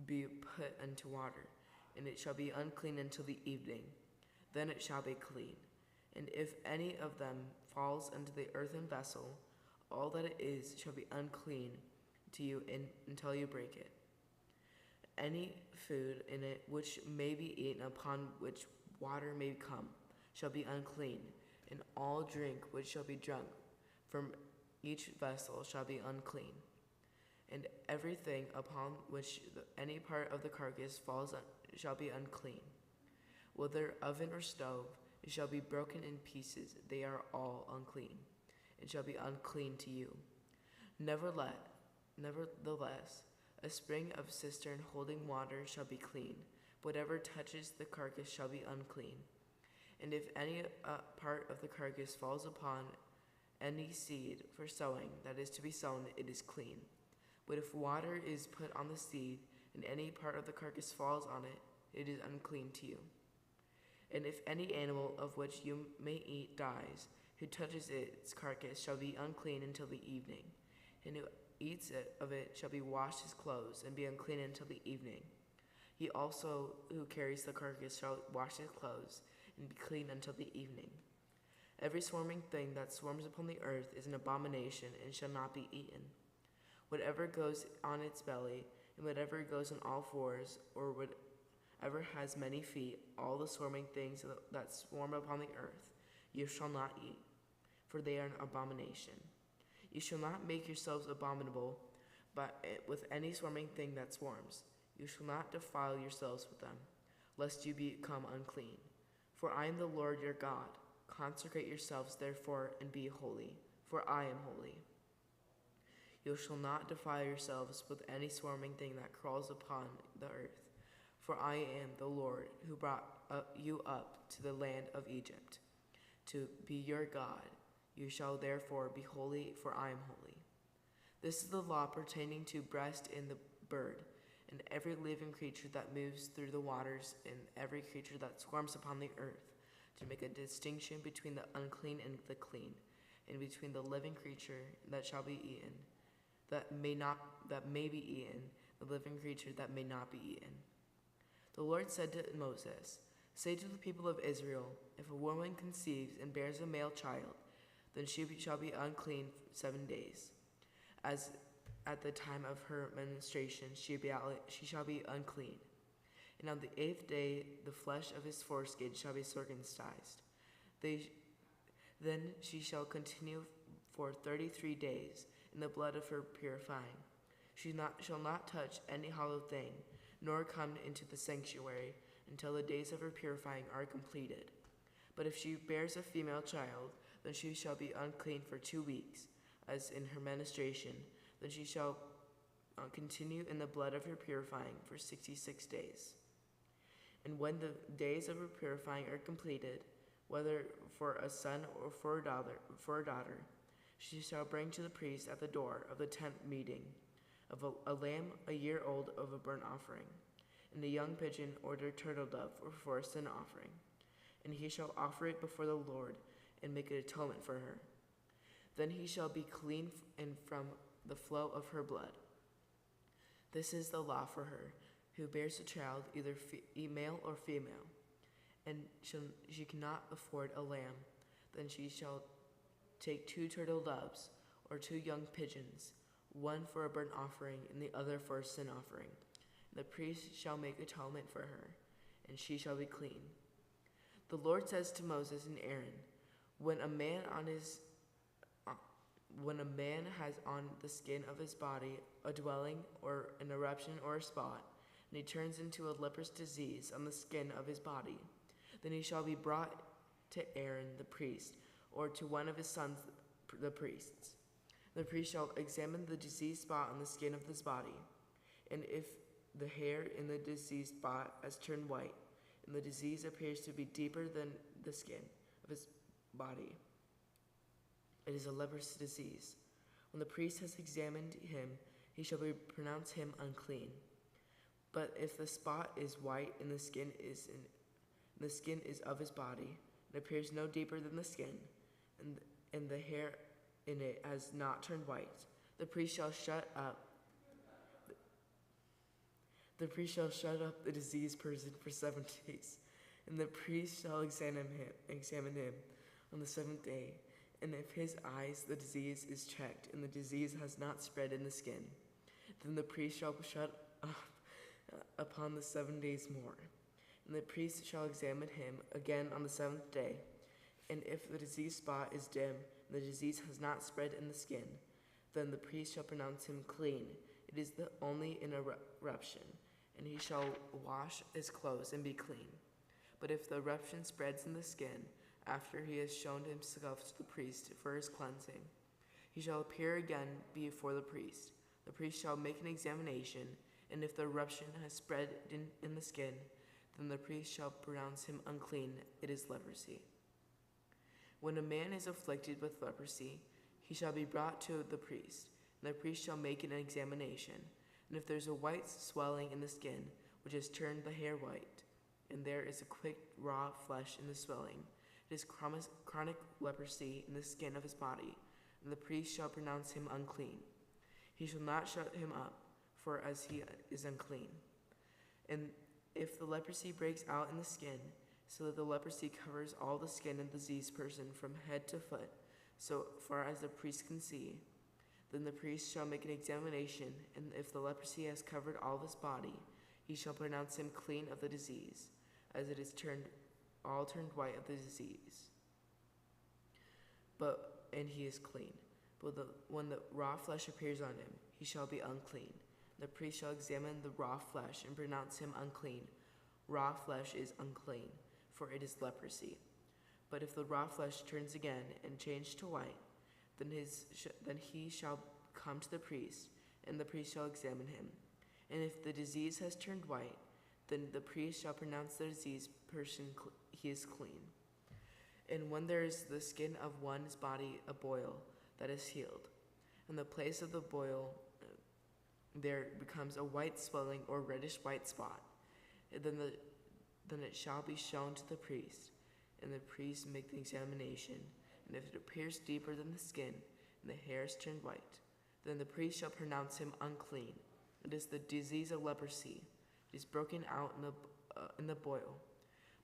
be put into water, and it shall be unclean until the evening. Then it shall be clean. And if any of them falls into the earthen vessel, all that it is shall be unclean to you until you break it. Any food in it which may be eaten, upon which water may come, shall be unclean, and all drink which shall be drunk from each vessel shall be unclean. And everything upon which any part of the carcass falls shall be unclean. Whether oven or stove, it shall be broken in pieces, they are all unclean, and shall be unclean to you. Nevertheless, a spring of cistern holding water shall be clean. Whatever touches the carcass shall be unclean. And if any part of the carcass falls upon any seed for sowing that is to be sown, it is clean. But if water is put on the seed, and any part of the carcass falls on it, it is unclean to you. And if any animal of which you may eat dies, who touches its carcass shall be unclean until the evening. And who eats of it shall be washed his clothes, and be unclean until the evening. He also who carries the carcass shall wash his clothes, and be clean until the evening. Every swarming thing that swarms upon the earth is an abomination, and shall not be eaten. Whatever goes on its belly, and whatever goes on all fours, or whatever has many feet, all the swarming things that swarm upon the earth, you shall not eat, for they are an abomination. You shall not make yourselves abominable with any swarming thing that swarms. You shall not defile yourselves with them, lest you become unclean. For I am the Lord your God. Consecrate yourselves therefore, and be holy, for I am holy. You shall not defile yourselves with any swarming thing that crawls upon the earth, for I am the Lord who brought you up to the land of Egypt, to be your God. You shall therefore be holy, for I am holy. This is the law pertaining to breast and the bird, and every living creature that moves through the waters, and every creature that swarms upon the earth, to make a distinction between the unclean and the clean, and between the living creature that shall be eaten, that may be eaten, the living creature that may not be eaten. The Lord said to Moses, "Say to the people of Israel, if a woman conceives and bears a male child, then she shall be unclean 7 days. As at the time of her menstruation she shall be unclean. And on the 8th day the flesh of his foreskin shall be circumcised. Then she shall continue for 33 days in the blood of her purifying. She shall not touch any hollow thing, nor come into the sanctuary until the days of her purifying are completed. But if she bears a female child, then she shall be unclean for 2 weeks, as in her menstruation. Then she shall continue in the blood of her purifying for 66 days. And when the days of her purifying are completed, whether for a son or for a daughter, she shall bring to the priest at the door of the tent meeting of a lamb a year old of a burnt offering, and a young pigeon or a turtle dove for a sin offering. And he shall offer it before the Lord and make an atonement for her. Then he shall be clean from the flow of her blood. This is the law for her who bears a child, either male or female, and she cannot afford a lamb. Then she shall take 2 turtle doves or 2 young pigeons, one for a burnt offering and the other for a sin offering. And the priest shall make atonement for her, and she shall be clean. The Lord says to Moses and Aaron, when a man has on the skin of his body a dwelling or an eruption or a spot, and he turns into a leprous disease on the skin of his body, then he shall be brought to Aaron the priest, or to one of his sons the priests. The priest shall examine the diseased spot on the skin of his body, and if the hair in the diseased spot has turned white, and the disease appears to be deeper than the skin of his body, it is a leprous disease. When the priest has examined him, he shall pronounce him unclean. But if the spot is white and the skin is of his body, and appears no deeper than the skin, and the hair in it has not turned white, the priest shall shut up the diseased person for 7 days, and the priest shall examine him on the 7th day. And if his eyes the disease is checked, and the disease has not spread in the skin, then the priest shall shut up upon the 7 days more. And the priest shall examine him again on the 7th day. And if the diseased spot is dim, and the disease has not spread in the skin, then the priest shall pronounce him clean. It is only an eruption, and he shall wash his clothes and be clean. But if the eruption spreads in the skin, after he has shown himself to the priest for his cleansing, he shall appear again before the priest. The priest shall make an examination, and if the eruption has spread in the skin, then the priest shall pronounce him unclean. It is leprosy. When a man is afflicted with leprosy, he shall be brought to the priest, and the priest shall make an examination. And if there is a white swelling in the skin, which has turned the hair white, and there is a quick raw flesh in the swelling, it is chronic leprosy in the skin of his body, and the priest shall pronounce him unclean. He shall not shut him up, for as he is unclean. And if the leprosy breaks out in the skin, so that the leprosy covers all the skin of the diseased person from head to foot, so far as the priest can see, then the priest shall make an examination, and if the leprosy has covered all of his body, he shall pronounce him clean of the disease, as it is turned white of the disease. And he is clean. But when the raw flesh appears on him, he shall be unclean. The priest shall examine the raw flesh and pronounce him unclean. Raw flesh is unclean, for it is leprosy. But if the raw flesh turns again and changes to white, then he shall come to the priest, and the priest shall examine him. And if the disease has turned white, then the priest shall pronounce the diseased person he is clean. And when there is the skin of one's body a boil that is healed, in the place of the boil there becomes a white swelling or reddish white spot, then it shall be shown to the priest, and the priest make the examination. And if it appears deeper than the skin, and the hairs turn white, then the priest shall pronounce him unclean. It is the disease of leprosy. It is broken out in the boil.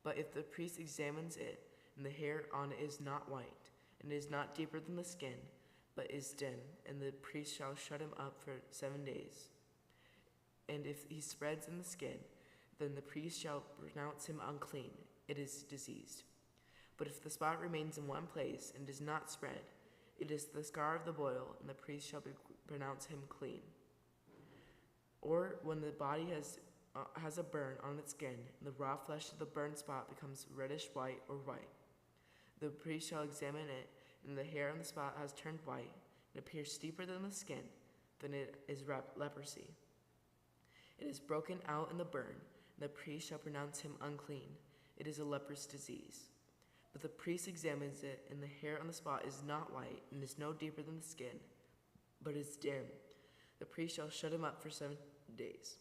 But if the priest examines it, and the hair on it is not white, and is not deeper than the skin, but is dim, and the priest shall shut him up for 7 days. And if he spreads in the skin, then the priest shall pronounce him unclean. It is diseased. But if the spot remains in one place and does not spread, it is the scar of the boil, and the priest shall pronounce him clean. Or when the body has a burn on its skin, and the raw flesh of the burned spot becomes reddish white or white, the priest shall examine it, and the hair on the spot has turned white, and appears deeper than the skin, then it is leprosy. It is broken out in the burn, and the priest shall pronounce him unclean. It is a leprous disease. But the priest examines it, and the hair on the spot is not white, and is no deeper than the skin, but is dim. The priest shall shut him up for 7 days.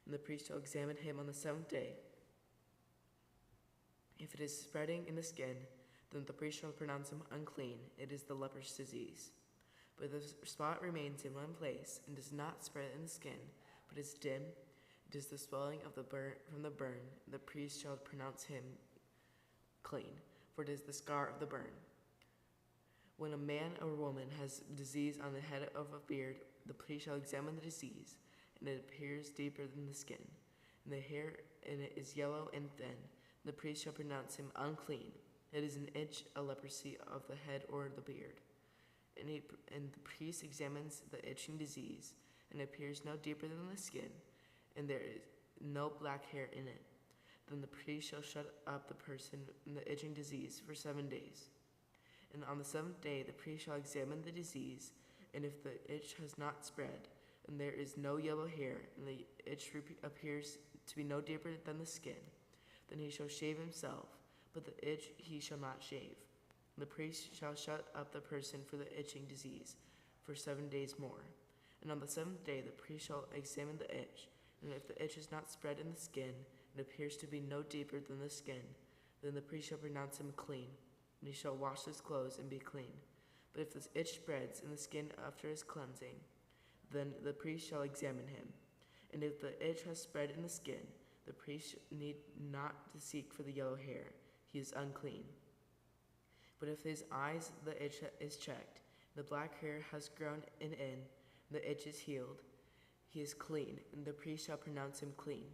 And the priest shall examine him on the 7th day. If it is spreading in the skin, then the priest shall pronounce him unclean. It is the leprous disease. But if the spot remains in one place and does not spread in the skin, but is dim, it is the swelling of the burn from the burn. The priest shall pronounce him clean, for it is the scar of the burn. When a man or woman has disease on the head of a beard, the priest shall examine the disease, and it appears deeper than the skin, and the hair in it is yellow and thin. The priest shall pronounce him unclean. It is an itch, a leprosy of the head or the beard. And the priest examines the itching disease, and it appears no deeper than the skin, and there no black hair in it. Then the priest shall shut up the person in the itching disease for 7 days. And on the 7th day the priest shall examine the disease, and if the itch has not spread, and there is no yellow hair, and the itch appears to be no deeper than the skin, then he shall shave himself, but the itch he shall not shave. The priest shall shut up the person for the itching disease for 7 days more. And on the 7th day the priest shall examine the itch, and if the itch is not spread in the skin, and appears to be no deeper than the skin, then the priest shall pronounce him clean, and he shall wash his clothes and be clean. But if the itch spreads in the skin after his cleansing, then the priest shall examine him. And if the itch has spread in the skin, the priest need not to seek for the yellow hair. He is unclean. But if his eyes the itch is checked, the black hair has grown in, and the itch is healed, he is clean, and the priest shall pronounce him clean.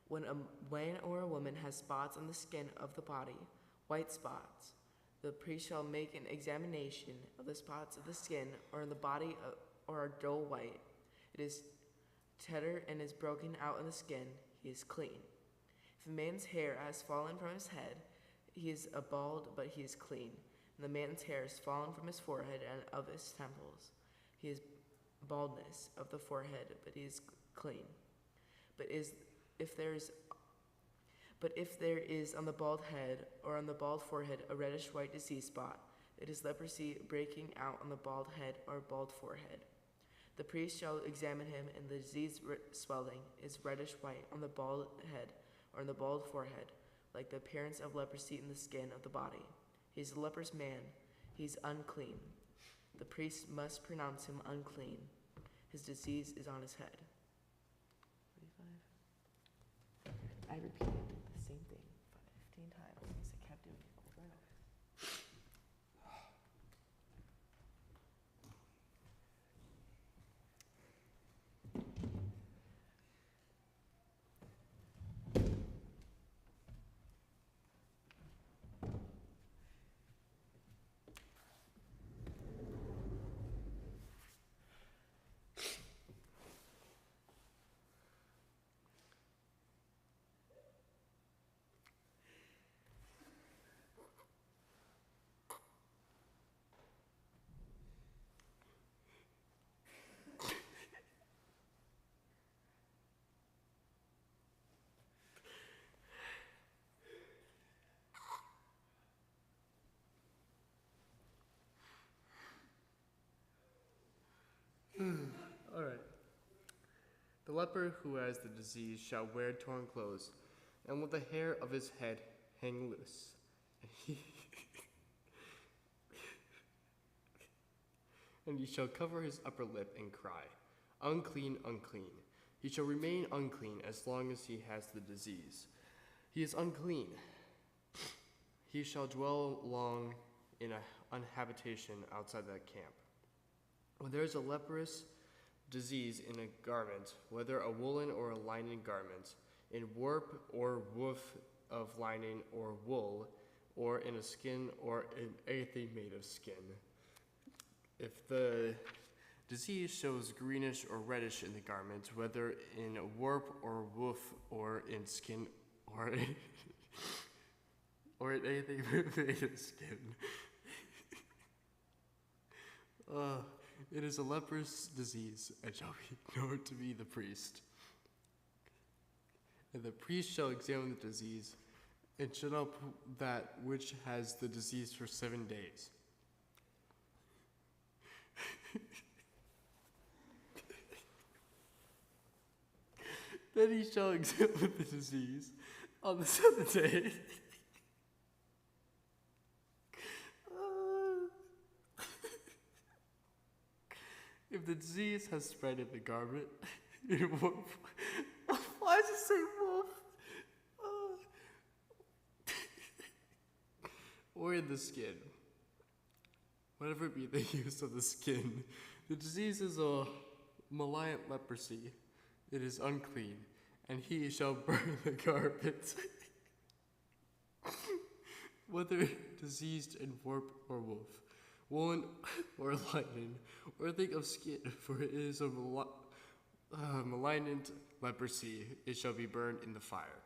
When a man or a woman has spots on the skin of the body, white spots, the priest shall make an examination of the spots of the skin or in the body or are dull white. It is tender and is broken out in the skin, he is clean. If a man's hair has fallen from his head, he is a bald, but he is clean. And the man's hair has fallen from his forehead and of his temples. He is baldness of the forehead, but he is clean. But if there is on the bald head or on the bald forehead a reddish white disease spot, it is leprosy breaking out on the bald head or bald forehead. The priest shall examine him, and the disease swelling is reddish white on the bald head or on the bald forehead, like the appearance of leprosy in the skin of the body. He is a leprous man, he is unclean. The priest must pronounce him unclean. His disease is on his head. 45. I repeated the same thing 15 times because I kept doing it over and over. All right. The leper who has the disease shall wear torn clothes, and let the hair of his head hang loose. And he shall cover his upper lip and cry, "Unclean, unclean." He shall remain unclean as long as he has the disease. He is unclean. He shall dwell long in an habitation outside that camp. When there is a leprous disease in a garment, whether a woolen or a linen garment, in warp or woof of lining or wool, or in a skin or in anything made of skin, if the disease shows greenish or reddish in the garment, whether in a warp or woof or in skin or in, or in anything made of skin, it is a leprous disease, and shall be known to be the priest. And the priest shall examine the disease, and shut up that which has the disease for 7 days. Then he shall examine the disease on the 7th day. If the disease has spread in the garment, in wolf. Why does it say wolf? Or in the skin. Whatever be the use of the skin, the disease is a malignant leprosy. It is unclean, and he shall burn the garment. Whether diseased in warp or wolf, woolen or linen, or thing of skin, for it is a malignant leprosy, it shall be burned in the fire.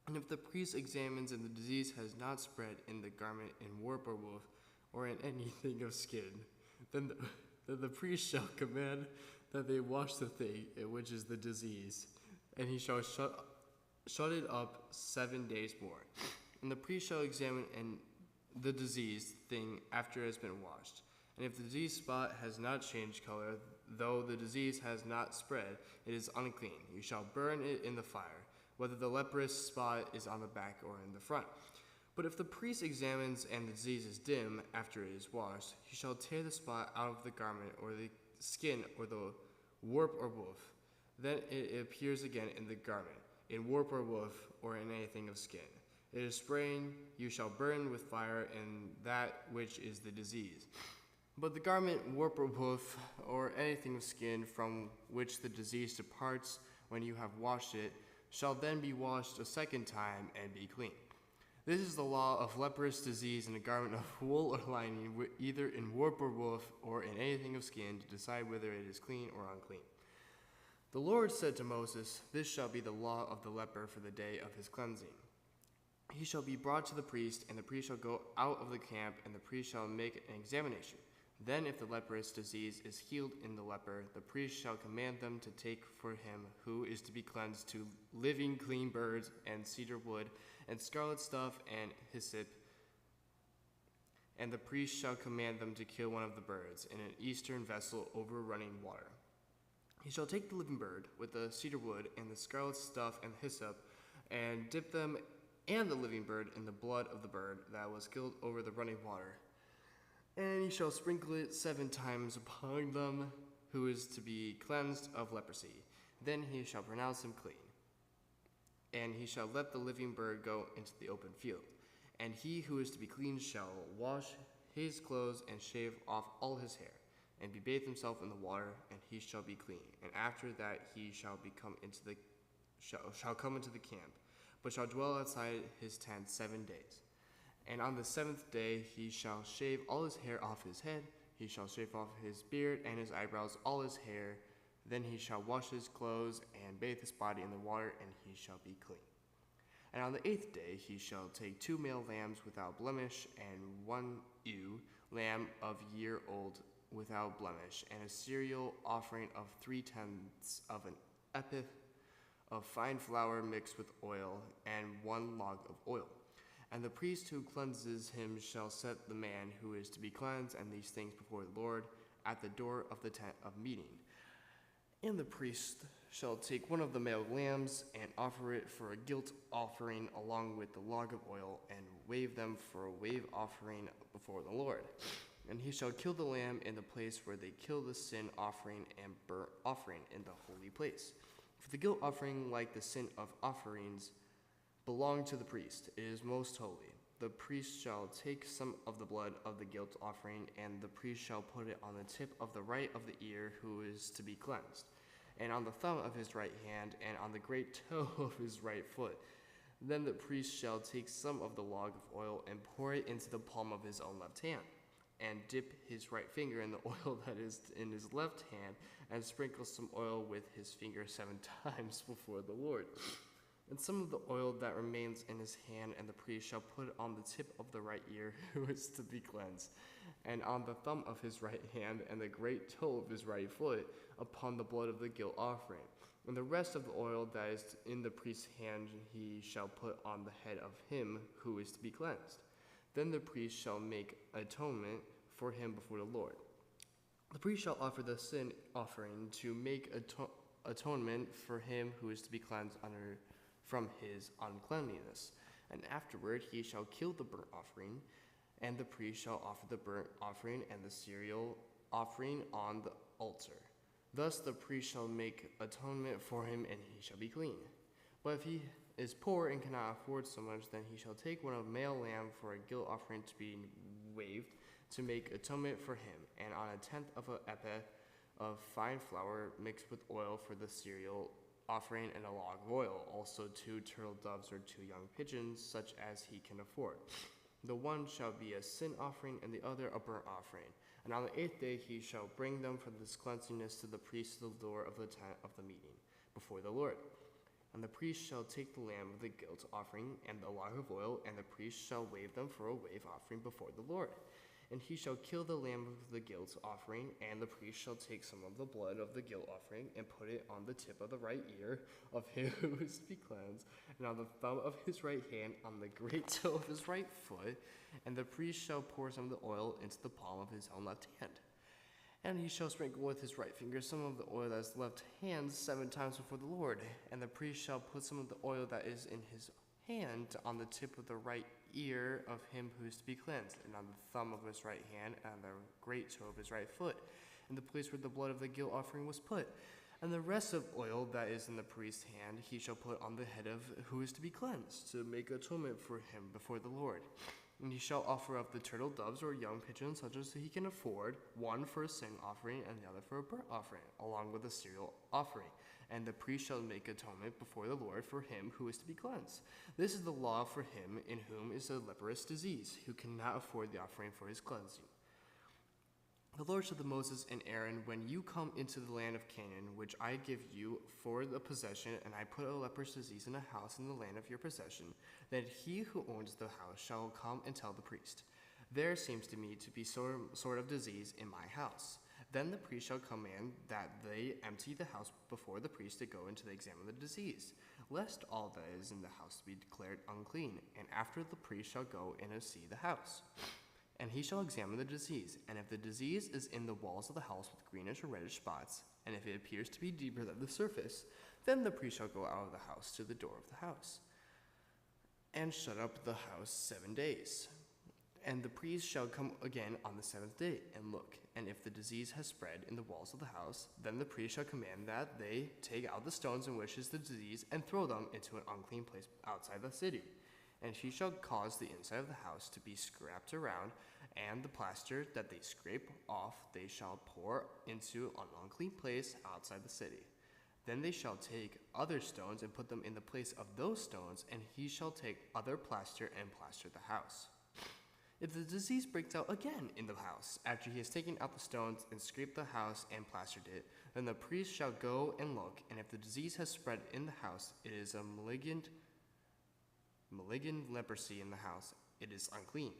And if the priest examines and the disease has not spread in the garment, in warp or woof, or in anything of skin, then the priest shall command that they wash the thing in which is the disease, and he shall shut it up 7 days more. And the priest shall examine the diseased thing after it has been washed. And if the diseased spot has not changed color, though the disease has not spread, it is unclean. You shall burn it in the fire, whether the leprous spot is on the back or in the front. But if the priest examines and the disease is dim after it is washed, he shall tear the spot out of the garment or the skin or the warp or woof. Then it appears again in the garment, in warp or woof, or in anything of skin. It is spraying, you shall burn with fire in that which is the disease. But the garment, warp or woof, or anything of skin from which the disease departs when you have washed it, shall then be washed a second time and be clean. This is the law of leprous disease in a garment of wool or lining, either in warp or woof, or in anything of skin, to decide whether it is clean or unclean. The Lord said to Moses, "This shall be the law of the leper for the day of his cleansing. He shall be brought to the priest, and the priest shall go out of the camp, and the priest shall make an examination. Then if the leprous disease is healed in the leper, the priest shall command them to take for him who is to be cleansed 2 living clean birds, and cedar wood, and scarlet stuff, and hyssop. And the priest shall command them to kill one of the birds in an eastern vessel over running water. He shall take the living bird with the cedar wood and the scarlet stuff and hyssop, and dip them and the living bird in the blood of the bird that was killed over the running water. And he shall sprinkle it 7 times upon them who is to be cleansed of leprosy. Then he shall pronounce him clean. And he shall let the living bird go into the open field. And he who is to be clean shall wash his clothes and shave off all his hair, and be bathed himself in the water, and he shall be clean. And after that he shall come into the camp, but shall dwell outside his tent 7 days. And on the 7th day he shall shave all his hair off his head, he shall shave off his beard and his eyebrows, all his hair. Then he shall wash his clothes and bathe his body in the water, and he shall be clean. And on the 8th day he shall take 2 male lambs without blemish, and 1 ewe lamb of a year old without blemish, and a cereal offering of 3/10 of an ephah of fine flour mixed with oil, and 1 log of oil. And the priest who cleanses him shall set the man who is to be cleansed and these things before the Lord at the door of the tent of meeting. And the priest shall take 1 of the male lambs and offer it for a guilt offering along with the log of oil, and wave them for a wave offering before the Lord. And he shall kill the lamb in the place where they kill the sin offering and burnt offering in the holy place. For the guilt offering, like the sin of offerings, belong to the priest. It is most holy. The priest shall take some of the blood of the guilt offering, and the priest shall put it on the tip of the right of the ear who is to be cleansed, and on the thumb of his right hand, and on the great toe of his right foot. Then the priest shall take some of the log of oil and pour it into the palm of his own left hand, and dip his right finger in the oil that is in his left hand, and sprinkle some oil with his finger 7 times before the Lord. And some of the oil that remains in his hand, and the priest shall put it on the tip of the right ear who is to be cleansed, and on the thumb of his right hand, and the great toe of his right foot, upon the blood of the guilt offering. And the rest of the oil that is in the priest's hand he shall put on the head of him who is to be cleansed. Then the priest shall make atonement for him before the Lord. The priest shall offer the sin offering to make atonement for him who is to be cleansed from his uncleanliness. And afterward he shall kill the burnt offering, and the priest shall offer the burnt offering and the cereal offering on the altar. Thus the priest shall make atonement for him, and he shall be clean. But if he is poor and cannot afford so much, then he shall take 1 male lamb for a guilt offering to be waved, to make atonement for him, and on 1/10 of an ephah of fine flour mixed with oil for the cereal offering, and a log of oil, also 2 turtle doves or 2 young pigeons, such as he can afford. The one shall be a sin offering, and the other a burnt offering. And on the 8th day he shall bring them for this cleanliness to the priest to the door of the tent of the meeting, before the Lord. And the priest shall take the lamb of the guilt offering and the log of oil, and the priest shall wave them for a wave offering before the Lord. And he shall kill the lamb of the guilt offering, and the priest shall take some of the blood of the guilt offering and put it on the tip of the right ear of him who is to be cleansed, and on the thumb of his right hand, on the great toe of his right foot. And the priest shall pour some of the oil into the palm of his own left hand. And he shall sprinkle with his right finger some of the oil that is left hand 7 times before the Lord. And the priest shall put some of the oil that is in his hand on the tip of the right ear of him who is to be cleansed, and on the thumb of his right hand, and on the great toe of his right foot, in the place where the blood of the guilt offering was put. And the rest of oil that is in the priest's hand he shall put on the head of who is to be cleansed, to make atonement for him before the Lord. And he shall offer up the turtle doves or young pigeons, such as he can afford, one for a sin offering and the other for a burnt offering, along with a cereal offering. And the priest shall make atonement before the Lord for him who is to be cleansed. This is the law for him in whom is a leprous disease, who cannot afford the offering for his cleansing. The Lord said to Moses and Aaron, when you come into the land of Canaan, which I give you for the possession, and I put a leprous disease in a house in the land of your possession, then he who owns the house shall come and tell the priest, there seems to me to be sort of disease in my house. Then the priest shall command that they empty the house before the priest to go into to examine the disease, lest all that is in the house be declared unclean. And after the priest shall go in and see the house. And he shall examine the disease, and if the disease is in the walls of the house with greenish or reddish spots, and if it appears to be deeper than the surface, then the priest shall go out of the house to the door of the house, and shut up the house 7 days. And the priest shall come again on the 7th day, and look, and if the disease has spread in the walls of the house, then the priest shall command that they take out the stones in which is the disease, and throw them into an unclean place outside the city. And he shall cause the inside of the house to be scraped around, and the plaster that they scrape off they shall pour into an unclean place outside the city. Then they shall take other stones and put them in the place of those stones, and he shall take other plaster and plaster the house. If the disease breaks out again in the house, after he has taken out the stones and scraped the house and plastered it, then the priest shall go and look, and if the disease has spread in the house, it is a malignant leprosy in the house, it is unclean.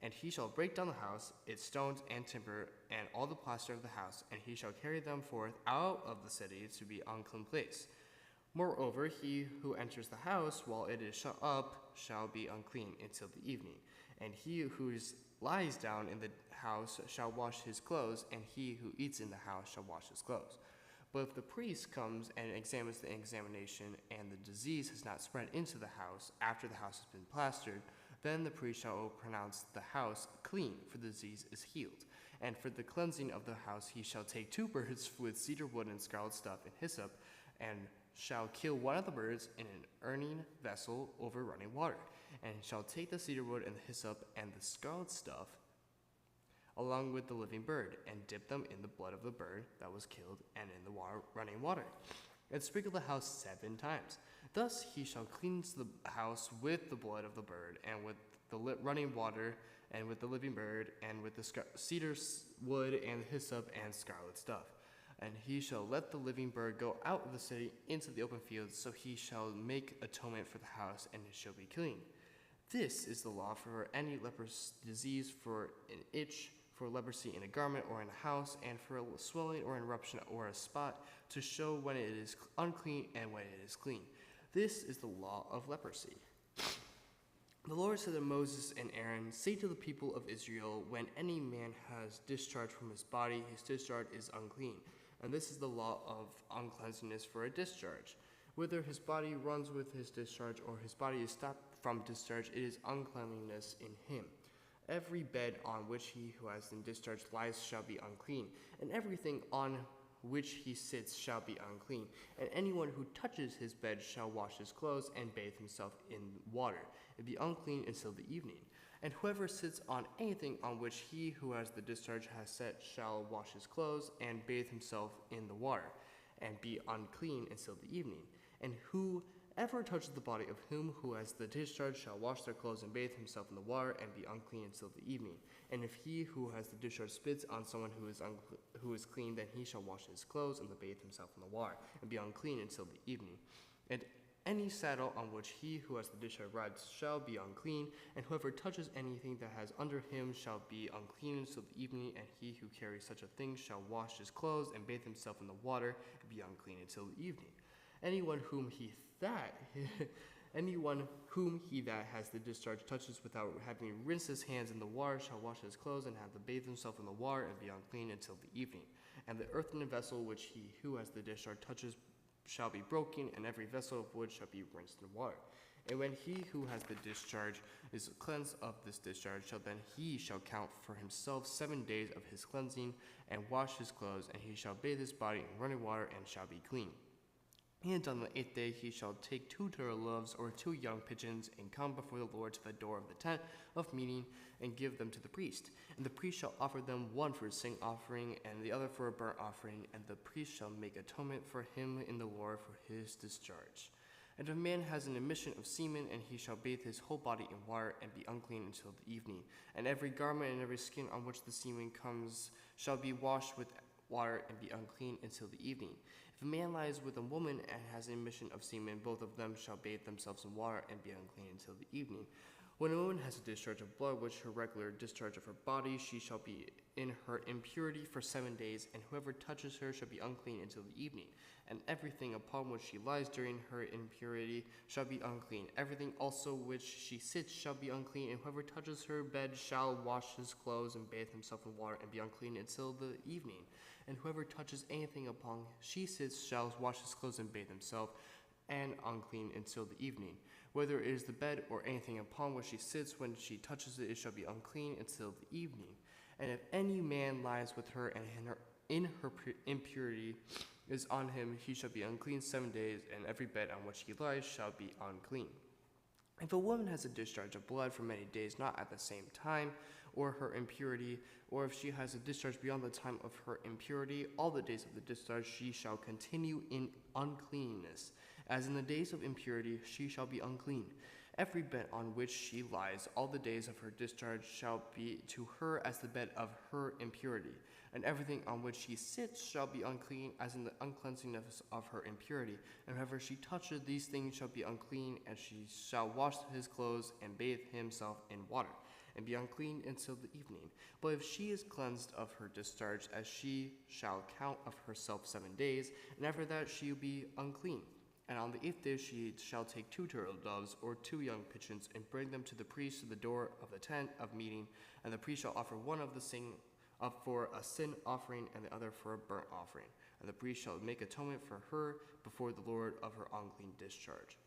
And he shall break down the house, its stones and timber, and all the plaster of the house, and he shall carry them forth out of the city to be unclean place. Moreover, he who enters the house while it is shut up shall be unclean until the evening. And he who lies down in the house shall wash his clothes, and he who eats in the house shall wash his clothes. But if the priest comes and examines the examination, and the disease has not spread into the house after the house has been plastered, then the priest shall pronounce the house clean, for the disease is healed. And for the cleansing of the house he shall take 2 birds with cedar wood and scarlet stuff and hyssop, and shall kill one of the birds in an earthen vessel over running water. And he shall take the cedar wood and the hyssop and the scarlet stuff, along with the living bird, and dip them in the blood of the bird that was killed and in the running water, and sprinkle the house 7 times. Thus he shall cleanse the house with the blood of the bird, and with the running water, and with the living bird, and with the cedar wood and hyssop and scarlet stuff. And he shall let the living bird go out of the city into the open fields, so he shall make atonement for the house, and it shall be clean. This is the law for any leprous disease, for an itch, for leprosy in a garment or in a house, and for a swelling or an eruption or a spot, to show when it is unclean and when it is clean. This is the law of leprosy. The Lord said to Moses and Aaron, say to the people of Israel, when any man has discharge from his body, his discharge is unclean. And this is the law of uncleanness for a discharge. Whether his body runs with his discharge or his body is stopped from discharge, it is uncleanliness in him. Every bed on which he who has been discharged lies shall be unclean, and everything on which he sits shall be unclean. And anyone who touches his bed shall wash his clothes and bathe himself in water, and be unclean until the evening. And whoever sits on anything on which he who has the discharge has set shall wash his clothes and bathe himself in the water, and be unclean until the evening. And whoever touches the body of him who has the discharge shall wash their clothes and bathe himself in the water and be unclean until the evening. And if he who has the discharge spits on someone who is clean, then he shall wash his clothes and bathe himself in the water and be unclean until the evening. And any saddle on which he who has the discharge rides shall be unclean, and whoever touches anything that has under him shall be unclean until the evening, and he who carries such a thing shall wash his clothes and bathe himself in the water and be unclean until the evening. Anyone whom he that has the discharge touches without having rinsed his hands in the water shall wash his clothes and have to bathe himself in the water and be unclean until the evening. And the earthen vessel which he who has the discharge touches shall be broken, and every vessel of wood shall be rinsed in water. And when he who has the discharge is cleansed of this discharge, then he shall count for himself 7 days of his cleansing, and wash his clothes, and he shall bathe his body in running water, and shall be clean. And on the 8th day he shall take 2 turtle doves or 2 young pigeons, and come before the Lord to the door of the tent of meeting, and give them to the priest. And the priest shall offer them, one for a sin offering, and the other for a burnt offering, and the priest shall make atonement for him in the Lord for his discharge. And if a man has an emission of semen, and he shall bathe his whole body in water, and be unclean until the evening. And every garment and every skin on which the semen comes shall be washed with water, and be unclean until the evening. If a man lies with a woman and has an emission of semen, both of them shall bathe themselves in water and be unclean until the evening. When a woman has a discharge of blood, which her regular discharge of her body, she shall be in her impurity for 7 days, and whoever touches her shall be unclean until the evening. And everything upon which she lies during her impurity shall be unclean. Everything also which she sits shall be unclean, and whoever touches her bed shall wash his clothes and bathe himself in water and be unclean until the evening. And whoever touches anything upon she sits shall wash his clothes and bathe himself, and unclean until the evening. Whether it is the bed or anything upon which she sits, when she touches it, it shall be unclean until the evening. And if any man lies with her, and in her impurity is on him, he shall be unclean 7 days, and every bed on which he lies shall be unclean. If a woman has a discharge of blood for many days, not at the same time, or her impurity, or if she has a discharge beyond the time of her impurity, all the days of the discharge she shall continue in uncleanness. As in the days of impurity she shall be unclean. Every bed on which she lies all the days of her discharge shall be to her as the bed of her impurity. And everything on which she sits shall be unclean, as in the uncleanness of her impurity. And whoever she touches, these things shall be unclean, and she shall wash his clothes and bathe himself in water, and be unclean until the evening. But if she is cleansed of her discharge, as she shall count of herself 7 days, and after that she will be unclean. And on the 8th day she shall take 2 turtle doves or 2 young pigeons, and bring them to the priest to the door of the tent of meeting. And the priest shall offer one of the for a sin offering, and the other for a burnt offering. And the priest shall make atonement for her before the Lord of her unclean discharge.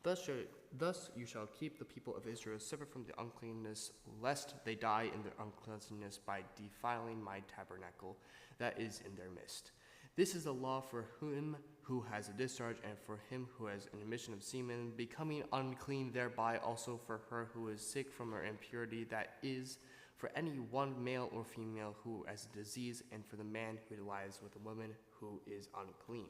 Thus you shall keep the people of Israel separate from the uncleanness, lest they die in their uncleanness by defiling my tabernacle that is in their midst. This is the law for him who has a discharge, and for him who has an emission of semen, becoming unclean thereby, also for her who is sick from her impurity, that is, for any one male or female who has a disease, and for the man who lies with a woman who is unclean.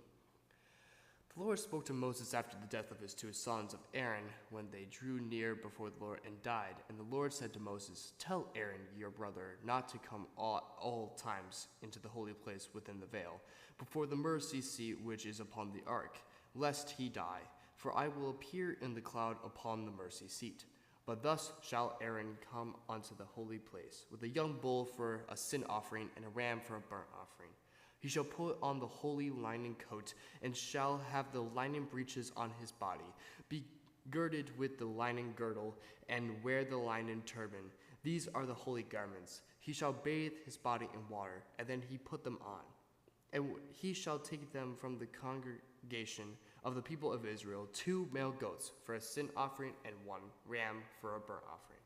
The Lord spoke to Moses after the death of his 2 sons of Aaron, when they drew near before the Lord and died. And the Lord said to Moses, "Tell Aaron your brother not to come all times into the holy place within the veil, before the mercy seat which is upon the ark, lest he die. For I will appear in the cloud upon the mercy seat. But thus shall Aaron come unto the holy place, with a young bull for a sin offering, and a ram for a burnt offering. He shall put on the holy linen coat, and shall have the linen breeches on his body, be girded with the linen girdle, and wear the linen turban. These are the holy garments. He shall bathe his body in water, and then he put them on. And he shall take them from the congregation of the people of Israel 2 male goats for a sin offering, and 1 ram for a burnt offering.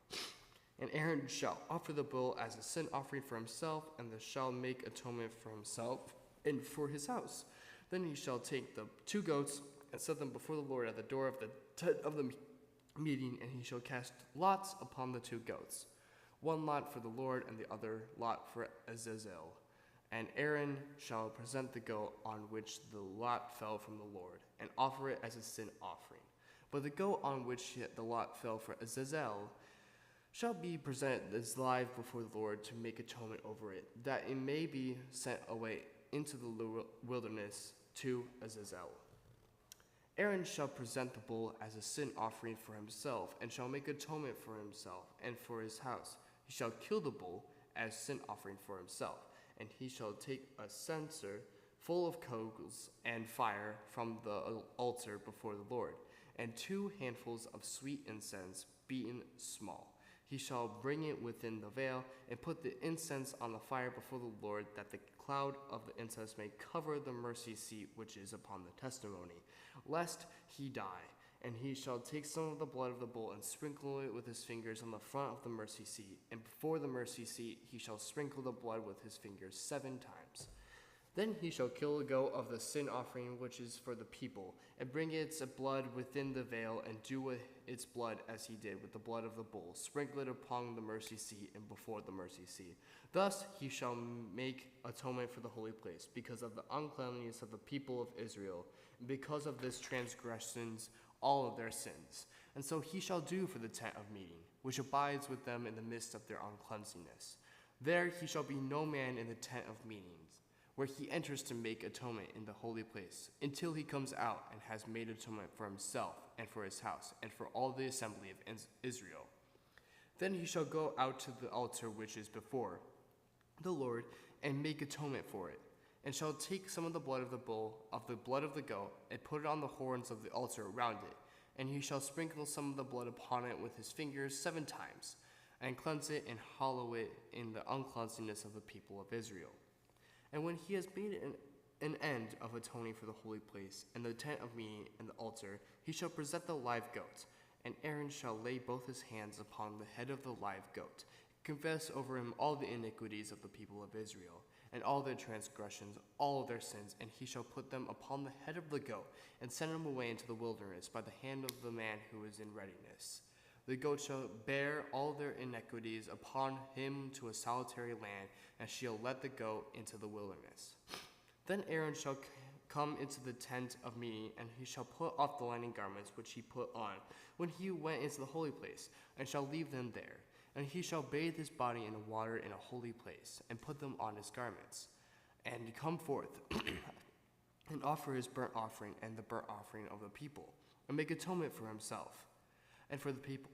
And Aaron shall offer the bull as a sin offering for himself, and shall make atonement for himself and for his house. Then he shall take the 2 goats and set them before the Lord at the door of the tent of the meeting, and he shall cast lots upon the 2 goats, 1 lot for the Lord, and the other lot for Azazel. And Aaron shall present the goat on which the lot fell from the Lord, and offer it as a sin offering. But the goat on which the lot fell for Azazel shall be presented as live before the Lord to make atonement over it, that it may be sent away into the wilderness to Azazel. Aaron shall present the bull as a sin offering for himself, and shall make atonement for himself and for his house. He shall kill the bull as sin offering for himself, and he shall take a censer full of coals and fire from the altar before the Lord, and 2 handfuls of sweet incense beaten small. He shall bring it within the veil, and put the incense on the fire before the Lord, that the cloud of the incense may cover the mercy seat which is upon the testimony, lest he die. And he shall take some of the blood of the bull and sprinkle it with his fingers on the front of the mercy seat, and before the mercy seat he shall sprinkle the blood with his fingers 7 times. Then he shall kill a goat of the sin offering which is for the people, and bring its blood within the veil, and do with its blood as he did with the blood of the bull, sprinkle it upon the mercy seat and before the mercy seat. Thus he shall make atonement for the holy place, because of the uncleanness of the people of Israel, and because of this transgressions all of their sins. And so he shall do for the tent of meeting, which abides with them in the midst of their uncleanness. There he shall be no man in the tent of meetings, where he enters to make atonement in the holy place, until he comes out and has made atonement for himself and for his house and for all the assembly of Israel. Then he shall go out to the altar which is before the Lord, and make atonement for it, and shall take some of the blood of the bull, of the blood of the goat, and put it on the horns of the altar around it, and he shall sprinkle some of the blood upon it with his fingers 7 times, and cleanse it and hallow it in the uncleanness of the people of Israel. And when he has made an end of atoning for the holy place, and the tent of meeting, and the altar, he shall present the live goat, and Aaron shall lay both his hands upon the head of the live goat, confess over him all the iniquities of the people of Israel, and all their transgressions, all their sins, and he shall put them upon the head of the goat, and send him away into the wilderness by the hand of the man who is in readiness. The goat shall bear all their iniquities upon him to a solitary land, and shall let the goat into the wilderness. Then Aaron shall come into the tent of meeting, and he shall put off the lining garments which he put on when he went into the holy place, and shall leave them there. And he shall bathe his body in water in a holy place, and put them on his garments, and come forth and offer his burnt offering and the burnt offering of the people, and make atonement for himself and for the people.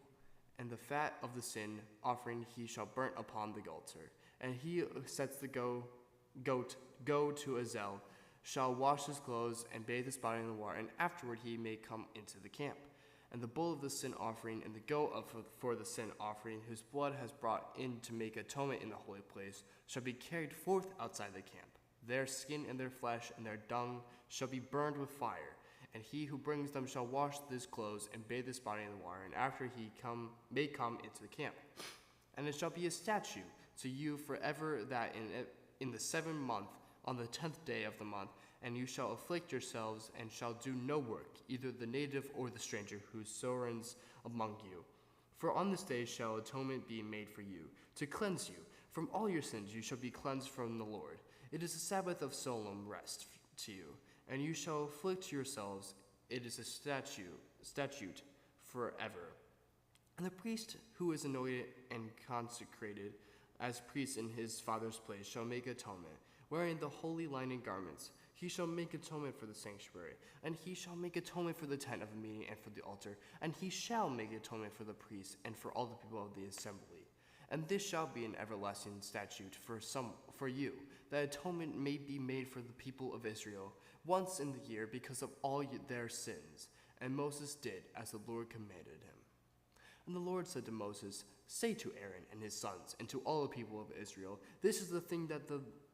And the fat of the sin offering he shall burn upon the altar. And he sets the goat to Azel, shall wash his clothes and bathe his body in the water, and afterward he may come into the camp. And the bull of the sin offering and the goat for the sin offering, whose blood has brought in to make atonement in the holy place, shall be carried forth outside the camp. Their skin and their flesh and their dung shall be burned with fire. And he who brings them shall wash his clothes and bathe his body in the water, and after he may come into the camp. And it shall be a statute to you forever that in the 7th month, on the 10th day of the month, and you shall afflict yourselves and shall do no work, either the native or the stranger who sojourns among you. For on this day shall atonement be made for you, to cleanse you. From all your sins you shall be cleansed from the Lord. It is a Sabbath of solemn rest to you. And you shall afflict yourselves, it is a statute forever. And the priest who is anointed and consecrated as priest in his father's place shall make atonement, wearing the holy linen garments. He shall make atonement for the sanctuary, and he shall make atonement for the tent of the meeting and for the altar, and he shall make atonement for the priests and for all the people of the assembly. And this shall be an everlasting statute for you, that atonement may be made for the people of Israel once in the year because of all their sins. And Moses did as the Lord commanded him. And the Lord said to Moses, Say to Aaron and his sons and to all the people of Israel, This is the thing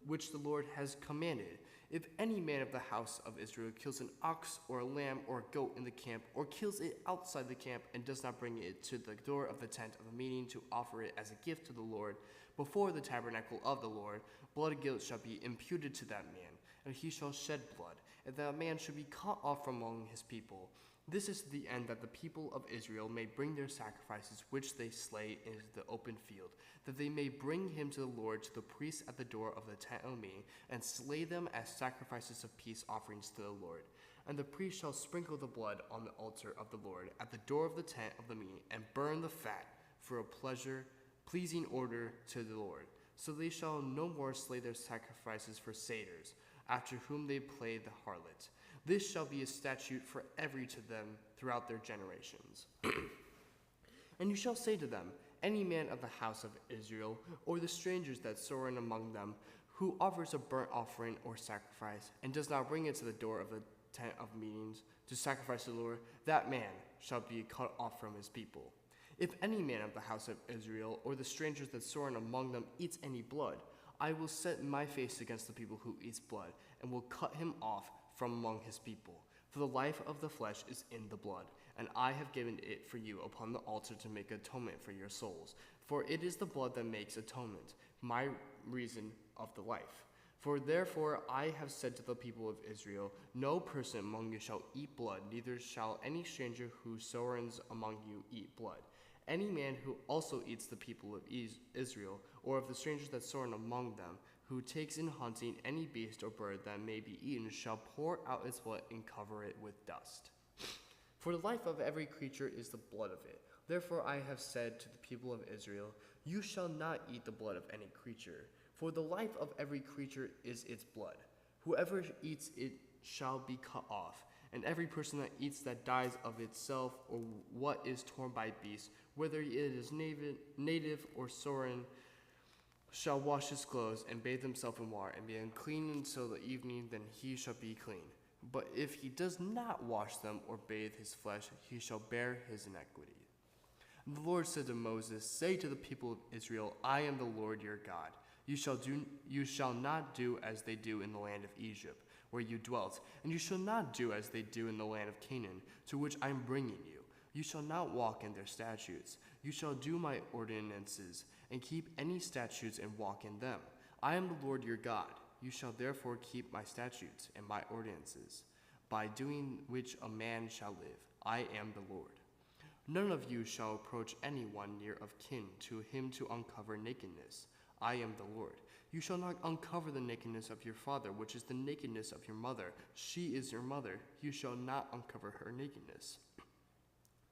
which the Lord has commanded. If any man of the house of Israel kills an ox or a lamb or a goat in the camp, or kills it outside the camp and does not bring it to the door of the tent of the meeting to offer it as a gift to the Lord before the tabernacle of the Lord, blood guilt shall be imputed to that man, and he shall shed blood, and that man shall be cut off from among his people. This is the end, that the people of Israel may bring their sacrifices which they slay into the open field, that they may bring him to the Lord, to the priests at the door of the tent of meeting, and slay them as sacrifices of peace offerings to the Lord. And the priest shall sprinkle the blood on the altar of the Lord at the door of the tent of the meeting, and burn the fat for a pleasing order to the Lord. So they shall no more slay their sacrifices for satyrs, after whom they play the harlot. This shall be a statute for every to them throughout their generations. And you shall say to them, any man of the house of Israel, or the strangers that sojourn among them, who offers a burnt offering or sacrifice, and does not bring it to the door of the tent of meetings to sacrifice to the Lord, that man shall be cut off from his people. If any man of the house of Israel, or the strangers that sojourn among them, eats any blood, I will set my face against the people who eats blood, and will cut him off from among his people. For the life of the flesh is in the blood, and I have given it for you upon the altar to make atonement for your souls. For it is the blood that makes atonement, my reason of the life. For therefore I have said to the people of Israel, no person among you shall eat blood, neither shall any stranger who sojourns among you eat blood. Any man who also eats the people of Israel, or of the strangers that sojourn among them, who takes in hunting any beast or bird that may be eaten, shall pour out its blood and cover it with dust. For the life of every creature is the blood of it. Therefore I have said to the people of Israel, you shall not eat the blood of any creature, for the life of every creature is its blood. Whoever eats it shall be cut off, and every person that eats that dies of itself, or what is torn by beasts, whether it is native or foreign, shall wash his clothes and bathe himself in water and be unclean until the evening, then he shall be clean. But if he does not wash them or bathe his flesh, he shall bear his iniquity. And the Lord said to Moses, say to the people of Israel, I am the Lord your God. You shall not do as they do in the land of Egypt, where you dwelt, and you shall not do as they do in the land of Canaan, to which I am bringing you. You shall not walk in their statutes. You shall do my ordinances, and keep any statutes and walk in them. I am the Lord your God. You shall therefore keep my statutes and my ordinances, by doing which a man shall live. I am the Lord. None of you shall approach anyone near of kin to him to uncover nakedness. I am the Lord. You shall not uncover the nakedness of your father, which is the nakedness of your mother. She is your mother. You shall not uncover her nakedness.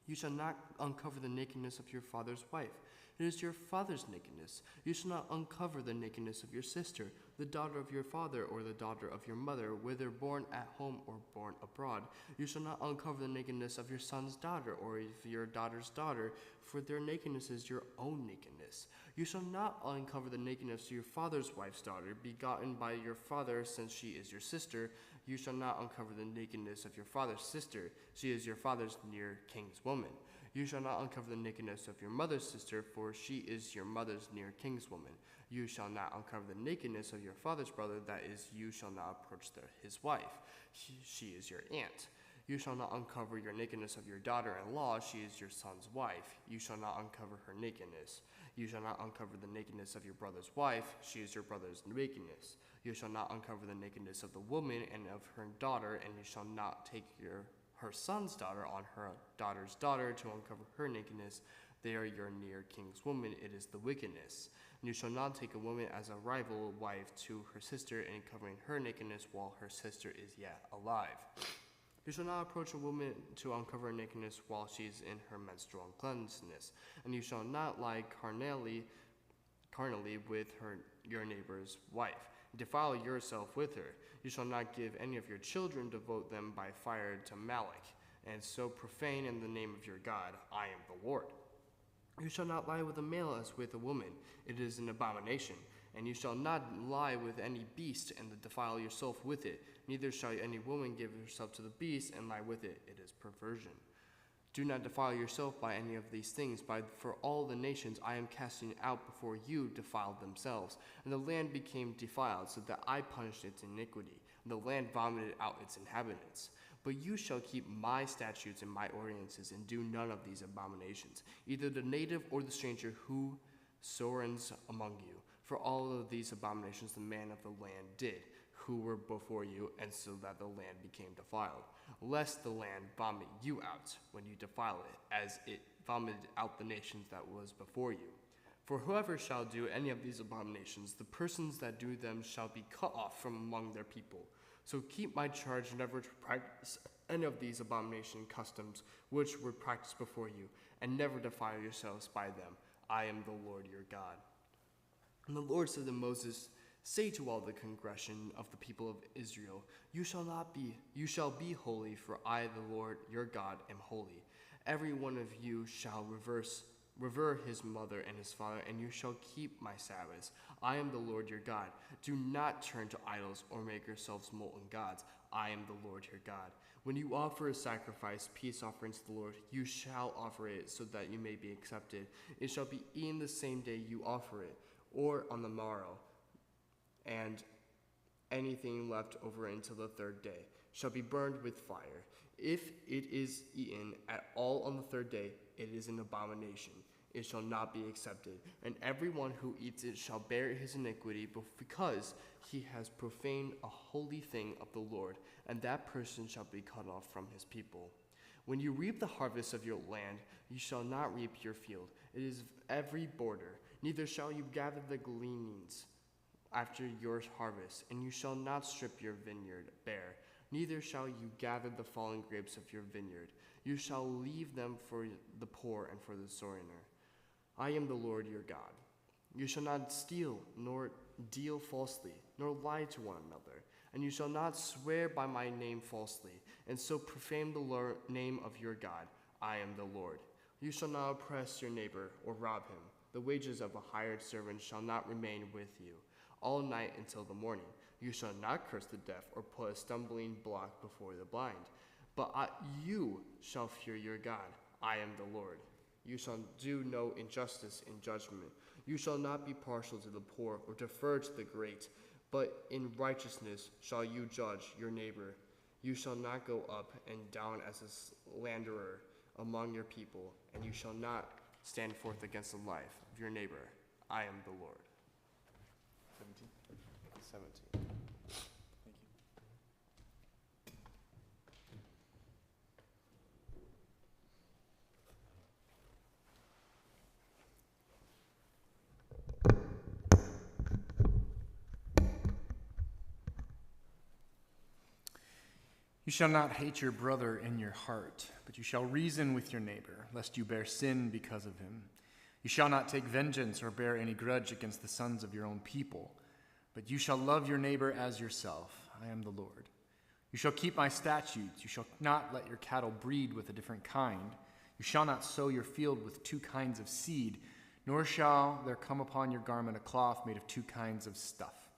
You shall not uncover the nakedness of your father's wife. It is your father's nakedness. You shall not uncover the nakedness of your sister, the daughter of your father, or the daughter of your mother, whether born at home or born abroad. You shall not uncover the nakedness of your son's daughter, or of your daughter's daughter, for their nakedness is your own nakedness. You shall not uncover the nakedness of your father's wife's daughter, begotten by your father, since she is your sister. You shall not uncover the nakedness of your father's sister. She is your father's near kinswoman. You shall not uncover the nakedness of your mother's sister, for she is your mother's near kinswoman. You shall not uncover the nakedness of your father's brother, that is, you shall not approach his wife. She is your aunt. You shall not uncover your nakedness of your daughter-in-law, she is your son's wife. You shall not uncover her nakedness. You shall not uncover the nakedness of your brother's wife, she is your brother's nakedness. You shall not uncover the nakedness of the woman and of her daughter, and you shall not take her son's daughter on her daughter's daughter to uncover her nakedness. They are your near kinswoman, it is the wickedness. And you shall not take a woman as a rival wife to her sister, and covering her nakedness while her sister is yet alive. You shall not approach a woman to uncover her nakedness while she is in her menstrual uncleanness, and you shall not lie carnally with your neighbor's wife. Defile yourself with her. You shall not give any of your children, devote them by fire to Moloch, and so profane in the name of your God. I am the Lord. You shall not lie with a male as with a woman. It is an abomination. And you shall not lie with any beast and defile yourself with it. Neither shall any woman give herself to the beast and lie with it. It is perversion. Do not defile yourself by any of these things, for all the nations I am casting out before you defiled themselves. And the land became defiled, so that I punished its iniquity. And the land vomited out its inhabitants. But you shall keep my statutes and my ordinances, and do none of these abominations, either the native or the stranger who sojourns among you. For all of these abominations the man of the land did, who were before you, and so that the land became defiled, lest the land vomit you out when you defile it, as it vomited out the nations that was before you. For whoever shall do any of these abominations, the persons that do them shall be cut off from among their people. So keep my charge never to practice any of these abomination customs which were practiced before you, and never defile yourselves by them. I am the Lord your God. And the Lord said to Moses, say to all the congregation of the people of Israel, you shall be holy, for I, the Lord your God, am holy. Every one of you shall revere his mother and his father, and you shall keep my Sabbaths. I am the Lord your God. Do not turn to idols or make yourselves molten gods. I am the Lord your God. When you offer a sacrifice, peace offering to the Lord, you shall offer it so that you may be accepted. It shall be eaten the same day you offer it, or on the morrow, and anything left over until the third day shall be burned with fire. If it is eaten at all on the third day, it is an abomination. It shall not be accepted. And everyone who eats it shall bear his iniquity, because he has profaned a holy thing of the Lord, and that person shall be cut off from his people. When you reap the harvest of your land, you shall not reap your field. It is every border. Neither shall you gather the gleanings after your harvest, and you shall not strip your vineyard bare. Neither shall you gather the fallen grapes of your vineyard. You shall leave them for the poor and for the sojourner. I am the Lord your God. You shall not steal, nor deal falsely, nor lie to one another. And you shall not swear by my name falsely, and so profane the name of your God. I am the Lord. You shall not oppress your neighbor or rob him. The wages of a hired servant shall not remain with you all night until the morning. You shall not curse the deaf or put a stumbling block before the blind. But you shall fear your God. I am the Lord. You shall do no injustice in judgment. You shall not be partial to the poor or defer to the great, but in righteousness shall you judge your neighbor. You shall not go up and down as a slanderer among your people, and you shall not stand forth against the life of your neighbor. I am the Lord. 17. Thank you. You shall not hate your brother in your heart, but you shall reason with your neighbor, lest you bear sin because of him. You shall not take vengeance or bear any grudge against the sons of your own people, but you shall love your neighbor as yourself. I am the Lord. You shall keep my statutes. You shall not let your cattle breed with a different kind. You shall not sow your field with two kinds of seed, nor shall there come upon your garment a cloth made of two kinds of stuff.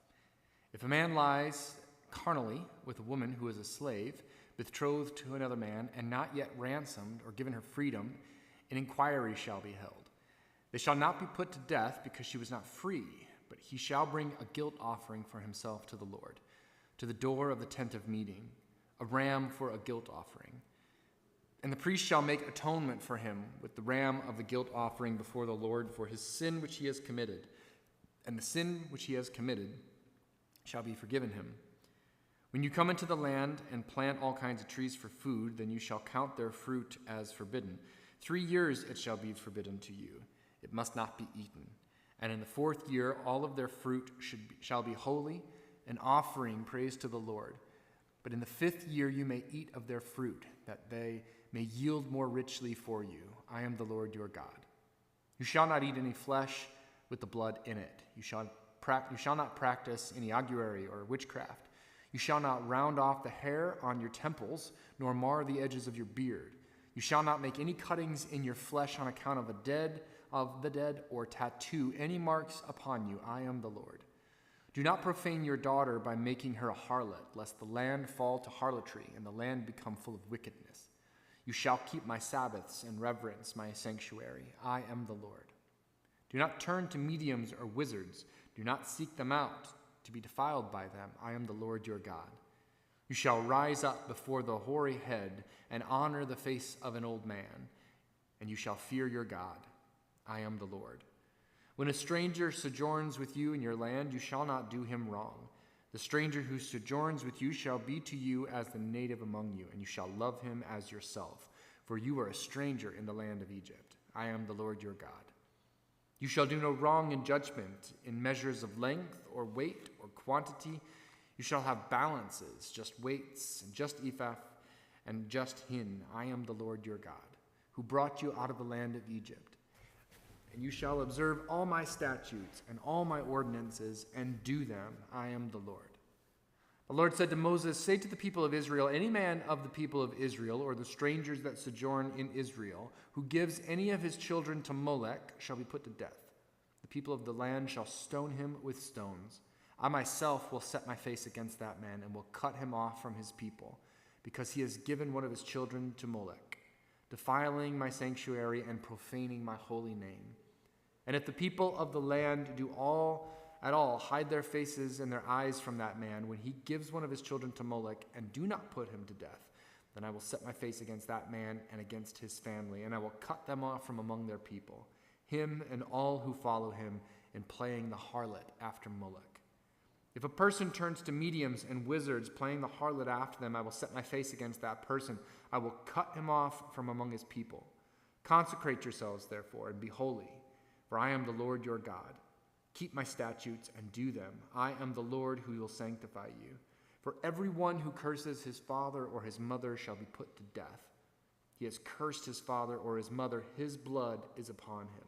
If a man lies carnally with a woman who is a slave, betrothed to another man, and not yet ransomed or given her freedom, an inquiry shall be held. They shall not be put to death because she was not free, but he shall bring a guilt offering for himself to the Lord, to the door of the tent of meeting, a ram for a guilt offering. And the priest shall make atonement for him with the ram of the guilt offering before the Lord for his sin which he has committed, and the sin which he has committed shall be forgiven him. When you come into the land and plant all kinds of trees for food, then you shall count their fruit as forbidden. 3 years it shall be forbidden to you. It must not be eaten. And in the 4th year all of their fruit shall be holy, an offering praise to the Lord. But in the 5th year you may eat of their fruit, that they may yield more richly for you. I am the Lord your God. You shall not eat any flesh with the blood in it. You shall not practice any augury or witchcraft. You shall not round off the hair on your temples, nor mar the edges of your beard. You shall not make any cuttings in your flesh on account of the dead, or tattoo any marks upon you. I am the Lord. Do not profane your daughter by making her a harlot, lest the land fall to harlotry and the land become full of wickedness. You shall keep my Sabbaths and reverence my sanctuary. I am the Lord. Do not turn to mediums or wizards. Do not seek them out to be defiled by them. I am the Lord your God. You shall rise up before the hoary head and honor the face of an old man, and you shall fear your God. I am the Lord. When a stranger sojourns with you in your land, you shall not do him wrong. The stranger who sojourns with you shall be to you as the native among you, and you shall love him as yourself, for you are a stranger in the land of Egypt. I am the Lord your God. You shall do no wrong in judgment, in measures of length or weight or quantity. You shall have balances, just weights, and just ephah, and just hin. I am the Lord your God, who brought you out of the land of Egypt. And you shall observe all my statutes and all my ordinances, and do them. I am the Lord. The Lord said to Moses, say to the people of Israel, any man of the people of Israel, or the strangers that sojourn in Israel, who gives any of his children to Molech, shall be put to death. The people of the land shall stone him with stones. I myself will set my face against that man, and will cut him off from his people, because he has given one of his children to Molech, defiling my sanctuary and profaning my holy name. And if the people of the land do at all hide their faces and their eyes from that man when he gives one of his children to Molech, and do not put him to death, then I will set my face against that man and against his family, and I will cut them off from among their people, him and all who follow him in playing the harlot after Molech. If a person turns to mediums and wizards, playing the harlot after them, I will set my face against that person. I will cut him off from among his people. Consecrate yourselves, therefore, and be holy, for I am the Lord your God. Keep my statutes and do them. I am the Lord who will sanctify you. For everyone who curses his father or his mother shall be put to death. He has cursed his father or his mother, his blood is upon him.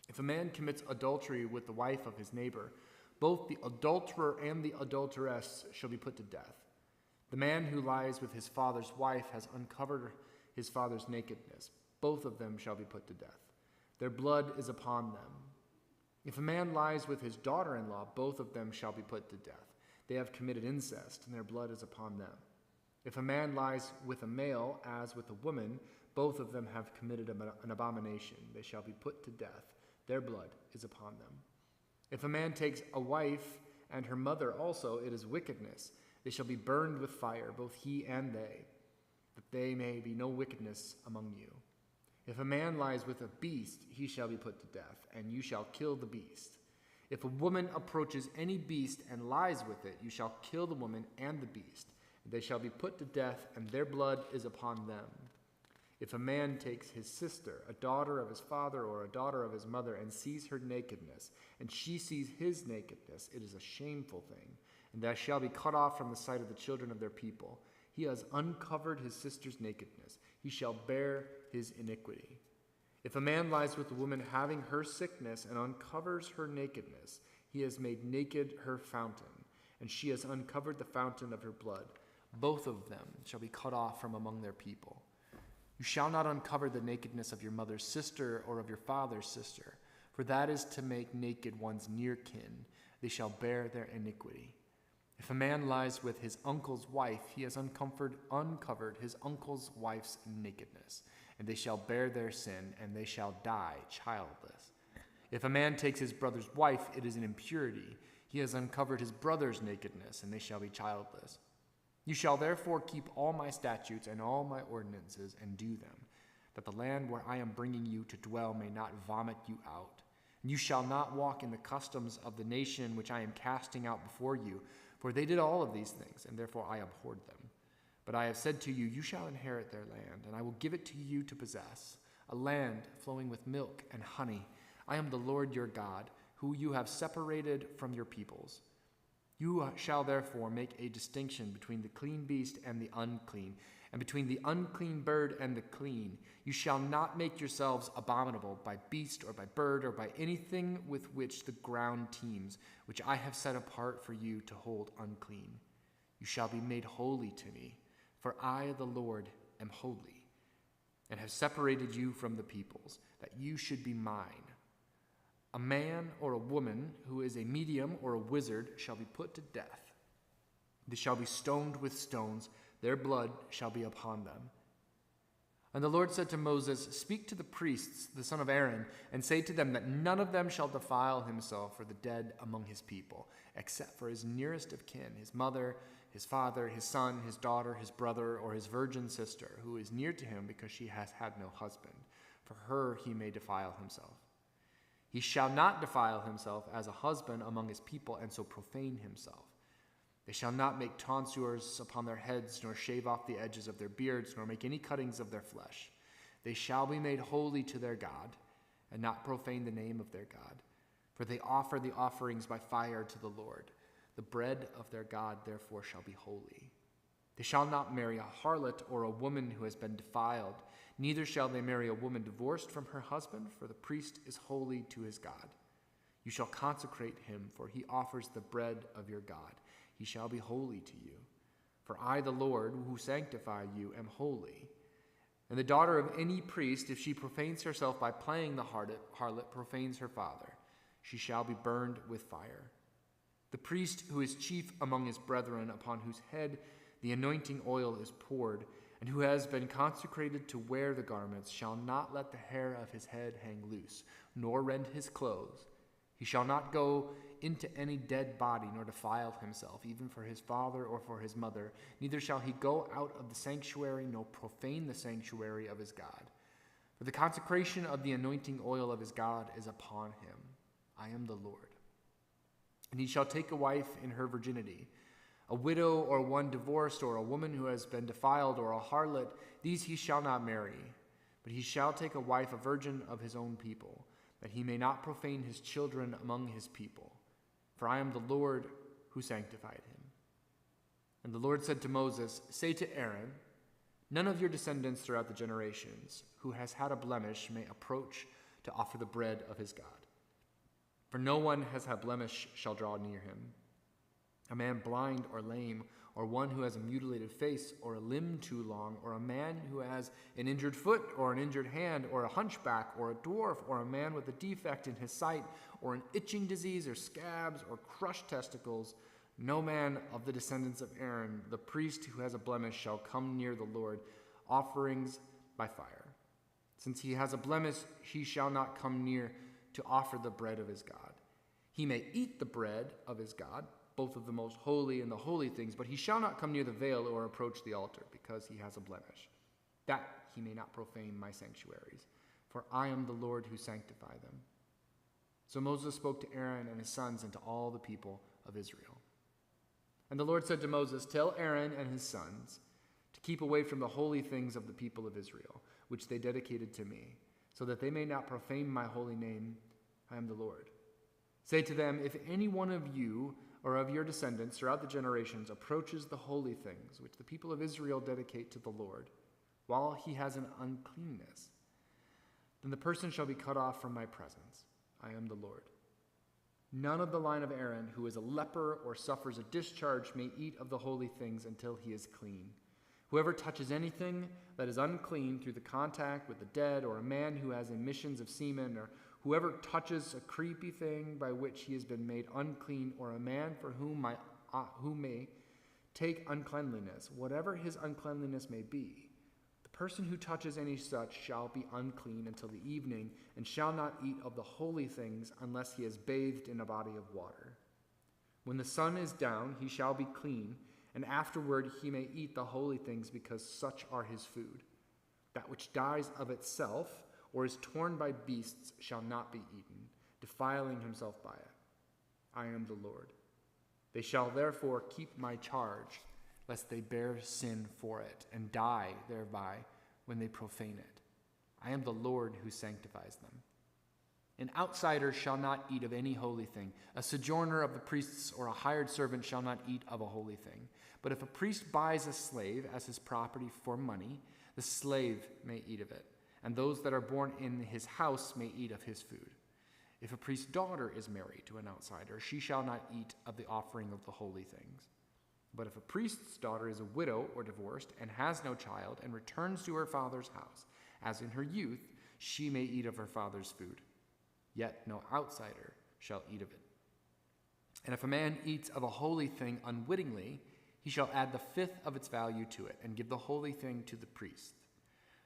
If a man commits adultery with the wife of his neighbor, both the adulterer and the adulteress shall be put to death. The man who lies with his father's wife has uncovered his father's nakedness. Both of them shall be put to death. Their blood is upon them. If a man lies with his daughter-in-law, both of them shall be put to death. They have committed incest, and their blood is upon them. If a man lies with a male as with a woman, both of them have committed an abomination. They shall be put to death. Their blood is upon them. If a man takes a wife and her mother also, it is wickedness. They shall be burned with fire, both he and they, that there may be no wickedness among you. If a man lies with a beast, he shall be put to death, and you shall kill the beast. If a woman approaches any beast and lies with it, you shall kill the woman and the beast. They shall be put to death, and their blood is upon them. If a man takes his sister, a daughter of his father or a daughter of his mother, and sees her nakedness, and she sees his nakedness, it is a shameful thing, and they shall be cut off from the sight of the children of their people. He has uncovered his sister's nakedness. He shall bear his iniquity. If a man lies with a woman having her sickness and uncovers her nakedness, he has made naked her fountain, and she has uncovered the fountain of her blood. Both of them shall be cut off from among their people. You shall not uncover the nakedness of your mother's sister or of your father's sister, for that is to make naked one's near kin. They shall bear their iniquity. If a man lies with his uncle's wife, he has uncovered his uncle's wife's nakedness, and they shall bear their sin, and they shall die childless. If a man takes his brother's wife, it is an impurity. He has uncovered his brother's nakedness, and they shall be childless. You shall therefore keep all my statutes and all my ordinances and do them, that the land where I am bringing you to dwell may not vomit you out. And you shall not walk in the customs of the nation which I am casting out before you, for they did all of these things, and therefore I abhorred them. But I have said to you, you shall inherit their land, and I will give it to you to possess, a land flowing with milk and honey. I am the Lord your God, who you have separated from your peoples. You shall therefore make a distinction between the clean beast and the unclean, and between the unclean bird and the clean. You shall not make yourselves abominable by beast or by bird or by anything with which the ground teems, which I have set apart for you to hold unclean. You shall be made holy to me, for I, the Lord, am holy, and have separated you from the peoples, that you should be mine. A man or a woman who is a medium or a wizard shall be put to death. They shall be stoned with stones. Their blood shall be upon them. And the Lord said to Moses, speak to the priests, the son of Aaron, and say to them that none of them shall defile himself or the dead among his people, except for his nearest of kin, his mother, his father, his son, his daughter, his brother, or his virgin sister, who is near to him because she has had no husband. For her he may defile himself. He shall not defile himself as a husband among his people and so profane himself. They shall not make tonsures upon their heads, nor shave off the edges of their beards, nor make any cuttings of their flesh. They shall be made holy to their God, and not profane the name of their God. For they offer the offerings by fire to the Lord. The bread of their God therefore shall be holy. They shall not marry a harlot or a woman who has been defiled. Neither shall they marry a woman divorced from her husband, for the priest is holy to his God. You shall consecrate him, for he offers the bread of your God. He shall be holy to you. For I, the Lord, who sanctify you, am holy. And the daughter of any priest, if she profanes herself by playing the harlot, profanes her father. She shall be burned with fire. The priest who is chief among his brethren, upon whose head the anointing oil is poured, and who has been consecrated to wear the garments, shall not let the hair of his head hang loose, nor rend his clothes. He shall not go into any dead body, nor defile himself, even for his father or for his mother. Neither shall he go out of the sanctuary, nor profane the sanctuary of his God. For the consecration of the anointing oil of his God is upon him. I am the Lord. And he shall take a wife in her virginity, a widow or one divorced, or a woman who has been defiled, or a harlot. These he shall not marry, but he shall take a wife, a virgin of his own people, that he may not profane his children among his people. For I am the Lord who sanctified him. And the Lord said to Moses, say to Aaron, none of your descendants throughout the generations who has had a blemish may approach to offer the bread of his God. For no one has had blemish shall draw near him. A man blind or lame, or one who has a mutilated face, or a limb too long, or a man who has an injured foot, or an injured hand, or a hunchback, or a dwarf, or a man with a defect in his sight, or an itching disease, or scabs, or crushed testicles, no man of the descendants of Aaron, the priest who has a blemish, shall come near the Lord, offerings by fire. Since he has a blemish, he shall not come near to offer the bread of his God. He may eat the bread of his God, both of the most holy and the holy things, but he shall not come near the veil or approach the altar, because he has a blemish, that he may not profane my sanctuaries. For I am the Lord who sanctify them. So Moses spoke to Aaron and his sons and to all the people of Israel. And the Lord said to Moses, tell Aaron and his sons to keep away from the holy things of the people of Israel, which they dedicated to me, so that they may not profane my holy name. I am the Lord. Say to them, if any one of you or of your descendants throughout the generations approaches the holy things which the people of Israel dedicate to the Lord, while he has an uncleanness, then the person shall be cut off from my presence. I am the Lord. None of the line of Aaron who is a leper or suffers a discharge may eat of the holy things until he is clean. Whoever touches anything that is unclean through the contact with the dead, or a man who has emissions of semen, or whoever touches a creepy thing by which he has been made unclean, or a man for whom may take uncleanliness, whatever his uncleanliness may be, the person who touches any such shall be unclean until the evening, and shall not eat of the holy things unless he is bathed in a body of water. When the sun is down, he shall be clean, and afterward he may eat the holy things, because such are his food. That which dies of itself, or is torn by beasts, shall not be eaten, defiling himself by it. I am the Lord. They shall therefore keep my charge, lest they bear sin for it, and die thereby when they profane it. I am the Lord who sanctifies them. An outsider shall not eat of any holy thing. A sojourner of the priests or a hired servant shall not eat of a holy thing. But if a priest buys a slave as his property for money, the slave may eat of it, and those that are born in his house may eat of his food. If a priest's daughter is married to an outsider, she shall not eat of the offering of the holy things. But if a priest's daughter is a widow or divorced and has no child and returns to her father's house, as in her youth, she may eat of her father's food. Yet no outsider shall eat of it. And if a man eats of a holy thing unwittingly, he shall add the fifth of its value to it and give the holy thing to the priest.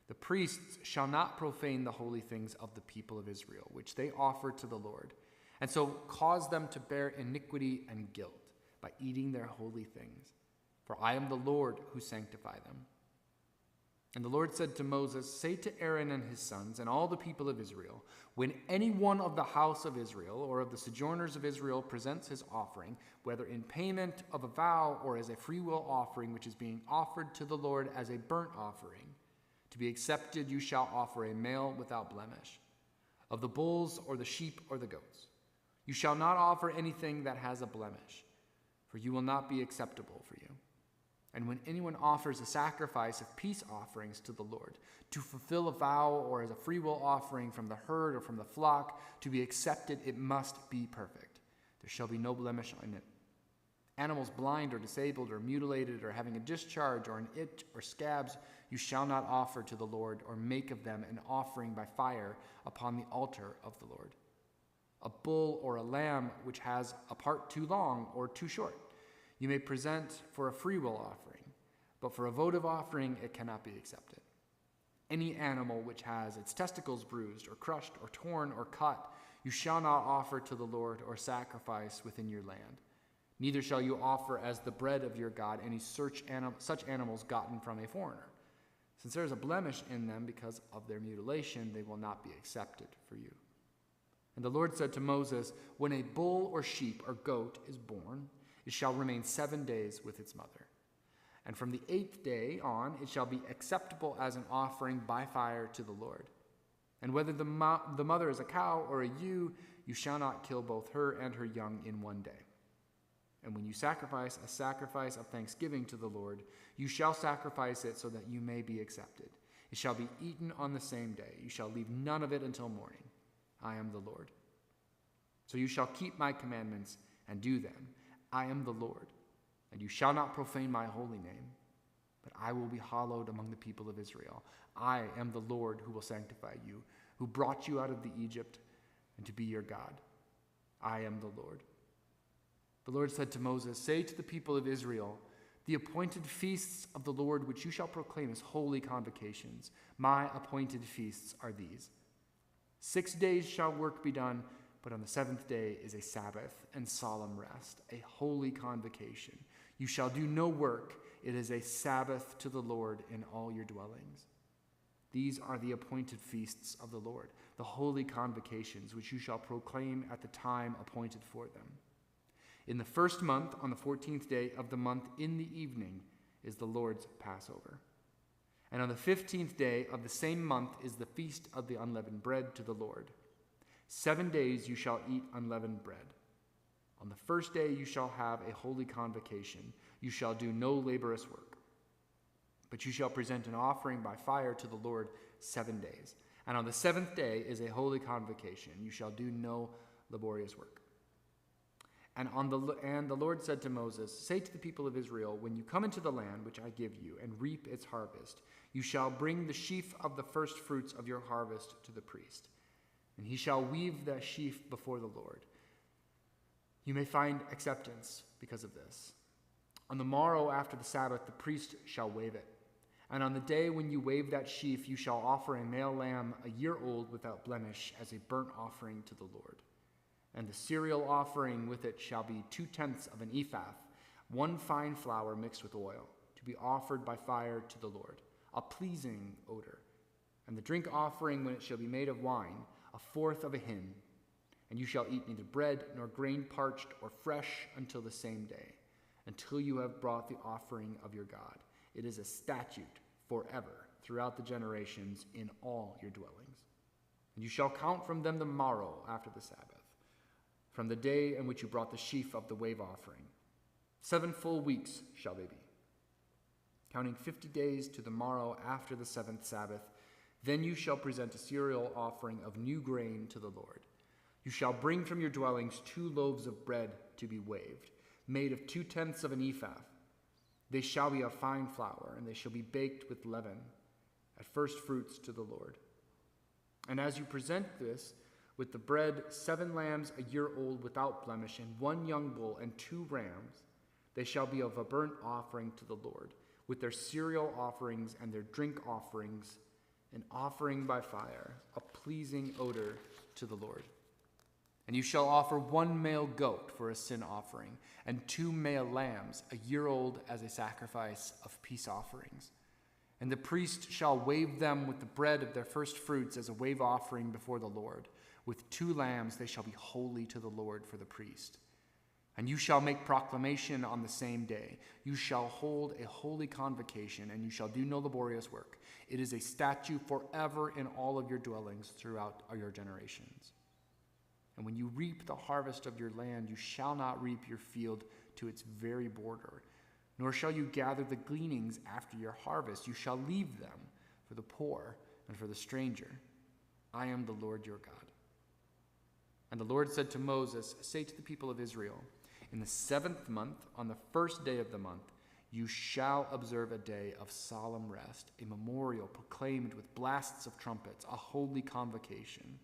The priests shall not profane the holy things of the people of Israel, which they offer to the Lord, and so cause them to bear iniquity and guilt by eating their holy things. For I am the Lord who sanctify them. And the Lord said to Moses, say to Aaron and his sons and all the people of Israel, when any one of the house of Israel or of the sojourners of Israel presents his offering, whether in payment of a vow or as a freewill offering which is being offered to the Lord as a burnt offering, to be accepted you shall offer a male without blemish, of the bulls or the sheep or the goats. You shall not offer anything that has a blemish, for you will not be acceptable for you. And when anyone offers a sacrifice of peace offerings to the Lord, to fulfill a vow or as a freewill offering from the herd or from the flock, to be accepted, it must be perfect. There shall be no blemish on it. Animals blind or disabled or mutilated or having a discharge or an itch or scabs, you shall not offer to the Lord or make of them an offering by fire upon the altar of the Lord. A bull or a lamb which has a part too long or too short, you may present for a freewill offering, but for a votive offering it cannot be accepted. Any animal which has its testicles bruised or crushed or torn or cut, you shall not offer to the Lord or sacrifice within your land. Neither shall you offer as the bread of your God any such animals gotten from a foreigner. Since there is a blemish in them because of their mutilation, they will not be accepted for you. And the Lord said to Moses, when a bull or sheep or goat is born, it shall remain 7 days with its mother. And from the 8th day on, it shall be acceptable as an offering by fire to the Lord. And whether the mother is a cow or a ewe, you shall not kill both her and her young in 1 day. And when you sacrifice a sacrifice of thanksgiving to the Lord, you shall sacrifice it so that you may be accepted. It shall be eaten on the same day. You shall leave none of it until morning. I am the Lord. So you shall keep my commandments and do them. I am the Lord, and you shall not profane my holy name, but I will be hallowed among the people of Israel. I am the Lord who will sanctify you, who brought you out of the Egypt, and to be your God. I am the Lord. The Lord said to Moses, say to the people of Israel, the appointed feasts of the Lord which you shall proclaim as holy convocations, my appointed feasts are these. 6 days shall work be done, but on the 7th day is a Sabbath and solemn rest, a holy convocation. You shall do no work. It is a Sabbath to the Lord in all your dwellings. These are the appointed feasts of the Lord, the holy convocations which you shall proclaim at the time appointed for them. In the 1st month, on the 14th day of the month in the evening, is the Lord's Passover. And on the 15th day of the same month is the feast of the unleavened bread to the Lord. 7 days you shall eat unleavened bread. On the 1st day you shall have a holy convocation. You shall do no laborious work. But you shall present an offering by fire to the Lord 7 days. And on the 7th day is a holy convocation. You shall do no laborious work. And the Lord said to Moses, say to the people of Israel, when you come into the land which I give you and reap its harvest, you shall bring the sheaf of the first fruits of your harvest to the priest. And he shall weave that sheaf before the Lord. You may find acceptance because of this. On the morrow after the Sabbath, the priest shall wave it. And on the day when you wave that sheaf, you shall offer a male lamb a year old without blemish as a burnt offering to the Lord. And the cereal offering with it shall be 2/10 of an ephah, 1 fine flour mixed with oil, to be offered by fire to the Lord, a pleasing odor. And the drink offering, when it shall be made of wine, 1/4 of a hin. And you shall eat neither bread nor grain parched or fresh until the same day, until you have brought the offering of your God. It is a statute forever throughout the generations in all your dwellings. And you shall count from them the morrow after the Sabbath, from the day in which you brought the sheaf of the wave offering. 7 full weeks shall they be, counting 50 days to the morrow after the 7th Sabbath. Then you shall present a cereal offering of new grain to the Lord. You shall bring from your dwellings 2 loaves of bread to be waved, made of 2/10 of an ephah. They shall be of fine flour, and they shall be baked with leaven, at first fruits to the Lord. And as you present this, with the bread, 7 lambs a year old without blemish, and 1 young bull and 2 rams, they shall be of a burnt offering to the Lord, with their cereal offerings and their drink offerings, an offering by fire, a pleasing odor to the Lord. And you shall offer 1 male goat for a sin offering, and 2 male lambs a year old as a sacrifice of peace offerings. And the priest shall wave them with the bread of their first fruits as a wave offering before the Lord. With 2 lambs they shall be holy to the Lord for the priest. And you shall make proclamation on the same day. You shall hold a holy convocation, and you shall do no laborious work. It is a statute forever in all of your dwellings throughout your generations. And when you reap the harvest of your land, you shall not reap your field to its very border, nor shall you gather the gleanings after your harvest. You shall leave them for the poor and for the stranger. I am the Lord your God. And the Lord said to Moses, say to the people of Israel, in the 7th month, on the 1st day of the month, you shall observe a day of solemn rest, a memorial proclaimed with blasts of trumpets, a holy convocation.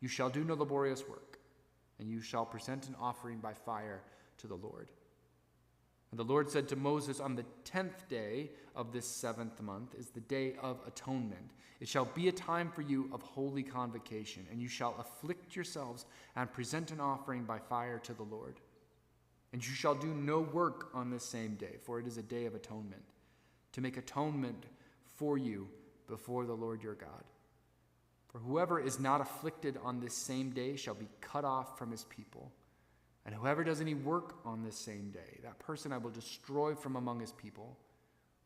You shall do no laborious work, and you shall present an offering by fire to the Lord. And the Lord said to Moses, on the 10th day of this 7th month is the day of atonement. It shall be a time for you of holy convocation, and you shall afflict yourselves and present an offering by fire to the Lord. And you shall do no work on this same day, for it is a day of atonement, to make atonement for you before the Lord your God. For whoever is not afflicted on this same day shall be cut off from his people. And whoever does any work on this same day, that person I will destroy from among his people.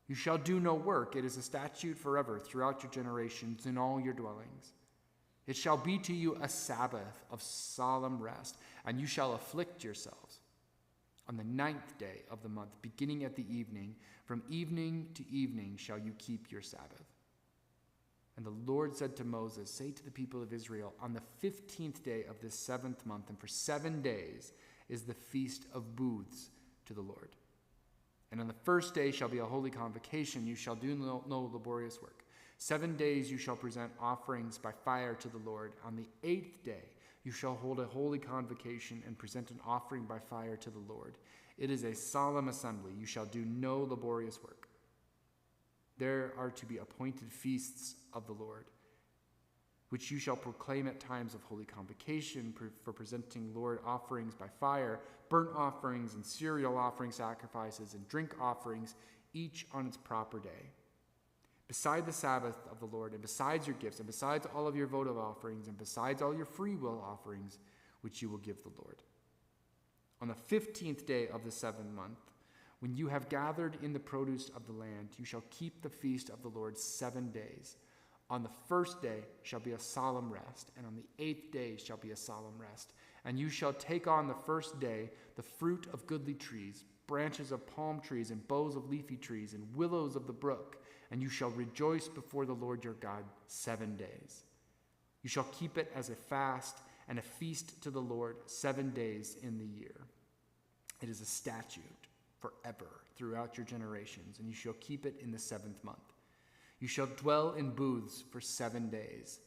You shall do no work. It is a statute forever throughout your generations in all your dwellings. It shall be to you a Sabbath of solemn rest, and you shall afflict yourselves. On the 9th day of the month, beginning at the evening, from evening to evening shall you keep your Sabbath. And the Lord said to Moses, say to the people of Israel, on the 15th day of this 7th month, and for 7 days, is the feast of booths to the Lord. And on the 1st day shall be a holy convocation. You shall do no laborious work. 7 days you shall present offerings by fire to the Lord. On the 8th day you shall hold a holy convocation and present an offering by fire to the Lord. It is a solemn assembly. You shall do no laborious work. There are to be appointed feasts of the Lord, which you shall proclaim at times of holy convocation for presenting Lord offerings by fire, burnt offerings and cereal offering sacrifices and drink offerings, each on its proper day. Beside the Sabbath of the Lord, and besides your gifts, and besides all of your votive offerings, and besides all your free will offerings, which you will give the Lord. On the 15th day of the 7th month, when you have gathered in the produce of the land, you shall keep the feast of the Lord 7 days. On the 1st day shall be a solemn rest, and on the 8th day shall be a solemn rest. And you shall take on the 1st day the fruit of goodly trees, branches of palm trees, and boughs of leafy trees, and willows of the brook, and you shall rejoice before the Lord your God 7 days. You shall keep it as a fast and a feast to the Lord 7 days in the year. It is a statute forever throughout your generations, and you shall keep it in the 7th month. You shall dwell in booths for 7 days.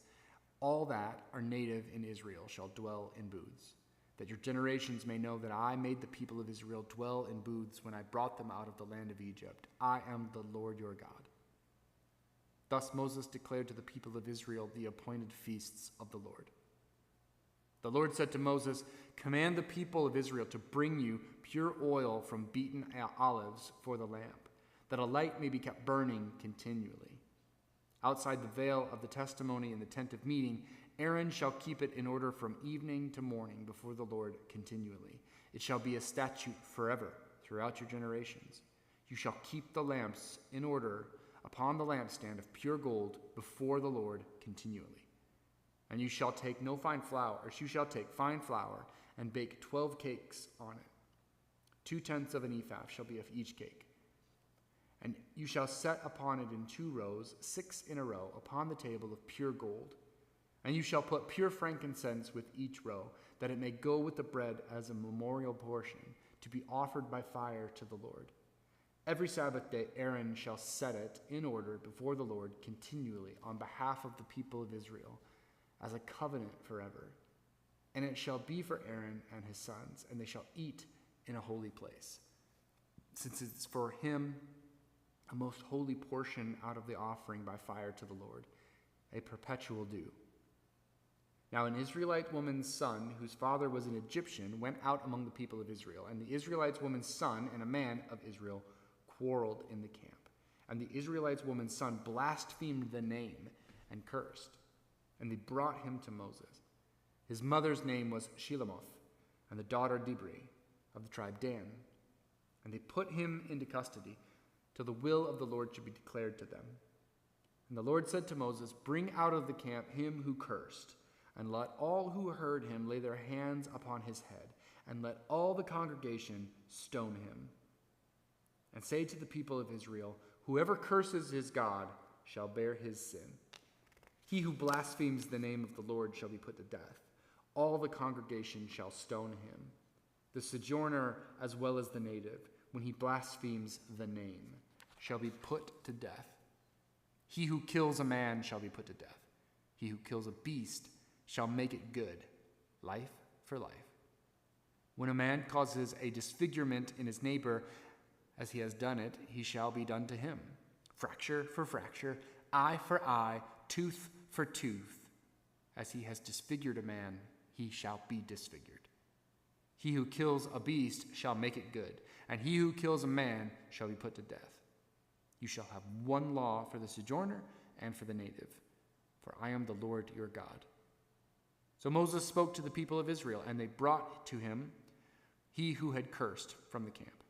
All that are native in Israel shall dwell in booths, that your generations may know that I made the people of Israel dwell in booths when I brought them out of the land of Egypt. I am the Lord your God. Thus Moses declared to the people of Israel the appointed feasts of the Lord. The Lord said to Moses, command the people of Israel to bring you pure oil from beaten olives for the lamp, that a light may be kept burning continually. Outside the veil of the testimony in the tent of meeting, Aaron shall keep it in order from evening to morning before the Lord continually. It shall be a statute forever throughout your generations. You shall keep the lamps in order upon the lampstand of pure gold before the Lord continually. And you shall take fine flour and bake 12 cakes on it. 2/10 of an ephah shall be of each cake. And you shall set upon it in 2 rows, 6 in a row, upon the table of pure gold. And you shall put pure frankincense with each row, that it may go with the bread as a memorial portion, to be offered by fire to the Lord. Every Sabbath day Aaron shall set it in order before the Lord continually on behalf of the people of Israel, as a covenant forever. And it shall be for Aaron and his sons, and they shall eat in a holy place, since it's for him a most holy portion out of the offering by fire to the Lord, a perpetual due. Now an Israelite woman's son, whose father was an Egyptian, went out among the people of Israel, and the Israelite woman's son and a man of Israel quarreled in the camp. And the Israelites' woman's son blasphemed the name and cursed. And they brought him to Moses. His mother's name was Shelomoth, and the daughter Dibri, of the tribe Dan. And they put him into custody till the will of the Lord should be declared to them. And the Lord said to Moses, "Bring out of the camp him who cursed, and let all who heard him lay their hands upon his head, and let all the congregation stone him. And say to the people of Israel, whoever curses his God shall bear his sin. He who blasphemes the name of the Lord shall be put to death. All the congregation shall stone him, the sojourner as well as the native, when he blasphemes the name, shall be put to death. He who kills a man shall be put to death. He who kills a beast shall make it good, life for life. When a man causes a disfigurement in his neighbor, as he has done it, he shall be done to him. Fracture for fracture, eye for eye, tooth for tooth. As he has disfigured a man, he shall be disfigured. He who kills a beast shall make it good, and he who kills a man shall be put to death. You shall have one law for the sojourner and for the native, for I am the Lord your God." So Moses spoke to the people of Israel, and they brought to him he who had cursed from the camp,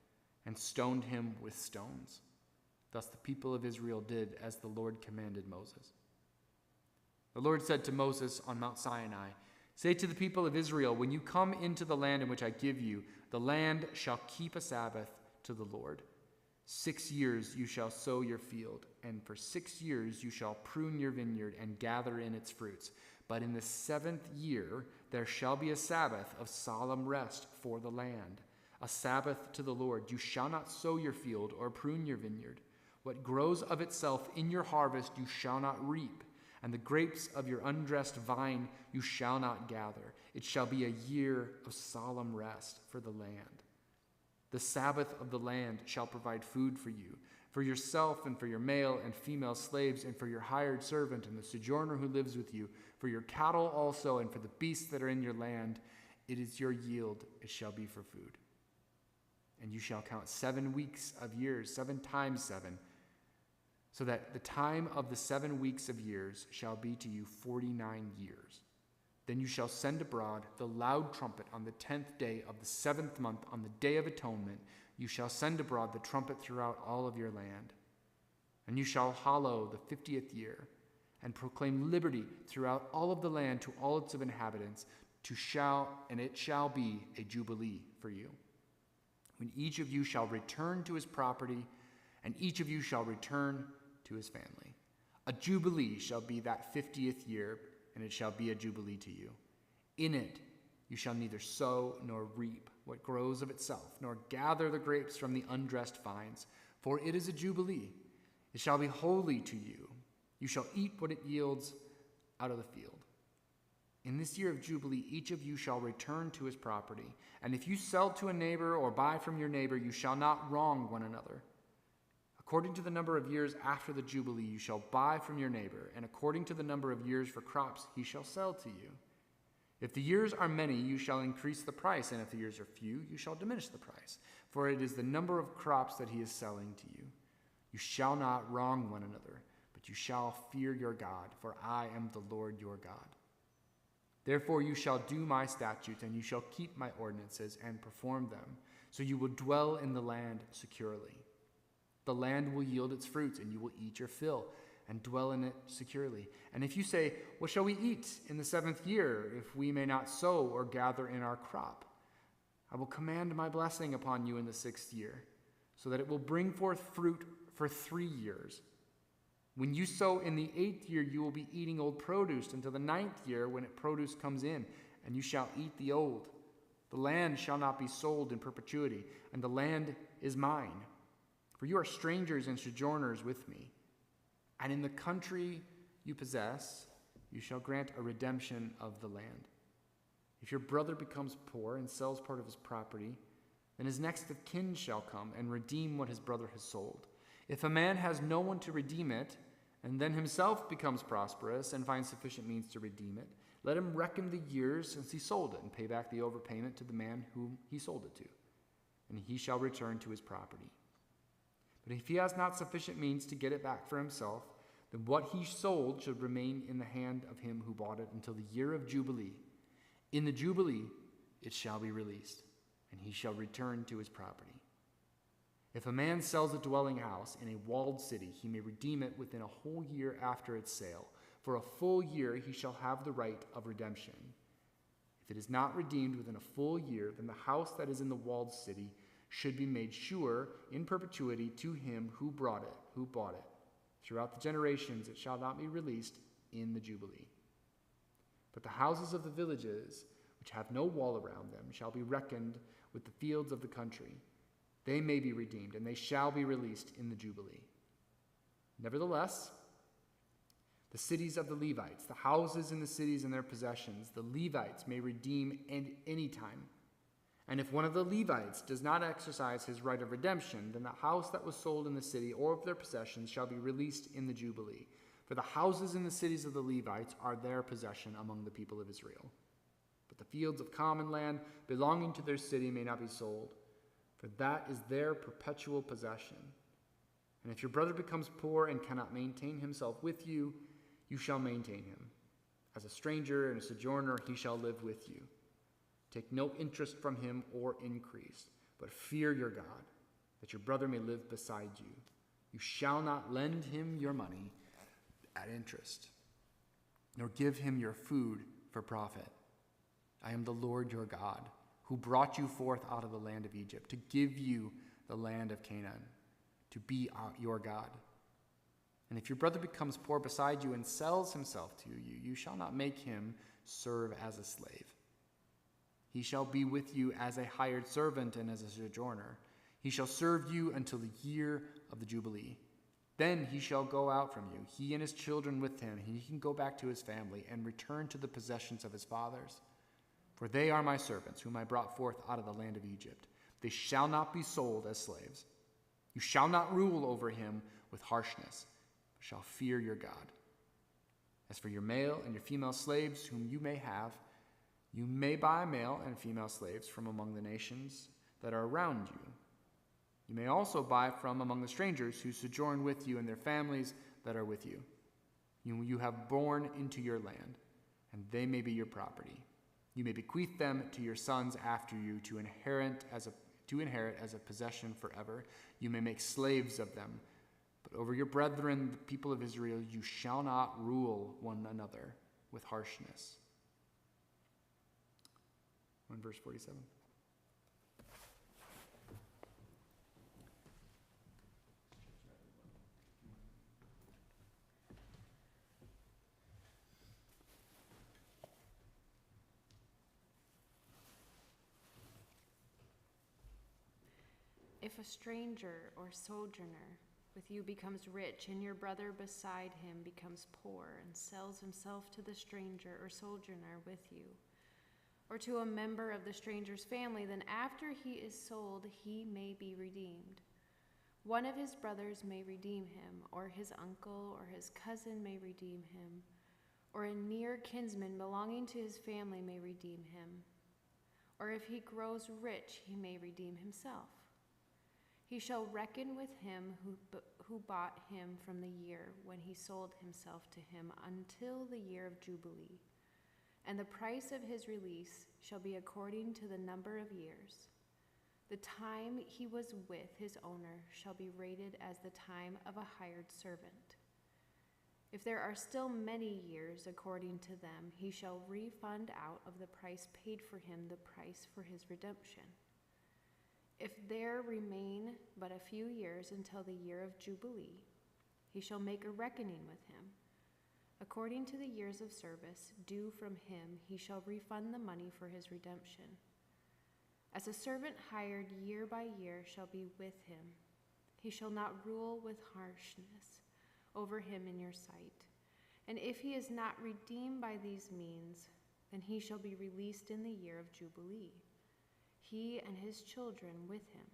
and stoned him with stones. Thus the people of Israel did as the Lord commanded Moses. The Lord said to Moses on Mount Sinai, "Say to the people of Israel, when you come into the land in which I give you, the land shall keep a Sabbath to the Lord. 6 years you shall sow your field, and for 6 years you shall prune your vineyard and gather in its fruits. But in the 7th year there shall be a Sabbath of solemn rest for the land, a Sabbath to the Lord. You shall not sow your field or prune your vineyard. What grows of itself in your harvest you shall not reap, and the grapes of your undressed vine you shall not gather. It shall be a year of solemn rest for the land. The Sabbath of the land shall provide food for you, for yourself and for your male and female slaves, and for your hired servant and the sojourner who lives with you, for your cattle also, and for the beasts that are in your land. It is your yield, it shall be for food. And you shall count 7 weeks of years, 7 times 7, so that the time of the 7 weeks of years shall be to you 49 years. Then you shall send abroad the loud trumpet on the 10th day of the 7th month, on the day of atonement. You shall send abroad the trumpet throughout all of your land. And you shall hallow the 50th year, and proclaim liberty throughout all of the land to all its inhabitants, and it shall be a jubilee for you, when each of you shall return to his property, and each of you shall return to his family. A jubilee shall be that 50th year, and it shall be a jubilee to you. In it you shall neither sow nor reap what grows of itself, nor gather the grapes from the undressed vines, for it is a jubilee. It shall be holy to you. You shall eat what it yields out of the field. In this year of Jubilee, each of you shall return to his property. And if you sell to a neighbor or buy from your neighbor, you shall not wrong one another. According to the number of years after the Jubilee, you shall buy from your neighbor, and according to the number of years for crops, he shall sell to you. If the years are many, you shall increase the price, and if the years are few, you shall diminish the price. For it is the number of crops that he is selling to you. You shall not wrong one another, but you shall fear your God, for I am the Lord your God. Therefore you shall do my statutes, and you shall keep my ordinances and perform them, so you will dwell in the land securely. The land will yield its fruits, and you will eat your fill, and dwell in it securely. And if you say, what shall we eat in the 7th year, if we may not sow or gather in our crop? I will command my blessing upon you in the 6th year, so that it will bring forth fruit for 3 years. When you sow in the 8th year, you will be eating old produce until the 9th year, when produce comes in, and you shall eat the old. The land shall not be sold in perpetuity, and the land is mine. For you are strangers and sojourners with me. And in the country you possess, you shall grant a redemption of the land. If your brother becomes poor and sells part of his property, then his next of kin shall come and redeem what his brother has sold. If a man has no one to redeem it, and then himself becomes prosperous and finds sufficient means to redeem it, let him reckon the years since he sold it and pay back the overpayment to the man whom he sold it to, and he shall return to his property. But if he has not sufficient means to get it back for himself, then what he sold should remain in the hand of him who bought it until the year of Jubilee. In the Jubilee it shall be released, and he shall return to his property. If a man sells a dwelling house in a walled city, he may redeem it within a whole year after its sale. For a full year he shall have the right of redemption. If it is not redeemed within a full year, then the house that is in the walled city should be made sure in perpetuity to him who bought it. Throughout the generations it shall not be released in the Jubilee. But the houses of the villages, which have no wall around them, shall be reckoned with the fields of the country. They may be redeemed, and they shall be released in the Jubilee. Nevertheless, the cities of the Levites, the houses in the cities and their possessions, the Levites may redeem at any time. And if one of the Levites does not exercise his right of redemption, then the house that was sold in the city or of their possessions shall be released in the Jubilee. For the houses in the cities of the Levites are their possession among the people of Israel. But the fields of common land belonging to their city may not be sold, for that is their perpetual possession. And if your brother becomes poor and cannot maintain himself with you, you shall maintain him. As a stranger and a sojourner he shall live with you. Take no interest from him or increase, but fear your God, that your brother may live beside you. You shall not lend him your money at interest, nor give him your food for profit. I am the Lord your God, who brought you forth out of the land of Egypt, to give you the land of Canaan, to be your God. And if your brother becomes poor beside you and sells himself to you, you shall not make him serve as a slave. He shall be with you as a hired servant and as a sojourner. He shall serve you until the year of the Jubilee. Then he shall go out from you, he and his children with him, and he can go back to his family and return to the possessions of his fathers. For they are my servants, whom I brought forth out of the land of Egypt. They shall not be sold as slaves. You shall not rule over him with harshness, but shall fear your God. As for your male and your female slaves whom you may have, you may buy male and female slaves from among the nations that are around you. You may also buy from among the strangers who sojourn with you and their families that are with you. You have borne into your land, and they may be your property. You may bequeath them to your sons after you to inherit as a possession forever. You may make slaves of them. But over your brethren, the people of Israel, you shall not rule one another with harshness. 1 verse 47. If a stranger or sojourner with you becomes rich, and your brother beside him becomes poor and sells himself to the stranger or sojourner with you, or to a member of the stranger's family, then after he is sold, he may be redeemed. One of his brothers may redeem him, or his uncle or his cousin may redeem him, or a near kinsman belonging to his family may redeem him. Or if he grows rich, he may redeem himself. He shall reckon with him who bought him from the year when he sold himself to him until the year of Jubilee. And the price of his release shall be according to the number of years. The time he was with his owner shall be rated as the time of a hired servant. If there are still many years according to them, he shall refund out of the price paid for him the price for his redemption. If there remain but a few years until the year of Jubilee, he shall make a reckoning with him. According to the years of service due from him, he shall refund the money for his redemption. As a servant hired year by year shall be with him, he shall not rule with harshness over him in your sight. And if he is not redeemed by these means, then he shall be released in the year of Jubilee, he and his children with him.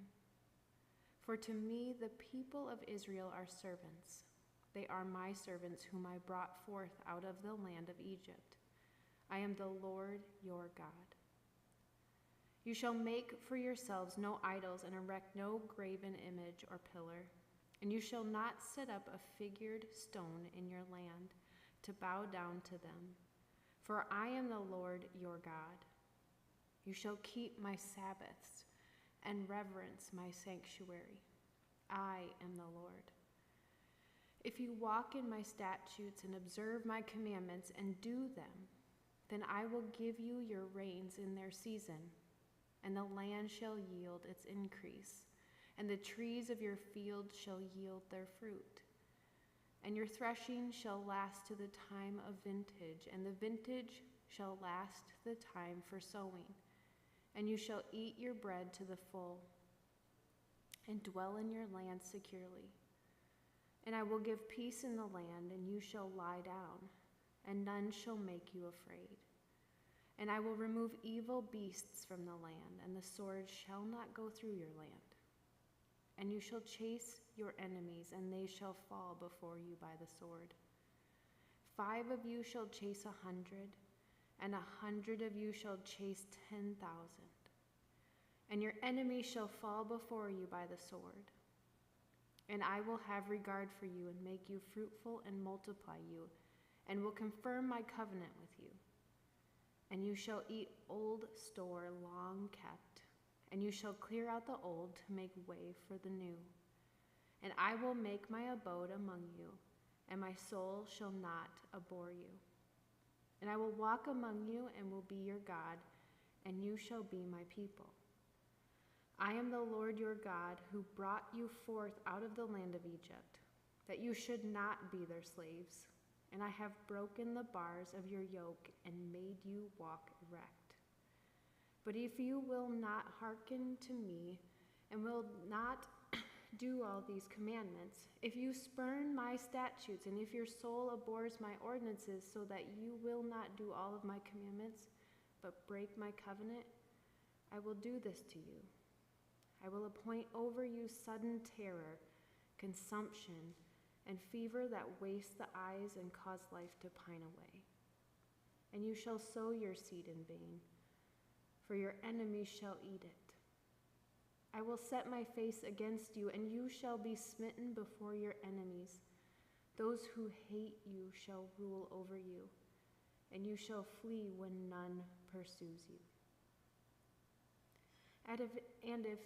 For to me the people of Israel are servants. They are my servants whom I brought forth out of the land of Egypt. I am the Lord your God. You shall make for yourselves no idols and erect no graven image or pillar. And you shall not set up a figured stone in your land to bow down to them, for I am the Lord your God. You shall keep my Sabbaths and reverence my sanctuary. I am the Lord. If you walk in my statutes and observe my commandments and do them, then I will give you your rains in their season, and the land shall yield its increase, and the trees of your field shall yield their fruit. And your threshing shall last to the time of vintage, and the vintage shall last the time for sowing. And you shall eat your bread to the full, and dwell in your land securely. And I will give peace in the land, and you shall lie down, and none shall make you afraid. And I will remove evil beasts from the land, and the sword shall not go through your land. And you shall chase your enemies, and they shall fall before you by the sword. 5 of you shall chase 100, and 100 of you shall chase 10,000. And your enemies shall fall before you by the sword. And I will have regard for you, and make you fruitful, and multiply you, and will confirm my covenant with you. And you shall eat old store long kept, and you shall clear out the old to make way for the new. And I will make my abode among you, and my soul shall not abhor you. And I will walk among you, and will be your God, and you shall be my people. I am the Lord your God, who brought you forth out of the land of Egypt, that you should not be their slaves. And I have broken the bars of your yoke and made you walk erect. But if you will not hearken to me, and will not do all these commandments, if you spurn my statutes, and if your soul abhors my ordinances, so that you will not do all of my commandments, but break my covenant, I will do this to you. I will appoint over you sudden terror, consumption, and fever that waste the eyes and cause life to pine away. And you shall sow your seed in vain, for your enemies shall eat it. I will set my face against you, and you shall be smitten before your enemies. Those who hate you shall rule over you, and you shall flee when none pursues you. And if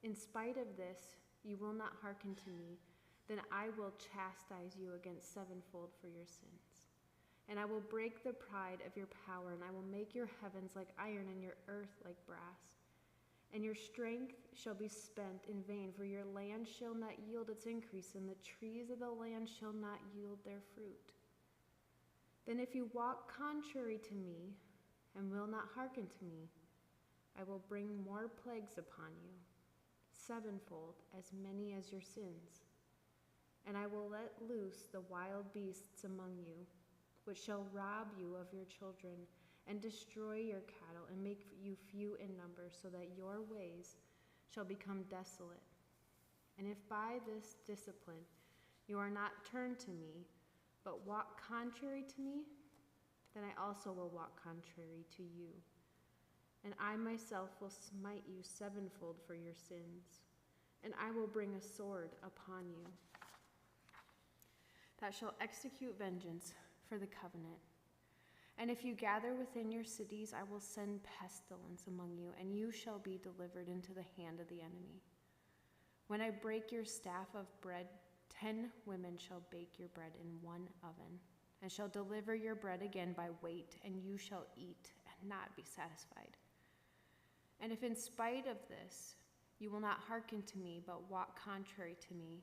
in spite of this you will not hearken to me, then I will chastise you against sevenfold for your sins. And I will break the pride of your power, and I will make your heavens like iron and your earth like brass. And your strength shall be spent in vain, for your land shall not yield its increase, and the trees of the land shall not yield their fruit. Then if you walk contrary to me, and will not hearken to me, I will bring more plagues upon you, sevenfold, as many as your sins. And I will let loose the wild beasts among you, which shall rob you of your children, and destroy your cattle, and make you few in number, so that your ways shall become desolate. And if by this discipline you are not turned to me, but walk contrary to me, then I also will walk contrary to you. And I myself will smite you sevenfold for your sins, and I will bring a sword upon you that shall execute vengeance for the covenant. And if you gather within your cities, I will send pestilence among you, and you shall be delivered into the hand of the enemy. When I break your staff of bread, 10 women shall bake your bread in one oven, and shall deliver your bread again by weight, and you shall eat and not be satisfied. And if in spite of this you will not hearken to me, but walk contrary to me,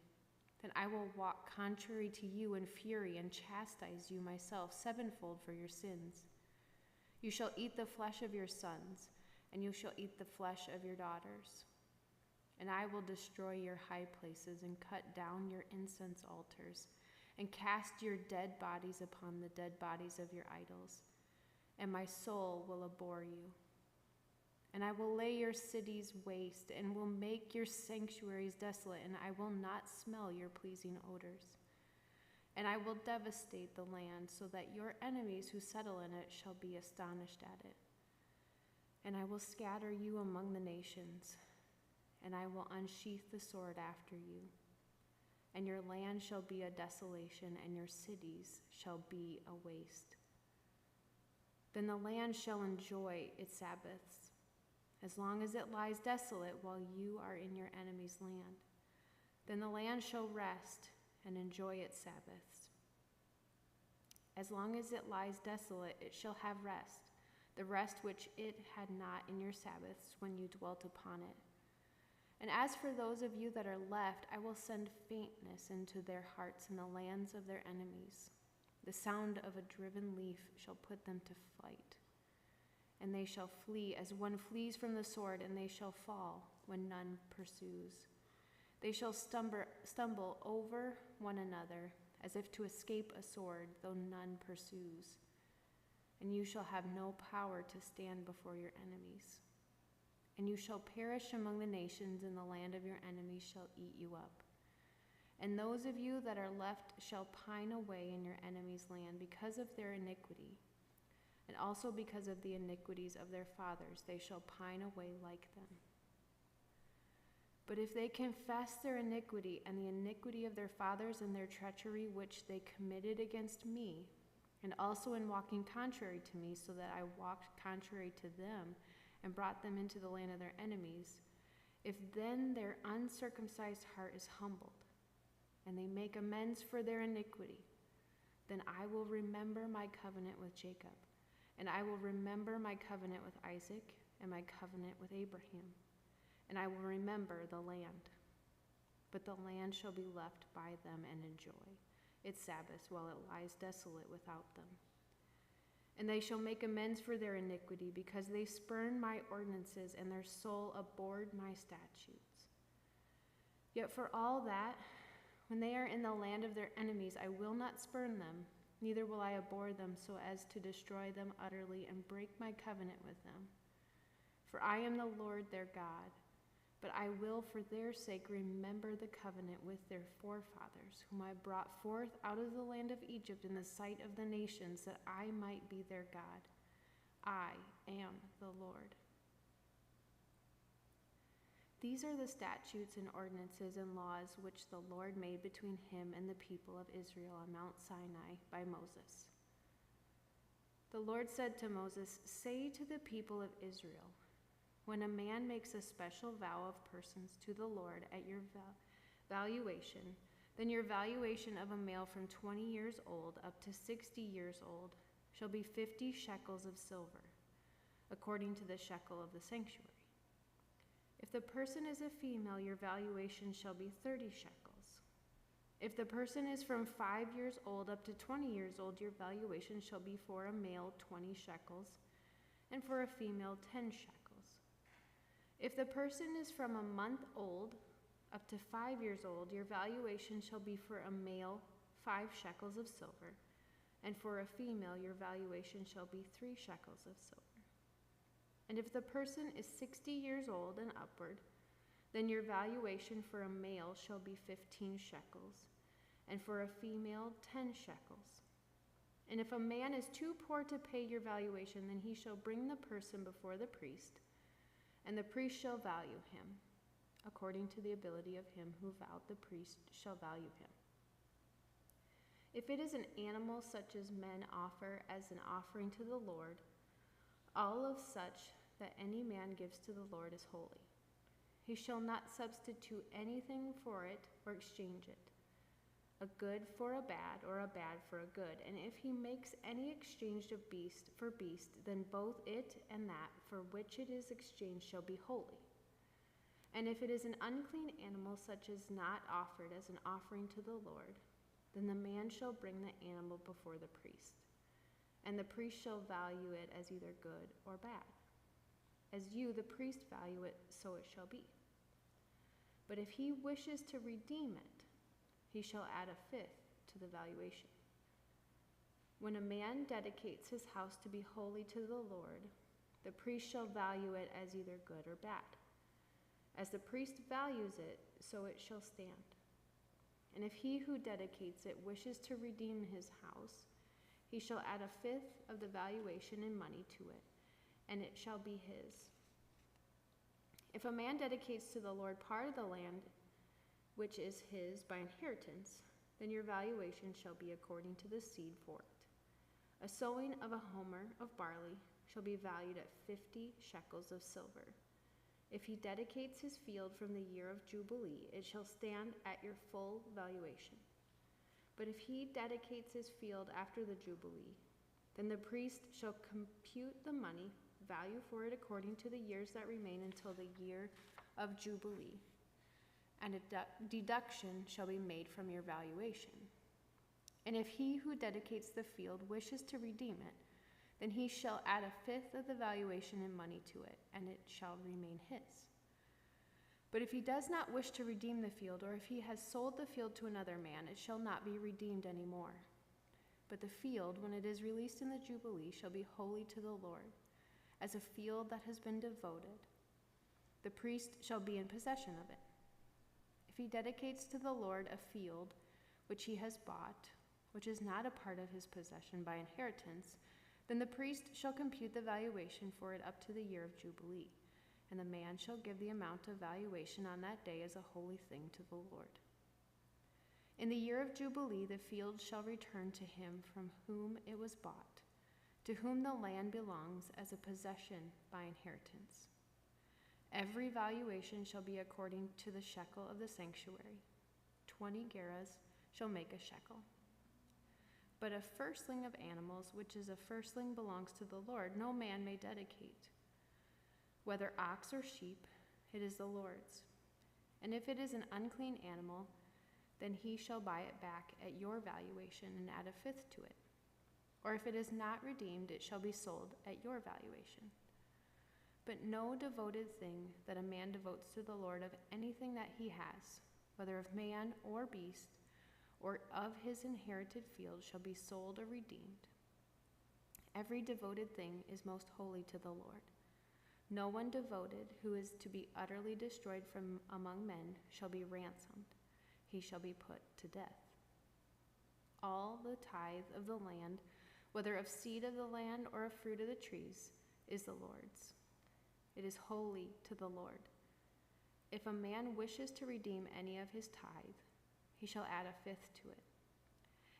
then I will walk contrary to you in fury, and chastise you myself sevenfold for your sins. You shall eat the flesh of your sons, and you shall eat the flesh of your daughters. And I will destroy your high places, and cut down your incense altars, and cast your dead bodies upon the dead bodies of your idols. And my soul will abhor you. And I will lay your cities waste, and will make your sanctuaries desolate, and I will not smell your pleasing odors. And I will devastate the land, so that your enemies who settle in it shall be astonished at it. And I will scatter you among the nations, and I will unsheath the sword after you. and your land shall be a desolation, and your cities shall be a waste. Then the land shall enjoy its Sabbaths, as long as it lies desolate while you are in your enemy's land. Then the land shall rest and enjoy its Sabbaths. As long as it lies desolate, it shall have rest, the rest which it had not in your Sabbaths when you dwelt upon it. And as for those of you that are left, I will send faintness into their hearts in the lands of their enemies. The sound of a driven leaf shall put them to flight. And they shall flee as one flees from the sword, and they shall fall when none pursues. They shall stumble over one another, as if to escape a sword, though none pursues. And you shall have no power to stand before your enemies. And you shall perish among the nations, and the land of your enemies shall eat you up. And those of you that are left shall pine away in your enemies' land because of their iniquity, and also because of the iniquities of their fathers, they shall pine away like them. But if they confess their iniquity and the iniquity of their fathers and their treachery which they committed against me, and also in walking contrary to me, so that I walked contrary to them and brought them into the land of their enemies, if then their uncircumcised heart is humbled, and they make amends for their iniquity, then I will remember my covenant with Jacob, and I will remember my covenant with Isaac, and my covenant with Abraham, and I will remember the land. But the land shall be left by them and enjoy its Sabbaths while it lies desolate without them. And they shall make amends for their iniquity, because they spurned my ordinances, and their soul abhorred my statutes. Yet for all that, when they are in the land of their enemies, I will not spurn them, neither will I abhor them so as to destroy them utterly and break my covenant with them. For I am the Lord their God, but I will for their sake remember the covenant with their forefathers, whom I brought forth out of the land of Egypt in the sight of the nations, that I might be their God. I am the Lord. These are the statutes and ordinances and laws which the Lord made between him and the people of Israel on Mount Sinai by Moses. The Lord said to Moses, "Say to the people of Israel, when a man makes a special vow of persons to the Lord at your valuation, then your valuation of a male from 20 years old up to 60 years old shall be 50 shekels of silver, according to the shekel of the sanctuary. If the person is a female, your valuation shall be 30 shekels. If the person is from 5 years old up to 20 years old, your valuation shall be for a male 20 shekels, and for a female 10 shekels. If the person is from a month old up to 5 years old, your valuation shall be for a male 5 shekels of silver, and for a female your valuation shall be 3 shekels of silver. And if the person is 60 years old and upward, then your valuation for a male shall be 15 shekels, and for a female 10 shekels. And if a man is too poor to pay your valuation, then he shall bring the person before the priest, and the priest shall value him. According to the ability of him who vowed, the priest shall value him. If it is an animal such as men offer as an offering to the Lord, all of such that any man gives to the Lord is holy. He shall not substitute anything for it or exchange it, a good for a bad or a bad for a good. And if he makes any exchange of beast for beast, then both it and that for which it is exchanged shall be holy. And if it is an unclean animal such as not offered as an offering to the Lord, then the man shall bring the animal before the priest, and the priest shall value it as either good or bad. As you, the priest, value it, so it shall be. But if he wishes to redeem it, he shall add a fifth to the valuation. When a man dedicates his house to be holy to the Lord, the priest shall value it as either good or bad. As the priest values it, so it shall stand. And if he who dedicates it wishes to redeem his house, he shall add a fifth of the valuation in money to it, and it shall be his. If a man dedicates to the Lord part of the land, which is his by inheritance, then your valuation shall be according to the seed for it. A sowing of a homer of barley shall be valued at 50 shekels of silver. If he dedicates his field from the year of Jubilee, it shall stand at your full valuation. But if he dedicates his field after the Jubilee, then the priest shall compute the money value for it according to the years that remain until the year of Jubilee, and a deduction shall be made from your valuation. And if he who dedicates the field wishes to redeem it, then he shall add a fifth of the valuation in money to it, and it shall remain his. But if he does not wish to redeem the field, or if he has sold the field to another man, it shall not be redeemed any more. But the field, when it is released in the Jubilee, shall be holy to the Lord, as a field that has been devoted. The priest shall be in possession of it. If he dedicates to the Lord a field which he has bought, which is not a part of his possession by inheritance, then the priest shall compute the valuation for it up to the year of Jubilee, and the man shall give the amount of valuation on that day as a holy thing to the Lord. In the year of Jubilee the field shall return to him from whom it was bought, to whom the land belongs as a possession by inheritance. Every valuation shall be according to the shekel of the sanctuary. 20 gerahs shall make a shekel. But a firstling of animals, which is a firstling, belongs to the Lord. No man may dedicate. Whether ox or sheep, it is the Lord's. And if it is an unclean animal, then he shall buy it back at your valuation and add a fifth to it. Or if it is not redeemed, it shall be sold at your valuation. But no devoted thing that a man devotes to the Lord of anything that he has, whether of man or beast, or of his inherited field, shall be sold or redeemed. Every devoted thing is most holy to the Lord. No one devoted who is to be utterly destroyed from among men shall be ransomed. He shall be put to death. All the tithe of the land, whether of seed of the land or of fruit of the trees, is the Lord's. It is holy to the Lord. If a man wishes to redeem any of his tithe, he shall add a fifth to it.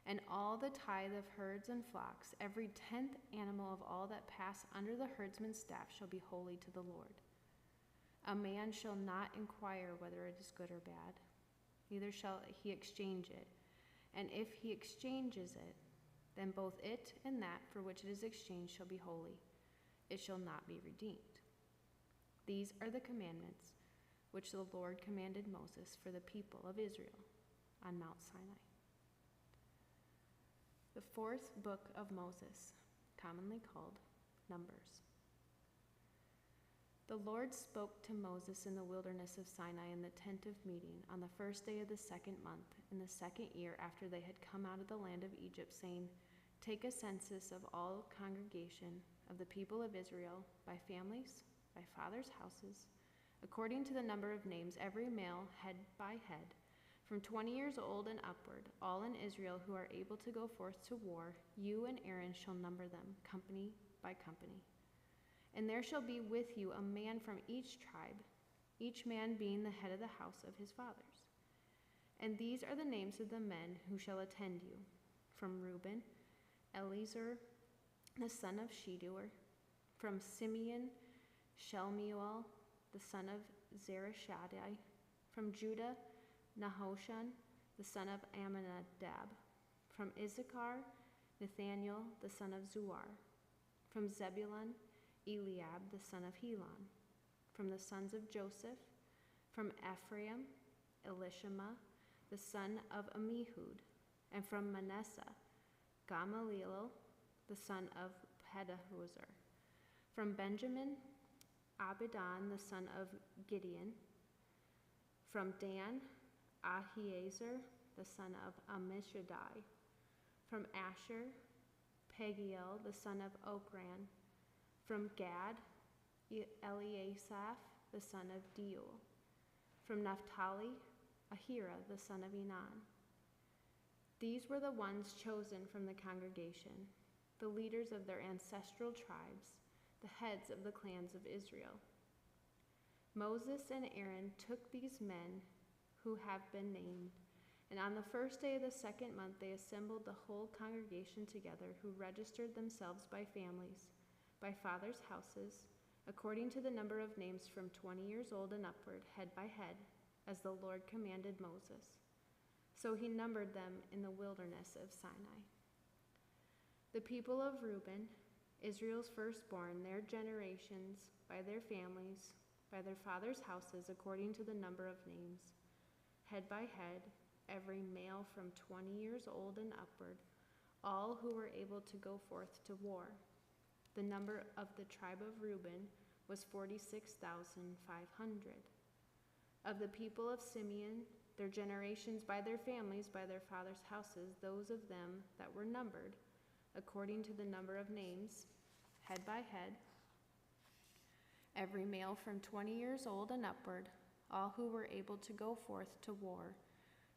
And all the tithe of herds and flocks, every 10th animal of all that pass under the herdsman's staff, shall be holy to the Lord. A man shall not inquire whether it is good or bad, neither shall he exchange it. And if he exchanges it, then both it and that for which it is exchanged shall be holy. It shall not be redeemed. These are the commandments which the Lord commanded Moses for the people of Israel on Mount Sinai. The fourth book of Moses, commonly called Numbers. The Lord spoke to Moses in the wilderness of Sinai in the tent of meeting on the first day of the 2nd month, in the 2nd year after they had come out of the land of Egypt, saying, "Take a census of all congregation of the people of Israel by families, by fathers' houses, according to the number of names, every male head by head, from 20 years old and upward, all in Israel who are able to go forth to war. You and Aaron shall number them, company by company. And there shall be with you a man from each tribe, each man being the head of the house of his fathers. And these are the names of the men who shall attend you. From Reuben, Eliezer, the son of Shedeur. From Simeon, Shemuel, the son of Zereshaddai. From Judah, Nahoshan, the son of Amminadab. From Issachar, Nathaniel, the son of Zuar. From Zebulun, Eliab, the son of Helon. From the sons of Joseph, from Ephraim, Elishama, the son of Ammihud. And from Manasseh, Gamaliel, the son of Pedahuzur. From Benjamin, Abidan, the son of Gideon. From Dan, Ahiezer, the son of Ammishaddai. From Asher, Pagiel, the son of Okran. From Gad, Eliasaph, the son of Deuel. From Naphtali, Ahira, the son of Enan. These were the ones chosen from the congregation, the leaders of their ancestral tribes, the heads of the clans of Israel. Moses and Aaron took these men who have been named. And on the first day of the second month they assembled the whole congregation together, who registered themselves by families, by fathers' houses, according to the number of names from 20 years old and upward, head by head, as the Lord commanded Moses. So he numbered them in the wilderness of Sinai. The people of Reuben, Israel's firstborn, their generations, by their families, by their fathers' houses, according to the number of names, head by head, every male from 20 years old and upward, all who were able to go forth to war. The number of the tribe of Reuben was 46,500. Of the people of Simeon, their generations by their families, by their fathers' houses, those of them that were numbered, according to the number of names, head by head, every male from 20 years old and upward, all who were able to go forth to war.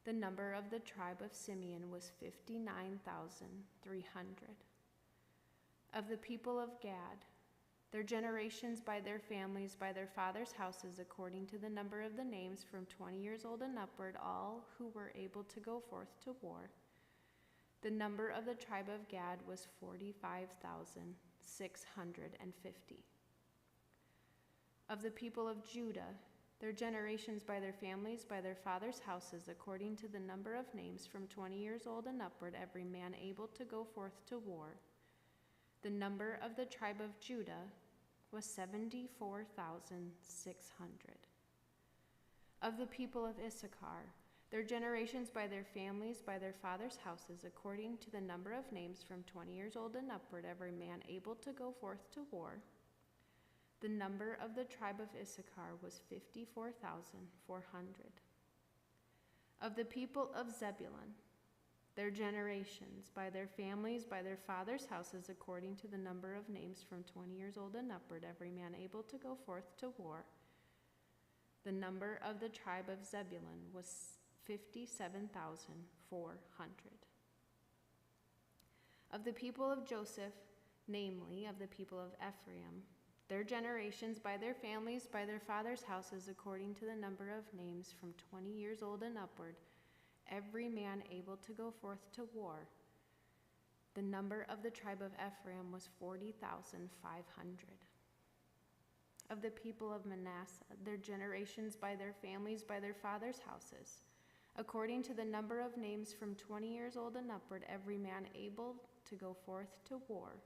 The number of the tribe of Simeon was 59,300. Of the people of Gad, their generations by their families, by their fathers' houses, according to the number of the names from 20 years old and upward, all who were able to go forth to war. The number of the tribe of Gad was 45,650. Of the people of Judah, their generations by their families, by their fathers' houses, according to the number of names from 20 years old and upward, every man able to go forth to war. The number of the tribe of Judah was 74,600. Of the people of Issachar, their generations by their families, by their fathers' houses, according to the number of names from 20 years old and upward, every man able to go forth to war. The number of the tribe of Issachar was 54,400. Of the people of Zebulun, their generations, by their families, by their fathers' houses, according to the number of names from 20 years old and upward, every man able to go forth to war. The number of the tribe of Zebulun was 57,400. Of the people of Joseph, namely of the people of Ephraim, their generations by their families, by their fathers' houses, according to the number of names from 20 years old and upward, every man able to go forth to war. The number of the tribe of Ephraim was 40,500. Of the people of Manasseh, their generations by their families, by their fathers' houses, according to the number of names from 20 years old and upward, every man able to go forth to war.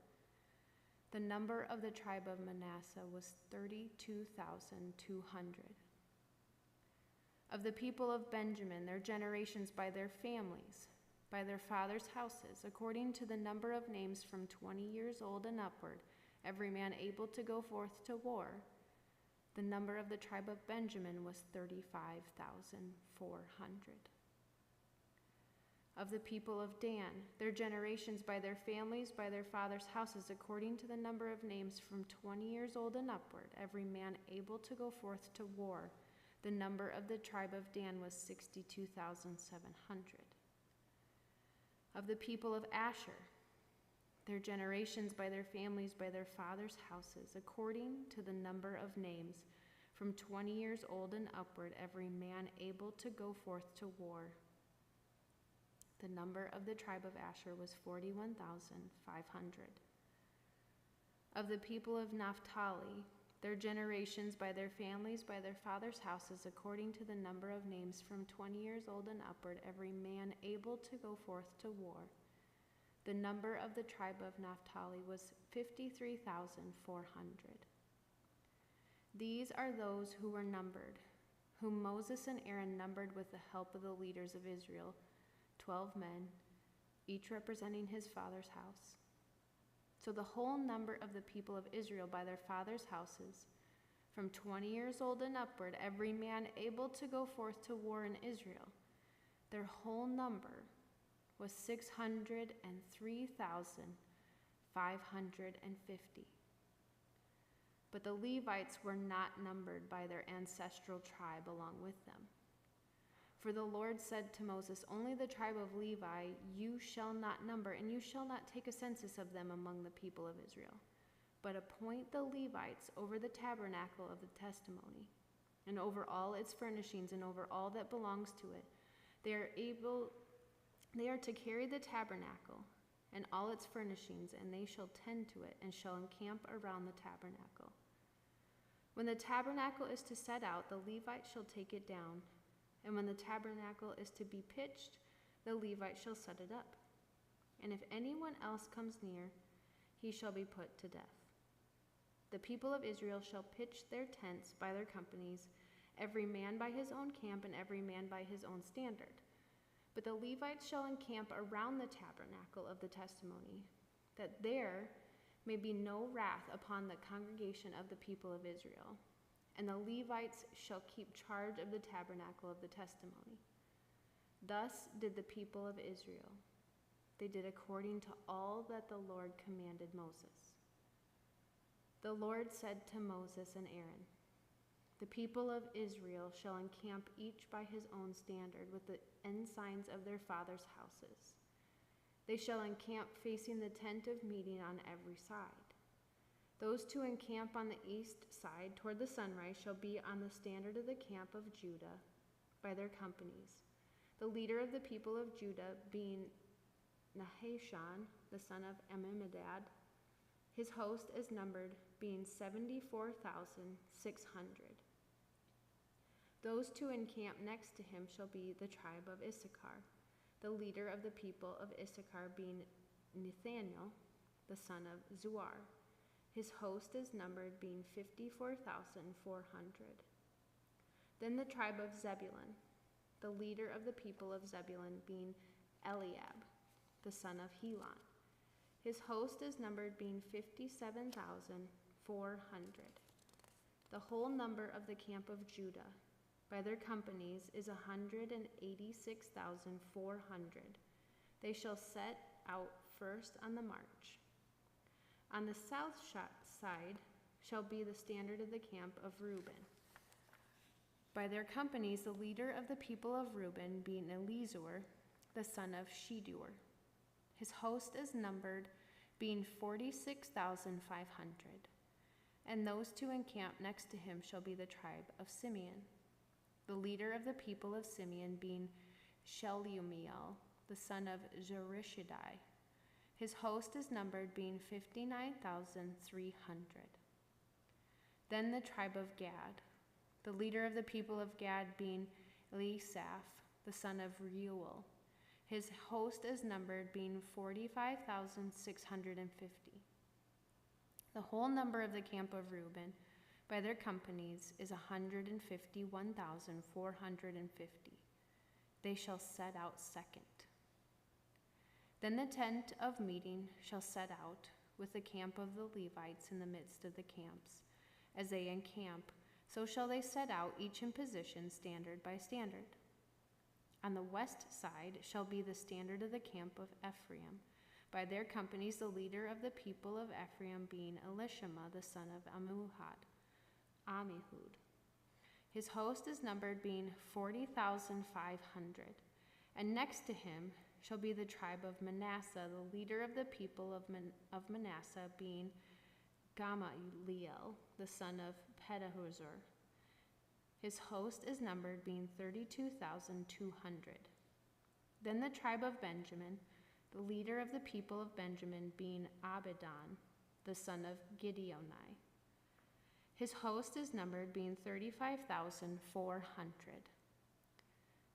The number of the tribe of Manasseh was 32,200. Of the people of Benjamin, their generations by their families, by their fathers' houses, according to the number of names from 20 years old and upward, every man able to go forth to war. The number of the tribe of Benjamin was 35,400. Of the people of Dan, their generations by their families, by their fathers' houses, according to the number of names from 20 years old and upward, every man able to go forth to war. The number of the tribe of Dan was 62,700. Of the people of Asher, their generations by their families, by their fathers' houses, according to the number of names, from 20 years old and upward, every man able to go forth to war. The number of the tribe of Asher was 41,500. Of the people of Naphtali, their generations by their families, by their fathers' houses, according to the number of names, from 20 years old and upward, every man able to go forth to war. The number of the tribe of Naphtali was 53,400. These are those who were numbered, whom Moses and Aaron numbered with the help of the leaders of Israel, 12 men, each representing his father's house. So the whole number of the people of Israel by their fathers' houses, from 20 years old and upward, every man able to go forth to war in Israel, their whole number was 603,550. But the Levites were not numbered by their ancestral tribe along with them. For the Lord said to Moses, "Only the tribe of Levi you shall not number, and you shall not take a census of them among the people of Israel, but appoint the Levites over the tabernacle of the testimony. and over all its furnishings, and over all that belongs to it. They are to carry the tabernacle and all its furnishings, and they shall tend to it, and shall encamp around the tabernacle. When the tabernacle is to set out, the Levite shall take it down, and when the tabernacle is to be pitched, the Levite shall set it up. And if anyone else comes near, he shall be put to death. The people of Israel shall pitch their tents by their companies, every man by his own camp, and every man by his own standard. But the Levites shall encamp around the tabernacle of the testimony, that there may be no wrath upon the congregation of the people of Israel. And the Levites shall keep charge of the tabernacle of the testimony. Thus did the people of Israel. They did according to all that the Lord commanded Moses. The Lord said to Moses and Aaron, "The people of Israel shall encamp each by his own standard with the ensigns of their fathers' houses. They shall encamp facing the tent of meeting on every side. Those who encamp on the east side toward the sunrise shall be on the standard of the camp of Judah by their companies. The leader of the people of Judah being Nahashon, the son of Amminadab. His host is numbered, being 74,600. Those who encamp next to him shall be the tribe of Issachar. The leader of the people of Issachar being Nathaniel, the son of Zuar. His host is numbered, being 54,400. Then the tribe of Zebulun. The leader of the people of Zebulun being Eliab, the son of Helon. His host is numbered, being 57,400. The whole number of the camp of Judah by their companies is 186,400. They shall set out first on the march. On the south side shall be the standard of the camp of Reuben. By their companies, the leader of the people of Reuben being Elizur, the son of Shedeur. His host is numbered, being 46,500. And those two encamp next to him shall be the tribe of Simeon. The leader of the people of Simeon being Shelumiel, the son of Zurishaddai. His host is numbered, being 59,300. Then the tribe of Gad. The leader of the people of Gad being Eliasaph, the son of Reuel. His host is numbered, being 45,650. The whole number of the camp of Reuben by their companies is 151,450. They shall set out second. Then the tent of meeting shall set out with the camp of the Levites in the midst of the camps. As they encamp, so shall they set out, each in position, standard by standard. On the west side shall be the standard of the camp of Ephraim. By their companies, the leader of the people of Ephraim being Elishama, the son of Ammihud. His host is numbered, being 40,500. And next to him shall be the tribe of Manasseh, the leader of the people of Manasseh being Gamaliel, the son of Pedahuzur. His host is numbered, being 32,200. Then the tribe of Benjamin, the leader of the people of Benjamin being Abidan, the son of Gideoni. His host is numbered, being 35,400.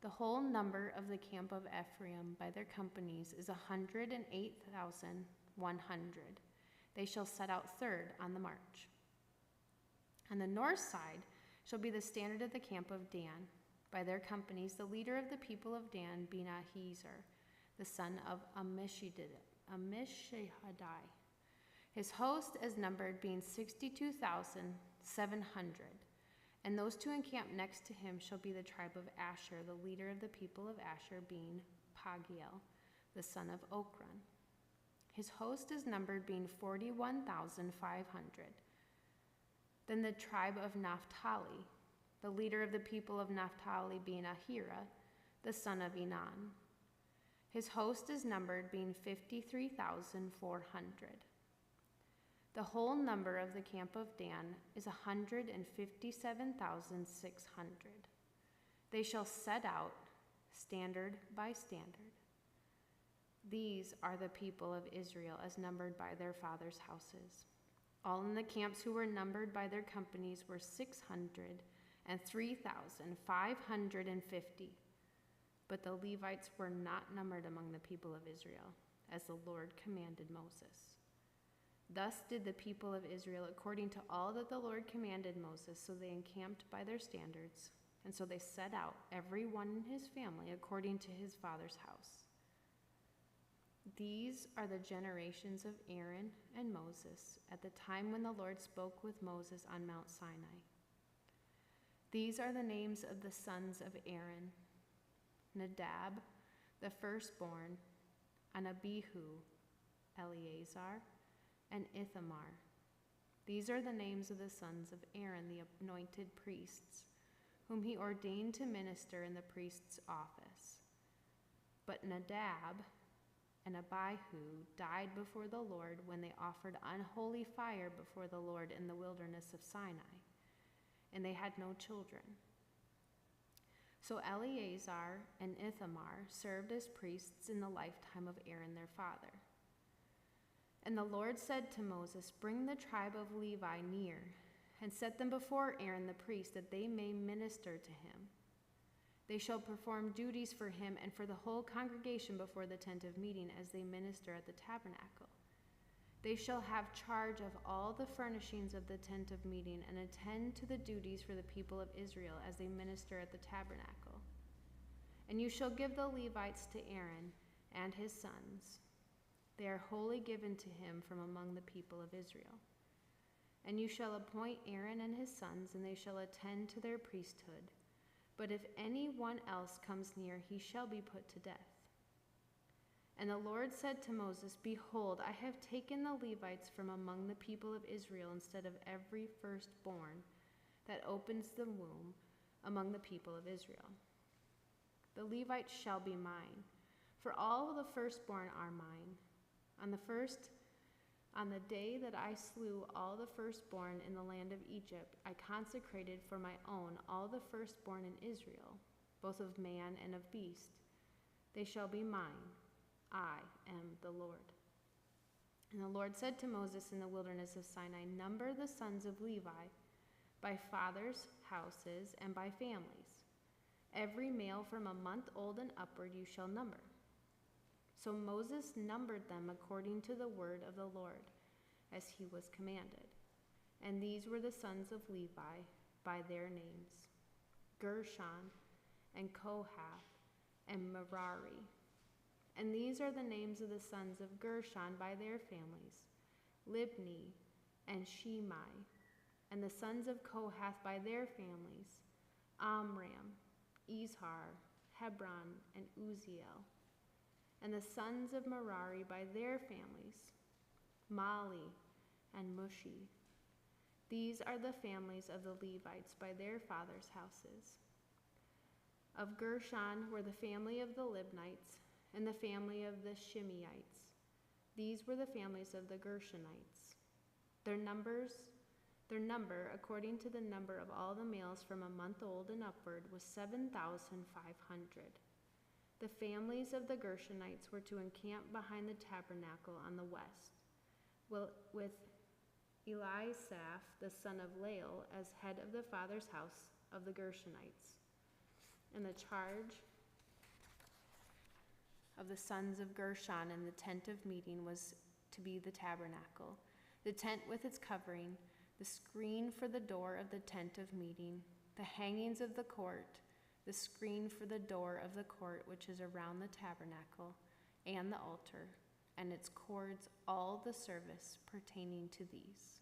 The whole number of the camp of Ephraim by their companies is 108,100. They shall set out third on the march. On the north side shall be the standard of the camp of Dan. By their companies, the leader of the people of Dan being Ahiezer, the son of Ammishaddai. His host is numbered, being 62,700. And those two encamp next to him shall be the tribe of Asher, the leader of the people of Asher being Pagiel, the son of Okran. His host is numbered, being 41,500. Then the tribe of Naphtali, the leader of the people of Naphtali being Ahira, the son of Enan. His host is numbered, being 53,400. The whole number of the camp of Dan is 157,600. They shall set out, standard by standard. These are the people of Israel as numbered by their fathers' houses. All in the camps who were numbered by their companies were 603,550. But the Levites were not numbered among the people of Israel, as the Lord commanded Moses. Thus did the people of Israel according to all that the Lord commanded Moses, so they encamped by their standards, and so they set out, every one in his family, according to his father's house. These are the generations of Aaron and Moses at the time when the Lord spoke with Moses on Mount Sinai. These are the names of the sons of Aaron: Nadab, the firstborn, and Abihu, Eleazar, and Ithamar. These are the names of the sons of Aaron, the anointed priests, whom he ordained to minister in the priest's office. But Nadab and Abihu died before the Lord when they offered unholy fire before the Lord in the wilderness of Sinai, and they had no children. So Eleazar and Ithamar served as priests in the lifetime of Aaron their father. And the Lord said to Moses, "Bring the tribe of Levi near, and set them before Aaron the priest, that they may minister to him. They shall perform duties for him and for the whole congregation before the tent of meeting as they minister at the tabernacle. They shall have charge of all the furnishings of the tent of meeting and attend to the duties for the people of Israel as they minister at the tabernacle. And you shall give the Levites to Aaron and his sons. They are wholly given to him from among the people of Israel. And you shall appoint Aaron and his sons, and they shall attend to their priesthood. But if any one else comes near, he shall be put to death." And the Lord said to Moses, "Behold, I have taken the Levites from among the people of Israel instead of every firstborn that opens the womb among the people of Israel. The Levites shall be mine, for all the firstborn are mine. On the day that I slew all the firstborn in the land of Egypt, I consecrated for my own all the firstborn in Israel, both of man and of beast. They shall be mine. I am the Lord." And the Lord said to Moses in the wilderness of Sinai, "Number the sons of Levi by fathers' houses and by families. Every male from a month old and upward you shall number." So Moses numbered them according to the word of the Lord, as he was commanded. And these were the sons of Levi by their names: Gershon and Kohath and Merari. And these are the names of the sons of Gershon by their families: Libni and Shimei. And the sons of Kohath by their families: Amram, Izhar, Hebron, and Uziel. And the sons of Merari by their families: Mali and Mushi. These are the families of the Levites by their fathers' houses. Of Gershon were the family of the Libnites and the family of the Shimeites. These were the families of the Gershonites. Their number, according to the number of all the males from a month old and upward, was 7,500. The families of the Gershonites were to encamp behind the tabernacle on the west, with Eliasaph, the son of Lael, as head of the father's house of the Gershonites. And the charge of the sons of Gershon in the tent of meeting was to be the tabernacle, the tent with its covering, the screen for the door of the tent of meeting, the hangings of the court, the screen for the door of the court which is around the tabernacle, and the altar, and its cords, all the service pertaining to these.